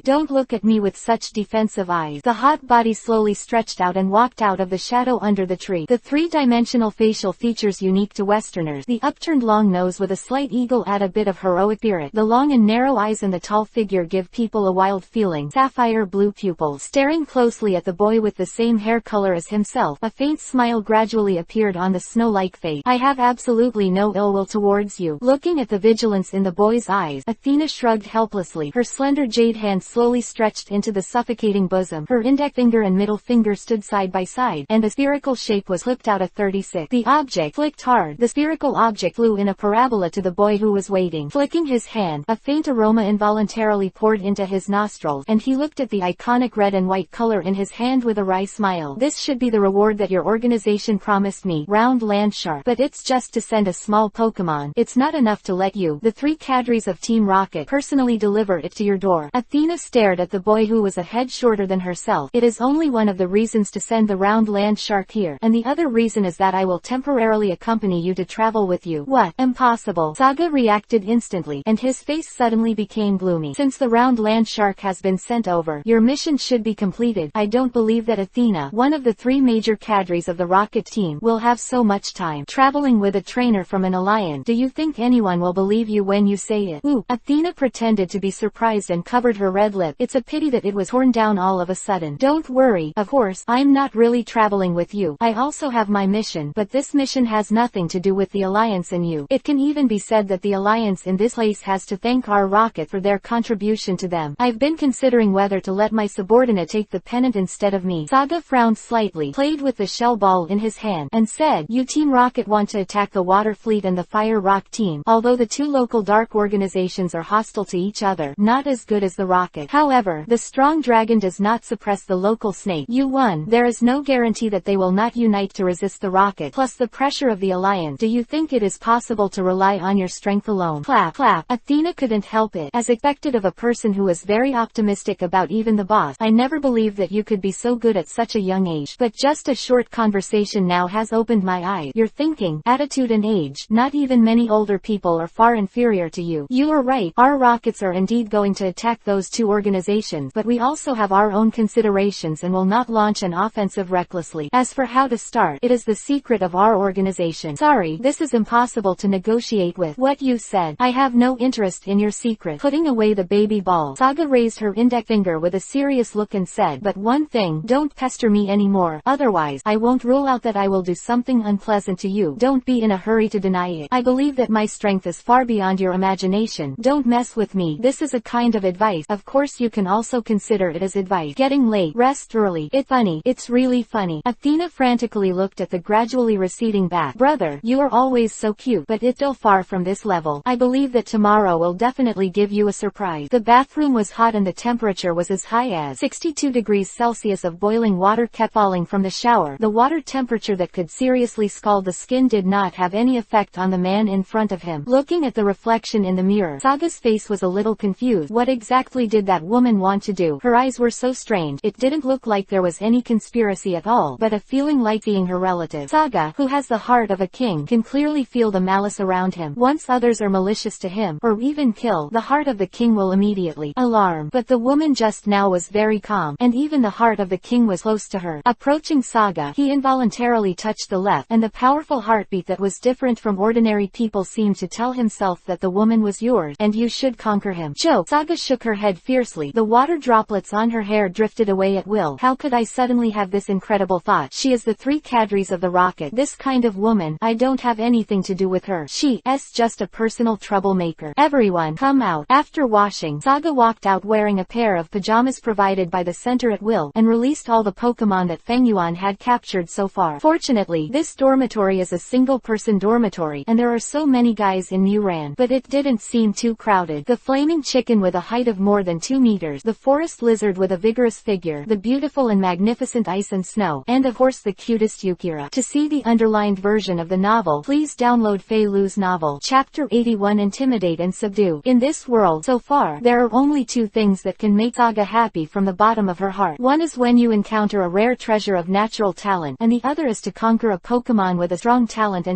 don't look at me with such defensive eyes. The hot body slowly stretched out and walked out of the shadow under the tree. The three-dimensional facial features unique to Westerners. The upturned long nose with a slight eagle add a bit of heroic spirit. The long and narrow eyes and the tall figure give people a wild feeling. Sapphire blue pupils. Staring closely at the boy with the same hair color as himself, a faint smile gradually appeared on the snow-like face. I have absolutely no ill will towards you. Looking at the vigilance in the boy's eyes, Athena shrugged helplessly. Her slender jade hand slowly stretched into the suffocating bosom. Her index finger and middle finger stood side by side, and the spherical shape was flipped out a 36. The object flicked hard. The spherical object flew in a parabola to the boy who was waiting. Flicking his hand, a faint aroma involuntarily poured into his nostrils, and he looked at the iconic red and white color in his hand with a wry smile. This should be the reward that your organization promised me, round land shark. But it's just to send a small Pokemon. It's not enough to let you, the three cadres of Team Rocket, personally deliver it to your door. Athena stared at the boy who was a head shorter than herself. It is only one of the reasons to send the round land shark here, and the other reason is that I will temporarily accompany you to travel with you. What? Impossible. Saga reacted instantly, and his face suddenly became gloomy. Since the round land shark has been sent over, your mission should be completed. I don't believe that Athena, one of the three major cadres of the Rocket team, will have so much time traveling with a trainer from an alliance. Do you think anyone will believe you when you say it? Ooh. Athena pretended to be surprised and covered her red lip. It's a pity that it was torn down all of a sudden. Don't worry, of course, I'm not really traveling with you. I also have my mission, but this mission has nothing to do with the alliance and you. It can even be said that the alliance in this place has to thank our rocket for their contribution to them. I've been considering whether to let my subordinate take the pennant instead of me. Saga frowned slightly, played with the shell ball in his hand, and said, you Team Rocket want to attack the Water Fleet and the Fire Rock team. Although the two local dark organizations are hostile to each other, not as good as the Rocket. However, the strong dragon does not suppress the local snake. You won. There is no guarantee that they will not unite to resist the Rocket, plus the pressure of the alliance. Do you think it is possible to rely on your strength alone? Clap, clap. Athena couldn't help it. As expected of a person who is very optimistic about even the boss. I never believed that you could be so good at such a young age. But just a short conversation now has opened my eyes. Your thinking, attitude and age, not even many older people are far inferior to you. You are right. Our rockets are indeed going to attack those two organizations, but we also have our own considerations and will not launch an offensive recklessly. As for how to start, it is the secret of our organization. Sorry, this is impossible to negotiate with. What you said. I have no interest in your secret. Putting away the baby ball, Saga raised her index finger with a serious look and said, but one thing, don't pester me anymore, otherwise, I won't rule out that I will do something unpleasant to you. Don't be in a hurry to deny it. I believe that my strength is far beyond your imagination. Don't mess with me. This is a kind of advice. Of course you can also consider it as advice. Getting late. Rest early. It's funny. It's really funny. Athena frantically looked at the gradually receding back. Brother, you are always so cute, but it's still far from this level. I believe that tomorrow will definitely give you a surprise. The bathroom was hot and the temperature was as high as 62 degrees Celsius of boiling water kept falling from the shower. The water temperature that could seriously scald the skin did not have any effect on the man in front of him. Looking at the reflection in the mirror, Saga's face was a little confused. What exactly did that woman want to do? Her eyes were so strange. It didn't look like there was any conspiracy at all, but a feeling like being her relative. Saga, who has the heart of a king, can clearly feel the malice around him. Once others are malicious to him, or even kill, the heart of the king will immediately alarm. But the woman just now was very calm, and even the heart of the king was close to her. Approaching Saga, he involuntarily touched the left, and the powerful heartbeat that was different from ordinary people seemed to tell himself that the woman was yours, and you should conquer him. Joke. Saga shook her head fiercely. The water droplets on her hair drifted away at will. How could I suddenly have this incredible thought? She is the three cadres of the Rocket. This kind of woman, I don't have anything to do with her. She's just a personal troublemaker. Everyone, come out. After washing, Saga walked out wearing a pair of pajamas provided by the center at will, and released all the Pokemon that Feng Yuan had captured so far. Fortunately, this dormitory is a single-person dormitory, and there are so many guys in Muran, but it didn't seem too crowded. The flaming chicken with a height of more than 2 meters, the forest lizard with a vigorous figure, the beautiful and magnificent magnificent ice and snow, and of course the cutest Yukira. To see the underlined version of the novel, please download Fei Lu's novel. Chapter 81 Intimidate and Subdue. In this world so far, there are only two things that can make Saga happy from the bottom of her heart. One is when you encounter a rare treasure of natural talent, and the other is to conquer a Pokemon with a strong talent.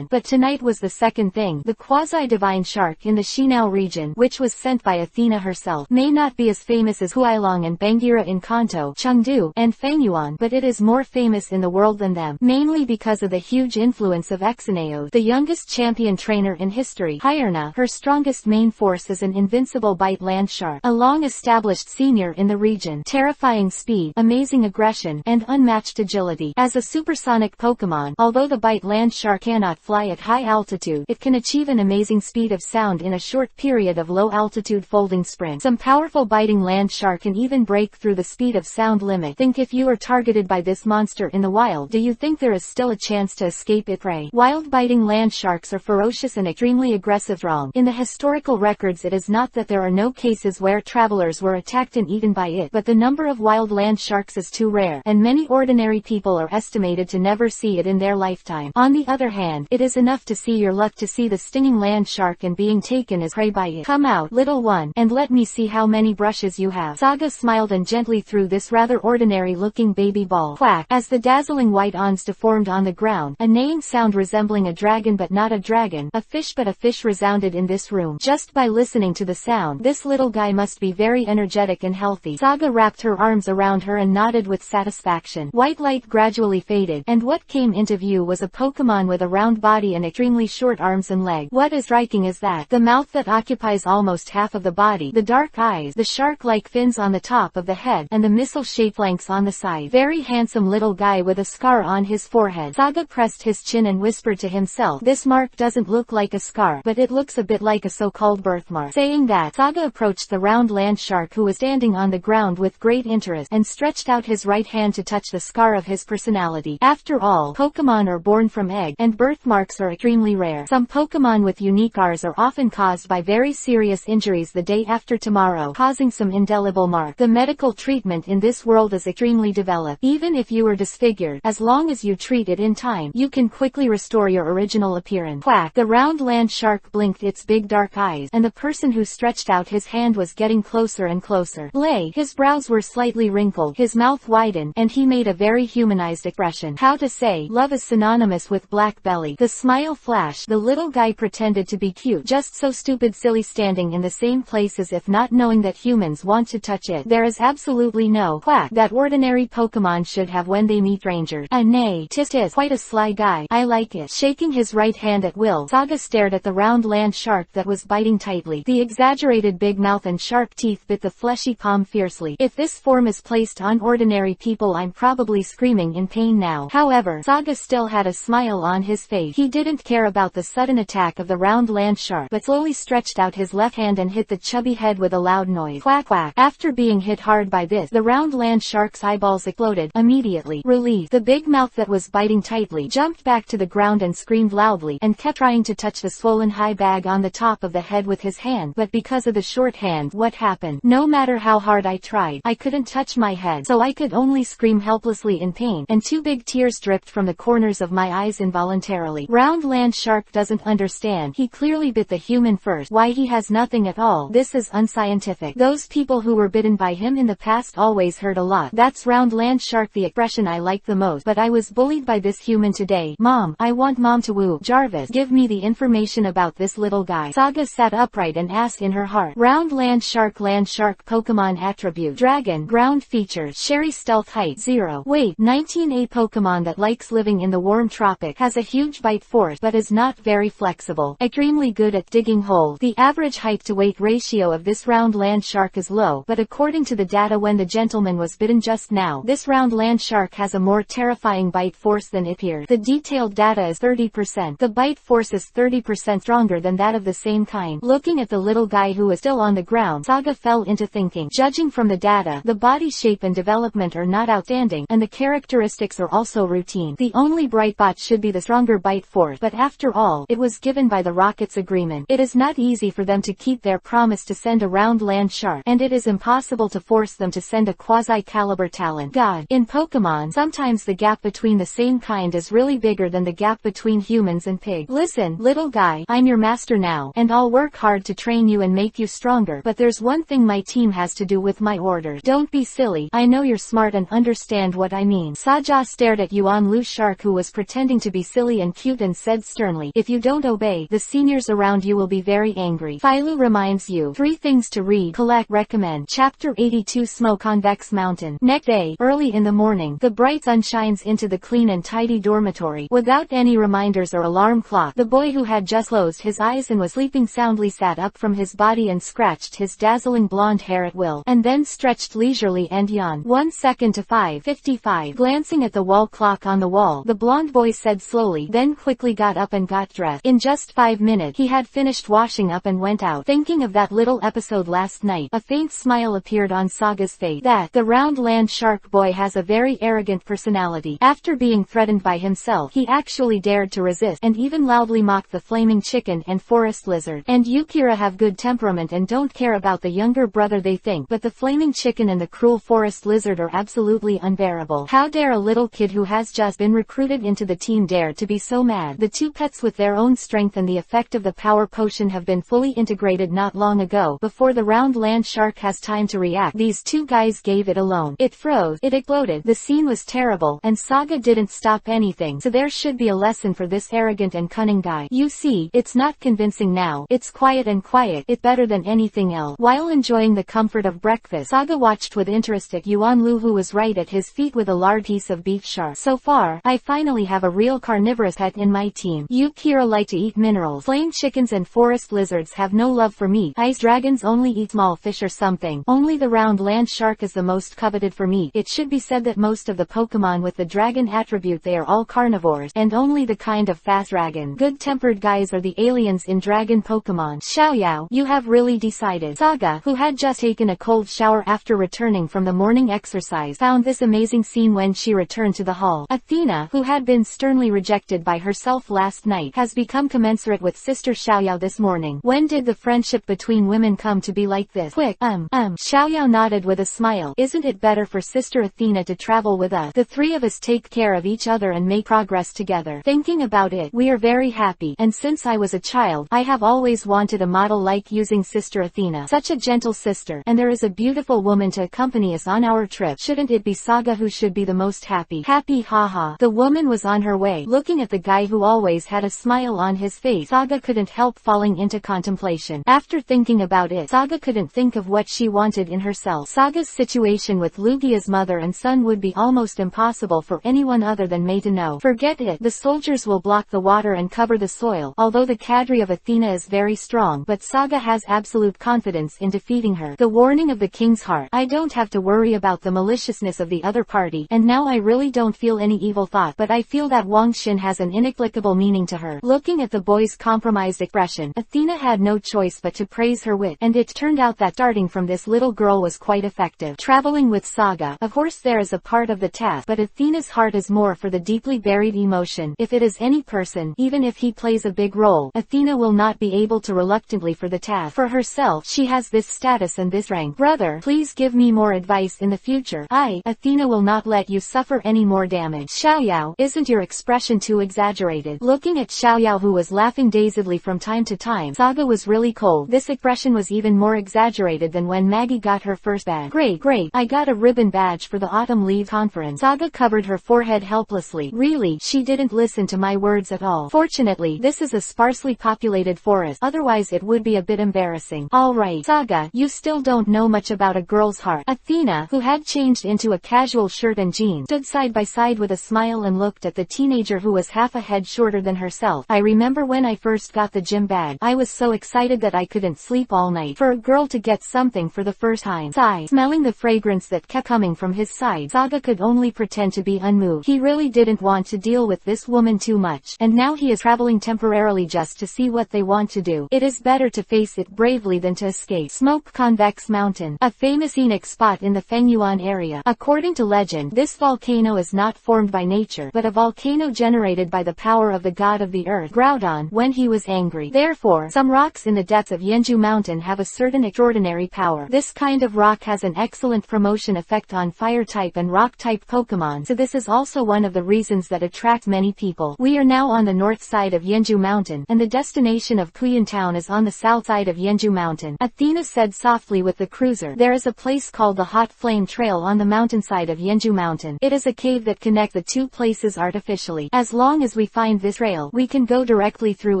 But tonight was the second thing. The quasi-divine shark in the Shinao region, which was sent by Athena herself, may not be as famous as Huailong and Bangira in Kanto, Chengdu, and Fangyuan, but it is more famous in the world than them, mainly because of the huge influence of Exenaode, the youngest champion trainer in history. Hyerna, her strongest main force is an invincible bite land shark, a long-established senior in the region. Terrifying speed, amazing aggression, and unmatched agility. As a supersonic Pokemon, although the bite land shark cannot fly at high altitude, it can achieve an amazing speed of sound in a short period of low-altitude folding sprint. Some powerful biting land shark can even break through the speed of sound limit. Think if you are targeted by this monster in the wild, do you think there is still a chance to escape its prey? Wild biting land sharks are ferocious and extremely aggressive. Wrong. In the historical records it is not that there are no cases where travelers were attacked and eaten by it, but the number of wild land sharks is too rare, and many ordinary people are estimated to never see it in their lifetime. On the other hand, it is enough to see your luck to see the stinging land shark and being taken as prey by it. Come out, little one, and let me see how many brushes you have. Saga smiled and gently threw this rather ordinary-looking baby ball. Quack! As the dazzling white ons deformed on the ground, a neighing sound resembling a dragon but not a dragon, a fish but a fish resounded in this room. Just by listening to the sound, this little guy must be very energetic and healthy. Saga wrapped her arms around her and nodded with satisfaction. White light gradually faded, and what came into view was a Pokemon with a round body and extremely short arms and legs. What is striking is that the mouth that occupies almost half of the body, the dark eyes, the shark-like fins on the top of the head, and the missile-shaped flanks on the side. Very handsome little guy with a scar on his forehead. Saga pressed his chin and whispered to himself, this mark doesn't look like a scar, but it looks a bit like a so-called birthmark. Saying that, Saga approached the round land shark who was standing on the ground with great interest, and stretched out his right hand to touch the scar of his personality. After all, Pokemon are born from egg, and birthmarks are extremely rare. Some Pokemon with unique scars are often caused by very serious injuries the day after tomorrow, causing some indelible mark. The medical treatment in this world is extremely developed. Even if you are disfigured, as long as you treat it in time, you can quickly restore your original appearance. Quack! The round land shark blinked its big dark eyes, and the person who stretched out his hand was getting closer and closer. Blay! His brows were slightly wrinkled, his mouth widened, and he made a very humanized expression. How to say, love is synonymous with black belly. The smile flashed. The little guy pretended to be cute, just so stupid silly, standing in the same place as if not knowing that humans want to touch it. There is absolutely no quack that ordinary Pokemon should have when they meet strangers. Nay, tis quite a sly guy. I like it. Shaking his right hand at will, Saga stared at the round land shark that was biting tightly. The exaggerated big mouth and sharp teeth bit the fleshy palm fiercely. If this form is placed on ordinary people, I'm probably screaming in pain now. However, Saga still had a smile on his face. He didn't care about the sudden attack of the round land shark, but slowly stretched out his left hand and hit the chubby head with a loud noise. Quack quack. After being hit hard by this, the round land shark's eyeballs exploded. Immediately, relieved, the big mouth that was biting tightly jumped back to the ground and screamed loudly, and kept trying to touch the swollen high bag on the top of the head with his hand, but because of the short hand, what happened? No matter how hard I tried, I couldn't touch my head, so I could only scream helplessly in pain, and two big tears dripped from the corners of my eyes involuntarily. Round land shark doesn't understand. He clearly bit the human first. Why he has nothing at all. This is unscientific. Those people who were bitten by him in the past always hurt a lot. That's round land shark, the expression I like the most, but I was bullied by this human today. Mom, I want mom to woo. Jarvis, give me the information about this little guy. Saga sat upright and asked in her heart. Round land shark Pokemon attribute Dragon, ground features Sherry, stealth, height 0. Weight 19. A Pokemon that likes living in the warm tropic, has a huge bite force but is not very flexible. Extremely good at digging holes. The average height to weight ratio of this round land shark is low, but according to the data when the gentleman was bitten just now, this round land shark has a more terrifying bite force than it appears. The detailed data is 30%. The bite force is 30% stronger than that of the same kind. Looking at the little guy who was still on the ground, Saga fell into thinking. Judging from the data, the body shape and development are not outstanding, and the characteristics are also routine. The only bright spot should be the stronger bite force, but after all, it was given by the Rockets agreement. It is not easy for them to keep their promise to send a round land shark, and it is impossible to force them to send a quasi-caliber talent. God. In Pokemon, sometimes the gap between the same kind is really bigger than the gap between humans and pigs. Listen, little guy, I'm your master now, and I'll work hard to train you and make you stronger, but there's one thing my team has to do with my orders. Don't be silly, I know you're smart and understand what I mean. Saja stared at Yuan Lu Shark, who was pretending to be silly and cute, and said sternly, if you don't obey, the seniors around you will be very angry. Philo reminds you, 3 things to read, collect, recommend. Chapter 82 Smoke-Convex Mountain. Next day, early in the morning, the bright sun shines into the clean and tidy dormitory. Without any reminders or alarm clock, the boy who had just closed his eyes and was sleeping soundly sat up from his body and scratched his dazzling blonde hair at will, and then stretched leisurely and yawned. 1 second to 5:55. Glancing at the wall clock on the wall, the blonde boy said slowly, then quickly got up and got dressed. In just 5 minutes, he had finished washing up and went out. Thinking of that little episode last night, a faint smile appeared on Saga's face. The round land shark boy has a very arrogant personality. After being threatened by himself, he actually dared to resist, and even loudly mocked the flaming chicken and forest lizard. And Yukira have good temperament and don't care about the younger brother, they think, but the flaming chicken and the cruel forest lizard are absolutely unbearable. How dare a little kid who has just been recruited into the team dare to be so mad? The 2 pets with their own strength and the effect of the power potion have been fully integrated not long ago. Before the round land shark has time to react, these 2 guys gave it alone. It froze, it exploded, the scene was terrible, and Saga didn't stop anything, so there should be a lesson for this arrogant and cunning guy. You see, it's not convincing now, it's quiet and quiet, it's better than anything else. While enjoying the comfort of breakfast, Saga watched with interest at Yuan Lu, who was right at his feet with a large piece of beef shark. So far, I finally have a real carnivorous pet in my team. Yukira like to eat minerals. Flame chickens and forest lizards have no love for meat. Ice dragons only eat small fish or something. Only the round land shark is the most coveted for meat. It should be said that most of the Pokemon with the dragon attribute, they are all carnivores, and only the kind of fast dragon. Good-tempered guys are the aliens in dragon Pokemon. Xiaoyao, you have really decided. Saga, who had just taken a cold shower after returning from the morning exercise, found this amazing scene when she returned to the hall. Athena, who had been sternly rejected by herself last night, has become commensurate with Sister Xiaoyao this morning. When did the friendship between women come to be like this? Quick, Xiaoyao nodded with a smile. Isn't it better for Sister Athena to travel with us? The 3 of us take care of each other and make progress together. Thinking about it, we are very happy, and since I was a child, I have always wanted a model like using Sister Athena. Such a gentle sister, and there is a beautiful woman to accompany us on our trip. Shouldn't it be Saga who should be the most happy? Happy, haha. The woman was on her way. Looking at the guy who always had a smile on his face, Saga couldn't help falling into contemplation. After thinking about it, Saga couldn't think of what she wanted in herself. Saga's situation with Lugia's mother and son would be almost impossible for anyone other than Mei to know. Forget it. The soldiers will block the water and cover the soil. Although the cadre of Athena is very strong, but Saga has absolute confidence in defeating her. The warning of the king's heart. I don't have to worry about the maliciousness of the other party, and now I really don't feel any evil thought, but I feel that Wang Xin has an inexplicable meaning to her. Looking at the boy's compromised expression, Athena had no choice but to praise her wit, and it turned out that starting from this little girl was quite effective. Traveling with Saga, of course there is a part of the task, but Athena's heart is more for the deeply buried emotion. If it is any person, even if he plays a big role, Athena will not be able to reluctantly for the task. For herself, she has this status and this rank. Brother, please give me more advice in the future. Athena will not let you suffer any more damage. Xiaoyao, isn't your expression too exaggerated? Looking at Xiaoyao, who was laughing dazedly from time to time, Saga was really cold. This expression was even more exaggerated than when Maggie got her first badge. Great, I got a ribbon badge for the autumn leave conference. Saga covered her forehead helplessly. Really, she didn't listen to my words at all. Fortunately, this is a sparsely populated forest, otherwise it would be a bit embarrassing. Alright, Saga, you still don't know much about a girl's heart. Athena, who had changed into a casual shirt and jeans, stood side by side with a smile and looked at the teenager who was half a head shorter than herself. I remember when I first got the gym badge, I was so excited that I couldn't sleep all night. For a girl to get something for the first time. Sigh. Smelling the fragrance that kept coming from his side, Saga could only pretend to be unmoved. He really didn't want to deal with this woman too much, and now he is traveling temporarily just to see what they want to do. It is better to face it bravely than to escape. Smoke-Convex Mountain, a famous scenic spot in the Fengyuan area. According to legend, this volcano is not formed by nature, but a volcano generated by the power of the god of the earth, Groudon, when he was angry. Therefore, some rocks in the depths of Yenju Mountain have a certain extraordinary power. This kind of rock has an excellent promotion effect on fire-type and rock-type Pokemon, so this is also one of the reasons that attract many people. We are now on the north side of Yenju Mountain, and the destination of Puyan Town is on the south side of Yenju Mountain. Athena said softly with the cruiser. There is a place called the Hot Flame Trail on the mountainside of Yenju Mountain. It is a cave that connects the two places artificially. As long as we find this trail, we can go directly through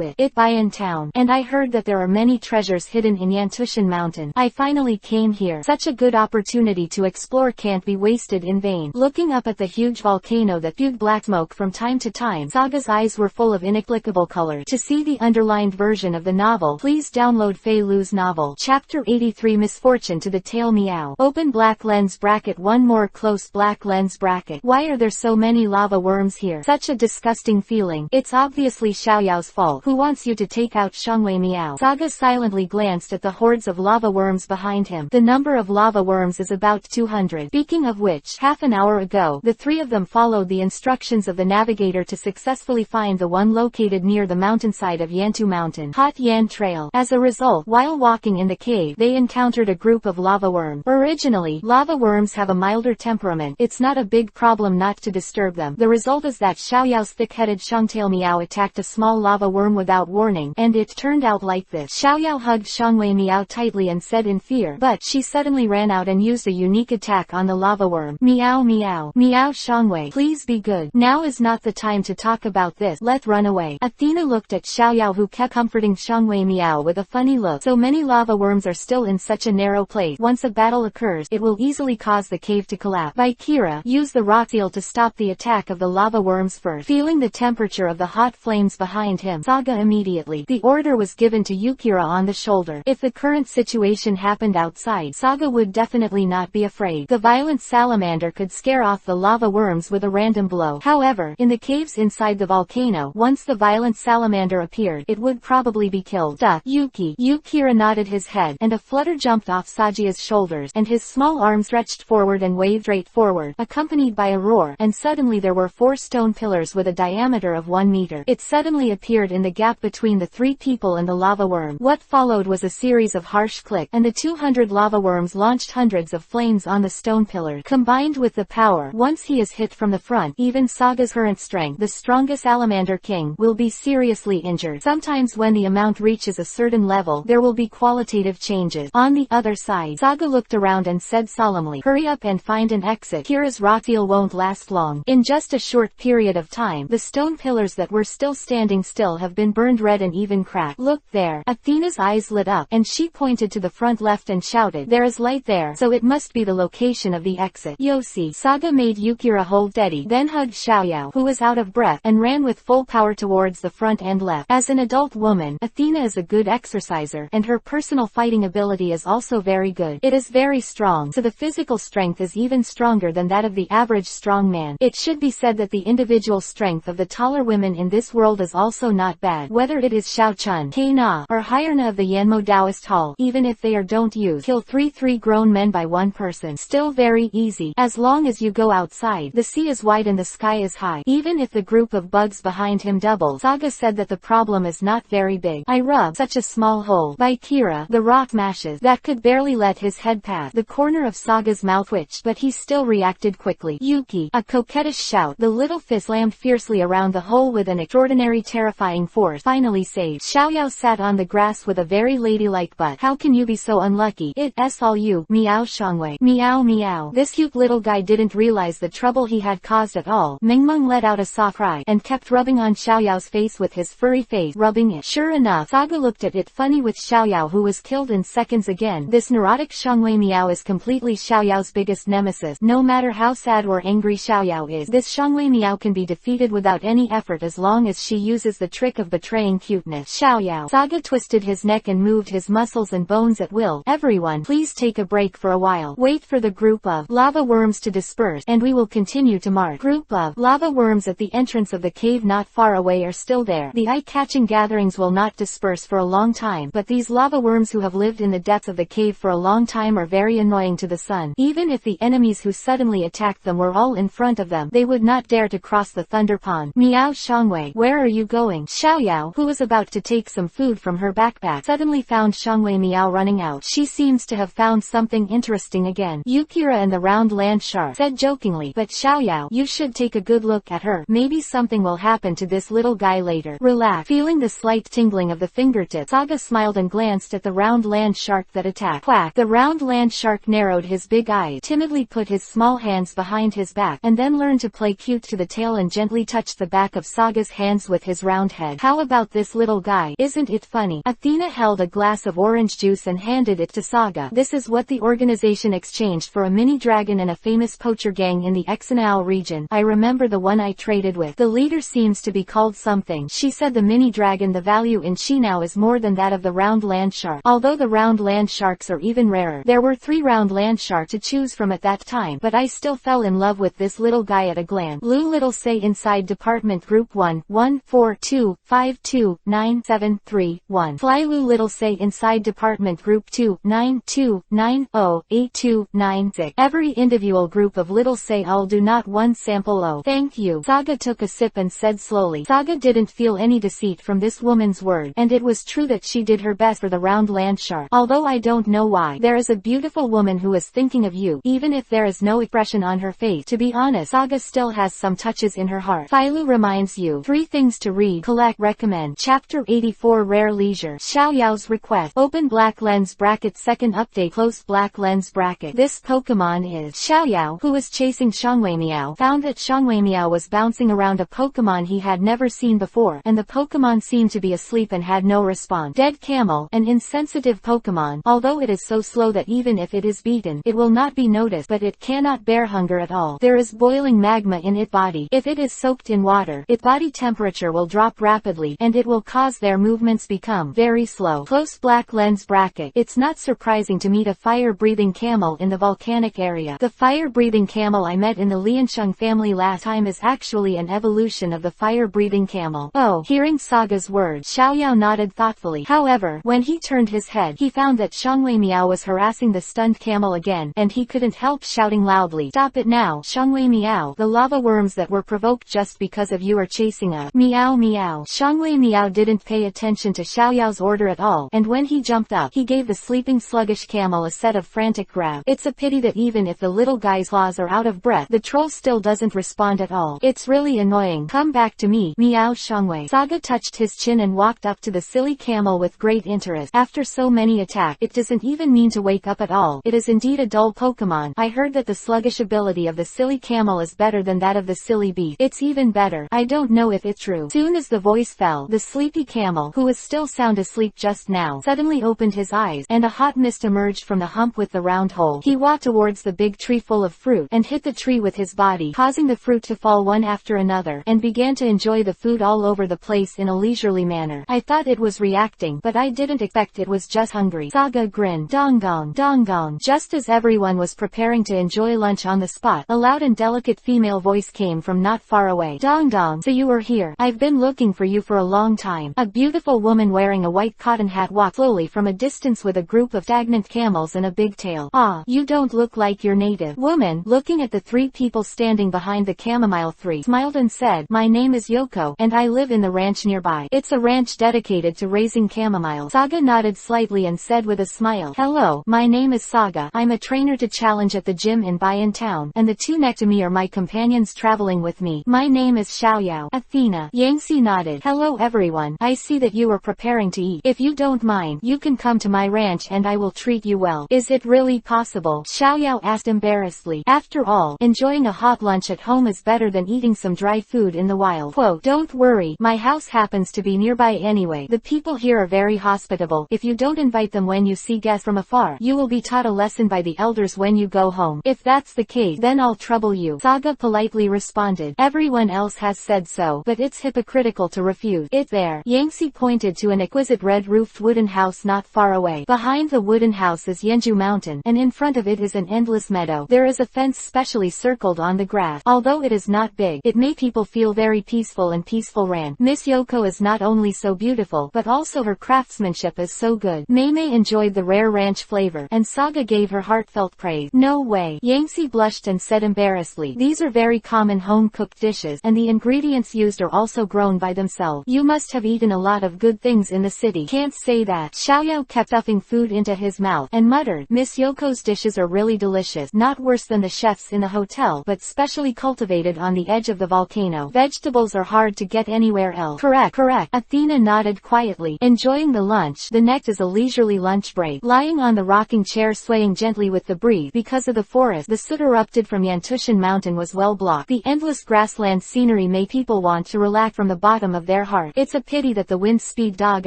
it. Puyan Town. And I heard that there are many treasures hidden in Yantushan Mountain. I finally came here. Such a good opportunity to explore can't be wasted in vain. Looking up at the huge volcano that spewed black smoke from time to time, Saga's eyes were full of inexplicable color. To see the underlined version of the novel, please download Fei Lu's novel. Chapter 83 Misfortune to the Tail Meow. Open black lens bracket. One more close black lens bracket. Why are there so many lava worms here? Such a disgusting feeling. It's obviously Xiaoyao's fault. Who wants you to take out Shangwei Meow? Saga silently glanced at the hordes of lava worms behind him. The number of lava worms is about 200. Speaking of which, half an hour ago, the three of them followed the instructions of the navigator to successfully find the one located near the mountainside of Yantu Mountain, Hot Yan Trail. As a result, while walking in the cave, they encountered a group of lava worms. Originally, lava worms have a milder temperament. It's not a big problem not to disturb them. The result is that Xiaoyao's thick-headed Shangtail Meow attacked a small lava worm without warning, and it turned out like this. Xiaoyao hugged Shangwei Meow tightly and said in fear, but she suddenly ran out and used a unique attack on the lava worm. Meow meow. Meow Shangwei, please be good. Now is not the time to talk about this. Let's run away. Athena looked at Xiaoyao, who kept comforting Shangwei Meow with a funny look. So many lava worms are still in such a narrow place. Once a battle occurs, it will easily cause the cave to collapse. By Kira, use the rock seal to stop the attack of the lava worms first. Feeling the temperature of the hot flames behind him, Saga immediately. The order was given to Yukira on the shoulder. If the current situation happened outside, Saga would definitely not be afraid. The violent salamander could scare off the lava worms with a random blow. However, in the caves inside the volcano, once the violent salamander appeared, it would probably be killed. Duck, Yuki. Yukira nodded his head, and a flutter jumped off Sajia's shoulders, and his small arm stretched forward and waved straight forward, accompanied by a roar, and suddenly there were 4 stone pillars with a diameter of 1 meter. It suddenly appeared in the gap between the 3 people and the lava worm. What followed was a series of harsh clicks, and the 200 lava worms launched hundreds of flames on the stone pillars. Combined with the power, once he is hit from the front, even Saga's current strength, the strongest Salamander King, will be seriously injured. Sometimes when the amount reaches a certain level, there will be qualitative changes. On the other side, Saga looked around and said solemnly, hurry up and find an exit. Kira's rock seal won't last long. In just a short period of time, the stone pillars that were still standing still have been burned red and even cracked. Look there. Athena's eyes lit up, and she pointed to the front left and shouted, there is light there, so it must be the location of the exit. Yoshi. Saga made Yukira hold steady, then hugged Xiaoyao, who was out of breath, and ran with full power towards the front and left. As an adult woman, Athena is a good exerciser, and her personal fighting ability is also very good. It is very strong, so the physical strength is even stronger than that of the average strong man. It should be said that the individual strength of the taller women in this world is also not bad. Whether it is Xiao Chun, Kei Na, or Hyerna of the Yanmo Taoist Hall, even if they are don't use kill 3 grown men by one person, still very easy. As long as you go outside, the sea is wide and the sky is high. Even if the group of bugs behind him doubles, Saga said that the problem is not very big. I rub such a small hole. By Kira, the rock mashes that could barely let his head pass. The corner of Saga's mouth twitched, but he still reacted quickly. Yuki, a coquettish shout. The little fist slammed fiercely around the hole with an extraordinary terrifying force. Finally saved. Xiaoyao sat on the grass with a very ladylike butt. How can you be so unlucky? It's all you. Meow Shangwei. Meow meow. This cute little guy didn't realize the trouble he had caused at all. Mengmeng let out a soft cry, and kept rubbing on Xiaoyao's face with his furry face, rubbing it. Sure enough, Saga looked at it funny with Xiaoyao, who was killed in seconds again. This neurotic Shangwei Meow is completely Xiaoyao's biggest nemesis. No matter how sad or angry Xiaoyao is, this Shangwei Meow can be defeated without any effort as long as she uses the trick of betraying cuteness. Xiaoyao. Saga twisted his neck and moved his muscles and bones at will. Everyone, please take a break for a while. Wait for the group of lava worms to disperse, and we will continue to march. Group of lava worms at the entrance of the cave not far away are still there. The eye-catching gatherings will not disperse for a long time, but these lava worms who have lived in the depths of the cave for a long time are very annoying to the sun. Even if the enemies who suddenly attacked them were all in front of them, they would not dare to cross the thunder pond. Meow Shangwei, where are you going? Xiaoyao, who was about to take some food from her backpack, suddenly found Shangwei Meow running out. She seems to have found something interesting again. Yukira Akira and the round land shark, said jokingly. But Xiaoyao, you should take a good look at her. Maybe something will happen to this little guy later. Relax. Feeling the slight tingling of the fingertips, Saga smiled and glanced at the round land shark that attacked. Quack. The round land shark narrowed his big eyes, timidly put his small hands behind his back, and then learned to play cute to the tail and gently touched the back of Saga's hands with his round head. How about this little guy? Isn't it funny? Athena held a glass of orange juice and handed it to Saga. This is what the organization exchanged for a mini dragon and a famous poacher gang in the Exanao region. I remember the one I traded with. The leader seems to be called something. She said the mini dragon, the value in Shinao is more than that of the round land shark. Although the round land sharks are even rarer. There were 3 round land sharks to choose from at that time, but I still fell in love with this little guy at a glance. Lu Little Say inside Department Group 1, 142529731. Fly Lu Little Say inside Department Group 2, 92908296. Every individual group of Little Say I'll do not one sample. Oh, thank you. Saga took a sip and said slowly. Saga didn't feel any deceit from this woman's word, and it was true that she did her best for the round land shark. Although I don't know why, there is a beautiful woman who is thinking of you, even if there is no expression on her face. To be honest, Saga still has some touches in her heart. Filu reminds you. 3 things to read, collect, recommend. Chapter 84 Rare Leisure. Xiaoyao's request. Open black lens bracket. Second update. Close black lens bracket. This Pokemon is Xiaoyao, who was chasing Xiangwei Miao, found that Xiangwei Miao was bouncing around a Pokemon he had never seen before, and the Pokemon seemed to be asleep and had no response. Dead Camel, an insensitive Pokemon, although it is so slow that even if it is beaten, it will not be noticed, but it cannot bear hunger at all. There is boiling magma in its body. If it is soaked in water, its body temperature will drop rapidly, and it will cause their movements become very slow. Close black lens bracket. It's not surprising to meet a fire-breathing camel in the volcanic area. The fire-breathing camel I met in the Liansheng family last time is actually an evolution of the fire-breathing camel. Oh, hearing Saga's words, Xiaoyao nodded thoughtfully. However, when he turned his head, he found that Xiangwei Miao was harassing the stunned camel again, and he couldn't help shouting loudly, "Stop it now, Xiangwei Miao! The lava worms that were provoked just because of you are chasing us. Meow meow." Xiangwei Miao didn't pay attention to Xiaoyao's order at all, and when he jumped up, he gave the sleeping sluggish camel a set of frantic grabs. It's a pity that even if the little guy's claws are out of breath, the troll still doesn't respond at all. It's really annoying. Come back to me, meow Xiangwei. Saga touched his chin and walked up to the silly camel with great interest. After so many attacks, it doesn't even mean to wake up at all. It is indeed a dull Pokemon. I heard that the sluggish ability of the silly camel is better than that of the silly beast. It's even better. I don't know if it's true. Soon as the voice fell, the sleepy camel, who was still sound asleep just now, suddenly opened his eyes, and a hot mist emerged from the hump with the round hole. He walked towards the big tree full of fruit, and hit the tree with his body, causing the fruit to fall one after another, and began to enjoy the food all over the place in a leisurely manner. I thought it was reacting, but I didn't expect it was just hungry. Saga grinned. Dong dong, dong dong. Just as everyone was preparing to enjoy lunch on the spot, a loud and delicate female voice came from not far away. Dong dong, so you were here. I've been looking for you for a long time. A beautiful woman wearing a white cotton hat walked slowly from a distance with a group of stagnant camels and a big tail. Ah, you don't look like your native. Woman, looking at the 3 people standing behind the chamomile tree, smiled and said, "My name is Yoko, and I live in the ranch nearby. It's a ranch dedicated to raising chamomile." Saga nodded slightly and said with a smile, "Hello, my name is Saga. I'm a trainer to challenge at the gym in Bayan Town, and the 2 next to me are my companions traveling with me. My name is Xiaoyao." Athena. Yangtze nodded. "Hello everyone. I see that you are preparing to eat. If you don't mind, you can come to my ranch and I will treat you well." "Is it really possible?" Xiaoyao asked embarrassedly. After all, enjoying a hot lunch at home is better than eating some dry food in the wild. Quote, "Don't worry, my house happens to be nearby anyway. The people here are very hospitable. If you don't invite them when you see guests from afar, you will be taught a lesson by the elders when you go home. If that's the case, then I'll trouble you." Saga politely responded. "Everyone else has said so, but it's hypocritical to refuse. It there." Yangtze pointed to an exquisite red-roofed wooden house not far away. Behind the wooden house is Yenju Mountain, and in front of it is an endless meadow. There is a fence specially circled on the grass. Although it is not big, it made people feel very peaceful and peaceful ran. Miss Yoko is not only so beautiful, but also her craftsmanship is so good. Mei enjoyed the rare ranch flavor, and Saga gave her heartfelt praise. "No way." Yangtze blushed and said embarrassedly, "These are very common home-cooked dishes, and the ingredients used are also grown by themselves. You must have eaten a lot of good things in the city." "Can't say that." Xiaoyao kept stuffing food into his mouth, and muttered, "Miss Yoko's dishes are really simply delicious, not worse than the chefs in the hotel, but specially cultivated on the edge of the volcano. Vegetables are hard to get anywhere else. Correct. Athena nodded quietly, enjoying the lunch. The next is a leisurely lunch break. Lying on the rocking chair swaying gently with the breeze, because of the forest the soot erupted from Yantushan Mountain was well blocked. The endless grassland scenery made people want to relax from the bottom of their heart. It's a pity that the wind speed dog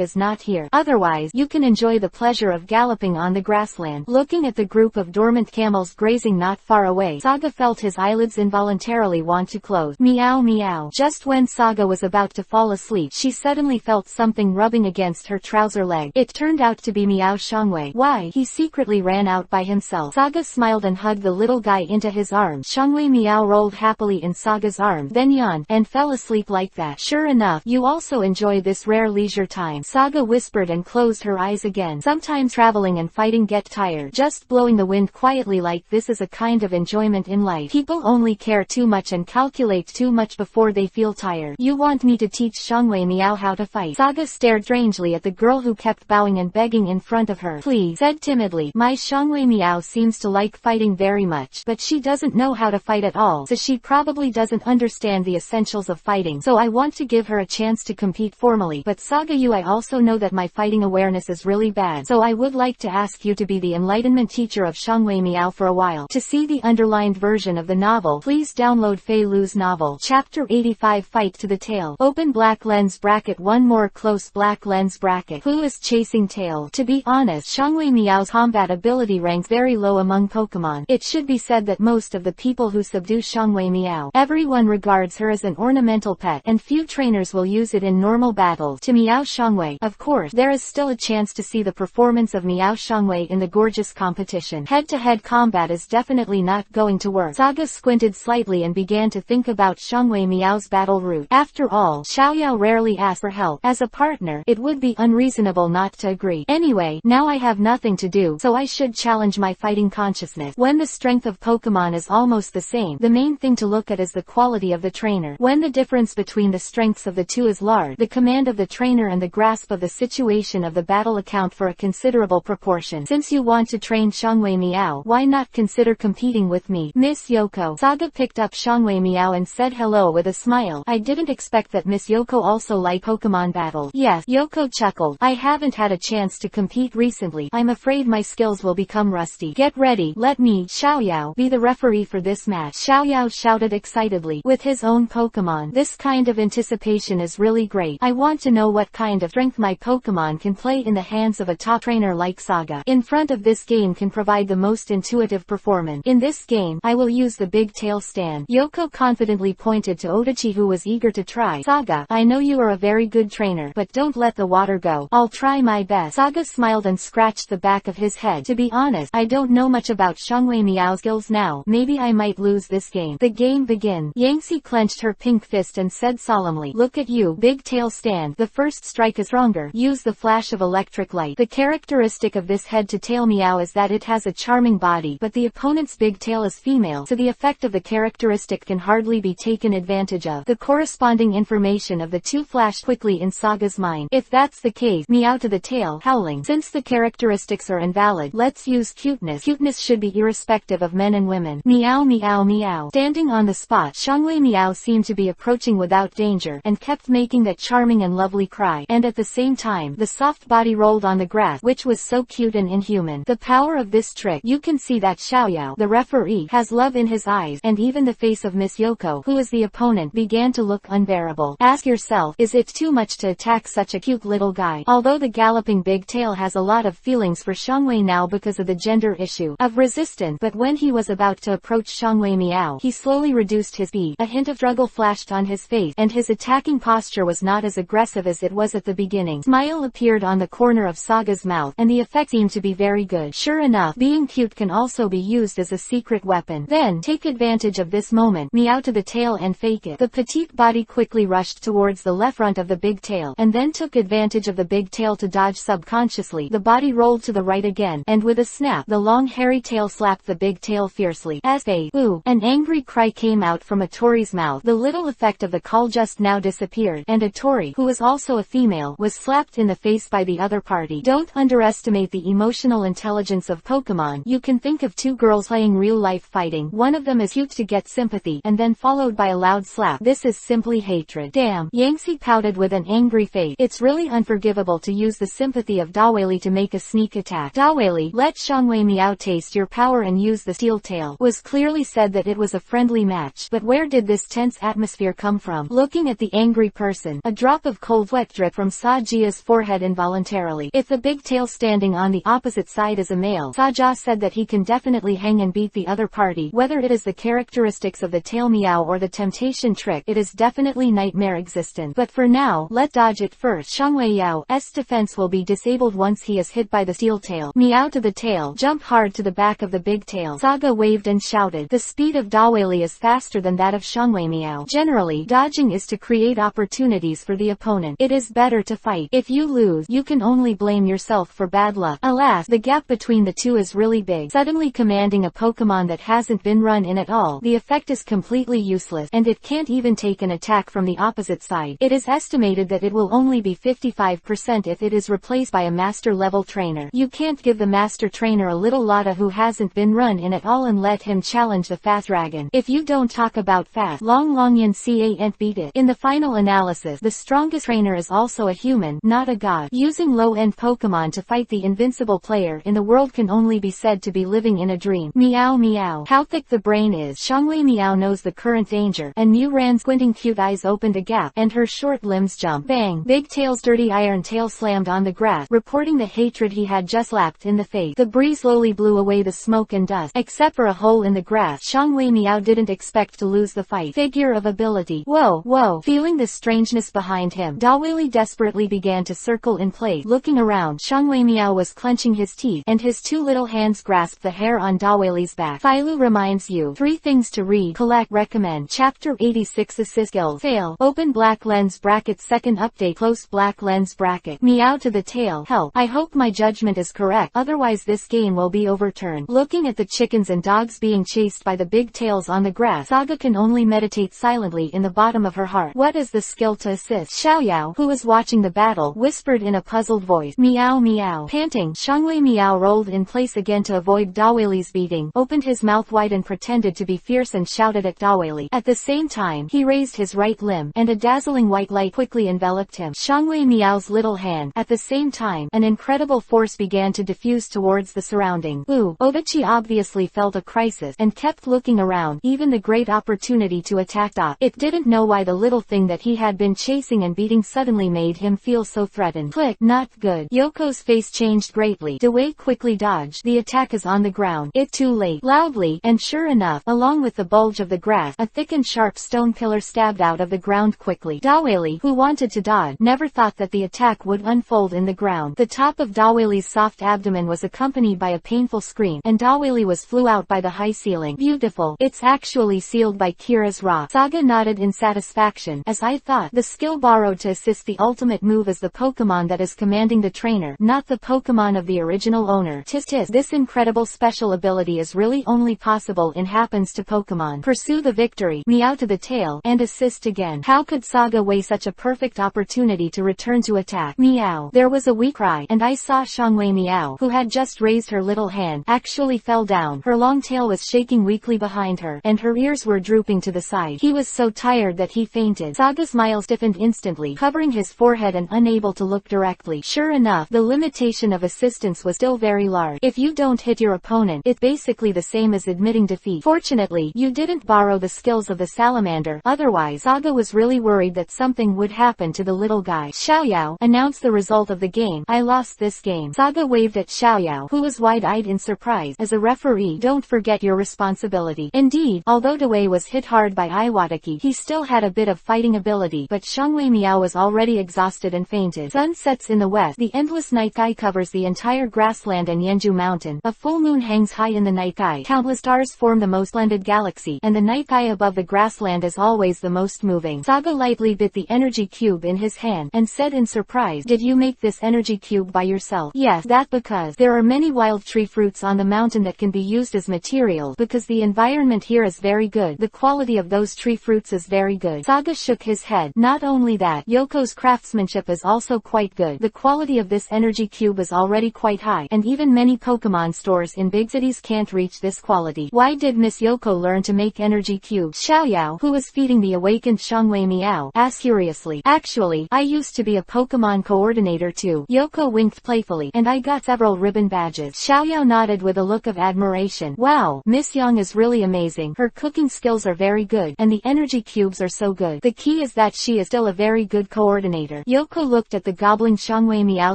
is not here. Otherwise, you can enjoy the pleasure of galloping on the grassland. Looking at the group of dormant camels grazing not far away, Saga felt his eyelids involuntarily want to close. Meow meow. Just when Saga was about to fall asleep, she suddenly felt something rubbing against her trouser leg. It turned out to be Meow Shangwei. Why? He secretly ran out by himself. Saga smiled and hugged the little guy into his arms. Shangwei Meow rolled happily in Saga's arms, then yawned, and fell asleep like that. Sure enough, you also enjoy this rare leisure time, Saga whispered and closed her eyes again. Sometimes traveling and fighting get tired. Just blowing the wind quietly like this is a kind of enjoyment in life. People only care too much and calculate too much before they feel tired. You want me to teach Shangwei Meow how to fight? Saga stared strangely at the girl who kept bowing and begging in front of her. Please, said timidly. My Shangwei Meow seems to like fighting very much, but she doesn't know how to fight at all, so she probably doesn't understand the essentials of fighting. So I want to give her a chance to compete formally. But Saga, I also know that my fighting awareness is really bad, so I would like to ask you to be the enlightenment teacher of Shangwei Meow for a while. To see the underlined version of the novel, please download Fei Lu's novel. Chapter 85 Fight to the Tail. Open black lens bracket 1 more close black lens bracket. Who is chasing tail? To be honest, Shangwei Meow's combat ability ranks very low among Pokemon. It should be said that most of the people who subdue Shangwei Meow, everyone regards her as an ornamental pet, and few trainers will use it in normal battles. To Meow Shangwei, of course, there is still a chance to see the performance of Meow Shangwei in the gorgeous competition. Head-to-head combat is definitely not going to work. Saga squinted slightly and began to think about Shangwei Meow's battle route. After all, Xiaoyao rarely asks for help. As a partner, it would be unreasonable not to agree. Anyway, now I have nothing to do, so I should challenge my fighting consciousness. When the strength of Pokemon is almost the same, the main thing to look at is the quality of the trainer. When the difference between the strengths of the two is large, the command of the trainer and the grasp of the situation of the battle account for a considerable proportion. Since you want to train Shangwei Meow, why not consider competing with me, Miss Yoko? Saga picked up Shangwei Meow and said hello with a smile. I didn't expect that Miss Yoko also liked Pokemon battle. Yes, Yoko chuckled. I haven't had a chance to compete recently. I'm afraid my skills will become rusty. Get ready. Let me, Xiaoyao, be the referee for this match. Xiaoyao shouted excitedly. With his own Pokemon, this kind of anticipation is really great. I want to know what kind of strength my Pokemon can play in the hands of a top trainer like Saga. In front of this game can provide the most intuitive performance. In this game, I will use the big tail stand. Yoko confidently pointed to Odachi, who was eager to try. Saga, I know you are a very good trainer, but don't let the water go. I'll try my best. Saga smiled and scratched the back of his head. To be honest, I don't know much about Shangwei Meow's skills now. Maybe I might lose this game. The game begins. Yangtze clenched her pink fist and said solemnly, look at you, big tail stand. The first strike is stronger. Use the flash of electric light. The characteristic of this head-to-tail Meow is that it has a charming body, but the opponent's big tail is female, so the effect of the characteristic can hardly be taken advantage of. The corresponding information of the two flashed quickly in Saga's mind. If that's the case, Meow to the tail, howling. Since the characteristics are invalid, let's use cuteness. Cuteness should be irrespective of men and women. Meow meow meow. Standing on the spot, Shangwei Meow seemed to be approaching without danger, and kept making that charming and lovely cry, and at the same time, the soft body rolled on the grass, which was so cute and inhuman. The power of this trick, you can see that Xiaoyao, the referee, has love in his eyes, and even the face of Miss Yoko, who is the opponent, began to look unbearable. Ask yourself, is it too much to attack such a cute little guy? Although the galloping big tail has a lot of feelings for Shangwei now because of the gender issue of resistance, but when he was about to approach Shangwei Meow, he slowly reduced his speed. A hint of struggle flashed on his face, and his attacking posture was not as aggressive as it was at the beginning. Smile appeared on the corner of Saga's mouth, and the effect seemed to be very good. Sure enough, being cute can also be used as a secret weapon. Then, take advantage of this moment, Meow to the tail and fake it. The petite body quickly rushed towards the left front of the big tail, and then took advantage of the big tail to dodge. Subconsciously, the body rolled to the right again, and with a snap, the long hairy tail slapped the big tail fiercely. As a ooh, an angry cry came out from Atori's mouth. The little effect of the call just now disappeared, and Atori, who was also a female, was slapped in the face by the other party. Don't underestimate the emotional intelligence of Pokemon. You can think of two girls playing real-life fighting. One of them is cute to get sympathy, and then followed by a loud slap. This is simply hatred. Damn. Yangtze pouted with an angry face. It's really unforgivable to use the sympathy of Dawei to make a sneak attack. Dawei, let Xiangwei Miao taste your power and use the steel tail. Was clearly said that it was a friendly match. But where did this tense atmosphere come from? Looking at the angry person, a drop of cold sweat dripped from Sa Jia's forehead involuntarily. If the big tail standing on the opposite side is a male, Sa Jia said that he can definitely hang and beat the other party. Whether it is the characteristics of the tail meow or the temptation trick, it is definitely nightmare existent. But for now, let dodge it first. Xiangwei Yao's defense will be disabled once he is hit by the steel tail. Meow to the tail, jump hard to the back of the big tail. Saga waved and shouted. The speed of Dawei is faster than that of Xiangwei Miao. Generally, dodging is to create opportunities for the opponent. It is better to fight. If you lose, you can only blame yourself for bad luck. Alas, the gap between the two is really big. Suddenly commanding a Pokemon that hasn't been run in at all, the effect is completely useless, and it can't even take an attack from the opposite side. It is estimated that it will only be 55% if it is replaced by a master level trainer. You can't give the master trainer a little Lotta who hasn't been run in at all and let him challenge the fast dragon. If you don't talk about fast, Long Yan can't beat it. In the final analysis, the strongest trainer is also a human, not a god. Using low-end Pokemon to fight the invincible player in the world can only be said to be living in a dream. Meow meow. How thick the brain is. Xiangwei Miao knows the current danger, and Mu Ran's squinting cute eyes opened a gap, and her short limbs jumped. Bang! Big Tail's dirty iron tail slammed on the grass, reporting the hatred he had just lapped in the face. The breeze slowly blew away the smoke and dust. Except for a hole in the grass, Xiangwei Miao didn't expect to lose the fight. Figure of ability. Whoa, whoa. Feeling the strangeness behind him, Dawei desperately began to circle in place. Looking around, Xiangwei Miao was clenching his teeth, and his two little hands grasped the hair on Dawei's back. Filu reminds you. 3 things to read, collect, recommend. Chapter 86 Assist Skills. Fail. Open black lens bracket. Second update. Close black lens bracket. Meow to the tail. Help. I hope my judgment is correct, otherwise this game will be overturned. Looking at the chickens and dogs being chased by the big tails on the grass, Saga can only meditate silently in the bottom of her heart. What is the skill to assist? Xiaoyao, who was watching the battle, whispered in a puzzled voice. Meow meow. Panting, Xiangwei Miao rolled in place again to avoid Dawei's beating, opened his mouth wide and pretended to be fierce and shouted at Dawei. At the same time, he raised his right limb, and a dazzling white light quickly enveloped him. Xiangwei Miao's little hand. At the same time, an incredible force began to diffuse towards the surrounding. Ooh, Odachi obviously felt a crisis, and kept looking around, even the great opportunity to attack Da. It didn't know why the little thing that he had been chasing and beating suddenly made him feel so threatened. Click, not good. Yoko's face changed greatly. Dawei quickly dodged. The attack is on the ground. It too late. Loudly, and sure enough, along with the bulge of the grass, a thick and sharp stone pillar stabbed out of the ground quickly. Dawei, who wanted to dodge, never thought that the attack would unfold in the ground. The top of Dawei's soft abdomen was accompanied by a painful scream, and Dawei flew out by the high ceiling. Beautiful. It's actually sealed by Kira's rock. Saga nodded in satisfaction. As I thought, the skill borrowed to assist the ultimate move is the Pokemon that is commanding the trainer, not the Pokemon of the original owner. Tis tis. This incredible special ability is really only possible in happens to Pokemon. Pursue the victory. Meow to the tail, and assist again. How could Saga waste such a perfect opportunity to return to attack? Meow. There was a weak cry, and I saw Xiangwei Miao, who had just raised her little hand, actually fell down. Her long tail was shaking weakly behind her, and her ears were drooping to the side. He was so tired that he fainted. Saga's smile stiffened instantly, covering his forehead and unable to look directly. Sure enough, the limitation of assistance was still very large. If you don't hit your opponent, it's basically the same as admitting defeat. Fortunately, you didn't borrow the skills of the salamander, otherwise Saga was really worried that something would happen to the little guy. Xiaoyao, announced the result of the game. I lost this game. Saga waved at Xiaoyao, who was wide-eyed in surprise. As a referee, don't forget your responsibility. Indeed, although Dawei was hit hard by Iwataki, he still had a bit of fighting ability, but Xiangwei Miao was already exhausted and fainted. Sun sets in the west. The endless night sky covers the entire grassland and Yenju Mountain. A full moon hangs high in the night sky. Countless stars form the most splendid galaxy, and the night sky above the grassland is always the most moving. Saga lightly bit the energy cube in his hand, and said in surprise, did you make this energy cube by yourself? Yes, that because there are many wild tree fruits on the mountain that can be used as materials, because the environment here is very good. The quality of those tree fruits is very good. Saga shook his head. Not only that, Yoko's craftsmanship is also quite good. The quality of this energy cube is already quite high, and even many Pokemon stores stores in big cities can't reach this quality. Why did Miss Yoko learn to make energy cubes? Xiaoyao, who was feeding the awakened Shangwei Miao, asked curiously. Actually, I used to be a Pokemon coordinator too. Yoko winked playfully, and I got several ribbon badges. Xiaoyao nodded with a look of admiration. Wow, Miss Yang is really amazing. Her cooking skills are very good, and the energy cubes are so good. The key is that she is still a very good coordinator. Yoko looked at the gobbling Shangwei Miao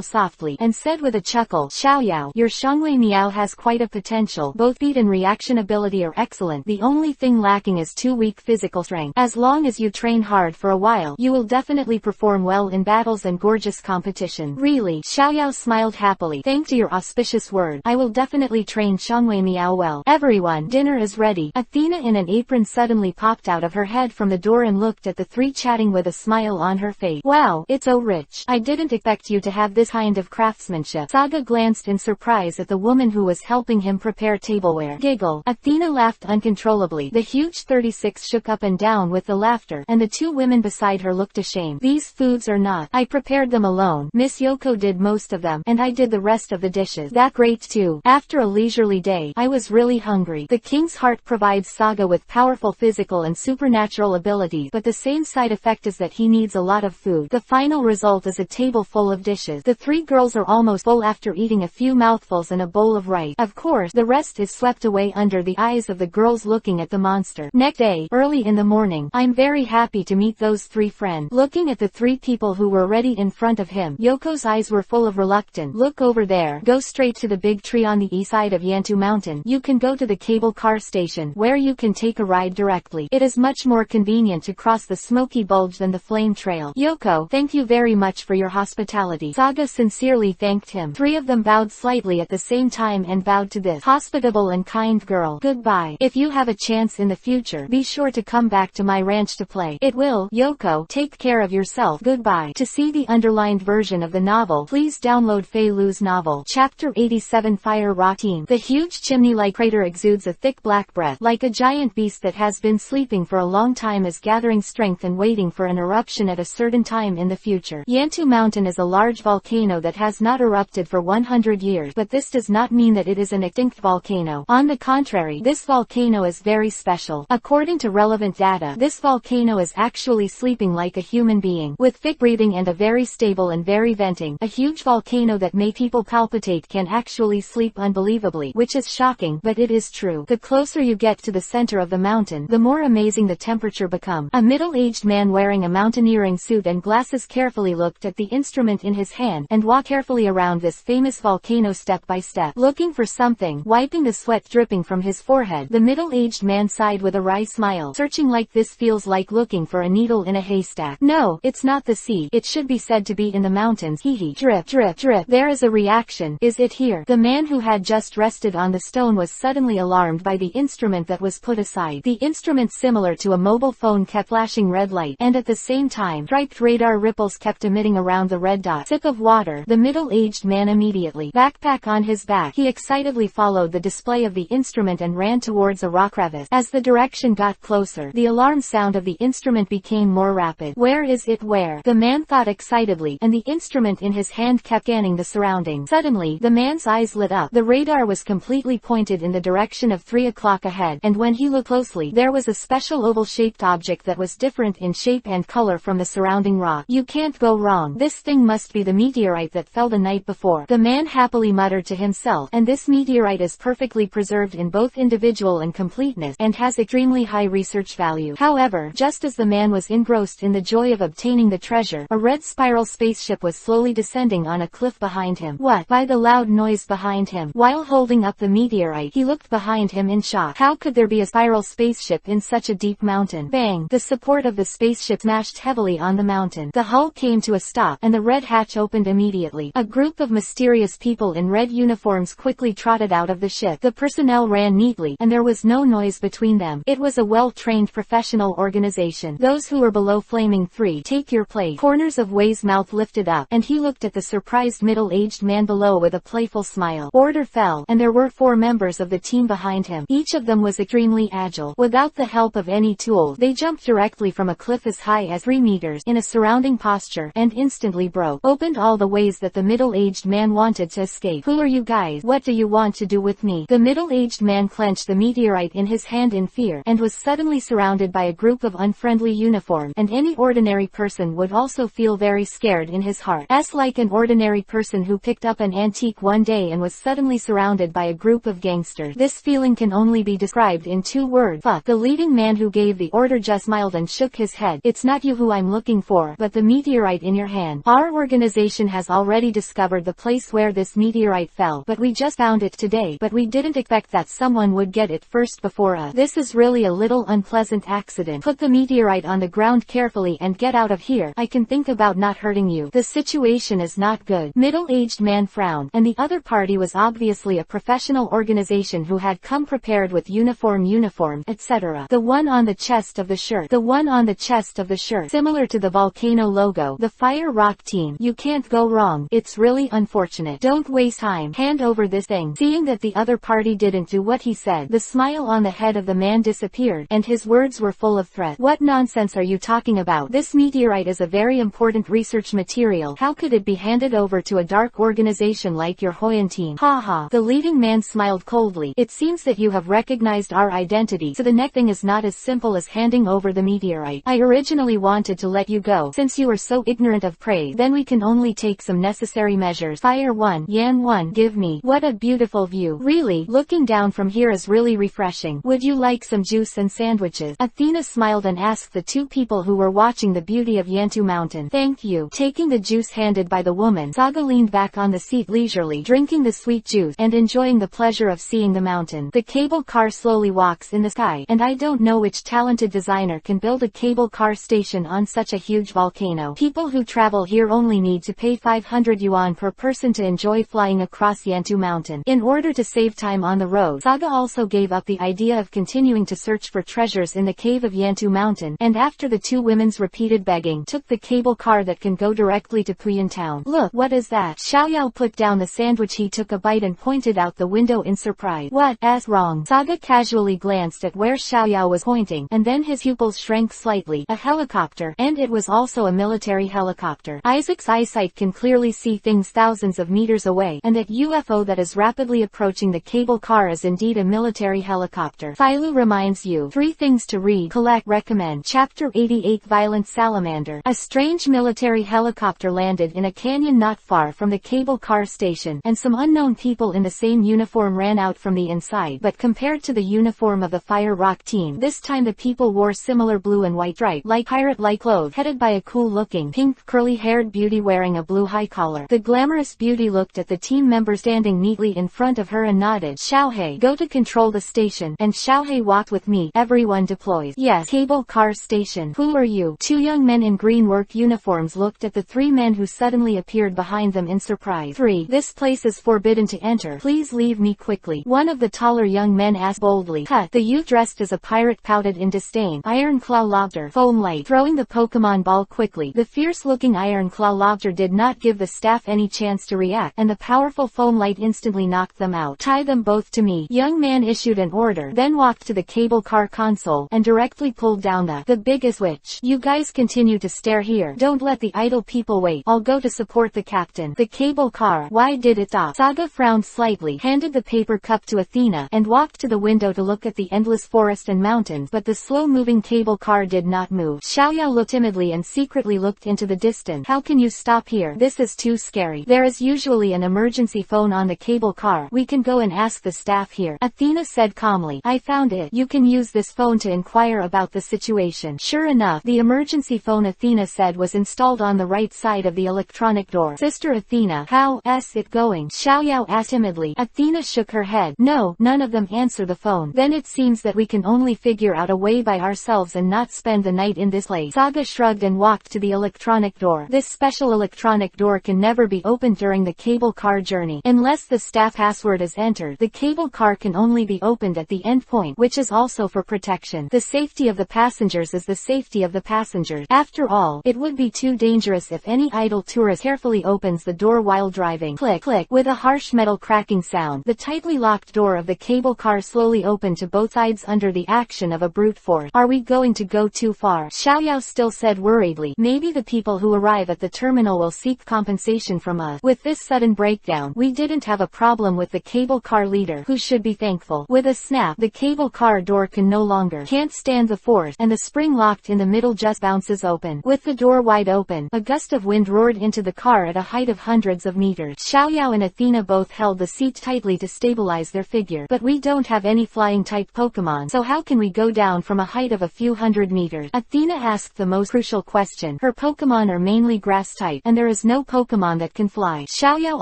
softly, and said with a chuckle, Xiaoyao, your Shangwei Miao has quite a potential. Both speed and reaction ability are excellent. The only thing lacking is too weak physical strength. As long as you train hard for a while, you will definitely perform well in battles and gorgeous competition. Really? Xiaoyao smiled happily. Thanks to your auspicious word, I will definitely train Shangwei Miao well. Everyone, dinner is ready. Athena in an apron suddenly popped out of her head from the door and looked at the three chatting with a smile on her face. Wow, it's so rich. I didn't expect you to have this kind of craftsmanship. Saga glanced in surprise at the woman who was helping him prepare tableware. Giggle. Athena laughed uncontrollably. The huge 36 shook up and down with the laughter, and the two women beside her looked ashamed. These foods are not. I prepared them alone. Miss Yoko did most of them, and I did the rest of the dishes. That great too. After a leisurely day, I was really hungry. The king's heart provides Saga with powerful physical and supernatural abilities, but the same side effect is that he needs a lot of food. The final result is a table full of dishes. The three girls are almost full after eating a few mouthfuls and a bowl of rice. Of course, the rest is swept away under the eyes of the girls looking at the monster. Next day, early in the morning, I'm very happy to meet those three friends. Looking at the three people who were already in front of him, Yoko's eyes were full of reluctance. Look over there. Go straight to the big tree on the east side of Yantu Mountain. You can go to the cable car station, where you can take a ride directly. It is much more convenient to cross the smoky bulge than the flame trail. Yoko, thank you very much for your hospitality. Saga sincerely thanked him. Three of them bowed slightly at the same time and bowed to this hospitable and kind girl. Goodbye. If you have a chance in the future, be sure to come back to my ranch to play. It will. Yoko, take care of yourself. Goodbye. To see the underlined version of the novel, please download Fei Lu's novel. Chapter 87 Fire Routine. The huge chimney-like crater exudes a thick black breath, like a giant beast that has been sleeping for a long time is gathering strength and waiting for an eruption at a certain time in the future. Yantu Mountain is a large volcano that has not erupted for 100 years, but this does not mean that it is an extinct volcano. On the contrary, this volcano is very special. According to relevant data, this volcano is actually sleeping like a human being, with thick breathing and a very stable and very venting. A huge volcano that makes people palpitate can actually sleep unbelievably, which is shocking, but it is true. The closer you get to the center of the mountain, the more amazing the temperature becomes. A middle-aged man wearing a mountaineering suit and glasses carefully looked at the instrument in his hand and walked carefully around this famous volcano step by step, looking for something. Wiping the sweat dripping from his forehead, the middle-aged man sighed with a wry smile. Searching like this feels like looking for a needle in a haystack. No, it's not the sea. It should be said to be in the mountains. Hee. Drip, drip, drip. There is a reaction. Is it here? The man who had just rested on the stone was suddenly alarmed by the instrument that was put aside. The instrument, similar to a mobile phone, kept flashing red light, and at the same time, striped radar ripples kept emitting around the red dot. Sip of water. The middle-aged man immediately, backpack on his back, he excitedly followed the display of the instrument and ran towards a rock crevice. As the direction got closer, the alarm sound of the instrument became more rapid. Where is it? Where? The man thought excitedly, and the instrument in his hand kept scanning the surroundings. Suddenly, the man's eyes lit up. The radar was completely pointed in the direction of 3 o'clock ahead, and when he looked closely, there was a special oval-shaped object that was different in shape and color from the surrounding rock. You can't go wrong. This thing must be the meteorite that fell the night before. The man happily muttered to himself, and this meteorite is perfectly preserved in both individual and completeness, and has extremely high research value. However, just as the man was engrossed in the joy of obtaining the treasure, a red spiral spaceship was slowly descending on a cliff behind him. What? By the loud noise behind him. While holding up the meteorite, he looked behind him in shock. How could there be a spiral spaceship in such a deep mountain? Bang! The support of the spaceship smashed heavily on the mountain. The hull came to a stop, and the red hatch opened immediately. A group of mysterious people in red uniforms quickly trotted out of the ship. The personnel ran neatly, and there was no noise between them. It was a well-trained professional organization. Those who were below Flaming 3, take your place. Corners of Wei's mouth lifted up, and he looked at the surprised middle-aged man below with a playful smile. Order fell, and there were 4 members of the team behind him. Each of them was extremely agile. Without the help of any tools, they jumped directly from a cliff as high as 3 meters in a surrounding posture, and instantly broke opened all the ways that the middle-aged man wanted to escape. Who are you guys? What do you want to do with me? The middle-aged man clenched the meteorite in his hand in fear, and was suddenly surrounded by a group of unfriendly uniformed, and any ordinary person would also feel very scared in his heart. Like an ordinary person who picked up an antique one day and was suddenly surrounded by a group of gangsters. This feeling can only be described in 2 words. Fuck. The leading man who gave the order just smiled and shook his head. It's not you who I'm looking for, but the meteorite in your hand. Our organization has already discovered the place where this meteorite fell, but we just found it today, but we didn't expect that someone would get it first before us. This is really a little unpleasant accident. Put the meteorite on the ground carefully and get out of here. I can think about not hurting you. The situation is not good. Middle-aged man frowned, and the other party was obviously a professional organization who had come prepared with uniform, etc. The one on the chest of the shirt. The one on the chest of the shirt. Similar to the volcano logo. The Fire Rock Team. You can't go wrong. It's really unfortunate. Don't waste time. Hand over this thing. Seeing that the other party didn't do what he said, the smile on the head of the man disappeared, and his words were full of threat. What nonsense are you talking about? This meteorite is a very important research material. How could it be handed over to a dark organization like your Hoyan team? Ha. The leading man smiled coldly. It seems that you have recognized our identity, so the next thing is not as simple as handing over the meteorite. I originally wanted to let you go, since you are so ignorant of praise. Then we can only take some necessary measures. Fire 1, Yan 1, give me. What a beautiful view. Really, looking down from here is really refreshing. Would you like some juice and sandwiches? Athena smiled and asked the 2 people who were watching the beauty of Yantu Mountain. Thank you. Taking the juice handed by the woman, Saga leaned back on the seat leisurely, drinking the sweet juice, and enjoying the pleasure of seeing the mountain. The cable car slowly walks in the sky, and I don't know which talented designer can build a cable car station on such a huge volcano. People who travel here only need to pay 500 yuan per person to enjoy flying across Yantu Mountain. In order to save time on the road, Saga also gave up the idea of continuing to search for treasures in the cave of Yantu Mountain, and after the 2 women's repeated begging, took the cable car that can go directly to Puyan Town. Look, what is that? Xiaoyao put down the sandwich. He took a bite and pointed out the window in surprise. What's wrong? Saga casually glanced at where Xiaoyao was pointing, and then his pupils shrank slightly. A helicopter, and it was also a military helicopter. Isaac's eyesight can clearly see things thousands of meters away, and that UFO that is rapidly approaching the cable car is indeed a military helicopter. Philo reminds you. 3 things to read, collect, recommend. Chapter 88 Violent Salamander. A strange military helicopter landed in a canyon not far from the cable car station, and some unknown people in the same uniform ran out from the inside, but compared to the uniform of the Fire Rock Team, this time the people wore similar blue and white stripe-like pirate-like clothes, headed by a cool-looking, pink, curly-haired beauty wearing a blue high collar. The glamorous beauty looked at the team member standing neatly in front of her and nodded. Xiaohei, go to control the station, and Xiaohei walked with me. Everyone deploys. Yes, cable car station. Who are you? 2 young men in green work uniforms looked at the 3 men who suddenly appeared behind them in surprise. 3. This place is forbidden to enter. Please leave me quickly. One of the taller young men asked boldly. Cut. The youth dressed as a pirate pouted in disdain. Iron Claw Lobster. Foam Light. Throwing the Pokemon ball quickly. The fierce-looking Iron Claw Lobster did not give the staff any chance to react, and the powerful Foam Light instantly knocked them out. Tie them both to me. Young man issued an order, then walked to the cable car console, and directly pulled down the biggest switch. You guys continue to stare here. Don't let the idle people wait. I'll go to support the captain. The cable car. Why did it stop? Saga frowned slightly, handed the paper cup to Athena, and walked to the window to look at the endless forest and mountains, but the slow-moving cable car did not move. Xiaoyao looked timidly and secretly looked into the distance. How can you stop here? This is too scary. There is usually an emergency phone on the cable car. We can go and ask the staff here. Athena said calmly. I found it. You can use this phone to inquire about the situation. Sure enough, the emergency phone Athena said was installed on the right side of the electronic door. Sister Athena, how's it going? Xiaoyao asked timidly. Athena shook her head. No, none of them answer the phone. Then it seems that we can only figure out a way by ourselves and not spend the night in this place. Saga shrugged and walked to the electronic door. This special electronic door can never be opened during the cable car journey. Unless the staff password is entered, the cable car can only be opened at the end point, which is also for protection. The safety of the passengers is the safety of the passengers. After all, it would be too dangerous if any idle tourist carefully opens the door while driving. Click, click. With a harsh metal cracking sound, the tightly locked door of the cable car slowly opened to both sides under the action of a brute force. Are we going to go too far? Xiaoyao still said worriedly. Maybe the people who arrive at the terminal will seek compensation from us. With this sudden breakdown, we didn't have a problem with the cable car leader, who should be thankful. With a snap, the cable car door can no longer can't stand the force, and the spring locked in the middle just bounces open. With the door wide open, a gust of wind roared into the car at a height of hundreds of meters. Xiaoyao and Athena both held the seat tightly to stabilize their figure. But we don't have any flying type Pokemon, so how can we go down from a height of a few hundred meters? Athena asked the most crucial question. Her Pokemon are mainly grass type, and there is no Pokemon that can fly. Xiaoyao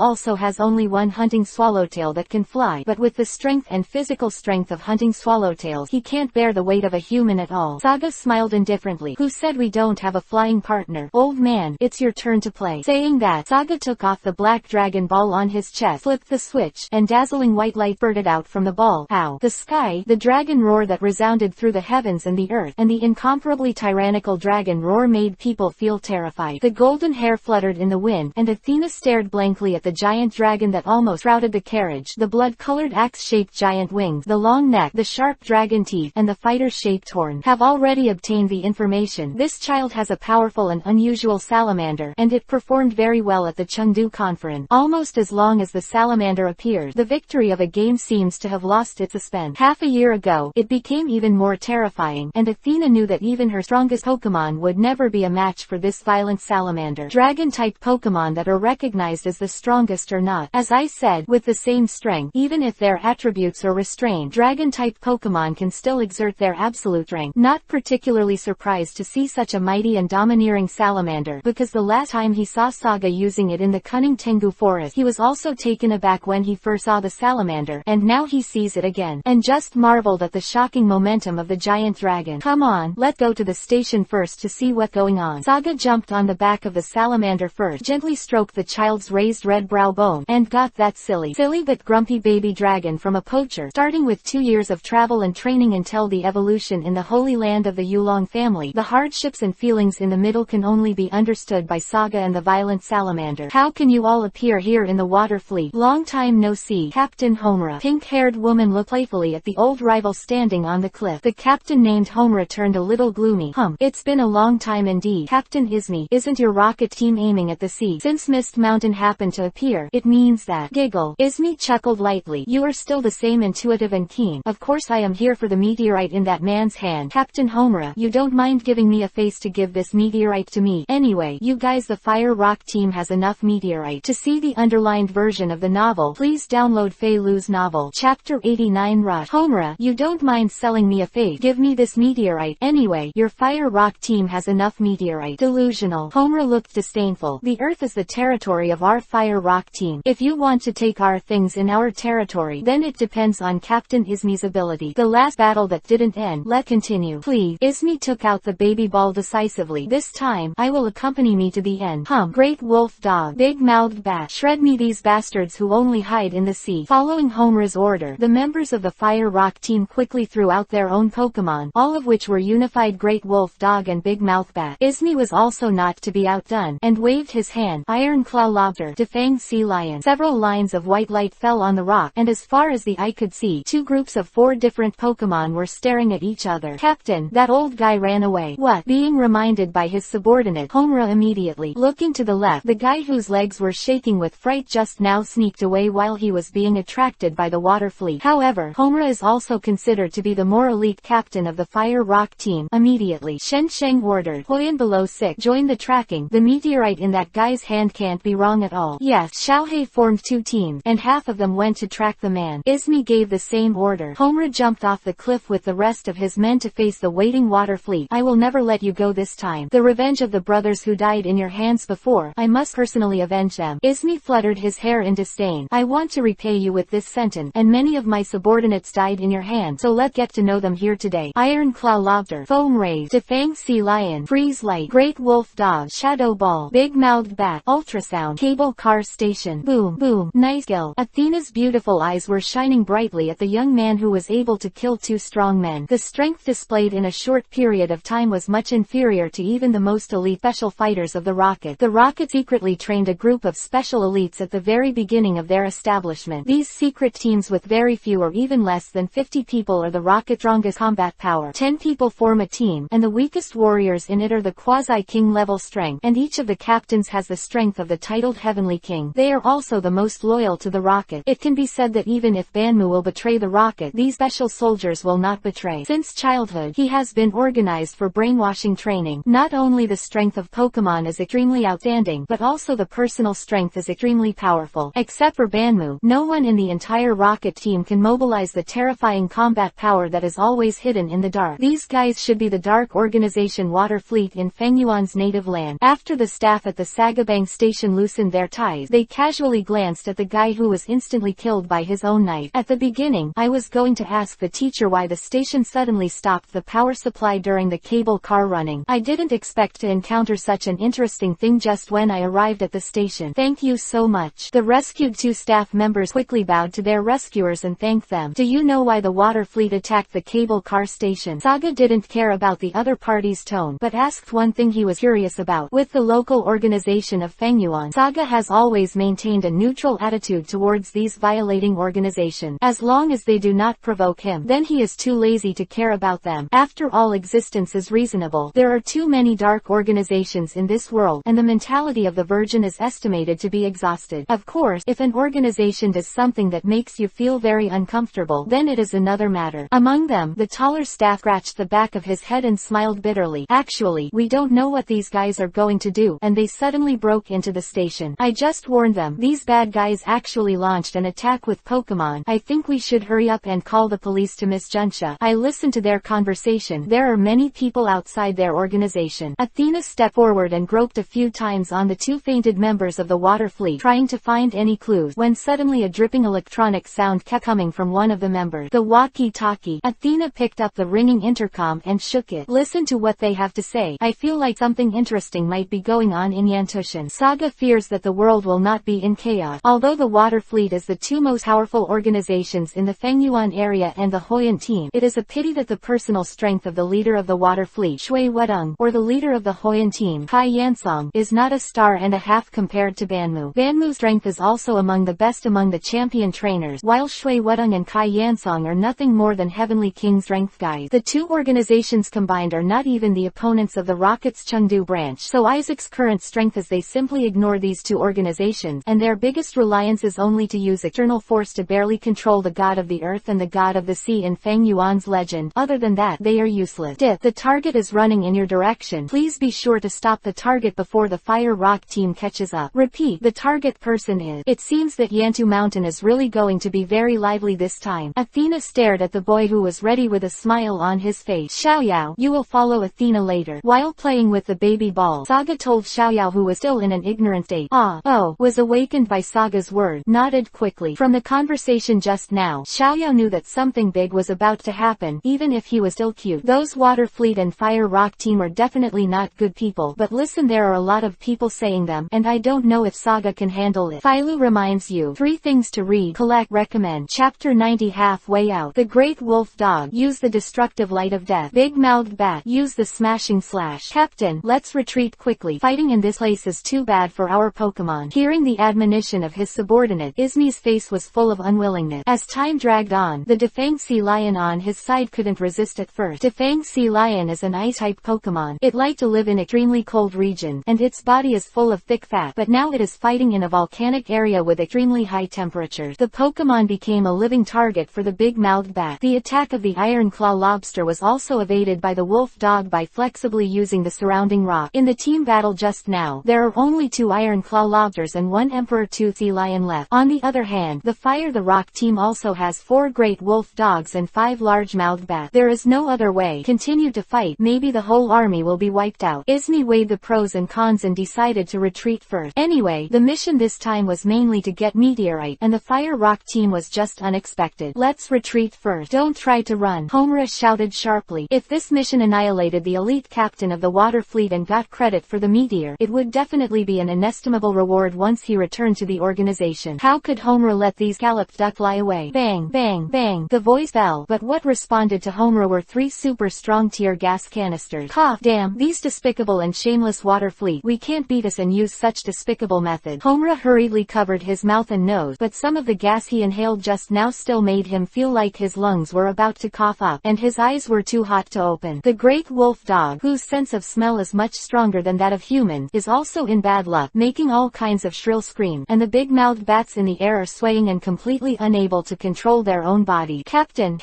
also has only one hunting swallowtail that can fly, but with the strength and physical strength of hunting swallowtails, he can't bear the weight of a human at all. Saga smiled indifferently. Who said we don't have a flying partner? Old man, it's your turn to play. Saying that, Saga took off the black dragon ball on his chest, flipped the switch, and dazzling white light spurted out from the ball. Ow! The sky, the dragon roar that resounded through the heavens and the earth, and the incomparably tyrannical dragon roar made people feel terrified. The golden hair fluttered in the wind, and Athena stared blankly at the giant dragon that almost shrouded the carriage. The blood-colored axe-shaped giant wings, the long neck, the sharp dragon teeth, and the fighter-shaped horn have already obtained the information. This child has a powerful and unusual salamander, and it performed very well at the Chengdu conference. Almost as long as the salamander appears, the victory of a game seems to have lost its suspense. Half a year ago, it became even more terrifying, and Athena knew that even her strongest Pokemon would never be a match for this violent salamander. Dragon-type Pokemon that are recognized as the strongest are not, as I said, with the same strength. Even if their attributes are restrained, Dragon-type Pokemon can still exert their absolute strength. Not particularly surprised to see such a mighty and domineering salamander, because the last time he saw Saga using it in the cunning Tengu forest, he was also taken aback when he first saw the salamander, and now he sees it again, and just marveled at the shocking momentum of the giant dragon. Come on, let's go to the station first to see what's going on. Saga jumped on the back of the salamander first, gently stroked the child's raised red brow bone, and got that silly but grumpy baby dragon from a poacher. Starting with 2 years of travel and training until the evolution in the holy land of the Yulong family, the hardships and feelings in the middle can only be understood by Saga and the violent salamander. How can you all appear here in the water fleet? Long time no see. Captain Homura. Pink-haired woman looked playfully at the old rival standing on the cliff. The captain named Homura turned a little gloomy. It's been a long time indeed. Captain Izmi, isn't your rocket team aiming at the sea? Since Mist Mountain happened to appear, it means that. Giggle. Izmi chuckled lightly. You are still the same intuitive and keen. Of course I am here for the meteorite in that man's hand. Captain Homura, you don't mind giving me a face to give this meteorite to me. Anyway, you guys, the Fire Rock team has enough meteorite. To see the underlined version of the novel, please download Fei Lu's novel. Chapter 89. Rush. Homura, you don't mind selling me a face? Give me this meteorite. Anyway, your Fire Rock team has enough meteorite. Delusional. Homura looked disdainful. The earth is the territory of our Fire Rock team. If you want to take our things in our territory, then it depends on Captain Izmi's ability. The last battle that didn't end. Let's continue. Please. Izmi took out the baby ball decisively. This time, I will accompany me to the end. Great wolf dog. Big-mouthed bat. Shred me these bastards who only hide in the sea. Following Homura's order, the members of the Fire Rock team quickly threw out their own Pokemon, all of which were unified Great Wolf Dog and Big Mouth Bat. Izmi was also not to be outdone, and waved his hand. Iron Claw Lobster. Defang Sea Lion. Several lines of white light fell on the rock, and as far as the eye could see, 2 groups of 4 different Pokemon were staring at each other. Captain, that old guy ran away. What? Being reminded by his subordinate, Homura immediately. Looking to the left, the guy whose legs were shaking with fright just now sneaked away while he was being attracted by the water fleet. However, Homura is also considered to be the more elite captain of the Fire Rock team. Immediately, Shen Sheng ordered, Hoyan below 6, join the tracking. The meteorite in that guy's hand can't be wrong at all. Yes, Xiaohei formed 2 teams, and half of them went to track the man. Izmi gave the same order. Homura jumped off the cliff with the rest of his men to face the waiting water fleet. I will never let you go this time. The revenge of the brothers who died in your hands before, I must personally avenge them. Izmi fluttered his hair in disdain. I want to repay you with this sentence, and many of my subordinates died in your hand, so let's get to know them here today. Iron Claw Lobster. Foam Rays. Defang Sea Lion. Freeze Light. Great Wolf Dog. Shadow Ball. Big-mouthed Bat. Ultrasound. Cable Car Station. Boom. Boom. Nice kill. Athena's beautiful eyes were shining brightly at the young man who was able to kill 2 strong men. The strength displayed in a short period of time was much inferior to even the most elite special fighters of the Rocket. The Rocket secretly trained a group of special elites at the very beginning of their establishment. These secret teams with very few or even less than 50 people are the Rocket's strongest combat power. 10 people form a team, and the weakest warriors in it are the quasi-king level strength, and each of the captains has the strength of the titled Heavenly King. They are also the most loyal loyal to the rocket. It can be said that even if Banmu will betray the rocket, these special soldiers will not betray. Since childhood, he has been organized for brainwashing training. Not only the strength of Pokemon is extremely outstanding, but also the personal strength is extremely powerful. Except for Banmu, no one in the entire rocket team can mobilize the terrifying combat power that is always hidden in the dark. These guys should be the Dark Organization Water Fleet in Feng Yuan's native land. After the staff at the Sagabang station loosened their ties, they casually glanced at the guy who was instantly killed by his own knife. At the beginning, I was going to ask the teacher why the station suddenly stopped the power supply during the cable car running. I didn't expect to encounter such an interesting thing just when I arrived at the station. Thank you so much. The rescued two staff members quickly bowed to their rescuers and thanked them. Do you know why the water fleet attacked the cable car station? Saga didn't care about the other party's tone, but asked one thing he was curious about. With the local organization of Feng Yuan, Saga has always maintained a neutral attitude towards these violating organizations. As long as they do not provoke him, then he is too lazy to care about them. After all, existence is reasonable. There are too many dark organizations in this world, and the mentality of the Virgin is estimated to be exhausted. Of course, if an organization does something that makes you feel very uncomfortable, then it is another matter. Among them, the taller staff scratched the back of his head and smiled bitterly. Actually, we don't know what these guys are going to do, and they suddenly broke into the station. I just warned them. These bad guys actually launched an attack with Pokemon. I think we should hurry up and call the police to Miss Junsha. I listened to their conversation. There are many people outside their organization. Athena stepped forward and groped a few times on the two fainted members of the water fleet, trying to find any clues, when suddenly a dripping electronic sound kept coming from one of the members. The walkie-talkie. Athena picked up the ringing intercom and shook it. Listen to what they have to say. I feel like something interesting might be going on in Yantushan. Saga fears that the world will not be in chaos. Although the water fleet is the two most powerful organizations in the Fengyuan area and the Hoyan team, it is a pity that the personal strength of the leader of the water fleet, Shui Wedong, or the leader of the Hoyan team, Kai Yansong, is not a star and a half compared to Banmu. Banmu's strength is also among the best among the champion trainers, while Shui Wedong and Kai Yansong are nothing more than Heavenly King strength guys. The two organizations combined are not even the opponents of the Rocket's Chengdu branch, so Isaac's current strength is they simply ignore these two organizations, and their biggest reliance is only to use external force to barely control the god of the earth and the god of the sea in Feng Yuan's legend. Other than that, they are useless. Dip, the target is running in your direction. Please be sure to stop the target before the Fire Rock team catches up. Repeat, the target person is. It seems that Yantu Mountain is really going to be very lively this time. Athena stared at the boy who was ready with a smile on his face. Xiaoyao, you will follow Athena later. While playing with the baby ball, Saga told Xiaoyao, who was still in an ignorant state, was awakened by Saga's word, nodded quickly. From the conversation just now, Xiaoyao knew that something big was about to happen, even if he was still cute. Those Water Fleet and Fire Rock team are definitely not good people, but listen, there are a lot of people saying them, and I don't know if Saga can handle it. Philo reminds you, 3 things to read, collect, recommend. Chapter 90. Halfway out. The Great Wolf Dog, use the destructive light of death. Big Mouthed Bat, use the smashing slash. Captain, let's retreat quickly. Fighting in this place is too bad for our Pokemon. Hearing the admonition of his subordinate, Izmi's face was full of unwillingness. As time dragged on, the Defang Sea Lion on his side couldn't resist at first. Defang Sea Lion is an ice-type Pokemon. It liked to live in extremely cold regions, and its body is full of thick fat, but now it is fighting in a volcanic area with extremely high temperatures. The Pokemon became a living target for the big-mouthed bat. The attack of the Iron Claw Lobster was also evaded by the Wolf Dog by flexibly using the surrounding rock. In the team battle just now, there are only 2 Iron Claw Lobsters and 1 Emperor Tooth Sea Lion left. On the other hand, the Fire the Rock team also has 4 Great Wolf Dogs and 5 large-mouthed bats. There is no other way. Continue to fight. Maybe the whole army will be wiped out. Izmi weighed the pros and cons and decided to retreat first. Anyway, the mission this time was mainly to get Meteorite, and the Fire Rock team was just unexpected. Let's retreat first. Don't try to run, Homura shouted sharply. If this mission annihilated the elite captain of the water fleet and got credit for the meteor, it would definitely be an inestimable reward once he returned to the organization. How could Homura let these scalloped duck fly away? Bang, bang, bang. The voice fell, but what responded to Homura were 3 super strong tear gas canisters. Cough, damn, these despicable and shameless water fleet. We can't beat us and use such despicable method. Homura hurriedly covered his mouth and nose, but some of the gas he inhaled just now still made him feel like his lungs were about to cough up, and his eyes were too hot to open. The Great Wolf Dog, whose sense of smell is much stronger than that of humans, is also in bad luck, making all kinds of shrill screams, and the big-mouthed bats in the air are swaying and completely unable to control their own body. Captain,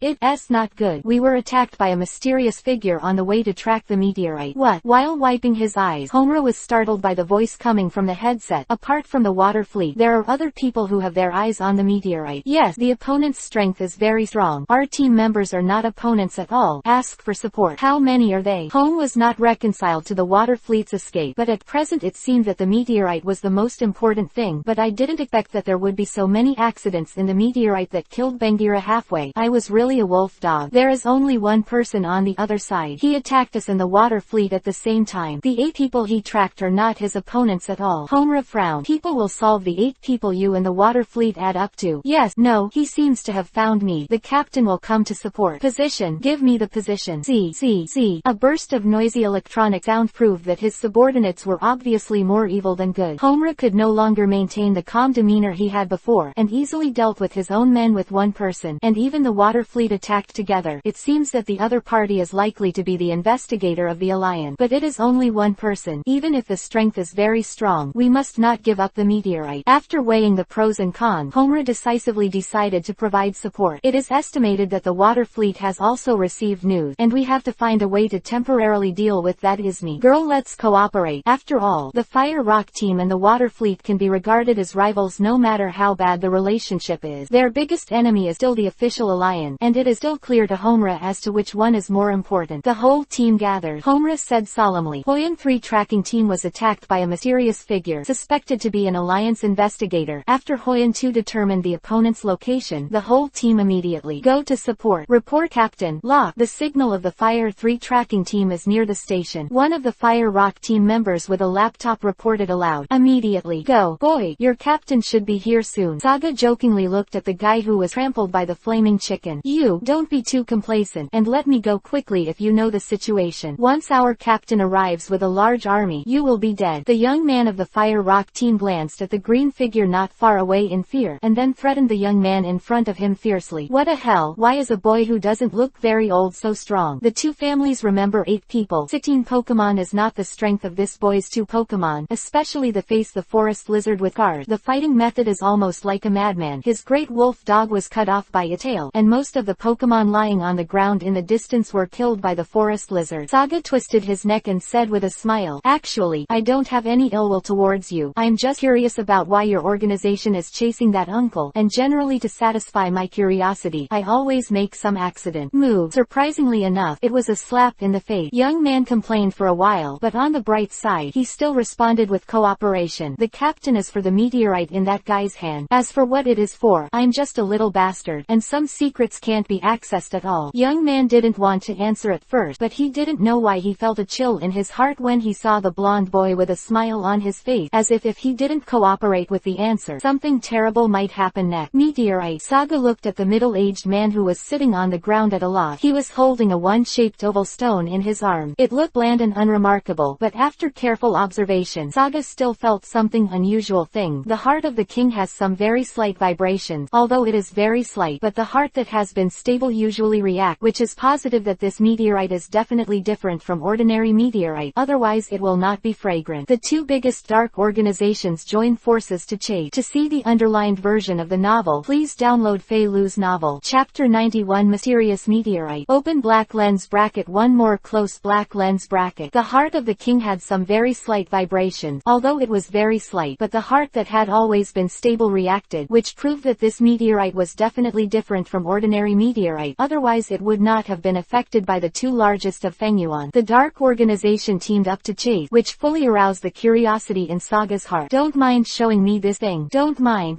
it's not good. We were attacked by a mysterious figure on the way to track the meteorite. What? While wiping his eyes, Homura was startled by the voice coming from the headset. Apart from the water fleet, there are other people who have their eyes on the meteorite. Yes, the opponent's strength is very strong. Our team members are not opponents at all. Ask for support. How many are they? Home was not reconciled to the water fleet's escape, but at present it seemed that the meteorite was the most important thing. But I didn't expect that there would be so many accidents in the meteorite that killed Bangira halfway. I was really a wolf dog. There is only one person on the other side. He attacked us and the water fleet at the same time. The 8 people he tracked are not his opponents at all. Homura frowned. People will solve the 8 people you and the water fleet add up to. Yes, no, he seems to have found me. The captain will come to support. Position. Give me the position. See. A burst of noisy electronic sound proved that his subordinates were obviously more evil than good. Homura could no longer maintain the calm demeanor he had before, and easily dealt with his own men with one person, and even the water fleet attacked together. It seems that the other party is likely to be the investigator of the alliance, but it is only one person. Even if the strength is very strong, we must not give up the meteorite. After weighing the pros and cons, Homura decisively decided to provide support. It is estimated that the water fleet has also received news, and we have to find a way to temporarily deal with that. Isme. Girl, let's cooperate. After all, the Fire Rock team and the water fleet can be regarded as rivals no matter how bad the relationship is. Their biggest enemy is still the official alliance, and it is still clear to Homura as to which one is more important. The whole team gathered. Homura said solemnly. Hoyan 3 tracking team was attacked by a mysterious figure, suspected to be an alliance investigator. After Hoyan 2 determined the opponent's location, the whole team immediately go to support. Report Captain. Lock. The signal of the Fire 3 tracking team is near the station. One of the Fire Rock team members with a laptop reported aloud. Immediately. Go. Boy, your captain should be here soon. Saga jokingly looked at the guy who was trampled by the flaming chicken. You, don't be too complacent, and let me go quickly if you know the situation. Once our captain arrives with a large army, you will be dead. The young man of the Fire Rock team glanced at the green figure not far away in fear, and then threatened the young man in front of him fiercely. What a hell, why is a boy who doesn't look very old so strong? The 2 families remember 8 people. 16 Pokemon is not the strength of this boy's 2 Pokemon, especially the face the forest lizard with scars. The fighting method is almost like a madman. His great wolf dog was cut off by a tail, and most of the Pokemon lying on the ground in the distance were killed by the forest lizard. Saga twisted his neck and said with a smile, actually, I don't have any ill will towards you. I'm just curious about why your organization is chasing that uncle, and generally to satisfy my curiosity, I always make some accident move. Surprisingly enough, it was a slap in the face. Young man complained for a while, but on the bright side, he still responded with cooperation. The captain is for the meteorite in that guy's hand. As for what it is for, I'm just a little bastard, and some secrets can't be accessed at all. Young man didn't want to answer at first, but he didn't know why he felt a chill in his heart when he saw the blonde boy with a smile on his face, as if he didn't cooperate with the answer, something terrible might happen next. Meteorite. Saga looked at the middle-aged man who was sitting on the ground at a loss. He was holding a one-shaped oval stone in his arm. It looked bland and unremarkable, but after careful observation, Saga still felt something unusual thing. The heart of the king has some very slight vibrations, although it is very slight, but the heart that has been stable usually react, which is positive that this meteorite is definitely different from ordinary meteorite, otherwise it will not be fragrant. The 2 biggest dark organizations join forces to chase. To see the underlined version of the novel, please download Fei Lu's novel. Chapter 91 Mysterious Meteorite. Open black lens bracket 1 more close black lens bracket. The heart of the king had some very slight vibrations, although it was very slight, but the heart that had always been stable reacted, which proved that this meteorite was definitely different from ordinary meteorite, otherwise it would not have been affected by the 2 largest of Fengyuan. The dark organization teamed up to chase, which fully aroused the curiosity in Saga's heart. Don't mind showing me this thing. Don't mind.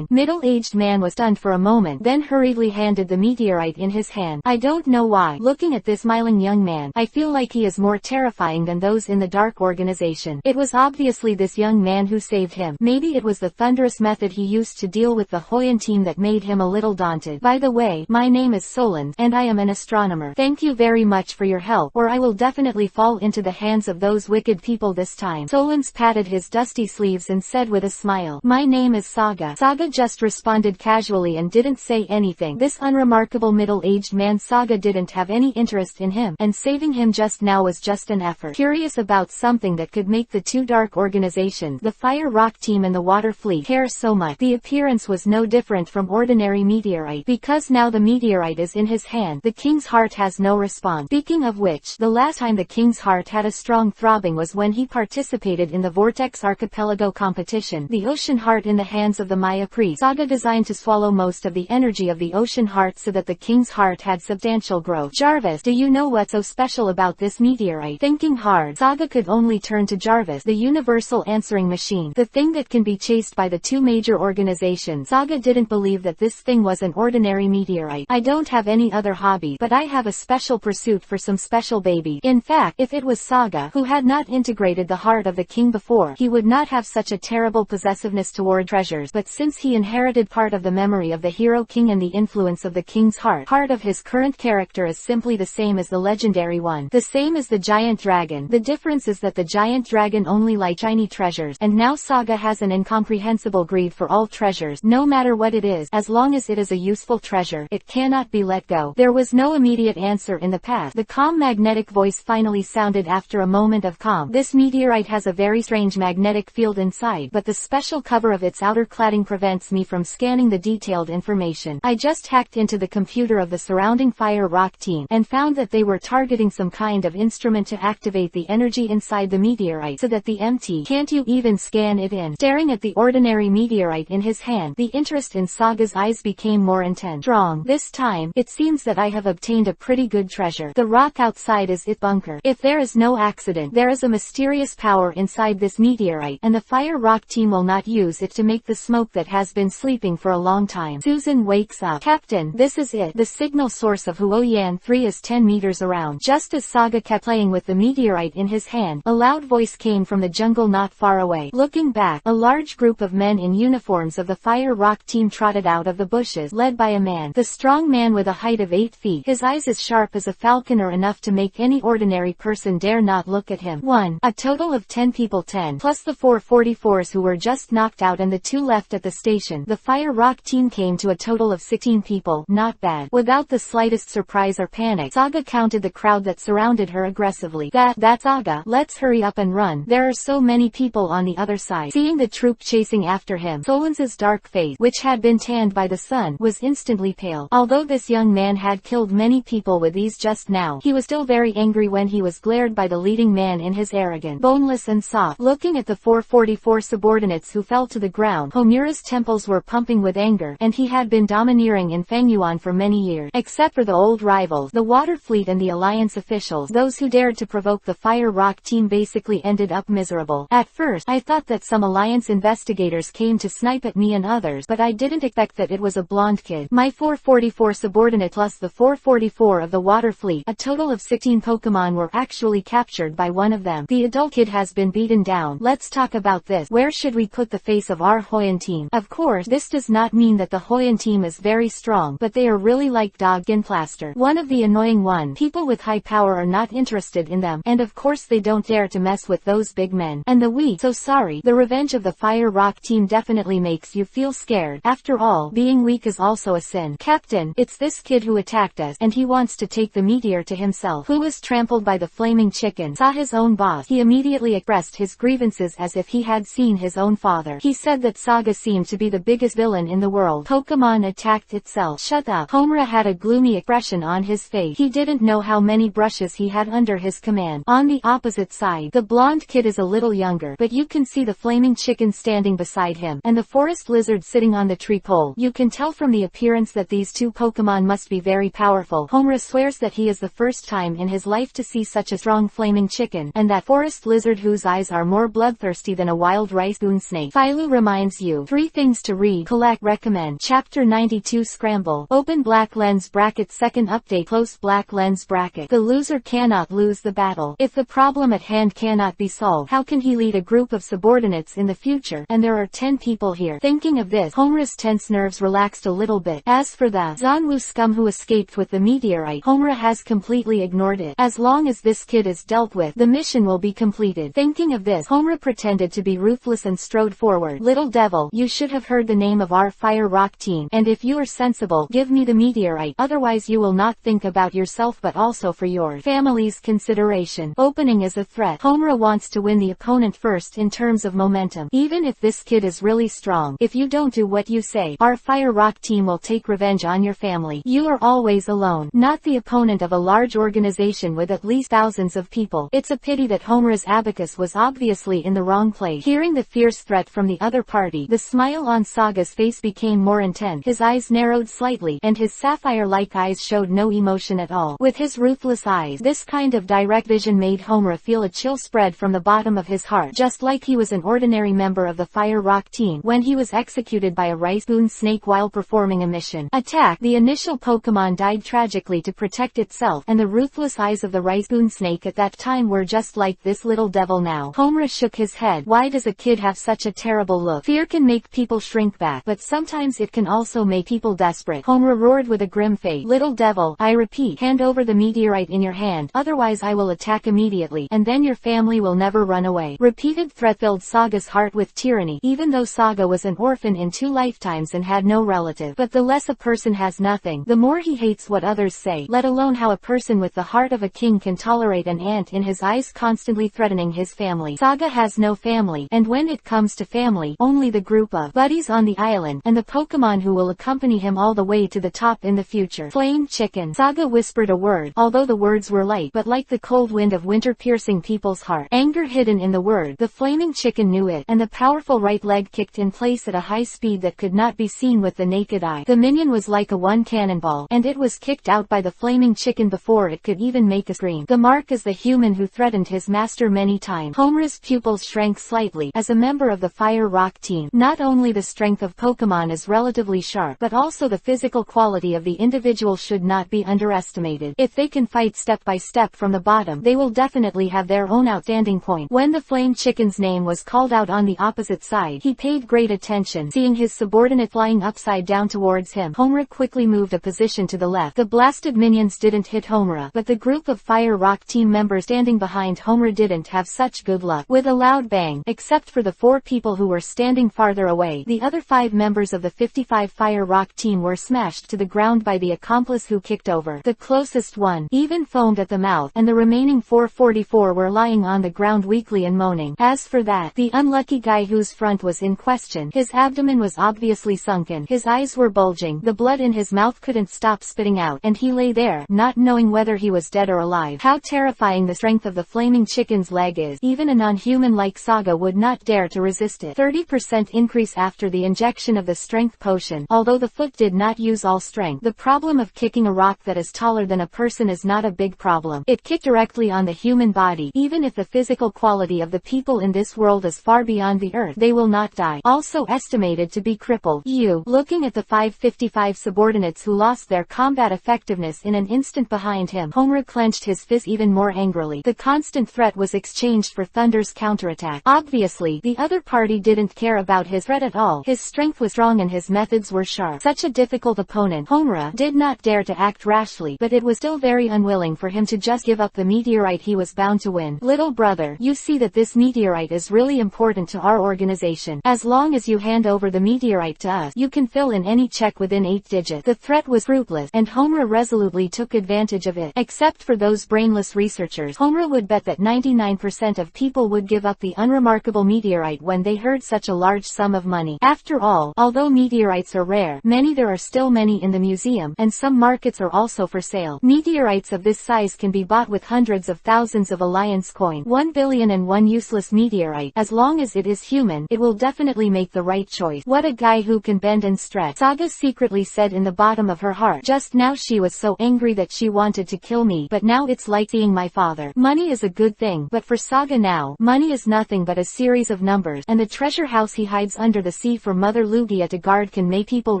Middle-aged man was stunned for a moment, then hurriedly handed the meteorite in his hand. I don't know why. Looking at this smiling young man, I feel like he is more terrifying than those in the dark organization. It was obviously this young man who saved him. Maybe it was the thunderous method he used to deal with the Hoyan team that made him a little daunted. By the way, my name is Solon, and I am an astronomer. Thank you very much for your help, or I will definitely fall into the hands of those wicked people this time. Solons patted his dusty sleeves and said with a smile, my name is Saga. Saga just responded casually and didn't say anything. This unremarkable middle-aged man Saga didn't have any interest in him, and saving him just now was just an effort. Curious about something that could make the 2 dark organizations, the Fire Rock team and the the water fleet cares so much. The appearance was no different from ordinary meteorite. Because now the meteorite is in his hand, the king's heart has no response. Speaking of which, the last time the king's heart had a strong throbbing was when he participated in the Vortex Archipelago competition. The ocean heart in the hands of the Maya priest, Saga designed to swallow most of the energy of the ocean heart so that the king's heart had substantial growth. Jarvis, do you know what's so special about this meteorite? Thinking hard, Saga could only turn to Jarvis, the universal answering machine, the thing that can be chased by the two major organizations. Saga didn't believe that this thing was an ordinary meteorite. I don't have any other hobby, but I have a special pursuit for some special baby. In fact, if it was Saga who had not integrated the heart of the king before, he would not have such a terrible possessiveness toward treasures. But since he inherited part of the memory of the hero king and the influence of the king's heart, part of his current character is simply the same as the legendary one. The same as the giant dragon. The difference is that the giant dragon only liked shiny treasures, and now Saga has an incomprehensible greed for all treasures, no matter what it is. As long as it is a useful treasure, it cannot be let go. There was no immediate answer in the past. The calm magnetic voice finally sounded after a moment of calm. This meteorite has a very strange magnetic field inside, but the special cover of its outer cladding prevents me from scanning the detailed information. I just hacked into the computer of the surrounding Fire Rock team, and found that they were targeting some kind of instrument to activate the energy inside the meteorite so that the MT can't you even scan it in. Staring at the ordinary meteorite in his hand, the interest in Saga's eyes became more intense. Strong. This time, it seems that I have obtained a pretty good treasure. The rock outside is its bunker. If there is no accident, there is a mysterious power inside this meteorite, and the Fire Rock team will not use it to make the smoke that has been sleeping for a long time. Susan wakes up. Captain, this is it. The signal source of Huoyan 3 is 10 meters around. Just as Saga kept playing with the meteorite in his hand, a loud voice came from the jungle not far away. Looking back, a large group of men in uniforms of the Fire Rock team trotted out of the bushes, led by a man. The strong man with a height of 8 feet. His eyes as sharp as a falconer, enough to make any ordinary person dare not look at him. A total of 10 people, 10 plus the 444s who were just knocked out and the 2 left at the station. The Fire Rock team came to a total of 16 people. Not bad. Without the slightest surprise or panic, Saga counted the crowd that surrounded her aggressively. That's Saga. Let's hurry up and run. There are so many people on the other side. Seeing the troop chasing after him, Solons's dark face, which had been tanned by the sun, was instantly pale. Although this young man had killed many people with ease just now, he was still very angry when he was glared by the leading man in his arrogant, boneless and soft. Looking at the 444 subordinates who fell to the ground, Homura's temples were pumping with anger, and he had been domineering in Fangyuan for many years. Except for the old rivals, the water fleet and the alliance officials, those who dared to provoke the Fire Rock team basically ended up miserable. At first, I thought that some alliance investigators came to snipe at me and others, but I didn't expect that it was a blonde kid. My 444 subordinate plus the 444 of the water fleet, a total of 16 Pokemon, were actually captured by one of them. The adult kid has been beaten down. Let's talk about this. Where should we put the face of our Hoenn team? Of course, this does not mean that the Hoenn team is very strong, but they are really like dog skin plaster. One of the annoying one, people with high power are not interested in them, and of course they don't dare to mess with those big men. And the weak, so sorry, the revenge of the Fire Rock team definitely makes you feel scared. After all, being weak is also a sin. Captain, it's this kid who attacked us, and he wants to take the meteor to himself. Who was trampled by the flaming chicken, saw his own boss. He immediately expressed his grievances as if he had seen his own father. He said that Saga seemed to be the biggest villain in the world. Pokemon attacked itself. Shut up. Homura had a gloomy expression on his face. He didn't know how many brushes he had under his command. On the opposite side, the blonde kid is a little younger, but you can see the flaming chicken standing beside him, and the forest lizard sitting on the tree pole. You can tell from the appearance that these two Pokemon must be very powerful. Homura swears that he is the first time in his life to see such a strong flaming chicken, and that forest lizard whose eyes are more bloodthirsty than a wild rice goon snake. Philo reminds you 3 things to read, collect, recommend. Chapter 92 Scramble. Open black lens bracket. Second update. Close black lens bracket. The loser cannot lose the battle. If the problem at hand cannot be solved, how can he lead a group of subordinates in the future? And there are 10 people here. Thinking of this, Homura's tense nerves relaxed a little bit. As for the Zanwu scum who escaped with the meteorite, Homura has completely ignored it. As long as this kid is dealt with, the mission will be completed. Thinking of this, Homura pretended to be ruthless and strode forward. Little devil, you should have heard the name of our Fire Rock team, and if you are sensible, give me the meteorite, otherwise you will not think about yourself but also for your family's consideration. Opening is a threat. Homura wants to win the opponent first in terms of momentum. Even Even if this kid is really strong, if you don't do what you say, our Fire Rock team will take revenge on your family. You are always alone, not the opponent of a large organization with at least thousands of people. It's a pity that Homura's abacus was obviously in the wrong place. Hearing the fierce threat from the other party, the smile on Saga's face became more intense. His eyes narrowed slightly, and his sapphire-like eyes showed no emotion at all. With his ruthless eyes, this kind of direct vision made Homura feel a chill spread from the bottom of his heart, just like he was an ordinary member of the Fire Rock team when he was executed by a rice spoon snake while performing a mission. Attack! The initial Pokemon died tragically to protect itself, and the ruthless eyes of the rice spoon snake at that time were just like this little devil now. Homura shook his head. Why does a kid have such a terrible look? Fear can make people shrink back, but sometimes it can also make people desperate. Homura roared with a grim face. Little devil, I repeat, hand over the meteorite in your hand, otherwise I will attack immediately, and then your family will never run away. Repeated threat filled Saga's heart with tyranny, even though Saga was an orphan in 2 lifetimes and had no relative. But the less a person has nothing, the more he hates what others say, let alone how a person with the heart of a king can tolerate an ant in his eyes constantly threatening his family. Saga has no family, and when it comes to family, only the group of buddies on the island, and the Pokemon who will accompany him all the way to the top in the future. Flame chicken. Saga whispered a word, although the words were light, but like the cold wind of winter piercing people's heart. Anger hidden in the word. The flaming chicken knew it, and the powerful right leg kicked in place at a high speed that could not be seen with the naked eye. The minion was like a one cannonball, and it was kicked out by the flaming chicken before it could even make a scream. The mark is the human who threatened his master many times. Homura's pupils shrank slightly. As a member of the Fire Rock team, not only the strength of Pokemon is relatively sharp, but also the physical quality of the individual should not be underestimated. If they can fight step by step from the bottom, they will definitely have their own outstanding point. When the flame chicken's name was called out on the opposite side, he paid great attention. Seeing his subordinate flying upside down towards him, Homura quickly moved a position to the left. The blasted minions didn't hit Homura, but the group of Fire Rock team members standing behind Homura didn't have such good luck. With a loud bang, except for the 4 people who were standing farther away, the other 5 members of the 55 Fire Rock team were smashed to the ground by the accomplice who kicked over. The closest one even foamed at the mouth, and the remaining 444 were lying on the ground weakly and moaning. As for that, the unlucky guy whose front was in question, his abdomen was obviously sunken, his eyes were bulging, the blood in his mouth couldn't stop spitting out, and he lay there, not knowing whether he was dead or alive. How terrifying the strength of the flaming chicken's leg is. Even a non-human like Saga would not dare to resist it. 30% increase after the injection of the strength potion. Although the foot did not use all strength, the problem of kicking a rock that is taller than a person is not a big problem. It kicked directly on the human body. Even if the physical quality of the people in this world is far beyond the earth, they will not die. Also estimated to be crippled. Looking at the 555 subordinates who lost their combat effectiveness in an instant behind him, Homura clenched his fist even more angrily. The constant threat was exchanged for Thunder's counterattack. Obviously, the other party didn't care about his threat at all. His strength was strong and his methods were sharp. Such a difficult opponent, Homura did not dare to act rashly, but it was still very unwilling for him to just give up the meteorite he was bound to win. Little brother, you see that this meteorite is really important to our organization. As long as you hand over the meteorite to us, you can fill in any check within 8 digits. The threat was fruitless, and Homura resolutely took advantage of it. Except for those brainless researchers, Homura would bet that 99% of people would give up the unremarkable meteorite when they heard such a large sum of money. After all, although meteorites are rare, there are still many in the museum, and some markets are also for sale. Meteorites of this size can be bought with hundreds of thousands of alliance coin. 1,000,000,001 useless meteorite. As long as it is human, it will definitely make the right choice. What a guy who can bend and stretch, Saga secretly said in the bottom of her heart. Just now she was so angry that she wanted to kill me, but now it's like seeing my father. Money is a good thing, but for Saga now, money is nothing but a series of numbers, and the treasure house he hides under the sea for Mother Lugia to guard can make people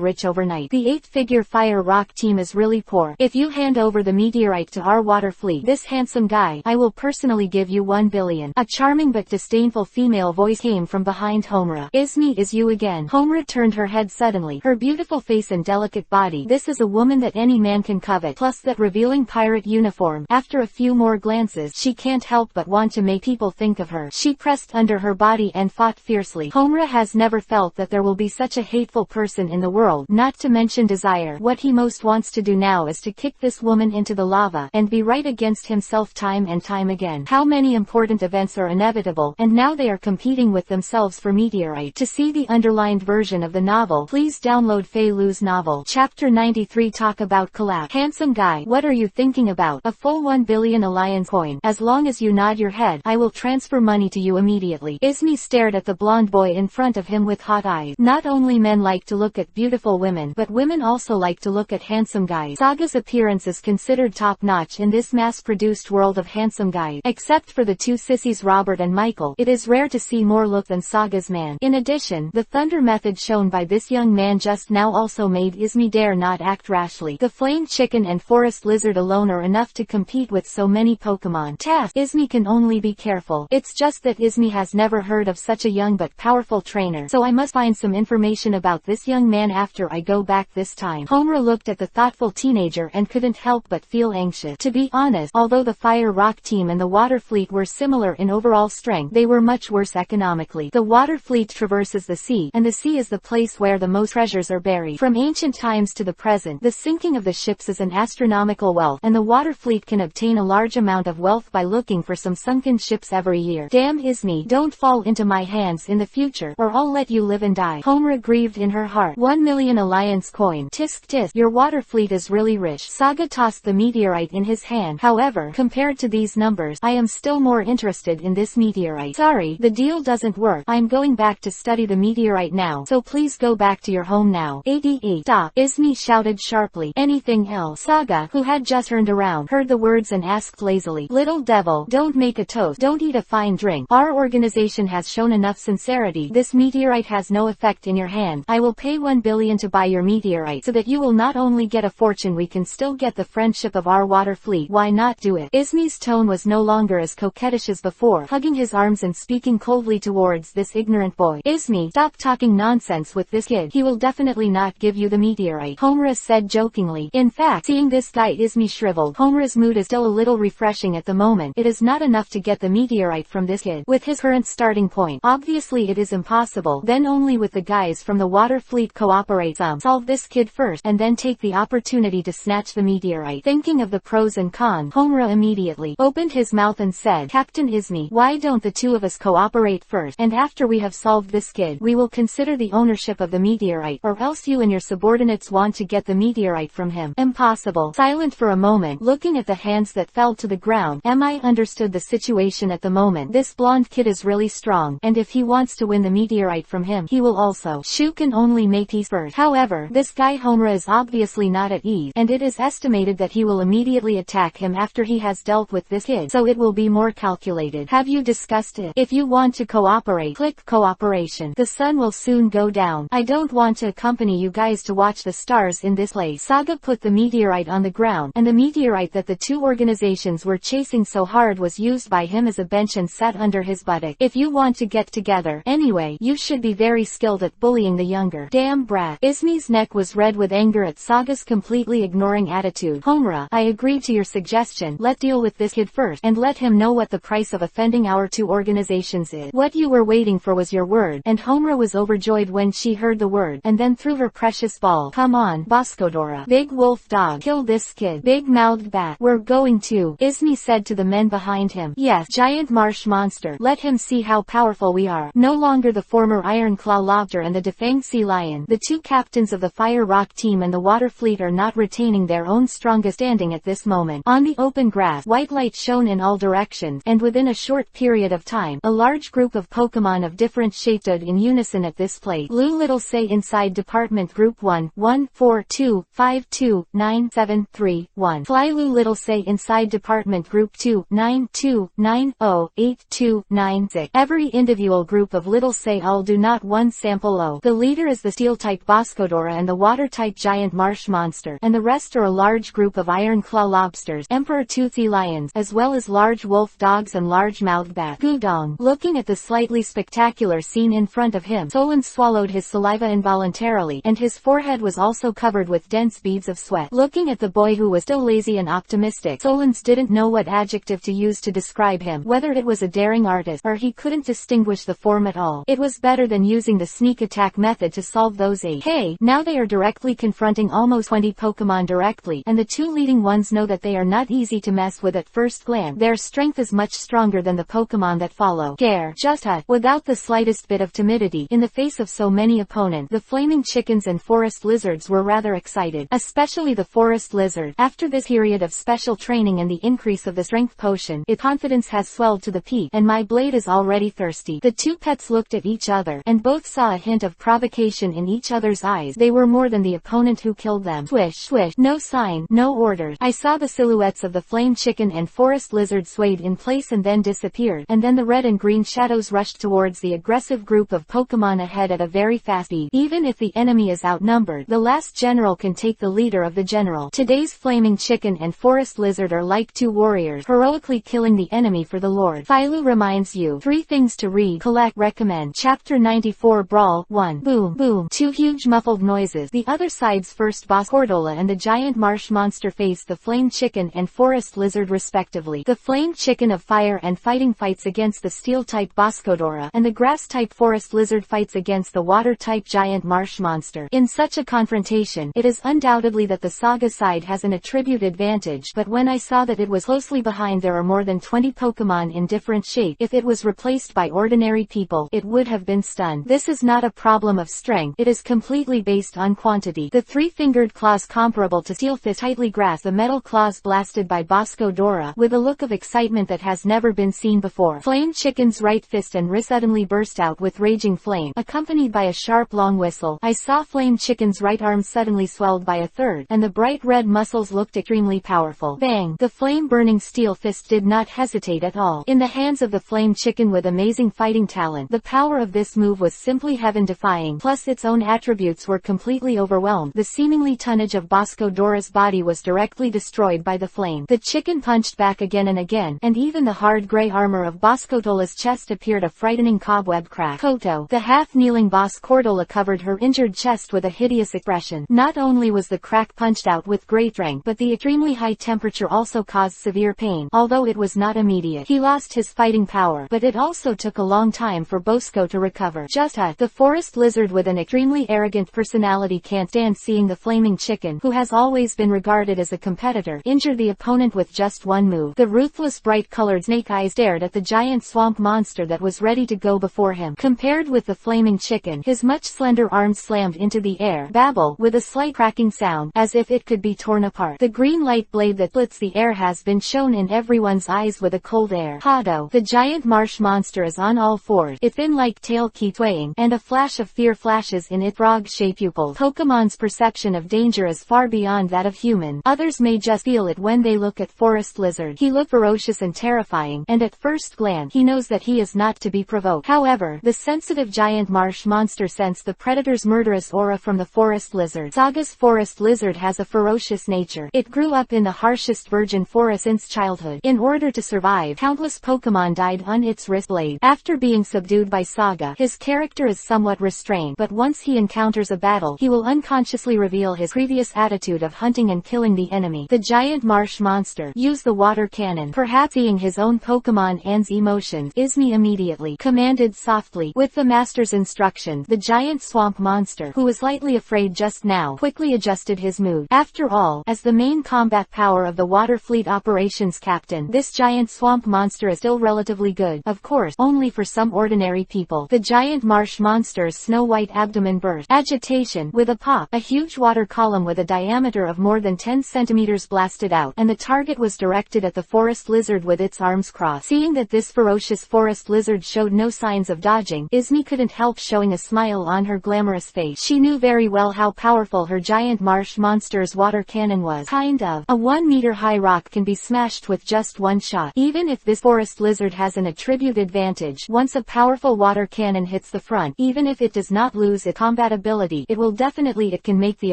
rich overnight. The 8-figure Fire Rock team is really poor. If you hand over the meteorite to our water fleet, this handsome guy, I will personally give you 1 billion. A charming but disdainful female voice came from behind Homura. Is you again? Homura turned her head suddenly. Her beautiful face and delicate body. This is a woman that any man can covet, plus that revealing pirate uniform. After a few more glances, she can't help but want to make people think of her. She pressed under her body and fought fiercely. Homura has never felt that there will be such a hateful person in the world, not to mention desire. What he most wants to do now is to kick this woman into the lava, and be right against himself time and time again. How many important events are inevitable, and now they are competing with the themselves for meteorite. To see the underlined version of the novel, please download Fei Lu's novel. Chapter 93 Talk about collapse. Handsome guy, what are you thinking about? A full 1 billion alliance coin. As long as you nod your head, I will transfer money to you immediately. Izmi stared at the blonde boy in front of him with hot eyes. Not only men like to look at beautiful women, but women also like to look at handsome guys. Saga's appearance is considered top-notch in this mass-produced world of handsome guys. Except for the two sissies Robert and Michael, it is rare to see more look than Saga's man. In addition, the thunder method shown by this young man just now also made Izmi dare not act rashly. The flame chicken and forest lizard alone are enough to compete with so many Pokemon. Task. Izmi can only be careful. It's just that Izmi has never heard of such a young but powerful trainer, so I must find some information about this young man after I go back this time. Homura looked at the thoughtful teenager and couldn't help but feel anxious. To be honest, although the Fire Rock team and the Water Fleet were similar in overall strength, they were much worse economically. The Water Fleet traverses the sea, and the sea is the place where the most treasures are buried. From ancient times to the present, the sinking of the ships is an astronomical wealth, and the Water Fleet can obtain a large amount of wealth by looking for some sunken ships every year. Damn Izmi, don't fall into my hands in the future, or I'll let you live and die. Homura grieved in her heart. 1 million alliance coin. Tisk tisk, your Water Fleet is really rich. Saga tossed the meteorite in his hand. However, compared to these numbers, I am still more interested in this meteorite. Sorry, the deal doesn't work. I'm going back to study the meteorite now, so please go back to your home now. 88. Stop, Izmi shouted sharply. Anything else? Saga, who had just turned around, heard the words and asked lazily. Little devil, don't make a toast. Don't eat a fine drink. Our organization has shown enough sincerity. This meteorite has no effect in your hand. I will pay 1 billion to buy your meteorite so that you will not only get a fortune, we can still get the friendship of our Water Fleet. Why not do it? Izmi's tone was no longer as coquettish as before, hugging his arms and speaking coldly towards this ignorant boy. Izmi, stop talking nonsense with this kid. He will definitely not give you the meteorite, Homura said jokingly. In fact, seeing this guy Izmi shriveled, Homura's mood is still a little refreshing at the moment. It is not enough to get the meteorite from this kid. With his current starting point, obviously it is impossible. Then only with the guys from the Water Fleet cooperate some. Solve this kid first, and then take the opportunity to snatch the meteorite. Thinking of the pros and cons, Homura immediately opened his mouth and said, Captain Izmi, why don't the two of us cooperate first, and after we have solved this kid, we will consider the ownership of the meteorite, or else you and your subordinates want to get the meteorite from him. Impossible. Silent for a moment, looking at the hands that fell to the ground. I understood the situation at the moment. This blonde kid is really strong, and if he wants to win the meteorite from him, he will also. Shu can only make peace first. However, this guy Homura is obviously not at ease, and it is estimated that he will immediately attack him after he has dealt with this kid, so it will be more calculated. Have you discussed it? If you want to cooperate, click cooperation. The sun will soon go down. I don't want to accompany you guys to watch the stars in this place. Saga put the meteorite on the ground, and the meteorite that the two organizations were chasing so hard was used by him as a bench and sat under his buttock. If you want to get together, anyway, you should be very skilled at bullying the younger. Damn brat. Izmi's neck was red with anger at Saga's completely ignoring attitude. Homura, I agree to your suggestion. Let's deal with this kid first, and let him know what the price of offending our two organizations is. What you were waiting for was your word, and Homura was overjoyed when she heard the word, and then threw her precious ball. Come on, Boscodora. Big wolf dog. Kill this kid. Big-mouthed bat. We're going to, Izmi said to the men behind him. Yes, giant marsh monster. Let him see how powerful we are. No longer the former Iron Claw Lobster and the Defanged Sea Lion. The two captains of the Fire Rock team and the Water Fleet are not retaining their own strongest standing at this moment. On the open grass, white light shone in all directions, and within a short period of time, a large group of Pokemon of different shapes stood in unison at this place. Lou Little Say inside Department Group 1, 142, 52973, Fly Lou Little Say inside Department Group 2, 92908296. Every individual group of Little Say all do not one sample O. The leader is the Steel-type Boscodora and the Water-type Giant Marsh Monster, and the rest are a large group of Iron Claw Lobsters, Emperor Toothy Lions, as well as large wolf dogs and large-mouthed bats. Gudong. Looking at the slightly spectacular scene in front of him, Solon swallowed his saliva involuntarily, and his forehead was also covered with dense beads of sweat. Looking at the boy who was still lazy and optimistic, Solons didn't know what adjective to use to describe him, whether it was a daring artist, or he couldn't distinguish the form at all. It was better than using the sneak attack method to solve those 8. Hey, now they are directly confronting almost 20 Pokemon directly, and the two leading ones know that they are not easy to mess with at first glance. Their strength is much stronger than the Pokemon that follow. Gare, just hut. without the slightest bit of timidity. In the face of so many opponents, the flaming chickens and forest lizards were rather excited, especially the forest lizard. After this period of special training and the increase of the strength potion, its confidence has swelled to the peak, and my blade is already thirsty. The two pets looked at each other, and both saw a hint of provocation in each other's eyes. They were more than the opponent who killed them. Swish, swish, no sign, no orders. I saw the silhouettes of the flame chicken and forest lizard swayed in place and then disappeared, and then the red and green shadows rushed towards the aggressive group of Pokemon ahead at a very fast speed. Even if the enemy is outnumbered, the last general can take the leader of the general. Today's flaming chicken and forest lizard are like two warriors, heroically killing the enemy for the Lord. Philo reminds you 3 things to read, collect, recommend. Chapter 94 Brawl 1. Boom, boom. 2 huge muffled noises. The other side's first boss Cordola and the giant marsh monster face the flame chicken and forest lizard respectively. The flame chicken of fire and fighting fights against the steel-type Boscodora, and the grass-type forest lizard fights against the water-type giant marsh monster. In such a confrontation, it is undoubtedly that the Saga side has an attribute advantage, but when I saw that it was closely behind there are more than 20 Pokemon in different shape, if it was replaced by ordinary people, it would have been stunned. This is not a problem of strength, it is completely based on quantity. The 3-fingered claws comparable to steel fist tightly grasp the metal claws blasted by Boscodora, with a look of excitement that has never been seen before. Flame Chicken's right fist and wrist suddenly burst out with raging flame, accompanied by a sharp long whistle. I saw Flame Chicken's right arm suddenly swelled by a third, and the bright red muscles looked extremely powerful. Bang! The flame-burning steel fist did not hesitate at all. In the hands of the Flame Chicken with amazing fighting talent, the power of this move was simply heaven-defying, plus its own attributes were completely overwhelmed. The seemingly tonnage of Boscodora's body was directly destroyed by the flame. The chicken punched back again and again, and even the hard gray armor of Boscodola's chest appeared a frightening cobweb crack. Koto, the half-kneeling boss Cordola, covered her injured chest with a hideous expression. Not only was the crack punched out with great strength, but the extremely high temperature also caused severe pain, although it was not immediate. He lost his fighting power, but it also took a long time for Bosco to recover. Just the forest lizard with an extremely arrogant personality can't stand seeing the flaming chicken, who has always been regarded as a competitor, injure the opponent with just one move. The ruthless bright-colored snake eyes stared at the giant swamp monster that was ready to go before him. Compared with the flaming chicken, his much slender arms slammed into the air, babble, with a slight cracking sound, as if it could be torn apart. The green light blade that splits the air has been shown in everyone's eyes with a cold air. Hado, the giant marsh monster, is on all fours, its fin-like tail keeps swaying, and a flash of fear flashes in its frog-shaped pupils. Pokemon's perception of danger is far beyond that of human. Others may just feel it when they look at Forest Lizard. He looked ferocious and terrifying, and at first glance, he knows that he is not to be provoked. However, the sensitive giant marsh monster sensed the predator's murderous aura from the Forest Lizard. Saga's Forest Lizard has a ferocious nature. It grew up in the harshest virgin forest since childhood. In order to survive, countless Pokemon died on its wrist blade. After being subdued by Saga, his character is somewhat restrained, but once he encounters a battle, he will unconsciously reveal his previous attitude of hunting and killing the enemy. The giant marsh monster used the water cannon. Perhaps seeing his own Pokemon and's emotions, Izmi immediately commanded softly. With the master's instructions, the giant swamp monster, who was slightly afraid just now, quickly adjusted his mood. After all, as the main combat power of the Water Fleet Operations Captain, this giant swamp monster is still relatively good. Of course, only for some ordinary people. The giant marsh monster's snow-white abdomen burst. Agitation. With a pop, a huge water column with a diameter of more than 10 centimeters blasted out, and the target was directed at the forest lizard with its arms crossed. Seeing that this ferocious forest lizard showed no signs of dodging, Izmi couldn't help showing a smile on her glamorous face. She knew very well how powerful her giant marsh monster's water cannon was. Kind of. A 1-meter-high rock can be smashed with just one shot. Even if this forest lizard has an attribute advantage, once a powerful water cannon hits the front, even if it does not lose its combat ability, it can make the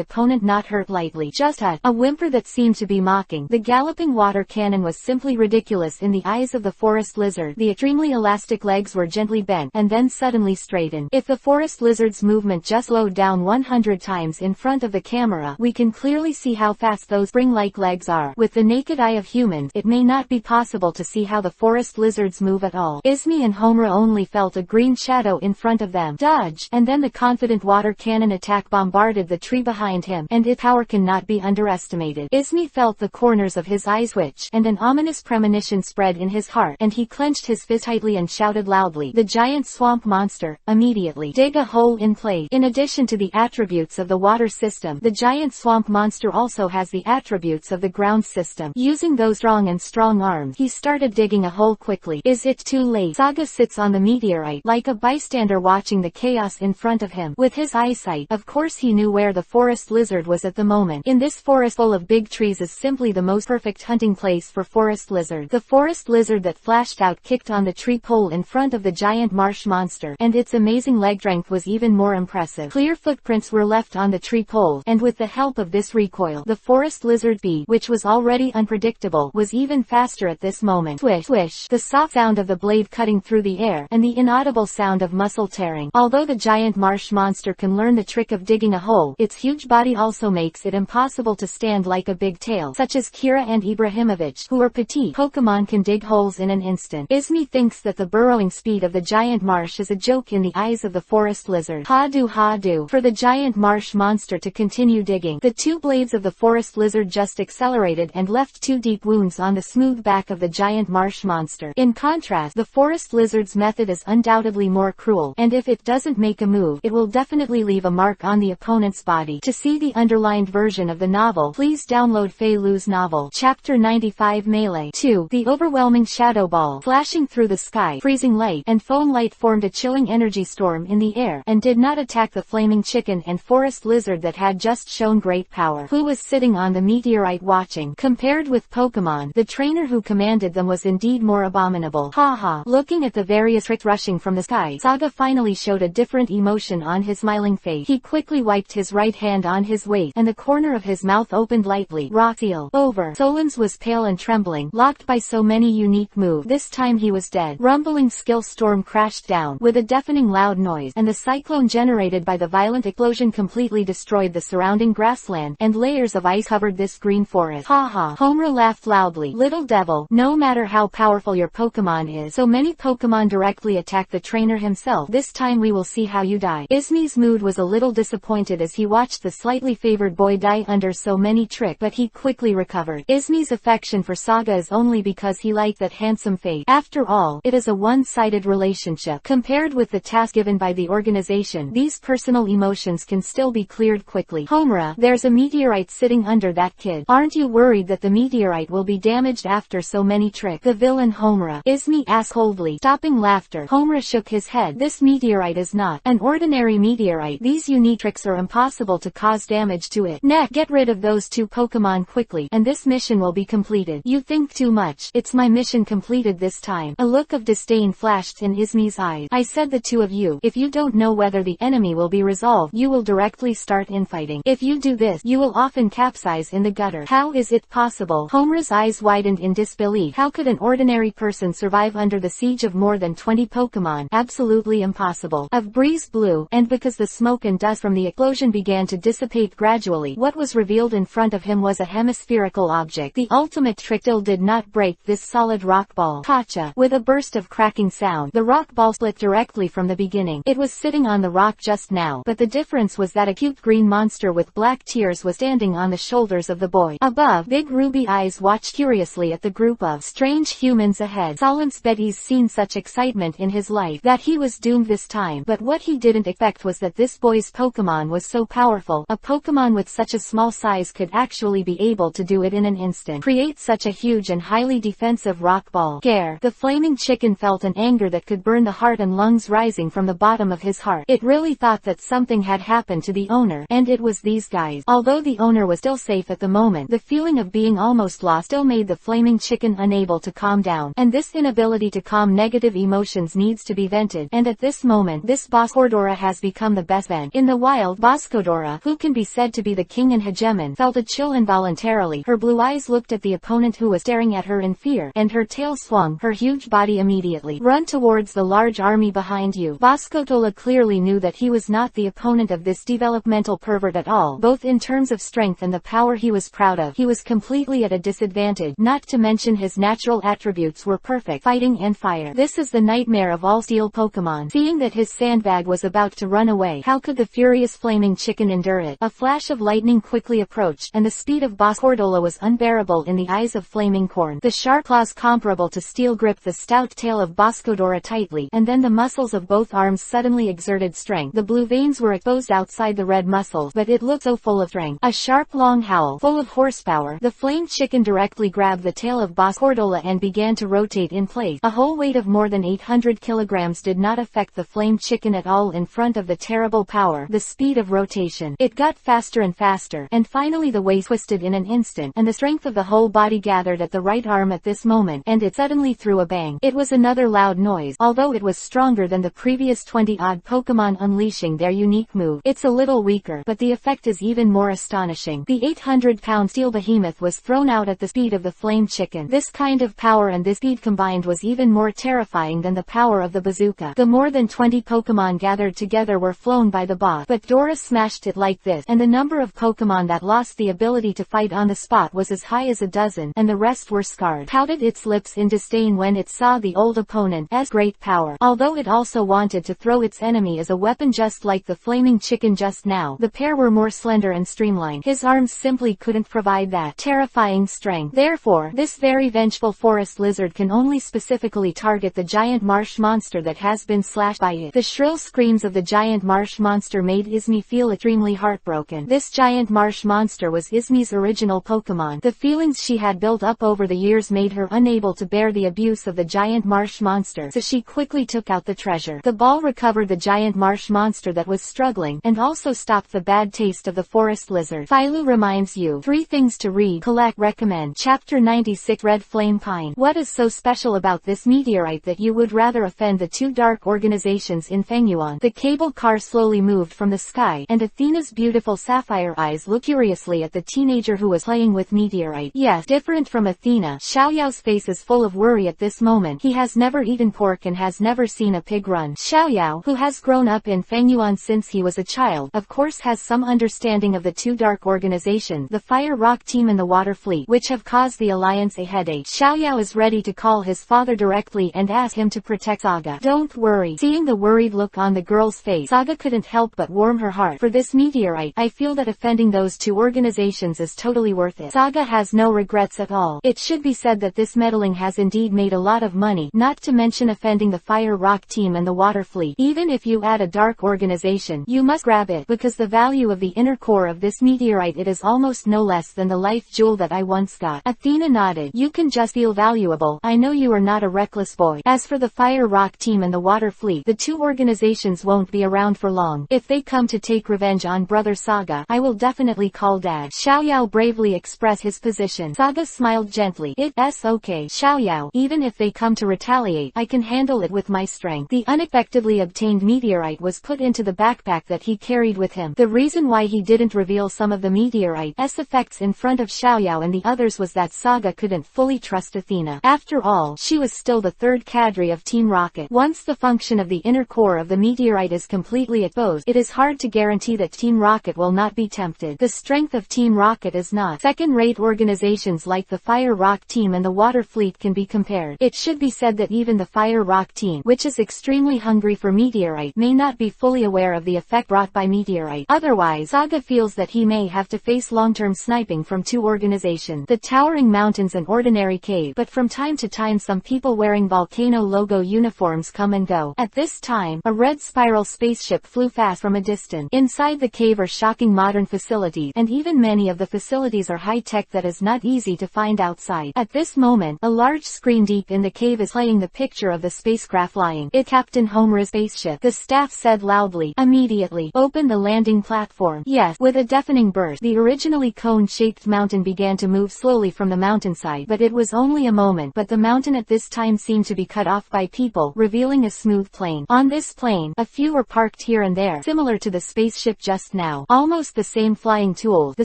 opponent not hurt lightly. Just a whimper that seemed to be mocking. The galloping water cannon was simply ridiculous in the eyes of the forest lizard. The extremely elastic legs were gently bent, and then suddenly straightened. If the forest lizard's movement just slowed down 100 times in front of the camera, we can clearly see how fast those spring-like legs are. With the naked eye of humans, it may not be possible to see how the forest lizards move at all. Izmi and Homura only felt a green shadow in front of them. Dodge! And then the confident water cannon attack bombarded the tree behind him, and its power cannot be underestimated. Izmi felt the corners of his eyes twitch, and an ominous premonition spread in his heart, and he clenched his fist tightly and shouted loudly. loudly. The giant swamp monster, immediately dig a hole in place. In addition to the attributes of the water system, the giant swamp monster also has the attributes of the ground system. Using those strong arms, he started digging a hole quickly. Is it too late? Saga sits on the meteorite, like a bystander watching the chaos in front of him. With his eyesight, of course he knew where the forest lizard was at the moment. In this forest full of big trees is simply the most perfect hunting place for forest lizard. The forest lizard that flashed out kicked on the tree pole in front of the giant marsh monster, and its amazing leg strength was even more impressive. Clear footprints were left on the tree pole, and with the help of this recoil, the forest lizard speed, which was already unpredictable, was even faster at this moment. Swish, swish, the soft sound of the blade cutting through the air, and the inaudible sound of muscle tearing. Although the giant marsh monster can learn the trick of digging a hole, its huge body also makes it impossible to stand like a big tail, such as Kira and Ibrahimovic, who are petite. Pokemon can dig holes in an instant. Izmi thinks that the burrowing speed of the giant marsh is a joke in the eyes of the forest lizard. Ha do for the giant marsh monster to continue digging. The two blades of the forest lizard just accelerated and left two deep wounds on the smooth back of the giant marsh monster. In contrast, the forest lizard's method is undoubtedly more cruel, and if it doesn't make a move, it will definitely leave a mark on the opponent's body. To see the underlined version of the novel, please download Fei Lu's novel. Chapter 95 Melee 2. The overwhelming shadow ball, flashing through the sky, freezing light and foam light formed a chilling energy storm in the air, and did not attack the flaming chicken and forest lizard that had just shown great power, who was sitting on the meteorite watching. Compared with Pokemon, the trainer who commanded them was indeed more abominable. Haha. Looking at the various tricks rushing from the sky, Saga finally showed a different emotion on his smiling face. He quickly wiped his right hand on his waist, and the corner of his mouth opened lightly. Rock seal. Over. Solon's was pale and trembling, locked by so many unique moves. This time he was dead. Rumbling skill storm crashed down, with a deafening loud noise, and the cyclone generated by the violent explosion completely destroyed the surrounding grassland, and layers of ice covered this green forest. Haha. Homura laughed loudly. Little devil, no matter how powerful your Pokemon is, so many Pokemon directly attack the trainer himself. This time we will see how you die. Izmi's mood was a little disappointed as he watched the slightly favored boy die under so many tricks, but he quickly recovered. Izmi's affection for Saga is only because he liked that handsome face. After all, it is a one-sided relationship. Compared with the task given by the organization, these personal emotions can still be cleared quickly. Homura, there's a meteorite sitting under that kid. Aren't you worried that the meteorite will be damaged after so many tricks? The villain Homura. Izmi asked coldly. Stopping laughter, Homura shook his head. This meteorite is not an ordinary meteorite. These unique tricks are impossible to cause damage to it. Next, get rid of those two Pokemon quickly, and this mission will be completed. You think too much. It's my mission completed this time. A look of disdain flashed in Izmi's eyes. I said the two of you. If you don't know whether the enemy will be resolved, you will directly start infighting. If you do this, you will often capsize in the gutter. How is it possible? Homura's eyes widened in disbelief. How could an ordinary person survive under the siege of more than 20 Pokemon? Absolutely impossible. A breeze blew, and because the smoke and dust from the explosion began to dissipate gradually, what was revealed in front of him was a hemispherical object. The ultimate trick still did not break this solid rock ball. Gotcha. With a burst of cracking sound, the rock ball split directly from the beginning. It was sitting on the rock just now, but the difference was that a cute green monster with black tears was standing on the shoulders of the boy. Above, big ruby eyes watched curiously at the group of strange humans ahead. Solence Betty's seen such excitement in his life that he was doomed this time, but what he didn't expect was that this boy's Pokemon was so powerful. A Pokemon with such a small size could actually be able to do it in an instant. Create such a huge and highly defensive rock ball. Scare. The flaming chicken felt an anger that could burn the heart and lungs rising from the bottom of his heart. It really thought that something had happened to the owner, and it was these guys. Although the owner was still safe at the moment, the feeling of being almost lost still made the flaming chicken unable to calm down, and this inability to calm negative emotions needs to be vented, and at this moment this Boscodora has become the best vent. In the wild, Boscodora, who can be said to be the king and hegemon, felt a chill involuntarily. Her blue eyes looked at the opponent who was staring at her in fear, and her tail swung. Her huge body immediately run towards the large army behind you. Boscotola clearly knew that he was not the opponent of this developmental pervert at all, both in terms of strength and the power he was proud of. He was completely at a disadvantage, not to mention his natural attributes were perfect: fighting and fire. This is the nightmare of all steel Pokemon. Seeing that his sandbag was about to run away, how could the furious flaming chicken endure it? A flash of lightning quickly approached, and the speed of Boscordola was unbearable in the eyes of Flaming Corn. The sharp claws comparable to steel gripped the stout tail of Bosco grasped Dora tightly, and then the muscles of both arms suddenly exerted strength. The blue veins were exposed outside the red muscles, but it looked so full of strength. A sharp long howl, full of horsepower. The flamed chicken directly grabbed the tail of Boss Cordola and began to rotate in place. A whole weight of more than 800 kilograms did not affect the flamed chicken at all in front of the terrible power, the speed of rotation. It got faster and faster, and finally the weight twisted in an instant, and the strength of the whole body gathered at the right arm at this moment, and it suddenly threw a bang. It was another loud noise, although it was stronger than the previous 20-odd Pokemon unleashing their unique move. It's a little weaker, but the effect is even more astonishing. The 800-pound steel behemoth was thrown out at the speed of the flamed chicken. This kind of power and this speed combined was even more terrifying than the power of the bazooka. The more than 20 Pokemon gathered together were flown by the boss, but Dora smashed it like this, and the number of Pokemon that lost the ability to fight on the spot was as high as a dozen, and the rest were scarred. Pouted its lips in disdain when it saw the old opponent as great power, although it also wanted to throw its enemy as a weapon just like the flaming chicken just now. The pair were more slender and streamlined. His arms simply couldn't provide that terrifying strength. Therefore, this very vengeful forest lizard can only specifically target the giant marsh monster that has been slashed by it. The shrill screams of the giant marsh monster made Izmi feel extremely heartbroken. This giant marsh monster was Izmi's original Pokemon. The feelings she had built up over the years made her unable to bear the abuse of the giant marsh monster, so she quickly took out the treasure. The ball recovered the giant marsh monster that was struggling, and also stopped the bad taste of the forest lizard. Philo reminds you 3 things to read, collect, recommend. Chapter 96, Red Flame Pine. What is so special about this meteorite that you would rather offend the 2 dark organizations in Fangyuan? The cable car slowly moved from the sky, and Athena's beautiful sapphire eyes looked curiously at the teenager who was playing with meteorite. Yes, different from Athena, Xiaoyao's face is full of worry at this moment. He has never eaten pork and has never seen a pig run. Xiaoyao, who has grown up in Fangyuan since he was a child, of course has some understanding of the 2 dark organizations, the Fire Rock Team and the Water Fleet, which have caused the Alliance a headache. Xiaoyao is ready to call his father directly and ask him to protect Saga. Don't worry. Seeing the worried look on the girl's face, Saga couldn't help but warm her heart. For this meteorite, I feel that offending those 2 organizations is totally worth it. Saga has no regrets at all. It should be said that this meddling has indeed made a lot of money, not to mention offending the Fire Rock Team and the Water Fleet. Even if you add a dark organization, you must grab it, because the value of the inner core of this meteorite, it is almost no less than the life jewel that I once got. Athena nodded. You can just feel valuable. I know you are not a reckless boy. As for the Fire Rock Team and the Water Fleet, the 2 organizations won't be around for long. If they come to take revenge on Brother Saga, I will definitely call Dad. Xiaoyao bravely expressed his position. Saga smiled gently. It's okay, Xiaoyao. Even if they come to retaliate, I can handle it with my strength. The unexpectedly obtained meteorite was put into the backpack that he carried with him. The reason why he didn't reveal some of the meteorite's effects in front of Xiaoyao and the others was that Saga couldn't fully trust Athena. After all, she was still the 3rd cadre of Team Rocket. Once the function of the inner core of the meteorite is completely exposed, it is hard to guarantee that Team Rocket will not be tempted. The strength of Team Rocket is not. Second-rate organizations like the Fire Rock Team and the Water Fleet can be compared. It should be said that even the Fire Rock Team, which is extremely hungry for meteorite, may not be fully aware of the effect brought by meteorite. Otherwise, Saga feels that he may have to face long-term sniping from 2 organizations. The towering mountains and ordinary cave, but from time to time some people wearing volcano logo uniforms come and go. At this time, a red spiral spaceship flew fast from a distance. Inside the cave are shocking modern facilities, and even many of the facilities are high-tech that is not easy to find outside. At this moment, a large screen deep in the cave is playing the picture of the spacecraft flying. It's Captain Homura's spaceship. The staff said loudly. Immediately, open the landing platform. Yes, with a deafening burst, the originally cone-shaped mountain began to move slowly from the mountainside, but it was only a moment. But the mountain at this time seemed to be cut off by people, revealing a smooth plain. On this plain, a few were parked here and there, similar to the spaceship just now. Almost the same flying tools. The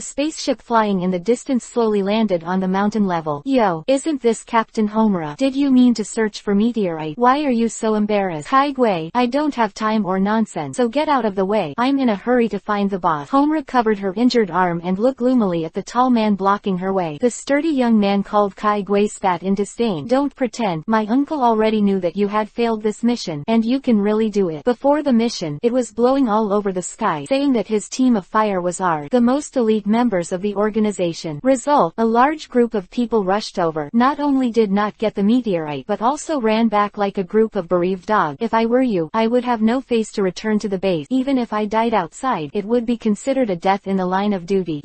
spaceship flying in the distance slowly landed on the mountain level. Yo, isn't this Captain Homura? Did you mean to search for meteorite? Why are you so embarrassed? Kaigui, I don't have time or nonsense, so get out of the way. I'm in a hurry to find the boss. Homura covered her injured arm and looked gloomily at the tall man blocking her way. The sturdy young man called Kaigui spat in disdain. Don't pretend. My uncle already knew that you had failed this mission, and you can really do it. Before the mission, it was blowing all over the sky, saying that his team of fire was ours, the most elite members of the organization. Result, a large group of people rushed over. Not only did not get the meteorite, but also ran back like a group of bereaved dogs. If I were you, I would have no face to return to the base. Even if I died outside, it would be considered a death in the line of duty.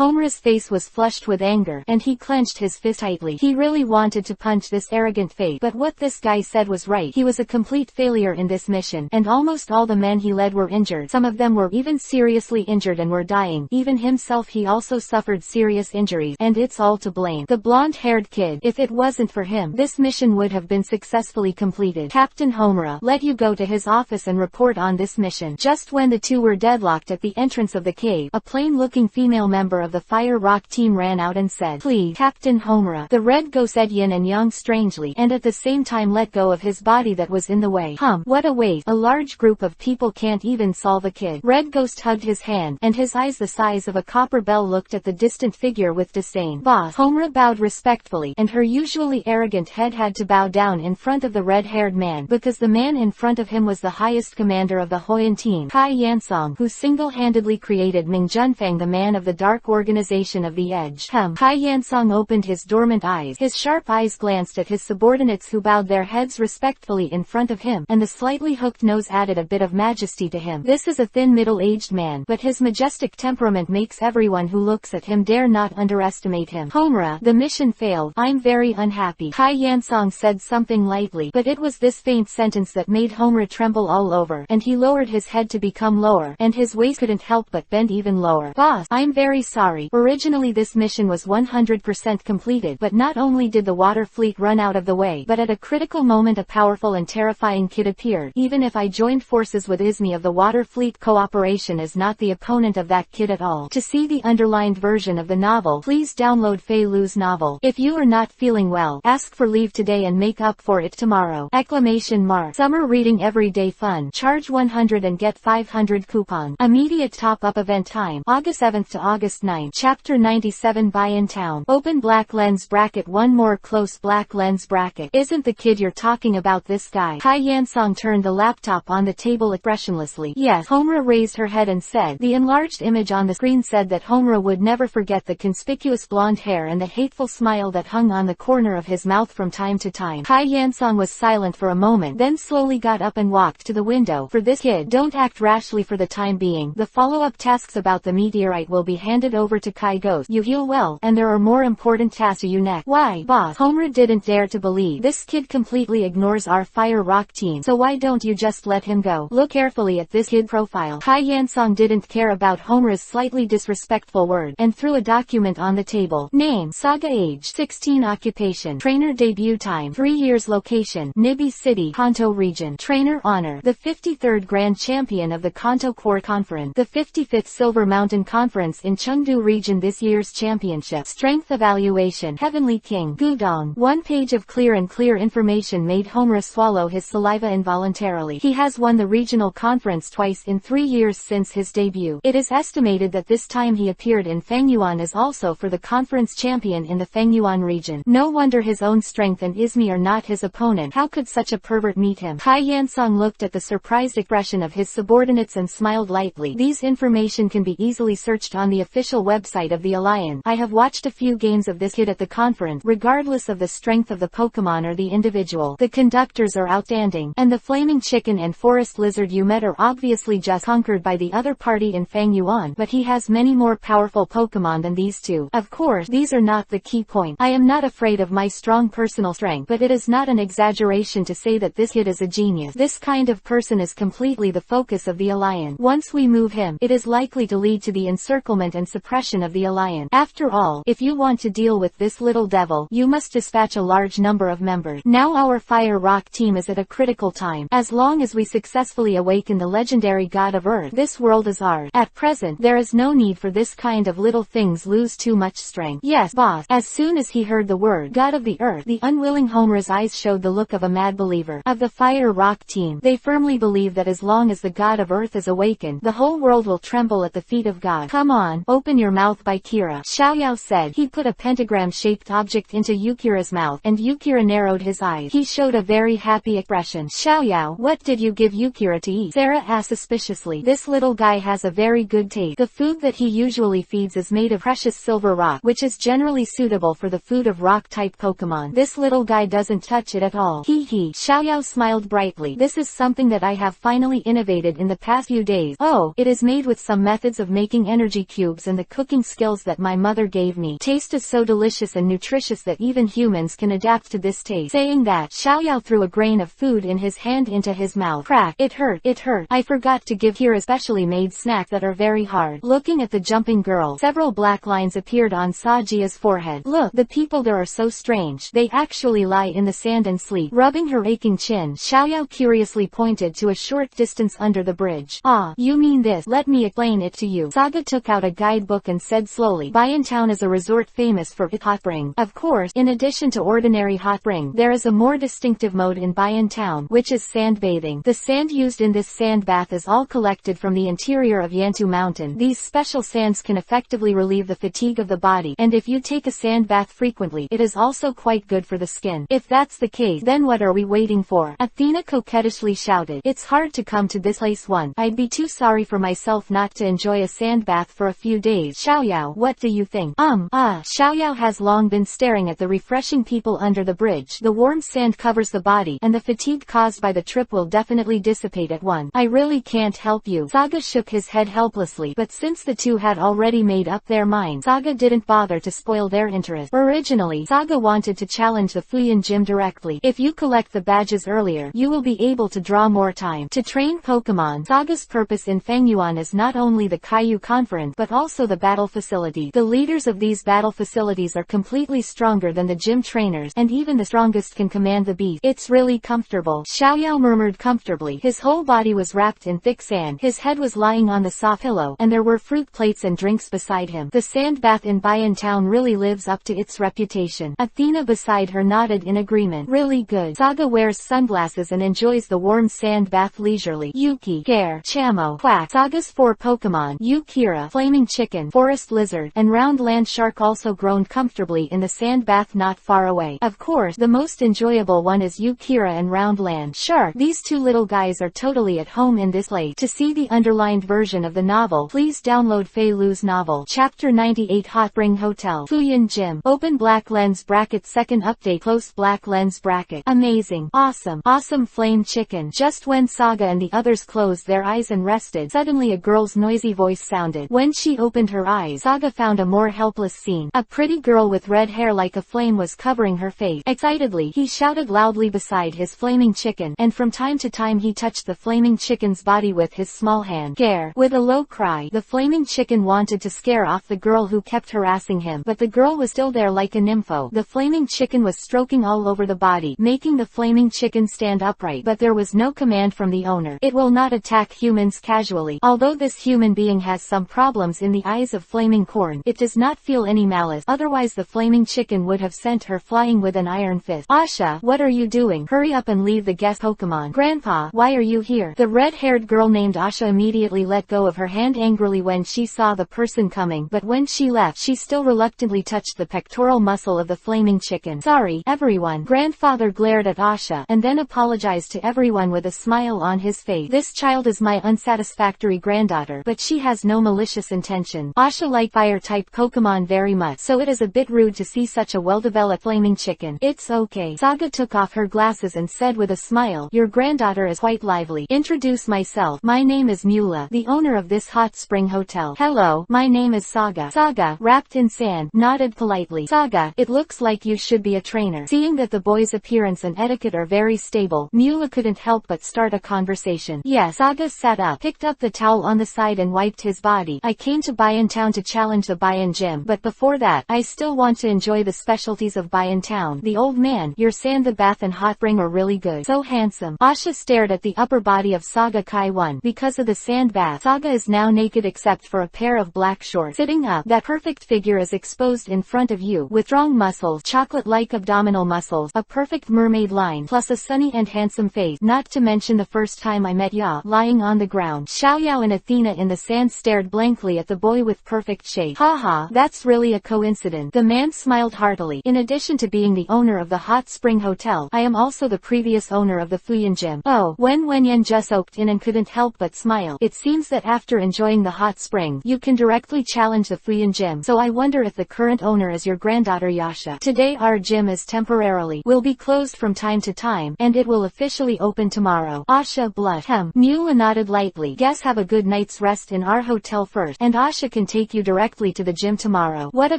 Homer's face was flushed with anger, and he clenched his fist tightly. He really wanted to punch this arrogant face, but what this guy said was right. He was a complete failure in this mission, and almost all the men he led were injured. Some of them were even seriously injured and were dying. Even himself, he also suffered serious injuries, and it's all to blame. The blonde-haired kid. If it wasn't for him, this mission would have been successfully completed. Captain Homura let you go to his office and report on this mission. Just when the two were deadlocked at the entrance of the cave, a plain-looking female member of the Fire Rock team ran out and said, "Please, Captain Homura." The Red Ghost said yin and yang strangely, and at the same time let go of his body that was in the way. What a waste. A large group of people can't even solve a kid. Red Ghost hugged his hand, and his eyes the size of a copper bell looked at the distant figure with disdain. Boss. Homura bowed respectfully, and her usually arrogant head had to bow down in front of the red-haired man, because the man in front of him was the highest commander of the Hoyan team, Kai Yansong, who single-handedly created Ming Junfang, the man of the dark organization of the Edge. Kai Yansong opened his dormant eyes. His sharp eyes glanced at his subordinates who bowed their heads respectfully in front of him, and the slightly hooked nose added a bit of majesty to him. This is a thin middle-aged man, but his majestic temperament makes everyone who looks at him dare not underestimate him. Homura, the mission failed. I'm very unhappy. Kai Yansong said something lightly, but it was this faint sentence that made Homura tremble all over, and he lowered his head to become lower, and his waist couldn't help but bend even lower. Boss, I'm very sorry. Originally this mission was 100% completed, but not only did the water fleet run out of the way, but at a critical moment a powerful and terrifying kid appeared. Even if I joined forces with Izmi of the water fleet, cooperation is not the opponent of that kid at all. To see the underlined version of the novel, please download Fei Lu's novel. If you are not feeling well, ask for leave today and make up for it tomorrow. Exclamation mark. Summer reading everyday fun. Charge 100 and get 500 coupon. Immediate top-up event time. August 7th to August 9th. Chapter 97 Buy in Town. Open black lens bracket. One more close black lens bracket. Isn't the kid you're talking about this guy? Kai Yansong turned the laptop on the table expressionlessly. Yes. Homura raised her head and said. The enlarged image on the screen said that Homura would never forget the conspicuous blonde hair and the hateful smile that hung on the corner of his mouth from time to time. Kai Yansong was silent for a moment, then slowly got up and walked to the window. For this kid, don't act rashly for the time being. The follow-up tasks about the meteorite will be handed over to Kai Ghost. You heal well, and there are more important tasks to you next. Why, boss? Homura didn't dare to believe. This kid completely ignores our Fire Rock team, so why don't you just let him go? Look carefully at this kid profile. Kai Yansong didn't care about Homura's slightly disrespectful word, and threw a document on the table. Name, Saga, age, 16, occupation, trainer, debut time, 3 years, location, Nibi City, Kanto region, trainer, honor, the 53rd Grand Champion of the Kanto Core Conference, the 55th Silver Mountain Conference in Chengdu region, this year's championship, strength evaluation, Heavenly King, Gudong. One page of clear information made Homura swallow his saliva involuntarily. He has won the regional conference twice in 3 years since his debut. It is estimated that this time he appeared in Fengyuan is also for the conference champion in the Fengyuan region. No wonder his own strength and Izmi are not his opponent. How could such a pervert meet him? Kai Yansong looked at the surprised expression of his subordinates and smiled lightly. These information can be easily searched on the official website of the Alliance. I have watched a few games of this kid at the conference. Regardless of the strength of the Pokemon or the individual, the conductors are outstanding, and the flaming chicken and forest lizard you met are obviously just conquered by the other party in Fengyuan, but he has many more powerful Pokemon than these two. Of course, these are not the key point. I am not afraid of my strong personal strength, but it is not an exaggeration to say that this kid is a genius. This kind of person is completely the focus of the Alliance. Once we move him, it is likely to lead to the encirclement and suppression of the Alliance. After all, if you want to deal with this little devil, you must dispatch a large number of members. Now our Fire Rock team is at a critical time. As long as we successfully awaken the legendary god of Earth, this world is ours. At present, there is no need for this kind of little things lose too much strength. Yes, boss. As soon as he heard the word god of the Earth, the unwilling Homura's eyes showed the look of a mad believer. Of the Fire Rock team, they firmly believe that as long as the god of Earth is awakened, the whole world will tremble at the feet of God. Come on, open your mouth, by Kira. Xiaoyao said. He put a pentagram-shaped object into Yukira's mouth, and Yukira narrowed his eyes. He showed a very happy expression. Xiaoyao, what did you give Yukira to eat? Sarah asked suspiciously. This little guy has a very good taste. The food that he usually feeds is made of precious silver rock, which is generally suitable for the food of rock-type Pokemon. This little guy doesn't touch it at at all. Hee hee. Xiaoyao smiled brightly. This is something that I have finally innovated in the past few days. Oh, it is made with some methods of making energy cubes and the cooking skills that my mother gave me. Taste is so delicious and nutritious that even humans can adapt to this taste. Saying that, Xiaoyao threw a grain of food in his hand into his mouth. Crack. It hurt. It hurt. I forgot to give here a specially made snack that are very hard. Looking at the jumping girl, several black lines appeared on Sajia's forehead. Look, the people there are so strange. They actually lie in the sand and sleep. Rubbing her aching chin, Xiaoyao curiously pointed to a short distance under the bridge. Ah, you mean this? Let me explain it to you. Saga took out a guidebook and said slowly, Bayan Town is a resort famous for its hot spring. Of course, in addition to ordinary hot spring, there is a more distinctive mode in Bayan Town, which is sand bathing. The sand used in this sand bath is all collected from the interior of Yantu Mountain. These special sands can effectively relieve the fatigue of the body, and if you take a sand bath frequently, it is also quite good for the skin. If that's the case, then what are we waiting for? Athena coquettishly shouted. It's hard to come to this place once. I'd be too sorry for myself not to enjoy a sand bath for a few days. Xiaoyao, what do you think? Xiaoyao has long been staring at the refreshing people under the bridge. The warm sand covers the body, and the fatigue caused by the trip will definitely dissipate at once. I really can't help you. Saga shook his head helplessly, but since the two had already made up their minds, Saga didn't bother to spoil their interest. Originally, Saga wanted to challenge the Fuyan gym directly. If you collect the badges earlier, you will be able to draw more time to train Pokemon. Saga's purpose in Fengyuan is not only the Kaiyu conference, but also the battle facility. The leaders of these battle facilities are completely stronger than the gym trainers, and even the strongest can command the beast. It's really comfortable. Xiaoyao murmured comfortably. His whole body was wrapped in thick sand. His head was lying on the soft pillow, and there were fruit plates and drinks beside him. The sand bath in Bayan Town really lives up to its reputation. Athena beside her nodded in agreement. Really good. Saga wears sunglasses and enjoys the warm sand bath leisurely. Yuki, Gare, Chamo, Quack. Saga's 4 Pokemon, Yukira, Flaming Chicken, Forest Lizard, and Round Land Shark also groaned comfortably in the sand bath not far away. Of course, the most enjoyable one is Yukira and Round Land Shark. These two little guys are totally at home in this place. To see the underlined version of the novel, please download Fei Lu's novel. Chapter 98 Hot Spring Hotel. Fuyan Gym. Open black lens bracket. Second update. Close black lens bracket. Amazing. Awesome. Awesome Flame Chicken. Just when Saga and the others closed their eyes and rested, suddenly a girl's noisy voice sounded. When she opened her eyes, Saga found a more helpless scene. A pretty girl with red hair like a flame was covering her face. Excitedly, he shouted loudly beside his flaming chicken, and from time to time he touched the flaming chicken's body with his small hand. Gare. With a low cry, the flaming chicken wanted to scare off the girl who kept harassing him, but the girl was still there like a nympho. The flaming chicken was stroking all over the body, making the flaming chicken stand upright, but there was no command from the owner. It will not attack humans casually. Although this human being has some problems in the eyes of flaming corn, it does not feel any malice, otherwise the flaming chicken would have sent her flying with an iron fist. Asha, what are you doing? Hurry up and leave the guest Pokemon. Grandpa, why are you here? The red-haired girl named Asha immediately let go of her hand angrily when she saw the person coming, but when she left she still reluctantly touched the pectoral muscle of the flaming chicken. Sorry, everyone. Grandfather glared at Asha, and then apologized to everyone with a smile on his face. This child is my unsatisfactory granddaughter, but she has no malicious intention. Asha liked fire-type Pokemon very much, so it is a bit rude to see such a well-developed flaming chicken. It's okay. Saga took off her glasses and said with a smile, your granddaughter is quite lively. Introduce myself. My name is Mula, the owner of this hot spring hotel. Hello, my name is Saga. Saga, wrapped in sand, nodded politely. Saga, it looks like you should be a trainer. Seeing that the boy's appearance and etiquette are very stable, Mula couldn't help but start a conversation. Yes. Saga sat up, picked up the towel on the side and wiped his body. I came to Bayan Town to challenge the Bayan Gym, but before that, I still want to enjoy the specialties of Bayan Town. The old man, your sand, the bath and hot spring are really good. So handsome. Asha stared at the upper body of Saga Kai-1. Because of the sand bath, Saga is now naked except for a pair of black shorts. Sitting up, that perfect figure is exposed in front of you, with strong muscles, chocolate-like abdominal muscles, a perfect mermaid line, plus a sunny and handsome face. Not to mention the first time I met Ya, lying on the ground. Xiaoyao and Athena in the sand stared blankly at the boy with perfect shape. Haha, that's really a coincidence. The man smiled heartily. In addition to being the owner of the hot spring hotel, I am also the previous owner of the Fuyan Gym. Oh, when Wenyan just walked in and couldn't help but smile. It seems that after enjoying the hot spring, you can directly challenge the Fuyan Gym. So I wonder if the current owner is your granddaughter Yasha. Today our gym is temporarily will be closed from time to time, and it will officially open tomorrow. Asha blushed. Mula nodded lightly. Guess have a good night's rest in our hotel first, and Asha can take you directly to the gym tomorrow. What a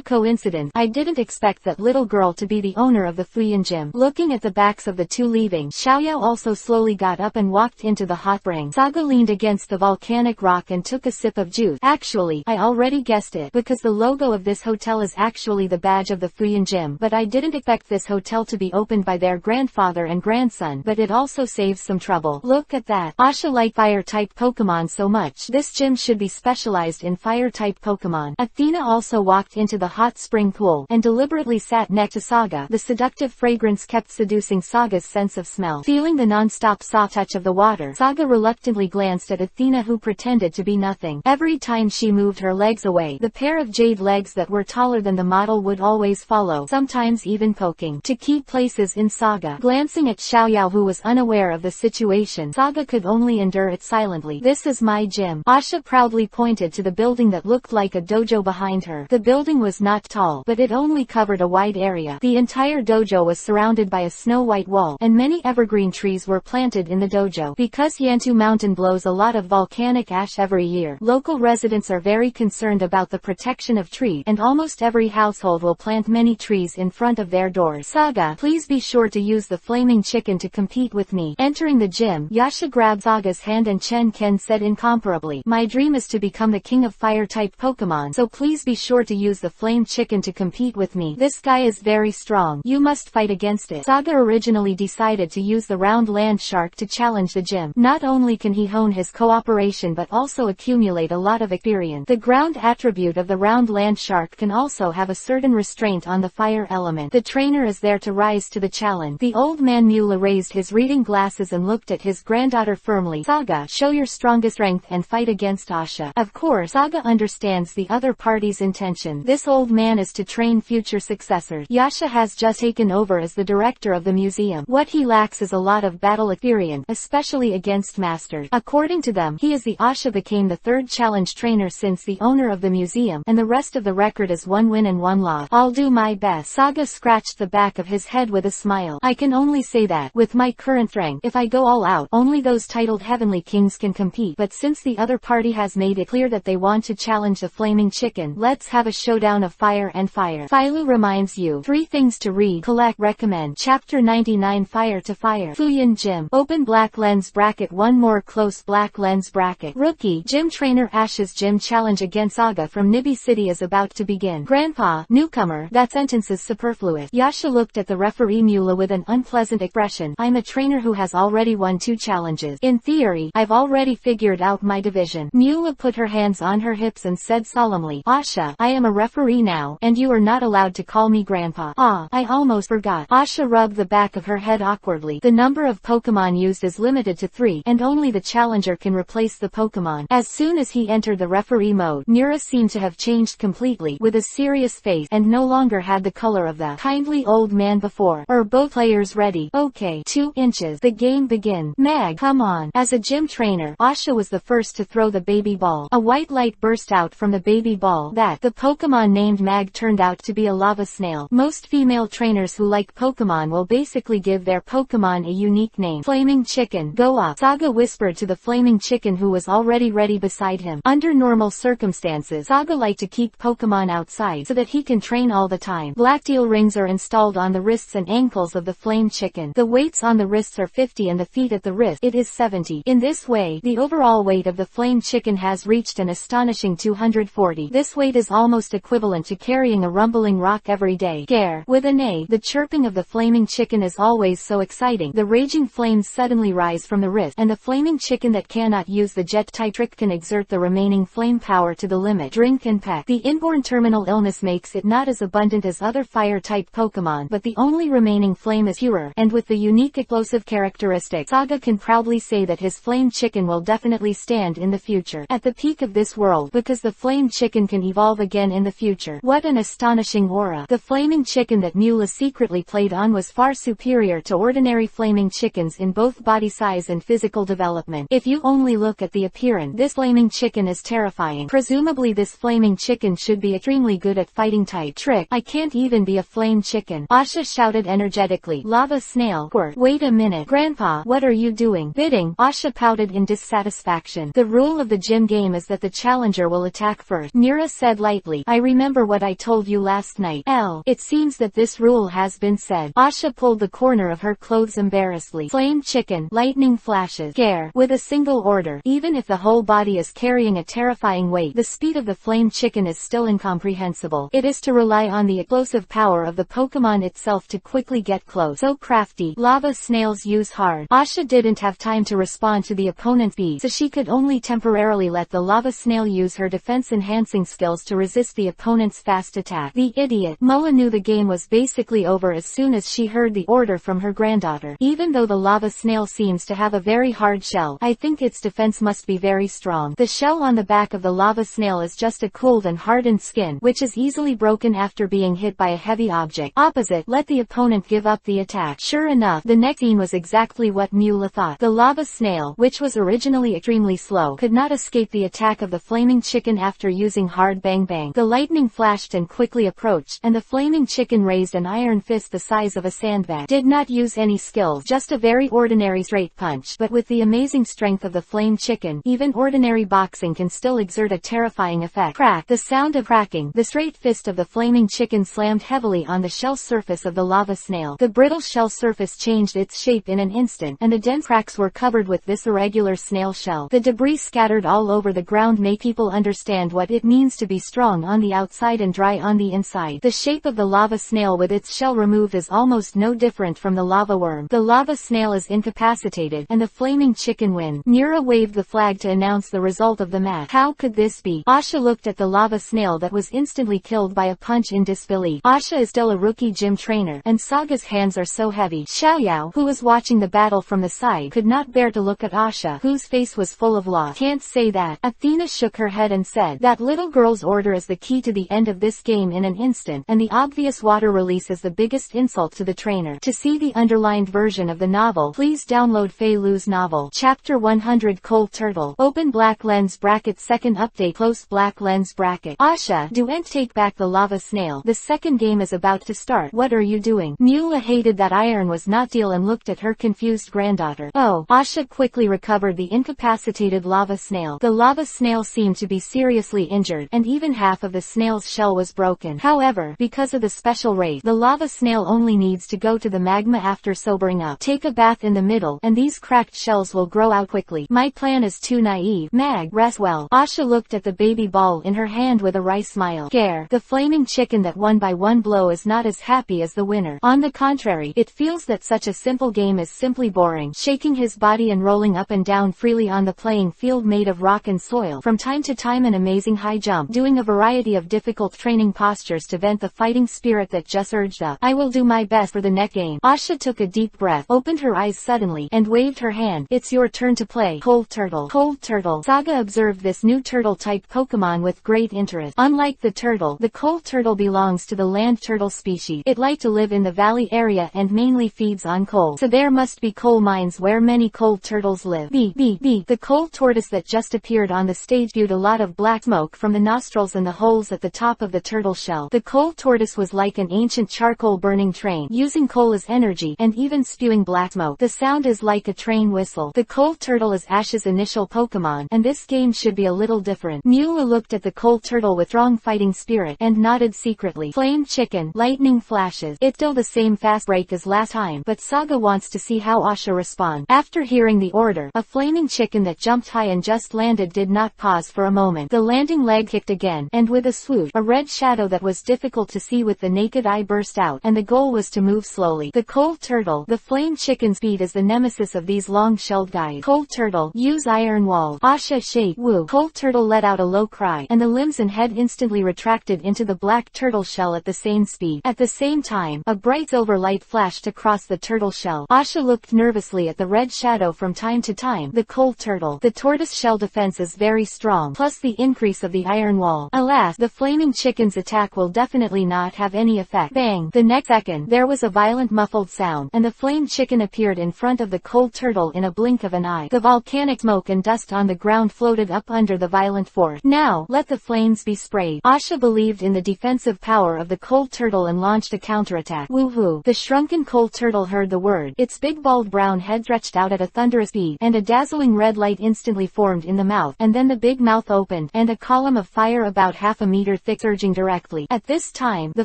coincidence. I didn't expect that little girl to be the owner of the Fuyan gym. Looking at the backs of the two leaving, Xiaoyao also slowly got up and walked into the hot spring. Saga leaned against the volcanic rock and took a sip of juice. Actually, I already guessed it, because the logo of this hotel is actually the badge of the Fuyan gym, but I didn't expect this hotel to be opened by their grandfather and grandson, but it also saves some trouble. Look at that. Asha liked fire-type Pokemon so much. This gym should be specialized in fire-type Pokemon. Athena also walked into the hot spring pool, and deliberately sat next to Saga. The seductive fragrance kept seducing Saga's sense of smell. Feeling the non-stop soft touch of the water, Saga reluctantly glanced at Athena, who pretended to be nothing. Every time she moved her legs away, the pair of jade legs that were taller than the model would always follow, sometimes even poking, to keep places in Saga. Glancing at Xiaoyao, who was unaware of the situation, Saga could only endure it silently. This is my gym. Asha proudly pointed to the building that looked like a dojo behind her. The building was not tall, but it only covered a wide area. The entire dojo was surrounded by a snow-white wall, and many evergreen trees were planted in the dojo. Because Yantu Mountain blows a lot of volcanic ash every year, local residents are very concerned about the protection of trees, and almost every household will plant many trees in front of their doors. Saga, please be sure to use the flaming chicken to compete with me. Entering the gym, Yasha grabbed Saga's hand and Chen Ken said incomparably, my dream is to become the king of fire-type Pokemon, so please be sure to use the flame chicken to compete with me. This guy is very strong. You must fight against it. Saga originally decided to use the round land shark to challenge the gym. Not only can he hone his cooperation but also accumulate a lot of experience. The ground attribute of the round land shark can also have a certain restraint on the fire element. The trainer is there to rise to the challenge. The old man Mula raised his reading glasses and looked at his granddaughter firmly. Saga, show your strongest strength and fight against Asha. Of course, Saga understands the other party's intention. This old man is to train future successors. Yasha has just taken over as the director of the museum. What he lacks is a lot of battle experience, especially against masters. According to them, he is the Asha became the third challenge trainer since the owner of the museum, and the rest of the record is 1 win and 1 loss. I'll do my best. Saga scratched the back of his head with a smile. I can only say that, with my current strength, if I go all out, only those titled Heavenly Kings can compete. But since the other party has made it clear that they want to challenge the flaming chicken, let's have a showdown of fire and fire. Philo reminds you 3 things to read, collect, recommend. Chapter 99 Fire to Fire. Fuyan Gym. Open black lens bracket 1 more close black lens bracket. Rookie. Gym trainer Ash's gym challenge against Saga from Nibi City is about to begin. Grandpa. Newcomer. That sentence is superfluous. Yasha looked at the referee Mula with an unpleasant expression. I'm a trainer who has already won 2 challenges. In theory, I've already figured out my division. Mula put her hands on her hips and said solemnly, Asha, I am a referee now, and you are not allowed to call me grandpa. Ah, I almost forgot. Asha rubbed the back of her head awkwardly. The number of Pokemon used is limited to 3, and only the challenger can replace the Pokemon. As soon as he entered the referee mode, Mura seemed to have changed completely, with a serious face, and no longer had the color of the kindly old man before. Are both players ready? Okay. 2 inches. The game begin. Mag, come on. As a gym trainer, Asha was the first to throw the baby ball. A white light burst out from the baby ball. The Pokemon named Mag turned out to be a lava snail. Most female trainers who like Pokemon will basically give their Pokemon a unique name. Flaming Chicken, go up. Saga whispered to the Flaming Chicken, who was already ready beside him. Under normal circumstances, Saga liked to keep Pokemon outside so that he can train all the time. Black deal rings are installed on the wrists and ankles of the Flame Chicken. The weights on the wrists are 50 and the feet at the wrist it is 70. In this way, the overall weight of the Flame Chicken has reached an astonishing 240. This weight is almost equivalent to carrying a rumbling rock every day. Gare. With an A, the chirping of the Flaming Chicken is always so exciting. The raging flames suddenly rise from the wrist, and the Flaming Chicken that cannot use the jet-type trick can exert the remaining flame power to the limit. Drink and peck. The inborn terminal illness makes it not as abundant as other fire-type Pokemon, but the only remaining flame is purer, and with the unique explosive characteristic, Saga can proudly say that his Flame Chicken will definitely stand in the future. At the peak of this world, because the Flame Chicken can evolve again in the future. What an astonishing aura. The Flaming Chicken that Mula secretly played on was far superior to ordinary Flaming Chickens in both body size and physical development. If you only look at the appearance, this Flaming Chicken is terrifying. Presumably this Flaming Chicken should be extremely good at fighting type trick. I can't even be a Flame Chicken. Asha shouted energetically. energetically. Lava snail. Squirt. Wait a minute. Grandpa, what are you doing? Bidding. Asha pouted in dissatisfaction. The rule of the gym game is that the challenger will attack first. Mira said lightly. I remember what I told you last night. It seems that this rule has been said. Asha pulled the corner of her clothes embarrassedly. Flame chicken. Lightning flashes. Scare. With a single order, even if the whole body is carrying a terrifying weight, the speed of the flame chicken is still incomprehensible. It is to rely on the explosive power of the Pokemon itself to quickly get close. So crafty. Lava snails use hard. Asha didn't have time to respond to the opponent's beat, so she could only temporarily let the lava snail use her defense-enhancing skills to resist the opponent's fast attack. The idiot. Moa knew the game was basically over as soon as she heard the order from her granddaughter. Even though the lava snail seems to have a very hard shell, I think its defense must be very strong. The shell on the back of the lava snail is just a cooled and hardened skin, which is easily broken after being hit by a heavy object. Opposite. Let the opponent give up the attack. Sure enough, the next scene was exactly what Mula thought. The lava snail, which was originally extremely slow, could not escape the attack of the flaming chicken after using hard bang bang. The lightning flashed and quickly approached, and the flaming chicken raised an iron fist the size of a sandbag. Did not use any skills, just a very ordinary straight punch, but with the amazing strength of the flame chicken, even ordinary boxing can still exert a terrifying effect. Crack. The sound of cracking. The straight fist of the flaming chicken slammed heavily on the shell surface of the lava snail. The brittle shell surface changed its shape in an instant, and the dense cracks were covered with this irregular snail shell. The debris scattered all over the ground made people understand what it means to be strong on the outside and dry on the inside. The shape of the lava snail with its shell removed is almost no different from the lava worm. The lava snail is incapacitated, and the flaming chicken win. Mira waved the flag to announce the result of the match. How could this be? Asha looked at the lava snail that was instantly killed by a punch in disbelief. Asha is still a rookie gym trainer, and Saga's hands are so heavy. Xiaoyao, who was watching the battle from the side, could not bear to look at Asha, whose face was full of loss. Can't say that. Athena shook her head and said, that little girl's order is the key to the end of this game in an instant, and the obvious water release is the biggest insult to the trainer. To see the underlined version of the novel, please download Fei Lu's novel. Chapter 100. Cold Turtle. Open black lens bracket. Second update. Close black lens bracket. Asha, do and take back the lava snail. The second game is about to start. What are you doing? Mula hated that iron was not deal and looked at her confused granddaughter. Oh. Asha quickly recovered the incapacitated lava snail. The lava snail seemed to be seriously injured, and even half of the snail's shell was broken. However, because of the special race, the lava snail only needs to go to the magma after sobering up. Take a bath in the middle, and these cracked shells will grow out quickly. My plan is too naive. Mag, rest well. Asha looked at the baby ball in her hand with a wry smile. Scare. The flaming chicken that won by one blow is not as happy as the winner. On the contrary, it feels that such a simple game is simply boring. Shaking his body and rolling up and down freely on the playing field made of rock and soil, from time to time an amazing high jump, doing a variety of difficult training postures to vent the fighting spirit that just urged up. I will do my best for the next game. Asha took a deep breath, opened her eyes suddenly, and waved her hand. It's your turn to play. Cold Turtle. Cold Turtle. Saga observed this new turtle-type Pokemon with great interest. Unlike the turtle, the cold turtle belongs to the land turtle species. It likes to live in the valley area and mainly feeds on coal. So there must be coal mines where many cold turtles live. The cold tortoise that just appeared on the stage spewed a lot of black smoke from the nostrils and the holes at the top of the turtle shell. The cold tortoise was like an ancient charcoal burning train, using coal as energy and even spewing black smoke. The sound is like a train whistle. The cold turtle is Ash's initial Pokemon, and this game should be a little different. Mula looked at the cold turtle with strong fighting spirit and nodded secretly. Flame chicken. Lightning flashes. It's still the same fast break as last time, but Saga wants to see how Asha responds. After hearing the order, a flaming chicken that jumped high and just landed did not pause for a moment. The landing leg kicked again, and with a swoosh, a red shadow that was difficult to see with the naked eye burst out, and the goal was to move slowly. The cold turtle. The flame chicken speed is the nemesis of these long-shelled guys. Cold turtle. Use iron wall. Asha shake. Woo. Cold turtle let out a low cry, and the limbs and head instantly retracted into the black turtle shell at the same speed. At the same time, a bright silver light flashed across the turtle shell. Asha looked nervously at the red shadow from time to time. The cold turtle. The tortoise shell defense is very strong, plus the increase of the iron wall. Alas, the flaming chicken's attack will definitely not have any effect. Bang! The next second, there was a violent muffled sound, and the flame chicken appeared in front of the cold turtle in a blink of an eye. The volcanic smoke and dust on the ground floated up under the violent force. Now, let the flames be sprayed. Asha believed in the defensive power of the cold turtle and launched a counterattack. Woo Woo-hoo! The shrunken coal turtle heard the word. Its big bald brown head stretched out at a thunderous speed, and a dazzling red light instantly formed in the mouth, and then the big mouth opened, and a column of fire about half a meter thick surging directly. At this time, the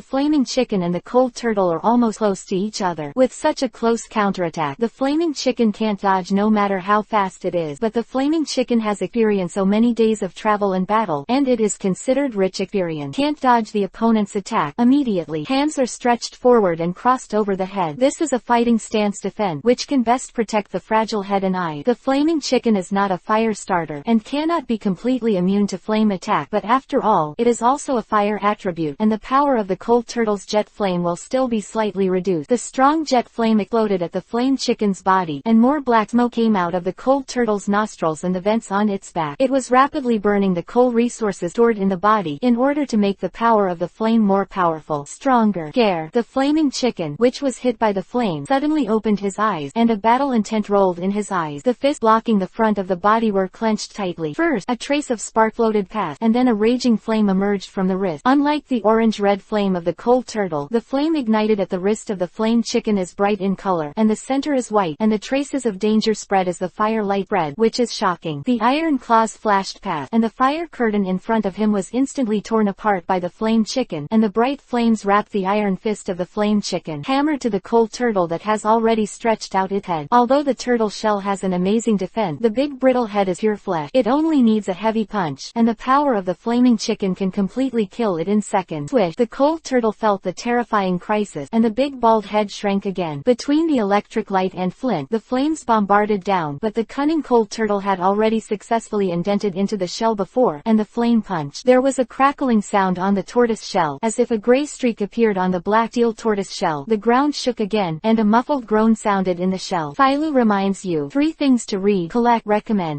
flaming chicken and the coal turtle are almost close to each other. With such a close counterattack, the flaming chicken can't dodge no matter how fast it is, but the flaming chicken has experienced so many days of travel and battle, and it is considered rich experience. Can't dodge the opponent's attack immediately. Hands are stretched forward and crossed over the head. This is a fighting stance defense, which can best protect the fragile head and eyes. The flaming chicken is not a fire starter, and cannot be completely immune to flame attack, but after all, it is also a fire attribute, and the power of the coal turtle's jet flame will still be slightly reduced. The strong jet flame exploded at the flame chicken's body, and more black smoke came out of the coal turtle's nostrils and the vents on its back. It was rapidly burning the coal resources stored in the body, in order to make the power of the flame more powerful, stronger. Scare. The flaming chicken, which was hit by the flame, suddenly opened his eyes, and a battle intent rolled in his eyes. The fists blocking the front of the body were clenched tightly. First, a trace of spark floated past, and then a raging flame emerged from the wrist. Unlike the orange-red flame of the coal turtle, the flame ignited at the wrist of the flame chicken is bright in color, and the center is white, and the traces of danger spread as the fire light spread, which is shocking. The iron claws flashed past, and the fire curtain in front of him was instantly torn apart by the flame chicken, and the bright flames wrapped the iron fist of the flame chicken, hammered to the coal turtle that has already stretched out its head. Although the turtle shell has an amazing defense, the big brittle head is pure flesh. It only needs a heavy punch, and the power of the flaming chicken can completely kill it in seconds. Swish! The coal turtle felt the terrifying crisis, and the big bald head shrank again. Between the electric light and flint, the flames bombarded down, but the cunning coal turtle had already successfully indented into the shell before, and the flame punched. There was a crackling sound on the tortoise shell, as if a gray streak appeared on the black steel tortoise shell. The ground shook again, and a muffled groan sounded in the shell. Philo reminds you 3 things to read, collect, recommend.